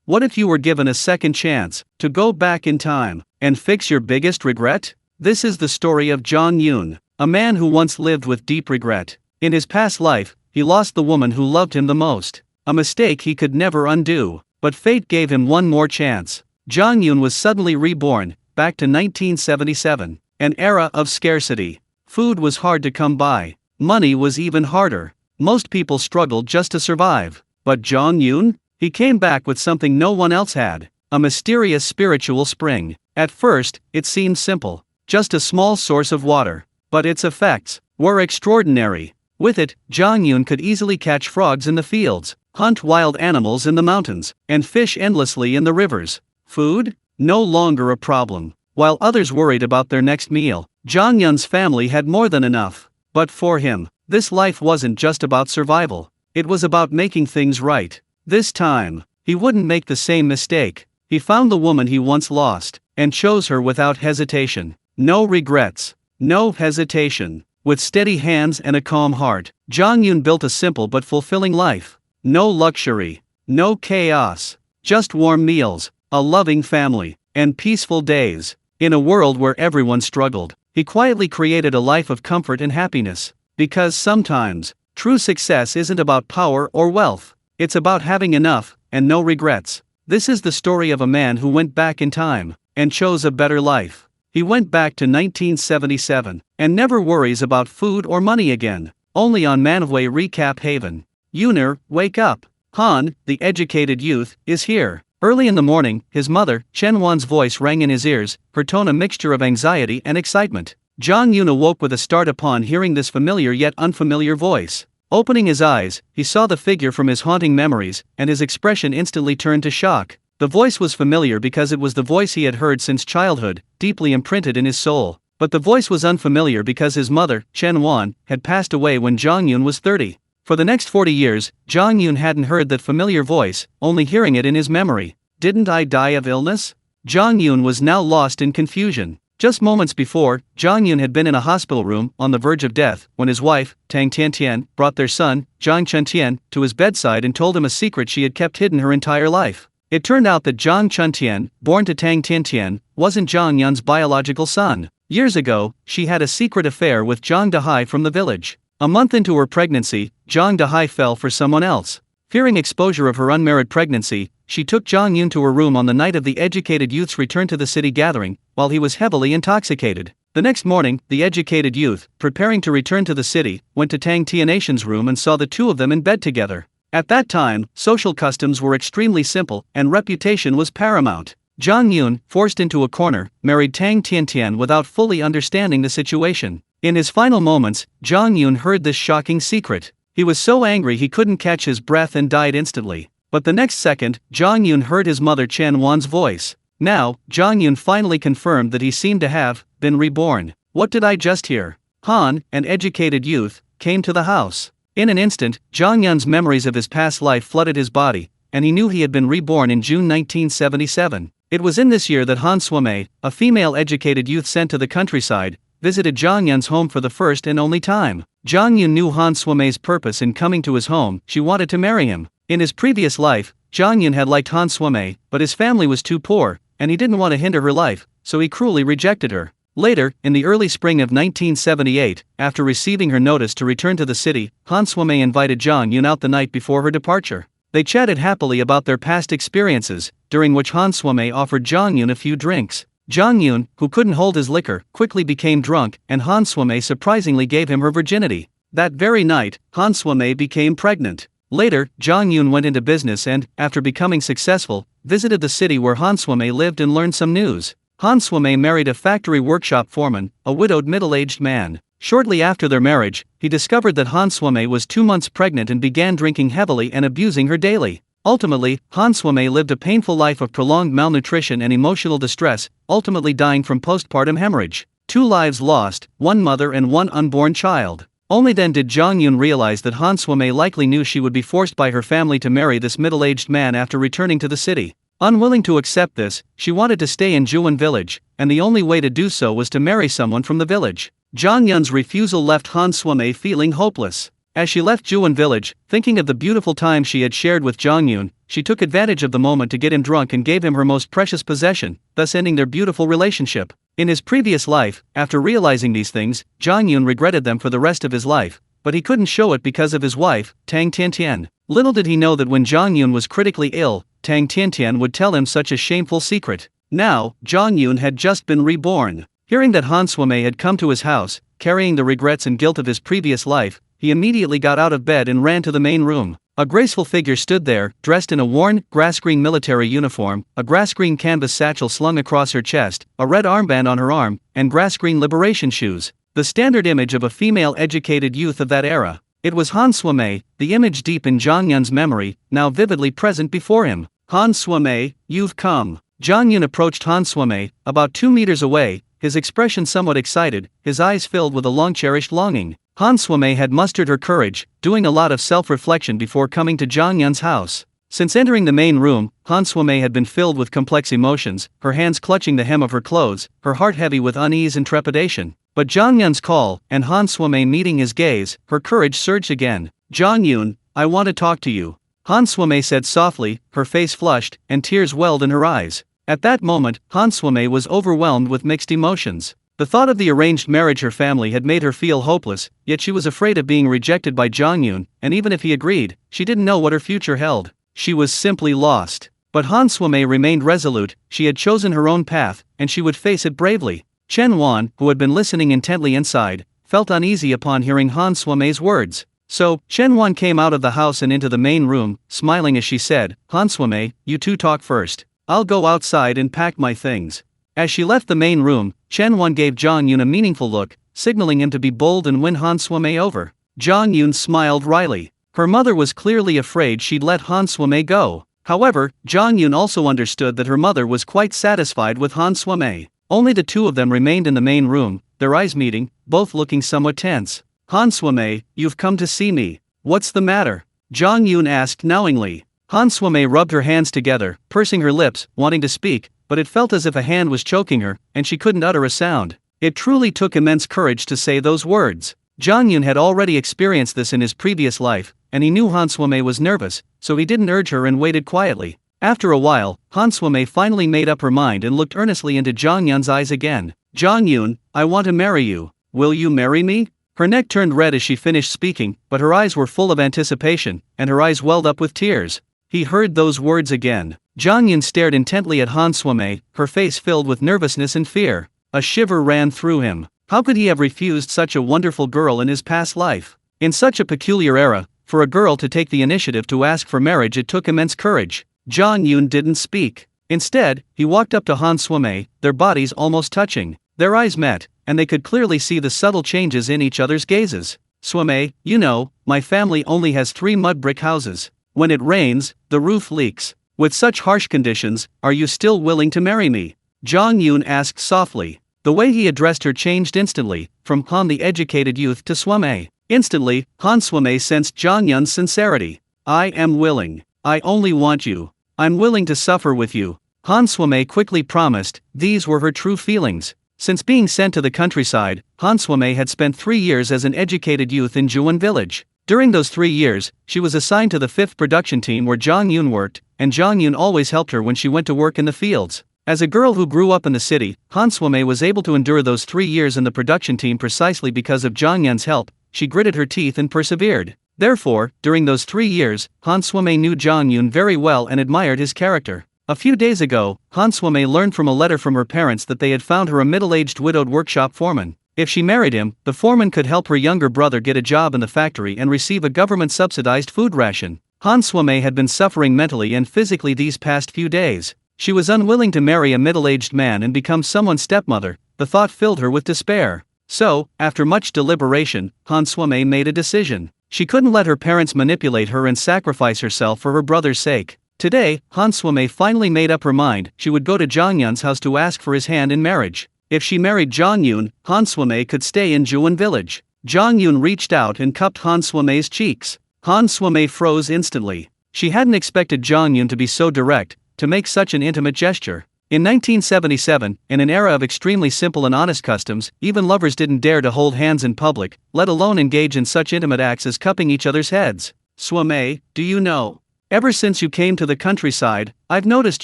What if you were given a second chance to go back in time and fix your biggest regret? This is the story of Zhang Yun, a man who once lived with deep regret. In his past life, he lost the woman who loved him the most, a mistake he could never undo, but fate gave him one more chance. Zhang Yun was suddenly reborn, back to 1977, an era of scarcity. Food was hard to come by, money was even harder. Most people struggled just to survive. But Zhang Yun? He came back with something no one else had, a mysterious spiritual spring. At first, it seemed simple, just a small source of water. But its effects were extraordinary. With it, Zhang Yun could easily catch frogs in the fields, hunt wild animals in the mountains, and fish endlessly in the rivers. Food? No longer a problem. While others worried about their next meal, Zhang Yun's family had more than enough. But for him, this life wasn't just about survival. It was about making things right. This time, he wouldn't make the same mistake. He found the woman he once lost, and chose her without hesitation. No regrets. No hesitation. With steady hands and a calm heart, Zhang Yun built a simple but fulfilling life. No luxury. No chaos. Just warm meals, a loving family, and peaceful days. In a world where everyone struggled, he quietly created a life of comfort and happiness. Because sometimes, true success isn't about power or wealth. It's about having enough, and no regrets. This is the story of a man who went back in time, and chose a better life. He went back to 1977, and never worries about food or money again. Only on Manhwa Recap Haven. Yuner, wake up. Han, the educated youth, is here. Early in the morning, his mother, Chen Wan's voice rang in his ears, her tone a mixture of anxiety and excitement. Zhang Yun awoke with a start upon hearing this familiar yet unfamiliar voice. Opening his eyes, he saw the figure from his haunting memories, and his expression instantly turned to shock. The voice was familiar because it was the voice he had heard since childhood, deeply imprinted in his soul. But the voice was unfamiliar because his mother, Chen Wan, had passed away when Zhang Yun was 30. For the next 40 years, Zhang Yun hadn't heard that familiar voice, only hearing it in his memory. Didn't I die of illness? Zhang Yun was now lost in confusion. Just moments before, Zhang Yun had been in a hospital room, on the verge of death, when his wife, Tang Tiantian, brought their son, Zhang Chuntian, to his bedside and told him a secret she had kept hidden her entire life. It turned out that Zhang Chuntian, born to Tang Tiantian, wasn't Zhang Yun's biological son. Years ago, she had a secret affair with Zhang Dahai from the village. A month into her pregnancy, Zhang Dahai fell for someone else. Fearing exposure of her unmarried pregnancy, she took Zhang Yun to her room on the night of the educated youth's return to the city gathering, while he was heavily intoxicated. The next morning, the educated youth, preparing to return to the city, went to Tang Tianatian's room and saw the two of them in bed together. At that time, social customs were extremely simple, and reputation was paramount. Zhang Yun, forced into a corner, married Tang Tiantian without fully understanding the situation. In his final moments, Zhang Yun heard this shocking secret. He was so angry he couldn't catch his breath and died instantly. But the next second, Zhang Yun heard his mother Chen Wan's voice. Now, Zhang Yun finally confirmed that he seemed to have been reborn. What did I just hear? Han, an educated youth, came to the house. In an instant, Zhang Yun's memories of his past life flooded his body, and he knew he had been reborn in June 1977. It was in this year that Han Suomei, a female educated youth sent to the countryside, visited Zhang Yun's home for the first and only time. Zhang Yun knew Han Suomei's purpose in coming to his home. She wanted to marry him. In his previous life, Zhang Yun had liked Han Suomei, but his family was too poor, and he didn't want to hinder her life, so he cruelly rejected her. Later, in the early spring of 1978, after receiving her notice to return to the city, Han Suomei invited Zhang Yun out the night before her departure. They chatted happily about their past experiences, during which Han Suomei offered Zhang Yun a few drinks. Zhang Yun, who couldn't hold his liquor, quickly became drunk, and Han Suomei surprisingly gave him her virginity. That very night, Han Suomei became pregnant. Later, Zhang Yun went into business and, after becoming successful, visited the city where Han Suomei lived and learned some news. Han Suomei married a factory workshop foreman, a widowed middle-aged man. Shortly after their marriage, he discovered that Han Suomei was 2 months pregnant and began drinking heavily and abusing her daily. Ultimately, Han Suomei lived a painful life of prolonged malnutrition and emotional distress, ultimately dying from postpartum hemorrhage. 2 lives lost, 1 mother and 1 unborn child. Only then did Zhang Yun realize that Han Suomei likely knew she would be forced by her family to marry this middle-aged man after returning to the city. Unwilling to accept this, she wanted to stay in Juan village, and the only way to do so was to marry someone from the village. Zhang Yun's refusal left Han Suomei feeling hopeless. As she left Juan village, thinking of the beautiful time she had shared with Zhang Yun, she took advantage of the moment to get him drunk and gave him her most precious possession, thus ending their beautiful relationship. In his previous life, after realizing these things, Zhang Yun regretted them for the rest of his life, but he couldn't show it because of his wife, Tang Tiantian. Little did he know that when Zhang Yun was critically ill, Tang Tiantian would tell him such a shameful secret. Now, Zhang Yun had just been reborn. Hearing that Han Suimei had come to his house, carrying the regrets and guilt of his previous life, he immediately got out of bed and ran to the main room. A graceful figure stood there, dressed in a worn, grass-green military uniform, a grass-green canvas satchel slung across her chest, a red armband on her arm, and grass-green liberation shoes. The standard image of a female educated youth of that era. It was Han Suimei, the image deep in Zhang Yun's memory, now vividly present before him. Han Suimei, you've come. Zhang Yun approached Han Suimei, about 2 meters away, his expression somewhat excited, his eyes filled with a long-cherished longing. Han Suimei had mustered her courage, doing a lot of self-reflection before coming to Zhang Yun's house. Since entering the main room, Han Suimei had been filled with complex emotions, her hands clutching the hem of her clothes, her heart heavy with unease and trepidation. But Zhang Yun's call, and Han Suimei meeting his gaze, her courage surged again. Zhang Yun, I want to talk to you. Han Suimei said softly, her face flushed, and tears welled in her eyes. At that moment, Han Suimei was overwhelmed with mixed emotions. The thought of the arranged marriage her family had made her feel hopeless, yet she was afraid of being rejected by Zhang Yun, and even if he agreed, she didn't know what her future held. She was simply lost. But Han Suimei remained resolute, she had chosen her own path, and she would face it bravely. Chen Wan, who had been listening intently inside, felt uneasy upon hearing Han Suimei's words. So, Chen Wan came out of the house and into the main room, smiling as she said, Han Suimei, you two talk first. I'll go outside and pack my things. As she left the main room, Chen Wan gave Zhang Yun a meaningful look, signaling him to be bold and win Han Suimei over. Zhang Yun smiled wryly. Her mother was clearly afraid she'd let Han Suimei go. However, Zhang Yun also understood that her mother was quite satisfied with Han Suimei. Only the two of them remained in the main room, their eyes meeting, both looking somewhat tense. Han Suimei, you've come to see me. What's the matter? Zhang Yun asked knowingly. Han Suimei rubbed her hands together, pursing her lips, wanting to speak, but it felt as if a hand was choking her, and she couldn't utter a sound. It truly took immense courage to say those words. Zhang Yun had already experienced this in his previous life, and he knew Han Suimei was nervous, so he didn't urge her and waited quietly. After a while, Han Suimei finally made up her mind and looked earnestly into Zhang Yun's eyes again. Zhang Yun, I want to marry you. Will you marry me? Her neck turned red as she finished speaking, but her eyes were full of anticipation, and her eyes welled up with tears. He heard those words again. Zhang Yun stared intently at Han Suimei, her face filled with nervousness and fear. A shiver ran through him. How could he have refused such a wonderful girl in his past life? In such a peculiar era, for a girl to take the initiative to ask for marriage, it took immense courage. Zhang Yun didn't speak. Instead, he walked up to Han Suimei, their bodies almost touching. Their eyes met, and they could clearly see the subtle changes in each other's gazes. Suimei, you know, my family only has 3 mud brick houses. When it rains, the roof leaks. With such harsh conditions, are you still willing to marry me? Zhang Yun asked softly. The way he addressed her changed instantly, from Han the educated youth to Suimei. Instantly, Han Suimei sensed Zhang Yun's sincerity. I am willing. I only want you. I'm willing to suffer with you. Han Suimei quickly promised. These were her true feelings. Since being sent to the countryside, Han Suimei had spent 3 years as an educated youth in Zhuan village. During those 3 years, she was assigned to the 5th production team where Zhang Yun worked, and Zhang Yun always helped her when she went to work in the fields. As a girl who grew up in the city, Han Suimei was able to endure those 3 years in the production team precisely because of Zhang Yun's help. She gritted her teeth and persevered. Therefore, during those 3 years, Han Suimei knew Zhang Yun very well and admired his character. A few days ago, Han Suimei learned from a letter from her parents that they had found her a middle-aged widowed workshop foreman. If she married him, the foreman could help her younger brother get a job in the factory and receive a government-subsidized food ration. Han Suimei had been suffering mentally and physically these past few days. She was unwilling to marry a middle-aged man and become someone's stepmother. The thought filled her with despair. So, after much deliberation, Han Suimei made a decision. She couldn't let her parents manipulate her and sacrifice herself for her brother's sake. Today, Han Suimei finally made up her mind. She would go to Zhang Yun's house to ask for his hand in marriage. If she married Zhang Yun, Han Suimei could stay in Zhuan village. Zhang Yun reached out and cupped Han Suimei's cheeks. Han Suimei froze instantly. She hadn't expected Zhang Yun to be so direct, to make such an intimate gesture. In 1977, in an era of extremely simple and honest customs, even lovers didn't dare to hold hands in public, let alone engage in such intimate acts as cupping each other's heads. Suimei, do you know? Ever since you came to the countryside, I've noticed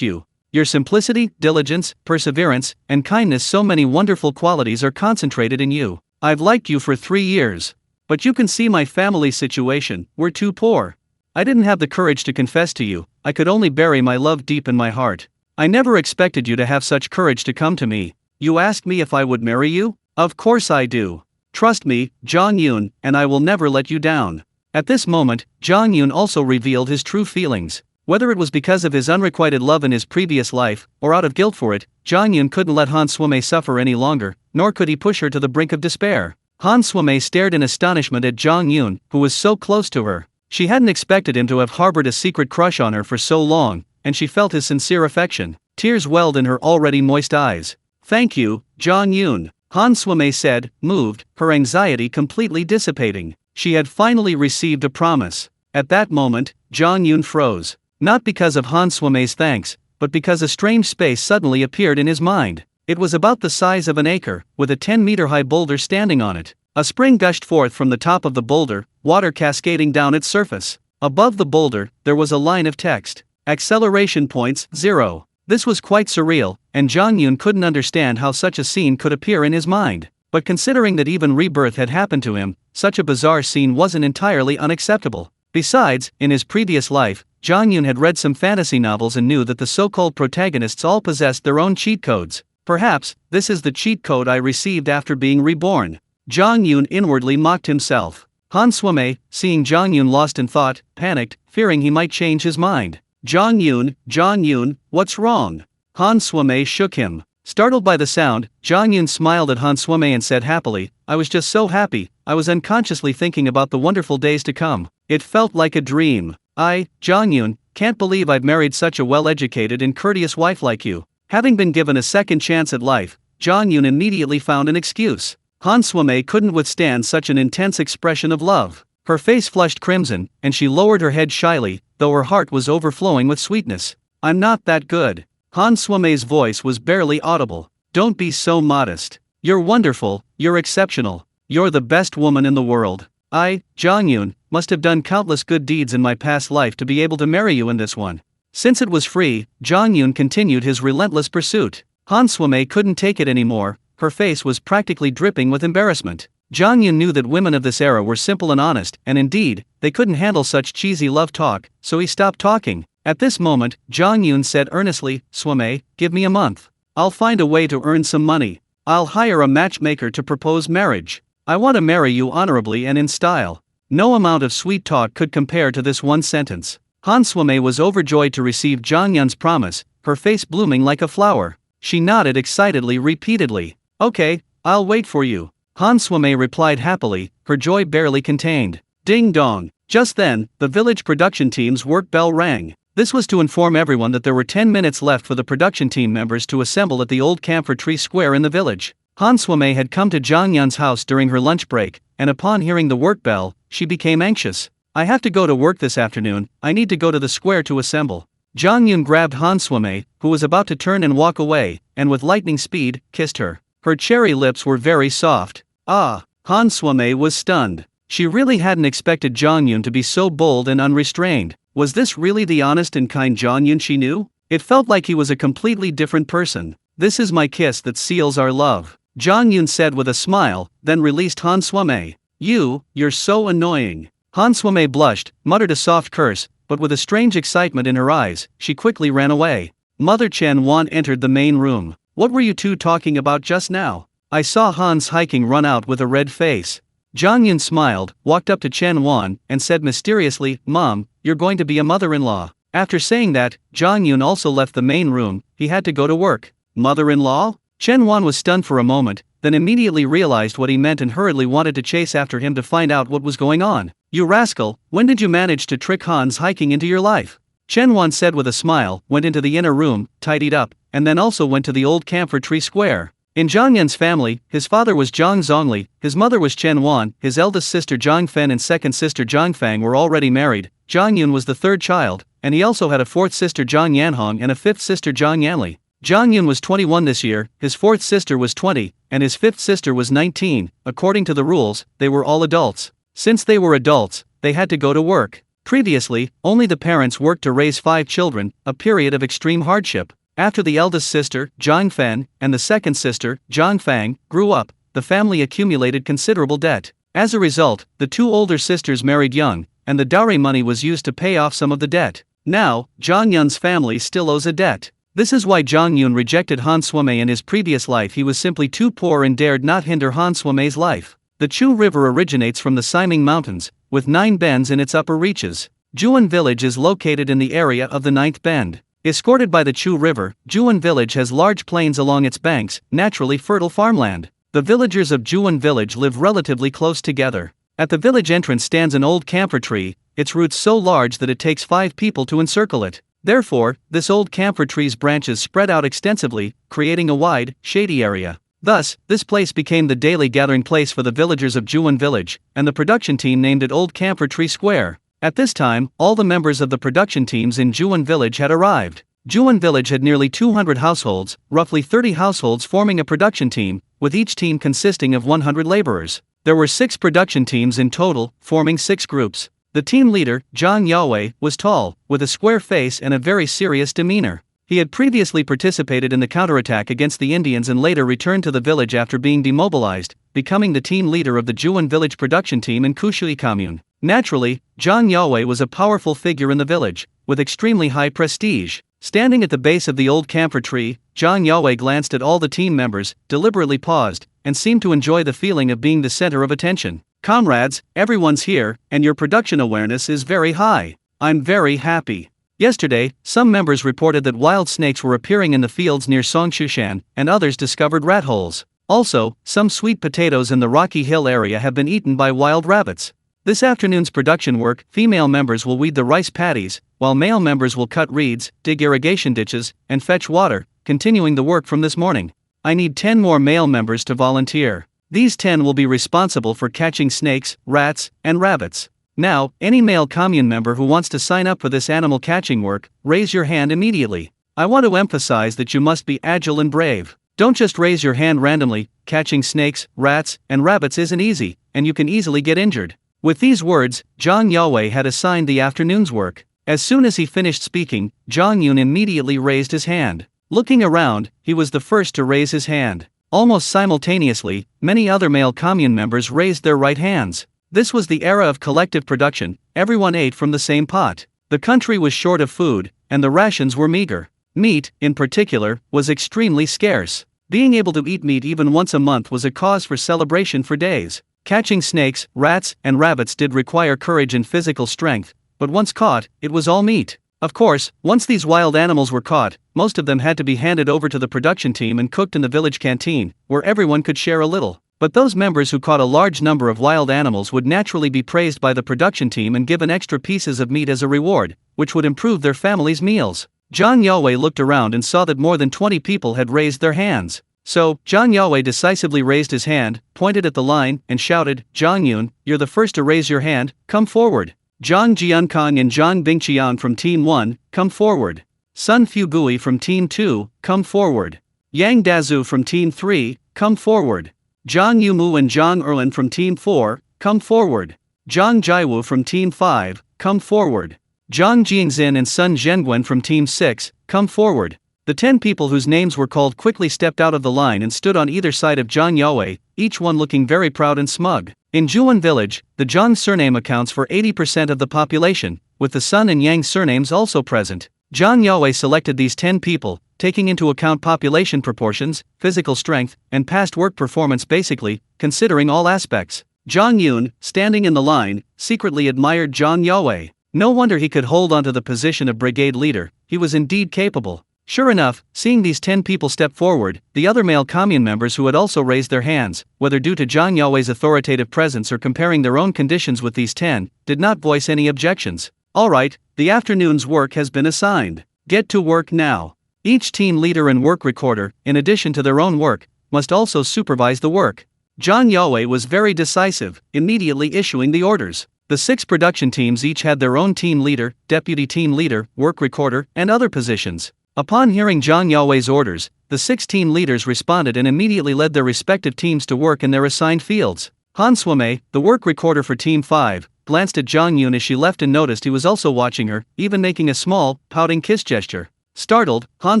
you. Your simplicity, diligence, perseverance, and kindness, so many wonderful qualities are concentrated in you. I've liked you for 3 years. But you can see my family situation, we're too poor. I didn't have the courage to confess to you, I could only bury my love deep in my heart. I never expected you to have such courage to come to me. You asked me if I would marry you? Of course I do. Trust me, Zhang Yun, and I will never let you down. At this moment, Zhang Yun also revealed his true feelings. Whether it was because of his unrequited love in his previous life, or out of guilt for it, Zhang Yun couldn't let Han Suimei suffer any longer, nor could he push her to the brink of despair. Han Suimei stared in astonishment at Zhang Yun, who was so close to her. She hadn't expected him to have harbored a secret crush on her for so long, and she felt his sincere affection. Tears welled in her already moist eyes. Thank you, Zhang Yun, Han Suimei said, moved, her anxiety completely dissipating. She had finally received a promise. At that moment, Zhang Yun froze. Not because of Han Suimei's thanks, but because a strange space suddenly appeared in his mind. It was about the size of an acre, with a 10-meter-high boulder standing on it. A spring gushed forth from the top of the boulder, water cascading down its surface. Above the boulder, there was a line of text. Acceleration points, 0. This was quite surreal, and Zhang Yun couldn't understand how such a scene could appear in his mind. But considering that even rebirth had happened to him, such a bizarre scene wasn't entirely unacceptable. Besides, in his previous life, Zhang Yun had read some fantasy novels and knew that the so-called protagonists all possessed their own cheat codes. Perhaps, this is the cheat code I received after being reborn. Zhang Yun inwardly mocked himself. Han Suimei, seeing Zhang Yun lost in thought, panicked, fearing he might change his mind. Zhang Yun, what's wrong? Han Suimei shook him. Startled by the sound, Zhang Yun smiled at Han Suimei and said happily, I was just so happy, I was unconsciously thinking about the wonderful days to come. It felt like a dream. Zhang Yun, can't believe I've married such a well-educated and courteous wife like you. Having been given a second chance at life, Zhang Yun immediately found an excuse. Han Suimei couldn't withstand such an intense expression of love. Her face flushed crimson, and she lowered her head shyly, though her heart was overflowing with sweetness. I'm not that good. Han Suimei's voice was barely audible. Don't be so modest. You're wonderful, you're exceptional. You're the best woman in the world. I, Zhang Yun, must have done countless good deeds in my past life to be able to marry you in this one. Since it was free, Zhang Yun continued his relentless pursuit. Han Suimei couldn't take it anymore, her face was practically dripping with embarrassment. Zhang Yun knew that women of this era were simple and honest, and indeed, they couldn't handle such cheesy love talk, so he stopped talking. At this moment, Zhang Yun said earnestly, Suimei, give me a month. I'll find a way to earn some money. I'll hire a matchmaker to propose marriage. I want to marry you honorably and in style. No amount of sweet talk could compare to this one sentence. Han Suimei was overjoyed to receive Zhang Yun's promise, her face blooming like a flower. She nodded excitedly repeatedly. Okay, I'll wait for you. Han Suimei replied happily, her joy barely contained. Ding dong. Just then, the village production team's work bell rang. This was to inform everyone that there were 10 minutes left for the production team members to assemble at the old camphor tree square in the village. Han Suimei had come to Zhang Yun's house during her lunch break, and upon hearing the work bell, she became anxious. I have to go to work this afternoon, I need to go to the square to assemble. Zhang Yun grabbed Han Suimei, who was about to turn and walk away, and with lightning speed, kissed her. Her cherry lips were very soft. Han Suimei was stunned. She really hadn't expected Zhang Yun to be so bold and unrestrained. Was this really the honest and kind Zhang Yun she knew? It felt like he was a completely different person. This is my kiss that seals our love, Zhang Yun said with a smile, then released Han Suimei. You're so annoying. Han Suimei blushed, muttered a soft curse, but with a strange excitement in her eyes, she quickly ran away. Mother Chen Wan entered the main room. What were you two talking about just now? I saw Hans hiking run out with a red face. Zhang Yun smiled, walked up to Chen Wan, and said mysteriously, Mom, you're going to be a mother-in-law. After saying that, Zhang Yun also left the main room, he had to go to work. Mother-in-law? Chen Wan was stunned for a moment, then immediately realized what he meant and hurriedly wanted to chase after him to find out what was going on. You rascal, when did you manage to trick Hans hiking into your life? Chen Wan said with a smile, went into the inner room, tidied up, and then also went to the old camphor tree square. In Zhang Yun's family, his father was Zhang Zongli, his mother was Chen Wan, his eldest sister Zhang Fen and second sister Zhang Fang were already married. Zhang Yun was the third child, and he also had a fourth sister Zhang Yanhong and a fifth sister Zhang Yanli. Zhang Yun was 21 this year, his fourth sister was 20, and his fifth sister was 19. According to the rules, they were all adults. Since they were adults, they had to go to work. Previously, only the parents worked to raise 5 children, a period of extreme hardship. After the eldest sister, Zhang Fen, and the second sister, Zhang Fang, grew up, the family accumulated considerable debt. As a result, the 2 older sisters married young, and the dowry money was used to pay off some of the debt. Now, Zhang Yun's family still owes a debt. This is why Zhang Yun rejected Han Suime in his previous life. He was simply too poor and dared not hinder Han Suime's life. The Chu River originates from the Siming Mountains, with 9 bends in its upper reaches. Juan Village is located in the area of the 9th bend. Escorted by the Chu River, Juan Village has large plains along its banks, naturally fertile farmland. The villagers of Juan Village live relatively close together. At the village entrance stands an old camphor tree, its roots so large that it takes 5 people to encircle it. Therefore, this old camphor tree's branches spread out extensively, creating a wide, shady area. Thus, this place became the daily gathering place for the villagers of Juan Village, and the production team named it Old Camphor Tree Square. At this time, all the members of the production teams in Juan Village had arrived. Juan Village had nearly 200 households, roughly 30 households forming a production team, with each team consisting of 100 laborers. There were 6 production teams in total, forming 6 groups. The team leader, Zhang Yun, was tall, with a square face and a very serious demeanor. He had previously participated in the counterattack against the Indians and later returned to the village after being demobilized, becoming the team leader of the Juan Village production team in Kushui Commune. Naturally, Zhang Yun was a powerful figure in the village, with extremely high prestige. Standing at the base of the old camphor tree, Zhang Yun glanced at all the team members, deliberately paused, and seemed to enjoy the feeling of being the center of attention. "Comrades, everyone's here, and your production awareness is very high. I'm very happy." Yesterday, some members reported that wild snakes were appearing in the fields near Songshushan, and others discovered rat holes. Also, some sweet potatoes in the Rocky Hill area have been eaten by wild rabbits. This afternoon's production work, female members will weed the rice paddies, while male members will cut reeds, dig irrigation ditches, and fetch water, continuing the work from this morning. I need 10 more male members to volunteer. These 10 will be responsible for catching snakes, rats, and rabbits. Now, any male commune member who wants to sign up for this animal catching work, raise your hand immediately. I want to emphasize that you must be agile and brave. Don't just raise your hand randomly. Catching snakes, rats, and rabbits isn't easy, and you can easily get injured. With these words, Zhang Yun had assigned the afternoon's work. As soon as he finished speaking, Zhang Yun immediately raised his hand. Looking around, he was the first to raise his hand. Almost simultaneously, many other male commune members raised their right hands. This was the era of collective production. Everyone ate from the same pot. The country was short of food, and the rations were meager. Meat, in particular, was extremely scarce. Being able to eat meat even once a month was a cause for celebration for days. Catching snakes, rats, and rabbits did require courage and physical strength, but once caught, it was all meat. Of course, once these wild animals were caught, most of them had to be handed over to the production team and cooked in the village canteen, where everyone could share a little. But those members who caught a large number of wild animals would naturally be praised by the production team and given extra pieces of meat as a reward, which would improve their family's meals. Zhang Yun looked around and saw that more than 20 people had raised their hands. So, Zhang Yun decisively raised his hand, pointed at the line, and shouted, "Zhang Yun, you're the first to raise your hand, come forward." Zhang Jiankang and Zhang Bingqiang from Team 1, come forward. Sun Fugui from Team 2, come forward. Yang Dazu from Team 3, come forward. Zhang Yumu and Zhang Erlin from Team 4, come forward. Zhang Jiwu from Team 5, come forward. Zhang Jingzin and Sun Zhengwen from Team 6, come forward. The 10 people whose names were called quickly stepped out of the line and stood on either side of Zhang Yun, each one looking very proud and smug. In Juan Village, the Zhang surname accounts for 80% of the population, with the Sun and Yang surnames also present. Zhang Yun selected these 10 people, taking into account population proportions, physical strength, and past work performance, basically, considering all aspects. Zhang Yun, standing in the line, secretly admired Zhang Yun. No wonder he could hold onto the position of brigade leader, he was indeed capable. Sure enough, seeing these 10 people step forward, the other male commune members who had also raised their hands, whether due to Zhang Yun's authoritative presence or comparing their own conditions with these 10, did not voice any objections. Alright, the afternoon's work has been assigned. Get to work now. Each team leader and work recorder, in addition to their own work, must also supervise the work. Zhang Yun was very decisive, immediately issuing the orders. The 6 production teams each had their own team leader, deputy team leader, work recorder, and other positions. Upon hearing Zhang Yun's orders, the 6 team leaders responded and immediately led their respective teams to work in their assigned fields. Han Suime, the work recorder for Team 5, glanced at Zhang Yun as she left and noticed he was also watching her, even making a small, pouting kiss gesture. Startled, Han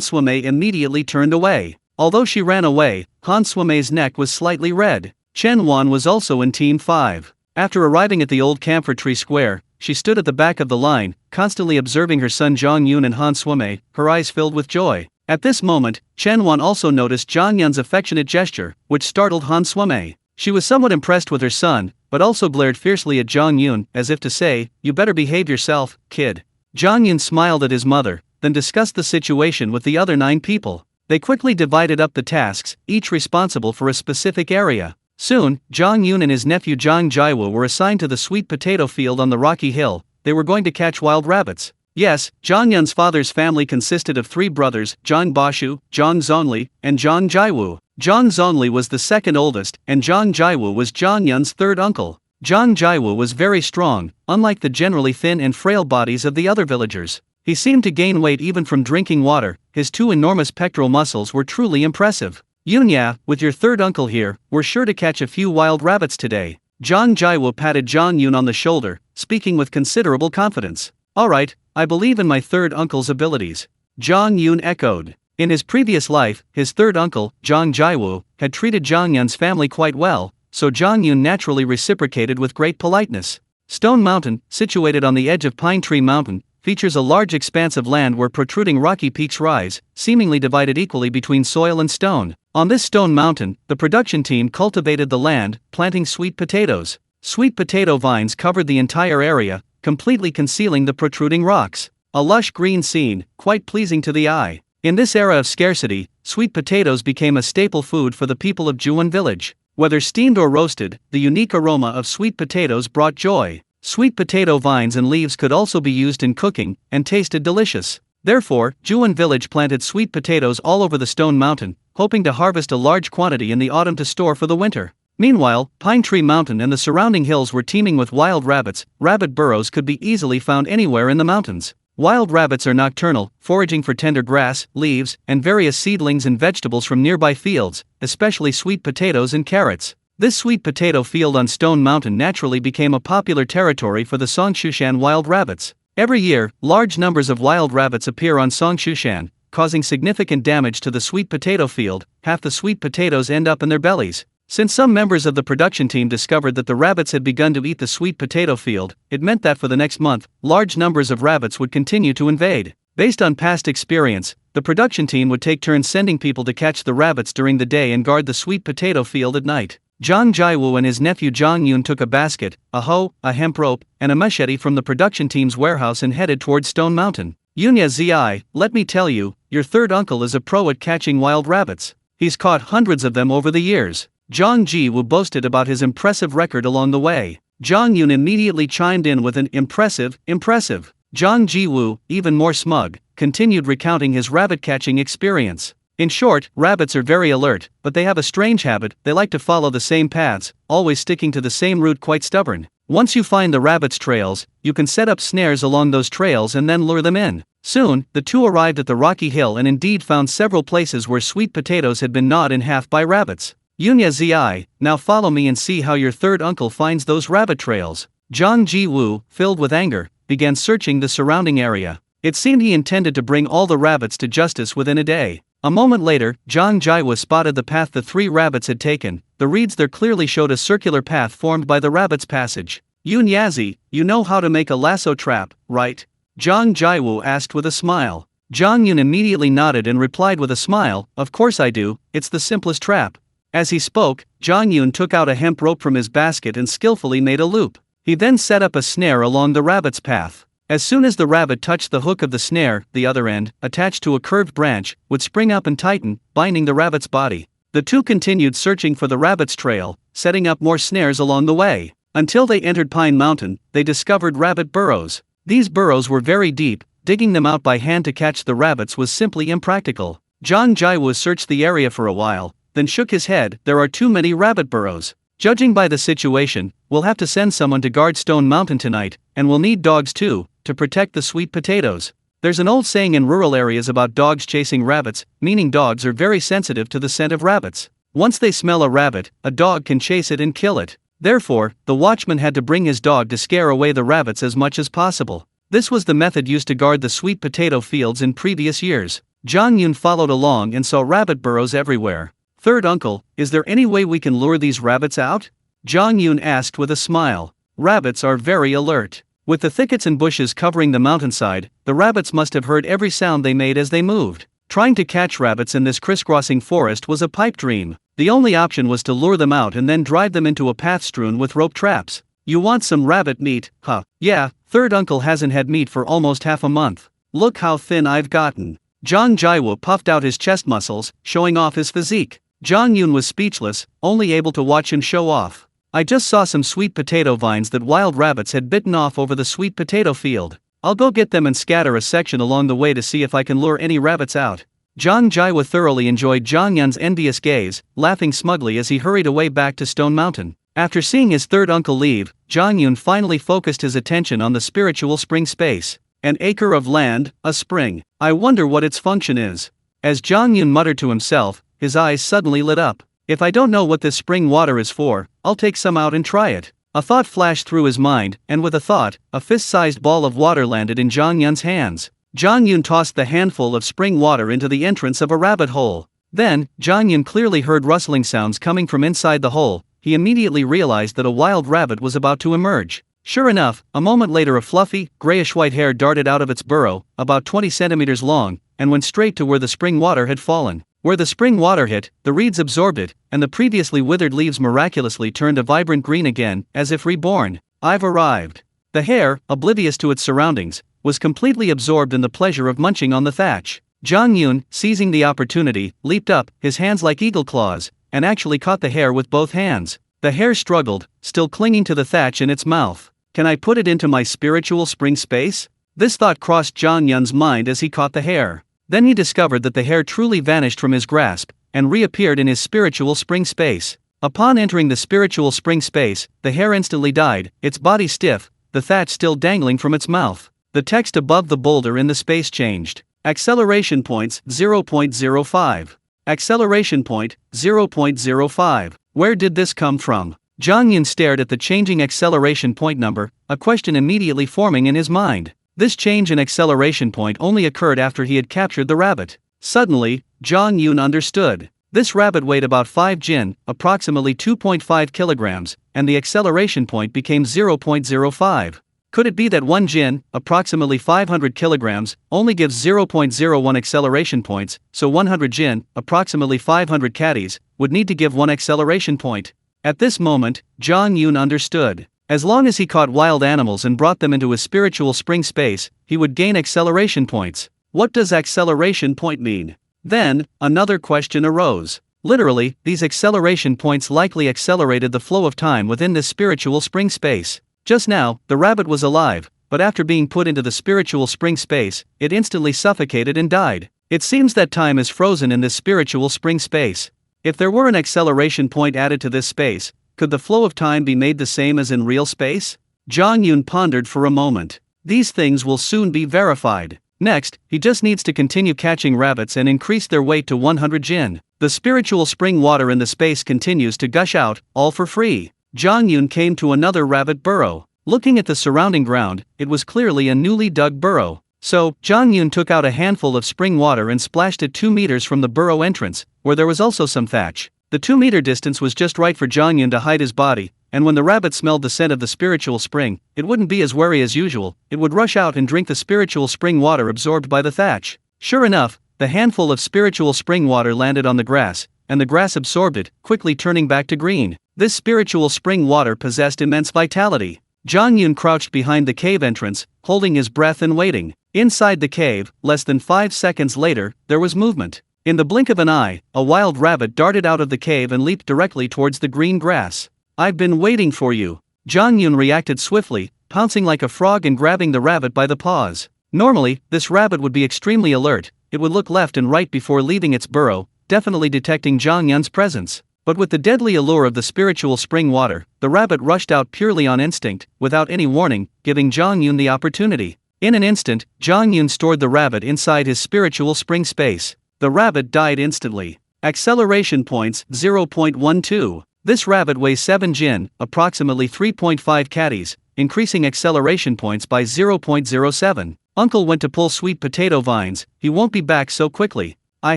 Suimei immediately turned away. Although she ran away, Han Suimei's neck was slightly red. Chen Wan was also in Team 5. After arriving at the old camphor tree square, she stood at the back of the line, constantly observing her son Zhang Yun and Han Suimei, her eyes filled with joy. At this moment, Chen Wan also noticed Zhang Yun's affectionate gesture, which startled Han Suimei. She was somewhat impressed with her son, but also glared fiercely at Zhang Yun, as if to say, "You better behave yourself, kid." Zhang Yun smiled at his mother, then discussed the situation with the other 9 people. They quickly divided up the tasks, each responsible for a specific area. Soon, Zhang Yun and his nephew Zhang Jiwu were assigned to the sweet potato field on the rocky hill. They were going to catch wild rabbits. Yes, Zhang Yun's father's family consisted of 3 brothers, Zhang Bashu, Zhang Zongli, and Zhang Jiwu. Zhang Zongli was the second oldest, and Zhang Jiwu was Zhang Yun's third uncle. Zhang Jiwu was very strong, unlike the generally thin and frail bodies of the other villagers. He seemed to gain weight even from drinking water. His 2 enormous pectoral muscles were truly impressive. "Yunya, with your third uncle here, we're sure to catch a few wild rabbits today." Zhang Jiwu patted Zhang Yun on the shoulder, speaking with considerable confidence. "Alright, I believe in my third uncle's abilities." Zhang Yun echoed. In his previous life, his third uncle, Zhang Jiwu, had treated Zhang Yun's family quite well, so Zhang Yun naturally reciprocated with great politeness. Stone Mountain, situated on the edge of Pine Tree Mountain, features a large expanse of land where protruding rocky peaks rise, seemingly divided equally between soil and stone. On this stone mountain, the production team cultivated the land, planting sweet potatoes. Sweet potato vines covered the entire area, completely concealing the protruding rocks. A lush green scene, quite pleasing to the eye. In this era of scarcity, sweet potatoes became a staple food for the people of Juan village. Whether steamed or roasted, the unique aroma of sweet potatoes brought joy. Sweet potato vines and leaves could also be used in cooking, and tasted delicious. Therefore, Juan village planted sweet potatoes all over the stone mountain, hoping to harvest a large quantity in the autumn to store for the winter. Meanwhile, Pine Tree Mountain and the surrounding hills were teeming with wild rabbits. Rabbit burrows could be easily found anywhere in the mountains. Wild rabbits are nocturnal, foraging for tender grass, leaves, and various seedlings and vegetables from nearby fields, especially sweet potatoes and carrots. This sweet potato field on Stone Mountain naturally became a popular territory for the Songshushan wild rabbits. Every year, large numbers of wild rabbits appear on Songshushan, causing significant damage to the sweet potato field. Half the sweet potatoes end up in their bellies. Since some members of the production team discovered that the rabbits had begun to eat the sweet potato field, it meant that for the next month, large numbers of rabbits would continue to invade. Based on past experience, the production team would take turns sending people to catch the rabbits during the day and guard the sweet potato field at night. Zhang Jiwu and his nephew Zhang Yun took a basket, a hoe, a hemp rope, and a machete from the production team's warehouse and headed towards Stone Mountain. "Yunya Zi, let me tell you, your third uncle is a pro at catching wild rabbits. He's caught hundreds of them over the years." Zhang Jiwu boasted about his impressive record along the way. Zhang Yun immediately chimed in with an impressive. Zhang Jiwu, even more smug, continued recounting his rabbit-catching experience. In short, rabbits are very alert, but they have a strange habit. They like to follow the same paths, always sticking to the same route, quite stubborn. Once you find the rabbits' trails, you can set up snares along those trails and then lure them in. Soon, the two arrived at the rocky hill and indeed found several places where sweet potatoes had been gnawed in half by rabbits. "Yunya Zi, now follow me and see how your third uncle finds those rabbit trails." Zhang Jiwu, filled with anger, began searching the surrounding area. It seemed he intended to bring all the rabbits to justice within a day. A moment later, Zhang Jiwu spotted the path the 3 rabbits had taken. The reeds there clearly showed a circular path formed by the rabbits' passage. "Yunya Zi, you know how to make a lasso trap, right?" Zhang Jiwu asked with a smile. Zhang Yun immediately nodded and replied with a smile, "Of course I do, it's the simplest trap." As he spoke, Zhang Yun took out a hemp rope from his basket and skillfully made a loop. He then set up a snare along the rabbit's path. As soon as the rabbit touched the hook of the snare, the other end, attached to a curved branch, would spring up and tighten, binding the rabbit's body. The two continued searching for the rabbit's trail, setting up more snares along the way. Until they entered Pine Mountain, they discovered rabbit burrows. These burrows were very deep. Digging them out by hand to catch the rabbits was simply impractical. Zhang Jiwu searched the area for a while, then shook his head. "There are too many rabbit burrows. Judging by the situation, we'll have to send someone to guard Stone Mountain tonight, and we'll need dogs too, to protect the sweet potatoes." There's an old saying in rural areas about dogs chasing rabbits, meaning dogs are very sensitive to the scent of rabbits. Once they smell a rabbit, a dog can chase it and kill it. Therefore, the watchman had to bring his dog to scare away the rabbits as much as possible. This was the method used to guard the sweet potato fields in previous years. Zhang Yun followed along and saw rabbit burrows everywhere. "Third uncle, is there any way we can lure these rabbits out?" Zhang Yun asked with a smile. Rabbits are very alert. With the thickets and bushes covering the mountainside, the rabbits must have heard every sound they made as they moved. Trying to catch rabbits in this crisscrossing forest was a pipe dream. The only option was to lure them out and then drive them into a path strewn with rope traps. "You want some rabbit meat, huh?" "Yeah, third uncle hasn't had meat for almost half a month. Look how thin I've gotten." Zhang Jiwu puffed out his chest muscles, showing off his physique. Zhang Yun was speechless, only able to watch him show off. "I just saw some sweet potato vines that wild rabbits had bitten off over the sweet potato field. I'll go get them and scatter a section along the way to see if I can lure any rabbits out." Zhang Jiwu thoroughly enjoyed Zhang Yun's envious gaze, laughing smugly as he hurried away back to Stone Mountain. After seeing his third uncle leave, Zhang Yun finally focused his attention on the spiritual spring space. An acre of land, a spring. I wonder what its function is. As Zhang Yun muttered to himself, his eyes suddenly lit up. "If I don't know what this spring water is for, I'll take some out and try it." A thought flashed through his mind, and with a thought, a fist-sized ball of water landed in Zhang Yun's hands. Zhang Yun tossed the handful of spring water into the entrance of a rabbit hole. Then, Zhang Yun clearly heard rustling sounds coming from inside the hole. He immediately realized that a wild rabbit was about to emerge. Sure enough, a moment later a fluffy, grayish-white hair darted out of its burrow, about 20 centimeters long, and went straight to where the spring water had fallen. Where the spring water hit, the reeds absorbed it, and the previously withered leaves miraculously turned a vibrant green again, as if reborn. "I've arrived." The hare, oblivious to its surroundings, was completely absorbed in the pleasure of munching on the thatch. Zhang Yun, seizing the opportunity, leaped up, his hands like eagle claws, and actually caught the hare with both hands. The hare struggled, still clinging to the thatch in its mouth. "Can I put it into my spiritual spring space?" This thought crossed Zhang Yun's mind as he caught the hare. Then he discovered that the hare truly vanished from his grasp, and reappeared in his spiritual spring space. Upon entering the spiritual spring space, the hare instantly died, its body stiff, the thatch still dangling from its mouth. The text above the boulder in the space changed. Acceleration points 0.05. Acceleration point 0.05. Where did this come from? Zhang Yun stared at the changing acceleration point number, a question immediately forming in his mind. This change in acceleration point only occurred after he had captured the rabbit. Suddenly, Zhang Yun understood. This rabbit weighed about 5 jin, approximately 2.5 kilograms, and the acceleration point became 0.05. Could it be that 1 jin, approximately 500 kilograms, only gives 0.01 acceleration points, so 100 jin, approximately 500 catties, would need to give 1 acceleration point? At this moment, Zhang Yun understood. As long as he caught wild animals and brought them into his spiritual spring space, he would gain acceleration points. What does acceleration point mean? Then, another question arose. Literally, these acceleration points likely accelerated the flow of time within this spiritual spring space. Just now, the rabbit was alive, but after being put into the spiritual spring space, it instantly suffocated and died. It seems that time is frozen in this spiritual spring space. If there were an acceleration point added to this space, could the flow of time be made the same as in real space? Zhang Yun pondered for a moment. These things will soon be verified. Next, he just needs to continue catching rabbits and increase their weight to 100 jin. The spiritual spring water in the space continues to gush out, all for free. Zhang Yun came to another rabbit burrow. Looking at the surrounding ground, it was clearly a newly dug burrow. So, Zhang Yun took out a handful of spring water and splashed it 2 meters from the burrow entrance, where there was also some thatch. The 2-meter distance was just right for Zhang Yun to hide his body, and when the rabbit smelled the scent of the spiritual spring, it wouldn't be as wary as usual, it would rush out and drink the spiritual spring water absorbed by the thatch. Sure enough, the handful of spiritual spring water landed on the grass, and the grass absorbed it, quickly turning back to green. This spiritual spring water possessed immense vitality. Zhang Yun crouched behind the cave entrance, holding his breath and waiting. Inside the cave, less than 5 seconds later, there was movement. In the blink of an eye, a wild rabbit darted out of the cave and leaped directly towards the green grass. "I've been waiting for you." Zhang Yun reacted swiftly, pouncing like a frog and grabbing the rabbit by the paws. Normally, this rabbit would be extremely alert, it would look left and right before leaving its burrow, definitely detecting Zhang Yun's presence. But with the deadly allure of the spiritual spring water, the rabbit rushed out purely on instinct, without any warning, giving Zhang Yun the opportunity. In an instant, Zhang Yun stored the rabbit inside his spiritual spring space. The rabbit died instantly. Acceleration points 0.12. This rabbit weighs 7 jin, approximately 3.5 caddies, increasing acceleration points by 0.07. Uncle went to pull sweet potato vines, he won't be back so quickly. I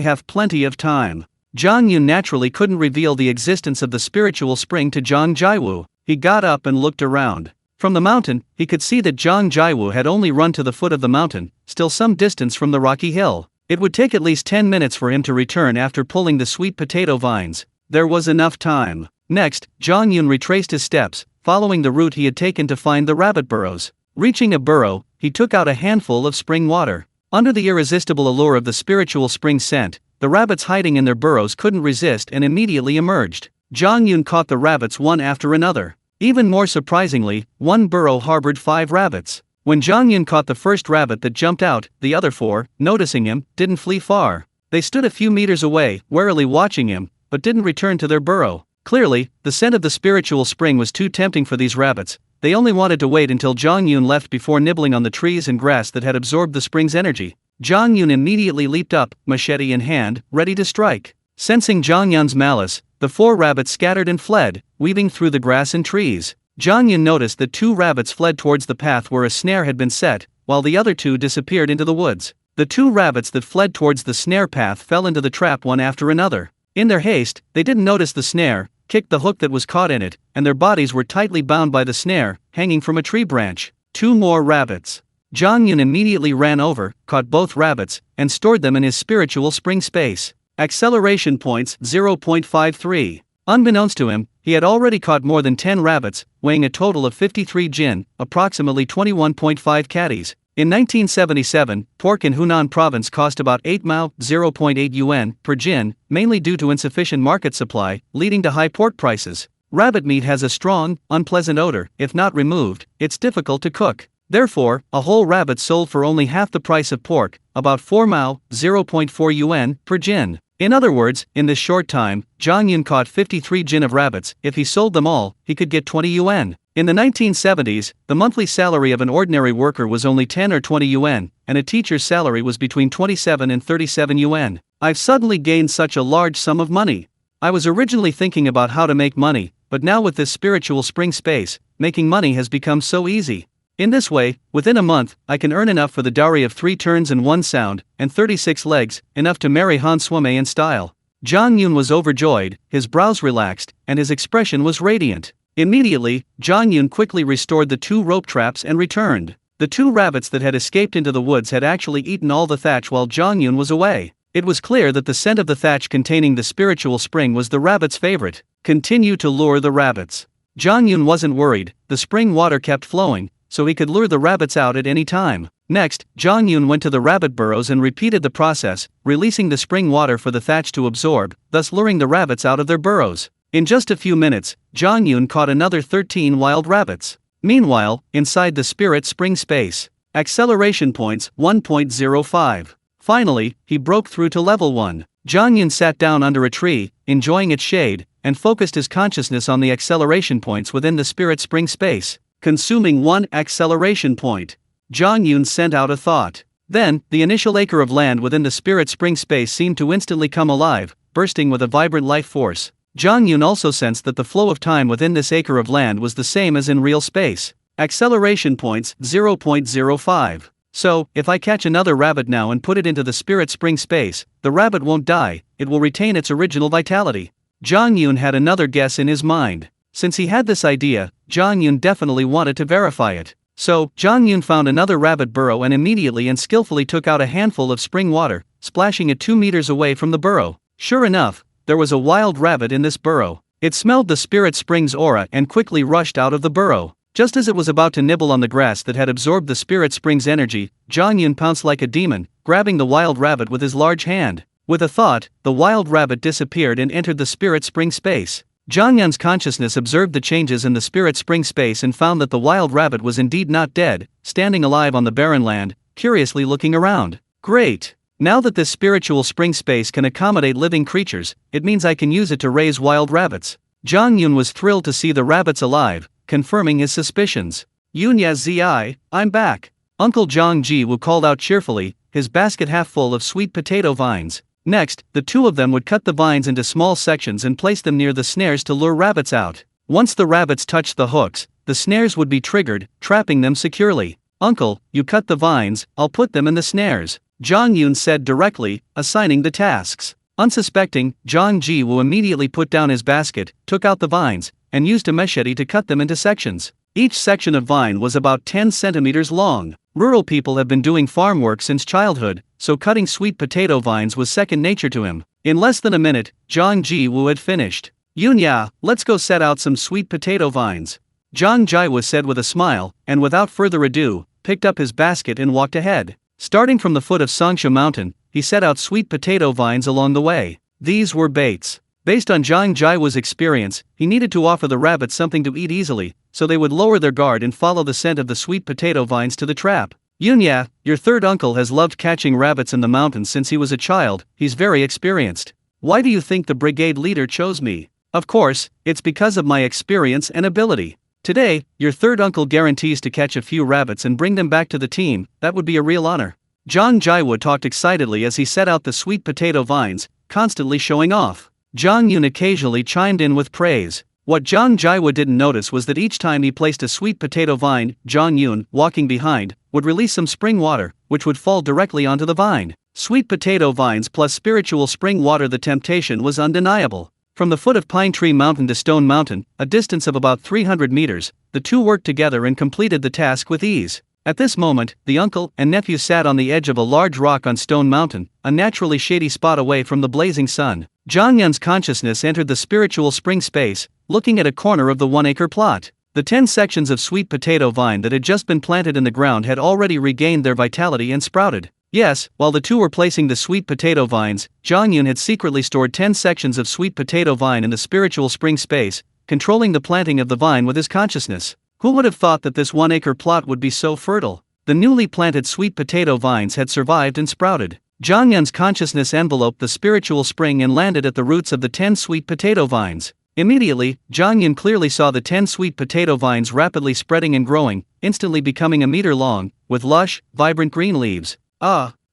have plenty of time. Zhang Yun naturally couldn't reveal the existence of the spiritual spring to Zhang Jiwu. He got up and looked around. From the mountain, he could see that Zhang Jiwu had only run to the foot of the mountain, still some distance from the rocky hill. It would take at least 10 minutes for him to return after pulling the sweet potato vines. There was enough time. Next, Zhang Yun retraced his steps, following the route he had taken to find the rabbit burrows. Reaching a burrow, he took out a handful of spring water. Under the irresistible allure of the spiritual spring scent, the rabbits hiding in their burrows couldn't resist and immediately emerged. Zhang Yun caught the rabbits one after another. Even more surprisingly, one burrow harbored 5 rabbits. When Zhang Yun caught the first rabbit that jumped out, the other 4, noticing him, didn't flee far. They stood a few meters away, warily watching him, but didn't return to their burrow. Clearly, the scent of the spiritual spring was too tempting for these rabbits. They only wanted to wait until Zhang Yun left before nibbling on the trees and grass that had absorbed the spring's energy. Zhang Yun immediately leaped up, machete in hand, ready to strike. Sensing Zhang Yun's malice, the 4 rabbits scattered and fled, weaving through the grass and trees. Zhang Yun noticed that 2 rabbits fled towards the path where a snare had been set, while the other 2 disappeared into the woods. The 2 rabbits that fled towards the snare path fell into the trap one after another. In their haste, they didn't notice the snare, kicked the hook that was caught in it, and their bodies were tightly bound by the snare, hanging from a tree branch. 2 more rabbits. Zhang Yun immediately ran over, caught both rabbits, and stored them in his spiritual spring space. Acceleration points 0.53. Unbeknownst to him, he had already caught more than 10 rabbits, weighing a total of 53 jin, approximately 21.5 caddies. In 1977, pork in Hunan province cost about 8 mao, 0.8 yuan, per jin, mainly due to insufficient market supply, leading to high pork prices. Rabbit meat has a strong, unpleasant odor. If not removed, it's difficult to cook. Therefore, a whole rabbit sold for only half the price of pork, about 4 mao, 0.4 yuan, per jin. In other words, in this short time, Zhang Yun caught 53 jin of rabbits. If he sold them all, he could get 20 yuan. In the 1970s, the monthly salary of an ordinary worker was only 10 or 20 yuan, and a teacher's salary was between 27 and 37 yuan. I've suddenly gained such a large sum of money. I was originally thinking about how to make money, but now with this spiritual spring space, making money has become so easy. In this way, within a month, I can earn enough for the dowry of 3 turns and 1 sound, and 36 legs, enough to marry Han Suome in style. Zhang Yun was overjoyed, his brows relaxed, and his expression was radiant. Immediately, Zhang Yun quickly restored the 2 rope traps and returned. The 2 rabbits that had escaped into the woods had actually eaten all the thatch while Zhang Yun was away. It was clear that the scent of the thatch containing the spiritual spring was the rabbit's favorite. Continue to lure the rabbits. Zhang Yun wasn't worried, the spring water kept flowing, so he could lure the rabbits out at any time. Next, Zhang Yun went to the rabbit burrows and repeated the process, releasing the spring water for the thatch to absorb, thus luring the rabbits out of their burrows. In just a few minutes, Zhang Yun caught another 13 wild rabbits. Meanwhile, inside the spirit spring space, acceleration points 1.05. Finally, he broke through to level 1. Zhang Yun sat down under a tree, enjoying its shade, and focused his consciousness on the acceleration points within the spirit spring space. Consuming 1 acceleration point, Zhang Yun sent out a thought. Then, the initial acre of land within the spirit spring space seemed to instantly come alive, bursting with a vibrant life force. Zhang Yun also sensed that the flow of time within this acre of land was the same as in real space. Acceleration points 0.05. So, if I catch another rabbit now and put it into the spirit spring space, the rabbit won't die, it will retain its original vitality. Zhang Yun had another guess in his mind. Since he had this idea, Zhang Yun definitely wanted to verify it. So, Zhang Yun found another rabbit burrow and immediately and skillfully took out a handful of spring water, splashing it 2 meters away from the burrow. Sure enough, there was a wild rabbit in this burrow. It smelled the spirit spring's aura and quickly rushed out of the burrow. Just as it was about to nibble on the grass that had absorbed the spirit spring's energy, Zhang Yun pounced like a demon, grabbing the wild rabbit with his large hand. With a thought, the wild rabbit disappeared and entered the spirit spring space. Zhang Yun's consciousness observed the changes in the spirit spring space and found that the wild rabbit was indeed not dead, standing alive on the barren land, curiously looking around. Great! Now that this spiritual spring space can accommodate living creatures, it means I can use it to raise wild rabbits. Zhang Yun was thrilled to see the rabbits alive, confirming his suspicions. Yun ya zi, I'm back. Uncle Zhang Jiwu called out cheerfully, his basket half full of sweet potato vines. Next, the two of them would cut the vines into small sections and place them near the snares to lure rabbits out. Once the rabbits touched the hooks, the snares would be triggered, trapping them securely. "Uncle, you cut the vines, I'll put them in the snares," Zhang Yun said directly, assigning the tasks. Unsuspecting, Zhang Jiwu immediately put down his basket, took out the vines, and used a machete to cut them into sections. Each section of vine was about 10 centimeters long. Rural people have been doing farm work since childhood, so cutting sweet potato vines was second nature to him. In less than a minute, Zhang Jiwu had finished. "Yunya, let's go set out some sweet potato vines," Zhang Jiwu said with a smile, and without further ado, picked up his basket and walked ahead. Starting from the foot of Songsha Mountain, he set out sweet potato vines along the way. These were baits. Based on Zhang Jiwu's experience, he needed to offer the rabbits something to eat easily, so they would lower their guard and follow the scent of the sweet potato vines to the trap. "Yunya, your third uncle has loved catching rabbits in the mountains since he was a child, he's very experienced. Why do you think the brigade leader chose me?" "Of course, it's because of my experience and ability. Today, your third uncle guarantees to catch a few rabbits and bring them back to the team, that would be a real honor." Zhang Jiwu talked excitedly as he set out the sweet potato vines, constantly showing off. Zhang Yun occasionally chimed in with praise. What Zhang Jiwu didn't notice was that each time he placed a sweet potato vine, Zhang Yun, walking behind, would release some spring water, which would fall directly onto the vine. Sweet potato vines plus spiritual spring water, the temptation was undeniable. From the foot of Pine Tree Mountain to Stone Mountain, a distance of about 300 meters, the two worked together and completed the task with ease. At this moment, the uncle and nephew sat on the edge of a large rock on Stone Mountain, a naturally shady spot away from the blazing sun. Zhang Yun's consciousness entered the spiritual spring space, looking at a corner of the 1-acre plot. The 10 sections of sweet potato vine that had just been planted in the ground had already regained their vitality and sprouted. Yes, while the two were placing the sweet potato vines, Zhang Yun had secretly stored 10 sections of sweet potato vine in the spiritual spring space, controlling the planting of the vine with his consciousness. Who would have thought that this 1-acre plot would be so fertile? The newly planted sweet potato vines had survived and sprouted. Zhang Yun's consciousness enveloped the spiritual spring and landed at the roots of the 10 sweet potato vines. Immediately, Zhang Yun clearly saw the 10 sweet potato vines rapidly spreading and growing, instantly becoming a meter long, with lush, vibrant green leaves.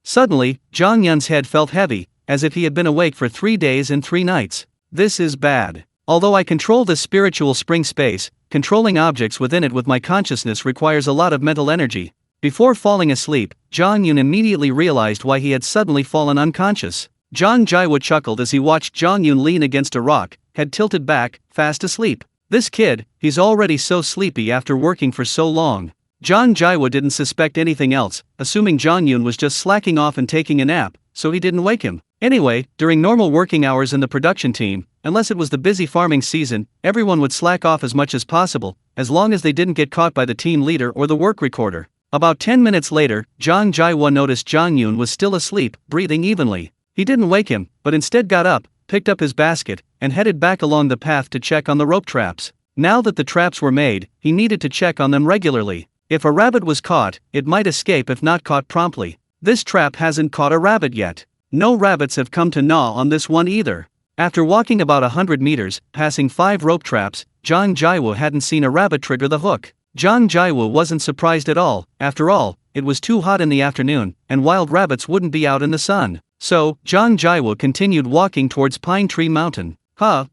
Suddenly, Zhang Yun's head felt heavy, as if he had been awake for 3 days and 3 nights. This is bad. Although I control this spiritual spring space, controlling objects within it with my consciousness requires a lot of mental energy. Before falling asleep, Zhang Yun immediately realized why he had suddenly fallen unconscious. Zhang Jiwu chuckled as he watched Zhang Yun lean against a rock, head tilted back, fast asleep. This kid, he's already so sleepy after working for so long. Zhang Jiwu didn't suspect anything else, assuming Zhang Yun was just slacking off and taking a nap, so he didn't wake him. Anyway, during normal working hours in the production team, unless it was the busy farming season, everyone would slack off as much as possible, as long as they didn't get caught by the team leader or the work recorder. About 10 minutes later, Zhang Jiwu noticed Zhang Yun was still asleep, breathing evenly. He didn't wake him, but instead got up, picked up his basket, and headed back along the path to check on the rope traps. Now that the traps were made, he needed to check on them regularly. If a rabbit was caught, it might escape if not caught promptly. This trap hasn't caught a rabbit yet. No rabbits have come to gnaw on this one either. After walking about 100 meters, passing 5 rope traps, Zhang Jiwu hadn't seen a rabbit trigger the hook. Zhang Jiwu wasn't surprised at all. After all, it was too hot in the afternoon, and wild rabbits wouldn't be out in the sun. So, Zhang Jiwu continued walking towards Pine Tree Mountain.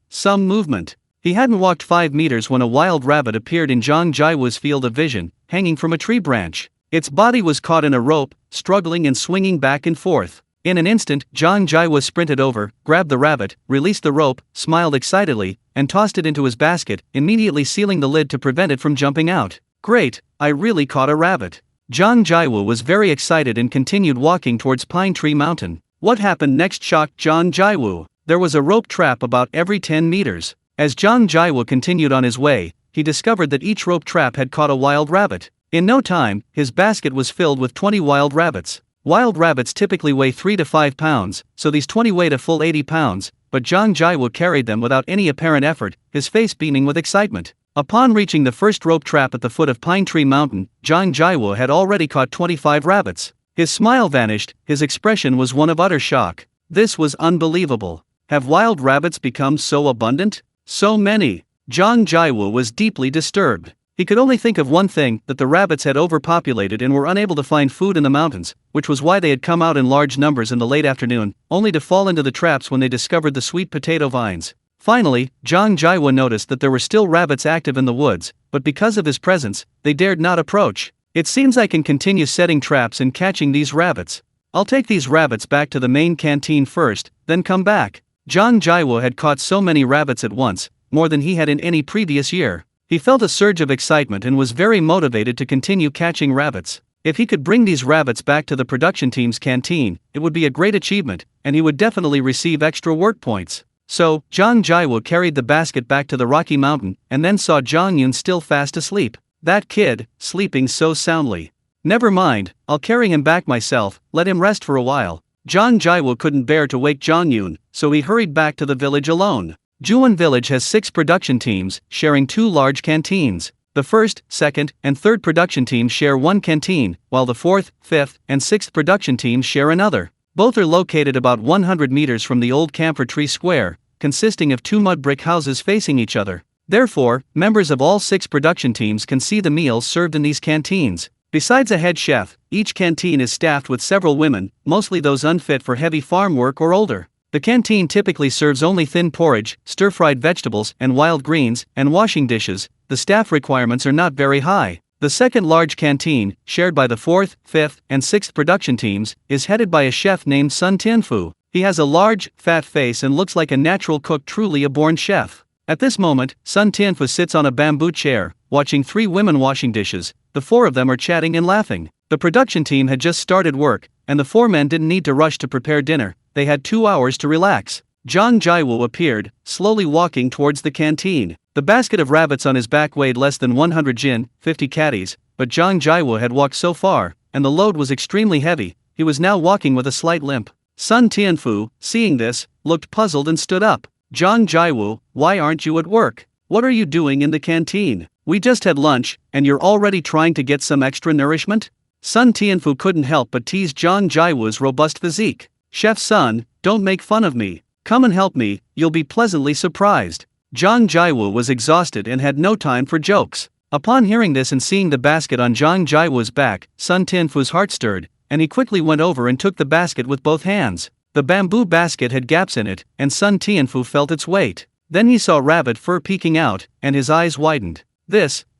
Some movement. He hadn't walked 5 meters when a wild rabbit appeared in Zhang Jiwu's field of vision, hanging from a tree branch. Its body was caught in a rope, struggling and swinging back and forth. In an instant, Zhang Jiwu sprinted over, grabbed the rabbit, released the rope, smiled excitedly, and tossed it into his basket, immediately sealing the lid to prevent it from jumping out. Great, I really caught a rabbit. Zhang Jiwu was very excited and continued walking towards Pine Tree Mountain. What happened next shocked Zhang Jiwu. There was a rope trap about every 10 meters. As Zhang Jiwu continued on his way, he discovered that each rope trap had caught a wild rabbit. In no time, his basket was filled with 20 wild rabbits. Wild rabbits typically weigh 3 to 5 pounds, so these 20 weighed a full 80 pounds, but Zhang Jiwu carried them without any apparent effort, his face beaming with excitement. Upon reaching the first rope trap at the foot of Pine Tree Mountain, Zhang Jiwu had already caught 25 rabbits. His smile vanished, his expression was one of utter shock. This was unbelievable. Have wild rabbits become so abundant? So many. Zhang Jiwu was deeply disturbed. He could only think of one thing, that the rabbits had overpopulated and were unable to find food in the mountains, which was why they had come out in large numbers in the late afternoon, only to fall into the traps when they discovered the sweet potato vines. Finally, Zhang Yun noticed that there were still rabbits active in the woods, but because of his presence, they dared not approach. It seems I can continue setting traps and catching these rabbits. I'll take these rabbits back to the main canteen first, then come back. Zhang Yun had caught so many rabbits at once, more than he had in any previous year. He felt a surge of excitement and was very motivated to continue catching rabbits. If he could bring these rabbits back to the production team's canteen, it would be a great achievement, and he would definitely receive extra work points. So, Zhang Yun carried the basket back to the Rocky Mountain, and then saw Zhang Yun still fast asleep. That kid, sleeping so soundly. Never mind, I'll carry him back myself, let him rest for a while. Zhang Yun couldn't bear to wake Zhang Yun, so he hurried back to the village alone. Juan Village has 6 production teams, sharing 2 large canteens. The first, second, and third production teams share one canteen, while the fourth, fifth, and sixth production teams share another. Both are located about 100 meters from the old camphor tree square, consisting of 2 mud brick houses facing each other. Therefore, members of all 6 production teams can see the meals served in these canteens. Besides a head chef, each canteen is staffed with several women, mostly those unfit for heavy farm work or older. The canteen typically serves only thin porridge, stir-fried vegetables and wild greens, and washing dishes. The staff requirements are not very high. The second large canteen, shared by the 4th, 5th, and 6th production teams, is headed by a chef named Sun Tianfu. He has a large, fat face and looks like a natural cook, truly a born chef. At this moment, Sun Tianfu sits on a bamboo chair, watching 3 women washing dishes. The 4 of them are chatting and laughing. The production team had just started work, and the 4 men didn't need to rush to prepare dinner. They had 2 hours to relax. Zhang Yun appeared, slowly walking towards the canteen. The basket of rabbits on his back weighed less than 100 jin, 50 catties, but Zhang Yun had walked so far, and the load was extremely heavy. He was now walking with a slight limp. Sun Tianfu, seeing this, looked puzzled and stood up. Zhang Yun, why aren't you at work? What are you doing in the canteen? We just had lunch, and you're already trying to get some extra nourishment? Sun Tianfu couldn't help but tease Zhang Yun's robust physique. Chef Sun, don't make fun of me. Come and help me, you'll be pleasantly surprised. Zhang Yun was exhausted and had no time for jokes. Upon hearing this and seeing the basket on Zhang Yun's back, Sun Tianfu's heart stirred, and he quickly went over and took the basket with both hands. The bamboo basket had gaps in it, and Sun Tianfu felt its weight. Then he saw rabbit fur peeking out, and his eyes widened.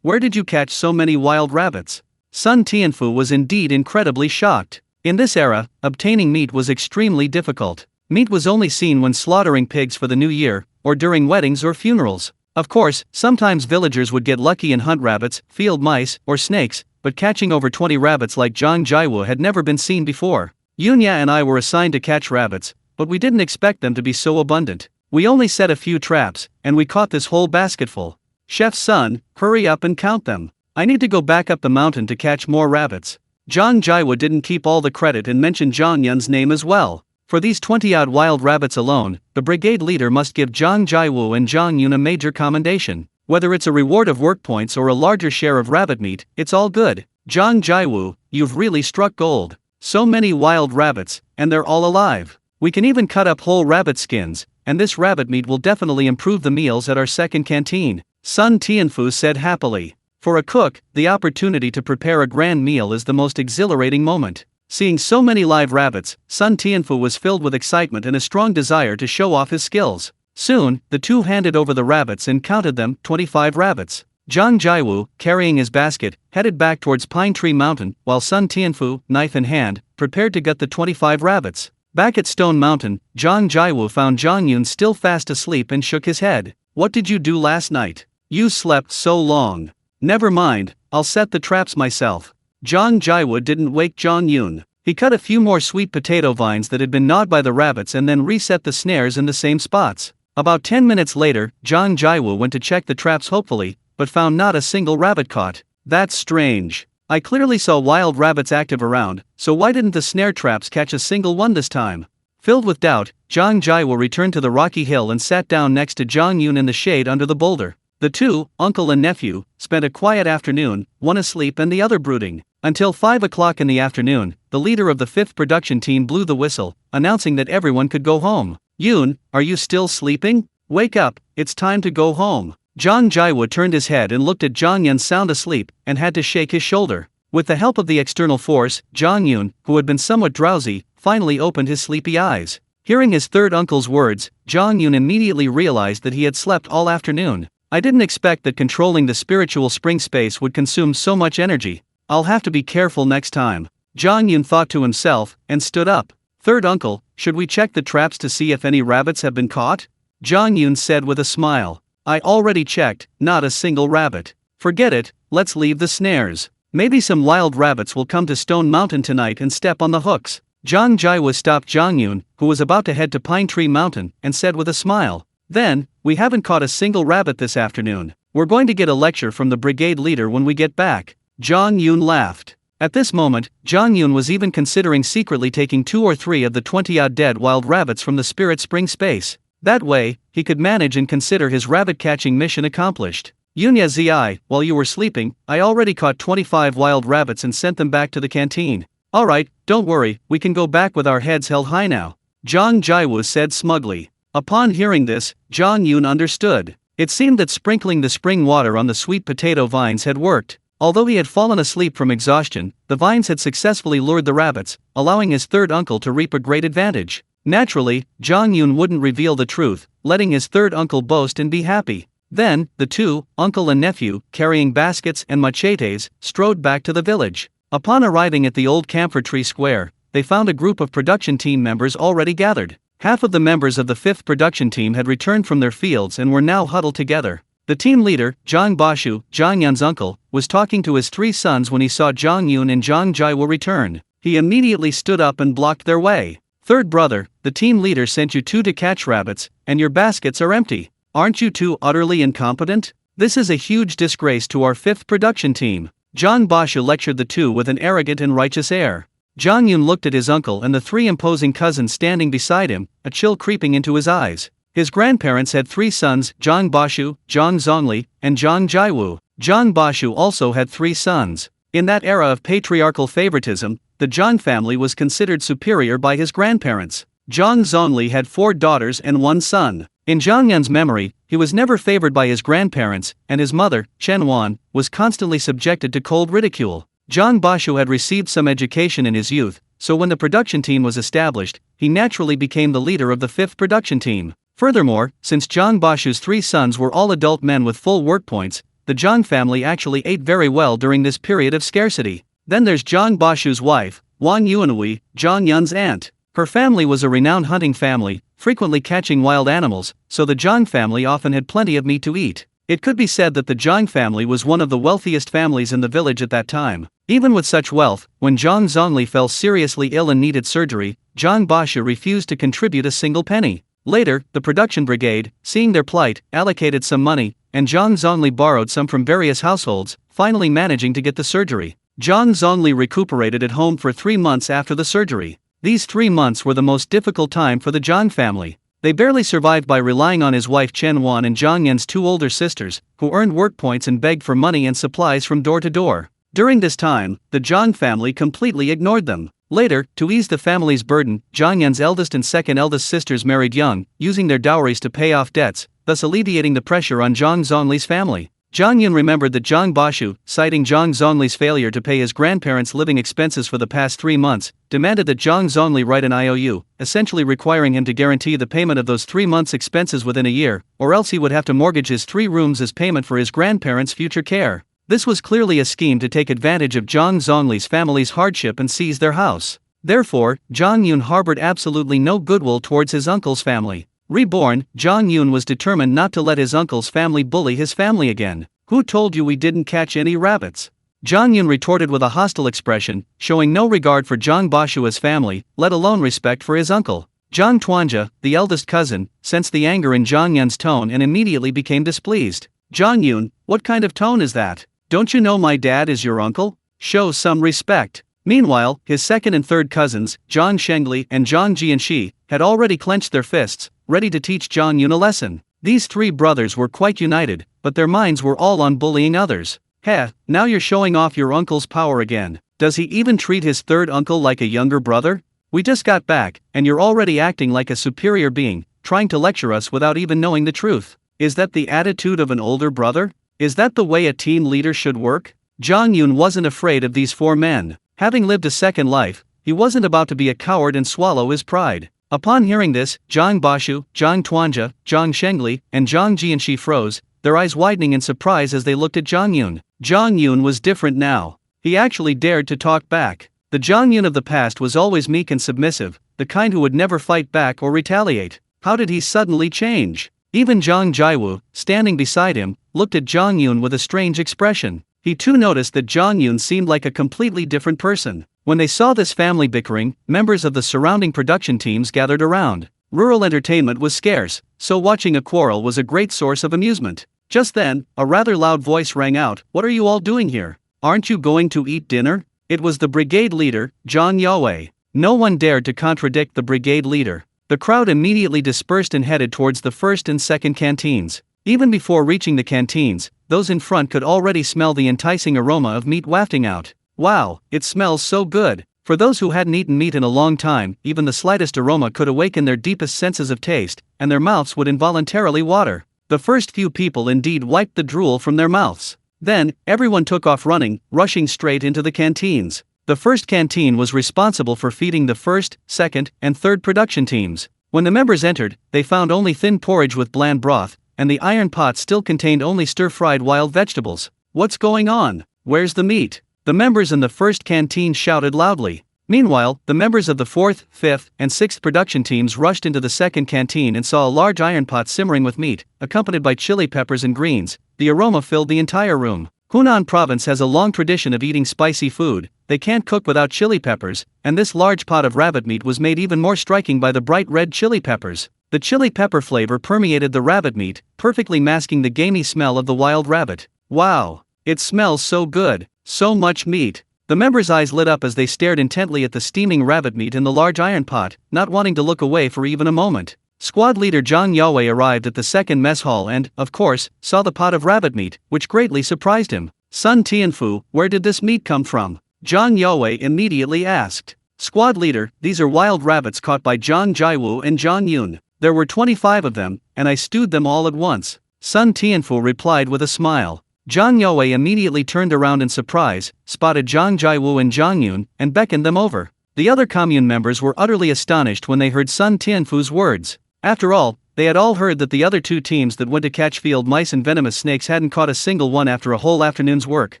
Where did you catch so many wild rabbits? Sun Tianfu was indeed incredibly shocked. In this era, obtaining meat was extremely difficult. Meat was only seen when slaughtering pigs for the new year, or during weddings or funerals. Of course, sometimes villagers would get lucky and hunt rabbits, field mice, or snakes, but catching over 20 rabbits like Zhang Yun had never been seen before. Yunya and I were assigned to catch rabbits, but we didn't expect them to be so abundant. We only set a few traps, and we caught this whole basketful. Chef Sun, hurry up and count them. I need to go back up the mountain to catch more rabbits. Zhang Yun didn't keep all the credit and mentioned Zhang Yun's name as well. For these 20-odd wild rabbits alone, the brigade leader must give Zhang Yun and Zhang Yun a major commendation. Whether it's a reward of work points or a larger share of rabbit meat, it's all good. Zhang Yun, you've really struck gold. So many wild rabbits, and they're all alive. We can even cut up whole rabbit skins, and this rabbit meat will definitely improve the meals at our second canteen. Sun Tianfu said happily. For a cook, the opportunity to prepare a grand meal is the most exhilarating moment. Seeing so many live rabbits, Sun Tianfu was filled with excitement and a strong desire to show off his skills. Soon, the two handed over the rabbits and counted them, 25 rabbits. Zhang Yun, carrying his basket, headed back towards Pine Tree Mountain, while Sun Tianfu, knife in hand, prepared to gut the 25 rabbits. Back at Stone Mountain, Zhang Yun found Zhang Yun still fast asleep and shook his head. What did you do last night? You slept so long. Never mind, I'll set the traps myself. Zhang Yun didn't wake Zhang Yun. He cut a few more sweet potato vines that had been gnawed by the rabbits and then reset the snares in the same spots. About 10 minutes later, Zhang Yun went to check the traps hopefully, but found not a single rabbit caught. That's strange. I clearly saw wild rabbits active around, so why didn't the snare traps catch a single one this time? Filled with doubt, Zhang Yun returned to the rocky hill and sat down next to Zhang Yun in the shade under the boulder. The two, uncle and nephew, spent a quiet afternoon, one asleep and the other brooding. Until 5 o'clock in the afternoon, the leader of the 5th production team blew the whistle, announcing that everyone could go home. Yun, are you still sleeping? Wake up, it's time to go home. Zhang Jiawu turned his head and looked at Zhang Yun sound asleep, and had to shake his shoulder. With the help of the external force, Zhang Yun, who had been somewhat drowsy, finally opened his sleepy eyes. Hearing his third uncle's words, Zhang Yun immediately realized that he had slept all afternoon. I didn't expect that controlling the spiritual spring space would consume so much energy. I'll have to be careful next time. Zhang Yun thought to himself, and stood up. Third uncle, should we check the traps to see if any rabbits have been caught? Zhang Yun said with a smile. I already checked, not a single rabbit. Forget it, let's leave the snares. Maybe some wild rabbits will come to Stone Mountain tonight and step on the hooks. Zhang Jiawu stopped Zhang Yun, who was about to head to Pine Tree Mountain, and said with a smile. Then, we haven't caught a single rabbit this afternoon. We're going to get a lecture from the brigade leader when we get back. Zhang Yun laughed. At this moment, Zhang Yun was even considering secretly taking 2 or 3 of the 20-odd dead wild rabbits from the Spirit Spring space. That way, he could manage and consider his rabbit-catching mission accomplished. Yunya Zi, while you were sleeping, I already caught 25 wild rabbits and sent them back to the canteen. Alright, don't worry, we can go back with our heads held high now. Zhang Jiawu said smugly. Upon hearing this, Zhang Yun understood. It seemed that sprinkling the spring water on the sweet potato vines had worked. Although he had fallen asleep from exhaustion, the vines had successfully lured the rabbits, allowing his third uncle to reap a great advantage. Naturally, Zhang Yun wouldn't reveal the truth, letting his third uncle boast and be happy. Then, the two, uncle and nephew, carrying baskets and machetes, strode back to the village. Upon arriving at the old camphor tree square, they found a group of production team members already gathered. Half of the members of the 5th production team had returned from their fields and were now huddled together. The team leader, Zhang Bashu, Zhang Yun's uncle, was talking to his 3 sons when he saw Zhang Yun and Zhang Jiawu return. He immediately stood up and blocked their way. Third brother, the team leader sent you 2 to catch rabbits, and your baskets are empty. Aren't you 2 utterly incompetent? This is a huge disgrace to our 5th production team. Zhang Bashu lectured the 2 with an arrogant and righteous air. Zhang Yun looked at his uncle and the 3 imposing cousins standing beside him, a chill creeping into his eyes. His grandparents had 3 sons, Zhang Bashu, Zhang Zongli, and Zhang Jiawu. Zhang Bashu also had 3 sons. In that era of patriarchal favoritism, the Zhang family was considered superior by his grandparents. Zhang Zongli had 4 daughters and 1 son. In Zhang Yun's memory, he was never favored by his grandparents, and his mother, Chen Wan, was constantly subjected to cold ridicule. Zhang Bashu had received some education in his youth, so when the production team was established, he naturally became the leader of the 5th production team. Furthermore, since Zhang Bashu's 3 sons were all adult men with full work points, the Zhang family actually ate very well during this period of scarcity. Then there's Zhang Bashu's wife, Wang Yuanhui, Zhang Yun's aunt. Her family was a renowned hunting family, frequently catching wild animals, so the Zhang family often had plenty of meat to eat. It could be said that the Zhang family was one of the wealthiest families in the village at that time. Even with such wealth, when Zhang Zongli fell seriously ill and needed surgery, Zhang Bashu refused to contribute a single penny. Later, the production brigade, seeing their plight, allocated some money, and Zhang Zongli borrowed some from various households, finally managing to get the surgery. Zhang Zongli recuperated at home for 3 months after the surgery. These 3 months were the most difficult time for the Zhang family. They barely survived by relying on his wife Chen Wan and Zhang Yun's 2 older sisters, who earned work points and begged for money and supplies from door to door. During this time, the Zhang family completely ignored them. Later, to ease the family's burden, Zhang Yun's eldest and second eldest sisters married young, using their dowries to pay off debts, thus alleviating the pressure on Zhang Zongli's family. Zhang Yun remembered that Zhang Bashu, citing Zhang Zongli's failure to pay his grandparents' living expenses for the past 3 months, demanded that Zhang Zongli write an IOU, essentially requiring him to guarantee the payment of those 3 months' expenses within a year, or else he would have to mortgage his 3 rooms as payment for his grandparents' future care. This was clearly a scheme to take advantage of Zhang Zongli's family's hardship and seize their house. Therefore, Zhang Yun harbored absolutely no goodwill towards his uncle's family. Reborn, Zhang Yun was determined not to let his uncle's family bully his family again. Who told you we didn't catch any rabbits? Zhang Yun retorted with a hostile expression, showing no regard for Zhang Bashu's family, let alone respect for his uncle. Zhang Tuanja, the eldest cousin, sensed the anger in Zhang Yun's tone and immediately became displeased. Zhang Yun, what kind of tone is that? Don't you know my dad is your uncle? Show some respect. Meanwhile, his second and third cousins, Zhang Shengli and Zhang Jianxi, had already clenched their fists, ready to teach Zhang Yun a lesson. These 3 brothers were quite united, but their minds were all on bullying others. Heh, now you're showing off your uncle's power again. Does he even treat his third uncle like a younger brother? We just got back, and you're already acting like a superior being, trying to lecture us without even knowing the truth. Is that the attitude of an older brother? Is that the way a team leader should work? Zhang Yun wasn't afraid of these 4 men. Having lived a second life, he wasn't about to be a coward and swallow his pride. Upon hearing this, Zhang Bashu, Zhang Tuanja, Zhang Shengli, and Zhang Jianxi froze, their eyes widening in surprise as they looked at Zhang Yun. Zhang Yun was different now. He actually dared to talk back. The Zhang Yun of the past was always meek and submissive, the kind who would never fight back or retaliate. How did he suddenly change? Even Zhang Jiawu, standing beside him, looked at Zhang Yun with a strange expression. He too noticed that Zhang Yun seemed like a completely different person. When they saw this family bickering, members of the surrounding production teams gathered around. Rural entertainment was scarce, so watching a quarrel was a great source of amusement. Just then, a rather loud voice rang out, "What are you all doing here? Aren't you going to eat dinner?" It was the brigade leader, Zhang Yue. No one dared to contradict the brigade leader. The crowd immediately dispersed and headed towards the first and second canteens. Even before reaching the canteens, those in front could already smell the enticing aroma of meat wafting out. Wow, it smells so good. For those who hadn't eaten meat in a long time, even the slightest aroma could awaken their deepest senses of taste, and their mouths would involuntarily water. The first few people indeed wiped the drool from their mouths. Then, everyone took off running, rushing straight into the canteens. The first canteen was responsible for feeding the first, second, and third production teams. When the members entered, they found only thin porridge with bland broth, and the iron pot still contained only stir-fried wild vegetables. What's going on? Where's the meat? The members in the first canteen shouted loudly. Meanwhile, the members of the 4th, 5th, and 6th production teams rushed into the second canteen and saw a large iron pot simmering with meat, accompanied by chili peppers and greens. The aroma filled the entire room. Hunan province has a long tradition of eating spicy food. They can't cook without chili peppers, and this large pot of rabbit meat was made even more striking by the bright red chili peppers. The chili pepper flavor permeated the rabbit meat, perfectly masking the gamey smell of the wild rabbit. Wow! It smells so good, so much meat. The members' eyes lit up as they stared intently at the steaming rabbit meat in the large iron pot, not wanting to look away for even a moment. Squad leader Zhang Yue arrived at the second mess hall and, of course, saw the pot of rabbit meat, which greatly surprised him. "Sun Tianfu, where did this meat come from?" Zhang Yue immediately asked. "Squad leader, these are wild rabbits caught by Zhang Jiawu and Zhang Yun. There were 25 of them, and I stewed them all at once," Sun Tianfu replied with a smile. Zhang Yue immediately turned around in surprise, spotted Zhang Jiawu and Zhang Yun, and beckoned them over. The other commune members were utterly astonished when they heard Sun Tianfu's words. After all, they had all heard that the other 2 teams that went to catch field mice and venomous snakes hadn't caught a single one after a whole afternoon's work.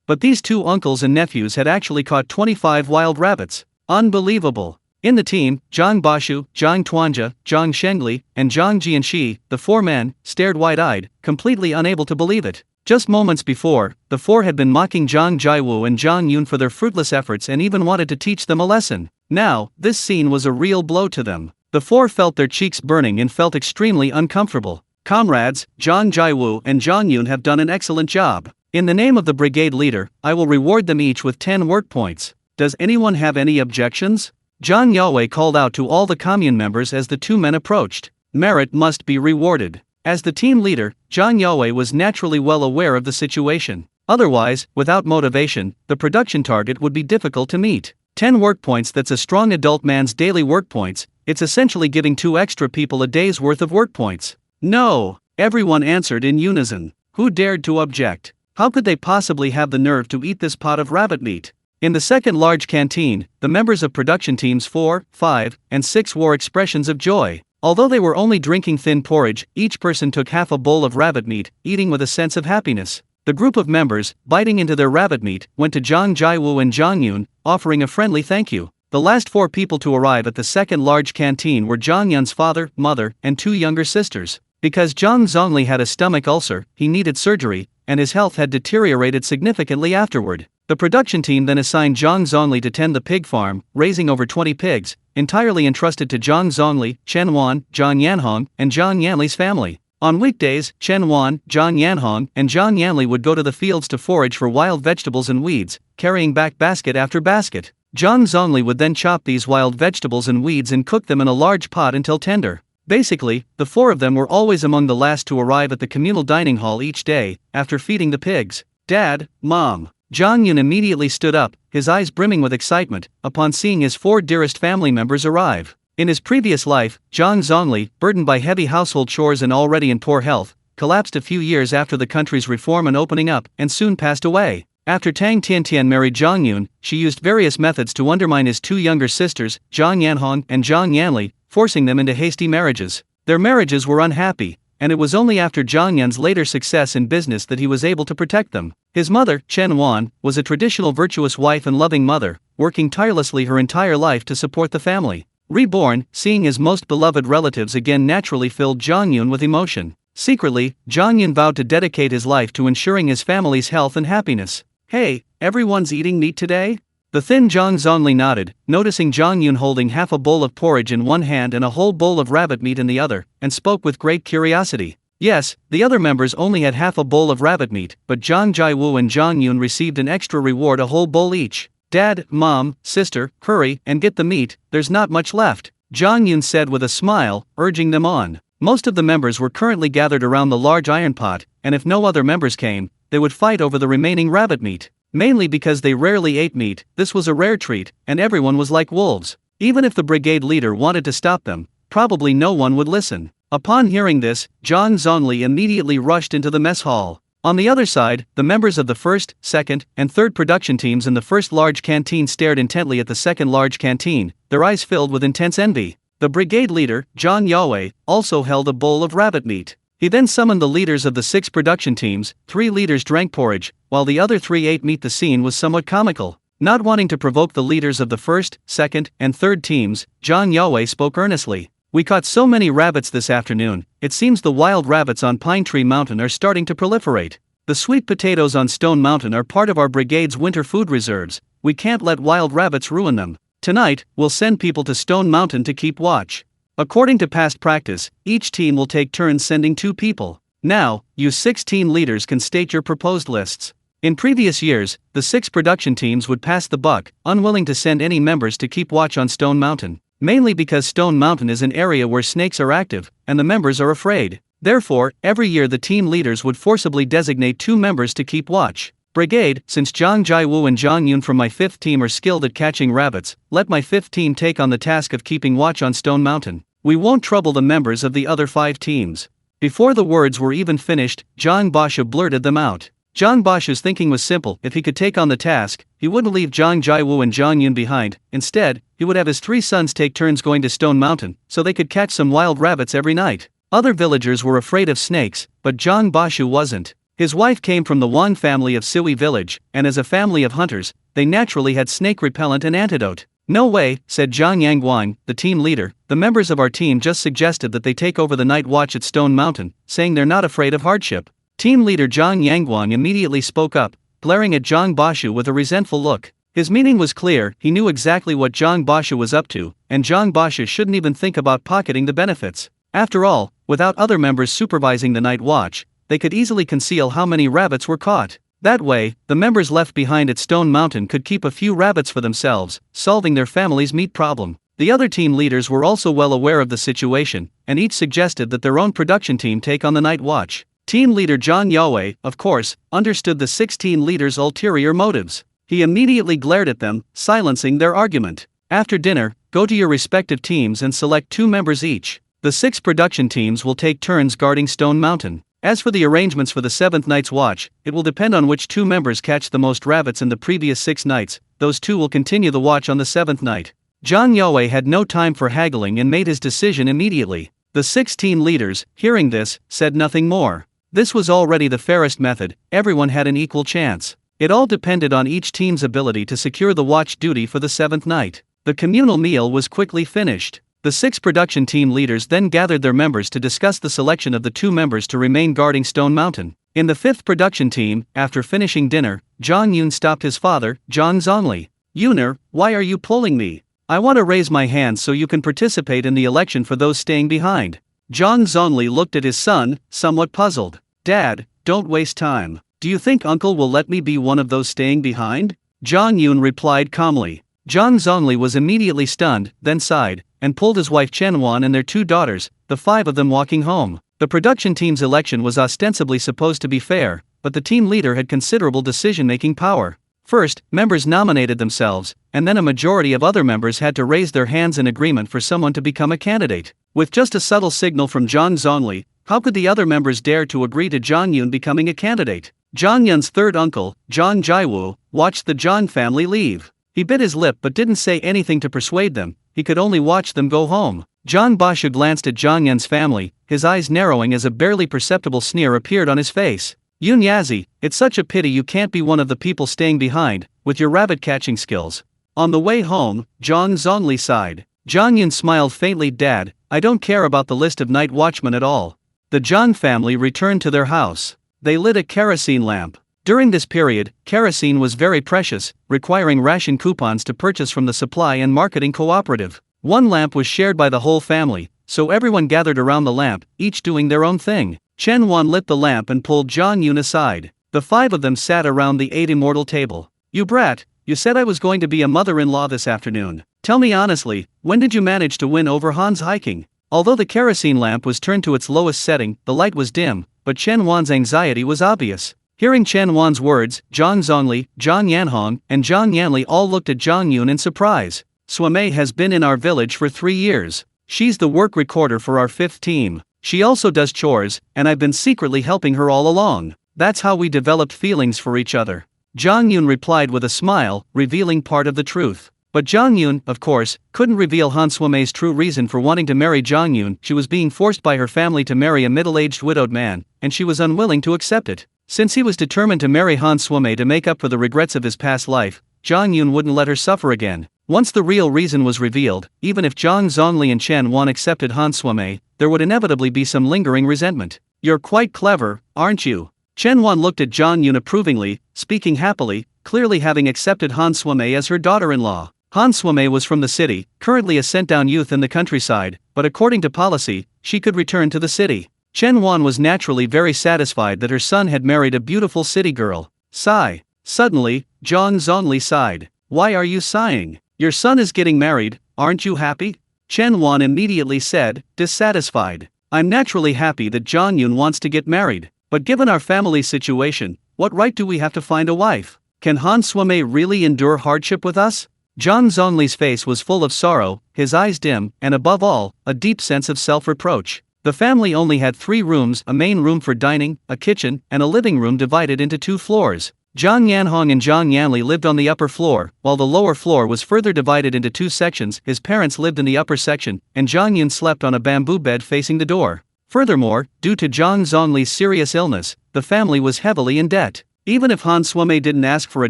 But these 2 uncles and nephews had actually caught 25 wild rabbits. Unbelievable! In the team, Zhang Bashu, Zhang Tuanja, Zhang Shengli, and Zhang Jianxi, the 4 men, stared wide-eyed, completely unable to believe it. Just moments before, the 4 had been mocking Zhang Jiawu and Zhang Yun for their fruitless efforts and even wanted to teach them a lesson. Now, this scene was a real blow to them. The 4 felt their cheeks burning and felt extremely uncomfortable. "Comrades, Zhang Jiawu and Zhang Yun have done an excellent job. In the name of the brigade leader, I will reward them each with 10 work points. Does anyone have any objections?" Zhang Yue called out to all the commune members as the 2 men approached. Merit must be rewarded. As the team leader, Zhang Yue was naturally well aware of the situation. Otherwise, without motivation, the production target would be difficult to meet. 10 work points, that's a strong adult man's daily work points. It's essentially giving 2 extra people a day's worth of work points. No! Everyone answered in unison. Who dared to object? How could they possibly have the nerve to eat this pot of rabbit meat? In the second large canteen, the members of production teams 4, 5, and 6 wore expressions of joy. Although they were only drinking thin porridge, each person took half a bowl of rabbit meat, eating with a sense of happiness. The group of members, biting into their rabbit meat, went to Zhang Jiawu and Zhang Yun, offering a friendly thank you. The last 4 people to arrive at the second large canteen were Zhang Yun's father, mother, and 2 younger sisters. Because Zhang Zongli had a stomach ulcer, he needed surgery, and his health had deteriorated significantly afterward. The production team then assigned Zhang Zongli to tend the pig farm, raising over 20 pigs, entirely entrusted to Zhang Zongli, Chen Wan, Zhang Yanhong, and Zhang Yanli's family. On weekdays, Chen Wan, Zhang Yanhong, and Zhang Yanli would go to the fields to forage for wild vegetables and weeds, carrying back basket after basket. Zhang Zongli would then chop these wild vegetables and weeds and cook them in a large pot until tender. Basically, the 4 of them were always among the last to arrive at the communal dining hall each day, after feeding the pigs. "Dad, Mom." Zhang Yun immediately stood up, his eyes brimming with excitement, upon seeing his 4 dearest family members arrive. In his previous life, Zhang Zongli, burdened by heavy household chores and already in poor health, collapsed a few years after the country's reform and opening up, and soon passed away. After Tang Tiantian married Zhang Yun, she used various methods to undermine his two younger sisters, Zhang Yanhong and Zhang Yanli, forcing them into hasty marriages. Their marriages were unhappy, and it was only after Zhang Yun's later success in business that he was able to protect them. His mother, Chen Wan, was a traditional virtuous wife and loving mother, working tirelessly her entire life to support the family. Reborn, seeing his most beloved relatives again naturally filled Zhang Yun with emotion. Secretly, Zhang Yun vowed to dedicate his life to ensuring his family's health and happiness. "Hey, everyone's eating meat today?" The thin Zhang Zongli nodded, noticing Zhang Yun holding half a bowl of porridge in one hand and a whole bowl of rabbit meat in the other, and spoke with great curiosity. Yes, the other members only had half a bowl of rabbit meat, but Zhang Jiwu and Zhang Yun received an extra reward, a whole bowl each. "Dad, Mom, Sister, hurry and get the meat, there's not much left," Zhang Yun said with a smile, urging them on. Most of the members were currently gathered around the large iron pot, and if no other members came, they would fight over the remaining rabbit meat. Mainly because they rarely ate meat, this was a rare treat, and everyone was like wolves. Even if the brigade leader wanted to stop them, probably no one would listen. Upon hearing this, Zhang Zongli immediately rushed into the mess hall. On the other side, the members of the first, second, and third production teams in the first large canteen stared intently at the second large canteen, their eyes filled with intense envy. The brigade leader, Zhang Yue, also held a bowl of rabbit meat. He then summoned the leaders of the 6 production teams. 3 leaders drank porridge, while the other 3 ate meat. The scene was somewhat comical. Not wanting to provoke the leaders of the first, second, and third teams, Zhang Yue spoke earnestly. "We caught so many rabbits this afternoon, it seems the wild rabbits on Pine Tree Mountain are starting to proliferate. The sweet potatoes on Stone Mountain are part of our brigade's winter food reserves, we can't let wild rabbits ruin them. Tonight, we'll send people to Stone Mountain to keep watch. According to past practice, each team will take turns sending 2 people. Now, you 6 team leaders can state your proposed lists." In previous years, the 6 production teams would pass the buck, unwilling to send any members to keep watch on Stone Mountain, mainly because Stone Mountain is an area where snakes are active, and the members are afraid. Therefore, every year the team leaders would forcibly designate 2 members to keep watch. "Brigade, since Zhang Jiwu and Zhang Yun from my 5th team are skilled at catching rabbits, let my 5th team take on the task of keeping watch on Stone Mountain. We won't trouble the members of the other 5 teams." Before the words were even finished, Zhang Bashu blurted them out. Zhang Bashu's thinking was simple: if he could take on the task, he wouldn't leave Zhang Jiwu and Zhang Yun behind. Instead, he would have his 3 sons take turns going to Stone Mountain, so they could catch some wild rabbits every night. Other villagers were afraid of snakes, but Zhang Bashu wasn't. His wife came from the Wang family of Siwi village, and as a family of hunters, they naturally had snake repellent and antidote. "No way," said Zhang Yangguang, the team leader. "The members of our team just suggested that they take over the night watch at Stone Mountain, saying they're not afraid of hardship." Team leader Zhang Yangguang immediately spoke up, glaring at Zhang Bashu with a resentful look. His meaning was clear: he knew exactly what Zhang Bashu was up to, and Zhang Bashu shouldn't even think about pocketing the benefits. After all, without other members supervising the night watch, they could easily conceal how many rabbits were caught. That way, the members left behind at Stone Mountain could keep a few rabbits for themselves, solving their family's meat problem. The other team leaders were also well aware of the situation, and each suggested that their own production team take on the night watch. Team leader Zhang Yue, of course, understood the 6 team leaders' ulterior motives. He immediately glared at them, silencing their argument. "After dinner, go to your respective teams and select 2 members each. The 6 production teams will take turns guarding Stone Mountain. As for the arrangements for the 7th night's watch, it will depend on which 2 members catch the most rabbits in the previous 6 nights. Those 2 will continue the watch on the 7th night." Zhang Yue had no time for haggling and made his decision immediately. The 6 team leaders, hearing this, said nothing more. This was already the fairest method. Everyone had an equal chance. It all depended on each team's ability to secure the watch duty for the 7th night. The communal meal was quickly finished. The 6 production team leaders then gathered their members to discuss the selection of the 2 members to remain guarding Stone Mountain. In the 5th production team, after finishing dinner, Zhang Yun stopped his father, Zhang Zongli. "Yuner, why are you pulling me? I want to raise my hand so you can participate in the election for those staying behind." Zhang Zongli looked at his son, somewhat puzzled. "Dad, don't waste time. Do you think Uncle will let me be one of those staying behind?" Zhang Yun replied calmly. Zhang Zongli was immediately stunned, then sighed, and pulled his wife Chen Wan and their 2 daughters, the 5 of them walking home. The production team's election was ostensibly supposed to be fair, but the team leader had considerable decision-making power. First, members nominated themselves, and then a majority of other members had to raise their hands in agreement for someone to become a candidate. With just a subtle signal from Zhang Zongli, How could the other members dare to agree to Zhang Yun becoming a candidate? Zhang Yun's third uncle, Zhang Jiwu, watched the Zhang family leave. He bit his lip but didn't say anything to persuade them, he could only watch them go home. Zhang Bashu glanced at Zhang Yun's family, his eyes narrowing as a barely perceptible sneer appeared on his face. Yun Yazi, it's such a pity you can't be one of the people staying behind, with your rabbit-catching skills. On the way home, Zhang Zongli sighed. Zhang Yun smiled faintly. Dad, I don't care about the list of night watchmen at all. The Zhang family returned to their house. They lit a kerosene lamp. During this period, kerosene was very precious, requiring ration coupons to purchase from the supply and marketing cooperative. One lamp was shared by the whole family, so everyone gathered around the lamp, each doing their own thing. Chen Wan lit the lamp and pulled Zhang Yun aside. The five of them sat around the eight immortal table. You brat, you said I was going to be a mother-in-law this afternoon. Tell me honestly, when did you manage to win over Han's hiking? Although the kerosene lamp was turned to its lowest setting, the light was dim, but Chen Wan's anxiety was obvious. Hearing Chen Wan's words, Zhang Zongli, Zhang Yanhong, and Zhang Yanli all looked at Zhang Yun in surprise. Swamei has been in our village for 3 years. She's the work recorder for our 5th team. She also does chores, and I've been secretly helping her all along. That's how we developed feelings for each other. Zhang Yun replied with a smile, revealing part of the truth. But Zhang Yun, of course, couldn't reveal Han Swamei's true reason for wanting to marry Zhang Yun. She was being forced by her family to marry a middle-aged widowed man, and she was unwilling to accept it. Since he was determined to marry Han Swamei to make up for the regrets of his past life, Zhang Yun wouldn't let her suffer again. Once the real reason was revealed, even if Zhang Zongli and Chen Wan accepted Han Swamei, there would inevitably be some lingering resentment. You're quite clever, aren't you? Chen Wan looked at Zhang Yun approvingly, speaking happily, clearly having accepted Han Swamei as her daughter-in-law. Han Swamei was from the city, currently a sent-down youth in the countryside, but according to policy, she could return to the city. Chen Wan was naturally very satisfied that her son had married a beautiful city girl. Sigh. Suddenly, Zhang Zongli sighed. Why are you sighing? Your son is getting married, aren't you happy? Chen Wan immediately said, dissatisfied. I'm naturally happy that Zhang Yun wants to get married, but given our family's situation, what right do we have to find a wife? Can Han Swamei really endure hardship with us? Zhang Zongli's face was full of sorrow, his eyes dim, and above all, a deep sense of self-reproach. The family only had 3 rooms, a main room for dining, a kitchen, and a living room divided into 2 floors. Zhang Yanhong and Zhang Yanli lived on the upper floor, while the lower floor was further divided into 2 sections. His parents lived in the upper section, and Zhang Yun slept on a bamboo bed facing the door. Furthermore, due to Zhang Zongli's serious illness, the family was heavily in debt. Even if Han Swamei didn't ask for a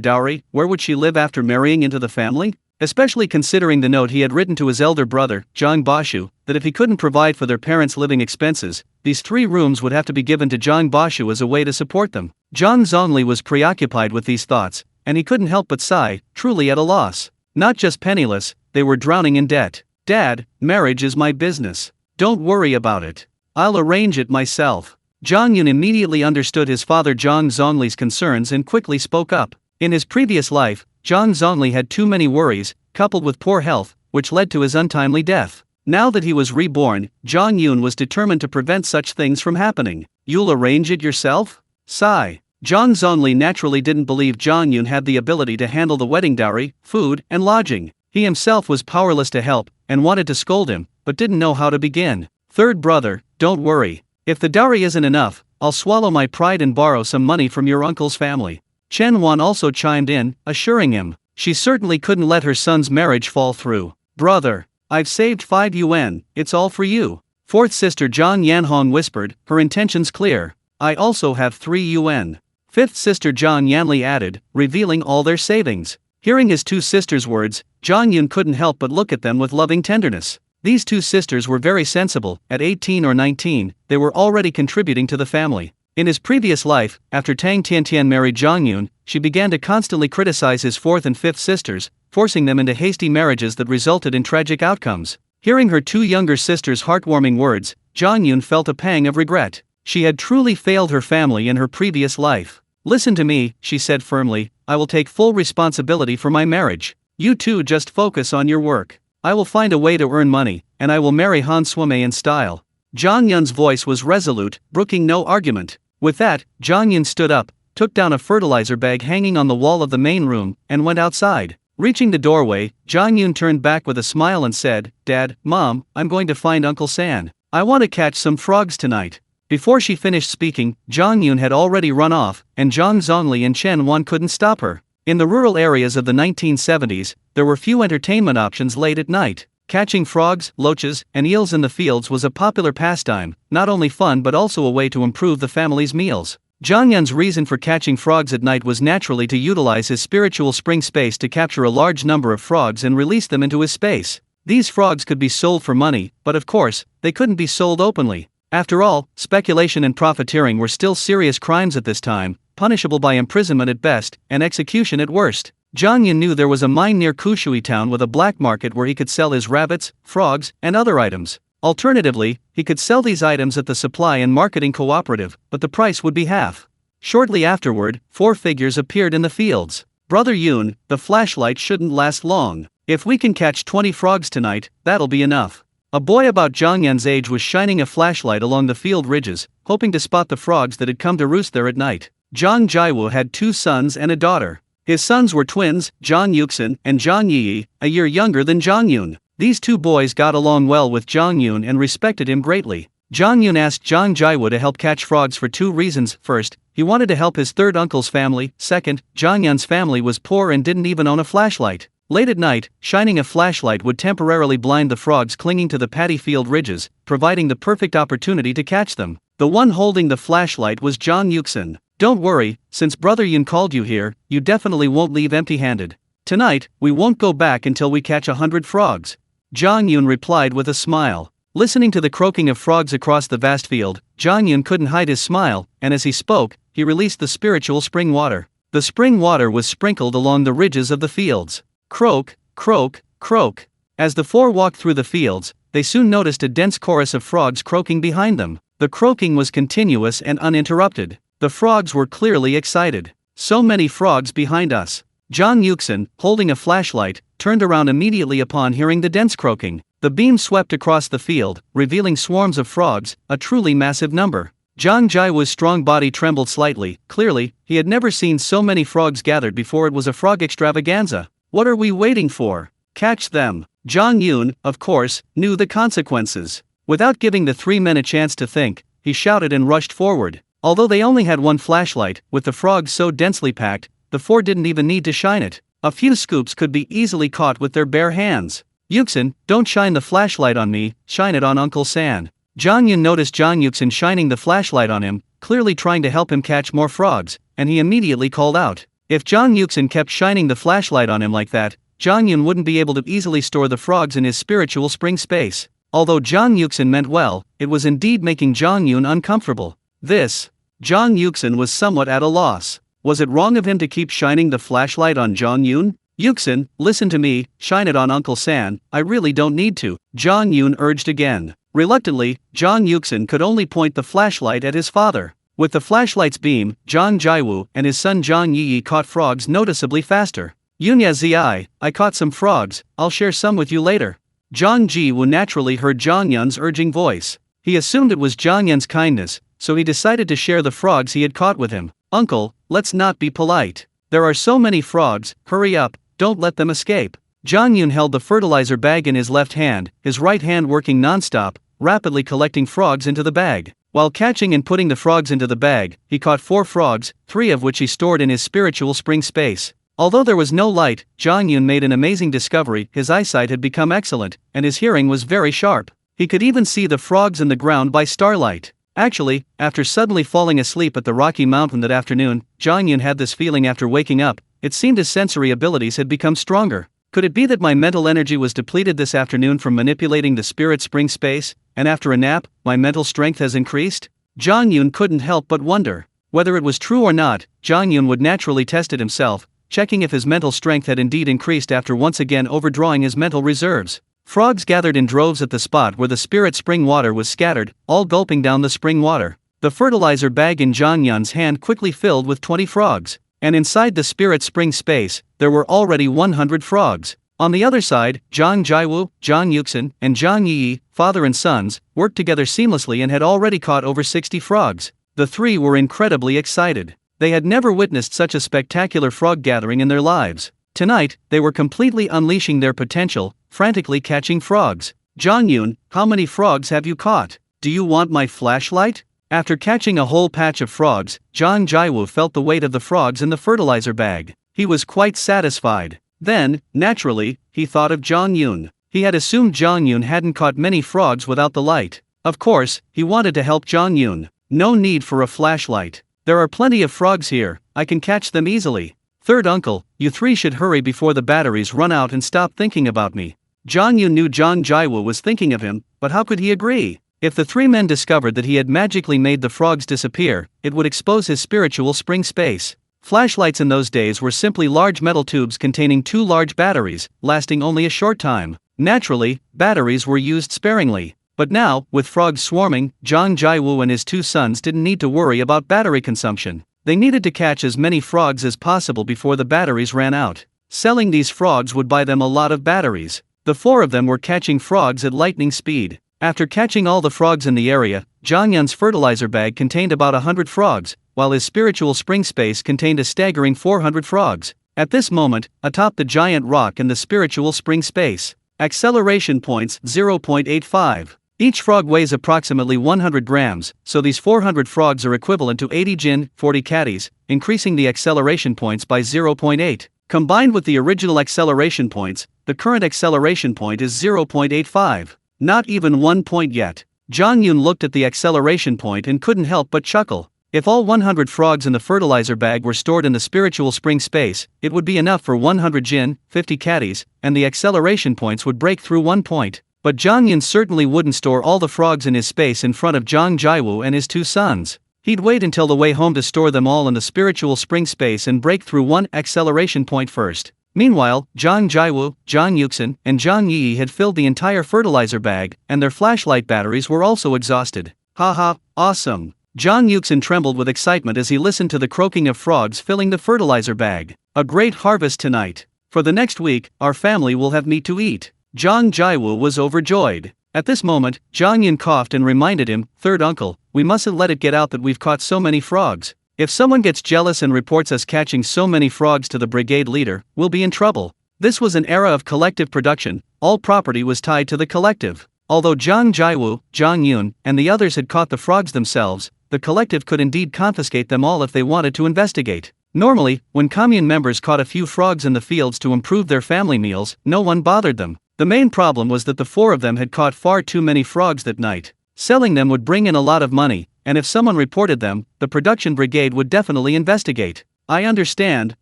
dowry, where would she live after marrying into the family? Especially considering the note he had written to his elder brother, Zhang Bashu, that if he couldn't provide for their parents' living expenses, these 3 rooms would have to be given to Zhang Bashu as a way to support them. Zhang Zongli was preoccupied with these thoughts, and he couldn't help but sigh, truly at a loss. Not just penniless, they were drowning in debt. Dad, marriage is my business. Don't worry about it. I'll arrange it myself. Zhang Yun immediately understood his father Zhang Zongli's concerns and quickly spoke up. In his previous life, Zhang Zongli had too many worries, coupled with poor health, which led to his untimely death. Now that he was reborn, Zhang Yun was determined to prevent such things from happening. You'll arrange it yourself? Sigh. Zhang Zongli naturally didn't believe Zhang Yun had the ability to handle the wedding dowry, food, and lodging. He himself was powerless to help, and wanted to scold him, but didn't know how to begin. Third brother, don't worry. If the dowry isn't enough, I'll swallow my pride and borrow some money from your uncle's family. Chen Wan also chimed in, assuring him, she certainly couldn't let her son's marriage fall through. Brother, I've saved 5 yuan, it's all for you. Fourth sister Zhang Yanhong whispered, her intentions clear. I also have 3 yuan. Fifth sister Zhang Yanli added, revealing all their savings. Hearing his 2 sisters' words, Zhang Yun couldn't help but look at them with loving tenderness. These 2 sisters were very sensible. At 18 or 19, they were already contributing to the family. In his previous life, after Tang Tiantian married Zhang Yun, she began to constantly criticize his 4th and 5th sisters, forcing them into hasty marriages that resulted in tragic outcomes. Hearing her 2 younger sisters' heartwarming words, Zhang Yun felt a pang of regret. She had truly failed her family in her previous life. Listen to me, she said firmly, I will take full responsibility for my marriage. You 2 just focus on your work. I will find a way to earn money, and I will marry Han Swamei in style. Zhang Yun's voice was resolute, brooking no argument. With that, Zhang Yun stood up, took down a fertilizer bag hanging on the wall of the main room, and went outside. Reaching the doorway, Zhang Yun turned back with a smile and said, Dad, Mom, I'm going to find Uncle San. I want to catch some frogs tonight. Before she finished speaking, Zhang Yun had already run off, and Zhang Zhongli and Chen Wan couldn't stop her. In the rural areas of the 1970s, there were few entertainment options late at night. Catching frogs, loaches, and eels in the fields was a popular pastime, not only fun but also a way to improve the family's meals. Zhang Yun's reason for catching frogs at night was naturally to utilize his spiritual spring space to capture a large number of frogs and release them into his space. These frogs could be sold for money, but of course, they couldn't be sold openly. After all, speculation and profiteering were still serious crimes at this time, punishable by imprisonment at best and execution at worst. Zhang Yun knew there was a mine near Kushui town with a black market where he could sell his rabbits, frogs, and other items. Alternatively, he could sell these items at the supply and marketing cooperative, but the price would be half. Shortly afterward, 4 figures appeared in the fields. "Brother Yun, the flashlight shouldn't last long. If we can catch 20 frogs tonight, that'll be enough." A boy about Zhang Yun's age was shining a flashlight along the field ridges, hoping to spot the frogs that had come to roost there at night. Zhang Jiwu had 2 sons and a daughter. His sons were twins, Zhang Yuxin and Zhang Yi, a year younger than Zhang Yun. These 2 boys got along well with Zhang Yun and respected him greatly. Zhang Yun asked Zhang Jiwu to help catch frogs for 2 reasons. First, he wanted to help his third uncle's family. Second, Zhang Yun's family was poor and didn't even own a flashlight. Late at night, shining a flashlight would temporarily blind the frogs clinging to the paddy field ridges, providing the perfect opportunity to catch them. The one holding the flashlight was Zhang Yuxin. "Don't worry, since Brother Yun called you here, you definitely won't leave empty-handed. Tonight, we won't go back until we catch 100 frogs. Zhang Yun replied with a smile. Listening to the croaking of frogs across the vast field, Zhang Yun couldn't hide his smile, and as he spoke, he released the spiritual spring water. The spring water was sprinkled along the ridges of the fields. Croak, croak, croak. As the 4 walked through the fields, they soon noticed a dense chorus of frogs croaking behind them. The croaking was continuous and uninterrupted. The frogs were clearly excited. "So many frogs behind us." Zhang Yuxin, holding a flashlight, turned around immediately upon hearing the dense croaking. The beam swept across the field, revealing swarms of frogs, a truly massive number. Zhang Jiwu's strong body trembled slightly. Clearly, he had never seen so many frogs gathered before. It was a frog extravaganza. "What are we waiting for? Catch them." Zhang Yun, of course, knew the consequences. Without giving the 3 men a chance to think, he shouted and rushed forward. Although they only had 1 flashlight, with the frogs so densely packed, the 4 didn't even need to shine it. A few scoops could be easily caught with their bare hands. "Yuxin, don't shine the flashlight on me, shine it on Uncle San." Zhang Yun noticed Zhang Yuxin shining the flashlight on him, clearly trying to help him catch more frogs, and he immediately called out. If Zhang Yuxin kept shining the flashlight on him like that, Zhang Yun wouldn't be able to easily store the frogs in his spiritual spring space. Although Zhang Yuxin meant well, it was indeed making Zhang Yun uncomfortable. Zhang Yuxin was somewhat at a loss. Was it wrong of him to keep shining the flashlight on Zhang Yun? "Yuxin, listen to me, shine it on Uncle San, I really don't need to," Zhang Yun urged again. Reluctantly, Zhang Yuxin could only point the flashlight at his father. With the flashlight's beam, Zhang Jiwu and his son Zhang Yi caught frogs noticeably faster. "Yunya Zi, I caught some frogs, I'll share some with you later." Zhang Jiwu naturally heard Zhang Yun's urging voice. He assumed it was Zhang Yun's kindness, so he decided to share the frogs he had caught with him. "Uncle, let's not be polite. There are so many frogs, hurry up, don't let them escape." Zhang Yun held the fertilizer bag in his left hand, his right hand working non-stop, rapidly collecting frogs into the bag. While catching and putting the frogs into the bag, he caught 4 frogs, 3 of which he stored in his spiritual spring space. Although there was no light, Zhang Yun made an amazing discovery. His eyesight had become excellent, and his hearing was very sharp. He could even see the frogs in the ground by starlight. Actually, after suddenly falling asleep at the rocky mountain that afternoon, Zhang Yun had this feeling after waking up. It seemed his sensory abilities had become stronger. Could it be that my mental energy was depleted this afternoon from manipulating the spirit spring space, and after a nap, my mental strength has increased? Zhang Yun couldn't help but wonder. Whether it was true or not, Zhang Yun would naturally test it himself, checking if his mental strength had indeed increased after once again overdrawing his mental reserves. Frogs gathered in droves at the spot where the spirit spring water was scattered, all gulping down the spring water. The fertilizer bag in Zhang Yun's hand quickly filled with 20 frogs, and inside the spirit spring space, there were already 100 frogs. On the other side, Zhang Jiwu, Zhang Yuxin, and Zhang Yi, father and sons, worked together seamlessly and had already caught over 60 frogs. The 3 were incredibly excited. They had never witnessed such a spectacular frog gathering in their lives. Tonight, they were completely unleashing their potential, frantically catching frogs. "Zhang Yun, how many frogs have you caught? Do you want my flashlight?" After catching a whole patch of frogs, Zhang Jiwu felt the weight of the frogs in the fertilizer bag. He was quite satisfied. Then, naturally, he thought of Zhang Yun. He had assumed Zhang Yun hadn't caught many frogs without the light. Of course, he wanted to help Zhang Yun. No need for a flashlight. There are plenty of frogs here, I can catch them easily. Third uncle, you three should hurry before the batteries run out and stop thinking about me. Zhang Yun knew Zhang Jiwu was thinking of him, but how could he agree? If the three men discovered that he had magically made the frogs disappear, it would expose his spiritual spring space. Flashlights in those days were simply large metal tubes containing two large batteries, lasting only a short time. Naturally, batteries were used sparingly. But now, with frogs swarming, Zhang Jiwu and his two sons didn't need to worry about battery consumption. They needed to catch as many frogs as possible before the batteries ran out. Selling these frogs would buy them a lot of batteries. The four of them were catching frogs at lightning speed. After catching all the frogs in the area, Zhang Yun's fertilizer bag contained about 100 frogs, while his spiritual spring space contained a staggering 400 frogs. At this moment, atop the giant rock in the spiritual spring space, acceleration points 0.85. Each frog weighs approximately 100 grams, so these 400 frogs are equivalent to 80 jin, 40 catties, increasing the acceleration points by 0.8. Combined with the original acceleration points, the current acceleration point is 0.85. Not even 1 point yet. Zhang Yun looked at the acceleration point and couldn't help but chuckle. If all 100 frogs in the fertilizer bag were stored in the spiritual spring space, it would be enough for 100 jin, 50 catties, and the acceleration points would break through 1 point. But Zhang Yun certainly wouldn't store all the frogs in his space in front of Zhang Jiwu and his two sons. He'd wait until the way home to store them all in the spiritual spring space and break through one acceleration point first. Meanwhile, Zhang Jiwu, Zhang Yuxin, and Zhang Yi had filled the entire fertilizer bag, and their flashlight batteries were also exhausted. Haha, awesome! Zhang Yuxin trembled with excitement as he listened to the croaking of frogs filling the fertilizer bag. A great harvest tonight. For the next week, our family will have meat to eat. Zhang Jiwu was overjoyed. At this moment, Zhang Yun coughed and reminded him, "Third uncle, we mustn't let it get out that we've caught so many frogs. If someone gets jealous and reports us catching so many frogs to the brigade leader, we'll be in trouble." This was an era of collective production, all property was tied to the collective. Although Zhang Jiwu, Zhang Yun, and the others had caught the frogs themselves, the collective could indeed confiscate them all if they wanted to investigate. Normally, when commune members caught a few frogs in the fields to improve their family meals, no one bothered them. The main problem was that the four of them had caught far too many frogs that night. Selling them would bring in a lot of money, and if someone reported them, the production brigade would definitely investigate. I understand.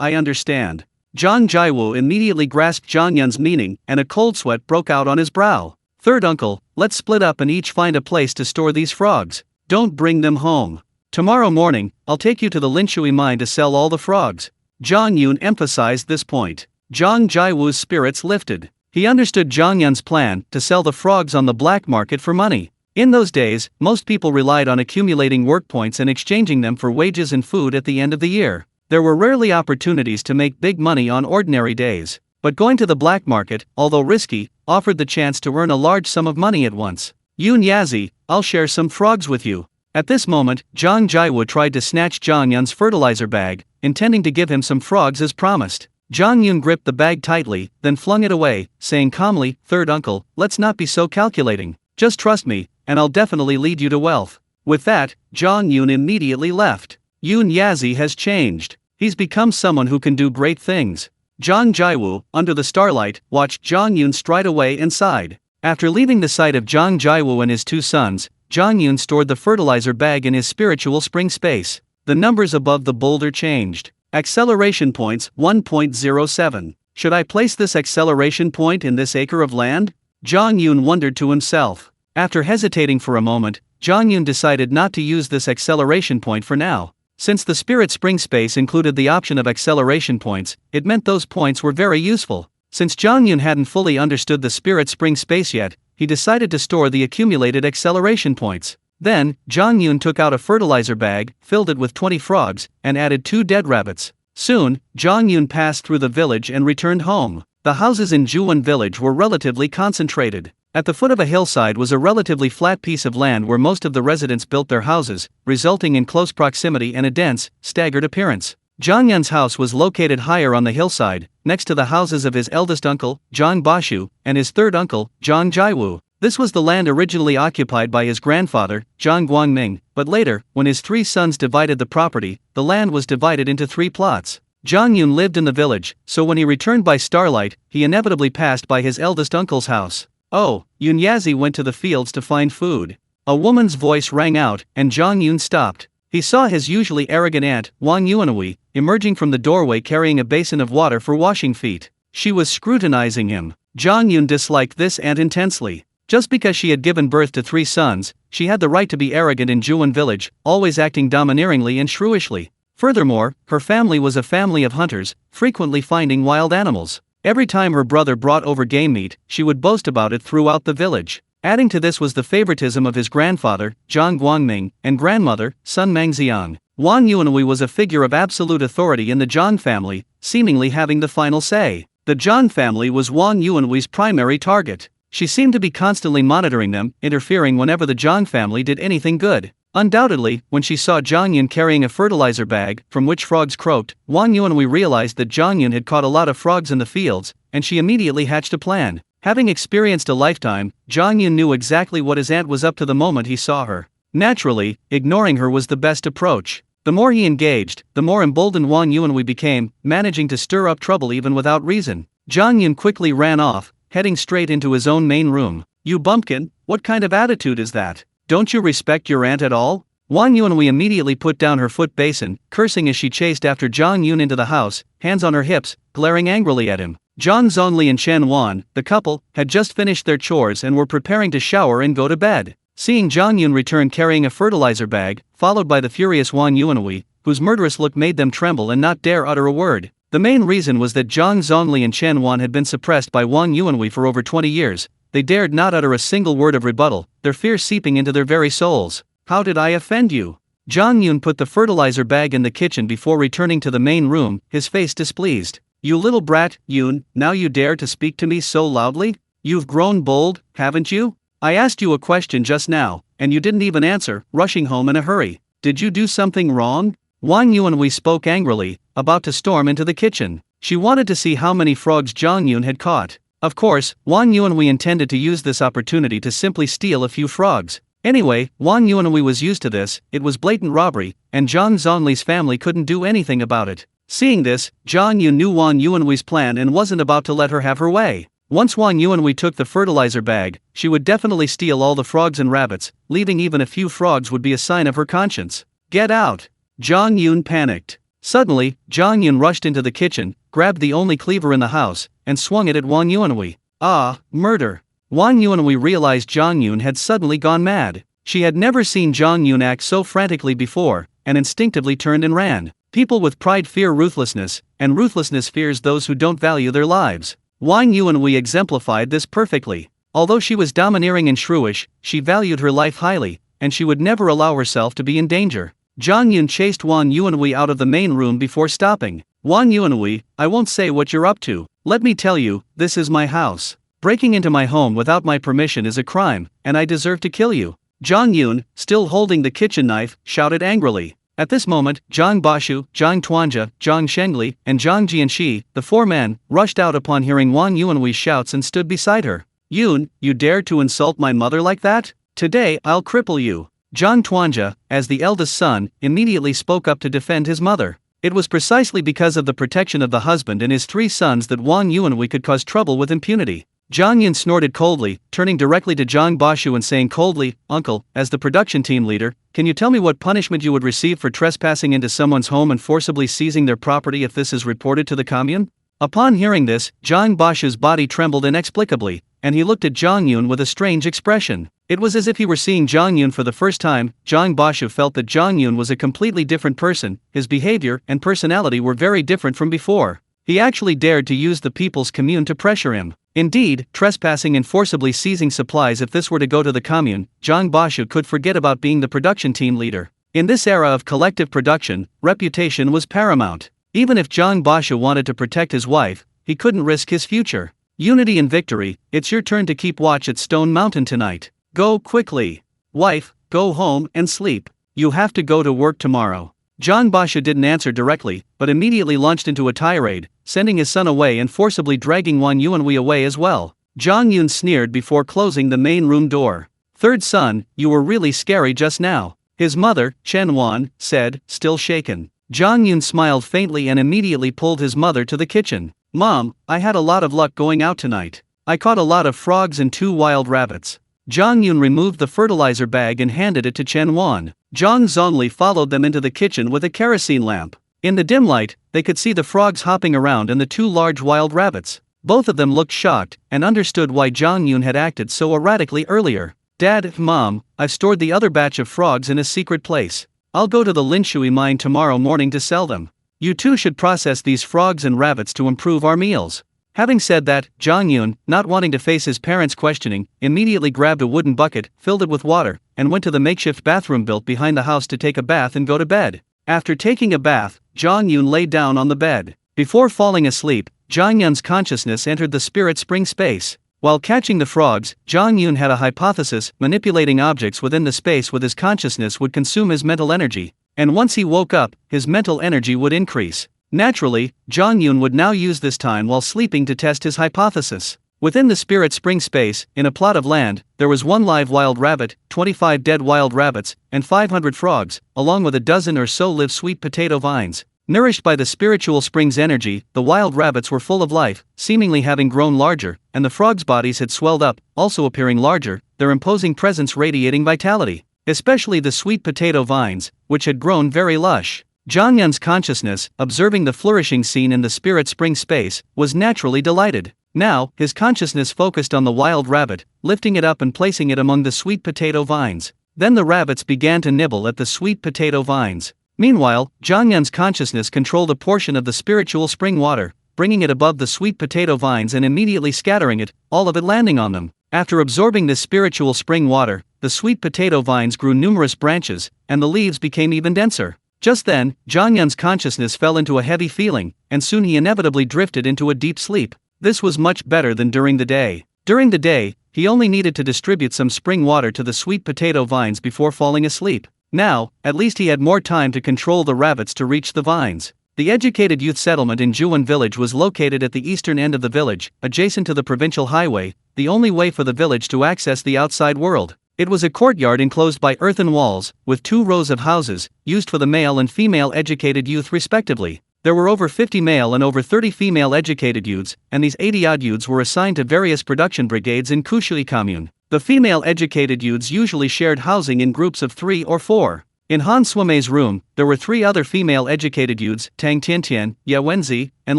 Zhang Jiwu immediately grasped Zhang Yun's meaning, and a cold sweat broke out on his brow. "Third uncle, let's split up and each find a place to store these frogs. Don't bring them home. Tomorrow morning, I'll take you to the Linshui mine to sell all the frogs." Zhang Yun emphasized this point. Zhang Jiwu's spirits lifted. He understood Zhang Yun's plan to sell the frogs on the black market for money. In those days, most people relied on accumulating work points and exchanging them for wages and food at the end of the year. There were rarely opportunities to make big money on ordinary days. But going to the black market, although risky, offered the chance to earn a large sum of money at once. "Yun Yazi, I'll share some frogs with you." At this moment, Zhang Jiwu tried to snatch Zhang Yun's fertilizer bag, intending to give him some frogs as promised. Zhang Yun gripped the bag tightly, then flung it away, saying calmly, "Third uncle, let's not be so calculating. Just trust me, and I'll definitely lead you to wealth." With that, Zhang Yun immediately left. Yun Yazi has changed. He's become someone who can do great things. Zhang Jiwu, under the starlight, watched Zhang Yun stride away and sighed. After leaving the sight of Zhang Jiwu and his two sons, Zhang Yun stored the fertilizer bag in his spiritual spring space. The numbers above the boulder changed. Acceleration points 1.07. Should I place this acceleration point in this acre of land? Zhang Yun wondered to himself. After hesitating for a moment, Zhang Yun decided not to use this acceleration point for now. Since the spirit spring space included the option of acceleration points, it meant those points were very useful. Since Zhang Yun hadn't fully understood the spirit spring space yet, he decided to store the accumulated acceleration points. Then, Zhang Yun took out a fertilizer bag, filled it with 20 frogs, and added 2 dead rabbits. Soon, Zhang Yun passed through the village and returned home. The houses in Zhuwan village were relatively concentrated. At the foot of a hillside was a relatively flat piece of land where most of the residents built their houses, resulting in close proximity and a dense, staggered appearance. Zhang Yun's house was located higher on the hillside, next to the houses of his eldest uncle, Zhang Bashu, and his third uncle, Zhang Jiwu. This was the land originally occupied by his grandfather, Zhang Guangming, but later, when his 3 sons divided the property, the land was divided into 3 plots. Zhang Yun lived in the village, so when he returned by starlight, he inevitably passed by his eldest uncle's house. Oh, Yun Yazi went to the fields to find food. A woman's voice rang out, and Zhang Yun stopped. He saw his usually arrogant aunt, Wang Yuanhui, emerging from the doorway carrying a basin of water for washing feet. She was scrutinizing him. Zhang Yun disliked this aunt intensely. Just because she had given birth to 3 sons, she had the right to be arrogant in Zhuan village, always acting domineeringly and shrewishly. Furthermore, her family was a family of hunters, frequently finding wild animals. Every time her brother brought over game meat, she would boast about it throughout the village. Adding to this was the favoritism of his grandfather, Zhang Guangming, and grandmother, Sun Mangxiang. Wang Yuanhui was a figure of absolute authority in the Zhang family, seemingly having the final say. The Zhang family was Wang Yuanhui's primary target. She seemed to be constantly monitoring them, interfering whenever the Zhang family did anything good. Undoubtedly, when she saw Zhang Yun carrying a fertilizer bag, from which frogs croaked, Wang Yuanhui realized that Zhang Yun had caught a lot of frogs in the fields, and she immediately hatched a plan. Having experienced a lifetime, Zhang Yun knew exactly what his aunt was up to the moment he saw her. Naturally, ignoring her was the best approach. The more he engaged, the more emboldened Wang Yuanhui became, managing to stir up trouble even without reason. Zhang Yun quickly ran off, heading straight into his own main room. "You bumpkin, what kind of attitude is that? Don't you respect your aunt at all?" Wang Yuanhui immediately put down her foot basin, cursing as she chased after Zhang Yun into the house, hands on her hips, glaring angrily at him. Zhang Zongli and Chen Wan, the couple, had just finished their chores and were preparing to shower and go to bed. Seeing Zhang Yun return carrying a fertilizer bag, followed by the furious Wang Yuanhui, whose murderous look made them tremble and not dare utter a word. The main reason was that Zhang Zongli and Chen Wan had been suppressed by Wang Yuanhui for over 20 years. They dared not utter a single word of rebuttal, their fear seeping into their very souls. "How did I offend you?" Zhang Yun put the fertilizer bag in the kitchen before returning to the main room, his face displeased. "You little brat, Yun, now you dare to speak to me so loudly? You've grown bold, haven't you? I asked you a question just now, and you didn't even answer, rushing home in a hurry. Did you do something wrong?" Wang Yuanhui spoke angrily, about to storm into the kitchen. She wanted to see how many frogs Zhang Yun had caught. Of course, Wang Yuanhui intended to use this opportunity to simply steal a few frogs. Anyway, Wang Yuanhui was used to this, it was blatant robbery, and Zhang Zongli's family couldn't do anything about it. Seeing this, Zhang Yun knew Wang Yuanhui's plan and wasn't about to let her have her way. Once Wang Yuanhui took the fertilizer bag, she would definitely steal all the frogs and rabbits, leaving even a few frogs would be a sign of her conscience. "Get out!" Zhang Yun panicked. Suddenly, Zhang Yun rushed into the kitchen, grabbed the only cleaver in the house, and swung it at Wang Yuanhui. Ah, murder! Wang Yuanhui realized Zhang Yun had suddenly gone mad. She had never seen Zhang Yun act so frantically before, and instinctively turned and ran. People with pride fear ruthlessness, and ruthlessness fears those who don't value their lives. Wang Yuanhui exemplified this perfectly. Although she was domineering and shrewish, she valued her life highly, and she would never allow herself to be in danger. Zhang Yun chased Wang Yuanhui out of the main room before stopping. "Wang Yuanhui, I won't say what you're up to. Let me tell you, this is my house. Breaking into my home without my permission is a crime, and I deserve to kill you." Zhang Yun, still holding the kitchen knife, shouted angrily. At this moment, Zhang Bashu, Zhang Tuanja, Zhang Shengli, and Zhang Jianxi, the 4 men, rushed out upon hearing Wang Yuanhui's shouts and stood beside her. "Yun, you dared to insult my mother like that? Today I'll cripple you." Zhang Tuanja, as the eldest son, immediately spoke up to defend his mother. It was precisely because of the protection of the husband and his 3 sons that Wang Yuanhui could cause trouble with impunity. Zhang Yun snorted coldly, turning directly to Zhang Bashu and saying coldly, "Uncle, as the production team leader, can you tell me what punishment you would receive for trespassing into someone's home and forcibly seizing their property if this is reported to the commune?" Upon hearing this, Zhang Bashu's body trembled inexplicably, and he looked at Zhang Yun with a strange expression. It was as if he were seeing Zhang Yun for the first time. Zhang Bashu felt that Zhang Yun was a completely different person, his behavior and personality were very different from before. He actually dared to use the people's commune to pressure him. Indeed, trespassing and forcibly seizing supplies, if this were to go to the commune, Zhang Bashu could forget about being the production team leader. In this era of collective production, reputation was paramount. Even if Zhang Bashu wanted to protect his wife, he couldn't risk his future. "Unity and victory, it's your turn to keep watch at Stone Mountain tonight. Go quickly. Wife, go home and sleep. You have to go to work tomorrow." Zhang Bashu didn't answer directly, but immediately launched into a tirade, sending his son away and forcibly dragging Wang Yuanhui away as well. Zhang Yun sneered before closing the main room door. "Third son, you were really scary just now," his mother, Chen Wan, said, still shaken. Zhang Yun smiled faintly and immediately pulled his mother to the kitchen. "Mom, I had a lot of luck going out tonight. I caught a lot of frogs and 2 wild rabbits." Zhang Yun removed the fertilizer bag and handed it to Chen Wan. Zhang Zongli followed them into the kitchen with a kerosene lamp. In the dim light, they could see the frogs hopping around and the 2 large wild rabbits. Both of them looked shocked and understood why Zhang Yun had acted so erratically earlier. "Dad, Mom, I've stored the other batch of frogs in a secret place. I'll go to the Linshui mine tomorrow morning to sell them. You two should process these frogs and rabbits to improve our meals." Having said that, Zhang Yun, not wanting to face his parents' questioning, immediately grabbed a wooden bucket, filled it with water, and went to the makeshift bathroom built behind the house to take a bath and go to bed. After taking a bath, Zhang Yun lay down on the bed. Before falling asleep, Zhang Yun's consciousness entered the spirit spring space. While catching the frogs, Zhang Yun had a hypothesis: manipulating objects within the space with his consciousness would consume his mental energy, and once he woke up, his mental energy would increase. Naturally, Zhang Yun would now use this time while sleeping to test his hypothesis. Within the spirit spring space, in a plot of land, there was 1 live wild rabbit, 25 dead wild rabbits, and 500 frogs, along with a dozen or so live sweet potato vines. Nourished by the spiritual spring's energy, the wild rabbits were full of life, seemingly having grown larger, and the frogs' bodies had swelled up, also appearing larger, their imposing presence radiating vitality. Especially the sweet potato vines, which had grown very lush. Zhang Yun's consciousness, observing the flourishing scene in the spirit spring space, was naturally delighted. Now, his consciousness focused on the wild rabbit, lifting it up and placing it among the sweet potato vines. Then the rabbits began to nibble at the sweet potato vines. Meanwhile, Zhang Yun's consciousness controlled a portion of the spiritual spring water, bringing it above the sweet potato vines and immediately scattering it, all of it landing on them. After absorbing this spiritual spring water, the sweet potato vines grew numerous branches, and the leaves became even denser. Just then, Zhang Yun's consciousness fell into a heavy feeling, and soon he inevitably drifted into a deep sleep. This was much better than during the day. During the day, he only needed to distribute some spring water to the sweet potato vines before falling asleep. Now, at least he had more time to control the rabbits to reach the vines. The educated youth settlement in Juan village was located at the eastern end of the village, adjacent to the provincial highway, the only way for the village to access the outside world. It was a courtyard enclosed by earthen walls, with 2 rows of houses, used for the male and female educated youth respectively. There were over 50 male and over 30 female educated youths, and these 80-odd youths were assigned to various production brigades in Kushui commune. The female educated youths usually shared housing in groups of 3 or 4. In Han Suomei's room, there were 3 other female educated youths, Tang Tiantian, Ye Wenzi, and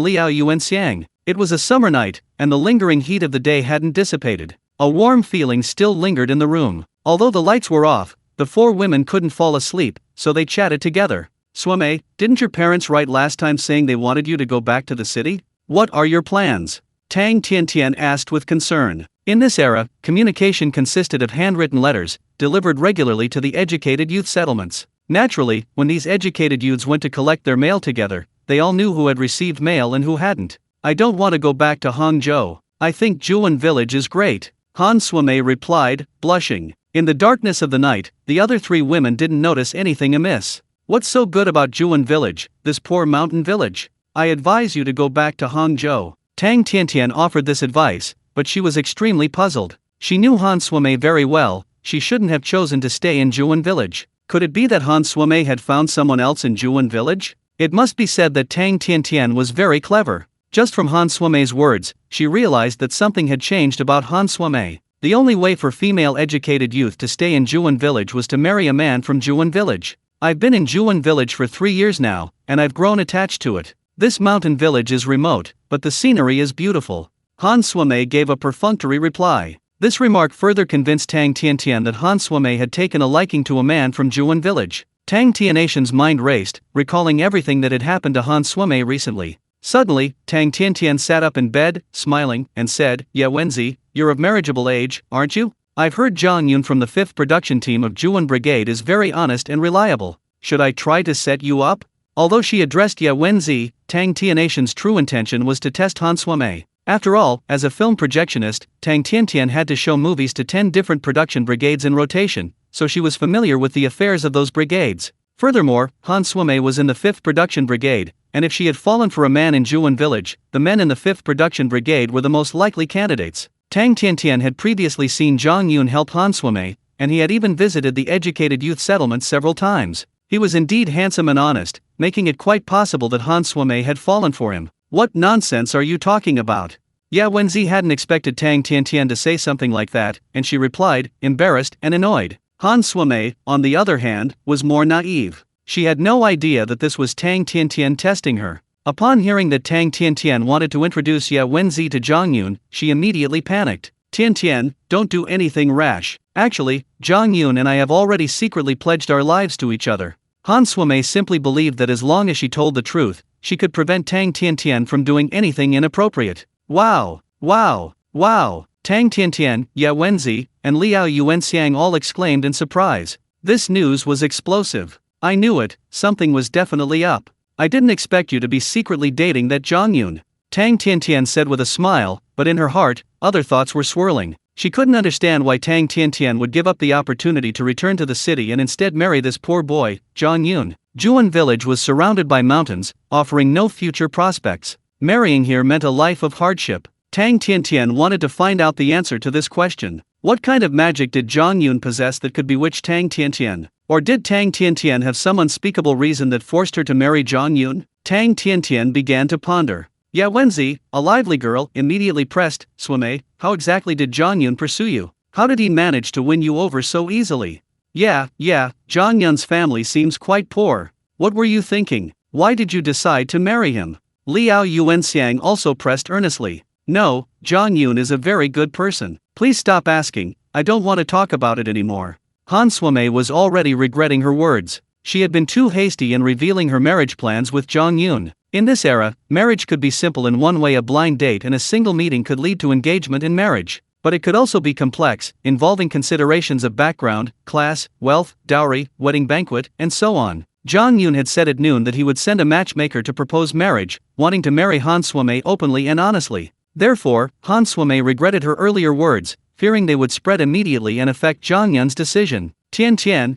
Liao Yuanxiang. It was a summer night, and the lingering heat of the day hadn't dissipated. A warm feeling still lingered in the room. Although the lights were off, the 4 women couldn't fall asleep, so they chatted together. "Suomei, didn't your parents write last time saying they wanted you to go back to the city? What are your plans?" Tang Tiantian asked with concern. In this era, communication consisted of handwritten letters, delivered regularly to the educated youth settlements. Naturally, when these educated youths went to collect their mail together, they all knew who had received mail and who hadn't. "I don't want to go back to Hangzhou. I think Juan village is great," Han Suomei replied, blushing. In the darkness of the night, the other 3 women didn't notice anything amiss. "What's so good about Juan village, this poor mountain village? I advise you to go back to Hangzhou." Tang Tiantian offered this advice, but she was extremely puzzled. She knew Han Suomei very well. She shouldn't have chosen to stay in Juan village. Could it be that Han Suomei had found someone else in Juan village? It must be said that Tang Tiantian was very clever. Just from Han Suomei's words, she realized that something had changed about Han Suomei. The only way for female educated youth to stay in Juan village was to marry a man from Juan village. "I've been in Juan village for 3 years now, and I've grown attached to it. This mountain village is remote, but the scenery is beautiful." Han Suomei gave a perfunctory reply. This remark further convinced Tang Tiantian that Han Suomei had taken a liking to a man from Juan village. Tang Tianatian's mind raced, recalling everything that had happened to Han Suomei recently. Suddenly, Tang Tiantian sat up in bed, smiling, and said, "Ye Wenzi, you're of marriageable age, aren't you? I've heard Zhang Yun from the 5th production team of Juan Brigade is very honest and reliable. Should I try to set you up?" Although she addressed Ye Wenzi, Tang Tianatian's true intention was to test Han Suomei. After all, as a film projectionist, Tang Tiantian had to show movies to 10 different production brigades in rotation, so she was familiar with the affairs of those brigades. Furthermore, Han Suomei was in the 5th production brigade, and if she had fallen for a man in Juan village, the men in the 5th production brigade were the most likely candidates. Tang Tiantian had previously seen Zhang Yun help Han Suimei, and he had even visited the educated youth settlement several times. He was indeed handsome and honest, making it quite possible that Han Suimei had fallen for him. What nonsense are you talking about? Ye Wenzi hadn't expected Tang Tiantian to say something like that, and she replied, embarrassed and annoyed. Han Suimei, on the other hand, was more naive. She had no idea that this was Tang Tiantian testing her. Upon hearing that Tang Tiantian wanted to introduce Ye Wenzi to Zhang Yun, she immediately panicked. Tiantian, don't do anything rash. Actually, Zhang Yun and I have already secretly pledged our lives to each other. Han Suimei simply believed that as long as she told the truth, she could prevent Tang Tiantian from doing anything inappropriate. Wow! Wow! Wow! Tang Tiantian, Ye Wenzi, and Liao Yuanxiang all exclaimed in surprise. This news was explosive. I knew it, something was definitely up. I didn't expect you to be secretly dating that Zhang Yun. Tang Tiantian said with a smile, but in her heart, other thoughts were swirling. She couldn't understand why Tang Tiantian would give up the opportunity to return to the city and instead marry this poor boy, Zhang Yun. Juan village was surrounded by mountains, offering no future prospects. Marrying here meant a life of hardship. Tang Tiantian wanted to find out the answer to this question. What kind of magic did Zhang Yun possess that could bewitch Tang Tiantian? Or did Tang Tiantian have some unspeakable reason that forced her to marry Zhang Yun? Tang Tiantian began to ponder. Ye Wenzi, a lively girl, immediately pressed, Suimei, how exactly did Zhang Yun pursue you? How did he manage to win you over so easily? Yeah, Zhang Yun's family seems quite poor. What were you thinking? Why did you decide to marry him? Liao Yuanxiang also pressed earnestly. No, Zhang Yun is a very good person. Please stop asking, I don't want to talk about it anymore. Han Suimei was already regretting her words. She had been too hasty in revealing her marriage plans with Zhang Yun. In this era, marriage could be simple in one way: a blind date and a single meeting could lead to engagement in marriage. But it could also be complex, involving considerations of background, class, wealth, dowry, wedding banquet, and so on. Zhang Yun had said at noon that he would send a matchmaker to propose marriage, wanting to marry Han Suimei openly and honestly. Therefore, Han Suimei regretted her earlier words, fearing they would spread immediately and affect Zhang Yun's decision. Tian,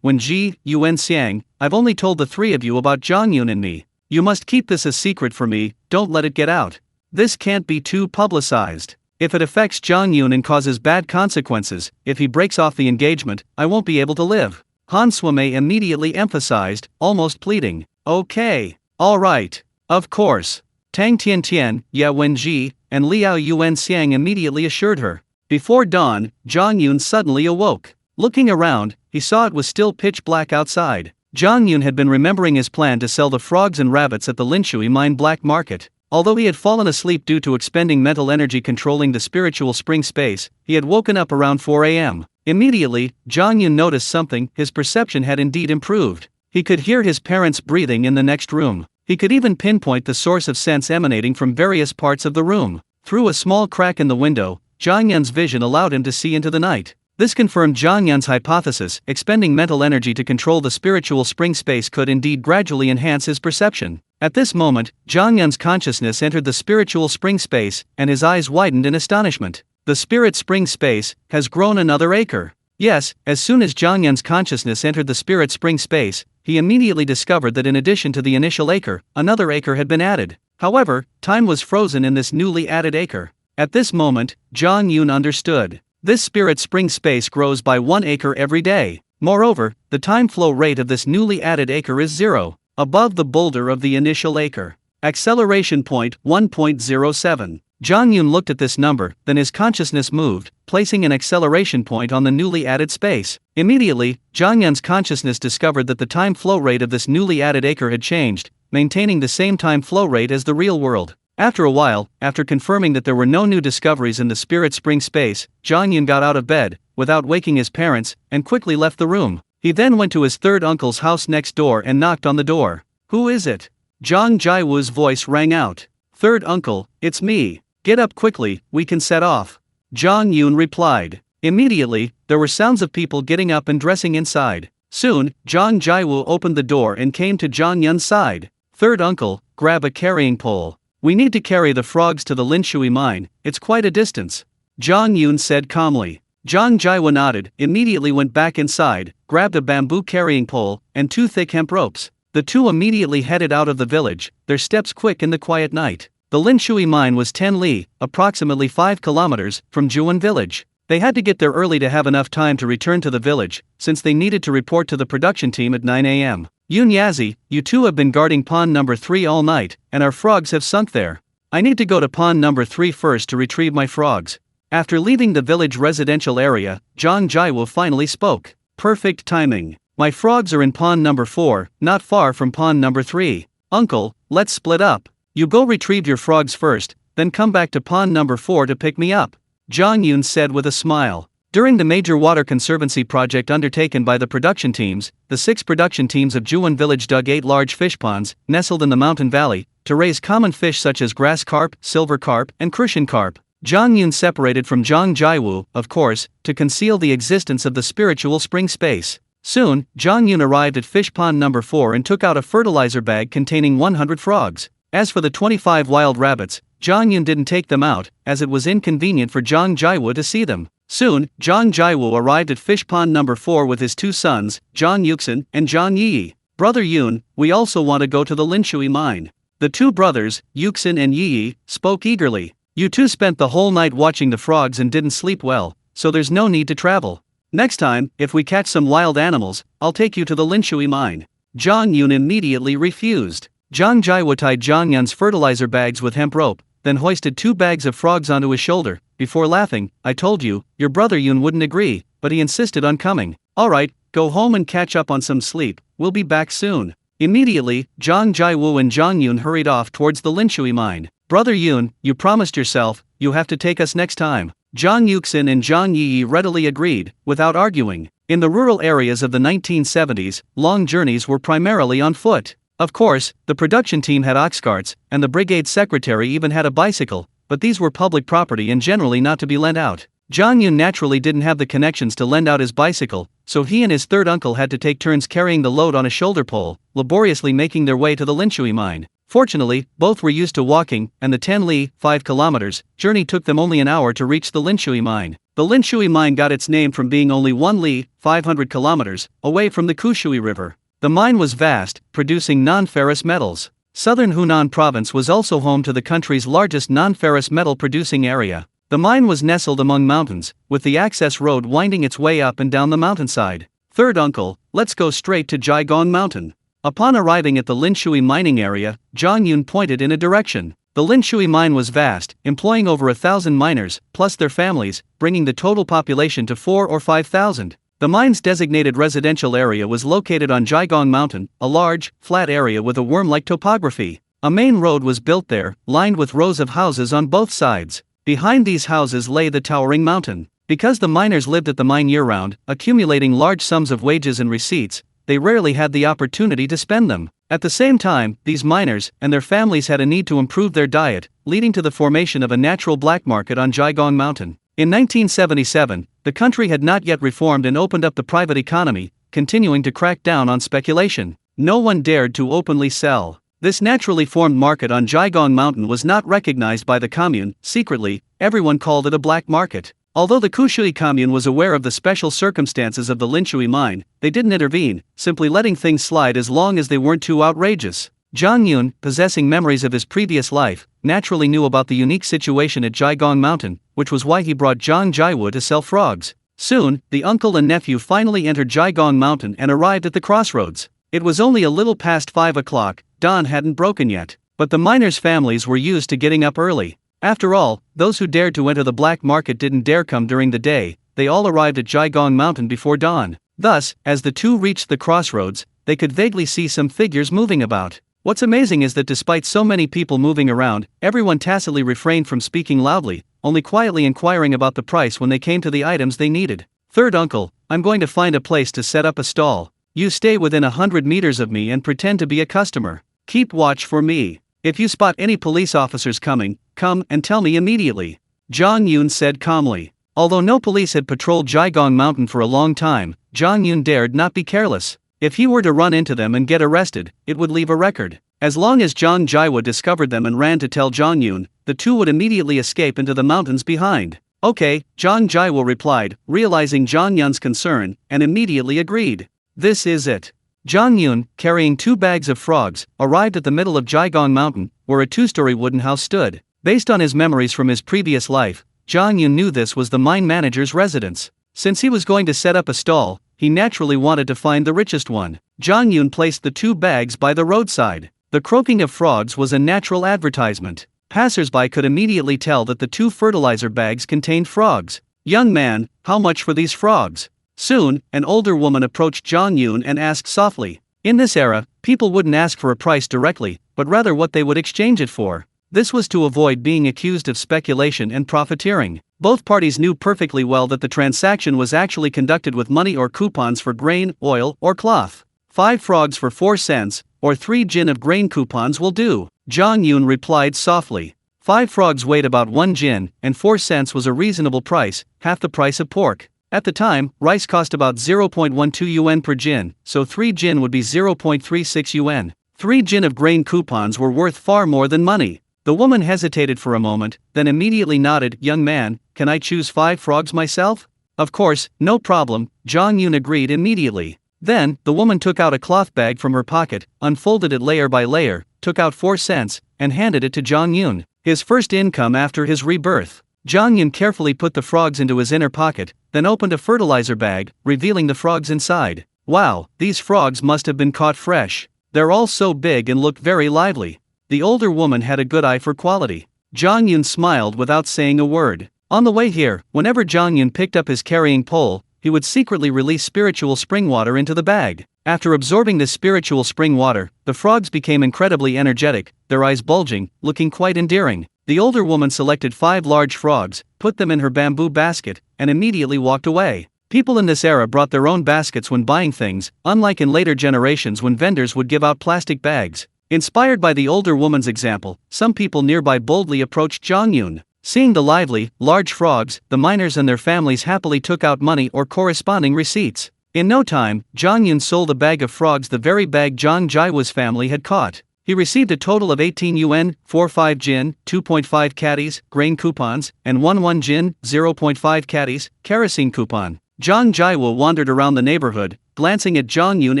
Wenji, Yuanxiang, I've only told the three of you about Zhang Yun and me. You must keep this a secret for me, don't let it get out. This can't be too publicized. If it affects Zhang Yun and causes bad consequences, if he breaks off the engagement, I won't be able to live. Han Suimei immediately emphasized, almost pleading. Okay. Alright. Of course. Tang Tiantian, Ye Wenji, and Liao Yuanxiang immediately assured her. Before dawn, Zhang Yun suddenly awoke. Looking around, he saw it was still pitch black outside. Zhang Yun had been remembering his plan to sell the frogs and rabbits at the Linshui mine black market. Although he had fallen asleep due to expending mental energy controlling the spiritual spring space, he had woken up around 4 a.m. Immediately, Zhang Yun noticed something: his perception had indeed improved. He could hear his parents breathing in the next room. He could even pinpoint the source of sense emanating from various parts of the room. Through a small crack in the window, Zhang Yun's vision allowed him to see into the night. This confirmed Zhang Yun's hypothesis: expending mental energy to control the spiritual spring space could indeed gradually enhance his perception. At this moment, Zhang Yun's consciousness entered the spiritual spring space, and his eyes widened in astonishment. The spirit spring space has grown another acre. Yes, as soon as Zhang Yun's consciousness entered the spirit spring space, he immediately discovered that in addition to the initial acre, another acre had been added. However, time was frozen in this newly added acre. At this moment, Zhang Yun understood. This spirit spring space grows by 1 acre every day. Moreover, the time flow rate of this newly added acre is 0, above the boulder of the initial acre. Acceleration point 1.07. Zhang Yun looked at this number, then his consciousness moved, placing an acceleration point on the newly added space. Immediately, Zhang Yun's consciousness discovered that the time flow rate of this newly added acre had changed, maintaining the same time flow rate as the real world. After a while, after confirming that there were no new discoveries in the spirit spring space, Zhang Yun got out of bed, without waking his parents, and quickly left the room. He then went to his third uncle's house next door and knocked on the door. Who is it? Zhang Jiwu's voice rang out. Third uncle, it's me. Get up quickly, we can set off. Zhang Yun replied. Immediately, there were sounds of people getting up and dressing inside. Soon, Zhang Jiwu opened the door and came to Zhang Yun's side. Third uncle, grab a carrying pole. We need to carry the frogs to the Linshui mine, it's quite a distance. Zhang Yun said calmly. Zhang Jiwu nodded, immediately went back inside, grabbed a bamboo carrying pole, and 2 thick hemp ropes. The two immediately headed out of the village, their steps quick in the quiet night. The Linshui mine was 10 li, approximately 5 kilometers, from Zhuan village. They had to get there early to have enough time to return to the village, since they needed to report to the production team at 9 a.m. Yun Yazi, you two have been guarding pond number 3 all night, and our frogs have sunk there. I need to go to pond number 3 first to retrieve my frogs. After leaving the village residential area, Zhang Jiwu finally spoke. Perfect timing. My frogs are in pond number 4, not far from pond number 3. Uncle, let's split up. You go retrieve your frogs first, then come back to pond number 4 to pick me up, Zhang Yun said with a smile. During the major water conservancy project undertaken by the production teams, the 6 production teams of Zhuan village dug 8 large fish ponds, nestled in the mountain valley, to raise common fish such as grass carp, silver carp, and crucian carp. Zhang Yun separated from Zhang Jiwu, of course, to conceal the existence of the spiritual spring space. Soon, Zhang Yun arrived at fish pond number 4 and took out a fertilizer bag containing 100 frogs. As for the 25 wild rabbits, Zhang Yun didn't take them out, as it was inconvenient for Zhang Jiwu to see them. Soon, Zhang Jiwu arrived at fish pond number 4 with his 2 sons, Zhang Yuxin and Zhang Yi. Brother Yun, we also want to go to the Linshui mine. The 2 brothers, Yuxin and Yi, spoke eagerly. You 2 spent the whole night watching the frogs and didn't sleep well, so there's no need to travel. Next time, if we catch some wild animals, I'll take you to the Linshui mine. Zhang Yun immediately refused. Zhang Jiwu tied Zhang Yun's fertilizer bags with hemp rope, then hoisted 2 bags of frogs onto his shoulder, before laughing. I told you, your brother Yun wouldn't agree, but he insisted on coming. Alright, go home and catch up on some sleep, we'll be back soon. Immediately, Zhang Jiwu and Zhang Yun hurried off towards the Linshui mine. Brother Yun, you promised yourself, you have to take us next time. Zhang Yuxin and Zhang Yi readily agreed, without arguing. In the rural areas of the 1970s, long journeys were primarily on foot. Of course, the production team had ox carts, and the brigade secretary even had a bicycle, but these were public property and generally not to be lent out. Zhang Yun naturally didn't have the connections to lend out his bicycle, so he and his third uncle had to take turns carrying the load on a shoulder pole, laboriously making their way to the Linshui mine. Fortunately, both were used to walking, and the 10 li, 5 kilometers, journey took them only an hour to reach the Linshui mine. The Linshui mine got its name from being only 1 li, 500 kilometers, away from the Kushui River. The mine was vast, producing non-ferrous metals. Southern Hunan province was also home to the country's largest non-ferrous metal producing area. The mine was nestled among mountains, with the access road winding its way up and down the mountainside. Third uncle, let's go straight to Jiagong Mountain. Upon arriving at the Linshui mining area, Zhang Yun pointed in a direction. The Linshui mine was vast, employing over 1,000 miners, plus their families, bringing the total population to 4,000 or 5,000. The mine's designated residential area was located on Jiagong Mountain, a large, flat area with a worm-like topography. A main road was built there, lined with rows of houses on both sides. Behind these houses lay the towering mountain. Because the miners lived at the mine year-round, accumulating large sums of wages and receipts, they rarely had the opportunity to spend them. At the same time, these miners and their families had a need to improve their diet, leading to the formation of a natural black market on Jiagong Mountain. In 1977, the country had not yet reformed and opened up the private economy, continuing to crack down on speculation. No one dared to openly sell. This naturally formed market on Jiagong Mountain was not recognized by the commune. Secretly, everyone called it a black market. Although the Kushui commune was aware of the special circumstances of the Linshui mine, they didn't intervene, simply letting things slide as long as they weren't too outrageous. Zhang Yun, possessing memories of his previous life, naturally knew about the unique situation at Jiagong Mountain, which was why he brought Zhang Jiwu to sell frogs. Soon, the uncle and nephew finally entered Jiagong Mountain and arrived at the crossroads. It was only a little past 5 o'clock, dawn hadn't broken yet, but the miners' families were used to getting up early. After all, those who dared to enter the black market didn't dare come during the day. They all arrived at Jiagong Mountain before dawn. Thus, as the two reached the crossroads, they could vaguely see some figures moving about. What's amazing is that despite so many people moving around, everyone tacitly refrained from speaking loudly, only quietly inquiring about the price when they came to the items they needed. Third uncle, I'm going to find a place to set up a stall. You stay within 100 meters of me and pretend to be a customer. Keep watch for me. If you spot any police officers coming, come and tell me immediately, Zhang Yun said calmly. Although no police had patrolled Jiagong Mountain for a long time, Zhang Yun dared not be careless. If he were to run into them and get arrested, it would leave a record. As long as Zhang Jiwu discovered them and ran to tell Zhang Yun, the two would immediately escape into the mountains behind. Okay, Zhang Jiwu replied, realizing Zhang Yun's concern, and immediately agreed. This is it. Zhang Yun, carrying 2 bags of frogs, arrived at the middle of Jiagong Mountain, where a 2-story wooden house stood. Based on his memories from his previous life, Zhang Yun knew this was the mine manager's residence. Since he was going to set up a stall, he naturally wanted to find the richest one. Zhang Yun placed the 2 bags by the roadside. The croaking of frogs was a natural advertisement. Passers-by could immediately tell that the 2 fertilizer bags contained frogs. "Young man, how much for these frogs?" Soon, an older woman approached Zhang Yun and asked softly. In this era, people wouldn't ask for a price directly, but rather what they would exchange it for. This was to avoid being accused of speculation and profiteering. Both parties knew perfectly well that the transaction was actually conducted with money or coupons for grain, oil, or cloth. 5 frogs for 4 cents, or 3 jin of grain coupons will do, Zhang Yun replied softly. 5 frogs weighed about 1 jin, and 4 cents was a reasonable price, half the price of pork. At the time, rice cost about 0.12 yuan per jin, so 3 jin would be 0.36 yuan. 3 jin of grain coupons were worth far more than money. The woman hesitated for a moment, then immediately nodded. "Young man, can I choose 5 frogs myself?" "Of course, no problem," Zhang Yun agreed immediately. Then, the woman took out a cloth bag from her pocket, unfolded it layer by layer, took out 4 cents, and handed it to Zhang Yun, his first income after his rebirth. Zhang Yun carefully put the frogs into his inner pocket, then opened a fertilizer bag, revealing the frogs inside. Wow, these frogs must have been caught fresh. They're all so big and look very lively. The older woman had a good eye for quality. Zhang Yun smiled without saying a word. On the way here, whenever Zhang Yun picked up his carrying pole, he would secretly release spiritual spring water into the bag. After absorbing this spiritual spring water, the frogs became incredibly energetic, their eyes bulging, looking quite endearing. The older woman selected 5 large frogs, put them in her bamboo basket, and immediately walked away. People in this era brought their own baskets when buying things, unlike in later generations when vendors would give out plastic bags. Inspired by the older woman's example, some people nearby boldly approached Zhang Yun. Seeing the lively, large frogs, the miners and their families happily took out money or corresponding receipts. In no time, Zhang Yun sold a bag of frogs, the very bag Zhang Jiao's family had caught. He received a total of 18 yuan, 4.5 jin, 2.5 caddies, grain coupons, and 1 jin, 0.5 caddies, kerosene coupon. Zhang Jiao wandered around the neighborhood, glancing at Zhang Yun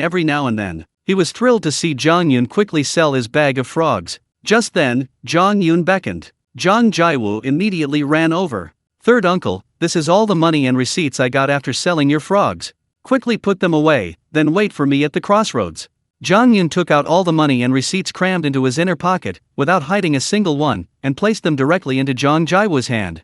every now and then. He was thrilled to see Zhang Yun quickly sell his bag of frogs. Just then, Zhang Yun beckoned. Zhang Jiao immediately ran over. "Third uncle, this is all the money and receipts I got after selling your frogs. Quickly put them away, then wait for me at the crossroads." Zhang Yun took out all the money and receipts crammed into his inner pocket, without hiding a single one, and placed them directly into Zhang Jiao's hand.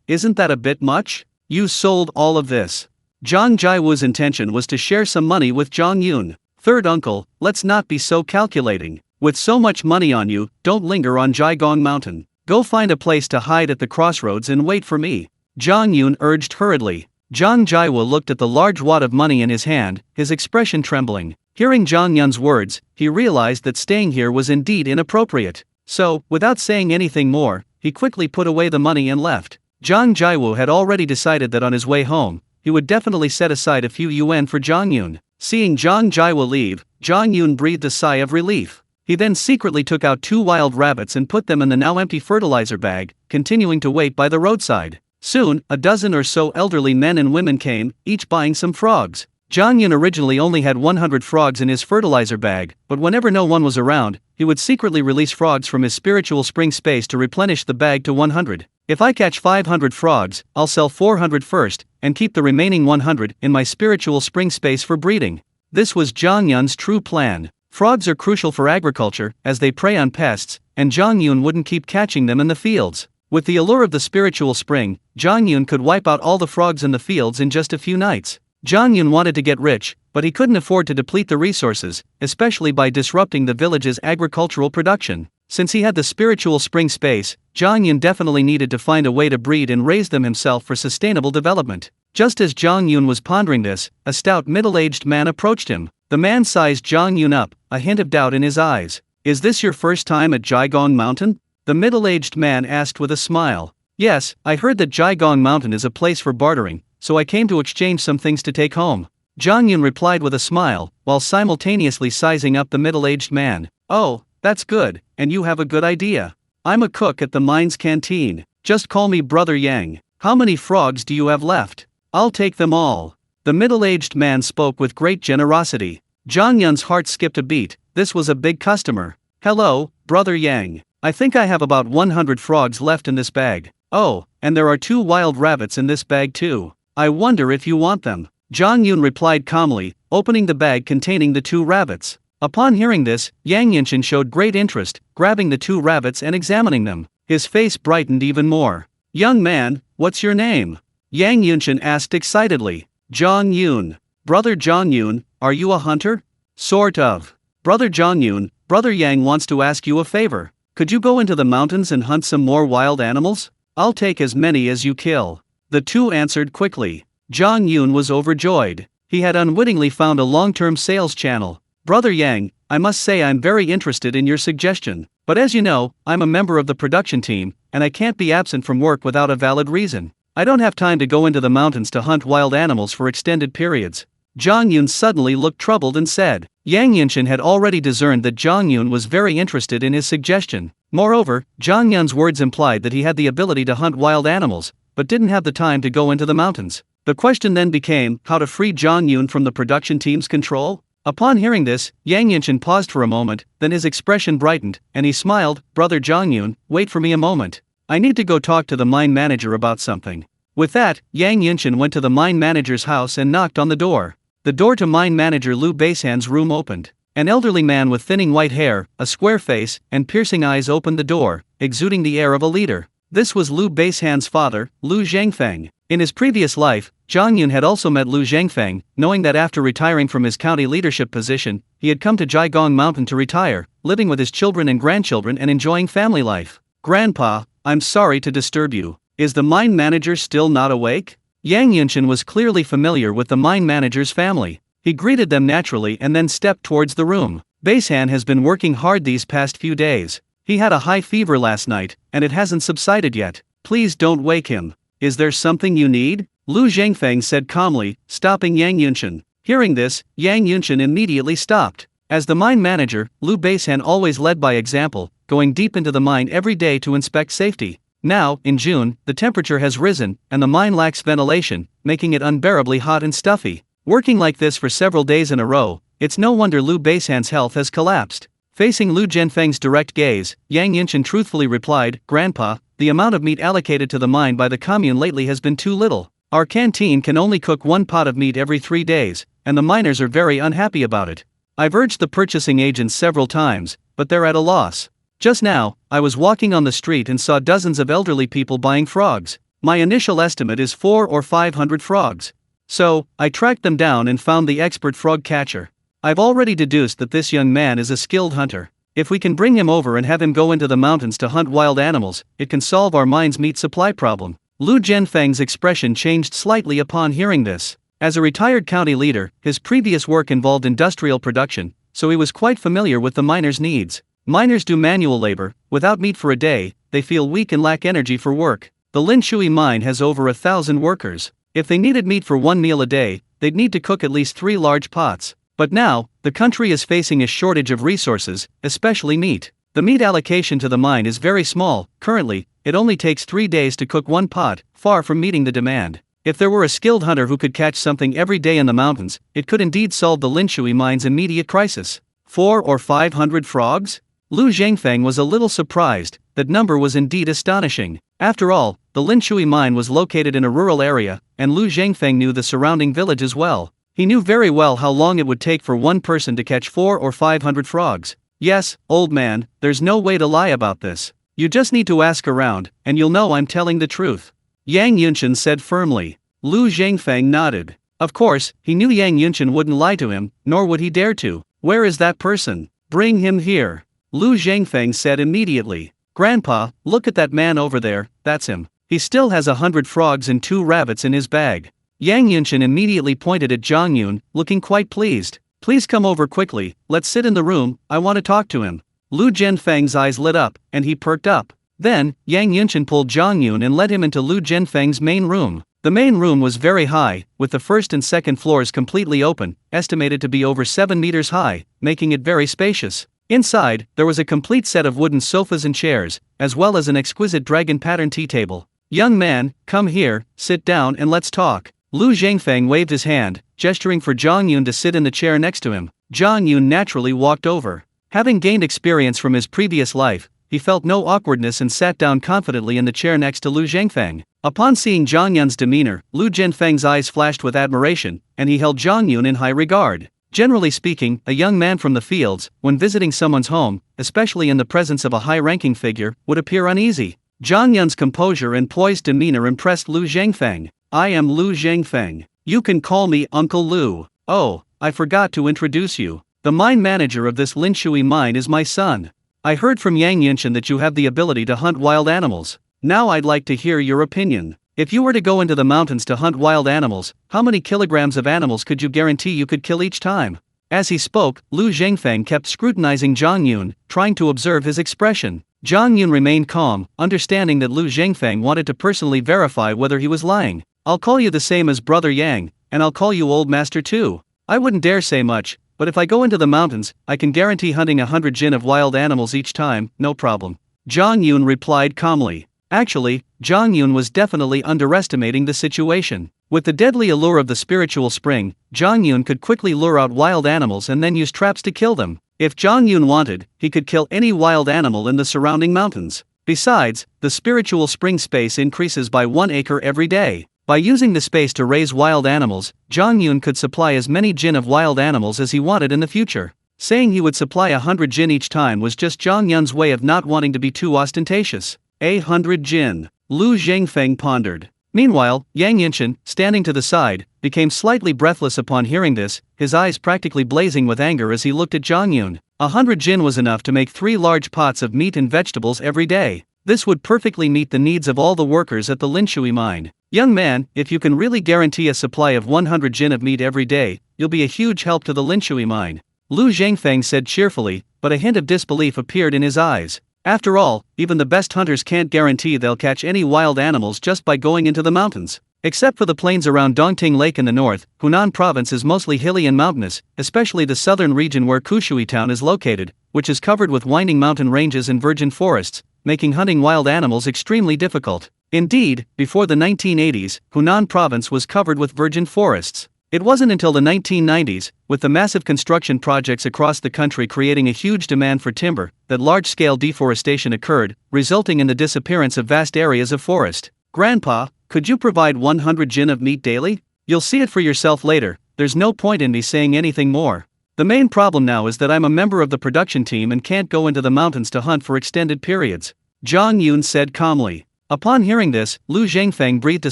Isn't that a bit much? You sold all of this." Zhang Jiao's intention was to share some money with Zhang Yun. "Third uncle, let's not be so calculating. With so much money on you, don't linger on Jiagong Mountain. Go find a place to hide at the crossroads and wait for me," Zhang Yun urged hurriedly. Zhang Jiao looked at the large wad of money in his hand, his expression trembling. Hearing Zhang Yun's words, he realized that staying here was indeed inappropriate. So, without saying anything more, he quickly put away the money and left. Zhang Jiao had already decided that on his way home, he would definitely set aside a few yuan for Zhang Yun. Seeing Zhang Jiao leave, Zhang Yun breathed a sigh of relief. He then secretly took out 2 wild rabbits and put them in the now empty fertilizer bag, continuing to wait by the roadside. Soon, a dozen or so elderly men and women came, each buying some frogs. Zhang Yun originally only had 100 frogs in his fertilizer bag, but whenever no one was around, he would secretly release frogs from his spiritual spring space to replenish the bag to 100. "If I catch 500 frogs, I'll sell 400 first, and keep the remaining 100 in my spiritual spring space for breeding." This was Zhang Yun's true plan. Frogs are crucial for agriculture, as they prey on pests, and Zhang Yun wouldn't keep catching them in the fields. With the allure of the spiritual spring, Zhang Yun could wipe out all the frogs in the fields in just a few nights. Zhang Yun wanted to get rich, but he couldn't afford to deplete the resources, especially by disrupting the village's agricultural production. Since he had the spiritual spring space, Zhang Yun definitely needed to find a way to breed and raise them himself for sustainable development. Just as Zhang Yun was pondering this, a stout middle-aged man approached him. The man sized Zhang Yun up, a hint of doubt in his eyes. "Is this your first time at Jiagong Mountain?" the middle-aged man asked with a smile. "Yes, I heard that Jiagong Mountain is a place for bartering, so I came to exchange some things to take home," Zhang Yun replied with a smile, while simultaneously sizing up the middle-aged man. "Oh, that's good, and you have a good idea. I'm a cook at the mine's canteen. Just call me Brother Yang. How many frogs do you have left? I'll take them all." The middle-aged man spoke with great generosity. Zhang Yun's heart skipped a beat. This was a big customer. "Hello, Brother Yang. I think I have about 100 frogs left in this bag. Oh, and there are 2 wild rabbits in this bag too. I wonder if you want them." Zhang Yun replied calmly, opening the bag containing the 2 rabbits. Upon hearing this, Yang Yunshin showed great interest, grabbing the 2 rabbits and examining them. His face brightened even more. "Young man, what's your name?" Yang Yunshin asked excitedly. "Zhang Yun. Brother Zhang Yun, are you a hunter?" "Sort of. Brother Zhang Yun, Brother Yang wants to ask you a favor. Could you go into the mountains and hunt some more wild animals? I'll take as many as you kill." The 2 answered quickly. Zhang Yun was overjoyed. He had unwittingly found a long-term sales channel. "Brother Yang, I must say I'm very interested in your suggestion, but as you know, I'm a member of the production team, and I can't be absent from work without a valid reason. I don't have time to go into the mountains to hunt wild animals for extended periods." Zhang Yun suddenly looked troubled and said. Yang Yunshin had already discerned that Zhang Yun was very interested in his suggestion. Moreover, Zhang Yun's words implied that he had the ability to hunt wild animals, but didn't have the time to go into the mountains. The question then became how to free Zhang Yun from the production team's control? Upon hearing this, Yang Yunshin paused for a moment, then his expression brightened, and he smiled. "Brother Zhang Yun, wait for me a moment. I need to go talk to the mine manager about something." With that, Yang Yunshin went to the mine manager's house and knocked on the door. The door to mine manager Liu Beishan's room opened. An elderly man with thinning white hair, a square face, and piercing eyes opened the door, exuding the air of a leader. This was Liu Beishan's father, Liu Zhangfeng. In his previous life, Zhang Yun had also met Liu Zhangfeng, knowing that after retiring from his county leadership position, he had come to Jiagong Mountain to retire, living with his children and grandchildren and enjoying family life. "Grandpa, I'm sorry to disturb you. Is the mine manager still not awake?" Yang Yunshin was clearly familiar with the mine manager's family. He greeted them naturally and then stepped towards the room. "Beishan has been working hard these past few days. He had a high fever last night, and it hasn't subsided yet. Please don't wake him. Is there something you need?" Liu Zhangfeng said calmly, stopping Yang Yunshin. Hearing this, Yang Yunshin immediately stopped. As the mine manager, Liu Beishan always led by example, going deep into the mine every day to inspect safety. Now, in June, the temperature has risen, and the mine lacks ventilation, making it unbearably hot and stuffy. Working like this for several days in a row, it's no wonder Liu Beishan's health has collapsed. Facing Liu Zhangfeng's direct gaze, Yang Yunshin truthfully replied, "Grandpa, the amount of meat allocated to the mine by the commune lately has been too little. Our canteen can only cook 1 pot of meat every 3 days, and the miners are very unhappy about it. I've urged the purchasing agents several times, but they're at a loss. Just now, I was walking on the street and saw dozens of elderly people buying frogs. My initial estimate is 400 or 500 frogs. So, I tracked them down and found the expert frog catcher. I've already deduced that this young man is a skilled hunter. If we can bring him over and have him go into the mountains to hunt wild animals, it can solve our mine's meat supply problem." Liu Zhangfeng's expression changed slightly upon hearing this. As a retired county leader, his previous work involved industrial production, so he was quite familiar with the miners' needs. Miners do manual labor. Without meat for a day, they feel weak and lack energy for work. The Linshui mine has over 1,000 workers. If they needed meat for 1 meal a day, they'd need to cook at least 3 large pots. But now, the country is facing a shortage of resources, especially meat. The meat allocation to the mine is very small. Currently, it only takes 3 days to cook 1 pot, far from meeting the demand. If there were a skilled hunter who could catch something every day in the mountains, it could indeed solve the Linshui mine's immediate crisis. 400 or 500 frogs? Liu Zhangfeng was a little surprised. That number was indeed astonishing. After all, the Linshui mine was located in a rural area, and Liu Zhangfeng knew the surrounding villages well. He knew very well how long it would take for one person to catch 400 or 500 frogs. "Yes, old man, there's no way to lie about this. You just need to ask around, and you'll know I'm telling the truth," Yang Yunshin said firmly. Liu Zhangfeng nodded. Of course, he knew Yang Yunshin wouldn't lie to him, nor would he dare to. "Where is that person? Bring him here," Liu Zhangfeng said immediately. "Grandpa, look at that man over there, that's him. He still has 100 frogs and 2 rabbits in his bag." Yang Yunshin immediately pointed at Zhang Yun, looking quite pleased. "Please come over quickly, let's sit in the room, I want to talk to him." Liu Zhangfeng's eyes lit up, and he perked up. Then, Yang Yunshin pulled Zhang Yun and led him into Liu Zhangfeng's main room. The main room was very high, with the first and second floors completely open, estimated to be over 7 meters high, making it very spacious. Inside, there was a complete set of wooden sofas and chairs, as well as an exquisite dragon-pattern tea table. "Young man, come here, sit down and let's talk." Liu Zhangfeng waved his hand, gesturing for Zhang Yun to sit in the chair next to him. Zhang Yun naturally walked over. Having gained experience from his previous life, he felt no awkwardness and sat down confidently in the chair next to Lu Zhengfeng. Upon seeing Zhang Yun's demeanor, Lu Zhengfeng's eyes flashed with admiration, and he held Zhang Yun in high regard. Generally speaking, a young man from the fields, when visiting someone's home, especially in the presence of a high-ranking figure, would appear uneasy. Zhang Yun's composure and poised demeanor impressed Lu Zhengfeng. "I am Lu Zhengfeng. You can call me Uncle Lu. Oh, I forgot to introduce you. The mine manager of this Linshui mine is my son. I heard from Yang Yinshan that you have the ability to hunt wild animals. Now I'd like to hear your opinion. If you were to go into the mountains to hunt wild animals, how many kilograms of animals could you guarantee you could kill each time?" As he spoke, Lu Zhengfeng kept scrutinizing Zhang Yun, trying to observe his expression. Zhang Yun remained calm, understanding that Lu Zhengfeng wanted to personally verify whether he was lying. "I'll call you the same as Brother Yang, and I'll call you Old Master too. I wouldn't dare say much, but if I go into the mountains, I can guarantee hunting 100 jin of wild animals each time, no problem." Zhang Yun replied calmly. Actually, Zhang Yun was definitely underestimating the situation. With the deadly allure of the spiritual spring, Zhang Yun could quickly lure out wild animals and then use traps to kill them. If Zhang Yun wanted, he could kill any wild animal in the surrounding mountains. Besides, the spiritual spring space increases by 1 acre every day. By using the space to raise wild animals, Zhang Yun could supply as many jin of wild animals as he wanted in the future. Saying he would supply 100 jin each time was just Zhang Yun's way of not wanting to be too ostentatious. 100 jin. Lu Zhengfeng pondered. Meanwhile, Yang Yinshan, standing to the side, became slightly breathless upon hearing this, his eyes practically blazing with anger as he looked at Zhang Yun. 100 jin was enough to make 3 large pots of meat and vegetables every day. This would perfectly meet the needs of all the workers at the Linshui mine. "Young man, if you can really guarantee a supply of 100 jin of meat every day, you'll be a huge help to the Linshui mine," Lu Zhengfeng said cheerfully, but a hint of disbelief appeared in his eyes. After all, even the best hunters can't guarantee they'll catch any wild animals just by going into the mountains. Except for the plains around Dongting Lake in the north, Hunan province is mostly hilly and mountainous, especially the southern region where Kushui town is located, which is covered with winding mountain ranges and virgin forests, making hunting wild animals extremely difficult. Indeed, before the 1980s, Hunan province was covered with virgin forests. It wasn't until the 1990s, with the massive construction projects across the country creating a huge demand for timber, that large-scale deforestation occurred, resulting in the disappearance of vast areas of forest. "Grandpa, could you provide 100 jin of meat daily? You'll see it for yourself later, there's no point in me saying anything more. The main problem now is that I'm a member of the production team and can't go into the mountains to hunt for extended periods," Zhang Yun said calmly. Upon hearing this, Lu Zhengfeng breathed a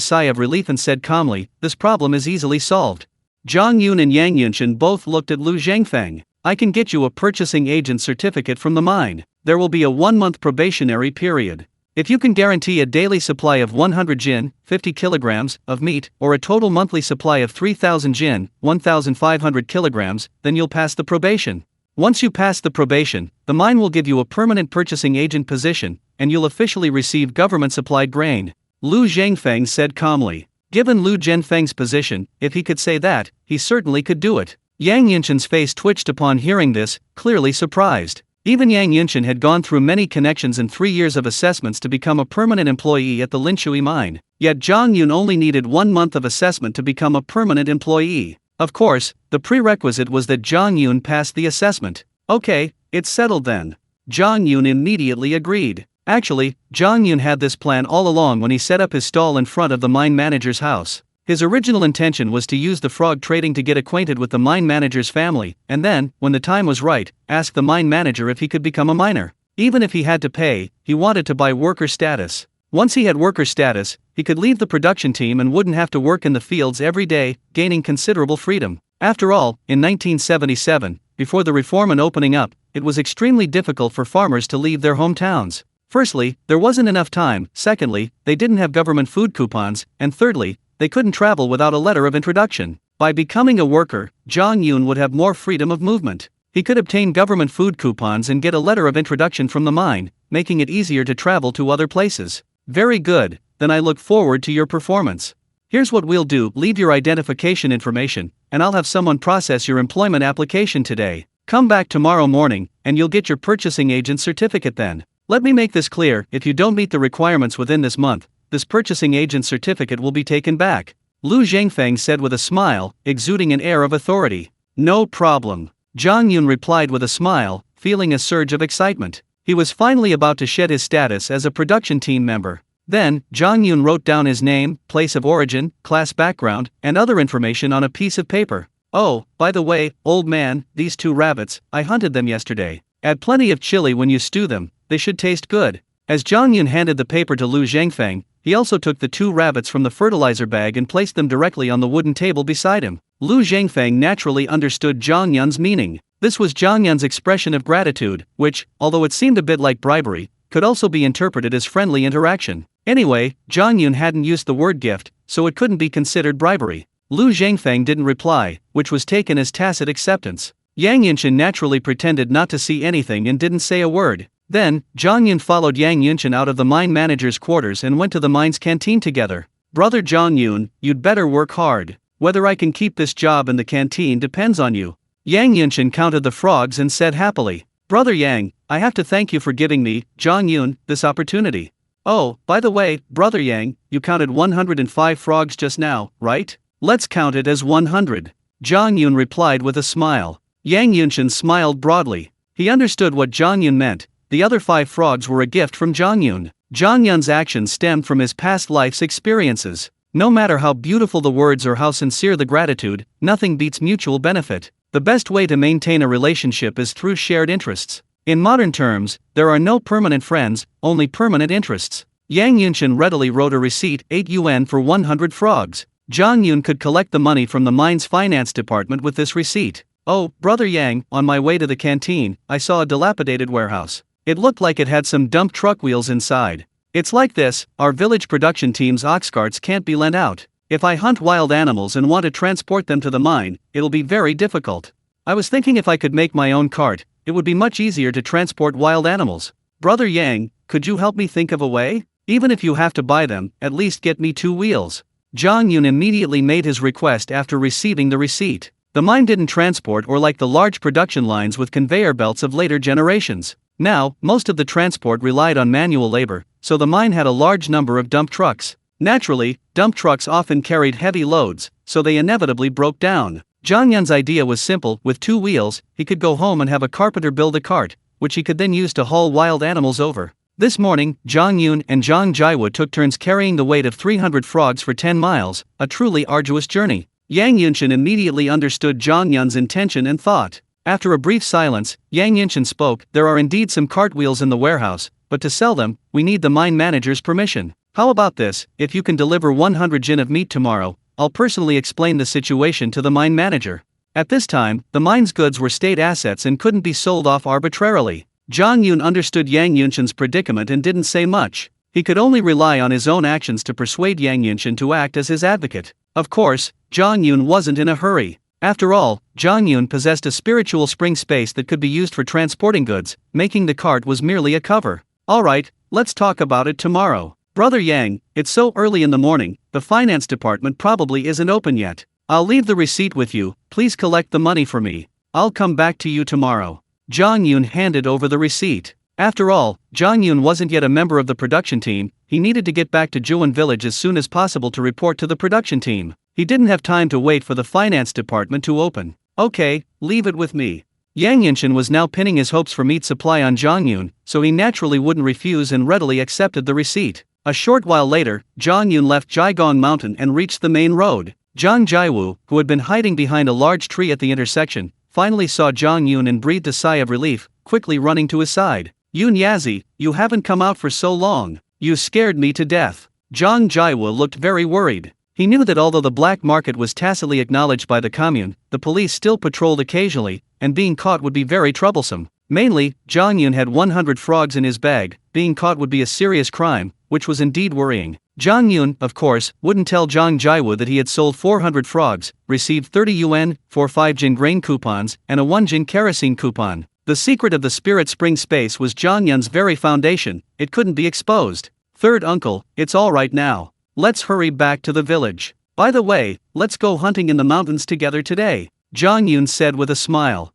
sigh of relief and said calmly, "This problem is easily solved." Zhang Yun and Yang Yinshan both looked at Lu Zhengfeng. "I can get you a purchasing agent certificate from the mine. There will be a 1-month probationary period. If you can guarantee a daily supply of 100 jin, 50 kilograms, of meat, or a total monthly supply of 3,000 jin, 1,500 kilograms, then you'll pass the probation. Once you pass the probation, the mine will give you a permanent purchasing agent position, and you'll officially receive government-supplied grain," Lu Zhengfeng said calmly. Given Lu Zhengfeng's position, if he could say that, he certainly could do it. Yang Yinshan's face twitched upon hearing this, clearly surprised. Even Yang Yinshan had gone through many connections and 3 years of assessments to become a permanent employee at the Linshui mine. Yet Zhang Yun only needed 1 month of assessment to become a permanent employee. Of course, the prerequisite was that Zhang Yun passed the assessment. "Okay, it's settled then." Zhang Yun immediately agreed. Actually, Zhang Yun had this plan all along when he set up his stall in front of the mine manager's house. His original intention was to use the frog trading to get acquainted with the mine manager's family, and then, when the time was right, ask the mine manager if he could become a miner. Even if he had to pay, he wanted to buy worker status. Once he had worker status, he could leave the production team and wouldn't have to work in the fields every day, gaining considerable freedom. After all, in 1977, before the reform and opening up, it was extremely difficult for farmers to leave their hometowns. Firstly, there wasn't enough time, secondly, they didn't have government food coupons, and thirdly, they couldn't travel without a letter of introduction. By becoming a worker, Zhang Yun would have more freedom of movement. He could obtain government food coupons and get a letter of introduction from the mine, making it easier to travel to other places. "Very good, then I look forward to your performance. Here's what we'll do: leave your identification information, and I'll have someone process your employment application today. Come back tomorrow morning, and you'll get your purchasing agent certificate then. Let me make this clear, if you don't meet the requirements within this month, this purchasing agent certificate will be taken back," Lu Zhengfeng said with a smile, exuding an air of authority. "No problem. Zhang Yun replied with a smile, feeling a surge of excitement. He was finally about to shed his status as a production team member. Then, Zhang Yun wrote down his name, place of origin, class background, and other information on a piece of paper. "Oh, by the way, old man, these 2 rabbits, I hunted them yesterday. Add plenty of chili when you stew them, they should taste good." As Zhang Yun handed the paper to Lu Zhangfeng, he also took the 2 rabbits from the fertilizer bag and placed them directly on the wooden table beside him. Lu Zhangfeng naturally understood Zhang Yun's meaning. This was Zhang Yun's expression of gratitude, which, although it seemed a bit like bribery, could also be interpreted as friendly interaction. Anyway, Zhang Yun hadn't used the word gift, so it couldn't be considered bribery. Lu Zhangfeng didn't reply, which was taken as tacit acceptance. Yang Yunshin naturally pretended not to see anything and didn't say a word. Then, Zhang Yun followed Yang Yunshin out of the mine manager's quarters and went to the mine's canteen together. "Brother Zhang Yun, you'd better work hard. Whether I can keep this job in the canteen depends on you." Yang Yunshin counted the frogs and said happily, "Brother Yang, I have to thank you for giving me, Zhang Yun, this opportunity. Oh, by the way, Brother Yang, you counted 105 frogs just now, right? Let's count it as 100. Zhang Yun replied with a smile. Yang Yunshin smiled broadly. He understood what Zhang Yun meant. The other 5 frogs were a gift from Zhang Yun. Zhang Yun's actions stemmed from his past life's experiences. No matter how beautiful the words or how sincere the gratitude, nothing beats mutual benefit. The best way to maintain a relationship is through shared interests. In modern terms, there are no permanent friends, only permanent interests. Yang Yunshin readily wrote a receipt, 8 yuan for 100 frogs. Zhang Yun could collect the money from the mine's finance department with this receipt. "Oh, Brother Yang, on my way to the canteen, I saw a dilapidated warehouse. It looked like it had some dump truck wheels inside. It's like this, our village production team's ox carts can't be lent out. If I hunt wild animals and want to transport them to the mine, it'll be very difficult. I was thinking if I could make my own cart, it would be much easier to transport wild animals. Brother Yang, could you help me think of a way? Even if you have to buy them, at least get me 2 wheels. Zhang Yun immediately made his request after receiving the receipt. The mine didn't transport or like the large production lines with conveyor belts of later generations. Now, most of the transport relied on manual labor, so the mine had a large number of dump trucks. Naturally, dump trucks often carried heavy loads, so they inevitably broke down. Zhang Yun's idea was simple. With 2 wheels, he could go home and have a carpenter build a cart, which he could then use to haul wild animals over. This morning, Zhang Yun and Zhang Jiwu took turns carrying the weight of 300 frogs for 10 miles, a truly arduous journey. Yang Yunshin immediately understood Zhang Yun's intention and thought. After a brief silence, Yang Yunshin spoke. "There are indeed some cartwheels in the warehouse, but to sell them, we need the mine manager's permission. How about this, if you can deliver 100 jin of meat tomorrow, I'll personally explain the situation to the mine manager." At this time, the mine's goods were state assets and couldn't be sold off arbitrarily. Zhang Yun understood Yang Yunshin's predicament and didn't say much. He could only rely on his own actions to persuade Yang Yunshin to act as his advocate. Of course, Zhang Yun wasn't in a hurry. After all, Zhang Yun possessed a spiritual spring space that could be used for transporting goods. Making the cart was merely a cover. "Alright, let's talk about it tomorrow. Brother Yang, it's so early in the morning, the finance department probably isn't open yet. I'll leave the receipt with you, please collect the money for me. I'll come back to you tomorrow." Zhang Yun handed over the receipt. After all, Zhang Yun wasn't yet a member of the production team. He needed to get back to Juan village as soon as possible to report to the production team. He didn't have time to wait for the finance department to open. "Okay, leave it with me." Yang Yunshin was now pinning his hopes for meat supply on Zhang Yun, so he naturally wouldn't refuse and readily accepted the receipt. A short while later, Zhang Yun left Jiagong Mountain and reached the main road. Zhang Jiwu, who had been hiding behind a large tree at the intersection, finally saw Zhang Yun and breathed a sigh of relief, quickly running to his side. "Yun Yazi, you haven't come out for so long. You scared me to death." Zhang Jiwu looked very worried. He knew that although the black market was tacitly acknowledged by the commune, the police still patrolled occasionally, and being caught would be very troublesome. Mainly, Zhang Yun had 100 frogs in his bag. Being caught would be a serious crime, which was indeed worrying. Zhang Yun, of course, wouldn't tell Zhang Jiwu that he had sold 400 frogs, received 30 yuan, 4 5-jin grain coupons, and a 1-jin kerosene coupon. The secret of the spirit spring space was Zhang Yun's very foundation. It couldn't be exposed. "Third uncle, it's all right now. Let's hurry back to the village. By the way, let's go hunting in the mountains together today," Zhang Yun said with a smile.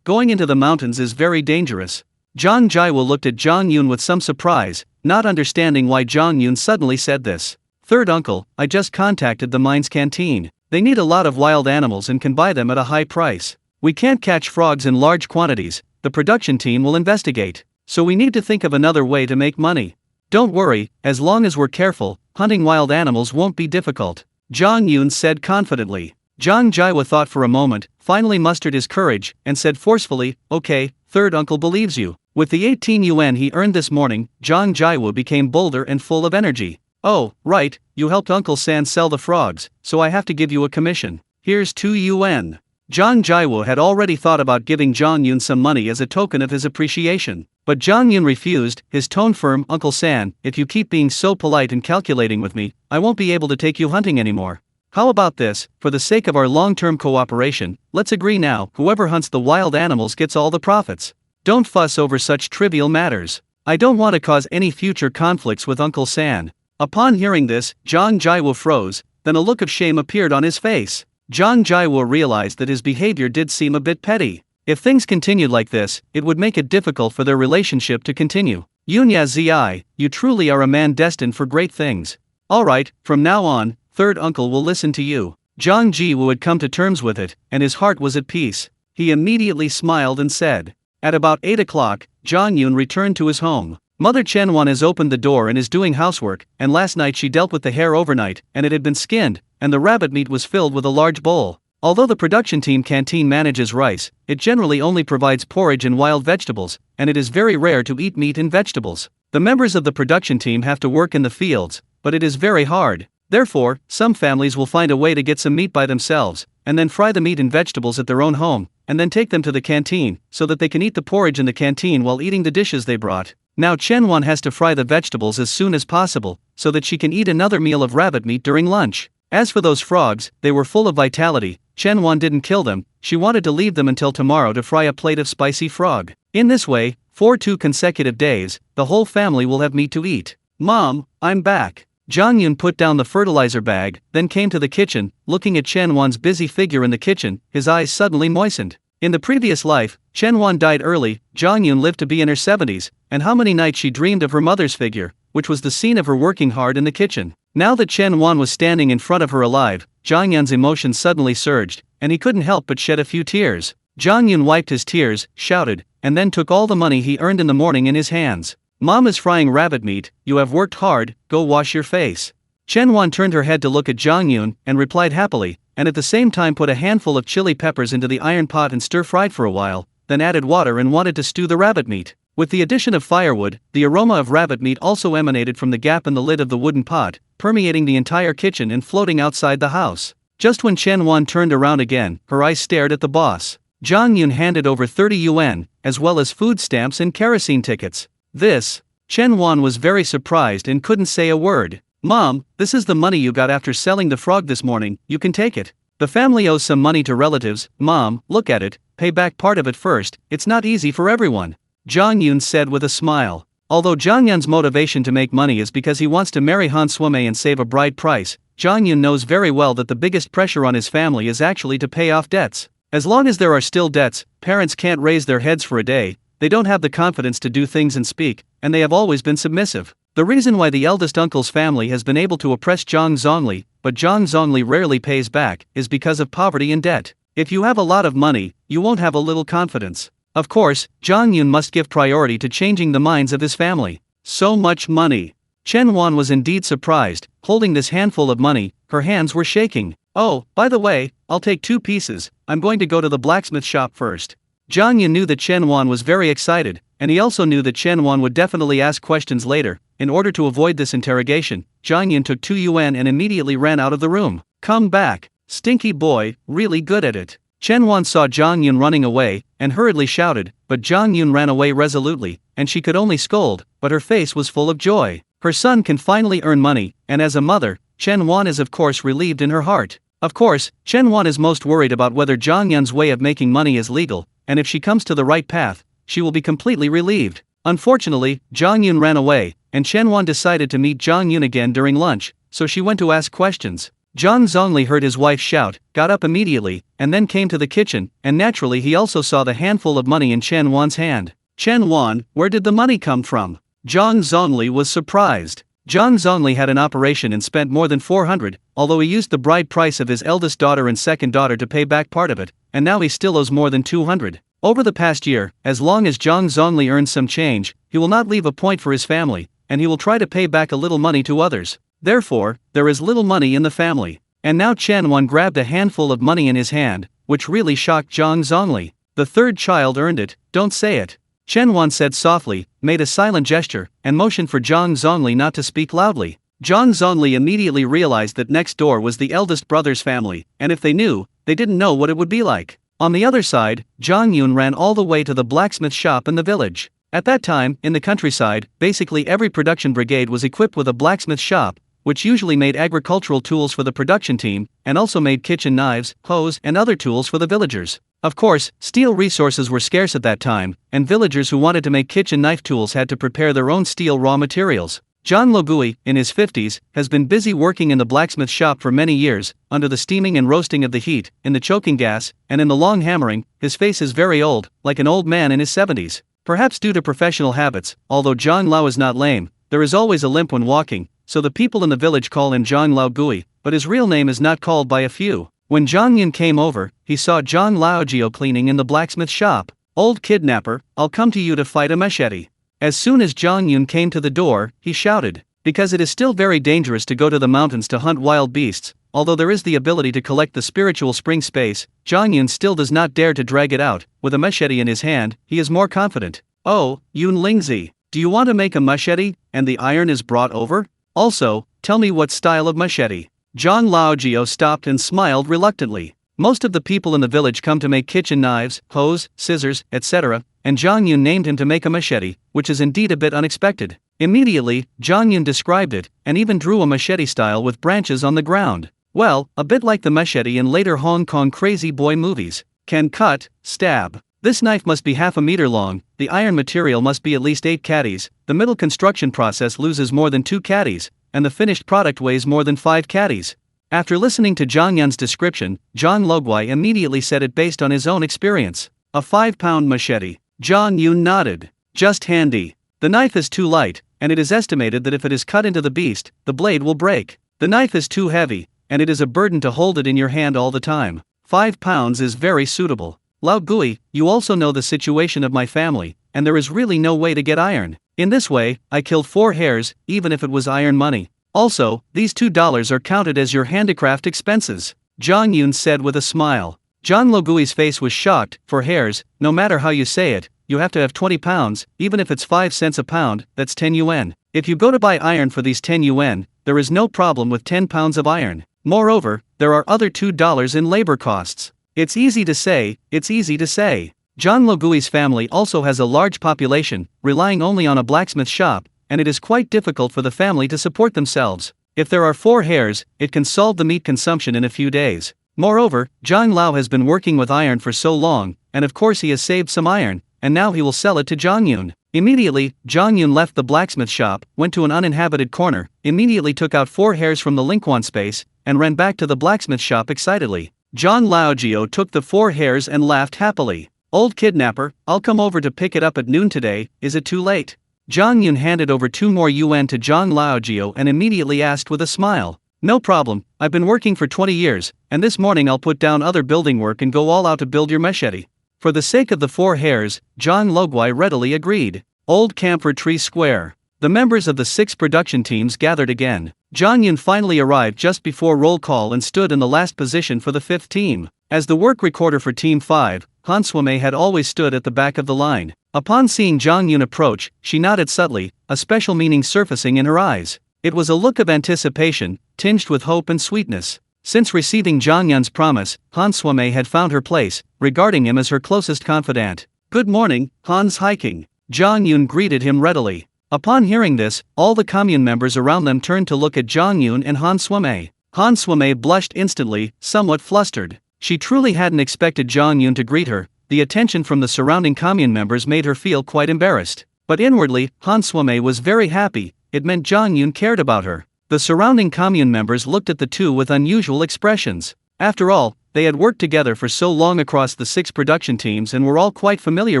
Going into the mountains is very dangerous." Zhang Jiwu looked at Zhang Yun with some surprise, not understanding why Zhang Yun suddenly said this. "Third uncle, I just contacted the mine's canteen. They need a lot of wild animals and can buy them at a high price. We can't catch frogs in large quantities, the production team will investigate. So we need to think of another way to make money. Don't worry, as long as we're careful, hunting wild animals won't be difficult, Zhang Yun said confidently. Zhang Jiwa thought for a moment, finally mustered his courage, and said forcefully, okay, third uncle believes you. With the 18 yuan he earned this morning, Zhang Jiwa became bolder and full of energy. Oh, right, you helped Uncle San sell the frogs, so I have to give you a commission. Here's 2 yuan. Zhang Jiwa had already thought about giving Zhang Yun some money as a token of his appreciation. But Zhang Yun refused, his tone firm. Uncle San, if you keep being so polite and calculating with me, I won't be able to take you hunting anymore. How about this, for the sake of our long-term cooperation, let's agree now, whoever hunts the wild animals gets all the profits. Don't fuss over such trivial matters. I don't want to cause any future conflicts with Uncle San. Upon hearing this, Zhang Jiwa froze, then a look of shame appeared on his face. Zhang Jiwa realized that his behavior did seem a bit petty. If things continued like this, it would make it difficult for their relationship to continue. Yunya Zi, you truly are a man destined for great things. Alright, from now on, third uncle will listen to you. Zhang Jiwu had come to terms with it, and his heart was at peace. He immediately smiled and said. At about 8 o'clock, Zhang Yun returned to his home. Mother Chenwan has opened the door and is doing housework, and last night she dealt with the hare overnight, and it had been skinned, and the rabbit meat was filled with a large bowl. Although the production team canteen manages rice, it generally only provides porridge and wild vegetables, and it is very rare to eat meat and vegetables. The members of the production team have to work in the fields, but it is very hard. Therefore, some families will find a way to get some meat by themselves, and then fry the meat and vegetables at their own home, and then take them to the canteen, so that they can eat the porridge in the canteen while eating the dishes they brought. Now Chenwan has to fry the vegetables as soon as possible, so that she can eat another meal of rabbit meat during lunch. As for those frogs, they were full of vitality. Chenwan didn't kill them, she wanted to leave them until tomorrow to fry a plate of spicy frog. In this way, for 2 consecutive days, the whole family will have meat to eat. Mom, I'm back. Zhang Yun put down the fertilizer bag, then came to the kitchen. Looking at Chenwan's busy figure in the kitchen, his eyes suddenly moistened. In the previous life, Chenwan died early. Zhang Yun lived to be in her 70s, and how many nights she dreamed of her mother's figure, which was the scene of her working hard in the kitchen. Now that Chenwan was standing in front of her alive, Zhang Yun's emotions suddenly surged, and he couldn't help but shed a few tears. Zhang Yun wiped his tears, shouted, and then took all the money he earned in the morning in his hands. Mom is frying rabbit meat, you have worked hard, go wash your face. Chenwan turned her head to look at Zhang Yun, and replied happily, and at the same time put a handful of chili peppers into the iron pot and stir-fried for a while, then added water and wanted to stew the rabbit meat. With the addition of firewood, the aroma of rabbit meat also emanated from the gap in the lid of the wooden pot, permeating the entire kitchen and floating outside the house. Just when Chenwan turned around again, her eyes stared at the boss. Zhang Yun handed over 30 yuan, as well as food stamps and kerosene tickets. This. Chenwan was very surprised and couldn't say a word. Mom, this is the money you got after selling the frog this morning, you can take it. The family owes some money to relatives. Mom, look at it, pay back part of it first, it's not easy for everyone. Zhang Yun said with a smile. Although Zhang Yun's motivation to make money is because he wants to marry Han Swame and save a bride price, Zhang Yun knows very well that the biggest pressure on his family is actually to pay off debts. As long as there are still debts, parents can't raise their heads for a day, they don't have the confidence to do things and speak, and they have always been submissive. The reason why the eldest uncle's family has been able to oppress Zhang Zongli, but Zhang Zongli rarely pays back, is because of poverty and debt. If you have a lot of money, you won't have a little confidence. Of course, Zhang Yun must give priority to changing the minds of his family. So much money. Chenwan was indeed surprised. Holding this handful of money, her hands were shaking. Oh, by the way, I'll take 2 pieces, I'm going to go to the blacksmith shop first. Zhang Yun knew that Chenwan was very excited, and he also knew that Chenwan would definitely ask questions later. In order to avoid this interrogation, Zhang Yun took 2 yuan and immediately ran out of the room. Come back, stinky boy, really good at it. Chenwan saw Zhang Yun running away, and hurriedly shouted, but Zhang Yun ran away resolutely, and she could only scold, but her face was full of joy. Her son can finally earn money, and as a mother, Chenwan is of course relieved in her heart. Of course, Chenwan is most worried about whether Zhang Yun's way of making money is legal, and if she comes to the right path, she will be completely relieved. Unfortunately, Zhang Yun ran away, and Chenwan decided to meet Zhang Yun again during lunch, so she went to ask questions. Zhang Zongli heard his wife shout, got up immediately, and then came to the kitchen, and naturally he also saw the handful of money in Chenwan's hand. Chenwan, where did the money come from? Zhang Zongli was surprised. Zhang Zongli had an operation and spent more than 400, although he used the bride price of his eldest daughter and second daughter to pay back part of it, and now he still owes more than 200. Over the past year, as long as Zhang Zongli earns some change, he will not leave a point for his family, and he will try to pay back a little money to others. Therefore, there is little money in the family. And now Chen Wan grabbed a handful of money in his hand, which really shocked Zhang Zongli. The third child earned it, don't say it. Chen Wan said softly, made a silent gesture, and motioned for Zhang Zongli not to speak loudly. Zhang Zongli immediately realized that next door was the eldest brother's family, and if they knew, they didn't know what it would be like. On the other side, Zhang Yun ran all the way to the blacksmith shop in the village. At that time, in the countryside, basically every production brigade was equipped with a blacksmith shop, which usually made agricultural tools for the production team, and also made kitchen knives, hoes, and other tools for the villagers. Of course, steel resources were scarce at that time, and villagers who wanted to make kitchen knife tools had to prepare their own steel raw materials. Zhang Logui, in his 50s, has been busy working in the blacksmith shop for many years, under the steaming and roasting of the heat, in the choking gas, and in the long hammering. His face is very old, like an old man in his 70s. Perhaps due to professional habits, although Zhang Lao is not lame, there is always a limp when walking, so the people in the village call him Zhang Lao Gui, but his real name is not called by a few. When Zhang Yun came over, he saw Zhang Laojio cleaning in the blacksmith shop. Old kidnapper, I'll come to you to fight a machete. As soon as Zhang Yun came to the door, he shouted. Because it is still very dangerous to go to the mountains to hunt wild beasts, although there is the ability to collect the spiritual spring space, Zhang Yun still does not dare to drag it out. With a machete in his hand, he is more confident. Oh, Yun Lingzi, do you want to make a machete, and the iron is brought over? Also, tell me what style of machete. Zhang Laojio stopped and smiled reluctantly. Most of the people in the village come to make kitchen knives, hoes, scissors, etc., and Zhang Yun named him to make a machete, which is indeed a bit unexpected. Immediately, Zhang Yun described it, and even drew a machete style with branches on the ground. Well, a bit like the machete in later Hong Kong crazy boy movies. Can cut, stab. This knife must be half a meter long, the iron material must be at least 8 caddies, the middle construction process loses more than 2 caddies, and the finished product weighs more than 5 caddies. After listening to Zhang Yun's description, Zhang Logui immediately said it based on his own experience. A 5-pound machete. Zhang Yun nodded. Just handy. The knife is too light, and it is estimated that if it is cut into the beast, the blade will break. The knife is too heavy, and it is a burden to hold it in your hand all the time. 5 pounds is very suitable. Lao Gui, you also know the situation of my family, and there is really no way to get iron. In this way, I killed 4 hares, even if it was iron money. Also, these $2 are counted as your handicraft expenses, Zhang Yun said with a smile. Zhang Logui's face was shocked. For hares, no matter how you say it, you have to have 20 pounds, even if it's 5 cents a pound, that's 10 yuan. If you go to buy iron for these 10 yuan, there is no problem with 10 pounds of iron. Moreover, there are other $2 in labor costs. It's easy to say, it's easy to say. Zhang Logui's family also has a large population, relying only on a blacksmith shop, and it is quite difficult for the family to support themselves. If there are 4 hares, it can solve the meat consumption in a few days. Moreover, Zhang Lao has been working with iron for so long, and of course he has saved some iron, and now he will sell it to Zhang Yun. Immediately, Zhang Yun left the blacksmith shop, went to an uninhabited corner, immediately took out 4 hares from the Lingquan space, and ran back to the blacksmith shop excitedly. Zhang Laojio took the 4 hares and laughed happily. Old kidnapper, I'll come over to pick it up at noon today, is it too late? Zhang Yun handed over 2 more yuan to Zhang Laojio and immediately asked with a smile. No problem, I've been working for 20 years, and this morning I'll put down other building work and go all out to build your machete. For the sake of the 4 hares, Zhang Logui readily agreed. Old Camphor Tree Square. The members of the 6 production teams gathered again. Zhang Yun finally arrived just before roll call and stood in the last position for the 5th team. As the work recorder for Team 5, Han Swame had always stood at the back of the line. Upon seeing Zhang Yun approach, she nodded subtly, a special meaning surfacing in her eyes. It was a look of anticipation, tinged with hope and sweetness. Since receiving Zhang Yun's promise, Han Swame had found her place, regarding him as her closest confidant. Good morning, Hans Hiking. Zhang Yun greeted him readily. Upon hearing this, all the commune members around them turned to look at Zhang Yun and Han Swame. Han Swame blushed instantly, somewhat flustered. She truly hadn't expected Zhang Yun to greet her. The attention from the surrounding commune members made her feel quite embarrassed. But inwardly, Han Swame was very happy. It meant Zhang Yun cared about her. The surrounding commune members looked at the two with unusual expressions. After all, they had worked together for so long across the 6 production teams and were all quite familiar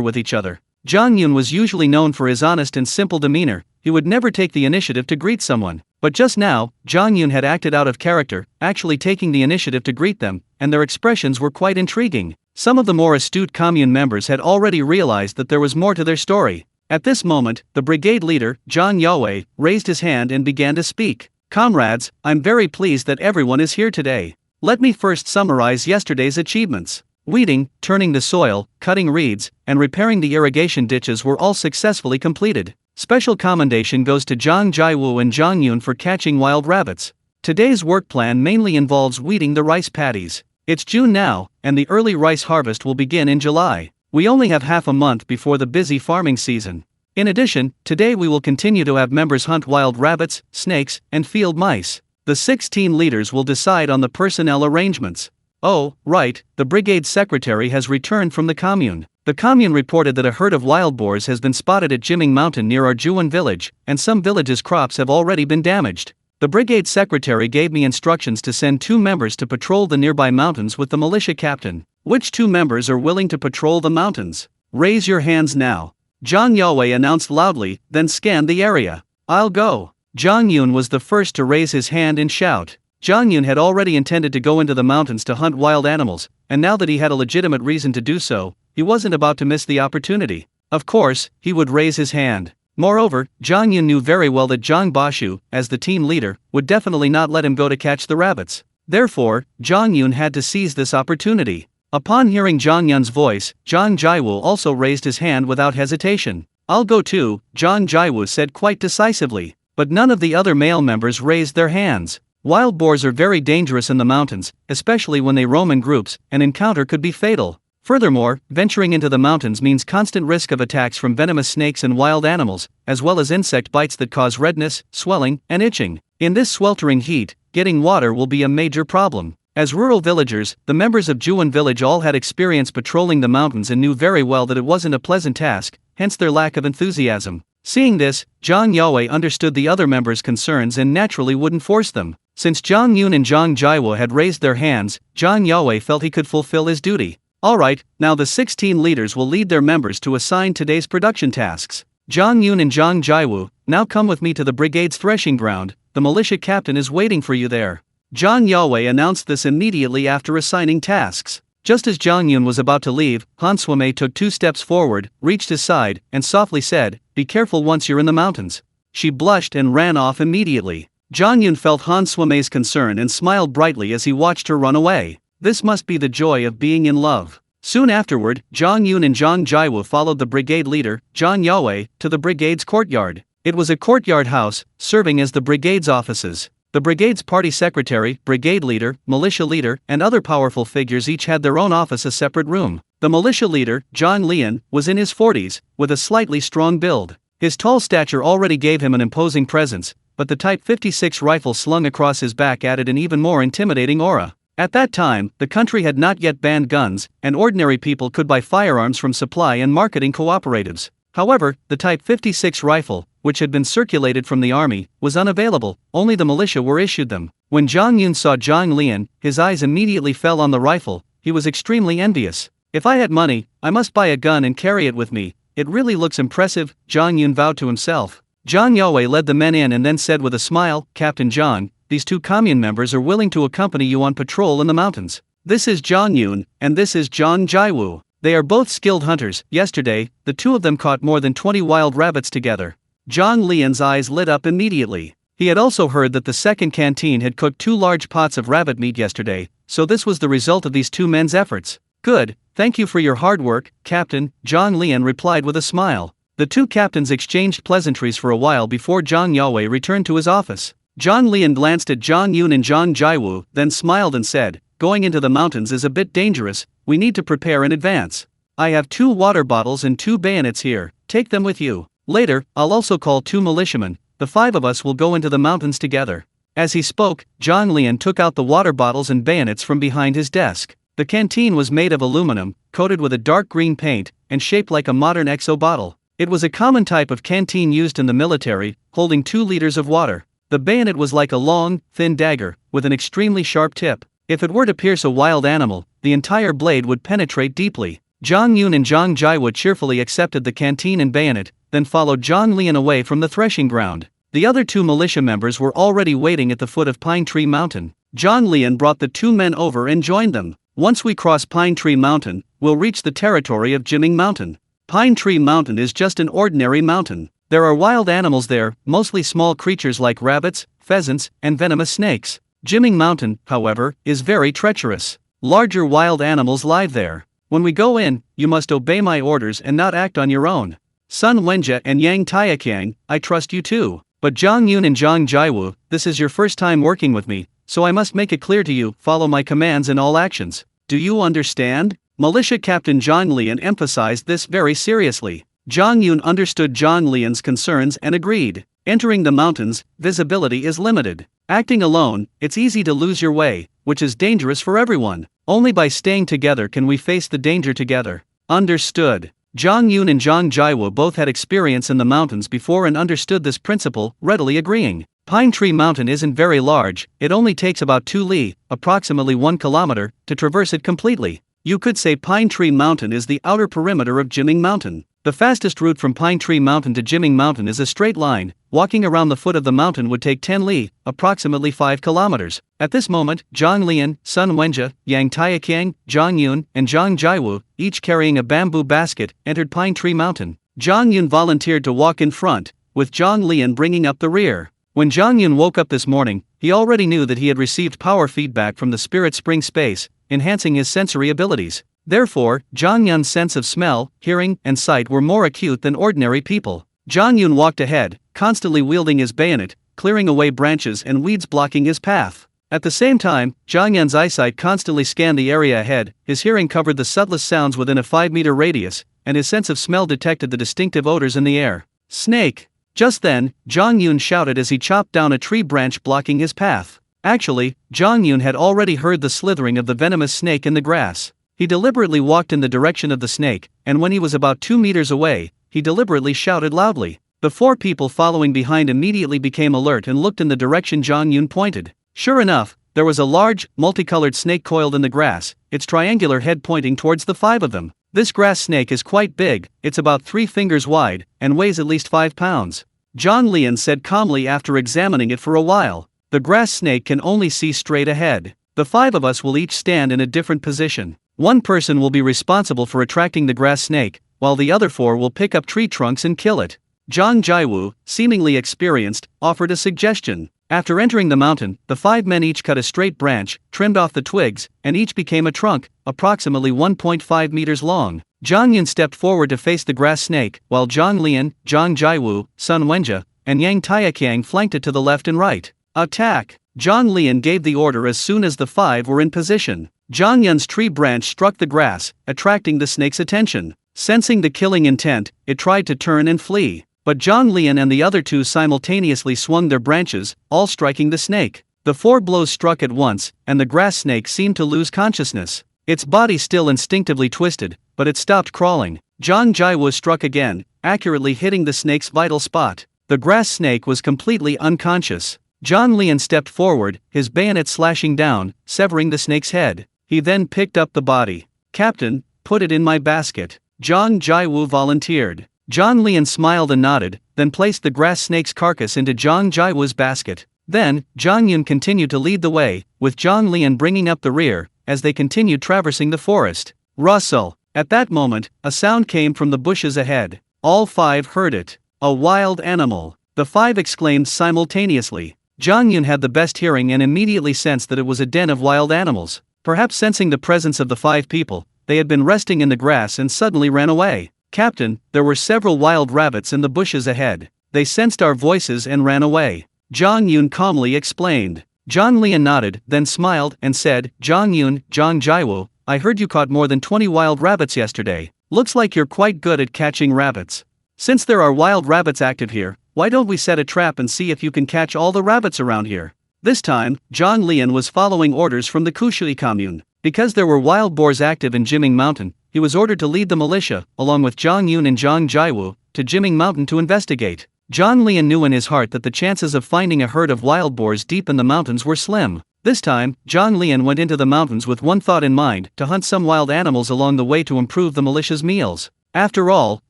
with each other. Zhang Yun was usually known for his honest and simple demeanor, he would never take the initiative to greet someone. But just now, Zhang Yun had acted out of character, actually taking the initiative to greet them, and their expressions were quite intriguing. Some of the more astute commune members had already realized that there was more to their story. At this moment, the brigade leader, Zhang Yue, raised his hand and began to speak. Comrades, I'm very pleased that everyone is here today. Let me first summarize yesterday's achievements. Weeding, turning the soil, cutting reeds, and repairing the irrigation ditches were all successfully completed. Special commendation goes to Zhang Jiwu and Zhang Yun for catching wild rabbits. Today's work plan mainly involves weeding the rice paddies. It's June now, and the early rice harvest will begin in July. We only have half a month before the busy farming season. In addition, today we will continue to have members hunt wild rabbits, snakes, and field mice. The 16 leaders will decide on the personnel arrangements. Oh, right, the brigade secretary has returned from the commune. The commune reported that a herd of wild boars has been spotted at Jiming Mountain near our Juan village, and some villages' crops have already been damaged. The brigade secretary gave me instructions to send 2 members to patrol the nearby mountains with the militia captain. Which 2 members are willing to patrol the mountains? Raise your hands now. Zhang Yue announced loudly, then scanned the area. I'll go. Zhang Yun was the first to raise his hand and shout. Zhang Yun had already intended to go into the mountains to hunt wild animals, and now that he had a legitimate reason to do so, he wasn't about to miss the opportunity. Of course, he would raise his hand. Moreover, Zhang Yun knew very well that Zhang Bashu, as the team leader, would definitely not let him go to catch the rabbits. Therefore, Zhang Yun had to seize this opportunity. Upon hearing Zhang Yun's voice, Zhang Jiwu also raised his hand without hesitation. I'll go too, Zhang Jiwu said quite decisively. But none of the other male members raised their hands. Wild boars are very dangerous in the mountains, especially when they roam in groups. An encounter could be fatal. Furthermore, venturing into the mountains means constant risk of attacks from venomous snakes and wild animals, as well as insect bites that cause redness, swelling, and itching. In this sweltering heat, getting water will be a major problem. As rural villagers, the members of Juan village all had experience patrolling the mountains and knew very well that it wasn't a pleasant task, hence their lack of enthusiasm. Seeing this, Zhang Yue understood the other members' concerns and naturally wouldn't force them. Since Zhang Yun and Zhang Jiwu had raised their hands, Zhang Yue felt he could fulfill his duty. Alright, now the 16 leaders will lead their members to assign today's production tasks. Zhang Yun and Zhang Jiwu, now come with me to the brigade's threshing ground, the militia captain is waiting for you there. Zhang Yue announced this immediately after assigning tasks. Just as Zhang Yun was about to leave, Han Suimei took 2 steps forward, reached his side, and softly said, "Be careful once you're in the mountains." She blushed and ran off immediately. Zhang Yun felt Han Suimei's concern and smiled brightly as he watched her run away. This must be the joy of being in love. Soon afterward, Zhang Yun and Zhang Jiwu followed the brigade leader, Zhang Yue, to the brigade's courtyard. It was a courtyard house, serving as the brigade's offices. The brigade's party secretary, brigade leader, militia leader, and other powerful figures each had their own office, a separate room. The militia leader, Zhang Lian, was in his 40s, with a slightly strong build. His tall stature already gave him an imposing presence, but the Type 56 rifle slung across his back added an even more intimidating aura. At that time, the country had not yet banned guns, and ordinary people could buy firearms from supply and marketing cooperatives. However, the Type 56 rifle, which had been circulated from the army, was unavailable, only the militia were issued them. When Zhang Yun saw Zhang Lian, his eyes immediately fell on the rifle. He was extremely envious. If I had money, I must buy a gun and carry it with me. It really looks impressive, Zhang Yun vowed to himself. Zhang Yue led the men in and then said with a smile, Captain Zhang, these 2 commune members are willing to accompany you on patrol in the mountains. This is Zhang Yun, and this is Zhang Jiwu. They are both skilled hunters. Yesterday, the 2 of them caught more than 20 wild rabbits together. Zhang Lian's eyes lit up immediately. He had also heard that the second canteen had cooked 2 large pots of rabbit meat yesterday, so this was the result of these 2 men's efforts. Good, thank you for your hard work, Captain, Zhang Lian replied with a smile. The 2 captains exchanged pleasantries for a while before Zhang Yue returned to his office. Zhang Lian glanced at Zhang Yun and Zhang Jiwu, then smiled and said, "Going into the mountains is a bit dangerous, we need to prepare in advance. I have 2 water bottles and 2 bayonets here, take them with you. Later, I'll also call 2 militiamen, the 5 of us will go into the mountains together." As he spoke, Zhang Lian took out the water bottles and bayonets from behind his desk. The canteen was made of aluminum, coated with a dark green paint, and shaped like a modern exo bottle. It was a common type of canteen used in the military, holding 2 liters of water. The bayonet was like a long, thin dagger, with an extremely sharp tip. If it were to pierce a wild animal, the entire blade would penetrate deeply. Zhang Yun and Zhang Jiwu cheerfully accepted the canteen and bayonet, then followed Zhang Lian away from the threshing ground. The other 2 militia members were already waiting at the foot of Pine Tree Mountain. Zhang Lian brought the 2 men over and joined them. Once we cross Pine Tree Mountain, we'll reach the territory of Jiming Mountain. Pine Tree Mountain is just an ordinary mountain. There are wild animals there, mostly small creatures like rabbits, pheasants, and venomous snakes. Jiming Mountain, however, is very treacherous. Larger wild animals live there. When we go in, you must obey my orders and not act on your own. Sun Wenjie and Yang Taiqiang, I trust you too. But Zhang Yun and Zhang Jiwu, this is your first time working with me, so I must make it clear to you, follow my commands in all actions. Do you understand? Militia Captain Zhang Lian emphasized this very seriously. Zhang Yun understood Zhang Lian's concerns and agreed. Entering the mountains, visibility is limited. Acting alone, it's easy to lose your way, which is dangerous for everyone. Only by staying together can we face the danger together. Understood. Zhang Yun and Zhang Jiwu both had experience in the mountains before and understood this principle, readily agreeing. Pine Tree Mountain isn't very large, it only takes about 2 li, approximately 1 kilometer, to traverse it completely. You could say Pine Tree Mountain is the outer perimeter of Jiming Mountain. The fastest route from Pine Tree Mountain to Jiming Mountain is a straight line. Walking around the foot of the mountain would take 10 li, approximately 5 kilometers. At this moment, Zhang Lian, Sun Wenjie, Yang Taiqiang, Zhang Yun, and Zhang Jiwu, each carrying a bamboo basket, entered Pine Tree Mountain. Zhang Yun volunteered to walk in front, with Zhang Lian bringing up the rear. When Zhang Yun woke up this morning, he already knew that he had received power feedback from the Spirit Spring Space, enhancing his sensory abilities. Therefore, Zhang Yun's sense of smell, hearing, and sight were more acute than ordinary people. Zhang Yun walked ahead, constantly wielding his bayonet, clearing away branches and weeds blocking his path. At the same time, Zhang Yun's eyesight constantly scanned the area ahead, his hearing covered the subtlest sounds within a 5-meter radius, and his sense of smell detected the distinctive odors in the air. Snake! Just then, Zhang Yun shouted as he chopped down a tree branch blocking his path. Actually, Zhang Yun had already heard the slithering of the venomous snake in the grass. He deliberately walked in the direction of the snake, and when he was about 2 meters away, he deliberately shouted loudly. The 4 people following behind immediately became alert and looked in the direction Zhang Yun pointed. Sure enough, there was a large, multicolored snake coiled in the grass, its triangular head pointing towards the 5 of them. This grass snake is quite big, it's about 3 fingers wide, and weighs at least 5 pounds. Zhang Lian said calmly after examining it for a while. The grass snake can only see straight ahead. The 5 of us will each stand in a different position. One person will be responsible for attracting the grass snake, while the other 4 will pick up tree trunks and kill it. Zhang Jiwu, seemingly experienced, offered a suggestion. After entering the mountain, the 5 men each cut a straight branch, trimmed off the twigs, and each became a trunk, approximately 1.5 meters long. Zhang Yun stepped forward to face the grass snake, while Zhang Lian, Zhang Jiwu, Sun Wenjie, and Yang Taiqiang flanked it to the left and right. Attack! Zhang Lian gave the order as soon as the 5 were in position. Zhang Yun's tree branch struck the grass, attracting the snake's attention. Sensing the killing intent, it tried to turn and flee. But Zhang Lian and the other 2 simultaneously swung their branches, all striking the snake. The 4 blows struck at once, and the grass snake seemed to lose consciousness. Its body still instinctively twisted, but it stopped crawling. Zhang Jiwu struck again, accurately hitting the snake's vital spot. The grass snake was completely unconscious. Zhang Lian stepped forward, his bayonet slashing down, severing the snake's head. He then picked up the body. Captain, put it in my basket. Zhang Jiwu volunteered. Zhang Lian smiled and nodded, then placed the grass snake's carcass into Zhang Jiwu's basket. Then, Zhang Yun continued to lead the way, with Zhang Lian bringing up the rear, as they continued traversing the forest. Rustle! At that moment, a sound came from the bushes ahead. All 5 heard it. A wild animal! The 5 exclaimed simultaneously. Zhang Yun had the best hearing and immediately sensed that it was a den of wild animals. Perhaps sensing the presence of the 5 people, they had been resting in the grass and suddenly ran away. Captain, there were several wild rabbits in the bushes ahead. They sensed our voices and ran away. Zhang Yun calmly explained. Zhang Lian nodded, then smiled and said, Zhang Yun, Zhang Jiwu, I heard you caught more than 20 wild rabbits yesterday. Looks like you're quite good at catching rabbits. Since there are wild rabbits active here, why don't we set a trap and see if you can catch all the rabbits around here? This time, Zhang Lian was following orders from the Kushui commune. Because there were wild boars active in Jiming Mountain, he was ordered to lead the militia, along with Zhang Yun and Zhang Jiwu, to Jiming Mountain to investigate. Zhang Lian knew in his heart that the chances of finding a herd of wild boars deep in the mountains were slim. This time, Zhang Lian went into the mountains with one thought in mind: to hunt some wild animals along the way to improve the militia's meals. After all,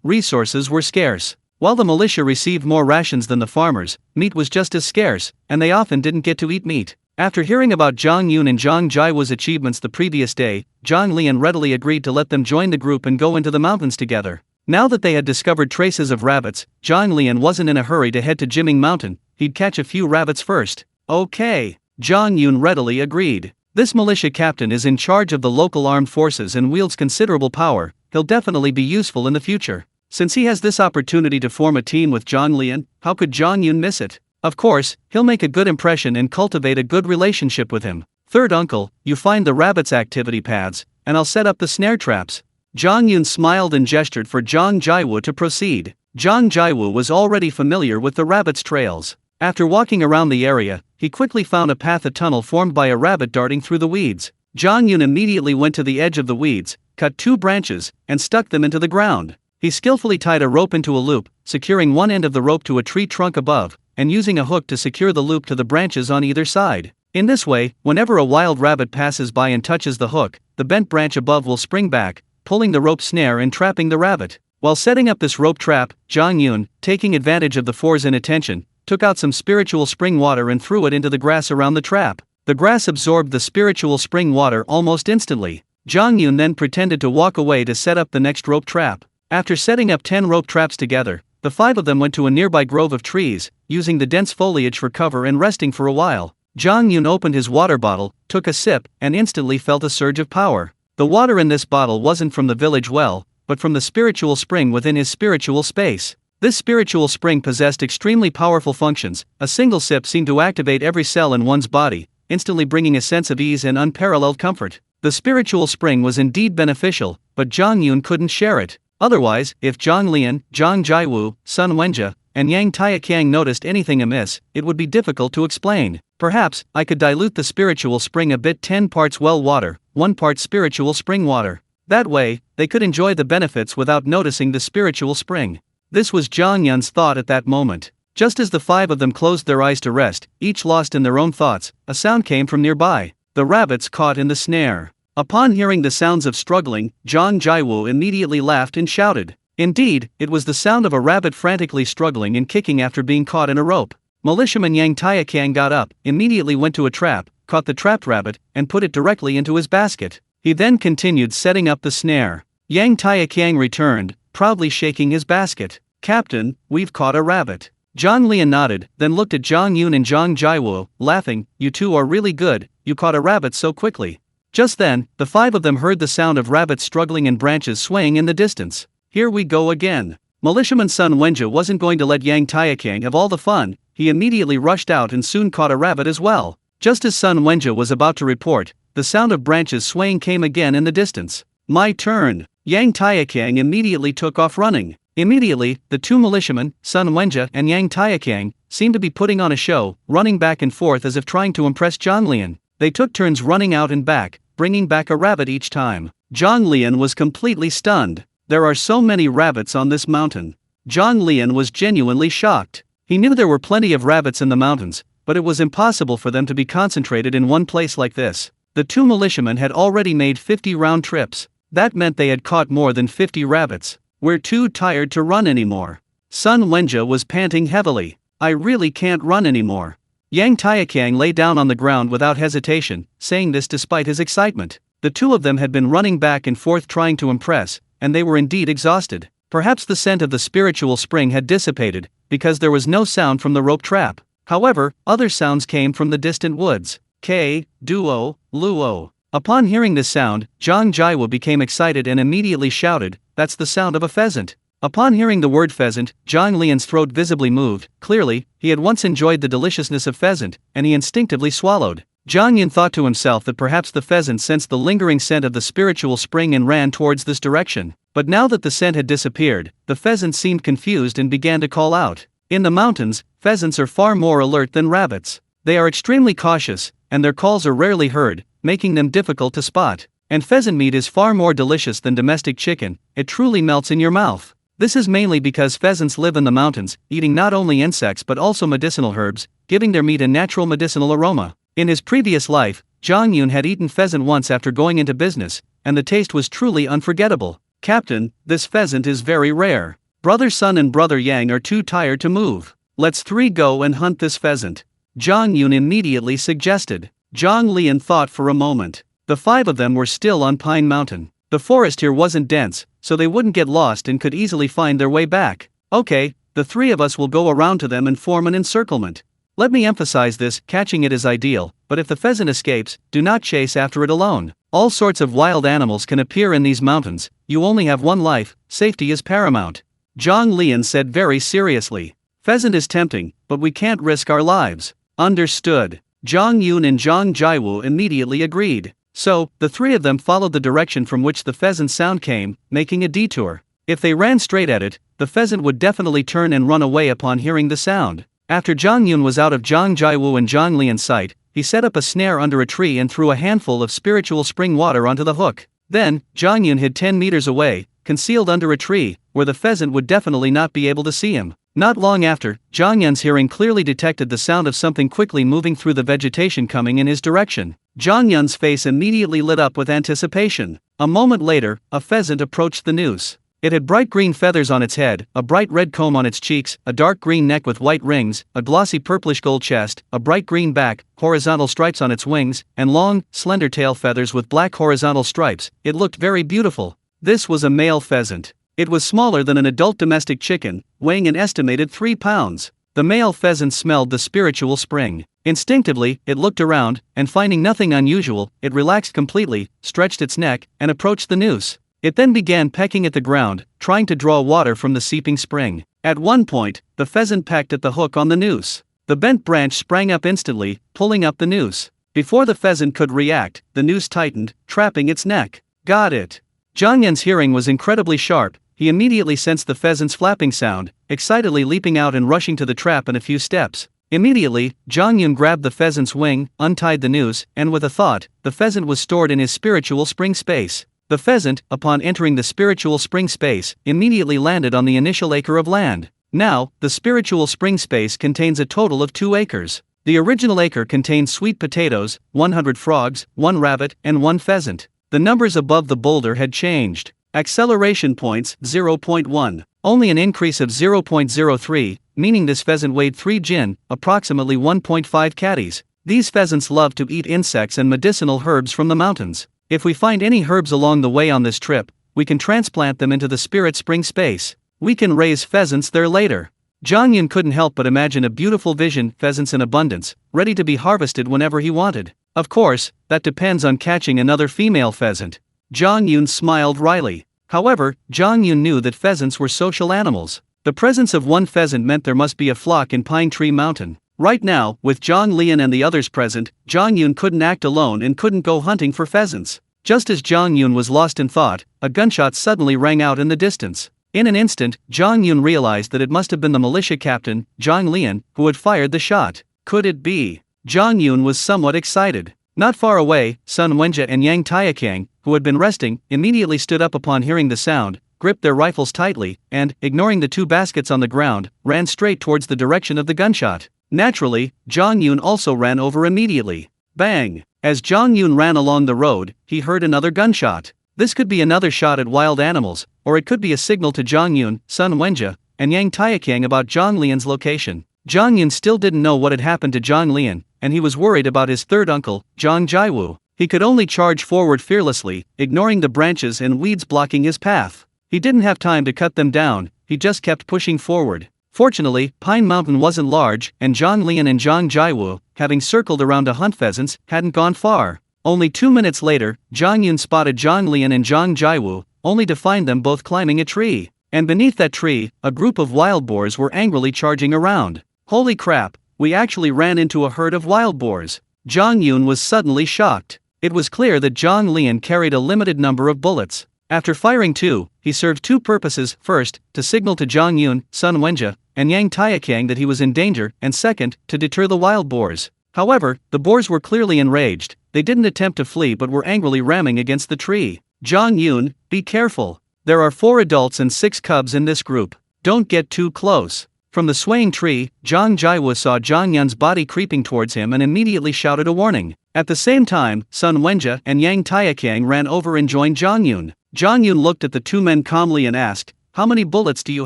resources were scarce. While the militia received more rations than the farmers, meat was just as scarce, and they often didn't get to eat meat. After hearing about Zhang Yun and Zhang Jiawu's achievements the previous day, Zhang Lian readily agreed to let them join the group and go into the mountains together. Now that they had discovered traces of rabbits, Zhang Lian wasn't in a hurry to head to Jiming Mountain. He'd catch a few rabbits first. Okay. Zhang Yun readily agreed. This militia captain is in charge of the local armed forces and wields considerable power. He'll definitely be useful in the future. Since he has this opportunity to form a team with Zhang Lian, how could Zhang Yun miss it? Of course, he'll make a good impression and cultivate a good relationship with him. Third uncle, you find the rabbits' activity paths, and I'll set up the snare traps. Zhang Yun smiled and gestured for Zhang Jiawu to proceed. Zhang Jiawu was already familiar with the rabbits' trails. After walking around the area, he quickly found a path, a tunnel formed by a rabbit darting through the weeds. Zhang Yun immediately went to the edge of the weeds, cut 2 branches, and stuck them into the ground. He skillfully tied a rope into a loop, securing one end of the rope to a tree trunk above, and using a hook to secure the loop to the branches on either side. In this way, whenever a wild rabbit passes by and touches the hook, the bent branch above will spring back, pulling the rope snare and trapping the rabbit. While setting up this rope trap, Zhang Yun, taking advantage of the four's inattention, took out some spiritual spring water and threw it into the grass around the trap. The grass absorbed the spiritual spring water almost instantly. Zhang Yun then pretended to walk away to set up the next rope trap. After setting up 10 rope traps together, the 5 of them went to a nearby grove of trees, using the dense foliage for cover and resting for a while. Zhang Yun opened his water bottle, took a sip, and instantly felt a surge of power. The water in this bottle wasn't from the village well, but from the spiritual spring within his spiritual space. This spiritual spring possessed extremely powerful functions. A single sip seemed to activate every cell in one's body, instantly bringing a sense of ease and unparalleled comfort. The spiritual spring was indeed beneficial, but Zhang Yun couldn't share it. Otherwise, if Zhang Lian, Zhang Jiawu, Sun Wenjie, and Yang Taiqiang noticed anything amiss, it would be difficult to explain. Perhaps, I could dilute the spiritual spring a bit, 10 parts well water, 1 part spiritual spring water. That way, they could enjoy the benefits without noticing the spiritual spring. This was Zhang Yun's thought at that moment. Just as the 5 of them closed their eyes to rest, each lost in their own thoughts, a sound came from nearby. The rabbits caught in the snare. Upon hearing the sounds of struggling, Zhang Jiawu immediately laughed and shouted. Indeed, it was the sound of a rabbit frantically struggling and kicking after being caught in a rope. Militiaman Yang Taiqiang got up, immediately went to a trap, caught the trapped rabbit, and put it directly into his basket. He then continued setting up the snare. Yang Taiqiang returned, proudly shaking his basket. "Captain, we've caught a rabbit." Zhang Lian nodded, then looked at Zhang Yun and Zhang Jiawu, laughing. "You two are really good, you caught a rabbit so quickly." Just then, the 5 of them heard the sound of rabbits struggling and branches swaying in the distance. "Here we go again." Militiaman Sun Wenjie wasn't going to let Yang Taiqiang have all the fun. He immediately rushed out and soon caught a rabbit as well. Just as Sun Wenjie was about to report, the sound of branches swaying came again in the distance. "My turn." Yang Taiqiang immediately took off running. Immediately, the 2 militiamen, Sun Wenjie and Yang Taiqiang, seemed to be putting on a show, running back and forth as if trying to impress Zhang Lian. They took turns running out and back, bringing back a rabbit each time. Zhang Lian was completely stunned. There are so many rabbits on this mountain. Zhang Lian was genuinely shocked. He knew there were plenty of rabbits in the mountains, but it was impossible for them to be concentrated in one place like this. The 2 militiamen had already made 50 round trips. That meant they had caught more than 50 rabbits. "We're too tired to run anymore." Sun Wenjie was panting heavily. "I really can't run anymore." Yang Taiqiang lay down on the ground without hesitation, saying this despite his excitement. The 2 of them had been running back and forth trying to impress, and they were indeed exhausted. Perhaps the scent of the spiritual spring had dissipated, because there was no sound from the rope trap. However, other sounds came from the distant woods. K, duo, luo. Upon hearing this sound, Zhang Jiawu became excited and immediately shouted, "That's the sound of a pheasant." Upon hearing the word pheasant, Zhang Lian's throat visibly moved. Clearly, he had once enjoyed the deliciousness of pheasant, and he instinctively swallowed. Zhang Yun thought to himself that perhaps the pheasant sensed the lingering scent of the spiritual spring and ran towards this direction. But now that the scent had disappeared, the pheasant seemed confused and began to call out. In the mountains, pheasants are far more alert than rabbits. They are extremely cautious, and their calls are rarely heard, making them difficult to spot. And pheasant meat is far more delicious than domestic chicken. It truly melts in your mouth. This is mainly because pheasants live in the mountains, eating not only insects but also medicinal herbs, giving their meat a natural medicinal aroma. In his previous life, Zhang Yun had eaten pheasant once after going into business, and the taste was truly unforgettable. "Captain, this pheasant is very rare." Brother Sun and Brother Yang are too tired to move. Let's three go and hunt this pheasant. Zhang Yun immediately suggested. Zhang Lian thought for a moment. The five of them were still on Pine Mountain. The forest here wasn't dense, so they wouldn't get lost and could easily find their way back. Okay, the three of us will go around to them and form an encirclement. Let me emphasize this, catching it is ideal, but if the pheasant escapes, do not chase after it alone. All sorts of wild animals can appear in these mountains, you only have one life, safety is paramount. Zhang Lian said very seriously. Pheasant is tempting, but we can't risk our lives. Understood. Zhang Yun and Zhang Jiwu immediately agreed. So, the three of them followed the direction from which the pheasant's sound came, making a detour. If they ran straight at it, the pheasant would definitely turn and run away upon hearing the sound. After Zhang Yun was out of Zhang Jiwu and Zhang Lian's sight, he set up a snare under a tree and threw a handful of spiritual spring water onto the hook. Then, Zhang Yun hid 10 meters away, concealed under a tree, where the pheasant would definitely not be able to see him. Not long after, Zhang Yun's hearing clearly detected the sound of something quickly moving through the vegetation coming in his direction. Zhang Yun's face immediately lit up with anticipation. A moment later, a pheasant approached the noose. It had bright green feathers on its head, a bright red comb on its cheeks, a dark green neck with white rings, a glossy purplish gold chest, a bright green back, horizontal stripes on its wings, and long, slender tail feathers with black horizontal stripes. It looked very beautiful. This was a male pheasant. It was smaller than an adult domestic chicken, weighing an estimated 3 pounds. The male pheasant smelled the spiritual spring. Instinctively, it looked around, and finding nothing unusual, it relaxed completely, stretched its neck, and approached the noose. It then began pecking at the ground, trying to draw water from the seeping spring. At one point, the pheasant pecked at the hook on the noose. The bent branch sprang up instantly, pulling up the noose. Before the pheasant could react, the noose tightened, trapping its neck. Got it. Zhang Yun's hearing was incredibly sharp. He immediately sensed the pheasant's flapping sound, excitedly leaping out and rushing to the trap in a few steps. Immediately, Zhang Yun grabbed the pheasant's wing, untied the noose, and with a thought, the pheasant was stored in his spiritual spring space. The pheasant, upon entering the spiritual spring space, immediately landed on the initial acre of land. Now, the spiritual spring space contains a total of 2 acres. The original acre contained sweet potatoes, 100 frogs, 1 rabbit, and 1 pheasant. The numbers above the boulder had changed. Acceleration points, 0.1. Only an increase of 0.03, meaning this pheasant weighed 3 jin, approximately 1.5 catties. These pheasants love to eat insects and medicinal herbs from the mountains. If we find any herbs along the way on this trip, we can transplant them into the spirit spring space. We can raise pheasants there later. Zhang Yun couldn't help but imagine a beautiful vision, pheasants in abundance, ready to be harvested whenever he wanted. Of course, that depends on catching another female pheasant. Zhang Yun smiled wryly. However, Zhang Yun knew that pheasants were social animals. The presence of one pheasant meant there must be a flock in Pine Tree Mountain. Right now, with Zhang Lian and the others present, Zhang Yun couldn't act alone and couldn't go hunting for pheasants. Just as Zhang Yun was lost in thought, a gunshot suddenly rang out in the distance. In an instant, Zhang Yun realized that it must have been the militia captain, Zhang Lian, who had fired the shot. Could it be? Zhang Yun was somewhat excited. Not far away, Sun Wenjie and Yang Taiyakang, who had been resting, immediately stood up upon hearing the sound, gripped their rifles tightly, and, ignoring the 2 baskets on the ground, ran straight towards the direction of the gunshot. Naturally, Zhang Yun also ran over immediately. Bang! As Zhang Yun ran along the road, he heard another gunshot. This could be another shot at wild animals, or it could be a signal to Zhang Yun, Sun Wenjie, and Yang Taiyakang about Zhang Lian's location. Zhang Yun still didn't know what had happened to Zhang Lian, and he was worried about his third uncle, Zhang Jiwu. He could only charge forward fearlessly, ignoring the branches and weeds blocking his path. He didn't have time to cut them down, he just kept pushing forward. Fortunately, Pine Mountain wasn't large, and Zhang Lian and Zhang Jiwu, having circled around to hunt pheasants, hadn't gone far. Only 2 minutes later, Zhang Yun spotted Zhang Lian and Zhang Jiwu, only to find them both climbing a tree. And beneath that tree, a group of wild boars were angrily charging around. Holy crap, we actually ran into a herd of wild boars. Zhang Yun was suddenly shocked. It was clear that Zhang Lian carried a limited number of bullets. After firing 2, he served 2 purposes: first, to signal to Zhang Yun, Sun Wenjie, and Yang Taiyakang that he was in danger, and second, to deter the wild boars. However, the boars were clearly enraged. They didn't attempt to flee but were angrily ramming against the tree. Zhang Yun, be careful. There are 4 adults and 6 cubs in this group. Don't get too close. From the swaying tree, Zhang Jiwu saw Zhang Yun's body creeping towards him and immediately shouted a warning. At the same time, Sun Wenjie and Yang Taiyakang ran over and joined Zhang Yun. Zhang Yun looked at the 2 men calmly and asked, how many bullets do you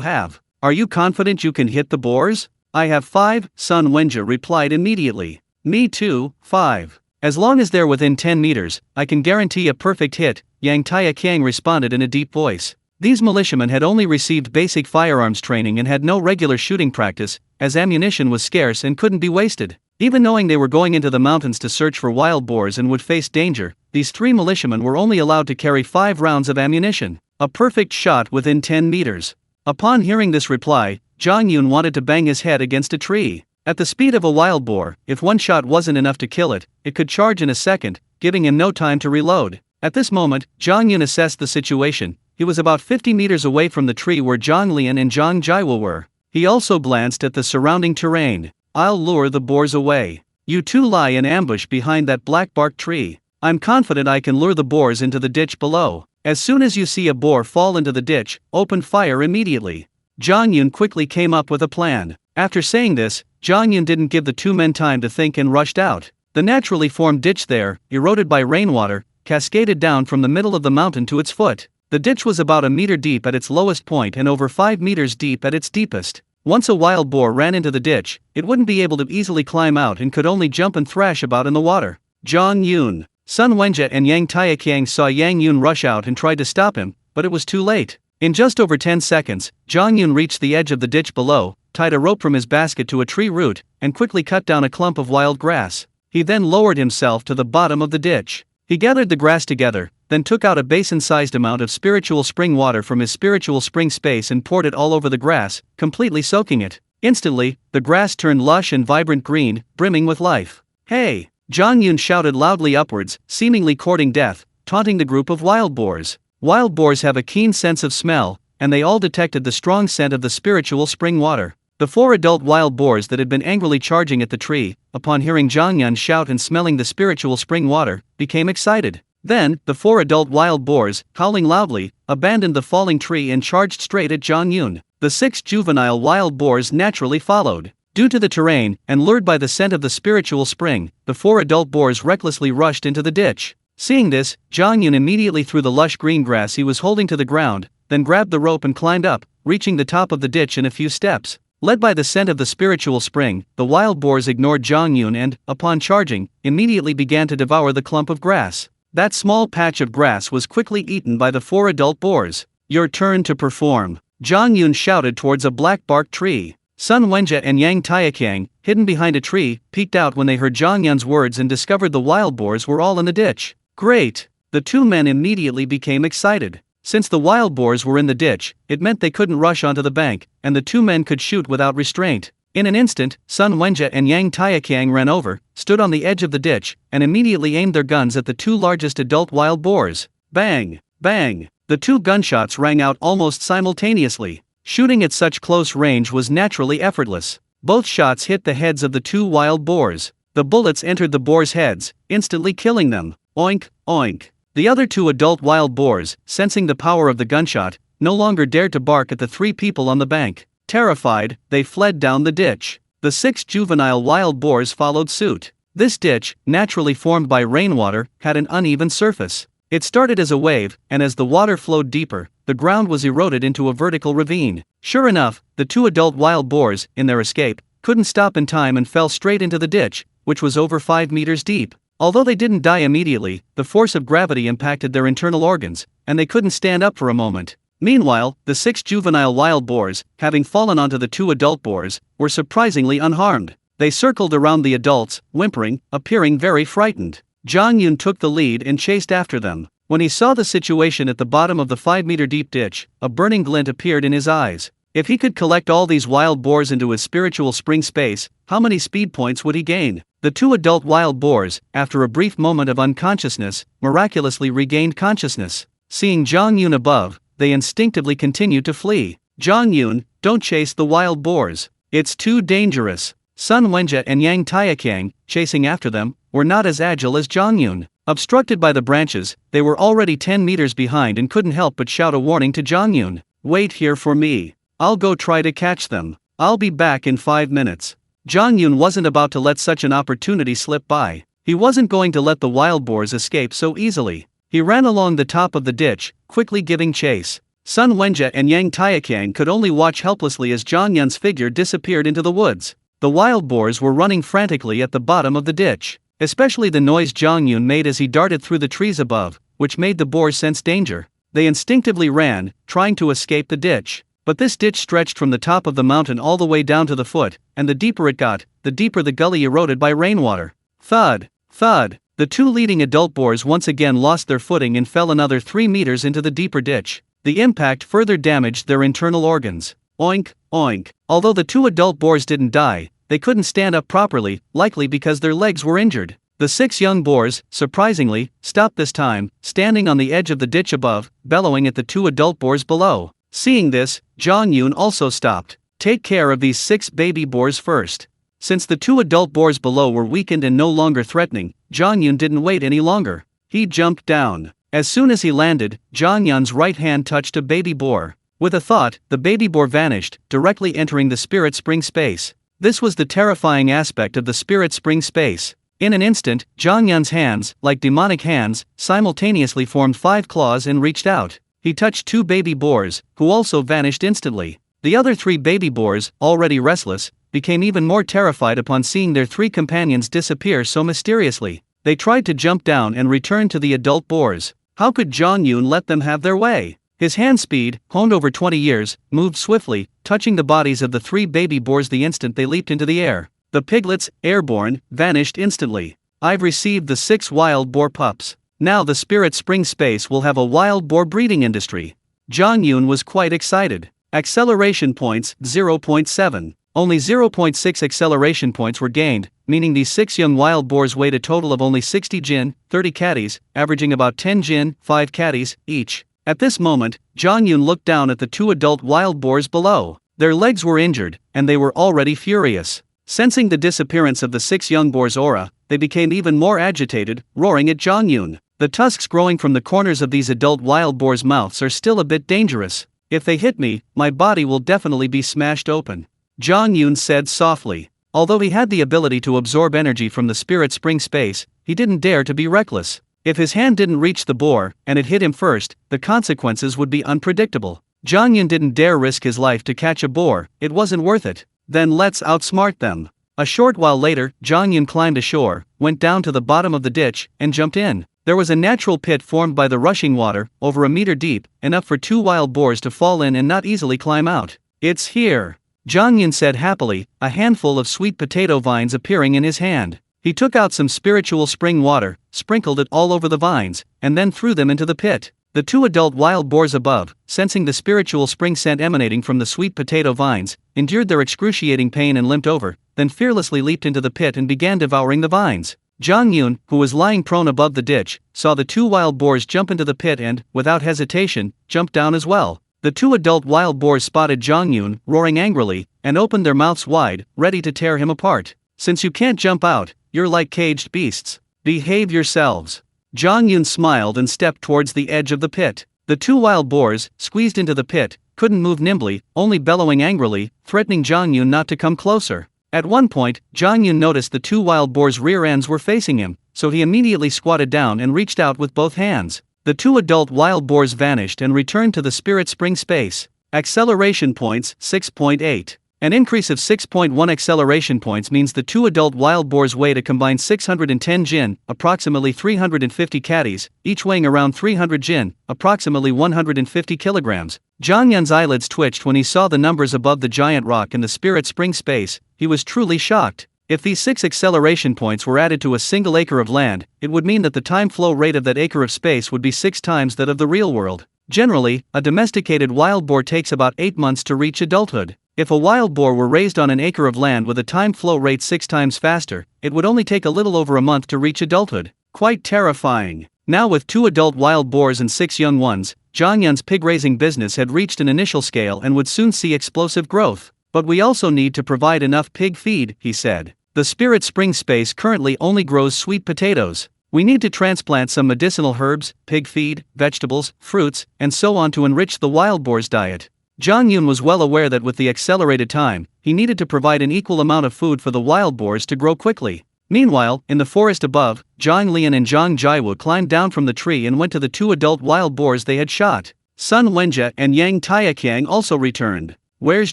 have? Are you confident you can hit the boars? I have 5, Sun Wenja replied immediately. Me too, 5. As long as they're within 10 meters, I can guarantee a perfect hit, Yang Taikiang responded in a deep voice. These militiamen had only received basic firearms training and had no regular shooting practice, as ammunition was scarce and couldn't be wasted. Even knowing they were going into the mountains to search for wild boars and would face danger, these 3 militiamen were only allowed to carry 5 rounds of ammunition. A perfect shot within 10 meters. Upon hearing this reply, Zhang Yun wanted to bang his head against a tree. At the speed of a wild boar, if one shot wasn't enough to kill it, it could charge in a second, giving him no time to reload. At this moment, Zhang Yun assessed the situation. He was about 50 meters away from the tree where Zhang Lian and Zhang Jiwa were. He also glanced at the surrounding terrain. I'll lure the boars away. You two lie in ambush behind that black bark tree. I'm confident I can lure the boars into the ditch below. As soon as you see a boar fall into the ditch, open fire immediately. Zhang Yun quickly came up with a plan. After saying this, Zhang Yun didn't give the 2 men time to think and rushed out. The naturally formed ditch there, eroded by rainwater, cascaded down from the middle of the mountain to its foot. The ditch was about a meter deep at its lowest point and over 5 meters deep at its deepest. Once a wild boar ran into the ditch, it wouldn't be able to easily climb out and could only jump and thrash about in the water. Zhang Yun, Sun Wenja and Yang Taikiang saw Yang Yun rush out and tried to stop him, but it was too late. In just over 10 seconds, Zhang Yun reached the edge of the ditch below, tied a rope from his basket to a tree root, and quickly cut down a clump of wild grass. He then lowered himself to the bottom of the ditch. He gathered the grass together, then took out a basin-sized amount of spiritual spring water from his spiritual spring space and poured it all over the grass, completely soaking it. Instantly, the grass turned lush and vibrant green, brimming with life. Hey! Zhang Yun shouted loudly upwards, seemingly courting death, taunting the group of wild boars. Wild boars have a keen sense of smell, and they all detected the strong scent of the spiritual spring water. The 4 adult wild boars that had been angrily charging at the tree, upon hearing Zhang Yun shout and smelling the spiritual spring water, became excited. Then, the 4 adult wild boars, howling loudly, abandoned the falling tree and charged straight at Zhang Yun. The 6 juvenile wild boars naturally followed. Due to the terrain, and lured by the scent of the spiritual spring, the 4 adult boars recklessly rushed into the ditch. Seeing this, Zhang Yun immediately threw the lush green grass he was holding to the ground, then grabbed the rope and climbed up, reaching the top of the ditch in a few steps. Led by the scent of the spiritual spring, the wild boars ignored Zhang Yun and, upon charging, immediately began to devour the clump of grass. That small patch of grass was quickly eaten by the 4 adult boars. Your turn to perform. Zhang Yun shouted towards a black bark tree. Sun Wenja and Yang Taikiang, hidden behind a tree, peeked out when they heard Zhang Yun's words and discovered the wild boars were all in the ditch. Great! The 2 men immediately became excited. Since the wild boars were in the ditch, it meant they couldn't rush onto the bank, and the 2 men could shoot without restraint. In an instant, Sun Wenja and Yang Taikiang ran over, stood on the edge of the ditch, and immediately aimed their guns at the 2 largest adult wild boars. Bang! Bang! The 2 gunshots rang out almost simultaneously. Shooting at such close range was naturally effortless. Both shots hit the heads of the 2 wild boars. The bullets entered the boars' heads, instantly killing them. Oink, oink. The other 2 adult wild boars, sensing the power of the gunshot, no longer dared to bark at the 3 people on the bank. Terrified, they fled down the ditch. The 6 juvenile wild boars followed suit. This ditch, naturally formed by rainwater, had an uneven surface. It started as a wave, and as the water flowed deeper, the ground was eroded into a vertical ravine. Sure enough, the 2 adult wild boars, in their escape, couldn't stop in time and fell straight into the ditch, which was over 5 meters deep. Although they didn't die immediately, the force of gravity impacted their internal organs, and they couldn't stand up for a moment. Meanwhile, the 6 juvenile wild boars, having fallen onto the 2 adult boars, were surprisingly unharmed. They circled around the adults, whimpering, appearing very frightened. Zhang Yun took the lead and chased after them. When he saw the situation at the bottom of the 5-meter deep ditch, a burning glint appeared in his eyes. If he could collect all these wild boars into his spiritual spring space, how many speed points would he gain? The 2 adult wild boars, after a brief moment of unconsciousness, miraculously regained consciousness. Seeing Zhang Yun above, they instinctively continued to flee. Zhang Yun, don't chase the wild boars. It's too dangerous. Sun Wenja and Yang Taikiang, chasing after them, were not as agile as Zhang Yun. Obstructed by the branches, they were already 10 meters behind and couldn't help but shout a warning to Zhang Yun. Wait here for me. I'll go try to catch them. I'll be back in 5 minutes. Zhang Yun wasn't about to let such an opportunity slip by. He wasn't going to let the wild boars escape so easily. He ran along the top of the ditch, quickly giving chase. Sun Wenjie and Yang Taiqiang could only watch helplessly as Zhang Yun's figure disappeared into the woods. The wild boars were running frantically at the bottom of the ditch, especially the noise Zhang Yun made as he darted through the trees above, which made the boars sense danger. They instinctively ran, trying to escape the ditch. But this ditch stretched from the top of the mountain all the way down to the foot, and the deeper it got, the deeper the gully eroded by rainwater. Thud, thud. The two leading adult boars once again lost their footing and fell another 3 meters into the deeper ditch. The impact further damaged their internal organs. Oink, oink. Although the two adult boars didn't die, they couldn't stand up properly, likely because their legs were injured. The 6 young boars, surprisingly, stopped this time, standing on the edge of the ditch above, bellowing at the 2 adult boars below. Seeing this, Zhang Yun also stopped. Take care of these 6 baby boars first. Since the 2 adult boars below were weakened and no longer threatening, Zhang Yun didn't wait any longer. He jumped down. As soon as he landed, Zhang Yun's right hand touched a baby boar. With a thought, the baby boar vanished, directly entering the spirit spring space. This was the terrifying aspect of the spirit spring space. In an instant, Zhang Yun's hands, like demonic hands, simultaneously formed 5 claws and reached out. He touched 2 baby boars, who also vanished instantly. The other 3 baby boars, already restless, became even more terrified upon seeing their 3 companions disappear so mysteriously. They tried to jump down and return to the adult boars. How could Zhang Yun let them have their way? His hand speed, honed over 20 years, moved swiftly, touching the bodies of the 3 baby boars the instant they leaped into the air. The piglets, airborne, vanished instantly. I've received the 6 wild boar pups. Now the spirit spring space will have a wild boar breeding industry. Zhang Yun was quite excited. Acceleration points, 0.7. Only 0.6 acceleration points were gained, meaning these 6 young wild boars weighed a total of only 60 jin, 30 catties, averaging about 10 jin, 5 catties, each. At this moment, Zhang Yun looked down at the 2 adult wild boars below. Their legs were injured, and they were already furious. Sensing the disappearance of the 6 young boars' aura, they became even more agitated, roaring at Zhang Yun. The tusks growing from the corners of these adult wild boars' mouths are still a bit dangerous. If they hit me, my body will definitely be smashed open. Zhang Yun said softly. Although he had the ability to absorb energy from the spirit spring space, he didn't dare to be reckless. If his hand didn't reach the boar, and it hit him first, the consequences would be unpredictable. Zhang Yun didn't dare risk his life to catch a boar, it wasn't worth it. Then let's outsmart them. A short while later, Zhang Yun climbed ashore, went down to the bottom of the ditch, and jumped in. There was a natural pit formed by the rushing water, over a meter deep, enough for 2 wild boars to fall in and not easily climb out. It's here, Zhang Yun said happily, a handful of sweet potato vines appearing in his hand. He took out some spiritual spring water, sprinkled it all over the vines, and then threw them into the pit. The 2 adult wild boars above, sensing the spiritual spring scent emanating from the sweet potato vines, endured their excruciating pain and limped over, then fearlessly leaped into the pit and began devouring the vines. Zhang Yun, who was lying prone above the ditch, saw the 2 wild boars jump into the pit and, without hesitation, jumped down as well. The 2 adult wild boars spotted Zhang Yun, roaring angrily, and opened their mouths wide, ready to tear him apart. Since you can't jump out, you're like caged beasts. Behave yourselves. Zhang Yun smiled and stepped towards the edge of the pit. The 2 wild boars, squeezed into the pit, couldn't move nimbly, only bellowing angrily, threatening Zhang Yun not to come closer. At one point, Zhang Yun noticed the 2 wild boars' rear ends were facing him, so he immediately squatted down and reached out with both hands. The 2 adult wild boars vanished and returned to the spirit spring space. Acceleration points, 6.8. An increase of 6.1 acceleration points means the 2 adult wild boars weighed a combined 610 jin, approximately 350 catties, each weighing around 300 jin, approximately 150 kilograms. Zhang Yun's eyelids twitched when he saw the numbers above the giant rock in the spirit spring space. He was truly shocked. If these 6 acceleration points were added to a single acre of land, it would mean that the time flow rate of that acre of space would be 6 times that of the real world. Generally, a domesticated wild boar takes about 8 months to reach adulthood. If a wild boar were raised on an acre of land with a time flow rate 6 times faster, it would only take a little over a month to reach adulthood. Quite terrifying. Now with 2 adult wild boars and 6 young ones, Zhang Yun's pig-raising business had reached an initial scale and would soon see explosive growth. But we also need to provide enough pig feed, he said. The spirit spring space currently only grows sweet potatoes. We need to transplant some medicinal herbs, pig feed, vegetables, fruits, and so on to enrich the wild boar's diet. Zhang Yun was well aware that with the accelerated time, he needed to provide an equal amount of food for the wild boars to grow quickly. Meanwhile, in the forest above, Zhang Lian and Zhang Jiwu climbed down from the tree and went to the 2 adult wild boars they had shot. Sun Wenjie and Yang Taiqiang also returned. Where's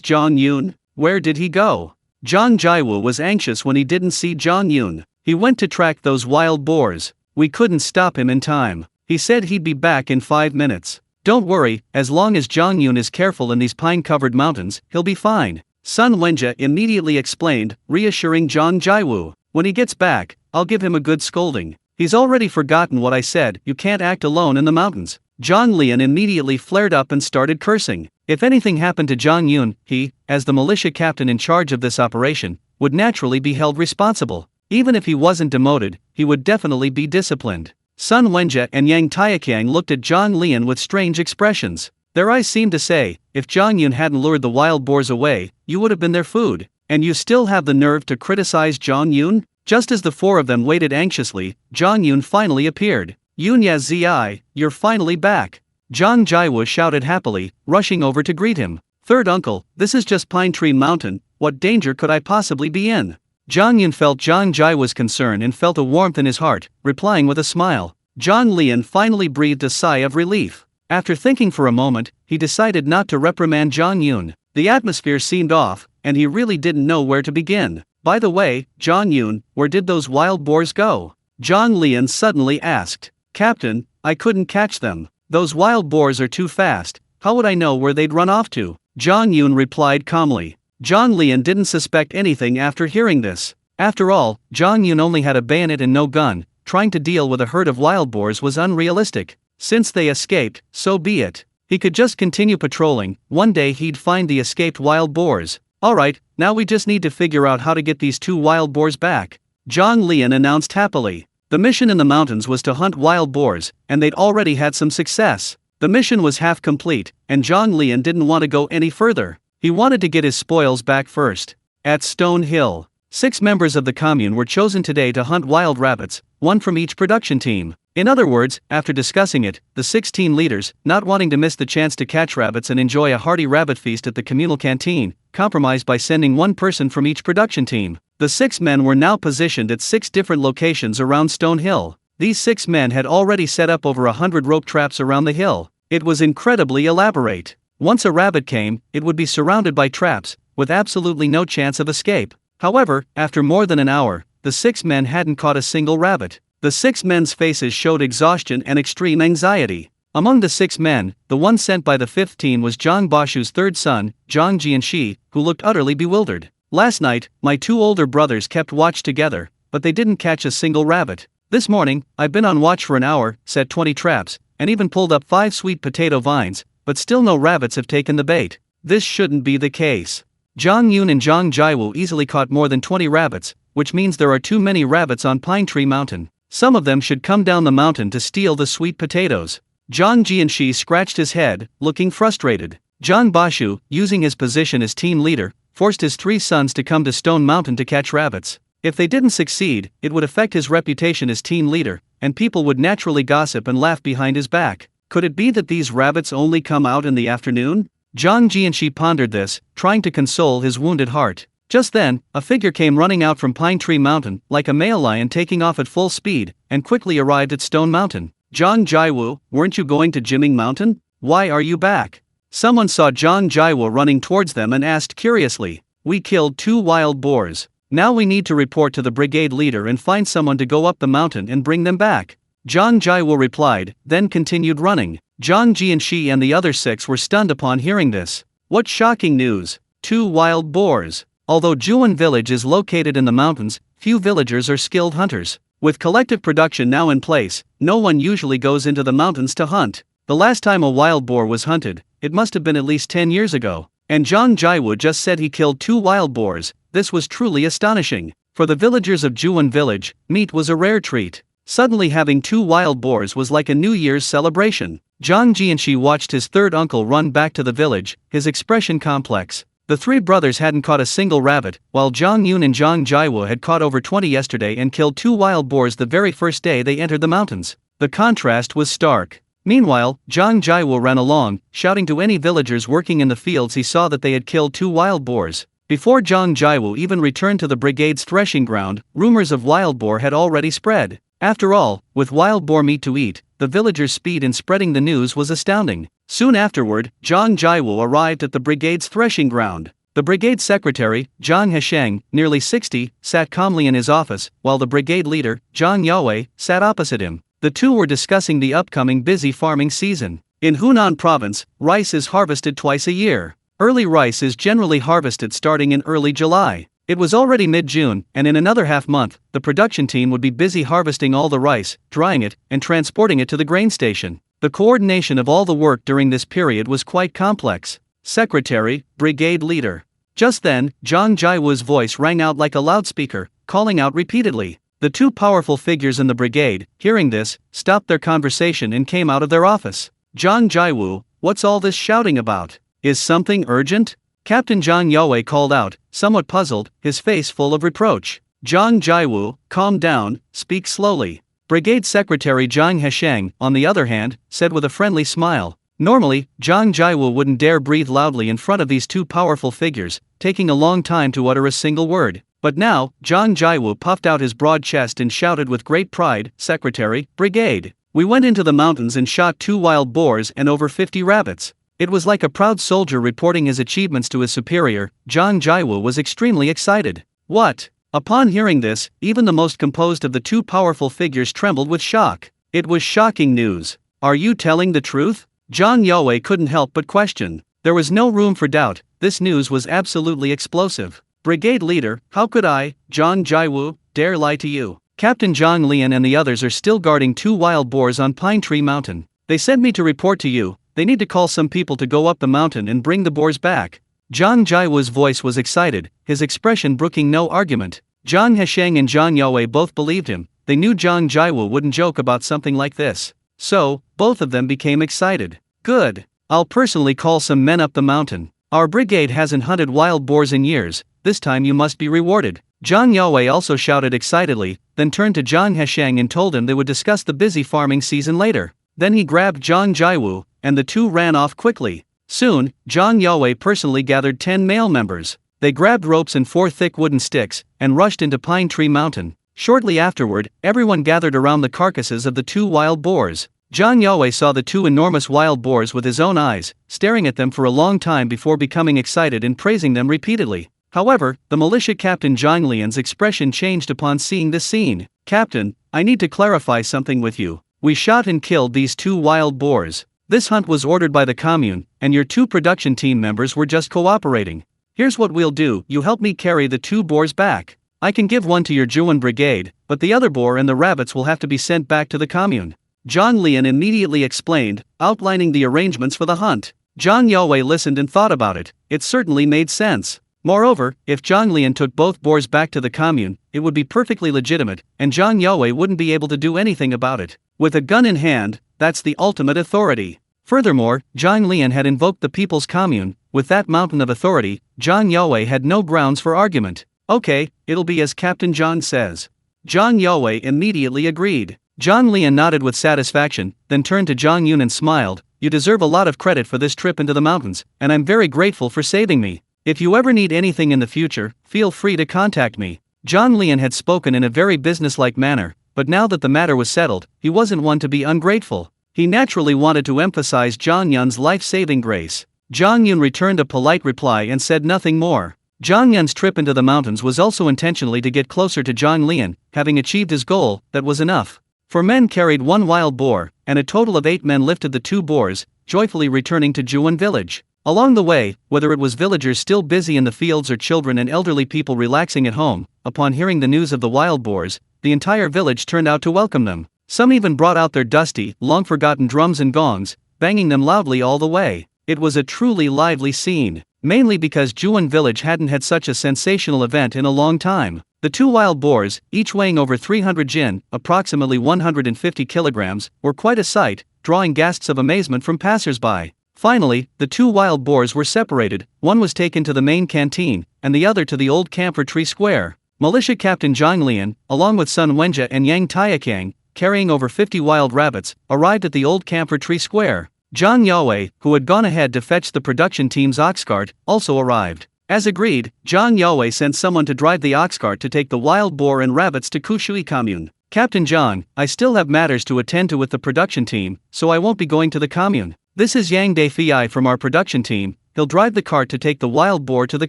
Zhang Yun? Where did he go? Zhang Jiwu was anxious when he didn't see Zhang Yun. He went to track those wild boars. We couldn't stop him in time. He said he'd be back in 5 minutes. Don't worry, as long as Zhang Yun is careful in these pine-covered mountains, he'll be fine. Sun Wenjie immediately explained, reassuring Zhang Jiwu. When he gets back, I'll give him a good scolding. He's already forgotten what I said, you can't act alone in the mountains. Zhang Lian immediately flared up and started cursing. If anything happened to Zhang Yun, he, as the militia captain in charge of this operation, would naturally be held responsible. Even if he wasn't demoted, he would definitely be disciplined. Sun Wenjie and Yang Taiqiang looked at Zhang Lian with strange expressions. Their eyes seemed to say, if Zhang Yun hadn't lured the wild boars away, you would have been their food. And you still have the nerve to criticize Zhang Yun? Just as the four of them waited anxiously, Zhang Yun finally appeared. Yunya Zi, you're finally back. Zhang Jiwu shouted happily, rushing over to greet him. Third uncle, this is just Pine Tree Mountain, what danger could I possibly be in? Zhang Yun felt Zhang Jiwu's concern and felt a warmth in his heart, replying with a smile. Zhang Lian finally breathed a sigh of relief. After thinking for a moment, he decided not to reprimand Zhang Yun. The atmosphere seemed off, and he really didn't know where to begin. By the way, Zhang Yun, where did those wild boars go? Zhang Lian suddenly asked. Captain, I couldn't catch them. Those wild boars are too fast, how would I know where they'd run off to? Zhang Yun replied calmly. Zhang Lian didn't suspect anything after hearing this. After all, Zhang Yun only had a bayonet and no gun, trying to deal with a herd of wild boars was unrealistic. Since they escaped, so be it. He could just continue patrolling, one day he'd find the escaped wild boars. Alright, now we just need to figure out how to get these 2 wild boars back. Zhang Lian announced happily. The mission in the mountains was to hunt wild boars, and they'd already had some success. The mission was half complete, and Zhang Lian didn't want to go any further. He wanted to get his spoils back first. At Stone Hill, 6 members of the commune were chosen today to hunt wild rabbits, 1 from each production team. In other words, after discussing it, the 6 team leaders, not wanting to miss the chance to catch rabbits and enjoy a hearty rabbit feast at the communal canteen, compromised by sending 1 person from each production team. The 6 men were now positioned at 6 different locations around Stone Hill. These 6 men had already set up over 100 rope traps around the hill. It was incredibly elaborate. Once a rabbit came, it would be surrounded by traps, with absolutely no chance of escape. However, after more than an hour, the 6 men hadn't caught a single rabbit. The 6 men's faces showed exhaustion and extreme anxiety. Among the 6 men, the one sent by the 5th team was Zhang Bashu's 3rd son, Zhang Jianxi, who looked utterly bewildered. Last night, my 2 older brothers kept watch together, but they didn't catch a single rabbit. This morning, I've been on watch for an hour, set 20 traps, and even pulled up 5 sweet potato vines, but still no rabbits have taken the bait. This shouldn't be the case. Zhang Yun and Zhang Jiwu easily caught more than 20 rabbits, which means there are too many rabbits on Pine Tree Mountain. Some of them should come down the mountain to steal the sweet potatoes. Zhang Jianxi scratched his head, looking frustrated. Zhang Bashu, using his position as team leader, forced his 3 sons to come to Stone Mountain to catch rabbits. If they didn't succeed, it would affect his reputation as team leader, and people would naturally gossip and laugh behind his back. Could it be that these rabbits only come out in the afternoon? Zhang Jianxi pondered this, trying to console his wounded heart. Just then, a figure came running out from Pine Tree Mountain, like a male lion taking off at full speed, and quickly arrived at Stone Mountain. Zhang Jiwu, weren't you going to Jimming Mountain? Why are you back? Someone saw Zhang Jiwu running towards them and asked curiously. We killed 2 wild boars. Now we need to report to the brigade leader and find someone to go up the mountain and bring them back. Zhang Jiwu replied, then continued running. Zhang Jianxi and the other 6 were stunned upon hearing this. What shocking news! 2 wild boars. Although Juan village is located in the mountains, few villagers are skilled hunters. With collective production now in place, no one usually goes into the mountains to hunt. The last time a wild boar was hunted, it must have been at least 10 years ago. And Zhang Jiwu just said he killed 2 wild boars. This was truly astonishing. For the villagers of Juan village, meat was a rare treat. Suddenly having 2 wild boars was like a New Year's celebration. Zhang Jianxi watched his 3rd uncle run back to the village, his expression complex. The 3 brothers hadn't caught a single rabbit, while Zhang Yun and Zhang Jiwu had caught over 20 yesterday and killed 2 wild boars the very first day they entered the mountains. The contrast was stark. Meanwhile, Zhang Jiwu ran along, shouting to any villagers working in the fields he saw that they had killed 2 wild boars. Before Zhang Jiwu even returned to the brigade's threshing ground, rumors of wild boar had already spread. After all, with wild boar meat to eat, the villagers' speed in spreading the news was astounding. Soon afterward, Zhang Jiwu arrived at the brigade's threshing ground. The brigade secretary, Zhang Hesheng, nearly 60, sat calmly in his office, while the brigade leader, Zhang Yue, sat opposite him. The two were discussing the upcoming busy farming season. In Hunan province, rice is harvested twice a year. Early rice is generally harvested starting in early July. It was already mid-June, and in another half-month, the production team would be busy harvesting all the rice, drying it, and transporting it to the grain station. The coordination of all the work during this period was quite complex. Secretary, brigade leader. Just then, Zhang Jiwu's voice rang out like a loudspeaker, calling out repeatedly. The two powerful figures in the brigade, hearing this, stopped their conversation and came out of their office. Zhang Jiwu, what's all this shouting about? Is something urgent? Captain Zhang Yue called out, somewhat puzzled, his face full of reproach. Zhang Jiwu, calm down, speak slowly. Brigade Secretary Zhang Hesheng, on the other hand, said with a friendly smile. Normally, Zhang Jiwu wouldn't dare breathe loudly in front of these two powerful figures, taking a long time to utter a single word. But now, Zhang Jiwu puffed out his broad chest and shouted with great pride, Secretary, Brigade. We went into the mountains and shot 2 wild boars and over 50 rabbits. It was like a proud soldier reporting his achievements to his superior. Zhang Jiwu was extremely excited. What? Upon hearing this, even the most composed of the two powerful figures trembled with shock. It was shocking news. Are you telling the truth? Zhang Yue couldn't help but question. There was no room for doubt, this news was absolutely explosive. Brigade leader, how could I, Zhang Jiwu, dare lie to you? Captain Zhang Lian and the others are still guarding 2 wild boars on Pine Tree Mountain. They sent me to report to you. They need to call some people to go up the mountain and bring the boars back. Zhang Jiwu's voice was excited, his expression brooking no argument. Zhang Hesheng and Zhang Yue both believed him. They knew Zhang Jiwu wouldn't joke about something like this. So, both of them became excited. Good. I'll personally call some men up the mountain. Our brigade hasn't hunted wild boars in years, this time you must be rewarded. Zhang Yue also shouted excitedly, then turned to Zhang Hesheng and told him they would discuss the busy farming season later. Then he grabbed Zhang Jiwu, and the two ran off quickly. Soon, Zhang Yue personally gathered 10 male members. They grabbed ropes and 4 thick wooden sticks, and rushed into Pine Tree Mountain. Shortly afterward, everyone gathered around the carcasses of the 2 wild boars. Zhang Yue saw the 2 enormous wild boars with his own eyes, staring at them for a long time before becoming excited and praising them repeatedly. However, the militia captain Zhang Lian's expression changed upon seeing this scene. Captain, I need to clarify something with you. We shot and killed these 2 wild boars. This hunt was ordered by the commune, and your 2 production team members were just cooperating. Here's what we'll do, you help me carry the 2 boars back. I can give one to your Zhuan brigade, but the other boar and the rabbits will have to be sent back to the commune. Zhang Lian immediately explained, outlining the arrangements for the hunt. Zhang Yue listened and thought about it. It certainly made sense. Moreover, if Zhang Lian took both boars back to the commune, it would be perfectly legitimate, and Zhang Yue wouldn't be able to do anything about it. With a gun in hand, that's the ultimate authority. Furthermore, Zhang Lian had invoked the People's Commune. With that mountain of authority, Zhang Yue had no grounds for argument. Okay, it'll be as Captain Zhang says. Zhang Yue immediately agreed. Zhang Lian nodded with satisfaction, then turned to Zhang Yun and smiled. You deserve a lot of credit for this trip into the mountains, and I'm very grateful for saving me. If you ever need anything in the future, feel free to contact me. Zhang Lian had spoken in a very businesslike manner, but now that the matter was settled, he wasn't one to be ungrateful. He naturally wanted to emphasize Zhang Yun's life-saving grace. Zhang Yun returned a polite reply and said nothing more. Zhang Yun's trip into the mountains was also intentionally to get closer to Zhang Lian. Having achieved his goal, that was enough. 4 men carried 1 wild boar, and a total of 8 men lifted the 2 boars, joyfully returning to Zhuan village. Along the way, whether it was villagers still busy in the fields or children and elderly people relaxing at home, upon hearing the news of the wild boars, the entire village turned out to welcome them. Some even brought out their dusty, long-forgotten drums and gongs, banging them loudly all the way. It was a truly lively scene, mainly because Zhuan village hadn't had such a sensational event in a long time. The 2 wild boars, each weighing over 300 jin, approximately 150 kilograms, were quite a sight, drawing gasps of amazement from passers-by. Finally, the 2 wild boars were separated. One was taken to the main canteen, and the other to the old camphor tree square. Militia Captain Zhang Lian, along with Sun Wenjia and Yang Taiakang, carrying over 50 wild rabbits, arrived at the old camphor tree square. Zhang Yue, who had gone ahead to fetch the production team's ox cart, also arrived. As agreed, Zhang Yue sent someone to drive the ox cart to take the wild boar and rabbits to Kushui commune. Captain Zhang, I still have matters to attend to with the production team, so I won't be going to the commune. This is Yang Dafei from our production team, he'll drive the cart to take the wild boar to the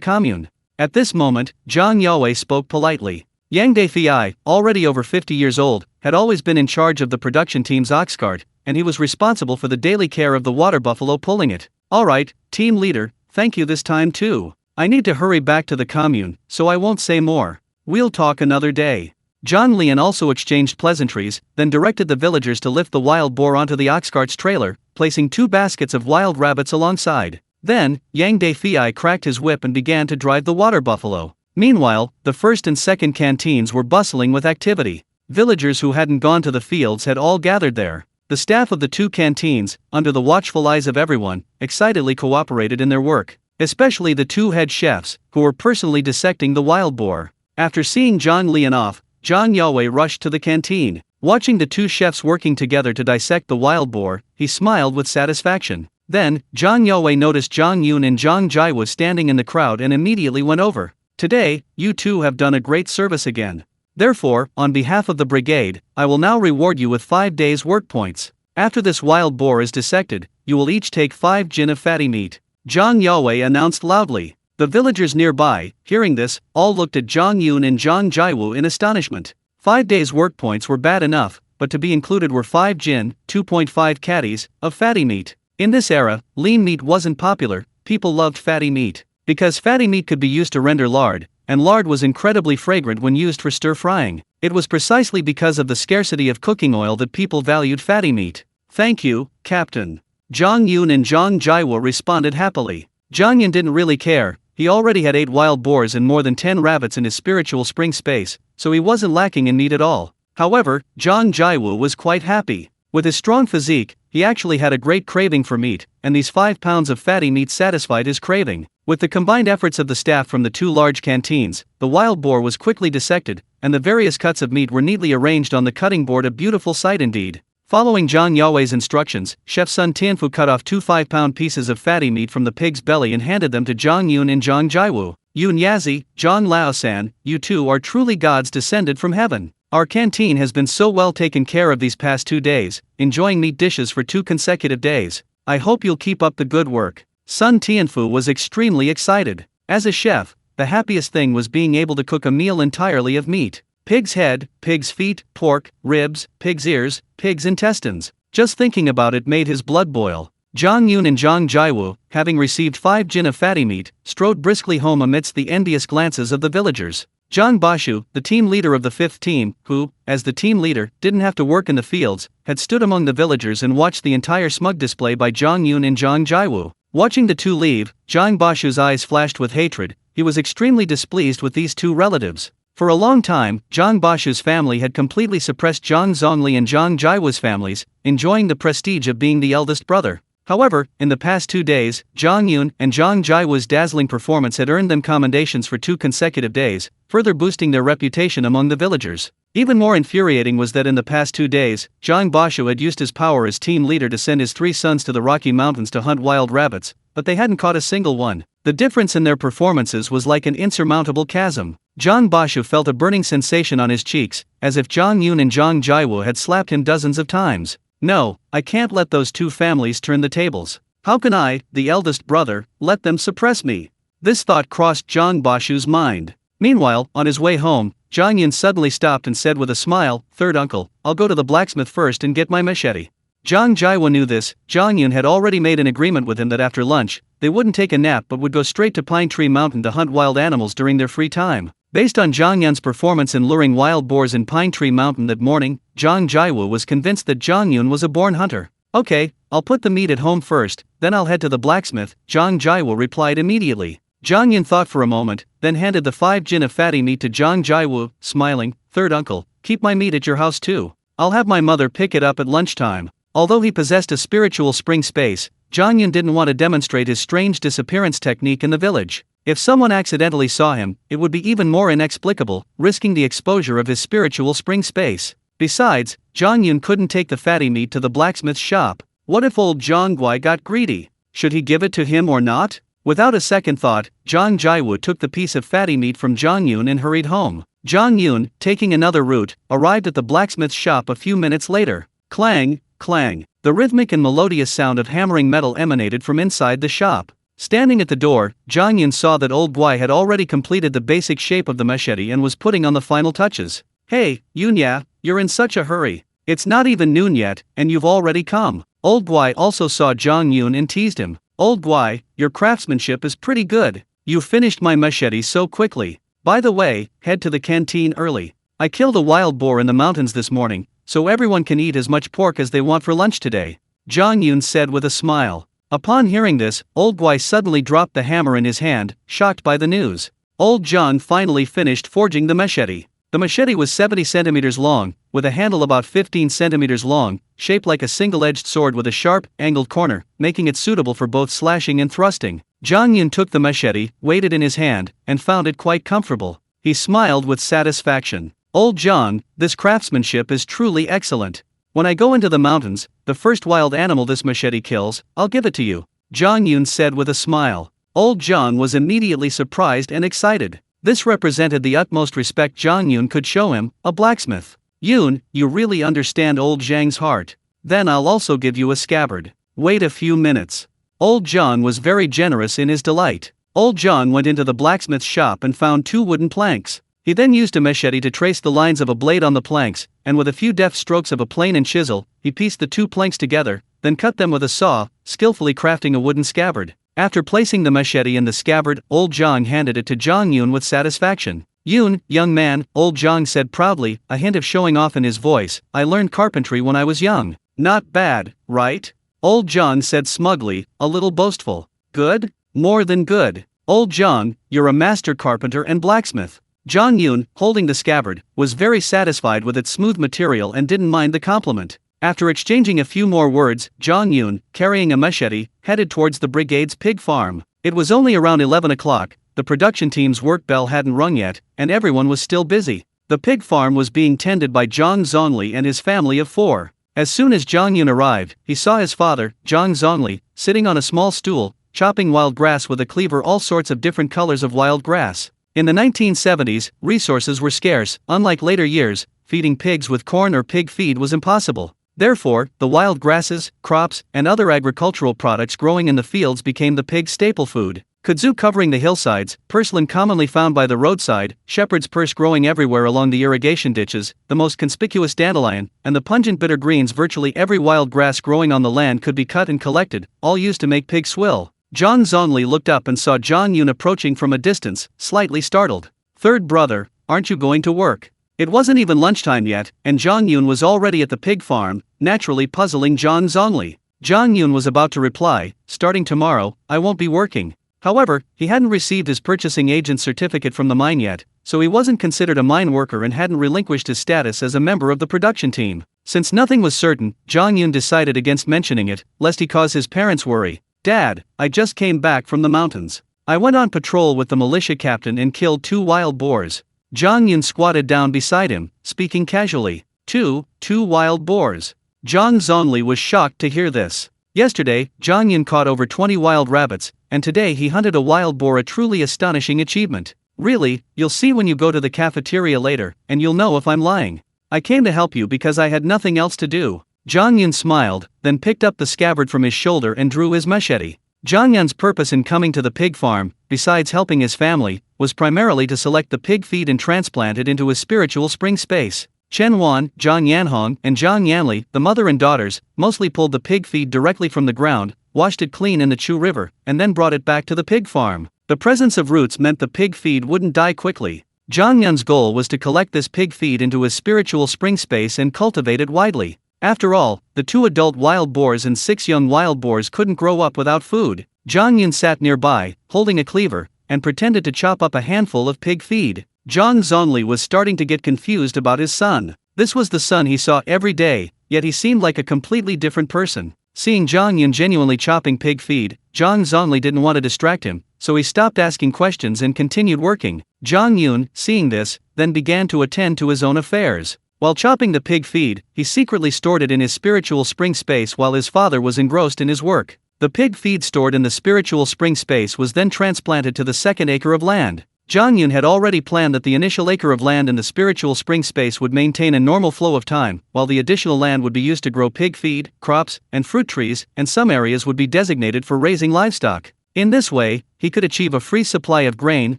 commune. At this moment, Zhang Yue spoke politely. Yang Dafei, already over 50 years old, had always been in charge of the production team's ox cart, and he was responsible for the daily care of the water buffalo pulling it. Alright, team leader, thank you this time too. I need to hurry back to the commune, so I won't say more. We'll talk another day. Zhang Lian also exchanged pleasantries, then directed the villagers to lift the wild boar onto the ox cart's trailer, placing 2 baskets of wild rabbits alongside. Then, Yang Dafei cracked his whip and began to drive the water buffalo. Meanwhile, the first and second canteens were bustling with activity. Villagers who hadn't gone to the fields had all gathered there. The staff of the 2 canteens, under the watchful eyes of everyone, excitedly cooperated in their work, especially the 2 head chefs, who were personally dissecting the wild boar. After seeing Zhang Lian off, Zhang Yue rushed to the canteen. Watching the 2 chefs working together to dissect the wild boar, he smiled with satisfaction. Then, Zhang Yue noticed Zhang Yun and Zhang Jaiwu standing in the crowd and immediately went over. Today, you 2 have done a great service again. Therefore, on behalf of the brigade, I will now reward you with 5 days' work points. After this wild boar is dissected, you will each take 5 jin of fatty meat. Zhang Yue announced loudly. The villagers nearby, hearing this, all looked at Zhang Yun and Zhang Jaiwu in astonishment. 5 days' work points were bad enough, but to be included were 5 jin, 2.5 catties, of fatty meat. In this era, lean meat wasn't popular, people loved fatty meat. Because fatty meat could be used to render lard, and lard was incredibly fragrant when used for stir-frying. It was precisely because of the scarcity of cooking oil that people valued fatty meat. Thank you, Captain. Zhang Yun and Zhang Jaiwu responded happily. Zhang Yun didn't really care, he already had 8 wild boars and more than 10 rabbits in his spiritual spring space, so he wasn't lacking in meat at all. However, Zhang Jaiwu was quite happy. With his strong physique, he actually had a great craving for meat, and these 5 pounds of fatty meat satisfied his craving. With the combined efforts of the staff from the 2 large canteens, the wild boar was quickly dissected, and the various cuts of meat were neatly arranged on the cutting board, a beautiful sight indeed. Following Zhang Yue's instructions, Chef Sun Tianfu cut off 2 5-pound pieces of fatty meat from the pig's belly and handed them to Zhang Yun and Zhang Jaiwu. Yun Yazi, Zhang Laosan, you 2 are truly gods descended from heaven. Our canteen has been so well taken care of these past 2 days, enjoying meat dishes for 2 consecutive days. I hope you'll keep up the good work. Sun Tianfu was extremely excited. As a chef, the happiest thing was being able to cook a meal entirely of meat. Pig's head, pig's feet, pork, ribs, pig's ears, pig's intestines. Just thinking about it made his blood boil. Zhang Yun and Zhang Jaiwu, having received 5 jin of fatty meat, strode briskly home amidst the envious glances of the villagers. Zhang Bashu, the team leader of the 5th team, who, as the team leader, didn't have to work in the fields, had stood among the villagers and watched the entire smug display by Zhang Yun and Zhang Jaiwu. Watching the 2 leave, Zhang Bashu's eyes flashed with hatred. He was extremely displeased with these 2 relatives. For a long time, Zhang Bashu's family had completely suppressed Zhang Zongli and Zhang Jaiwu's families, enjoying the prestige of being the eldest brother. However, in the past 2 days, Zhang Yun and Zhang Jaiwu's dazzling performance had earned them commendations for 2 consecutive days, further boosting their reputation among the villagers. Even more infuriating was that in the past 2 days, Zhang Bashu had used his power as team leader to send his 3 sons to the Rocky Mountains to hunt wild rabbits, but they hadn't caught a single one. The difference in their performances was like an insurmountable chasm. Zhang Bashu felt a burning sensation on his cheeks, as if Zhang Yun and Zhang Jaiwu had slapped him dozens of times. No, I can't let those 2 families turn the tables. How can I, the eldest brother, let them suppress me? This thought crossed Zhang Bashu's mind. Meanwhile, on his way home, Zhang Yun suddenly stopped and said with a smile, "Third uncle, I'll go to the blacksmith first and get my machete." Zhang Jaiwu knew this. Zhang Yun had already made an agreement with him that after lunch, they wouldn't take a nap but would go straight to Pine Tree Mountain to hunt wild animals during their free time. Based on Zhang Yun's performance in luring wild boars in Pine Tree Mountain that morning, Zhang Jaiwu was convinced that Zhang Yun was a born hunter. "Okay, I'll put the meat at home first, then I'll head to the blacksmith," Zhang Jaiwu replied immediately. Zhang Yun thought for a moment, then handed the 5 jin of fatty meat to Zhang Jaiwu, smiling, "Third uncle, keep my meat at your house too. I'll have my mother pick it up at lunchtime." Although he possessed a spiritual spring space, Zhang Yun didn't want to demonstrate his strange disappearance technique in the village. If someone accidentally saw him, it would be even more inexplicable, risking the exposure of his spiritual spring space. Besides, Zhang Yun couldn't take the fatty meat to the blacksmith's shop. What if old Zhang Guai got greedy? Should he give it to him or not? Without a second thought, Zhang Jaiwu took the piece of fatty meat from Zhang Yun and hurried home. Zhang Yun, taking another route, arrived at the blacksmith's shop a few minutes later. Clang, clang. The rhythmic and melodious sound of hammering metal emanated from inside the shop. Standing at the door, Zhang Yun saw that old Guai had already completed the basic shape of the machete and was putting on the final touches. Hey, Yunya, you're in such a hurry. It's not even noon yet, and you've already come. Old Guai also saw Zhang Yun and teased him. Old Guai, your craftsmanship is pretty good. You finished my machete so quickly. By the way, head to the canteen early. I killed a wild boar in the mountains this morning, so everyone can eat as much pork as they want for lunch today. Zhang Yun said with a smile. Upon hearing this, old Guai suddenly dropped the hammer in his hand, shocked by the news. Old Zhang finally finished forging the machete. The machete was 70 centimeters long, with a handle about 15 centimeters long, shaped like a single-edged sword with a sharp, angled corner, making it suitable for both slashing and thrusting. Zhang Yun took the machete, weighed it in his hand, and found it quite comfortable. He smiled with satisfaction. Old Zhang, this craftsmanship is truly excellent. When I go into the mountains, the first wild animal this machete kills, I'll give it to you, Zhang Yun said with a smile. Old Zhang was immediately surprised and excited. This represented the utmost respect Zhang Yun could show him, a blacksmith. Yun, you really understand old Zhang's heart. Then I'll also give you a scabbard. Wait a few minutes. Old Zhang was very generous in his delight. Old Zhang went into the blacksmith's shop and found 2 wooden planks. He then used a machete to trace the lines of a blade on the planks, and with a few deft strokes of a plane and chisel, he pieced the 2 planks together, then cut them with a saw, skillfully crafting a wooden scabbard. After placing the machete in the scabbard, old Zhang handed it to Zhang Yun with satisfaction. Yun, young man, old Zhang said proudly, a hint of showing off in his voice, I learned carpentry when I was young. Not bad, right? Old Zhang said smugly, a little boastful. Good? More than good. Old Zhang, you're a master carpenter and blacksmith. Zhang Yun, holding the scabbard, was very satisfied with its smooth material and didn't mind the compliment. After exchanging a few more words, Zhang Yun, carrying a machete, headed towards the brigade's pig farm. It was only around 11 o'clock, the production team's work bell hadn't rung yet, and everyone was still busy. The pig farm was being tended by Zhang Zongli and his family of 4. As soon as Zhang Yun arrived, he saw his father, Zhang Zongli, sitting on a small stool, chopping wild grass with a cleaver, all sorts of different colors of wild grass. In the 1970s, resources were scarce. Unlike later years, feeding pigs with corn or pig feed was impossible. Therefore, the wild grasses, crops, and other agricultural products growing in the fields became the pig's staple food. Kudzu covering the hillsides, purslane commonly found by the roadside, shepherd's purse growing everywhere along the irrigation ditches, the most conspicuous dandelion, and the pungent bitter greens. Virtually every wild grass growing on the land could be cut and collected, all used to make pig swill. Zhang Zongli looked up and saw Zhang Yun approaching from a distance, slightly startled. Third brother, aren't you going to work? It wasn't even lunchtime yet, and Zhang Yun was already at the pig farm, naturally puzzling Zhang Zongli. Zhang Yun was about to reply, starting tomorrow, I won't be working. However, he hadn't received his purchasing agent's certificate from the mine yet, so he wasn't considered a mine worker and hadn't relinquished his status as a member of the production team. Since nothing was certain, Zhang Yun decided against mentioning it, lest he cause his parents worry. Dad, I just came back from the mountains. I went on patrol with the militia captain and killed 2 wild boars. Zhang Yun squatted down beside him, speaking casually. Two wild boars. Zhang Zongli was shocked to hear this. Yesterday, Zhang Yun caught over 20 wild rabbits, and today he hunted a wild boar, a truly astonishing achievement. Really, you'll see when you go to the cafeteria later, and you'll know if I'm lying. I came to help you because I had nothing else to do. Zhang Yun smiled, then picked up the scabbard from his shoulder and drew his machete. Zhang Yun's purpose in coming to the pig farm, besides helping his family, was primarily to select the pig feed and transplant it into his spiritual spring space. Chen Wan, Zhang Yanhong, and Zhang Yanli, the mother and daughters, mostly pulled the pig feed directly from the ground, washed it clean in the Chu River, and then brought it back to the pig farm. The presence of roots meant the pig feed wouldn't die quickly. Zhang Yun's goal was to collect this pig feed into his spiritual spring space and cultivate it widely. After all, the 2 adult wild boars and 6 young wild boars couldn't grow up without food. Zhang Yun sat nearby, holding a cleaver, and pretended to chop up a handful of pig feed. Zhang Zongli was starting to get confused about his son. This was the son he saw every day, yet he seemed like a completely different person. Seeing Zhang Yun genuinely chopping pig feed, Zhang Zongli didn't want to distract him, so he stopped asking questions and continued working. Zhang Yun, seeing this, then began to attend to his own affairs. While chopping the pig feed, he secretly stored it in his spiritual spring space while his father was engrossed in his work. The pig feed stored in the spiritual spring space was then transplanted to the 2nd acre of land. Zhang Yun had already planned that the initial acre of land in the spiritual spring space would maintain a normal flow of time, while the additional land would be used to grow pig feed, crops, and fruit trees, and some areas would be designated for raising livestock. In this way, he could achieve a free supply of grain,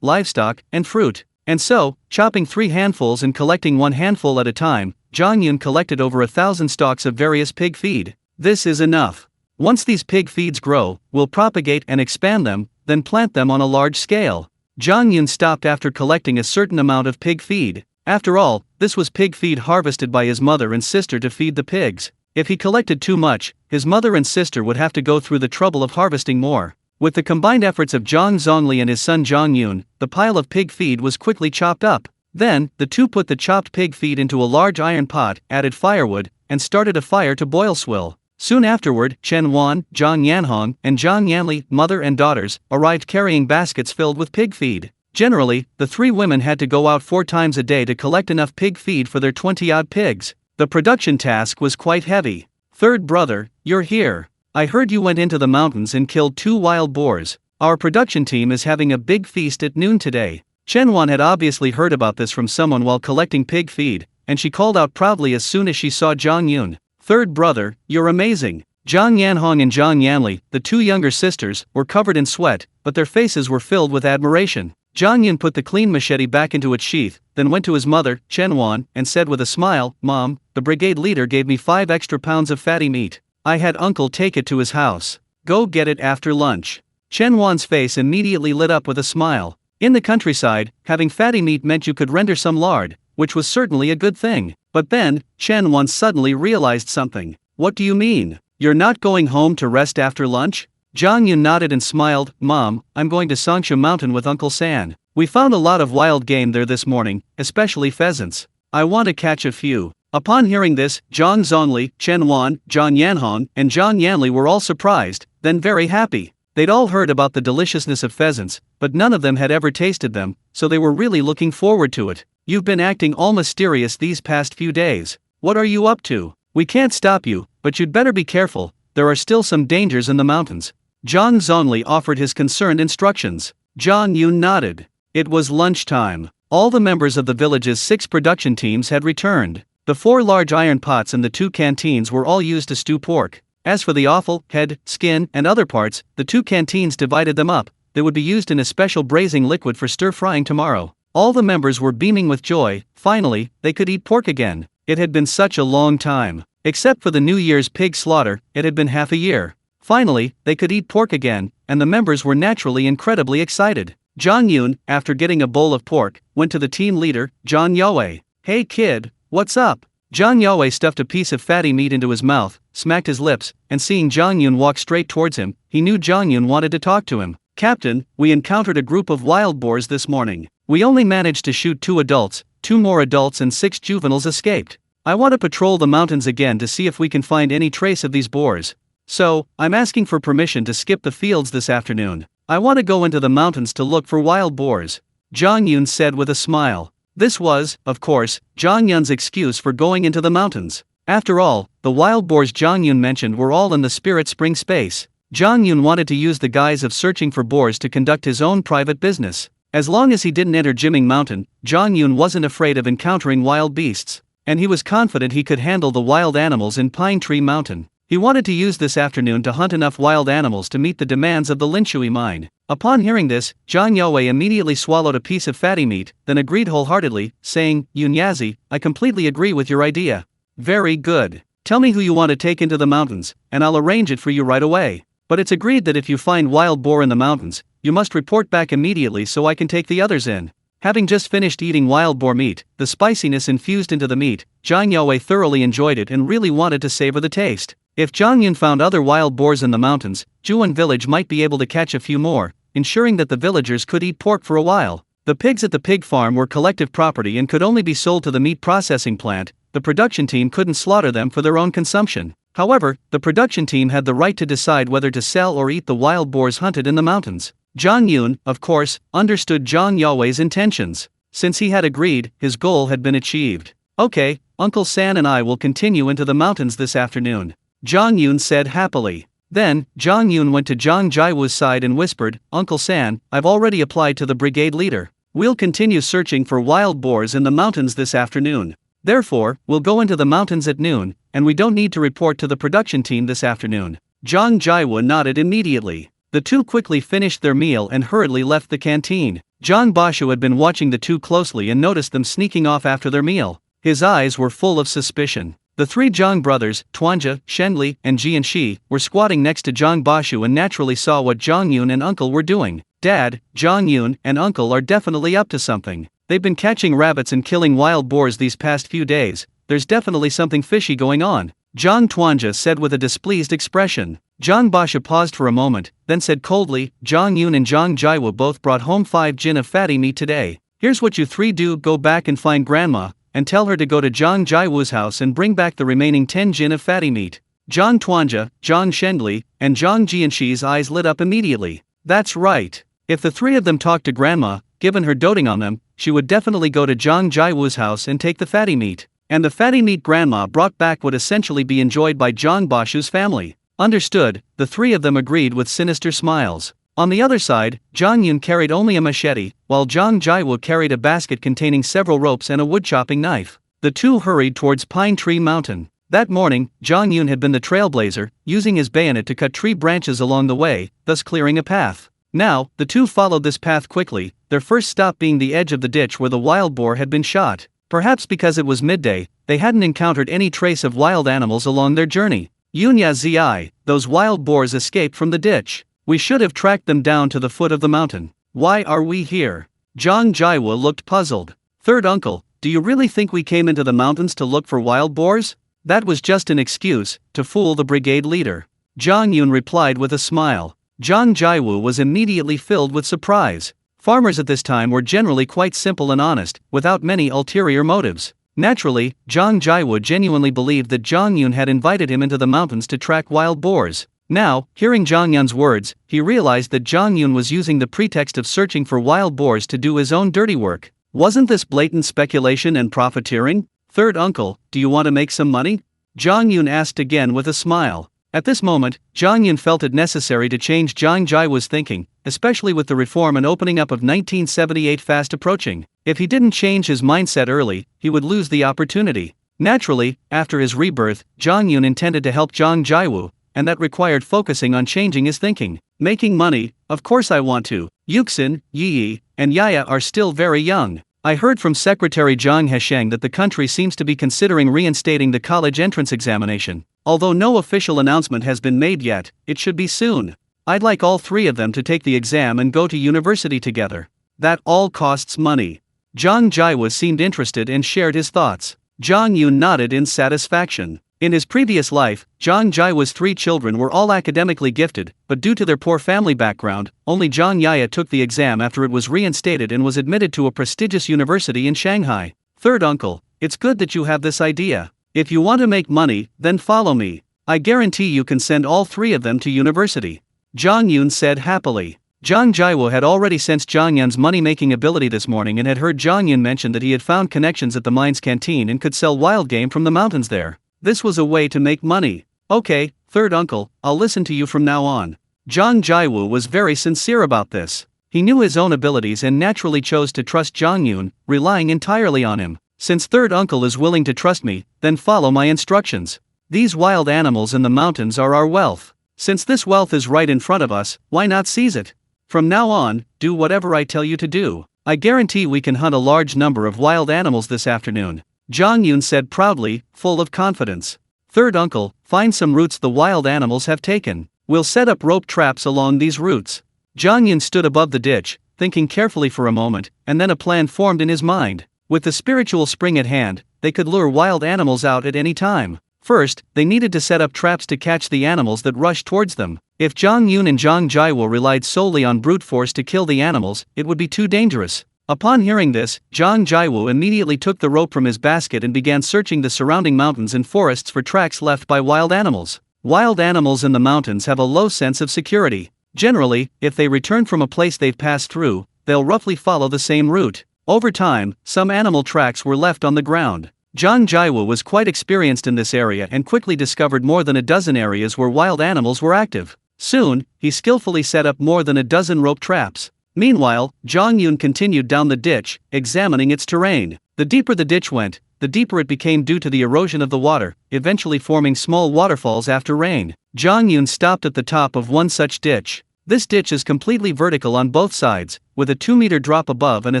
livestock, and fruit. And so, chopping 3 handfuls and collecting 1 handful at a time, Zhang Yun collected over 1,000 stalks of various pig feed. This is enough. Once these pig feeds grow, we'll propagate and expand them, then plant them on a large scale. Zhang Yun stopped after collecting a certain amount of pig feed. After all, this was pig feed harvested by his mother and sister to feed the pigs. If he collected too much, his mother and sister would have to go through the trouble of harvesting more. With the combined efforts of Zhang Zongli and his son Zhang Yun, the pile of pig feed was quickly chopped up. Then, the two put the chopped pig feed into a large iron pot, added firewood, and started a fire to boil swill. Soon afterward, Chen Wan, Zhang Yanhong, and Zhang Yanli, mother and daughters, arrived carrying baskets filled with pig feed. Generally, the 3 women had to go out 4 times a day to collect enough pig feed for their 20-odd pigs. The production task was quite heavy. "Third brother, you're here. I heard you went into the mountains and killed 2 wild boars. Our production team is having a big feast at noon today." Chen Wan had obviously heard about this from someone while collecting pig feed, and she called out proudly as soon as she saw Zhang Yun. "Third brother, you're amazing." Zhang Yanhong and Zhang Yanli, the 2 younger sisters, were covered in sweat, but their faces were filled with admiration. Zhang Yun put the clean machete back into its sheath, then went to his mother, Chen Wan, and said with a smile, "Mom, the brigade leader gave me 5 extra pounds of fatty meat. I had uncle take it to his house. Go get it after lunch." Chen Wan's face immediately lit up with a smile. In the countryside, having fatty meat meant you could render some lard, which was certainly a good thing. But then, Chen Wan suddenly realized something. "What do you mean? You're not going home to rest after lunch?" Zhang Yun nodded and smiled. "Mom, I'm going to Sangsha Mountain with Uncle San. We found a lot of wild game there this morning, especially pheasants. I want to catch a few." Upon hearing this, Zhang Zongli, Chen Wan, Zhang Yanhong, and Zhang Yanli were all surprised, then very happy. They'd all heard about the deliciousness of pheasants, but none of them had ever tasted them, so they were really looking forward to it. "You've been acting all mysterious these past few days. What are you up to? We can't stop you, but you'd better be careful, there are still some dangers in the mountains." Zhang Zongli offered his concerned instructions. Zhang Yun nodded. It was lunchtime. All the members of the village's 6 production teams had returned. The 4 large iron pots and the 2 canteens were all used to stew pork. As for the offal, head, skin, and other parts, the 2 canteens divided them up. They would be used in a special braising liquid for stir-frying tomorrow. All the members were beaming with joy. Finally, they could eat pork again. It had been such a long time. Except for the New Year's pig slaughter, it had been half a year. Finally, they could eat pork again, and the members were naturally incredibly excited. Zhang Yun, after getting a bowl of pork, went to the team leader, Zhang Yue. "Hey kid, what's up?" Zhang Yue stuffed a piece of fatty meat into his mouth, smacked his lips, and seeing Zhang Yun walk straight towards him, he knew Zhang Yun wanted to talk to him. "Captain, we encountered a group of wild boars this morning. We only managed to shoot 2 adults, 2 more adults and 6 juveniles escaped. I want to patrol the mountains again to see if we can find any trace of these boars. So, I'm asking for permission to skip the fields this afternoon. I want to go into the mountains to look for wild boars," Zhang Yun said with a smile. This was, of course, Zhang Yun's excuse for going into the mountains. After all, the wild boars Zhang Yun mentioned were all in the spirit spring space. Zhang Yun wanted to use the guise of searching for boars to conduct his own private business. As long as he didn't enter Jiming Mountain, Zhang Yun wasn't afraid of encountering wild beasts, and he was confident he could handle the wild animals in Pine Tree Mountain. He wanted to use this afternoon to hunt enough wild animals to meet the demands of the Linshui mine. Upon hearing this, Zhang Yue immediately swallowed a piece of fatty meat, then agreed wholeheartedly, saying, "Yunyazi, I completely agree with your idea. Very good. Tell me who you want to take into the mountains, and I'll arrange it for you right away. But it's agreed that if you find wild boar in the mountains, you must report back immediately so I can take the others in." Having just finished eating wild boar meat, the spiciness infused into the meat, Zhang Yue thoroughly enjoyed it and really wanted to savor the taste. If Zhang Yun found other wild boars in the mountains, Juan village might be able to catch a few more, ensuring that the villagers could eat pork for a while. The pigs at the pig farm were collective property and could only be sold to the meat processing plant. The production team couldn't slaughter them for their own consumption. However, the production team had the right to decide whether to sell or eat the wild boars hunted in the mountains. Zhang Yun, of course, understood Zhang Yue's intentions. Since he had agreed, his goal had been achieved. "Okay, Uncle San and I will continue into the mountains this afternoon," Zhang Yun said happily. Then, Zhang Yun went to Zhang Jiwu's side and whispered, "Uncle San, I've already applied to the brigade leader. We'll continue searching for wild boars in the mountains this afternoon. Therefore, we'll go into the mountains at noon, and we don't need to report to the production team this afternoon." Zhang Yun nodded immediately. The two quickly finished their meal and hurriedly left the canteen. Zhang Bashu had been watching the two closely and noticed them sneaking off after their meal. His eyes were full of suspicion. The three Zhang brothers, Tuanja, Shenli, and Jianxi, were squatting next to Zhang Bashu and naturally saw what Zhang Yun and Uncle were doing. "Dad, Zhang Yun and Uncle are definitely up to something. They've been catching rabbits and killing wild boars these past few days. There's definitely something fishy going on," Zhang Tuanja said with a displeased expression. Zhang Bashu paused for a moment, then said coldly, "Zhang Yun and Zhang Jaiwu both brought home 5 jin of fatty meat today. Here's what you three do: go back and find Grandma, and tell her to go to Zhang Jaiwu's house and bring back the remaining 10 jin of fatty meat." Zhang Tuanja, Zhang Shenli, and Zhang Jianxi's eyes lit up immediately. That's right. If the three of them talked to Grandma, given her doting on them, she would definitely go to Zhang Jaiwu's house and take the fatty meat. And the fatty meat Grandma brought back would essentially be enjoyed by Zhang Bashu's family. Understood, the three of them agreed with sinister smiles. On the other side, Zhang Yun carried only a machete, while Zhang Jaiwu carried a basket containing several ropes and a wood-chopping knife. The two hurried towards Pine Tree Mountain. That morning, Zhang Yun had been the trailblazer, using his bayonet to cut tree branches along the way, thus clearing a path. Now, the two followed this path quickly, their first stop being the edge of the ditch where the wild boar had been shot. Perhaps because it was midday, they hadn't encountered any trace of wild animals along their journey. "Yunya Zi, those wild boars escaped from the ditch. We should have tracked them down to the foot of the mountain. Why are we here?" Zhang Jaiwu looked puzzled. "Third uncle, do you really think we came into the mountains to look for wild boars?" "That was just an excuse, to fool the brigade leader," Zhang Yun replied with a smile. Zhang Jaiwu was immediately filled with surprise. Farmers at this time were generally quite simple and honest, without many ulterior motives. Naturally, Zhang Jaiwu genuinely believed that Zhang Yun had invited him into the mountains to track wild boars. Now, hearing Zhang Yun's words, he realized that Zhang Yun was using the pretext of searching for wild boars to do his own dirty work. Wasn't this blatant speculation and profiteering? "Third uncle, do you want to make some money?" Zhang Yun asked again with a smile. At this moment, Zhang Yun felt it necessary to change Zhang Jaiwu's thinking, especially with the reform and opening up of 1978 fast approaching. If he didn't change his mindset early, he would lose the opportunity. Naturally, after his rebirth, Zhang Yun intended to help Zhang Jaiwu, and that required focusing on changing his thinking. "Making money, of course I want to. Yuxin, Yi, and Yaya are still very young. I heard from Secretary Zhang Hesheng that the country seems to be considering reinstating the college entrance examination. Although no official announcement has been made yet, it should be soon. I'd like all three of them to take the exam and go to university together. That all costs money." Zhang Jaiwu seemed interested and shared his thoughts. Zhang Yun nodded in satisfaction. In his previous life, Zhang Jaiwu's 3 children were all academically gifted, but due to their poor family background, only Zhang Yaya took the exam after it was reinstated and was admitted to a prestigious university in Shanghai. "Third uncle, it's good that you have this idea. If you want to make money, then follow me. I guarantee you can send all 3 of them to university," Zhang Yun said happily. Zhang Jaiwu had already sensed Zhang Yun's money-making ability this morning and had heard Zhang Yun mention that he had found connections at the mine's canteen and could sell wild game from the mountains there. This was a way to make money. "Okay, third uncle, I'll listen to you from now on." Zhang Jaiwu was very sincere about this. He knew his own abilities and naturally chose to trust Zhang Yun, relying entirely on him. "Since third uncle is willing to trust me, then follow my instructions. These wild animals in the mountains are our wealth. Since this wealth is right in front of us, why not seize it? From now on, do whatever I tell you to do. I guarantee we can hunt a large number of wild animals this afternoon," Zhang Yun said proudly, full of confidence. "Third uncle, find some routes the wild animals have taken. We'll set up rope traps along these routes." Zhang Yun stood above the ditch, thinking carefully for a moment, and then a plan formed in his mind. With the spiritual spring at hand, they could lure wild animals out at any time. First, they needed to set up traps to catch the animals that rushed towards them. If Zhang Yun and Zhang Jaiwu relied solely on brute force to kill the animals, it would be too dangerous. Upon hearing this, Zhang Jaiwu immediately took the rope from his basket and began searching the surrounding mountains and forests for tracks left by wild animals. Wild animals in the mountains have a low sense of security. Generally, if they return from a place they've passed through, they'll roughly follow the same route. Over time, some animal tracks were left on the ground. Zhang Jaiwu was quite experienced in this area and quickly discovered more than a dozen areas where wild animals were active. Soon, he skillfully set up more than a dozen rope traps. Meanwhile, Zhang Yun continued down the ditch, examining its terrain. The deeper the ditch went, the deeper it became due to the erosion of the water, eventually forming small waterfalls after rain. Zhang Yun stopped at the top of one such ditch. This ditch is completely vertical on both sides, with a 2-meter drop above and a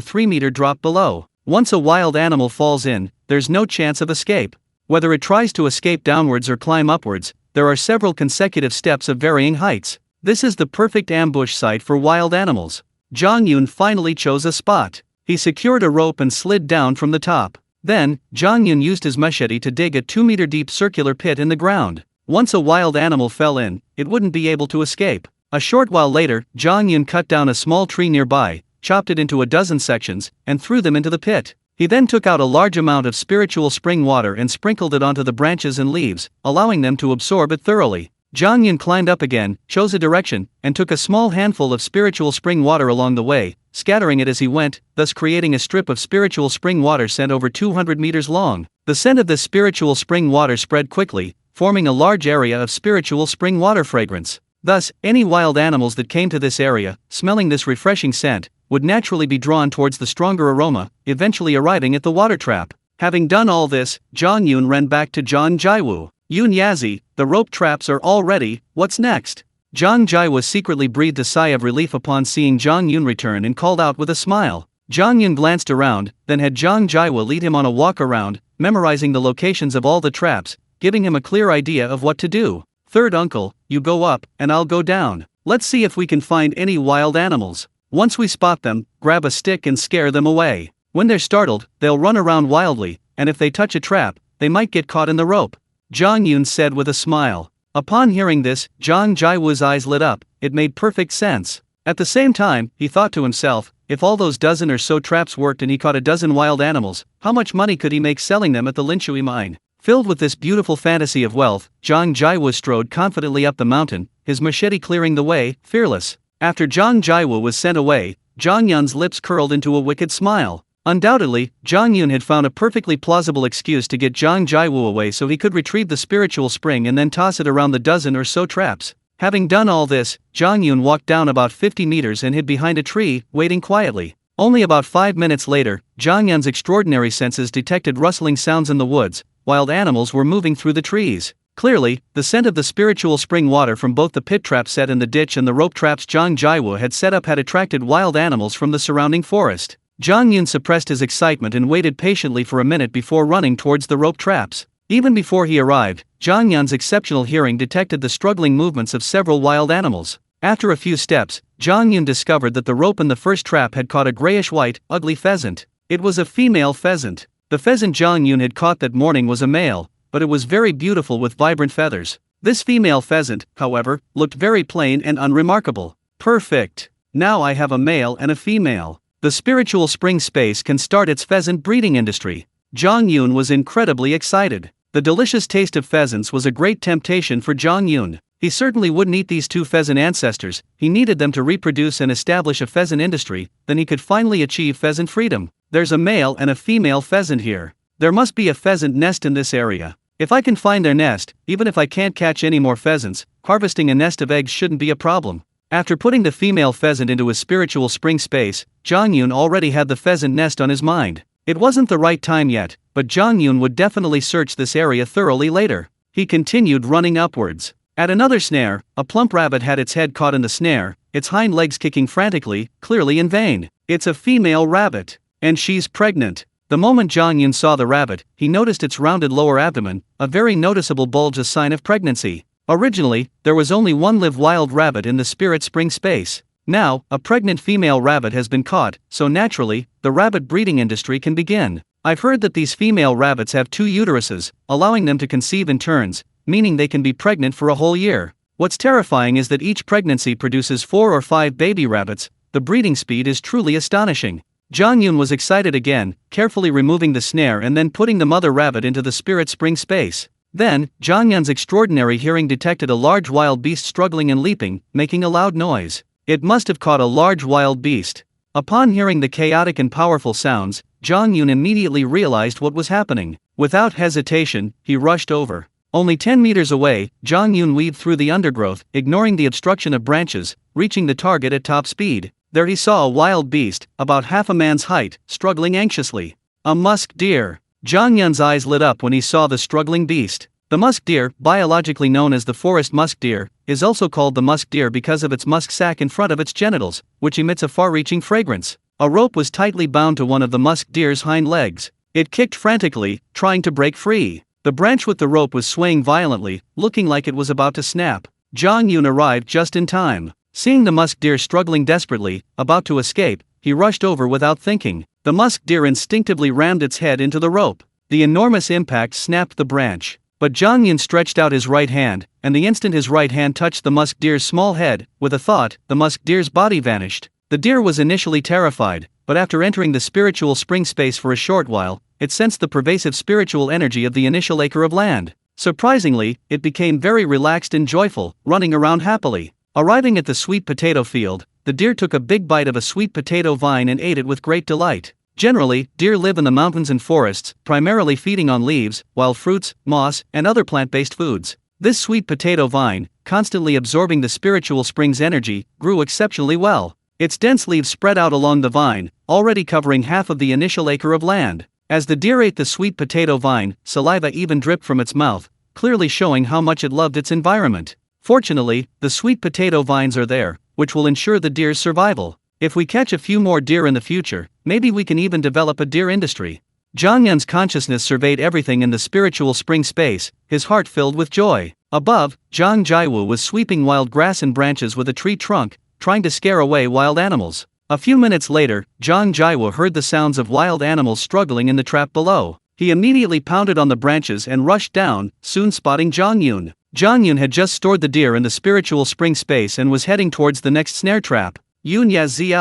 3-meter drop below. Once a wild animal falls in, there's no chance of escape. Whether it tries to escape downwards or climb upwards, there are several consecutive steps of varying heights. This is the perfect ambush site for wild animals. Zhang Yun finally chose a spot. He secured a rope and slid down from the top. Then, Zhang Yun used his machete to dig a 2-meter deep circular pit in the ground. Once a wild animal fell in, it wouldn't be able to escape. A short while later, Zhang Yun cut down a small tree nearby, chopped it into a dozen sections, and threw them into the pit. He then took out a large amount of spiritual spring water and sprinkled it onto the branches and leaves, allowing them to absorb it thoroughly. Zhang Yun climbed up again, chose a direction, and took a small handful of spiritual spring water along the way, scattering it as he went, thus creating a strip of spiritual spring water sent over 200 meters long. The scent of this spiritual spring water spread quickly, forming a large area of spiritual spring water fragrance. Thus, any wild animals that came to this area, smelling this refreshing scent, would naturally be drawn towards the stronger aroma, eventually arriving at the water trap. Having done all this, Zhang Yun ran back to Zhang Jiwu. Yun Yazi, the rope traps are all ready, what's next? Zhang Jiwu secretly breathed a sigh of relief upon seeing Zhang Yun return and called out with a smile. Zhang Yun glanced around, then had Zhang Jiwu lead him on a walk around, memorizing the locations of all the traps, giving him a clear idea of what to do. Third uncle, you go up, and I'll go down. Let's see if we can find any wild animals. Once we spot them, grab a stick and scare them away. When they're startled, they'll run around wildly, and if they touch a trap, they might get caught in the rope. Zhang Yun said with a smile. Upon hearing this, Zhang Jiwu's eyes lit up. It made perfect sense. At the same time, he thought to himself, if all those dozen or so traps worked and he caught a dozen wild animals, how much money could he make selling them at the Linshui mine? Filled with this beautiful fantasy of wealth, Zhang Jiwu strode confidently up the mountain, his machete clearing the way, fearless. After Zhang Jiwu was sent away, Zhang Yun's lips curled into a wicked smile. Undoubtedly, Zhang Yun had found a perfectly plausible excuse to get Zhang Jiwu away so he could retrieve the spiritual spring and then toss it around the dozen or so traps. Having done all this, Zhang Yun walked down about 50 meters and hid behind a tree, waiting quietly. Only about 5 minutes later, Zhang Yun's extraordinary senses detected rustling sounds in the woods. Wild animals were moving through the trees. Clearly, the scent of the spiritual spring water from both the pit trap set in the ditch and the rope traps Zhang Jiwu had set up had attracted wild animals from the surrounding forest. Zhang Yun suppressed his excitement and waited patiently for a minute before running towards the rope traps. Even before he arrived, Zhang Yun's exceptional hearing detected the struggling movements of several wild animals. After a few steps, Zhang Yun discovered that the rope in the first trap had caught a grayish-white, ugly pheasant. It was a female pheasant. The pheasant Zhang Yun had caught that morning was a male, but it was very beautiful with vibrant feathers. This female pheasant, however, looked very plain and unremarkable. Perfect. Now I have a male and a female. The spiritual spring space can start its pheasant breeding industry. Zhang Yun was incredibly excited. The delicious taste of pheasants was a great temptation for Zhang Yun. He certainly wouldn't eat these two pheasant ancestors, he needed them to reproduce and establish a pheasant industry, then he could finally achieve pheasant freedom. There's a male and a female pheasant here. There must be a pheasant nest in this area. If I can find their nest, even if I can't catch any more pheasants, harvesting a nest of eggs shouldn't be a problem. After putting the female pheasant into his spiritual spring space, Zhang Yun already had the pheasant nest on his mind. It wasn't the right time yet, but Zhang Yun would definitely search this area thoroughly later. He continued running upwards. At another snare, a plump rabbit had its head caught in the snare, its hind legs kicking frantically, clearly in vain. It's a female rabbit. And she's pregnant. The moment Zhang Yun saw the rabbit, he noticed its rounded lower abdomen, a very noticeable bulge, a sign of pregnancy. Originally, there was only one live wild rabbit in the spirit spring space. Now, a pregnant female rabbit has been caught, so naturally, the rabbit breeding industry can begin. I've heard that these female rabbits have 2 uteruses, allowing them to conceive in turns, meaning they can be pregnant for a whole year. What's terrifying is that each pregnancy produces 4 or 5 baby rabbits. The breeding speed is truly astonishing. Zhang Yun was excited again, carefully removing the snare and then putting the mother rabbit into the spirit spring space. Then, Zhang Yun's extraordinary hearing detected a large wild beast struggling and leaping, making a loud noise. It must have caught a large wild beast. Upon hearing the chaotic and powerful sounds, Zhang Yun immediately realized what was happening. Without hesitation, he rushed over. Only 10 meters away, Zhang Yun weaved through the undergrowth, ignoring the obstruction of branches, reaching the target at top speed. There he saw a wild beast, about half a man's height, struggling anxiously. A musk deer. Zhang Yun's eyes lit up when he saw the struggling beast. The musk deer, biologically known as the forest musk deer, is also called the musk deer because of its musk sac in front of its genitals, which emits a far-reaching fragrance. A rope was tightly bound to one of the musk deer's hind legs. It kicked frantically, trying to break free. The branch with the rope was swaying violently, looking like it was about to snap. Zhang Yun arrived just in time. Seeing the musk deer struggling desperately, about to escape, he rushed over without thinking. The musk deer instinctively rammed its head into the rope. The enormous impact snapped the branch. But Zhang Yun stretched out his right hand, and the instant his right hand touched the musk deer's small head, with a thought, the musk deer's body vanished. The deer was initially terrified, but after entering the spiritual spring space for a short while, it sensed the pervasive spiritual energy of the initial acre of land. Surprisingly, it became very relaxed and joyful, running around happily. Arriving at the sweet potato field, the deer took a big bite of a sweet potato vine and ate it with great delight. Generally, deer live in the mountains and forests, primarily feeding on leaves, wild fruits, moss, and other plant-based foods. This sweet potato vine, constantly absorbing the spiritual spring's energy, grew exceptionally well. Its dense leaves spread out along the vine, already covering half of the initial acre of land. As the deer ate the sweet potato vine, saliva even dripped from its mouth, clearly showing how much it loved its environment. Fortunately, the sweet potato vines are there, which will ensure the deer's survival. If we catch a few more deer in the future, maybe we can even develop a deer industry. Zhang Yun's consciousness surveyed everything in the spiritual spring space, his heart filled with joy. Above, Zhang Jiwu was sweeping wild grass and branches with a tree trunk, trying to scare away wild animals. A few minutes later, Zhang Jiwu heard the sounds of wild animals struggling in the trap below. He immediately pounded on the branches and rushed down, soon spotting Zhang Yun. Zhang Yun had just stored the deer in the spiritual spring space and was heading towards the next snare trap. Yun ya zi,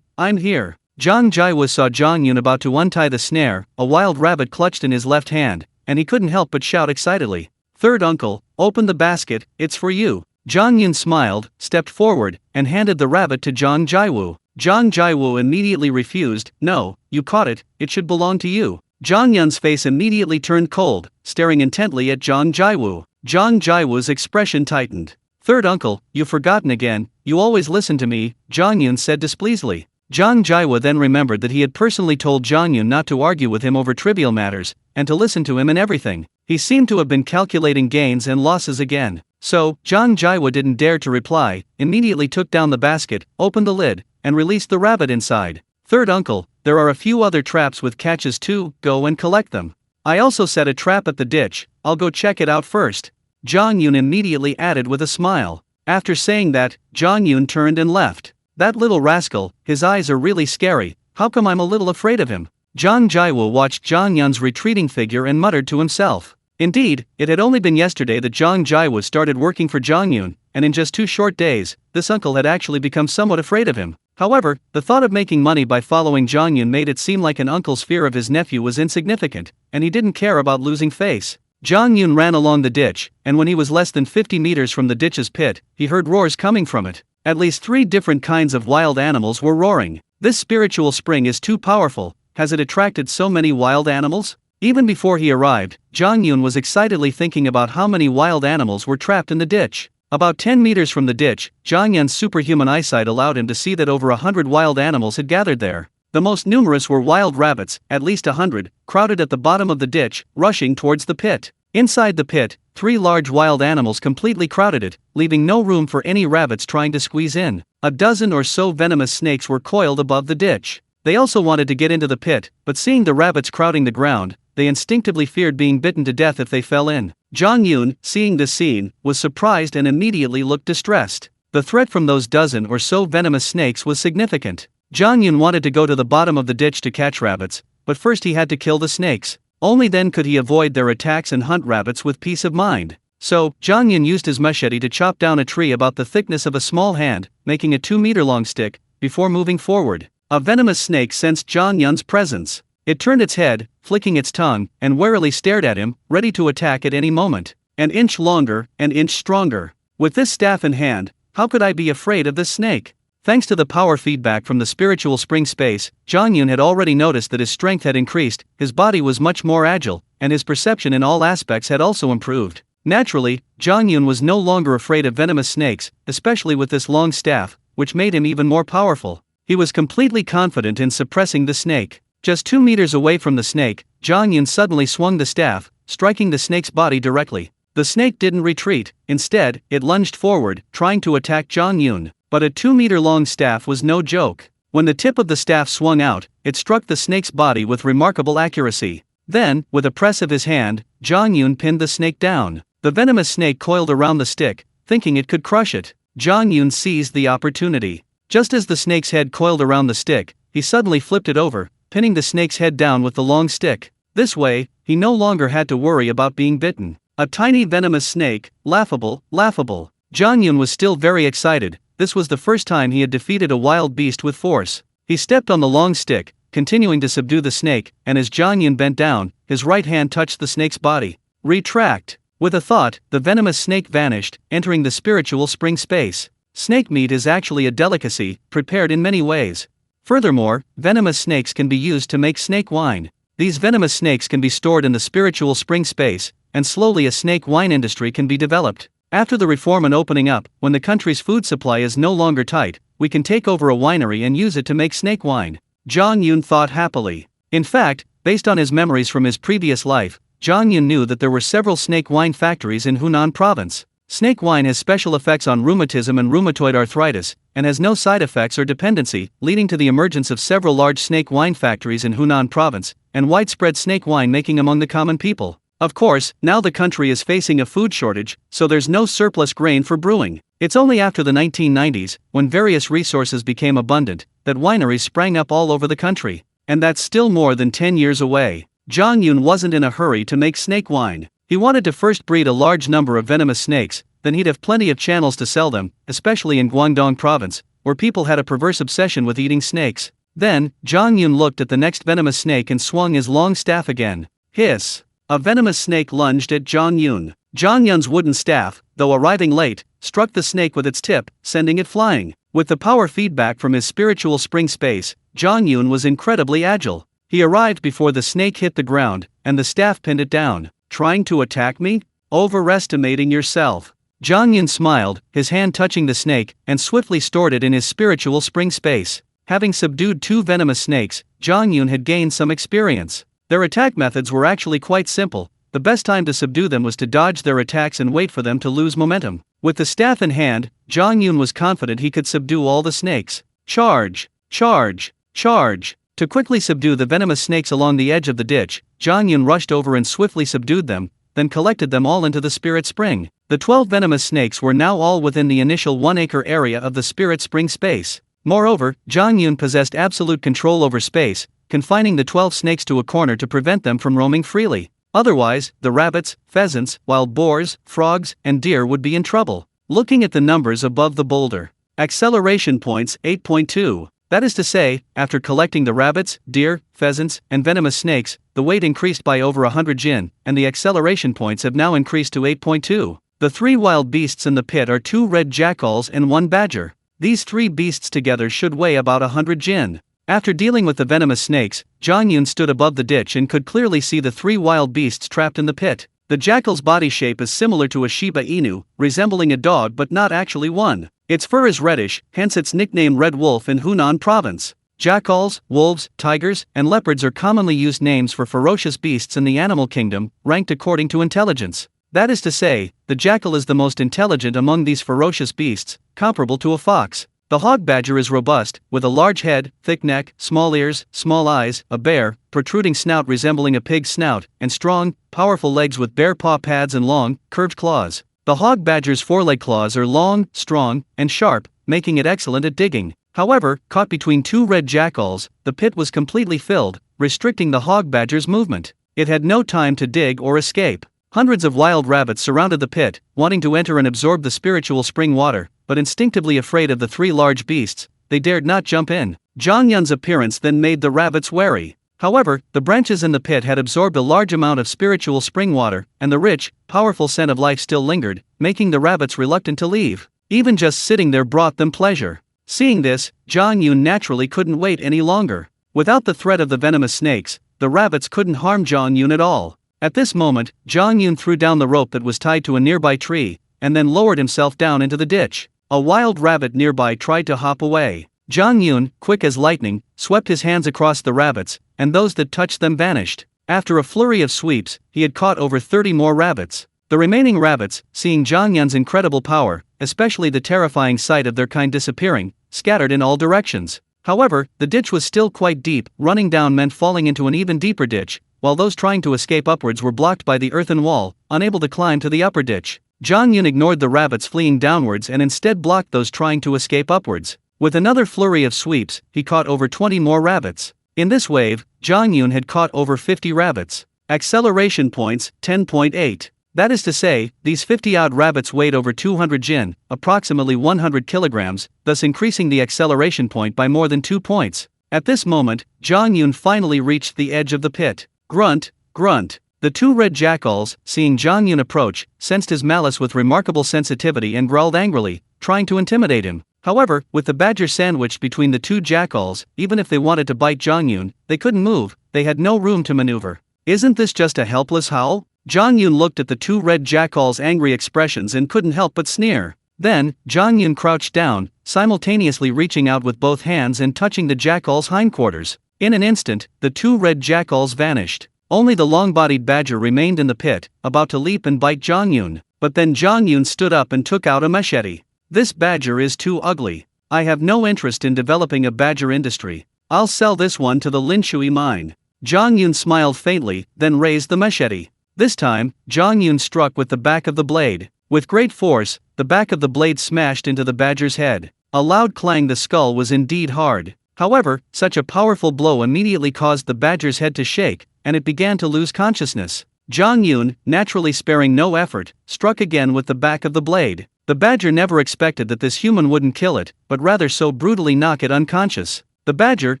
I'm here. Zhang Jiwu saw Zhang Yun about to untie the snare, a wild rabbit clutched in his left hand, and he couldn't help but shout excitedly. Third uncle, open the basket, it's for you. Zhang Yun smiled, stepped forward, and handed the rabbit to Zhang Jiwu. Zhang Jiwu immediately refused. No, you caught it, it should belong to you. Zhang Yun's face immediately turned cold, staring intently at Zhang Jiwu. Zhang Jiwu's expression tightened. Third uncle, you've forgotten again, you always listen to me, Zhang Yun said displeasedly. Zhang Jiwu then remembered that he had personally told Zhang Yun not to argue with him over trivial matters, and to listen to him in everything. He seemed to have been calculating gains and losses again. So, Zhang Jiwu didn't dare to reply, immediately took down the basket, opened the lid, and released the rabbit inside. Third uncle, there are a few other traps with catches too, go and collect them. I also set a trap at the ditch, I'll go check it out first. Zhang Yun immediately added with a smile. After saying that, Zhang Yun turned and left. That little rascal, his eyes are really scary, how come I'm a little afraid of him? Zhang Jiwu watched Zhang Yun's retreating figure and muttered to himself. Indeed, it had only been yesterday that Zhang Jiwu started working for Zhang Yun, and in just 2 short days, this uncle had actually become somewhat afraid of him. However, the thought of making money by following Zhang Yun made it seem like an uncle's fear of his nephew was insignificant, and he didn't care about losing face. Zhang Yun ran along the ditch, and when he was less than 50 meters from the ditch's pit, he heard roars coming from it. At least 3 different kinds of wild animals were roaring. This spiritual spring is too powerful, has it attracted so many wild animals? Even before he arrived, Zhang Yun was excitedly thinking about how many wild animals were trapped in the ditch. About 10 meters from the ditch, Zhang Yun's superhuman eyesight allowed him to see that over 100 wild animals had gathered there. The most numerous were wild rabbits, at least 100, crowded at the bottom of the ditch, rushing towards the pit. Inside the pit, 3 large wild animals completely crowded it, leaving no room for any rabbits trying to squeeze in. A dozen or so venomous snakes were coiled above the ditch. They also wanted to get into the pit, but seeing the rabbits crowding the ground, they instinctively feared being bitten to death if they fell in. Zhang Yun, seeing this scene, was surprised and immediately looked distressed. The threat from those dozen or so venomous snakes was significant. Zhang Yun wanted to go to the bottom of the ditch to catch rabbits, but first he had to kill the snakes. Only then could he avoid their attacks and hunt rabbits with peace of mind. So, Zhang Yun used his machete to chop down a tree about the thickness of a small hand, making a 2-meter-long stick, before moving forward. A venomous snake sensed Zhang Yun's presence. It turned its head, flicking its tongue, and warily stared at him, ready to attack at any moment. An inch longer, an inch stronger. With this staff in hand, how could I be afraid of this snake? Thanks to the power feedback from the spiritual spring space, Zhang Yun had already noticed that his strength had increased, his body was much more agile, and his perception in all aspects had also improved. Naturally, Zhang Yun was no longer afraid of venomous snakes, especially with this long staff, which made him even more powerful. He was completely confident in suppressing the snake. Just 2 meters away from the snake, Zhang Yun suddenly swung the staff, striking the snake's body directly. The snake didn't retreat, instead, it lunged forward, trying to attack Zhang Yun. But a 2-meter-long staff was no joke. When the tip of the staff swung out, it struck the snake's body with remarkable accuracy. Then, with a press of his hand, Zhang Yun pinned the snake down. The venomous snake coiled around the stick, thinking it could crush it. Zhang Yun seized the opportunity. Just as the snake's head coiled around the stick, he suddenly flipped it over, pinning the snake's head down with the long stick. This way, he no longer had to worry about being bitten. A tiny venomous snake, laughable, laughable. Zhang Yun was still very excited. This was the first time he had defeated a wild beast with force. He stepped on the long stick, continuing to subdue the snake, and as Zhang Yun bent down, his right hand touched the snake's body. Retract. With a thought, the venomous snake vanished, entering the spiritual spring space. Snake meat is actually a delicacy, prepared in many ways. Furthermore, venomous snakes can be used to make snake wine. These venomous snakes can be stored in the spiritual spring space, and slowly a snake wine industry can be developed. After the reform and opening up, when the country's food supply is no longer tight, we can take over a winery and use it to make snake wine. Zhang Yun thought happily. In fact, based on his memories from his previous life, Zhang Yun knew that there were several snake wine factories in Hunan province. Snake wine has special effects on rheumatism and rheumatoid arthritis, and has no side effects or dependency, leading to the emergence of several large snake wine factories in Hunan province, and widespread snake wine making among the common people. Of course, now the country is facing a food shortage, so there's no surplus grain for brewing. It's only after the 1990s, when various resources became abundant, that wineries sprang up all over the country. And that's still more than 10 years away. Zhang Yun wasn't in a hurry to make snake wine. He wanted to first breed a large number of venomous snakes, then he'd have plenty of channels to sell them, especially in Guangdong province, where people had a perverse obsession with eating snakes. Then, Zhang Yun looked at the next venomous snake and swung his long staff again. Hiss! A venomous snake lunged at Zhang Yun. Zhang Yun's wooden staff, though arriving late, struck the snake with its tip, sending it flying. With the power feedback from his spiritual spring space, Zhang Yun was incredibly agile. He arrived before the snake hit the ground, and the staff pinned it down. Trying to attack me? Overestimating yourself. Zhang Yun smiled, his hand touching the snake, and swiftly stored it in his spiritual spring space. Having subdued 2 venomous snakes, Zhang Yun had gained some experience. Their attack methods were actually quite simple. The best time to subdue them was to dodge their attacks and wait for them to lose momentum. With the staff in hand, Zhang Yun was confident he could subdue all the snakes. Charge! Charge! Charge! To quickly subdue the venomous snakes along the edge of the ditch, Zhang Yun rushed over and swiftly subdued them, then collected them all into the spirit spring. The 12 venomous snakes were now all within the initial 1-acre area of the spirit spring space. Moreover, Zhang Yun possessed absolute control over space, confining the 12 snakes to a corner to prevent them from roaming freely. Otherwise, the rabbits, pheasants, wild boars, frogs, and deer would be in trouble. Looking at the numbers above the boulder. Acceleration points 8.2. That is to say, after collecting the rabbits, deer, pheasants, and venomous snakes, the weight increased by over 100 jin, and the acceleration points have now increased to 8.2. The 3 wild beasts in the pit are 2 red jackals and 1 badger. These 3 beasts together should weigh about 100 jin. After dealing with the venomous snakes, Zhang Yun stood above the ditch and could clearly see the 3 wild beasts trapped in the pit. The jackal's body shape is similar to a Shiba Inu, resembling a dog but not actually one. Its fur is reddish, hence its nickname Red Wolf in Hunan province. Jackals, wolves, tigers, and leopards are commonly used names for ferocious beasts in the animal kingdom, ranked according to intelligence. That is to say, the jackal is the most intelligent among these ferocious beasts, comparable to a fox. The hog badger is robust, with a large head, thick neck, small ears, small eyes, a bare, protruding snout resembling a pig's snout, and strong, powerful legs with bare paw pads and long, curved claws. The hog badger's foreleg claws are long, strong, and sharp, making it excellent at digging. However, caught between 2 red jackals, the pit was completely filled, restricting the hog badger's movement. It had no time to dig or escape. Hundreds of wild rabbits surrounded the pit, wanting to enter and absorb the spiritual spring water, but instinctively afraid of the 3 large beasts, they dared not jump in. Zhang Yun's appearance then made the rabbits wary. However, the branches in the pit had absorbed a large amount of spiritual spring water, and the rich, powerful scent of life still lingered, making the rabbits reluctant to leave. Even just sitting there brought them pleasure. Seeing this, Zhang Yun naturally couldn't wait any longer. Without the threat of the venomous snakes, the rabbits couldn't harm Zhang Yun at all. At this moment, Zhang Yun threw down the rope that was tied to a nearby tree, and then lowered himself down into the ditch. A wild rabbit nearby tried to hop away. Zhang Yun, quick as lightning, swept his hands across the rabbits, and those that touched them vanished. After a flurry of sweeps, he had caught over 30 more rabbits. The remaining rabbits, seeing Zhang Yun's incredible power, especially the terrifying sight of their kind disappearing, scattered in all directions. However, the ditch was still quite deep. Running down meant falling into an even deeper ditch, while those trying to escape upwards were blocked by the earthen wall, unable to climb to the upper ditch. Zhang Yun ignored the rabbits fleeing downwards and instead blocked those trying to escape upwards. With another flurry of sweeps, he caught over 20 more rabbits. In this wave, Zhang Yun had caught over 50 rabbits. Acceleration points, 10.8. That is to say, these 50-odd rabbits weighed over 200 jin, approximately 100 kilograms, thus increasing the acceleration point by more than 2 points. At this moment, Zhang Yun finally reached the edge of the pit. Grunt, grunt. The two red jackals, seeing Zhang Yun approach, sensed his malice with remarkable sensitivity and growled angrily, trying to intimidate him. However, with the badger sandwiched between the two jackals, even if they wanted to bite Zhang Yun, they couldn't move. They had no room to maneuver. Isn't this just a helpless howl? Zhang Yun looked at the two red jackals' angry expressions and couldn't help but sneer. Then, Zhang Yun crouched down, simultaneously reaching out with both hands and touching the jackal's hindquarters. In an instant, the two red jackals vanished. Only the long-bodied badger remained in the pit, about to leap and bite Zhang Yun. But then Zhang Yun stood up and took out a machete. This badger is too ugly. I have no interest in developing a badger industry. I'll sell this one to the Linshui mine. Zhang Yun smiled faintly, then raised the machete. This time, Zhang Yun struck with the back of the blade. With great force, the back of the blade smashed into the badger's head. A loud clang. The skull was indeed hard. However, such a powerful blow immediately caused the badger's head to shake, and it began to lose consciousness. Zhang Yun, naturally sparing no effort, struck again with the back of the blade. The badger never expected that this human wouldn't kill it, but rather so brutally knock it unconscious. The badger,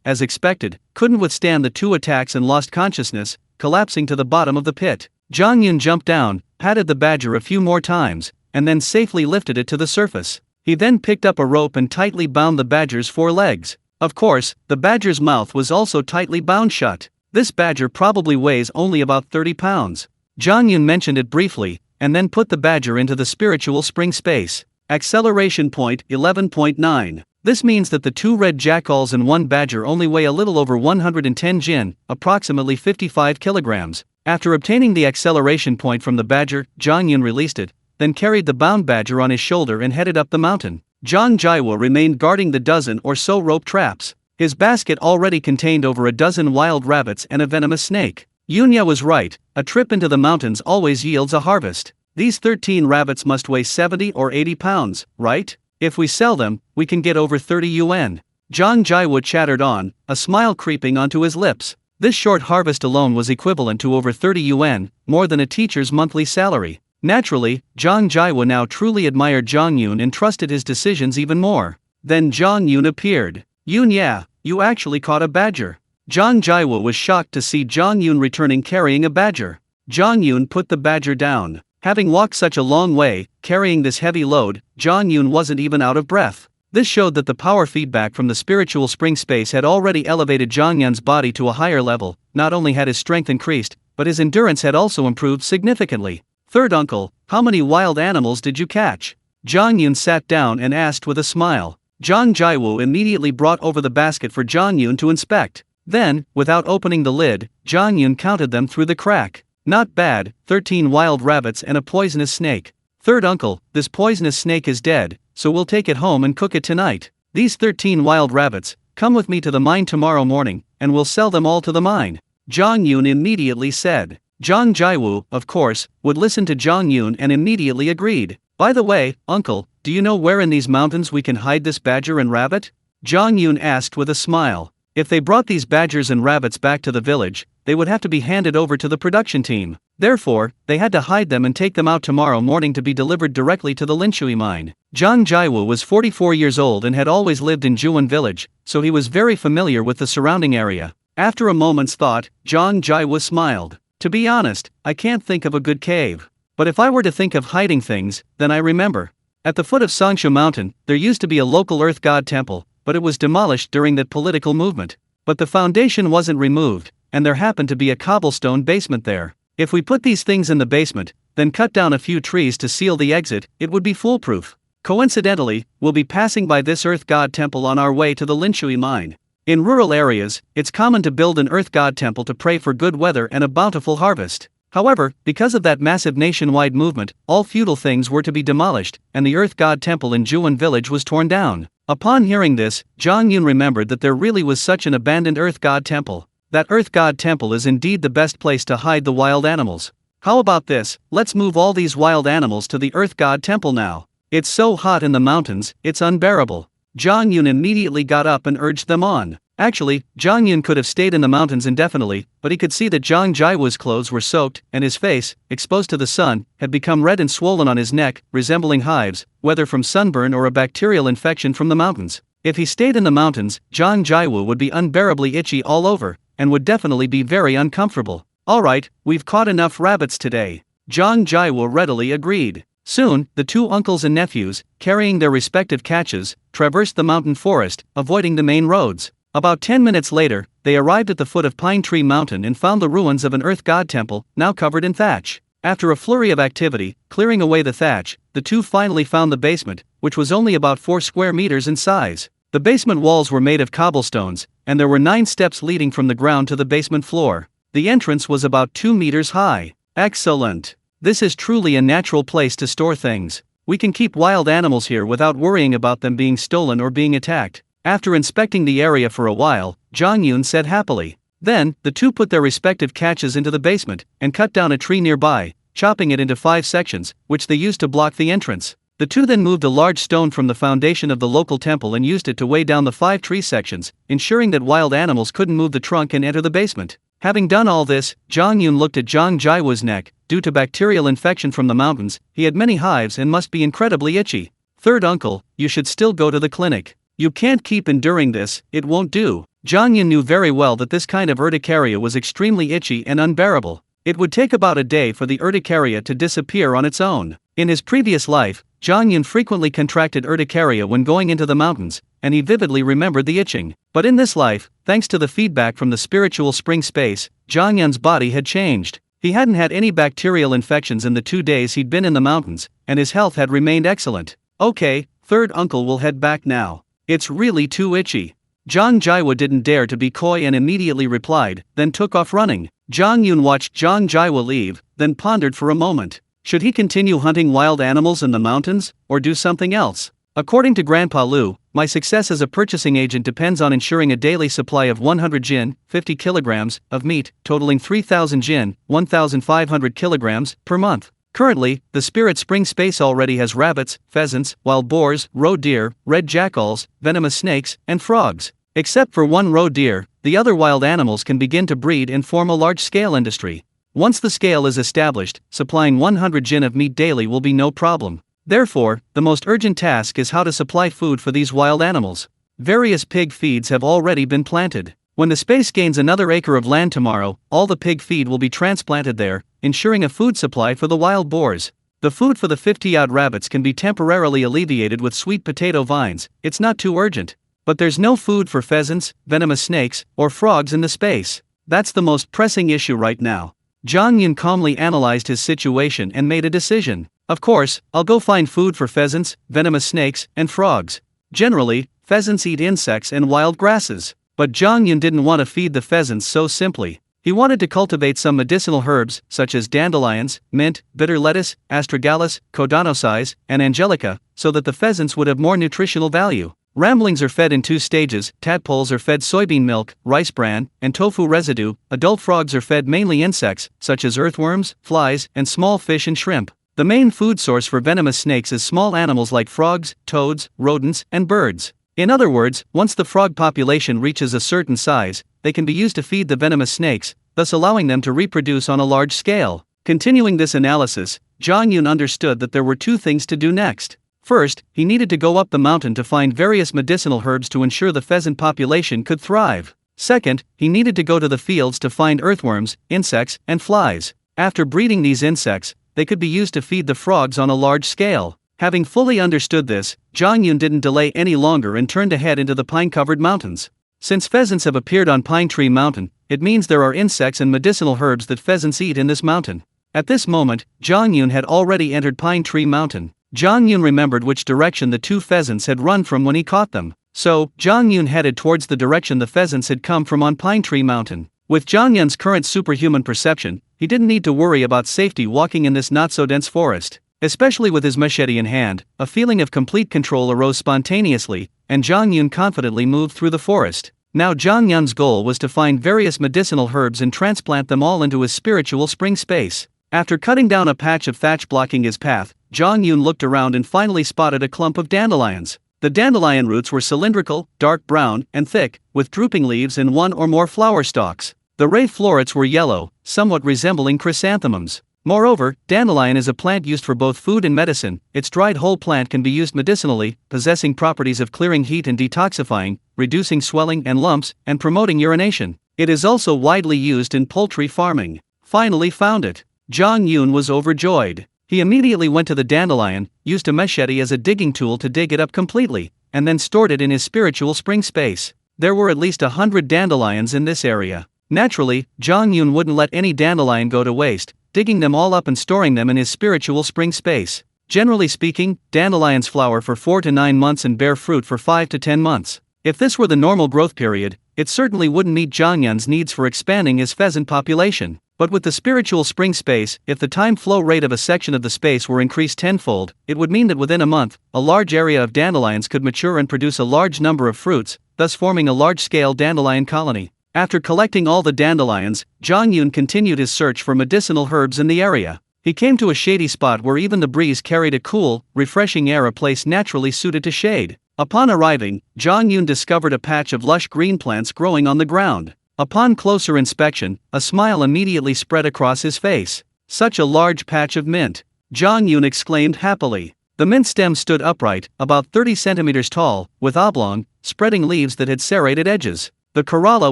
as expected, couldn't withstand the two attacks and lost consciousness, collapsing to the bottom of the pit. Zhang Yun jumped down, patted the badger a few more times, and then safely lifted it to the surface. He then picked up a rope and tightly bound the badger's 4 legs. Of course, the badger's mouth was also tightly bound shut. This badger probably weighs only about 30 pounds. Zhang Yun mentioned it briefly, and then put the badger into the spiritual spring space. Acceleration point 11.9. This means that the 2 red jackals and 1 badger only weigh a little over 110 jin, approximately 55 kilograms. After obtaining the acceleration point from the badger, Zhang Yun released it, then carried the bound badger on his shoulder and headed up the mountain. Zhang Jiwo remained guarding the dozen or so rope traps. His basket already contained over a dozen wild rabbits and a venomous snake. Yunya was right, a trip into the mountains always yields a harvest. These 13 rabbits must weigh 70 or 80 pounds, right? If we sell them, we can get over 30 yuan. Zhang Jiwo chattered on, a smile creeping onto his lips. This short harvest alone was equivalent to over 30 yuan, more than a teacher's monthly salary. Naturally, Zhang Jiwo now truly admired Zhang Yun and trusted his decisions even more. Then Zhang Yun appeared. Yun, yeah, you actually caught a badger. Zhang Jiwo was shocked to see Zhang Yun returning carrying a badger. Zhang Yun put the badger down. Having walked such a long way, carrying this heavy load, Zhang Yun wasn't even out of breath. This showed that the power feedback from the spiritual spring space had already elevated Zhang Yun's body to a higher level. Not only had his strength increased, but his endurance had also improved significantly. Third uncle, how many wild animals did you catch? Zhang Yun sat down and asked with a smile. Zhang Jiwo immediately brought over the basket for Zhang Yun to inspect. Then, without opening the lid, Zhang Yun counted them through the crack. Not bad, 13 wild rabbits and a poisonous snake. Third uncle, this poisonous snake is dead, so we'll take it home and cook it tonight. These 13 wild rabbits, come with me to the mine tomorrow morning, and we'll sell them all to the mine. Zhang Yun immediately said. Zhang Jiwo, of course, would listen to Zhang Yun and immediately agreed. By the way, uncle, do you know where in these mountains we can hide this badger and rabbit? Zhang Yun asked with a smile. If they brought these badgers and rabbits back to the village, they would have to be handed over to the production team. Therefore, they had to hide them and take them out tomorrow morning to be delivered directly to the Linshui mine. Zhang Jiwo was 44 years old and had always lived in Juan village, so he was very familiar with the surrounding area. After a moment's thought, Zhang Jiwo smiled. To be honest, I can't think of a good cave. But if I were to think of hiding things, then I remember. At the foot of Sangshu Mountain, there used to be a local earth god temple, but it was demolished during that political movement. But the foundation wasn't removed, and there happened to be a cobblestone basement there. If we put these things in the basement, then cut down a few trees to seal the exit, it would be foolproof. Coincidentally, we'll be passing by this earth god temple on our way to the Linshui mine. In rural areas, it's common to build an earth god temple to pray for good weather and a bountiful harvest. However, because of that massive nationwide movement, all feudal things were to be demolished, and the earth god temple in Juan village was torn down. Upon hearing this, Zhang Yun remembered that there really was such an abandoned earth god temple. That earth god temple is indeed the best place to hide the wild animals. How about this, let's move all these wild animals to the earth god temple now. It's so hot in the mountains, it's unbearable. Zhang Yun immediately got up and urged them on. Actually, Zhang Yun could have stayed in the mountains indefinitely, but he could see that Zhang Jiao's clothes were soaked, and his face, exposed to the sun, had become red and swollen on his neck, resembling hives, whether from sunburn or a bacterial infection from the mountains. If he stayed in the mountains, Zhang Jiao would be unbearably itchy all over, and would definitely be very uncomfortable. Alright, we've caught enough rabbits today. Zhang Jiao readily agreed. Soon, the two uncles and nephews, carrying their respective catches, traversed the mountain forest, avoiding the main roads. About 10 minutes later, they arrived at the foot of Pine Tree Mountain and found the ruins of an earth god temple, now covered in thatch. After a flurry of activity, clearing away the thatch, the two finally found the basement, which was only about 4 square meters in size. The basement walls were made of cobblestones, and there were 9 steps leading from the ground to the basement floor. The entrance was about 2 meters high. Excellent! This is truly a natural place to store things. We can keep wild animals here without worrying about them being stolen or being attacked. After inspecting the area for a while, Zhang Yun said happily. Then, the two put their respective caches into the basement, and cut down a tree nearby, chopping it into 5 sections, which they used to block the entrance. The two then moved a large stone from the foundation of the local temple and used it to weigh down the 5 tree sections, ensuring that wild animals couldn't move the trunk and enter the basement. Having done all this, Zhang Yun looked at Zhang Jiao's neck. Due to bacterial infection from the mountains, he had many hives and must be incredibly itchy. Third uncle, you should still go to the clinic. You can't keep enduring this, it won't do. Zhang Yun knew very well that this kind of urticaria was extremely itchy and unbearable. It would take about a day for the urticaria to disappear on its own. In his previous life, Zhang Yun frequently contracted urticaria when going into the mountains, and he vividly remembered the itching. But in this life, thanks to the feedback from the spiritual spring space, Zhang Yun's body had changed. He hadn't had any bacterial infections in the 2 days he'd been in the mountains, and his health had remained excellent. Okay, third uncle will head back now. It's really too itchy. Zhang Jiao didn't dare to be coy and immediately replied, then took off running. Zhang Yun watched Zhang Jiao leave, then pondered for a moment. Should he continue hunting wild animals in the mountains, or do something else? According to Grandpa Lu, my success as a purchasing agent depends on ensuring a daily supply of 100 jin, 50 kilograms, of meat, totaling 3,000 jin, 1,500 kilograms, per month. Currently, the Spirit Spring space already has rabbits, pheasants, wild boars, roe deer, red jackals, venomous snakes, and frogs. Except for one roe deer, the other wild animals can begin to breed and form a large-scale industry. Once the scale is established, supplying 100 jin of meat daily will be no problem. Therefore, the most urgent task is how to supply food for these wild animals. Various pig feeds have already been planted. When the space gains another acre of land tomorrow, all the pig feed will be transplanted there, ensuring a food supply for the wild boars. The food for the 50-odd rabbits can be temporarily alleviated with sweet potato vines, it's not too urgent. But there's no food for pheasants, venomous snakes, or frogs in the space. That's the most pressing issue right now. Zhang Yun calmly analyzed his situation and made a decision. Of course, I'll go find food for pheasants, venomous snakes, and frogs. Generally, pheasants eat insects and wild grasses. But Zhang Yun didn't want to feed the pheasants so simply. He wanted to cultivate some medicinal herbs, such as dandelions, mint, bitter lettuce, astragalus, codonosize, and angelica, so that the pheasants would have more nutritional value. Ramblings are fed in 2 stages, tadpoles are fed soybean milk, rice bran, and tofu residue, adult frogs are fed mainly insects, such as earthworms, flies, and small fish and shrimp. The main food source for venomous snakes is small animals like frogs, toads, rodents, and birds. In other words, once the frog population reaches a certain size, they can be used to feed the venomous snakes, thus allowing them to reproduce on a large scale. Continuing this analysis, Zhang Yun understood that there were 2 things to do next. First, he needed to go up the mountain to find various medicinal herbs to ensure the pheasant population could thrive. Second, he needed to go to the fields to find earthworms, insects, and flies. After breeding these insects, they could be used to feed the frogs on a large scale. Having fully understood this, Zhang Yun didn't delay any longer and turned ahead into the pine-covered mountains. Since pheasants have appeared on Pine Tree Mountain, it means there are insects and medicinal herbs that pheasants eat in this mountain. At this moment, Zhang Yun had already entered Pine Tree Mountain. Zhang Yun remembered which direction the two pheasants had run from when he caught them. So, Zhang Yun headed towards the direction the pheasants had come from on Pine Tree Mountain. With Zhang Yun's current superhuman perception, he didn't need to worry about safety walking in this not-so-dense forest. Especially with his machete in hand, a feeling of complete control arose spontaneously, and Zhang Yun confidently moved through the forest. Now Zhang Yun's goal was to find various medicinal herbs and transplant them all into his spiritual spring space. After cutting down a patch of thatch blocking his path, Zhang Yun looked around and finally spotted a clump of dandelions. The dandelion roots were cylindrical, dark brown, and thick, with drooping leaves and one or more flower stalks. The ray florets were yellow, somewhat resembling chrysanthemums. Moreover, dandelion is a plant used for both food and medicine. Its dried whole plant can be used medicinally, possessing properties of clearing heat and detoxifying, reducing swelling and lumps, and promoting urination. It is also widely used in poultry farming. Finally found it. Zhang Yun was overjoyed. He immediately went to the dandelion, used a machete as a digging tool to dig it up completely, and then stored it in his spiritual spring space. There were at least 100 dandelions in this area. Naturally, Zhang Yun wouldn't let any dandelion go to waste, digging them all up and storing them in his spiritual spring space. Generally speaking, dandelions flower for 4 to 9 months and bear fruit for 5 to 10 months. If this were the normal growth period, it certainly wouldn't meet Zhang Yun's needs for expanding his pheasant population. But with the spiritual spring space, if the time flow rate of a section of the space were increased tenfold, it would mean that within a month, a large area of dandelions could mature and produce a large number of fruits, thus forming a large-scale dandelion colony. After collecting all the dandelions, Zhang Yun continued his search for medicinal herbs in the area. He came to a shady spot where even the breeze carried a cool, refreshing air, a place naturally suited to shade. Upon arriving, Zhang Yun discovered a patch of lush green plants growing on the ground. Upon closer inspection, a smile immediately spread across his face. Such a large patch of mint! Zhang Yun exclaimed happily. The mint stem stood upright, about 30 centimeters tall, with oblong, spreading leaves that had serrated edges. The corolla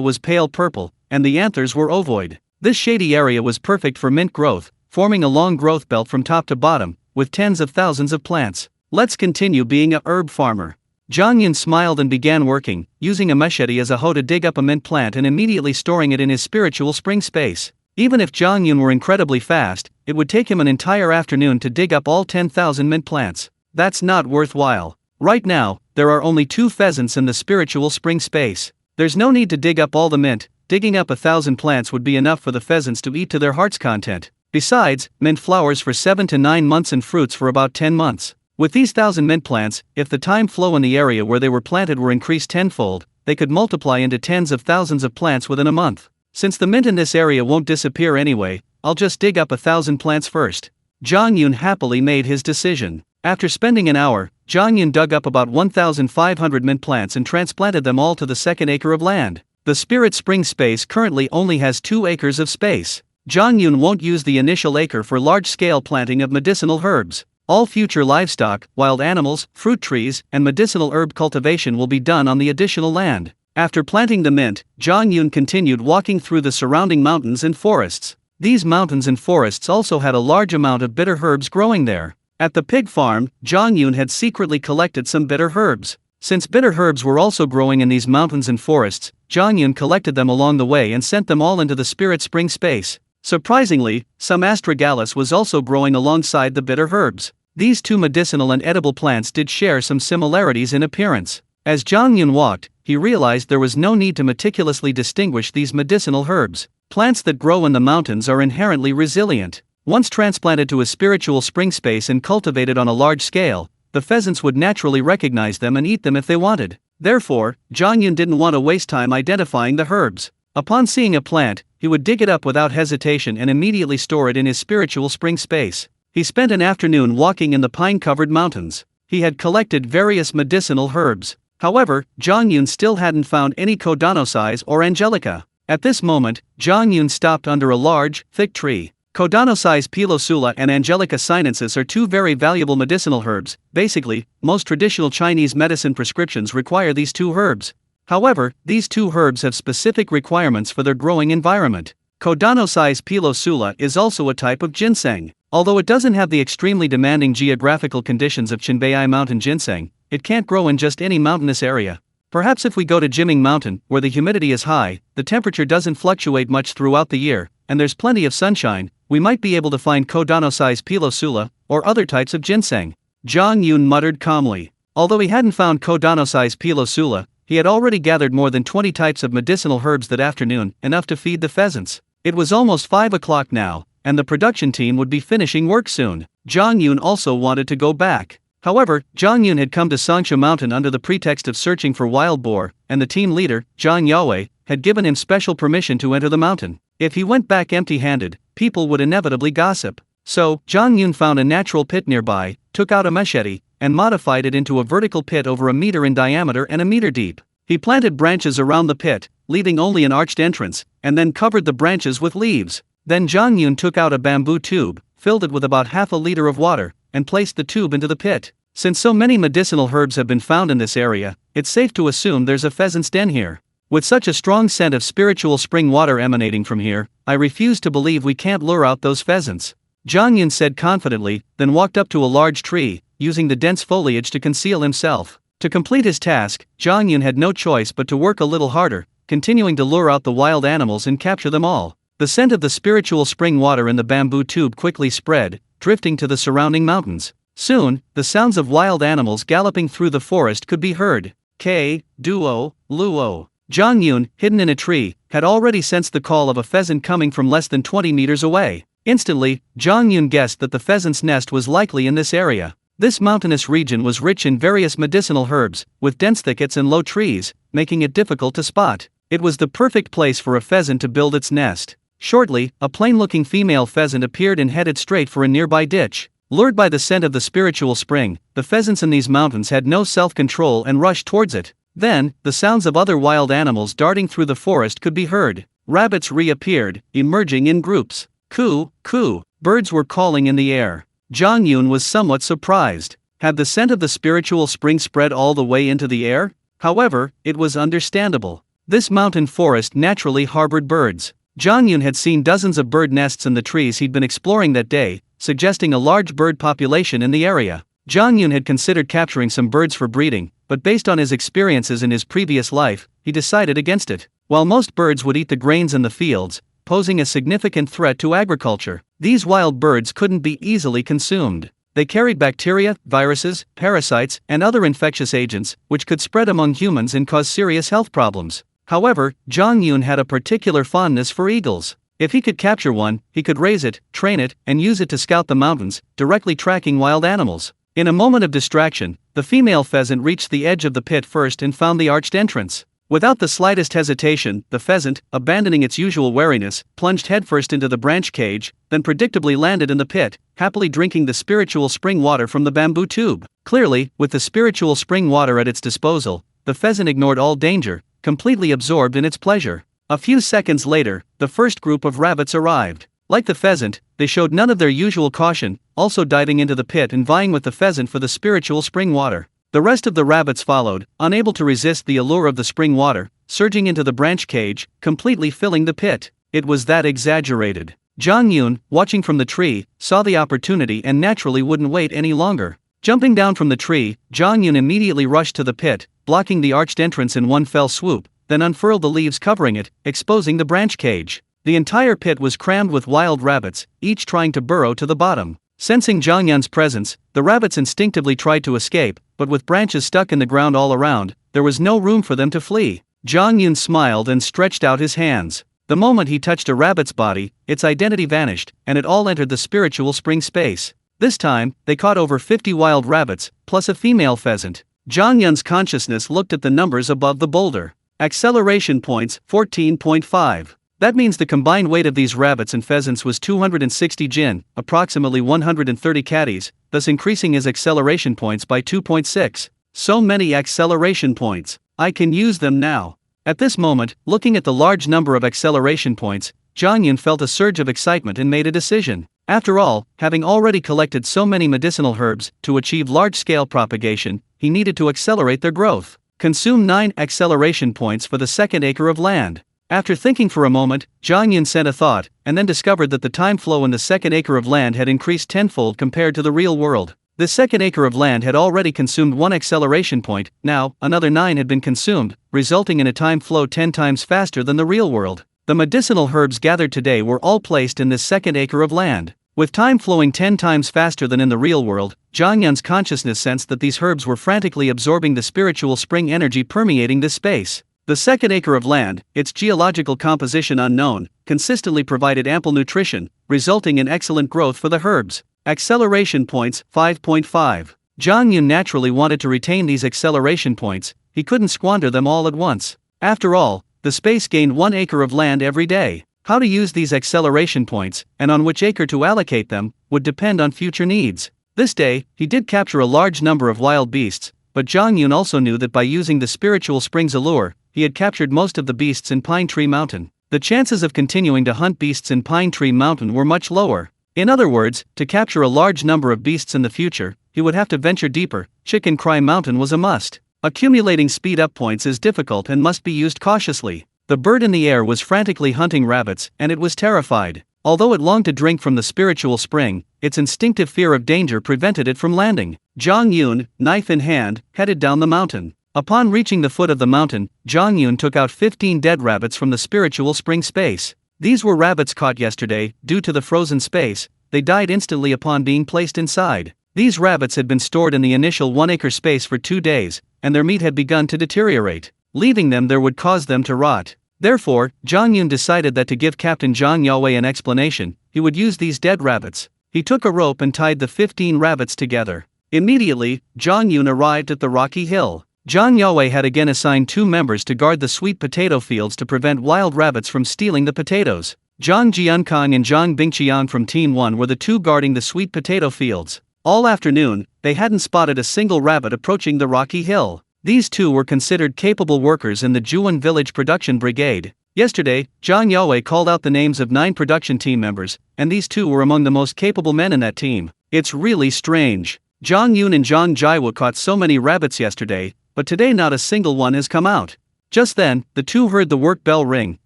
was pale purple, and the anthers were ovoid. This shady area was perfect for mint growth, forming a long growth belt from top to bottom, with tens of thousands of plants. Let's continue being a herb farmer. Zhang Yun smiled and began working, using a machete as a hoe to dig up a mint plant and immediately storing it in his spiritual spring space. Even if Zhang Yun were incredibly fast, it would take him an entire afternoon to dig up all 10,000 mint plants. That's not worthwhile. Right now, there are only 2 pheasants in the spiritual spring space. There's no need to dig up all the mint. Digging up 1,000 plants would be enough for the pheasants to eat to their heart's content. Besides, mint flowers for 7 to 9 months and fruits for about 10 months. With these 1,000 mint plants, if the time flow in the area where they were planted were increased tenfold, they could multiply into tens of thousands of plants within a month. Since the mint in this area won't disappear anyway, I'll just dig up 1,000 plants first. Zhang Yun happily made his decision. After spending an hour, Zhang Yun dug up about 1,500 mint plants and transplanted them all to the second acre of land. The spirit spring space currently only has 2 acres of space. Zhang Yun won't use the initial acre for large-scale planting of medicinal herbs. All future livestock, wild animals, fruit trees, and medicinal herb cultivation will be done on the additional land. After planting the mint, Zhang Yun continued walking through the surrounding mountains and forests. These mountains and forests also had a large amount of bitter herbs growing there. At the pig farm, Zhang Yun had secretly collected some bitter herbs. Since bitter herbs were also growing in these mountains and forests, Zhang Yun collected them along the way and sent them all into the spirit spring space. Surprisingly, some astragalus was also growing alongside the bitter herbs. These 2 medicinal and edible plants did share some similarities in appearance. As Zhang Yun walked, he realized there was no need to meticulously distinguish these medicinal herbs. Plants that grow in the mountains are inherently resilient. Once transplanted to a spiritual spring space and cultivated on a large scale, the pheasants would naturally recognize them and eat them if they wanted. Therefore, Zhang Yun didn't want to waste time identifying the herbs. Upon seeing a plant, he would dig it up without hesitation and immediately store it in his spiritual spring space. He spent an afternoon walking in the pine-covered mountains. He had collected various medicinal herbs. However, Zhang Yun still hadn't found any Kodanosize or Angelica. At this moment, Zhang Yun stopped under a large, thick tree. Kodanosize pilosula and Angelica sinensis are 2 very valuable medicinal herbs. Basically, most traditional Chinese medicine prescriptions require these 2 herbs. However, these 2 herbs have specific requirements for their growing environment. Kodanosize pilosula is also a type of ginseng. Although it doesn't have the extremely demanding geographical conditions of Qinbei mountain ginseng, it can't grow in just any mountainous area. Perhaps if we go to Jiming Mountain, where the humidity is high, the temperature doesn't fluctuate much throughout the year, and there's plenty of sunshine, we might be able to find Kodanosize pilosula, or other types of ginseng. Zhang Yun muttered calmly. Although he hadn't found Kodanosi's pilosula, he had already gathered more than 20 types of medicinal herbs that afternoon, enough to feed the pheasants. It was almost 5 o'clock now, and the production team would be finishing work soon. Zhang Yun also wanted to go back. However, Zhang Yun had come to Sangsha Mountain under the pretext of searching for wild boar, and the team leader, Zhang Yue, had given him special permission to enter the mountain. If he went back empty-handed, people would inevitably gossip. So, Zhang Yun found a natural pit nearby, took out a machete, and modified it into a vertical pit over a meter in diameter and a meter deep. He planted branches around the pit, leaving only an arched entrance, and then covered the branches with leaves. Then Zhang Yun took out a bamboo tube, filled it with about half a liter of water, and placed the tube into the pit. Since so many medicinal herbs have been found in this area, it's safe to assume there's a pheasant's den here. With such a strong scent of spiritual spring water emanating from here, I refuse to believe we can't lure out those pheasants. Zhang Yun said confidently, then walked up to a large tree, using the dense foliage to conceal himself. To complete his task, Zhang Yun had no choice but to work a little harder, continuing to lure out the wild animals and capture them all. The scent of the spiritual spring water in the bamboo tube quickly spread, drifting to the surrounding mountains. Soon, the sounds of wild animals galloping through the forest could be heard. Duo, Luo. Zhang Yun, hidden in a tree, had already sensed the call of a pheasant coming from less than 20 meters away. Instantly, Zhang Yun guessed that the pheasant's nest was likely in this area. This mountainous region was rich in various medicinal herbs, with dense thickets and low trees, making it difficult to spot. It was the perfect place for a pheasant to build its nest. Shortly, a plain-looking female pheasant appeared and headed straight for a nearby ditch. Lured by the scent of the spiritual spring, the pheasants in these mountains had no self-control and rushed towards it. Then, the sounds of other wild animals darting through the forest could be heard. Rabbits reappeared, emerging in groups. Coo, coo, birds were calling in the air. Zhang Yun was somewhat surprised. Had the scent of the spiritual spring spread all the way into the air? However, it was understandable. This mountain forest naturally harbored birds. Zhang Yun had seen dozens of bird nests in the trees he'd been exploring that day, suggesting a large bird population in the area. Zhang Yun had considered capturing some birds for breeding, but based on his experiences in his previous life, he decided against it. While most birds would eat the grains in the fields, posing a significant threat to agriculture, these wild birds couldn't be easily consumed. They carried bacteria, viruses, parasites, and other infectious agents, which could spread among humans and cause serious health problems. However, Zhang Yun had a particular fondness for eagles. If he could capture one, he could raise it, train it, and use it to scout the mountains, directly tracking wild animals. In a moment of distraction, the female pheasant reached the edge of the pit first and found the arched entrance. Without the slightest hesitation, the pheasant, abandoning its usual wariness, plunged headfirst into the branch cage, then predictably landed in the pit, happily drinking the spiritual spring water from the bamboo tube. Clearly, with the spiritual spring water at its disposal, the pheasant ignored all danger, completely absorbed in its pleasure. A few seconds later, the first group of rabbits arrived. Like the pheasant, they showed none of their usual caution, also diving into the pit and vying with the pheasant for the spiritual spring water. The rest of the rabbits followed, unable to resist the allure of the spring water, surging into the branch cage, completely filling the pit. It was that exaggerated. Zhang Yun, watching from the tree, saw the opportunity and naturally wouldn't wait any longer. Jumping down from the tree, Zhang Yun immediately rushed to the pit, blocking the arched entrance in one fell swoop, then unfurled the leaves covering it, exposing the branch cage. The entire pit was crammed with wild rabbits, each trying to burrow to the bottom. Sensing Zhang Yun's presence, the rabbits instinctively tried to escape, but with branches stuck in the ground all around, there was no room for them to flee. Zhang Yun smiled and stretched out his hands. The moment he touched a rabbit's body, its identity vanished, and it all entered the spiritual spring space. This time, they caught over 50 wild rabbits, plus a female pheasant. Zhang Yun's consciousness looked at the numbers above the boulder. Acceleration points, 14.5. That means the combined weight of these rabbits and pheasants was 260 jin, approximately 130 catties, thus increasing his acceleration points by 2.6. So many acceleration points. I can use them now. At this moment, looking at the large number of acceleration points, Zhang Yun felt a surge of excitement and made a decision. After all, having already collected so many medicinal herbs, to achieve large-scale propagation, he needed to accelerate their growth. Consume 9 acceleration points for the second acre of land. After thinking for a moment, Zhang Yun sent a thought, and then discovered that the time flow in the second acre of land had increased tenfold compared to the real world. The second acre of land had already consumed 1 acceleration point, now, another 9 had been consumed, resulting in a time flow 10 times faster than the real world. The medicinal herbs gathered today were all placed in this second acre of land. With time flowing 10 times faster than in the real world, Zhang Yun's consciousness sensed that these herbs were frantically absorbing the spiritual spring energy permeating this space. The second acre of land, its geological composition unknown, consistently provided ample nutrition, resulting in excellent growth for the herbs. Acceleration points 5.5. Zhang Yun naturally wanted to retain these acceleration points, he couldn't squander them all at once. After all, the space gained 1 acre of land every day. How to use these acceleration points, and on which acre to allocate them, would depend on future needs. This day, he did capture a large number of wild beasts, but Zhang Yun also knew that by using the spiritual spring's allure, he had captured most of the beasts in Pine Tree Mountain. The chances of continuing to hunt beasts in Pine Tree Mountain were much lower. In other words, to capture a large number of beasts in the future, he would have to venture deeper. Chicken Cry Mountain was a must. Accumulating speed-up points is difficult and must be used cautiously. The bird in the air was frantically hunting rabbits, and it was terrified. Although it longed to drink from the spiritual spring, its instinctive fear of danger prevented it from landing. Zhang Yun, knife in hand, headed down the mountain. Upon reaching the foot of the mountain, Zhang Yun took out 15 dead rabbits from the spiritual spring space. These were rabbits caught yesterday. Due to the frozen space, they died instantly upon being placed inside. These rabbits had been stored in the initial 1-acre space for 2 days, and their meat had begun to deteriorate. Leaving them there would cause them to rot. Therefore, Zhang Yun decided that to give Captain Zhang Yue an explanation, he would use these dead rabbits. He took a rope and tied the 15 rabbits together. Immediately, Zhang Yun arrived at the rocky hill. Zhang Yue had again assigned 2 members to guard the sweet potato fields to prevent wild rabbits from stealing the potatoes. Zhang Jiankang and Zhang Bingqiang from Team 1 were the 2 guarding the sweet potato fields. All afternoon, they hadn't spotted a single rabbit approaching the rocky hill. These 2 were considered capable workers in the Juan Village Production Brigade. Yesterday, Zhang Yue called out the names of 9 production team members, and these 2 were among the most capable men in that team. It's really strange. Zhang Yun and Zhang Jiawu caught so many rabbits yesterday, but today not a single one has come out. Just then, the 2 heard the work bell ring,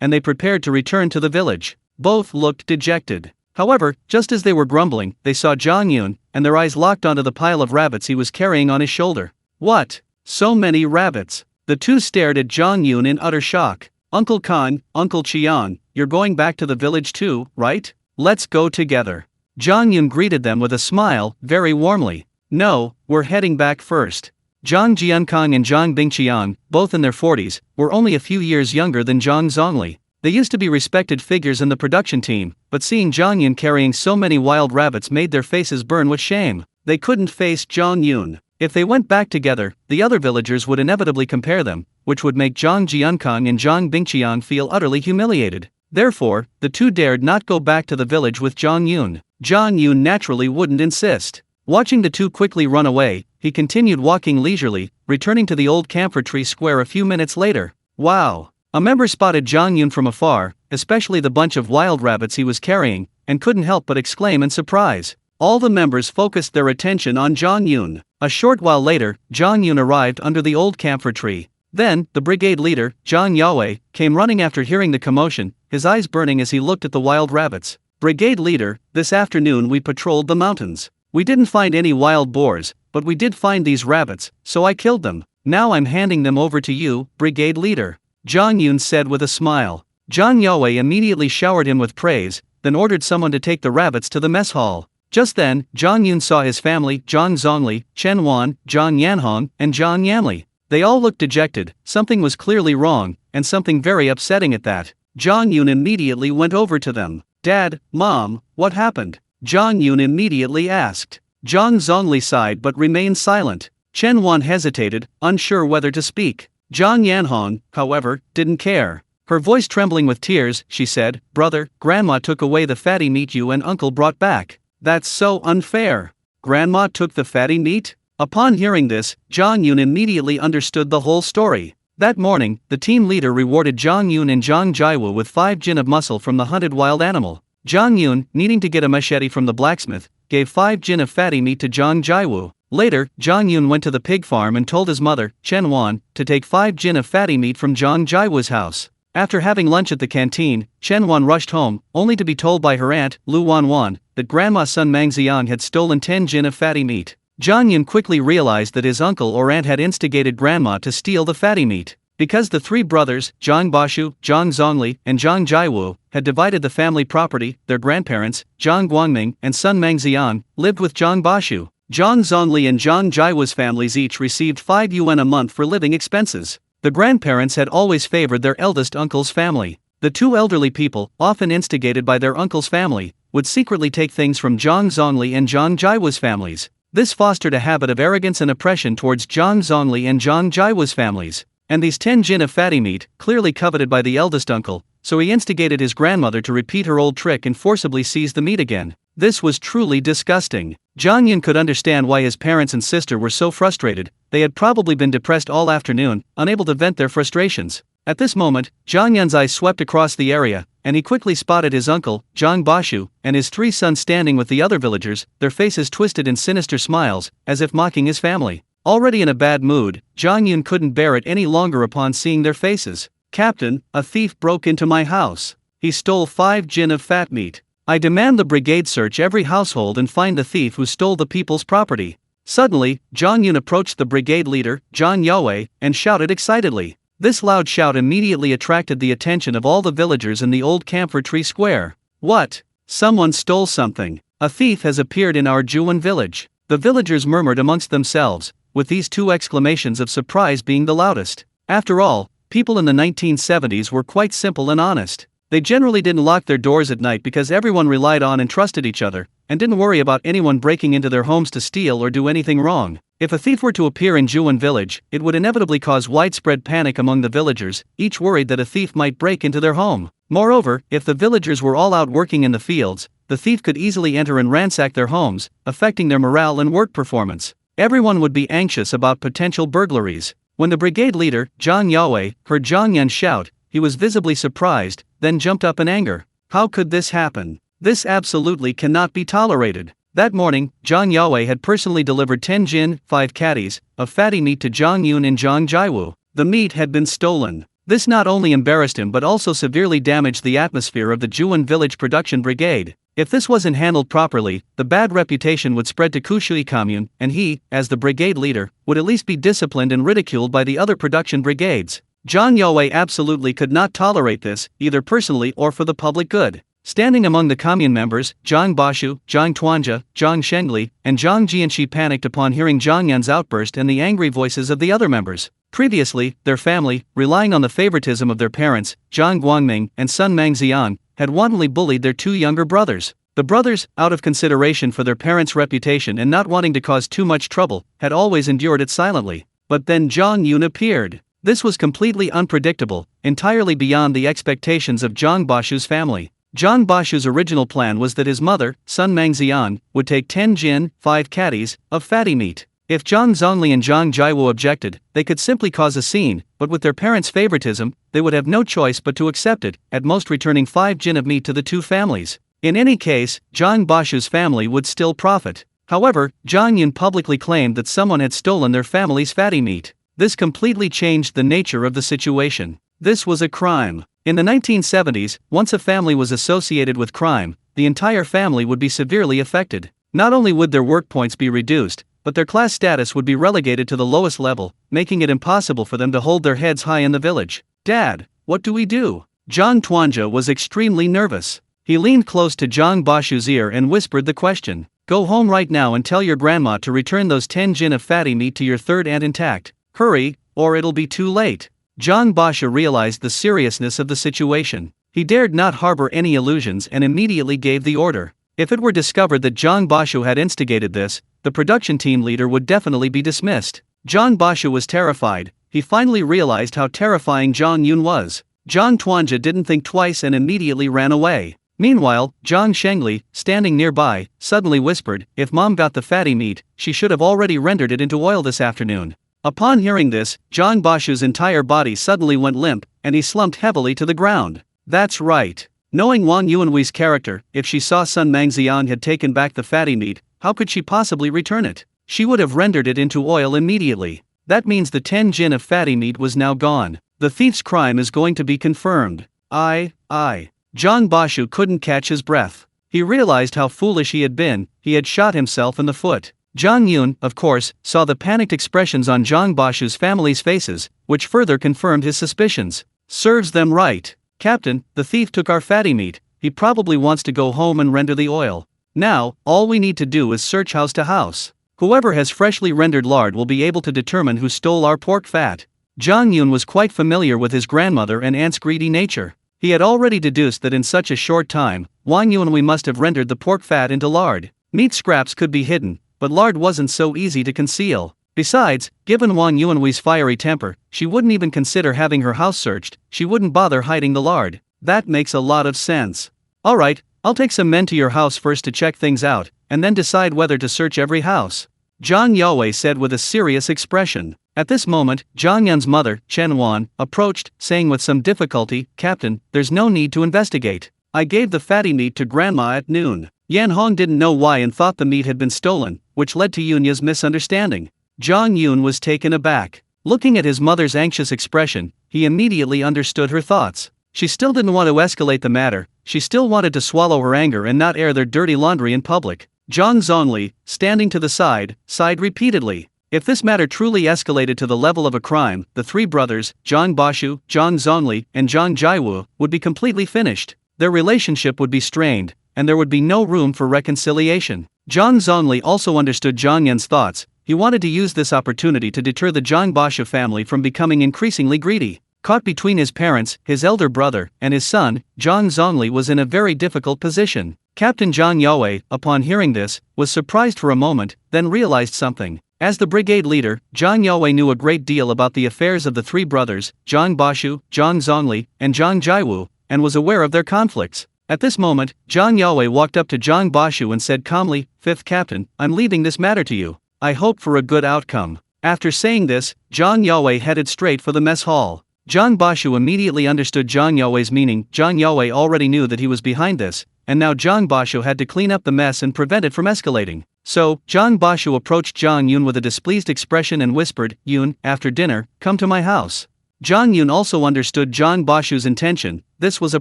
and they prepared to return to the village. Both looked dejected. However, just as they were grumbling, they saw Zhang Yun, and their eyes locked onto the pile of rabbits he was carrying on his shoulder. What? So many rabbits. The 2 stared at Zhang Yun in utter shock. Uncle Khan, Uncle Qian, you're going back to the village too, right? Let's go together. Zhang Yun greeted them with a smile, very warmly. No, we're heading back first. Zhang Jiankang and Zhang Bingqiang, both in their 40s, were only a few years younger than Zhang Zongli. They used to be respected figures in the production team, but seeing Zhang Yun carrying so many wild rabbits made their faces burn with shame. They couldn't face Zhang Yun. If they went back together, the other villagers would inevitably compare them, which would make Zhang Jiankang and Zhang Bingqiang feel utterly humiliated. Therefore, the 2 dared not go back to the village with Zhang Yun. Zhang Yun naturally wouldn't insist. Watching the 2 quickly run away, he continued walking leisurely, returning to the old camphor tree square a few minutes later. Wow! A member spotted Zhang Yun from afar, especially the bunch of wild rabbits he was carrying, and couldn't help but exclaim in surprise. All the members focused their attention on Zhang Yun. A short while later, Zhang Yun arrived under the old camphor tree. Then, the brigade leader, Zhang Yue, came running after hearing the commotion, his eyes burning as he looked at the wild rabbits. Brigade leader, this afternoon we patrolled the mountains. We didn't find any wild boars, but we did find these rabbits, so I killed them. Now I'm handing them over to you, brigade leader. Zhang Yun said with a smile. Zhang Yue immediately showered him with praise, then ordered someone to take the rabbits to the mess hall. Just then, Zhang Yun saw his family, Zhang Zongli, Chen Wan, Zhang Yanhong, and Zhang Yanli. They all looked dejected, something was clearly wrong, and something very upsetting at that. Zhang Yun immediately went over to them. Dad, Mom, what happened? Zhang Yun immediately asked. Zhang Zongli sighed but remained silent. Chen Wan hesitated, unsure whether to speak. Zhang Yanhong, however, didn't care. Her voice trembling with tears, she said, Brother, Grandma took away the fatty meat you and Uncle brought back. That's so unfair. Grandma took the fatty meat? Upon hearing this, Zhang Yun immediately understood the whole story. That morning, the team leader rewarded Zhang Yun and Zhang Jiawu with 5 jin of muscle from the hunted wild animal. Zhang Yun, needing to get a machete from the blacksmith, gave 5 jin of fatty meat to Zhang Jiawu. Later, Zhang Yun went to the pig farm and told his mother, Chen Wan, to take 5 jin of fatty meat from Zhang Jiawu's house. After having lunch at the canteen, Chen Wan rushed home, only to be told by her aunt, Lu Wan, that Grandma's son Mang Xiang had stolen 10 jin of fatty meat. Zhang Yun quickly realized that his uncle or aunt had instigated Grandma to steal the fatty meat. Because the three brothers, Zhang Bashu, Zhang Zongli, and Zhang Jiwu, had divided the family property, their grandparents, Zhang Guangming and Sun Mangxian, lived with Zhang Bashu. Zhang Zongli and Zhang Jiwu's families each received 5 yuan a month for living expenses. The grandparents had always favored their eldest uncle's family. The two elderly people, often instigated by their uncle's family, would secretly take things from Zhang Zongli and Zhang Jiwu's families. This fostered a habit of arrogance and oppression towards Zhang Zongli and Zhang Jiwu's families. And these 10 jin of fatty meat, clearly coveted by the eldest uncle, so he instigated his grandmother to repeat her old trick and forcibly seize the meat again. This was truly disgusting. Zhang Yun could understand why his parents and sister were so frustrated. They had probably been depressed all afternoon, unable to vent their frustrations. At this moment, Zhang Yun's eyes swept across the area, and he quickly spotted his uncle, Zhang Bashu, and his 3 sons standing with the other villagers, their faces twisted in sinister smiles, as if mocking his family. Already in a bad mood, Zhang Yun couldn't bear it any longer upon seeing their faces. "Captain, a thief broke into my house. He stole 5 jin of fat meat. I demand the brigade search every household and find the thief who stole the people's property." Suddenly, Zhang Yun approached the brigade leader, Zhang Yue, and shouted excitedly. This loud shout immediately attracted the attention of all the villagers in the old camphor tree square. "What? Someone stole something. A thief has appeared in our Juan village." The villagers murmured amongst themselves, with these 2 exclamations of surprise being the loudest. After all, people in the 1970s were quite simple and honest. They generally didn't lock their doors at night because everyone relied on and trusted each other, and didn't worry about anyone breaking into their homes to steal or do anything wrong. If a thief were to appear in Juan village, it would inevitably cause widespread panic among the villagers, each worried that a thief might break into their home. Moreover, if the villagers were all out working in the fields, the thief could easily enter and ransack their homes, affecting their morale and work performance. Everyone would be anxious about potential burglaries. When the brigade leader, Zhang Yue, heard Zhang Yun shout, he was visibly surprised, then jumped up in anger. How could this happen? This absolutely cannot be tolerated. That morning, Zhang Yue had personally delivered 10 jin, 5 catties, of fatty meat to Zhang Yun and Zhang Jiwu. The meat had been stolen. This not only embarrassed him but also severely damaged the atmosphere of the Juan village production brigade. If this wasn't handled properly, the bad reputation would spread to Kushui commune, and he, as the brigade leader, would at least be disciplined and ridiculed by the other production brigades. Zhang Yue absolutely could not tolerate this, either personally or for the public good. Standing among the commune members, Zhang Bashu, Zhang Tuanja, Zhang Shengli, and Zhang Jianxi panicked upon hearing Zhang Yun's outburst and the angry voices of the other members. Previously, their family, relying on the favoritism of their parents, Zhang Guangming and Sun Mangxian, had wantonly bullied their 2 younger brothers. The brothers, out of consideration for their parents' reputation and not wanting to cause too much trouble, had always endured it silently. But then Zhang Yun appeared. This was completely unpredictable, entirely beyond the expectations of Zhang Bashu's family. Zhang Bashu's original plan was that his mother, Sun Mangxian, would take 10 jin, 5 catties, of fatty meat. If Zhang Zongli and Zhang Jiwu objected, they could simply cause a scene, but with their parents' favoritism, they would have no choice but to accept it, at most returning 5 jin of meat to the 2 families. In any case, Zhang Bashu's family would still profit. However, Zhang Yun publicly claimed that someone had stolen their family's fatty meat. This completely changed the nature of the situation. This was a crime. In the 1970s, once a family was associated with crime, the entire family would be severely affected. Not only would their work points be reduced, but their class status would be relegated to the lowest level, making it impossible for them to hold their heads high in the village. "Dad, what do we do?" Zhang Tuanja was extremely nervous. He leaned close to Zhang Bashu's ear and whispered the question. "Go home right now and tell your grandma to return those 10 jin of fatty meat to your third aunt intact. Hurry, or it'll be too late." Zhang Bashu realized the seriousness of the situation. He dared not harbor any illusions and immediately gave the order. If it were discovered that Zhang Bashu had instigated this, the production team leader would definitely be dismissed. Zhang Bashu was terrified. He finally realized how terrifying Zhang Yun was. Zhang Tuanja didn't think twice and immediately ran away. Meanwhile, Zhang Shengli, standing nearby, suddenly whispered, "If Mom got the fatty meat, she should have already rendered it into oil this afternoon." Upon hearing this, Zhang Bashu's entire body suddenly went limp, and he slumped heavily to the ground. That's right. Knowing Wang Yuanwei's character, if she saw Sun Mangxian had taken back the fatty meat, how could she possibly return it? She would have rendered it into oil immediately. That means the 10 jin of fatty meat was now gone. The thief's crime is going to be confirmed. Zhang Bashu couldn't catch his breath. He realized how foolish he had been. He had shot himself in the foot. Zhang Yun, of course, saw the panicked expressions on Zhang Bashu's family's faces, which further confirmed his suspicions. Serves them right. Captain, the thief took our fatty meat, he probably wants to go home and render the oil. Now, all we need to do is search house to house. Whoever has freshly rendered lard will be able to determine who stole our pork fat. Zhang Yun was quite familiar with his grandmother and aunt's greedy nature. He had already deduced that in such a short time, Wang Yuanhui must have rendered the pork fat into lard. Meat scraps could be hidden, but lard wasn't so easy to conceal. Besides, given Wang Yuanhui's fiery temper, she wouldn't even consider having her house searched, she wouldn't bother hiding the lard. That makes a lot of sense. Alright, I'll take some men to your house first to check things out, and then decide whether to search every house, Zhang Yue said with a serious expression. At this moment, Zhang Yun's mother, Chen Wan, approached, saying with some difficulty, Captain, there's no need to investigate. I gave the fatty meat to Grandma at noon. Yan Hong didn't know why and thought the meat had been stolen, which led to Yunya's misunderstanding. Zhang Yun was taken aback. Looking at his mother's anxious expression, he immediately understood her thoughts. She still didn't want to escalate the matter, she still wanted to swallow her anger and not air their dirty laundry in public. Zhang Zongli, standing to the side, sighed repeatedly. If this matter truly escalated to the level of a crime, the three brothers, Zhang Bashu, Zhang Zongli, and Zhang Jiwu, would be completely finished. Their relationship would be strained, and there would be no room for reconciliation. Zhang Zongli also understood Zhang Yun's thoughts. He wanted to use this opportunity to deter the Zhang Bashu family from becoming increasingly greedy. Caught between his parents, his elder brother, and his son, Zhang Zongli was in a very difficult position. Captain Zhang Yue, upon hearing this, was surprised for a moment, then realized something. As the brigade leader, Zhang Yue knew a great deal about the affairs of the three brothers, Zhang Bashu, Zhang Zongli, and Zhang Jiwu, and was aware of their conflicts. At this moment, Zhang Yue walked up to Zhang Bashu and said calmly, "Fifth Captain, I'm leaving this matter to you. I hope for a good outcome." After saying this, Zhang Yue headed straight for the mess hall. Zhang Bashu immediately understood Zhang Yue's meaning. Zhang Yue already knew that he was behind this, and now Zhang Bashu had to clean up the mess and prevent it from escalating. So, Zhang Bashu approached Zhang Yun with a displeased expression and whispered, "Yun, after dinner, come to my house." Zhang Yun also understood Zhang Bashu's intention. This was a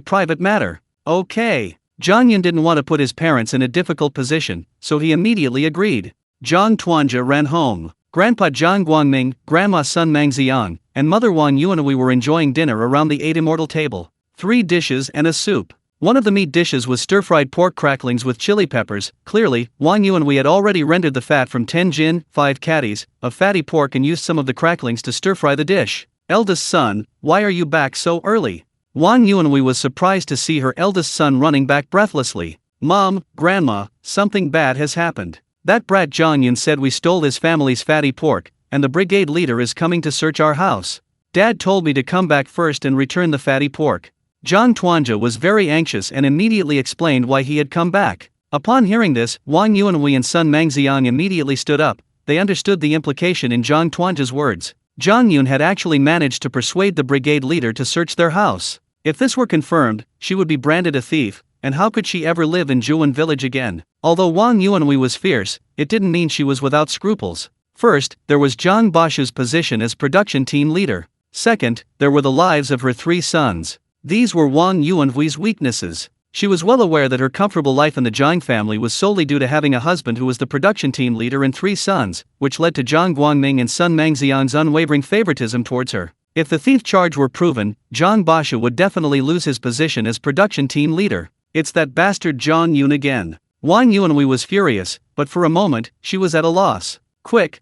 private matter. Okay. Zhang Yun didn't want to put his parents in a difficult position, so he immediately agreed. Zhang Tuanja ran home. Grandpa Zhang Guangming, Grandma Sun Mangxiang, and Mother Wang Yuanhui were enjoying dinner around the eight immortal table. 3 dishes and a soup. One of the meat dishes was stir-fried pork cracklings with chili peppers. Clearly, Wang Yuanhui had already rendered the fat from 10 jin, 5 catties, of fatty pork and used some of the cracklings to stir-fry the dish. Eldest son, why are you back so early? Wang Yuanhui was surprised to see her eldest son running back breathlessly. Mom, Grandma, something bad has happened. That brat Zhang Yun said we stole his family's fatty pork, and the brigade leader is coming to search our house. Dad told me to come back first and return the fatty pork. Zhang Tuanja was very anxious and immediately explained why he had come back. Upon hearing this, Wang Yuanhui and Sun Mangxiang immediately stood up. They understood the implication in Zhang Tuanja's words. Zhang Yun had actually managed to persuade the brigade leader to search their house. If this were confirmed, she would be branded a thief, and how could she ever live in Zhuan village again? Although Wang Yuanhui was fierce, it didn't mean she was without scruples. First, there was Zhang Bashu's position as production team leader. Second, there were the lives of her 3 sons. These were Wang Yuanhui's weaknesses. She was well aware that her comfortable life in the Zhang family was solely due to having a husband who was the production team leader and 3 sons, which led to Zhang Guangming and Sun Mangxiang's unwavering favoritism towards her. If the thief charge were proven, Zhang Bashu would definitely lose his position as production team leader. It's that bastard Zhang Yun again. Wang Yuanhui was furious, but for a moment, she was at a loss. Quick,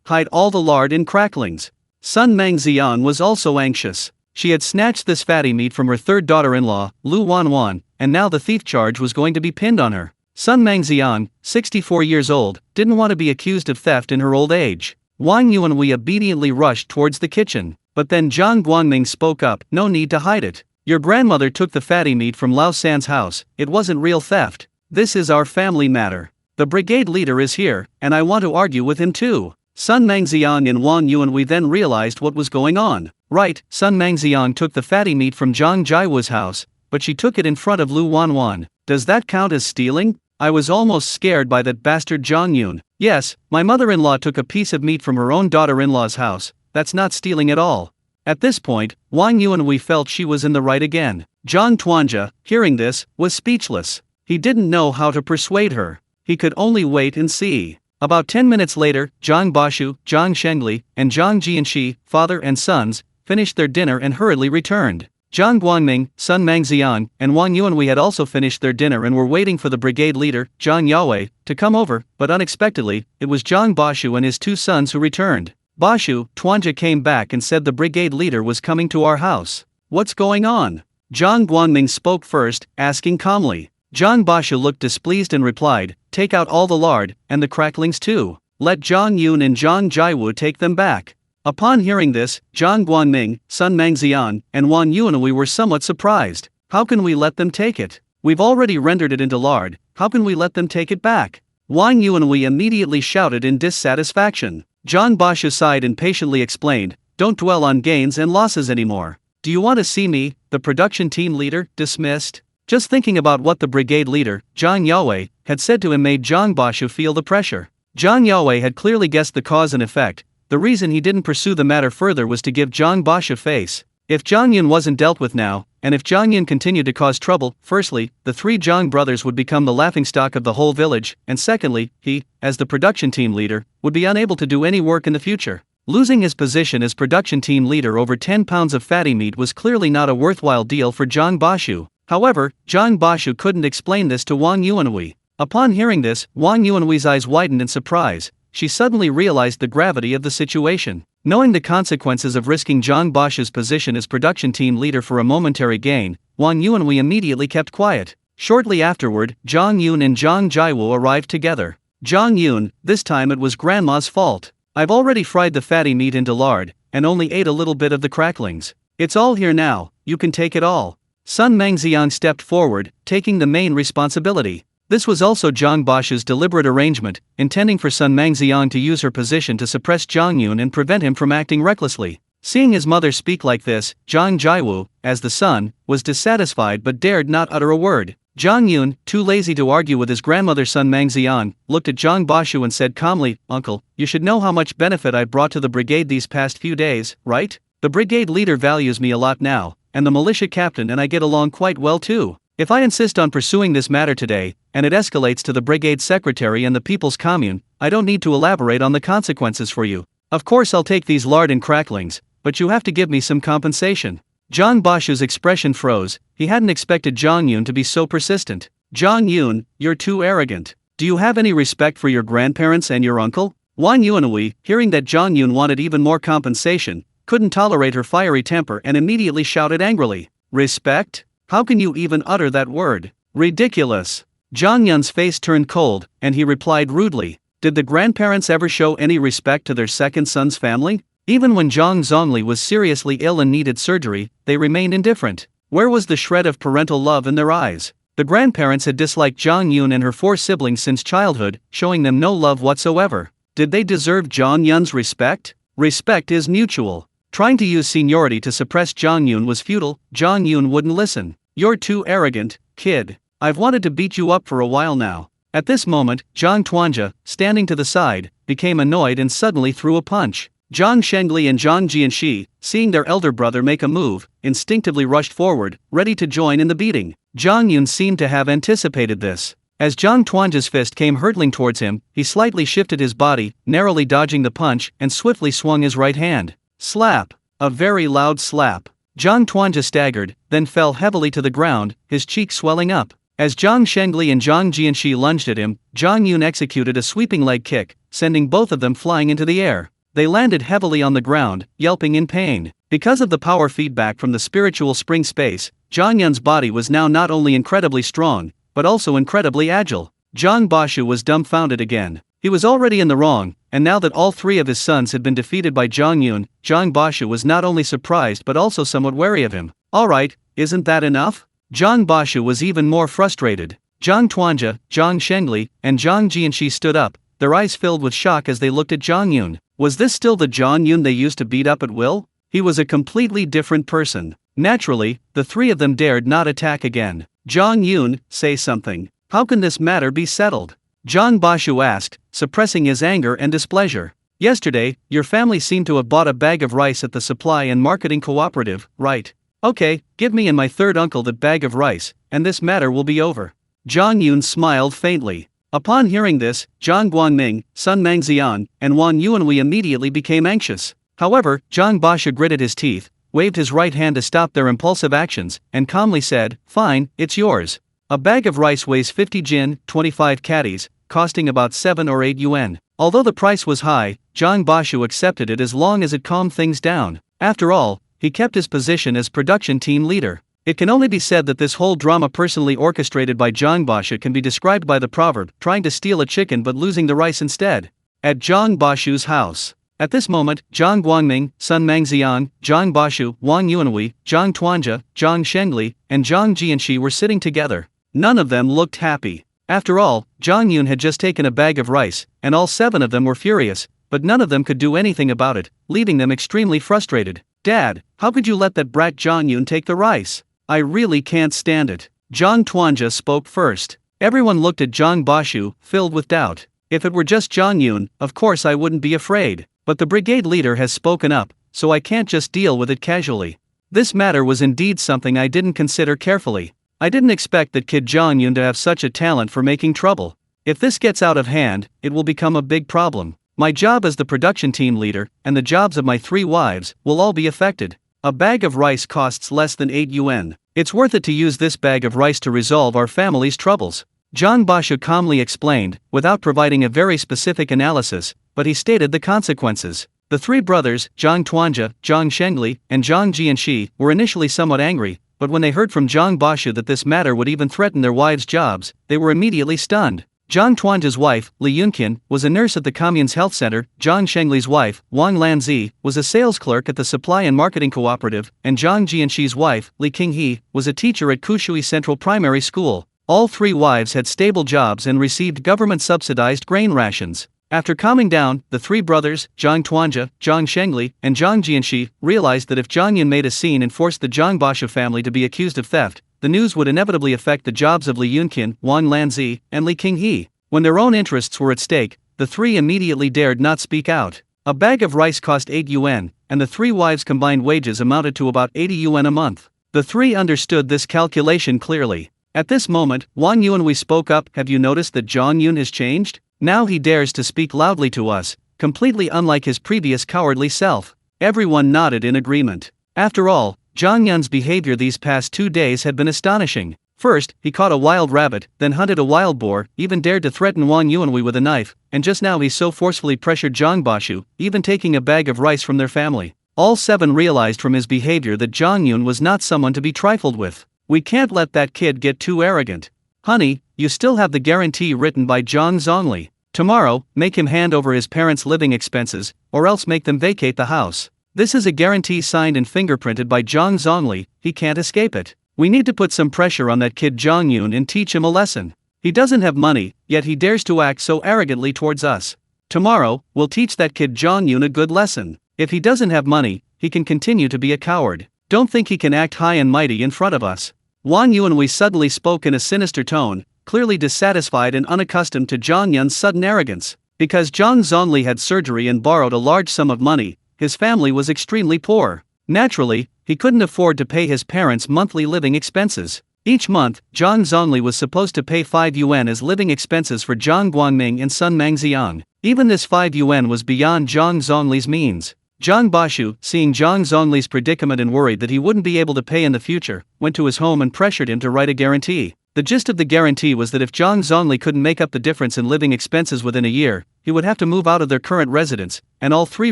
hide all the lard in cracklings. Sun Mangxiang was also anxious. She had snatched this fatty meat from her 3rd daughter-in-law, Lu Wanwan, and now the thief charge was going to be pinned on her. Sun Mangxiang, 64 years old, didn't want to be accused of theft in her old age. Wang Yuanhui obediently rushed towards the kitchen, but then Zhang Guangming spoke up, "No need to hide it. Your grandmother took the fatty meat from Lao San's house, it wasn't real theft. This is our family matter. The brigade leader is here, and I want to argue with him too." Sun Mangxiang and Wang Yuanhui then realized what was going on. Right, Sun Mangxiang took the fatty meat from Zhang Jiwu's house, but she took it in front of Lu Wanwan. Does that count as stealing? I was almost scared by that bastard Zhang Yun. Yes, my mother-in-law took a piece of meat from her own daughter-in-law's house. That's not stealing at all. At this point, Wang Yuanhui felt she was in the right again. Zhang Tuanja, hearing this, was speechless. He didn't know how to persuade her. He could only wait and see. About 10 minutes later, Zhang Bashu, Zhang Shengli, and Zhang Jianxi, father and sons, finished their dinner and hurriedly returned. Zhang Guangming, Sun Mangxiang, and Wang Yuanhui had also finished their dinner and were waiting for the brigade leader, Zhang Yawei, to come over, but unexpectedly, it was Zhang Bashu and his two sons who returned. Bashu, Tuanja came back and said the brigade leader was coming to our house. What's going on? Zhang Guangming spoke first, asking calmly. Zhang Bashu looked displeased and replied, take out all the lard, and the cracklings too. Let Zhang Yun and Zhang Jiawu take them back. Upon hearing this, Zhang Guangming, Sun Mangxiang, and Wang Yuanhui were somewhat surprised. How can we let them take it? We've already rendered it into lard, how can we let them take it back? Wang Yuanhui immediately shouted in dissatisfaction. Zhang Bashu sighed and patiently explained, don't dwell on gains and losses anymore. Do you want to see me, the production team leader, dismissed? Just thinking about what the brigade leader, Zhang Yawei, had said to him made Zhang Bashu feel the pressure. Zhang Yawei had clearly guessed the cause and effect. The reason he didn't pursue the matter further was to give Zhang Bashu face. If Zhang Yun wasn't dealt with now, and if Zhang Yun continued to cause trouble, firstly, the three Zhang brothers would become the laughingstock of the whole village, and secondly, he, as the production team leader, would be unable to do any work in the future. Losing his position as production team leader over 10 pounds of fatty meat was clearly not a worthwhile deal for Zhang Bashu. However, Zhang Bashu couldn't explain this to Wang Yuanhui. Upon hearing this, Wang Yuanhui's eyes widened in surprise. She suddenly realized the gravity of the situation. Knowing the consequences of risking Zhang Bashu's position as production team leader for a momentary gain, Wang Yuanhui immediately kept quiet. Shortly afterward, Zhang Yun and Zhang Jiawu arrived together. Zhang Yun, this time it was grandma's fault. I've already fried the fatty meat into lard, and only ate a little bit of the cracklings. It's all here now, you can take it all. Sun Mangxiang stepped forward, taking the main responsibility. This was also Zhang Bashu's deliberate arrangement, intending for Sun Mangxiang to use her position to suppress Zhang Yun and prevent him from acting recklessly. Seeing his mother speak like this, Zhang Jiawu, as the son, was dissatisfied but dared not utter a word. Zhang Yun, too lazy to argue with his grandmother Sun Mangxiang, looked at Zhang Bashu and said calmly, Uncle, you should know how much benefit I've brought to the brigade these past few days, right? The brigade leader values me a lot now, and the militia captain and I get along quite well too. If I insist on pursuing this matter today, and it escalates to the brigade secretary and the People's Commune, I don't need to elaborate on the consequences for you. Of course I'll take these lard and cracklings, but you have to give me some compensation. Zhang Bashu's expression froze. He hadn't expected Zhang Yun to be so persistent. Zhang Yun, you're too arrogant. Do you have any respect for your grandparents and your uncle? Wang Yuanhui, hearing that Zhang Yun wanted even more compensation, couldn't tolerate her fiery temper and immediately shouted angrily, respect? How can you even utter that word? Ridiculous. Zhang Yun's face turned cold, and he replied rudely, did the grandparents ever show any respect to their second son's family? Even when Zhang Zongli was seriously ill and needed surgery, they remained indifferent. Where was the shred of parental love in their eyes? The grandparents had disliked Zhang Yun and her four siblings since childhood, showing them no love whatsoever. Did they deserve Zhang Yun's respect? Respect is mutual. Trying to use seniority to suppress Zhang Yun was futile. Zhang Yun wouldn't listen. You're too arrogant, kid. I've wanted to beat you up for a while now. At this moment, Zhang Tuanja, standing to the side, became annoyed and suddenly threw a punch. Zhang Shengli and Zhang Jianxi, seeing their elder brother make a move, instinctively rushed forward, ready to join in the beating. Zhang Yun seemed to have anticipated this. As Zhang Tuanja's fist came hurtling towards him, he slightly shifted his body, narrowly dodging the punch, and swiftly swung his right hand. Slap! A very loud slap. Zhang Tuanja staggered, then fell heavily to the ground, his cheek swelling up. As Zhang Shengli and Zhang Jianxi lunged at him, Zhang Yun executed a sweeping leg kick, sending both of them flying into the air. They landed heavily on the ground, yelping in pain. Because of the power feedback from the spiritual spring space, Zhang Yun's body was now not only incredibly strong, but also incredibly agile. Zhang Bashu was dumbfounded again. He was already in the wrong, and now that all three of his sons had been defeated by Zhang Yun, Zhang Bashu was not only surprised but also somewhat wary of him. Alright, isn't that enough? Zhang Bashu was even more frustrated. Zhang Tuanja, Zhang Shengli, and Zhang Jianxi stood up, their eyes filled with shock as they looked at Zhang Yun. Was this still the Zhang Yun they used to beat up at will? He was a completely different person. Naturally, the three of them dared not attack again. Zhang Yun, say something. How can this matter be settled? Zhang Bashu asked, suppressing his anger and displeasure. Yesterday, your family seemed to have bought a bag of rice at the supply and marketing cooperative, right? Okay, give me and my third uncle that bag of rice, and this matter will be over. Zhang Yun smiled faintly. Upon hearing this, Zhang Guangming, Sun Mangxian, and Wang Yuanhui immediately became anxious. However, Zhang Basha gritted his teeth, waved his right hand to stop their impulsive actions, and calmly said, "Fine, it's yours." A bag of rice weighs 50 jin, 25 catties, costing about 7 or 8 yuan. Although the price was high, Zhang Bashu accepted it as long as it calmed things down. After all, he kept his position as production team leader. It can only be said that this whole drama personally orchestrated by Zhang Bashu can be described by the proverb, trying to steal a chicken but losing the rice instead. At Zhang Bashu's house. At this moment, Zhang Guangming, Sun Mangxian, Zhang Bashu, Wang Yuanhui, Zhang Tuanjia, Zhang Shengli, and Zhang Jianxi were sitting together. None of them looked happy. After all, Zhang Yun had just taken a bag of rice, and all 7 of them were furious, but none of them could do anything about it, leaving them extremely frustrated. "Dad, how could you let that brat Zhang Yun take the rice? I really can't stand it." Zhang Tuanjia spoke first. Everyone looked at Zhang Bashu, filled with doubt. "If it were just Zhang Yun, of course I wouldn't be afraid. But the brigade leader has spoken up, so I can't just deal with it casually. This matter was indeed something I didn't consider carefully. I didn't expect that kid Zhang Yun to have such a talent for making trouble. If this gets out of hand, it will become a big problem. My job as the production team leader, and the jobs of my 3 wives, will all be affected. A bag of rice costs less than 8 yuan. It's worth it to use this bag of rice to resolve our family's troubles." Zhang Bashu calmly explained, without providing a very specific analysis, but he stated the consequences. The 3 brothers, Zhang Tuanjia, Zhang Shengli, and Zhang Jianxi, were initially somewhat angry, but when they heard from Zhang Bashu that this matter would even threaten their wives' jobs, they were immediately stunned. Zhang Tuanjia's wife, Li Yunqian, was a nurse at the commune's health center, Zhang Shengli's wife, Wang Lanzi, was a sales clerk at the supply and marketing cooperative, and Zhang Jianxi's wife, Li Qinghe, was a teacher at Kushui Central Primary School. All 3 wives had stable jobs and received government-subsidized grain rations. After calming down, the 3 brothers, Zhang Tuanjia, Zhang Shengli, and Zhang Jianxi, realized that if Zhang Yun made a scene and forced the Zhang Bashu family to be accused of theft, the news would inevitably affect the jobs of Li Yunqian, Wang Lanzi, and Li Qinghe. When their own interests were at stake, the 3 immediately dared not speak out. A bag of rice cost 8 yuan, and the 3 wives' combined wages amounted to about 80 yuan a month. The 3 understood this calculation clearly. At this moment, Wang Yuanhui spoke up. "Have you noticed that Zhang Yun has changed? Now he dares to speak loudly to us, completely unlike his previous cowardly self." Everyone nodded in agreement. After all, Zhang Yun's behavior these past 2 days had been astonishing. First, he caught a wild rabbit, then hunted a wild boar, even dared to threaten Wang Yuanhui with a knife, and just now he so forcefully pressured Zhang Bashu, even taking a bag of rice from their family. All 7 realized from his behavior that Zhang Yun was not someone to be trifled with. "We can't let that kid get too arrogant. Honey, you still have the guarantee written by Zhang Zongli. Tomorrow, make him hand over his parents' living expenses, or else make them vacate the house. This is a guarantee signed and fingerprinted by Zhang Zongli, he can't escape it. We need to put some pressure on that kid Zhang Yun and teach him a lesson. He doesn't have money, yet he dares to act so arrogantly towards us. Tomorrow, we'll teach that kid Zhang Yun a good lesson. If he doesn't have money, he can continue to be a coward. Don't think he can act high and mighty in front of us." Wang Yuanhui suddenly spoke in a sinister tone, clearly dissatisfied and unaccustomed to Zhang Yun's sudden arrogance. Because Zhang Zongli had surgery and borrowed a large sum of money, his family was extremely poor. Naturally, he couldn't afford to pay his parents' monthly living expenses. Each month, Zhang Zongli was supposed to pay 5 yuan as living expenses for Zhang Guangming and Sun Mangxian. Even this 5 yuan was beyond Zhang Zongli's means. Zhang Bashu, seeing Zhang Zongli's predicament and worried that he wouldn't be able to pay in the future, went to his home and pressured him to write a guarantee. The gist of the guarantee was that if Zhang Zongli couldn't make up the difference in living expenses within a year, he would have to move out of their current residence, and all 3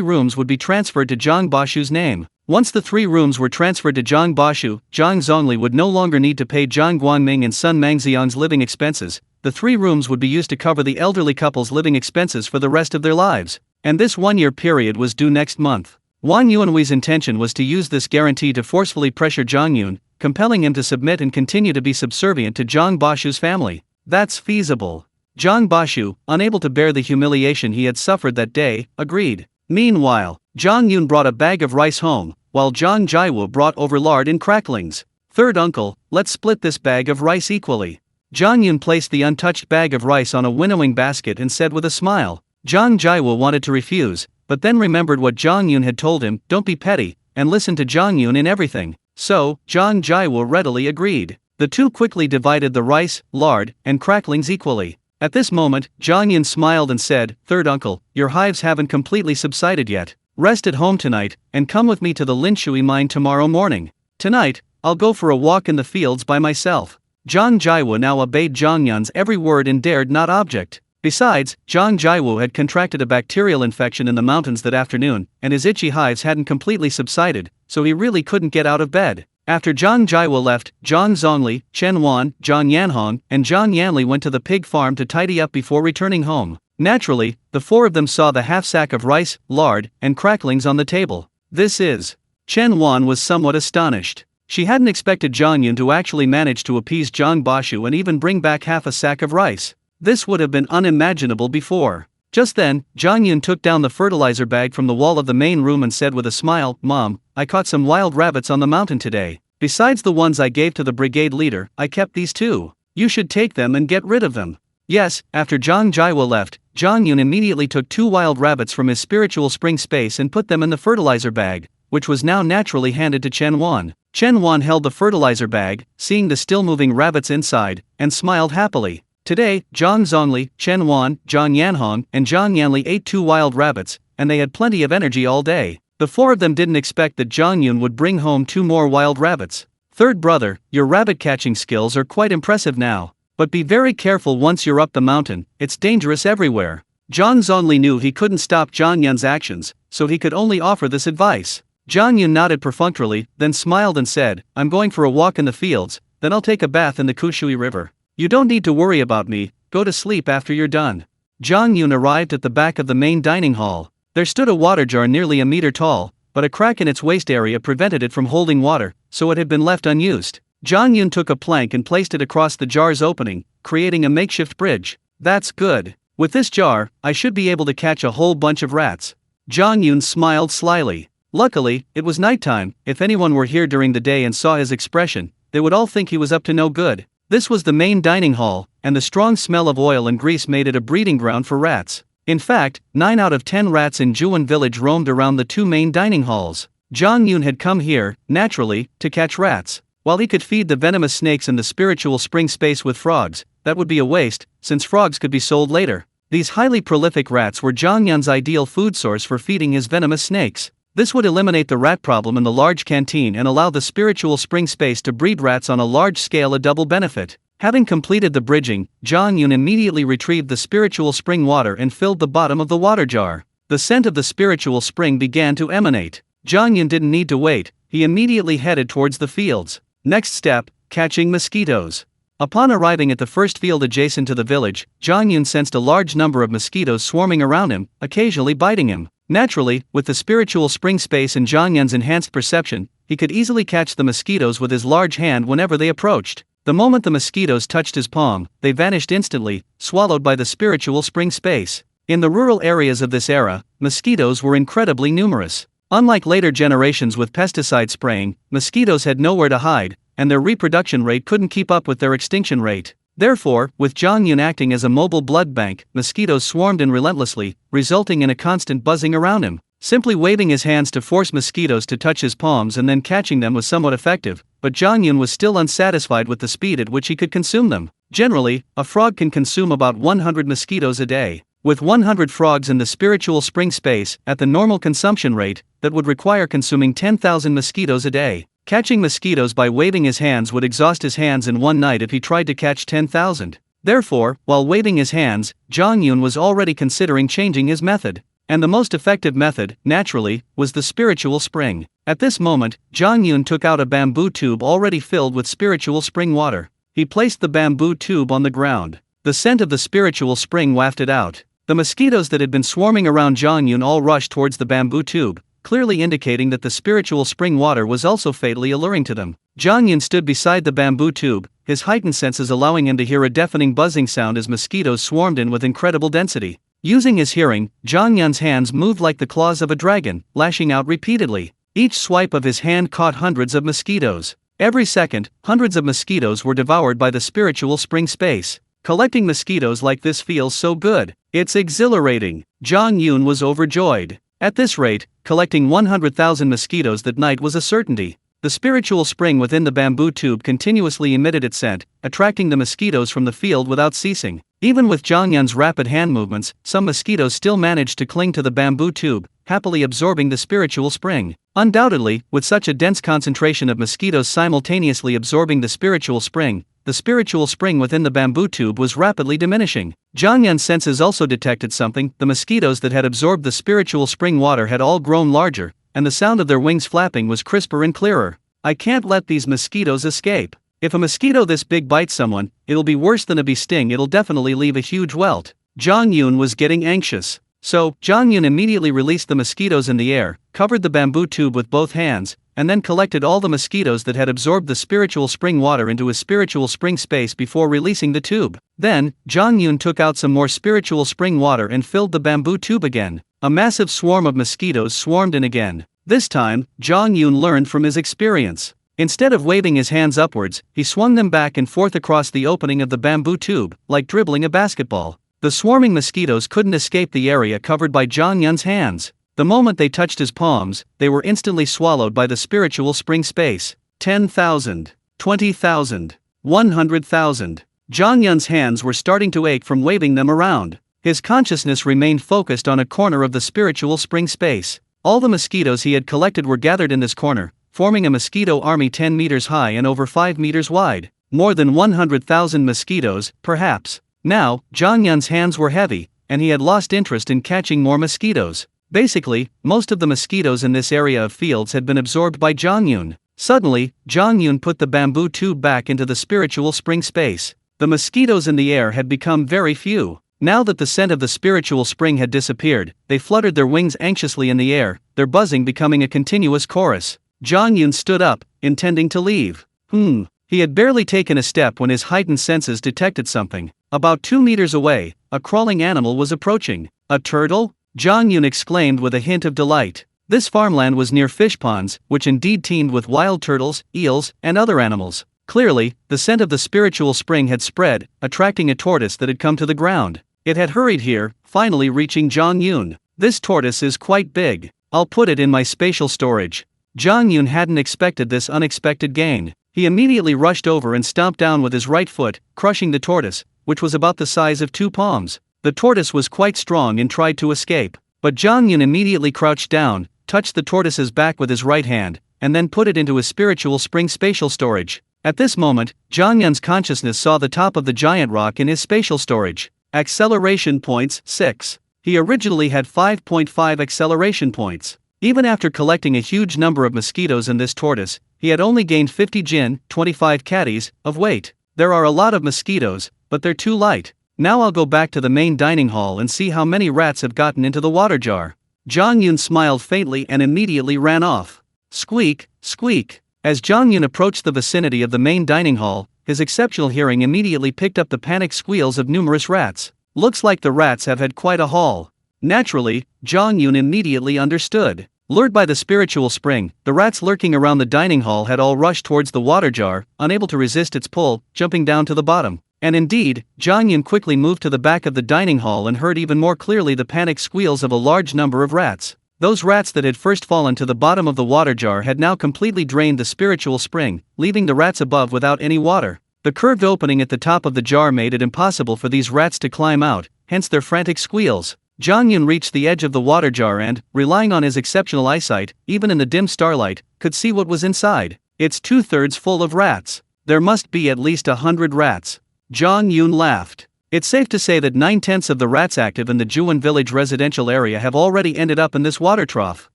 rooms would be transferred to Zhang Bashu's name. Once the 3 rooms were transferred to Zhang Bashu, Zhang Zongli would no longer need to pay Zhang Guangming and Sun Mangxian's living expenses. The 3 rooms would be used to cover the elderly couple's living expenses for the rest of their lives. And this 1-year period was due next month. Wang Yuanhui's intention was to use this guarantee to forcefully pressure Zhang Yun, compelling him to submit and continue to be subservient to Zhang Bashu's family. That's feasible. Zhang Bashu, unable to bear the humiliation he had suffered that day, agreed. Meanwhile, Zhang Yun brought a bag of rice home, while Zhang Jiawu brought over lard and cracklings. "Third uncle, let's split this bag of rice equally." Zhang Yun placed the untouched bag of rice on a winnowing basket and said with a smile. Zhang Jiawu wanted to refuse, but then remembered what Zhang Yun had told him, "Don't be petty, and listen to Zhang Yun in everything." So, Zhang Jiawu readily agreed. The two quickly divided the rice, lard, and cracklings equally. At this moment, Zhang Yun smiled and said, "Third uncle, your hives haven't completely subsided yet. Rest at home tonight, and come with me to the Linshui mine tomorrow morning. Tonight, I'll go for a walk in the fields by myself." Zhang Jiwu now obeyed Zhang Yun's every word and dared not object. Besides, Zhang Jiwu had contracted a bacterial infection in the mountains that afternoon, and his itchy hives hadn't completely subsided, so he really couldn't get out of bed. After Zhang Jiwu left, Zhang Zongli, Chen Wan, Zhang Yanhong, and Zhang Yanli went to the pig farm to tidy up before returning home. Naturally, the four of them saw the half-sack of rice, lard, and cracklings on the table. "This is..." Chen Wan was somewhat astonished. She hadn't expected Zhang Yun to actually manage to appease Zhang Bashu and even bring back half a sack of rice. This would have been unimaginable before. Just then, Zhang Yun took down the fertilizer bag from the wall of the main room and said with a smile, "Mom, I caught some wild rabbits on the mountain today. Besides the ones I gave to the brigade leader, I kept these too. You should take them and get rid of them." Yes, after Zhang Jiwu left, Zhang Yun immediately took 2 wild rabbits from his spiritual spring space and put them in the fertilizer bag, which was now naturally handed to Chen Wan. Chen Wan held the fertilizer bag, seeing the still-moving rabbits inside, and smiled happily. Today, Zhang Zongli, Chen Wan, Zhang Yanhong, and Zhang Yanli ate 2 wild rabbits, and they had plenty of energy all day. The 4 of them didn't expect that Zhang Yun would bring home 2 more wild rabbits. "Third brother, your rabbit-catching skills are quite impressive now. But be very careful once you're up the mountain, it's dangerous everywhere." Zhang Zongli knew he couldn't stop Zhang Yun's actions, so he could only offer this advice. Zhang Yun nodded perfunctorily, then smiled and said, "I'm going for a walk in the fields, then I'll take a bath in the Kushui River. You don't need to worry about me, go to sleep after you're done." Zhang Yun arrived at the back of the main dining hall. There stood a water jar nearly a meter tall, but a crack in its waist area prevented it from holding water, so it had been left unused. Zhang Yun took a plank and placed it across the jar's opening, creating a makeshift bridge. "That's good. With this jar, I should be able to catch a whole bunch of rats." Zhang Yun smiled slyly. Luckily, it was nighttime. If anyone were here during the day and saw his expression, they would all think he was up to no good. This was the main dining hall, and the strong smell of oil and grease made it a breeding ground for rats. In fact, 9 out of 10 rats in Juan village roamed around the 2 main dining halls. Zhang Yun had come here, naturally, to catch rats. While he could feed the venomous snakes in the spiritual spring space with frogs, that would be a waste, since frogs could be sold later. These highly prolific rats were Zhang Yun's ideal food source for feeding his venomous snakes. This would eliminate the rat problem in the large canteen and allow the spiritual spring space to breed rats on a large scale, a double benefit. Having completed the bridging, Zhang Yun immediately retrieved the spiritual spring water and filled the bottom of the water jar. The scent of the spiritual spring began to emanate. Zhang Yun didn't need to wait, he immediately headed towards the fields. Next step, catching mosquitoes. Upon arriving at the first field adjacent to the village, Zhang Yun sensed a large number of mosquitoes swarming around him, occasionally biting him. Naturally, with the spiritual spring space and Zhang Yun's enhanced perception, he could easily catch the mosquitoes with his large hand whenever they approached. The moment the mosquitoes touched his palm, they vanished instantly, swallowed by the spiritual spring space. In the rural areas of this era, mosquitoes were incredibly numerous. Unlike later generations with pesticide spraying, mosquitoes had nowhere to hide, and their reproduction rate couldn't keep up with their extinction rate. Therefore, with Zhang Yun acting as a mobile blood bank, mosquitoes swarmed in relentlessly, resulting in a constant buzzing around him. Simply waving his hands to force mosquitoes to touch his palms and then catching them was somewhat effective, but Zhang Yun was still unsatisfied with the speed at which he could consume them. Generally, a frog can consume about 100 mosquitoes a day. With 100 frogs in the spiritual spring space, at the normal consumption rate, that would require consuming 10,000 mosquitoes a day. Catching mosquitoes by waving his hands would exhaust his hands in one night if he tried to catch 10,000. Therefore, while waving his hands, Zhang Yun was already considering changing his method. And the most effective method, naturally, was the spiritual spring. At this moment, Zhang Yun took out a bamboo tube already filled with spiritual spring water. He placed the bamboo tube on the ground. The scent of the spiritual spring wafted out. The mosquitoes that had been swarming around Zhang Yun all rushed towards the bamboo tube, clearly indicating that the spiritual spring water was also fatally alluring to them. Zhang Yun stood beside the bamboo tube, his heightened senses allowing him to hear a deafening buzzing sound as mosquitoes swarmed in with incredible density. Using his hearing, Zhang Yun's hands moved like the claws of a dragon, lashing out repeatedly. Each swipe of his hand caught hundreds of mosquitoes. Every second, hundreds of mosquitoes were devoured by the spiritual spring space. Collecting mosquitoes like this feels so good. It's exhilarating. Zhang Yun was overjoyed. At this rate, collecting 100,000 mosquitoes that night was a certainty. the spiritual spring within the bamboo tube continuously emitted its scent, attracting the mosquitoes from the field without ceasing. Even with Zhang Yun's rapid hand movements, some mosquitoes still managed to cling to the bamboo tube, happily absorbing the spiritual spring. Undoubtedly, with such a dense concentration of mosquitoes simultaneously absorbing the spiritual spring within the bamboo tube was rapidly diminishing. Zhang Yun's senses also detected something. The mosquitoes that had absorbed the spiritual spring water had all grown larger, and the sound of their wings flapping was crisper and clearer. I can't let these mosquitoes escape. If a mosquito this big bites someone, it'll be worse than a bee sting. It'll definitely leave a huge welt. Zhang Yun was getting anxious. So, Zhang Yun immediately released the mosquitoes in the air, covered the bamboo tube with both hands, and then collected all the mosquitoes that had absorbed the spiritual spring water into his spiritual spring space before releasing the tube. Then, Zhang Yun took out some more spiritual spring water and filled the bamboo tube again. A massive swarm of mosquitoes swarmed in again. This time, Zhang Yun learned from his experience. Instead of waving his hands upwards, he swung them back and forth across the opening of the bamboo tube, like dribbling a basketball. The swarming mosquitoes couldn't escape the area covered by Zhang Yun's hands. The moment they touched his palms, they were instantly swallowed by the spiritual spring space. 10,000, 20,000, 100,000. Zhang Yun's hands were starting to ache from waving them around. His consciousness remained focused on a corner of the spiritual spring space. All the mosquitoes he had collected were gathered in this corner, forming a mosquito army 10 meters high and over 5 meters wide. More than 100,000 mosquitoes, perhaps. Now, Zhang Yun's hands were heavy, and he had lost interest in catching more mosquitoes. Basically, most of the mosquitoes in this area of fields had been absorbed by Zhang Yun. Suddenly, Zhang Yun put the bamboo tube back into the spiritual spring space. The mosquitoes in the air had become very few. Now that the scent of the spiritual spring had disappeared, they fluttered their wings anxiously in the air, their buzzing becoming a continuous chorus. Zhang Yun stood up, intending to leave. He had barely taken a step when his heightened senses detected something. About 2 meters away, a crawling animal was approaching. A turtle? Zhang Yun exclaimed with a hint of delight. This farmland was near fish ponds, which indeed teemed with wild turtles, eels, and other animals. Clearly, the scent of the spiritual spring had spread, attracting a tortoise that had come to the ground. It had hurried here, finally reaching Zhang Yun. This tortoise is quite big. I'll put it in my spatial storage. Zhang Yun hadn't expected this unexpected gain. He immediately rushed over and stomped down with his right foot, crushing the tortoise, which was about the size of 2 palms. The tortoise was quite strong and tried to escape, but Zhang Yun immediately crouched down, touched the tortoise's back with his right hand, and then put it into his spiritual spring spatial storage. At this moment, Zhang Yun's consciousness saw the top of the giant rock in his spatial storage. Acceleration points 6. He originally had 5.5 acceleration points. Even after collecting a huge number of mosquitoes in this tortoise, he had only gained 50 jin, 25 catties, of weight. There are a lot of mosquitoes, but they're too light. Now I'll go back to the main dining hall and see how many rats have gotten into the water jar. Zhang Yun smiled faintly and immediately ran off. Squeak, squeak. As Zhang Yun approached the vicinity of the main dining hall, his exceptional hearing immediately picked up the panicked squeals of numerous rats. Looks like the rats have had quite a haul. Naturally, Zhang Yun immediately understood. Lured by the spiritual spring, the rats lurking around the dining hall had all rushed towards the water jar, unable to resist its pull, jumping down to the bottom. And indeed, Zhang Yun quickly moved to the back of the dining hall and heard even more clearly the panicked squeals of a large number of rats. Those rats that had first fallen to the bottom of the water jar had now completely drained the spiritual spring, leaving the rats above without any water. The curved opening at the top of the jar made it impossible for these rats to climb out, hence their frantic squeals. Zhang Yun reached the edge of the water jar and, relying on his exceptional eyesight, even in the dim starlight, could see what was inside. It's 2/3 full of rats. There must be at least 100 rats. Zhang Yun laughed. It's safe to say that 9/10 of the rats active in the Juan village residential area have already ended up in this water trough.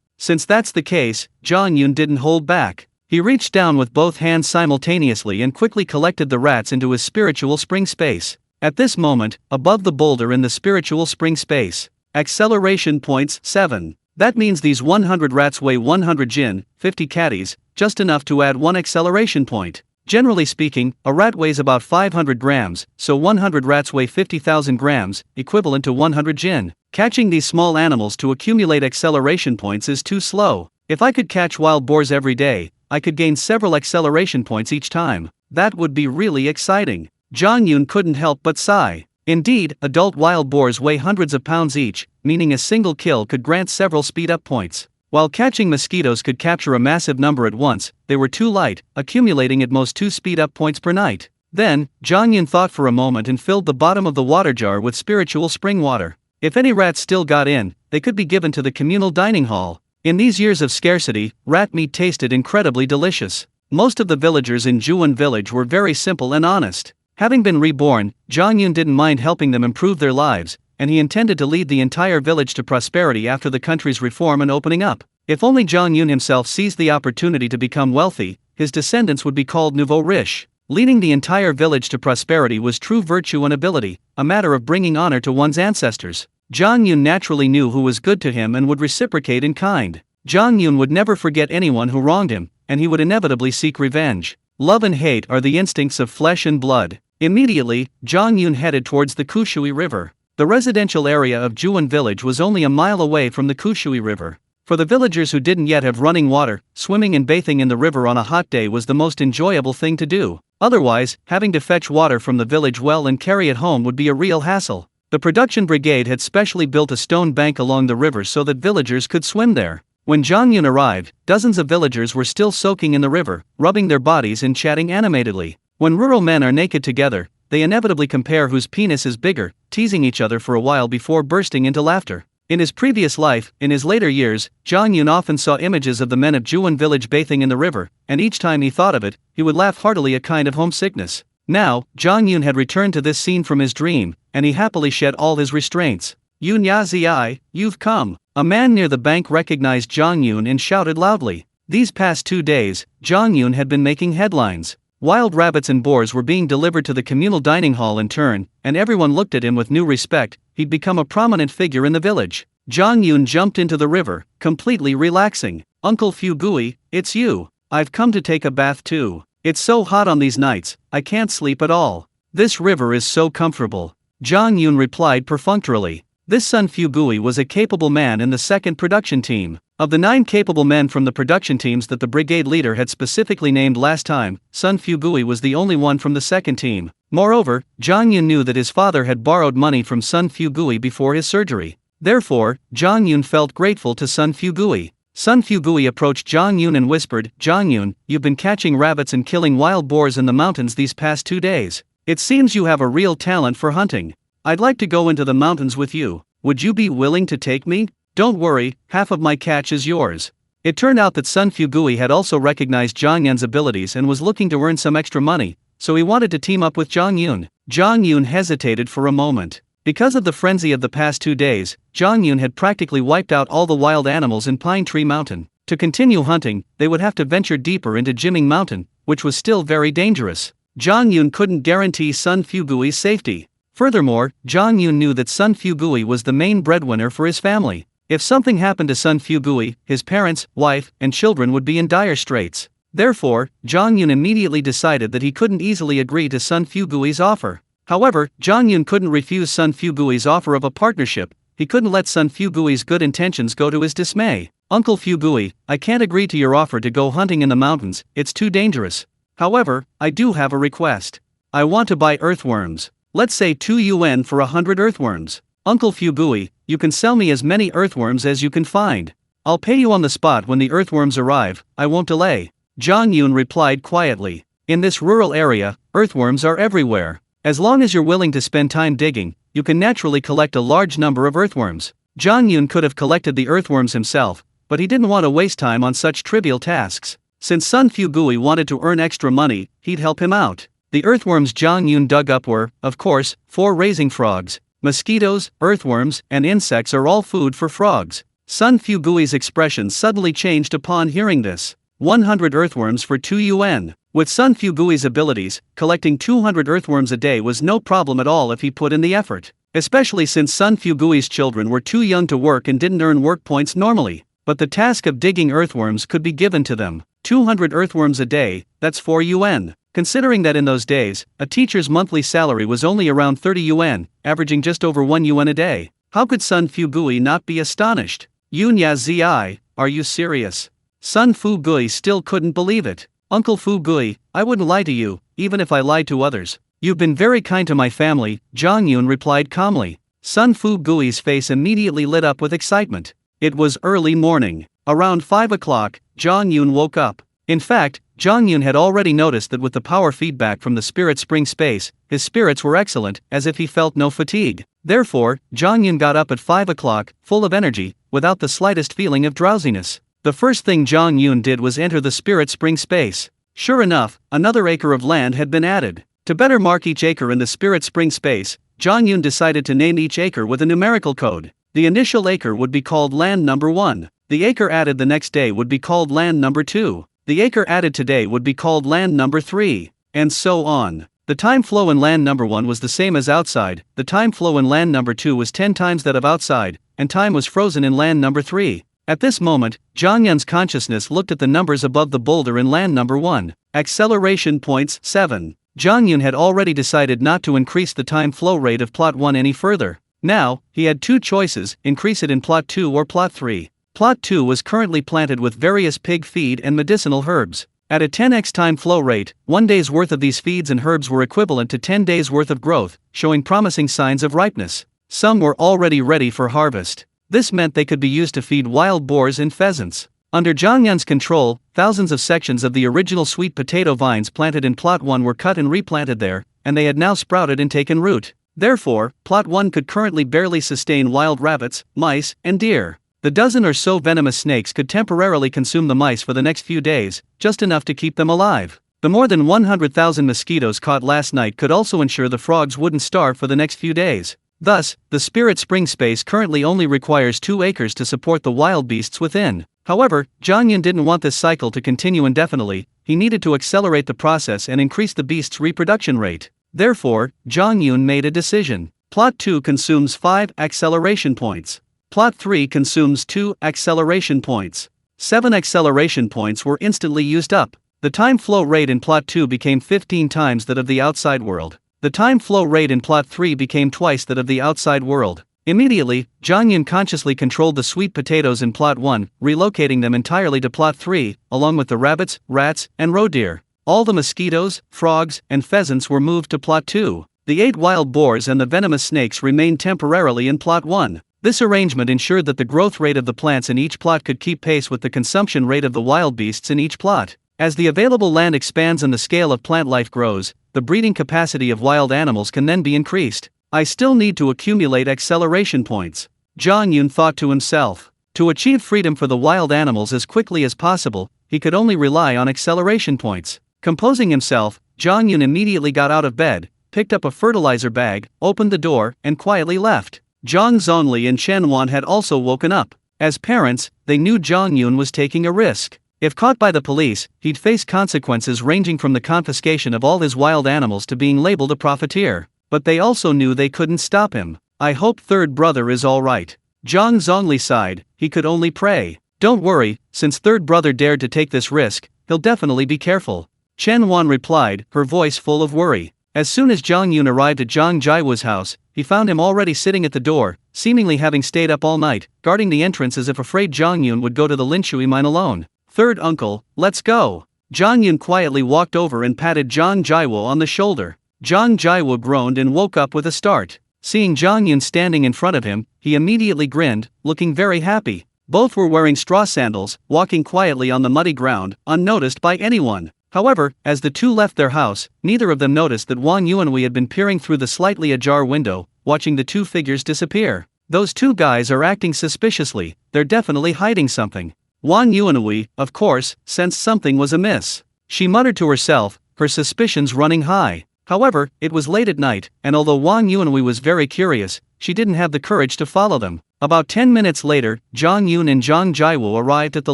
Since that's the case, Zhang Yun didn't hold back. He reached down with both hands simultaneously and quickly collected the rats into his spiritual spring space. At this moment, above the boulder in the spiritual spring space, acceleration points 7. That means these 100 rats weigh 100 jin, 50 catties, just enough to add 1 acceleration point. Generally speaking, a rat weighs about 500 grams, so 100 rats weigh 50,000 grams, equivalent to 100 jin. Catching these small animals to accumulate acceleration points is too slow. If I could catch wild boars every day, I could gain several acceleration points each time. That would be really exciting. Zhang Yun couldn't help but sigh. Indeed, adult wild boars weigh hundreds of pounds each, meaning a single kill could grant several speed-up points. While catching mosquitoes could capture a massive number at once, they were too light, accumulating at most 2 speed-up points per night. Then, Zhang Yun thought for a moment and filled the bottom of the water jar with spiritual spring water. If any rats still got in, they could be given to the communal dining hall. In these years of scarcity, rat meat tasted incredibly delicious. Most of the villagers in Zhuan village were very simple and honest. Having been reborn, Zhang Yun didn't mind helping them improve their lives, and he intended to lead the entire village to prosperity after the country's reform and opening up. If only Zhang Yun himself seized the opportunity to become wealthy, his descendants would be called nouveau riche. Leading the entire village to prosperity was true virtue and ability, a matter of bringing honor to one's ancestors. Zhang Yun naturally knew who was good to him and would reciprocate in kind. Zhang Yun would never forget anyone who wronged him, and he would inevitably seek revenge. Love and hate are the instincts of flesh and blood. Immediately, Zhang Yun headed towards the Kushui River. The residential area of Zhuan village was only a mile away from the Kushui River. For the villagers who didn't yet have running water, swimming and bathing in the river on a hot day was the most enjoyable thing to do. Otherwise, having to fetch water from the village well and carry it home would be a real hassle. The production brigade had specially built a stone bank along the river so that villagers could swim there. When Zhang Yun arrived, dozens of villagers were still soaking in the river, rubbing their bodies and chatting animatedly. When rural men are naked together, they inevitably compare whose penis is bigger, teasing each other for a while before bursting into laughter. In his previous life, in his later years, Zhang Yun often saw images of the men of Zhuan village bathing in the river, and each time he thought of it, he would laugh heartily, a kind of homesickness. Now, Zhang Yun had returned to this scene from his dream, and he happily shed all his restraints. Yun Ya Zi, you've come. A man near the bank recognized Zhang Yun and shouted loudly. These past 2 days, Zhang Yun had been making headlines. Wild rabbits and boars were being delivered to the communal dining hall in turn, and everyone looked at him with new respect. He'd become a prominent figure in the village. Zhang Yun jumped into the river, completely relaxing. Uncle Fu Gui, it's you. I've come to take a bath too. It's so hot on these nights, I can't sleep at all. This river is so comfortable. Zhang Yun replied perfunctorily. This Sun Fu Gui was a capable man in the second production team. Of the 9 capable men from the production teams that the brigade leader had specifically named last time, Sun Fu Gui was the only one from the second team. Moreover, Zhang Yun knew that his father had borrowed money from Sun Fu Gui before his surgery. Therefore, Zhang Yun felt grateful to Sun Fu Gui. Sun Fu Gui approached Zhang Yun and whispered, Zhang Yun, you've been catching rabbits and killing wild boars in the mountains these past 2 days. It seems you have a real talent for hunting. I'd like to go into the mountains with you. Would you be willing to take me? Don't worry, half of my catch is yours. It turned out that Sun Fu Gui had also recognized Zhang Yun's abilities and was looking to earn some extra money, so he wanted to team up with Zhang Yun. Zhang Yun hesitated for a moment. Because of the frenzy of the past 2 days, Zhang Yun had practically wiped out all the wild animals in Pine Tree Mountain. To continue hunting, they would have to venture deeper into Jiming Mountain, which was still very dangerous. Zhang Yun couldn't guarantee Sun Fu Gui's safety. Furthermore, Zhang Yun knew that Sun Fu Gui was the main breadwinner for his family. If something happened to Sun Fu Gui, his parents, wife, and children would be in dire straits. Therefore, Zhang Yun immediately decided that he couldn't easily agree to Sun Fu Gui's offer. However, Zhang Yun couldn't refuse Sun Fu Gui's offer of a partnership. He couldn't let Sun Fu Gui's good intentions go to his dismay. Uncle Fu Gui, I can't agree to your offer to go hunting in the mountains, it's too dangerous. However, I do have a request. I want to buy earthworms. Let's say 2 yuan for 100 earthworms. Uncle Fu Gui, you can sell me as many earthworms as you can find. I'll pay you on the spot when the earthworms arrive, I won't delay. Zhang Yun replied quietly. In this rural area, earthworms are everywhere. As long as you're willing to spend time digging, you can naturally collect a large number of earthworms. Zhang Yun could have collected the earthworms himself, but he didn't want to waste time on such trivial tasks. Since Sun Fu Gui wanted to earn extra money, he'd help him out. The earthworms Zhang Yun dug up were, of course, 4 raising frogs. Mosquitoes, earthworms, and insects are all food for frogs. Sun Fu Gui's expression suddenly changed upon hearing this. 100 earthworms for 2 yuan. With Sun Fu Gui's abilities, collecting 200 earthworms a day was no problem at all if he put in the effort. Especially since Sun Fu Gui's children were too young to work and didn't earn work points normally. But the task of digging earthworms could be given to them. 200 earthworms a day, that's 4 yuan. Considering that in those days, a teacher's monthly salary was only around 30 yuan, averaging just over 1 yuan a day. How could Sun Fu Gui not be astonished? Yun Ya Zi, are you serious? Sun Fu Gui still couldn't believe it. Uncle Fu Gui, I wouldn't lie to you, even if I lied to others. You've been very kind to my family, Zhang Yun replied calmly. Sun Fu Gui's face immediately lit up with excitement. It was early morning. Around 5 o'clock, Zhang Yun woke up. In fact, Zhang Yun had already noticed that with the power feedback from the spirit spring space, his spirits were excellent, as if he felt no fatigue. Therefore, Zhang Yun got up at 5 o'clock, full of energy, without the slightest feeling of drowsiness. The first thing Zhang Yun did was enter the spirit spring space. Sure enough, another acre of land had been added. To better mark each acre in the spirit spring space, Zhang Yun decided to name each acre with a numerical code. The initial acre would be called land number 1. The acre added the next day would be called land number 2. The acre added today would be called land number 3. And so on. The time flow in land number 1 was the same as outside, the time flow in land number 2 was 10 times that of outside, and time was frozen in land number 3. At this moment, Zhang Yun's consciousness looked at the numbers above the boulder in land number 1. Acceleration points 7. Zhang Yun had already decided not to increase the time flow rate of plot 1 any further. Now, he had two choices: increase it in plot 2 or plot 3. Plot 2 was currently planted with various pig feed and medicinal herbs. At a 10x time flow rate, 1 day's worth of these feeds and herbs were equivalent to 10 days' worth of growth, showing promising signs of ripeness. Some were already ready for harvest. This meant they could be used to feed wild boars and pheasants. Under Zhang Yun's control, thousands of sections of the original sweet potato vines planted in plot 1 were cut and replanted there, and they had now sprouted and taken root. Therefore, plot 1 could currently barely sustain wild rabbits, mice, and deer. The dozen or so venomous snakes could temporarily consume the mice for the next few days, just enough to keep them alive. The more than 100,000 mosquitoes caught last night could also ensure the frogs wouldn't starve for the next few days. Thus, the spirit spring space currently only requires 2 acres to support the wild beasts within. However, Zhang Yun didn't want this cycle to continue indefinitely. He needed to accelerate the process and increase the beast's reproduction rate. Therefore, Zhang Yun made a decision. Plot 2 consumes 5 acceleration points. Plot 3 consumes 2 acceleration points. 7 acceleration points were instantly used up. The time flow rate in plot 2 became 15 times that of the outside world. The time flow rate in plot 3 became twice that of the outside world. Immediately, Zhang Yun consciously controlled the sweet potatoes in plot 1, relocating them entirely to plot 3, along with the rabbits, rats, and roe deer. All the mosquitoes, frogs, and pheasants were moved to plot 2. The 8 wild boars and the venomous snakes remained temporarily in plot 1. This arrangement ensured that the growth rate of the plants in each plot could keep pace with the consumption rate of the wild beasts in each plot. As the available land expands and the scale of plant life grows, the breeding capacity of wild animals can then be increased. I still need to accumulate acceleration points, Zhang Yun thought to himself. To achieve freedom for the wild animals as quickly as possible, he could only rely on acceleration points. Composing himself, Zhang Yun immediately got out of bed, picked up a fertilizer bag, opened the door, and quietly left. Zhang Zhongli and Chen Wan had also woken up. As parents, they knew Zhang Yun was taking a risk. If caught by the police, he'd face consequences ranging from the confiscation of all his wild animals to being labeled a profiteer. But they also knew they couldn't stop him. I hope third brother is alright. Zhang Zhongli sighed. He could only pray. Don't worry, since third brother dared to take this risk, he'll definitely be careful. Chen Wan replied, her voice full of worry. As soon as Zhang Yun arrived at Zhang Jiwu's house, he found him already sitting at the door, seemingly having stayed up all night, guarding the entrance as if afraid Zhang Yun would go to the Linshui mine alone. Third uncle, let's go. Zhang Yun quietly walked over and patted Zhang Jiwu on the shoulder. Zhang Jiwu groaned and woke up with a start. Seeing Zhang Yun standing in front of him, he immediately grinned, looking very happy. Both were wearing straw sandals, walking quietly on the muddy ground, unnoticed by anyone. However, as the two left their house, neither of them noticed that Wang Yuanhui had been peering through the slightly ajar window, watching the two figures disappear. Those two guys are acting suspiciously, they're definitely hiding something. Wang Yuanhui, of course, sensed something was amiss. She muttered to herself, her suspicions running high. However, it was late at night, and although Wang Yuanhui was very curious, she didn't have the courage to follow them. About 10 minutes later, Zhang Yun and Zhang Jiwu arrived at the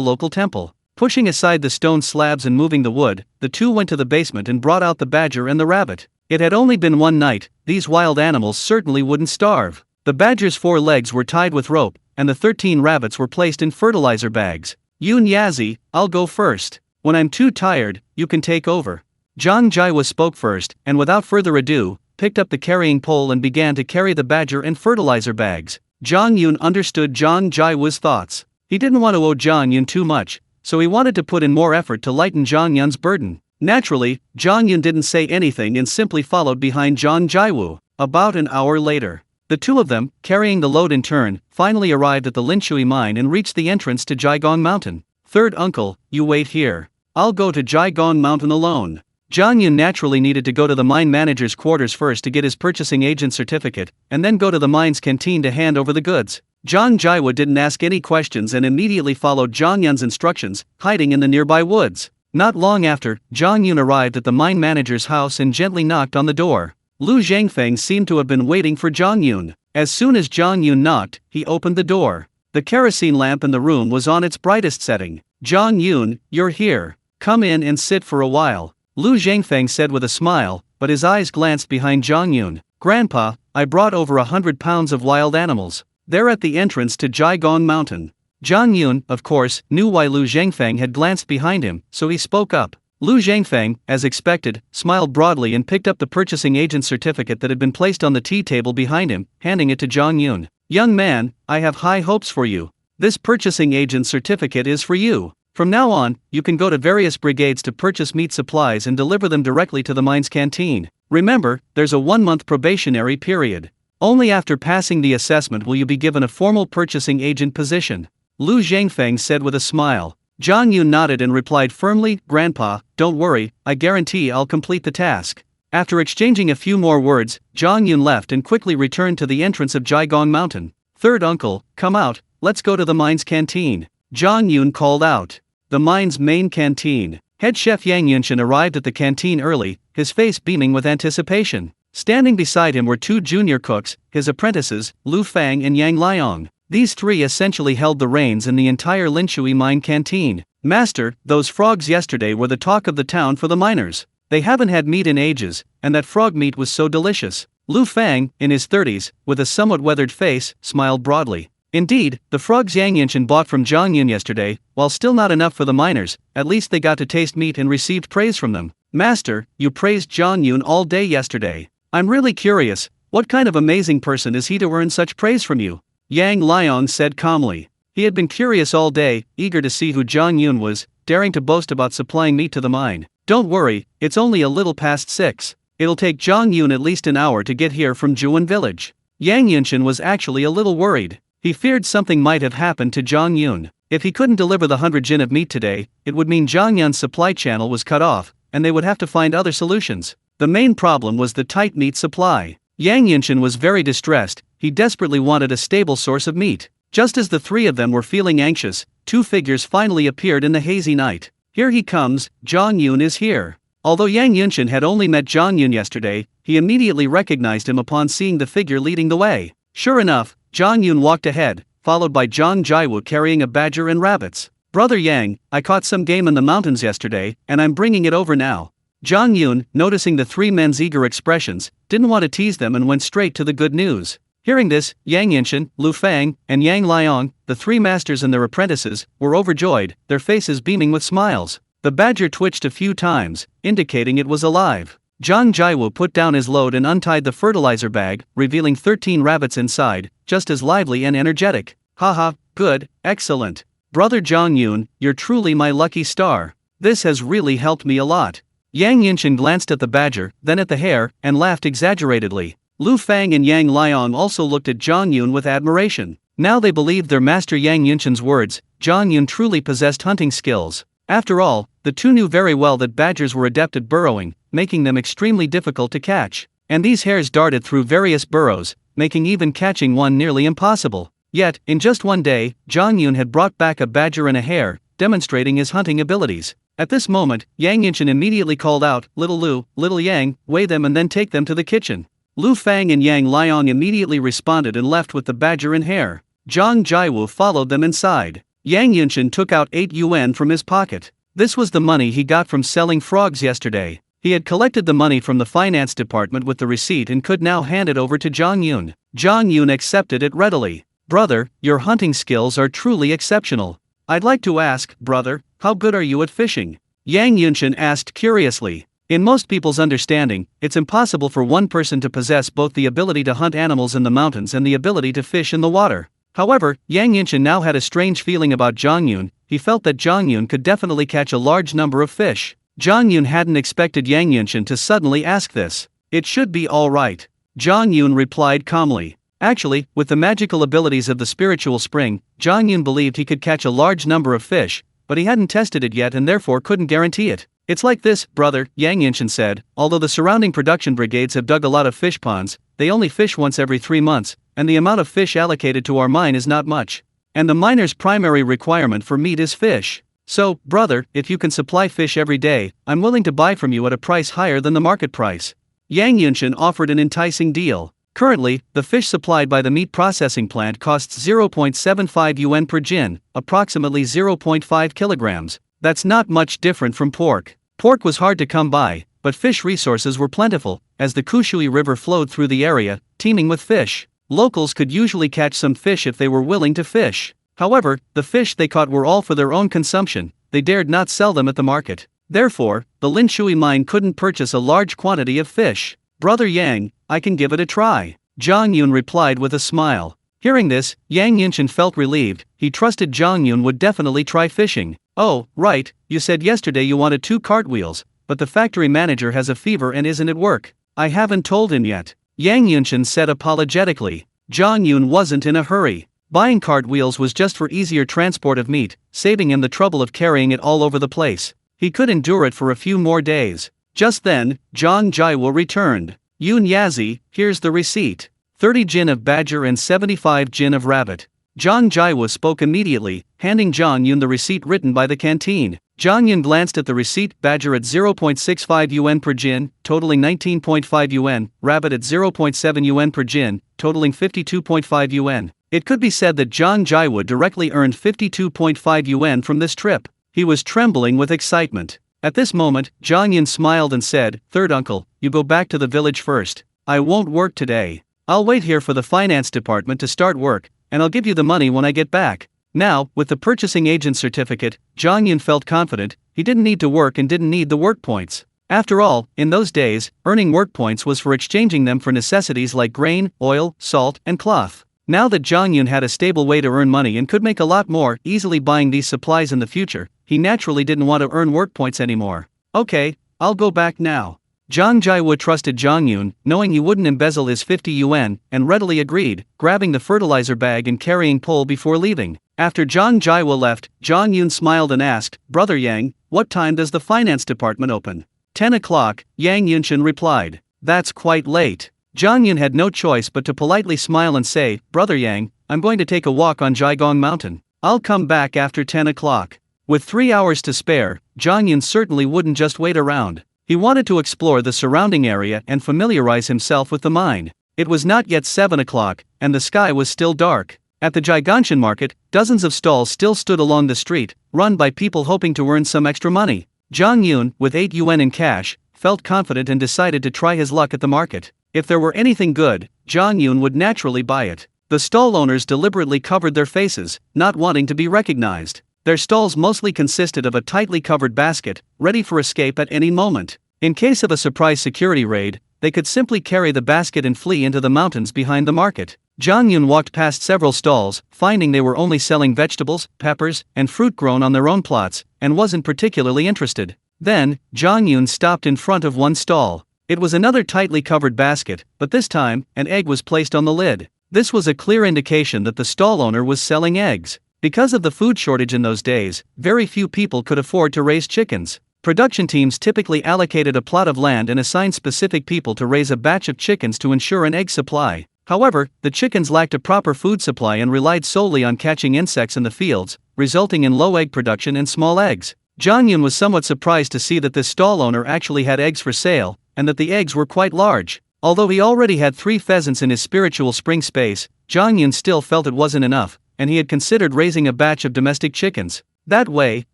local temple. Pushing aside the stone slabs and moving the wood, the two went to the basement and brought out the badger and the rabbit. It had only been one night, these wild animals certainly wouldn't starve. The badger's 4 legs were tied with rope, and the 13 rabbits were placed in fertilizer bags. Yun Yazi, I'll go first. When I'm too tired, you can take over. Zhang Jiwu spoke first, and without further ado, picked up the carrying pole and began to carry the badger and fertilizer bags. Zhang Yun understood Zhang Jiwu's thoughts. He didn't want to owe Zhang Yun too much, so he wanted to put in more effort to lighten Zhang Yun's burden. Naturally, Zhang Yun didn't say anything and simply followed behind Zhang Jiwu. About an hour later, The two of them, carrying the load in turn, finally arrived at the Linshui mine and reached the entrance to Jiagong Mountain. "Third uncle, you wait here. I'll go to Jiagong Mountain alone." Zhang Yun naturally needed to go to the mine manager's quarters first to get his purchasing agent certificate, and then go to the mine's canteen to hand over the goods. Zhang Jiawu didn't ask any questions and immediately followed Zhang Yun's instructions, hiding in the nearby woods. Not long after, Zhang Yun arrived at the mine manager's house and gently knocked on the door. Lu Zhangfeng seemed to have been waiting for Zhang Yun. As soon as Zhang Yun knocked, he opened the door. The kerosene lamp in the room was on its brightest setting. "Zhang Yun, you're here. Come in and sit for a while," Lu Zhangfeng said with a smile, but his eyes glanced behind Zhang Yun. "Grandpa, I brought over 100 pounds of wild animals. They're at the entrance to Jiagong Mountain." Zhang Yun, of course, knew why Lu Zhangfeng had glanced behind him, so he spoke up. Lu Zhangfeng, as expected, smiled broadly and picked up the purchasing agent certificate that had been placed on the tea table behind him, handing it to Zhang Yun. "Young man, I have high hopes for you. This purchasing agent certificate is for you. From now on, you can go to various brigades to purchase meat supplies and deliver them directly to the mine's canteen. Remember, there's a 1-month probationary period. Only after passing the assessment will you be given a formal purchasing agent position," Lu Zhangfeng said with a smile. Zhang Yun nodded and replied firmly, "Grandpa, don't worry, I guarantee I'll complete the task." After exchanging a few more words, Zhang Yun left and quickly returned to the entrance of Jiagong Mountain. "Third uncle, come out, let's go to the mine's canteen," Zhang Yun called out. The mine's main canteen. Head chef Yang Yunshan arrived at the canteen early, his face beaming with anticipation. Standing beside him were 2 junior cooks, his apprentices, Lu Fang and Yang Liang. These 3 essentially held the reins in the entire Linshui mine canteen. "Master, those frogs yesterday were the talk of the town for the miners. They haven't had meat in ages, and that frog meat was so delicious." Lu Fang, in his 30s, with a somewhat weathered face, smiled broadly. Indeed, the frogs Yang Yunshan bought from Zhang Yun yesterday, while still not enough for the miners, at least they got to taste meat and received praise from them. "Master, you praised Zhang Yun all day yesterday. I'm really curious, what kind of amazing person is he to earn such praise from you?" Yang Liang said calmly. He had been curious all day, eager to see who Zhang Yun was, daring to boast about supplying meat to the mine. "Don't worry, it's only a little past 6. It'll take Zhang Yun at least an hour to get here from Juan village." Yang Yunshan was actually a little worried. He feared something might have happened to Zhang Yun. If he couldn't deliver the 100 jin of meat today, it would mean Zhang Yun's supply channel was cut off, and they would have to find other solutions. The main problem was the tight meat supply. Yang Yunshan was very distressed. He desperately wanted a stable source of meat. Just as the 3 of them were feeling anxious, 2 figures finally appeared in the hazy night. "Here he comes, Zhang Yun is here." Although Yang Yunshan had only met Zhang Yun yesterday, he immediately recognized him upon seeing the figure leading the way. Sure enough, Zhang Yun walked ahead, followed by Zhang Jiawu carrying a badger and rabbits. "Brother Yang, I caught some game in the mountains yesterday, and I'm bringing it over now." Zhang Yun, noticing the 3 men's eager expressions, didn't want to tease them and went straight to the good news. Hearing this, Yang Yunshan, Lu Fang, and Yang Liang, the 3 masters and their apprentices, were overjoyed, their faces beaming with smiles. The badger twitched a few times, indicating it was alive. Zhang Jiawu put down his load and untied the fertilizer bag, revealing 13 rabbits inside, just as lively and energetic. "Haha, good, excellent. Brother Zhang Yun, you're truly my lucky star. This has really helped me a lot." Yang Yunshan glanced at the badger, then at the hare, and laughed exaggeratedly. Lu Fang and Yang Liang also looked at Zhang Yun with admiration. Now they believed their master Yang Yunshan's words. Zhang Yun truly possessed hunting skills. After all, the 2 knew very well that badgers were adept at burrowing, making them extremely difficult to catch. And these hares darted through various burrows, making even catching one nearly impossible. Yet, in just one day, Zhang Yun had brought back a badger and a hare, demonstrating his hunting abilities. At this moment, Yang Yunshan immediately called out, "Little Lu, little Yang, weigh them and then take them to the kitchen." Lu Fang and Yang Liang immediately responded and left with the badger and hare. Zhang Jiawu followed them inside. Yang Yunshan took out 8 yuan from his pocket. This was the money he got from selling frogs yesterday. He had collected the money from the finance department with the receipt and could now hand it over to Zhang Yun. Zhang Yun accepted it readily. "Brother, your hunting skills are truly exceptional. I'd like to ask, brother, how good are you at fishing?" Yang Yunshan asked curiously. In most people's understanding, it's impossible for one person to possess both the ability to hunt animals in the mountains and the ability to fish in the water. However, Yang Yunshan now had a strange feeling about Zhang Yun. He felt that Zhang Yun could definitely catch a large number of fish. Zhang Yun hadn't expected Yang Yunshan to suddenly ask this. "It should be all right," Zhang Yun replied calmly. Actually, with the magical abilities of the spiritual spring, Zhang Yun believed he could catch a large number of fish, but he hadn't tested it yet and therefore couldn't guarantee it. It's like this, brother, Yang Yinshan said, although the surrounding production brigades have dug a lot of fish ponds, they only fish once every 3 months, and the amount of fish allocated to our mine is not much. And the miner's primary requirement for meat is fish. So, brother, if you can supply fish every day, I'm willing to buy from you at a price higher than the market price. Yang Yunshan offered an enticing deal. Currently, the fish supplied by the meat processing plant costs 0.75 yuan per jin, approximately 0.5 kilograms. That's not much different from pork. Pork was hard to come by, but fish resources were plentiful, as the Kushui River flowed through the area, teeming with fish. Locals could usually catch some fish if they were willing to fish. However, the fish they caught were all for their own consumption, they dared not sell them at the market. Therefore, the Linshui mine couldn't purchase a large quantity of fish. Brother Yang, I can give it a try. Zhang Yun replied with a smile. Hearing this, Yang Yinshan felt relieved. He trusted Zhang Yun would definitely try fishing. Oh, right, you said yesterday you wanted 2 cartwheels, but the factory manager has a fever and isn't at work. I haven't told him yet. Yang Yinshan said apologetically. Zhang Yun wasn't in a hurry. Buying cartwheels was just for easier transport of meat, saving him the trouble of carrying it all over the place. He could endure it for a few more days. Just then, Zhang Jaiwo returned. Yun Yazi, here's the receipt. 30 jin of badger and 75 jin of rabbit. Zhang Jaiwo spoke immediately, handing Zhang Yun the receipt written by the canteen. Zhang Yun glanced at the receipt: badger at 0.65 yuan per jin, totaling 19.5 yuan, rabbit at 0.7 yuan per jin, totaling 52.5 yuan. It could be said that Zhang Jaiwo directly earned 52.5 yuan from this trip. He was trembling with excitement. At this moment, Zhang Yun smiled and said, "Third uncle, you go back to the village first. I won't work today. I'll wait here for the finance department to start work, and I'll give you the money when I get back." Now, with the purchasing agent certificate, Zhang Yun felt confident. He didn't need to work and didn't need the work points. After all, in those days, earning work points was for exchanging them for necessities like grain, oil, salt, and cloth. Now that Zhang Yun had a stable way to earn money and could make a lot more easily buying these supplies in the future, he naturally didn't want to earn work points anymore. Okay, I'll go back now. Zhang Jaiwo trusted Zhang Yun, knowing he wouldn't embezzle his 50 yuan, and readily agreed, grabbing the fertilizer bag and carrying pole before leaving. After Zhang Jaiwo left, Zhang Yun smiled and asked, "Brother Yang, what time does the finance department open?" 10 o'clock, Yang Yunshan replied. "That's quite late." Zhang Yun had no choice but to politely smile and say, "Brother Yang, I'm going to take a walk on Jiagong Mountain. I'll come back after 10 o'clock. With 3 hours to spare, Zhang Yun certainly wouldn't just wait around. He wanted to explore the surrounding area and familiarize himself with the mine. It was not yet 7 o'clock, and the sky was still dark. At the Jiganshan market, dozens of stalls still stood along the street, run by people hoping to earn some extra money. Zhang Yun, with 8 yuan in cash, felt confident and decided to try his luck at the market. If there were anything good, Zhang Yun would naturally buy it. The stall owners deliberately covered their faces, not wanting to be recognized. Their stalls mostly consisted of a tightly covered basket, ready for escape at any moment. In case of a surprise security raid, they could simply carry the basket and flee into the mountains behind the market. Zhang Yun walked past several stalls, finding they were only selling vegetables, peppers, and fruit grown on their own plots, and wasn't particularly interested. Then, Zhang Yun stopped in front of one stall. It was another tightly covered basket, but this time, an egg was placed on the lid. This was a clear indication that the stall owner was selling eggs. Because of the food shortage in those days, very few people could afford to raise chickens. Production teams typically allocated a plot of land and assigned specific people to raise a batch of chickens to ensure an egg supply. However, the chickens lacked a proper food supply and relied solely on catching insects in the fields, resulting in low egg production and small eggs. Zhang Yun was somewhat surprised to see that this stall owner actually had eggs for sale, and that the eggs were quite large. Although he already had 3 pheasants in his spiritual spring space, Zhang Yun still felt it wasn't enough, and he had considered raising a batch of domestic chickens. That way,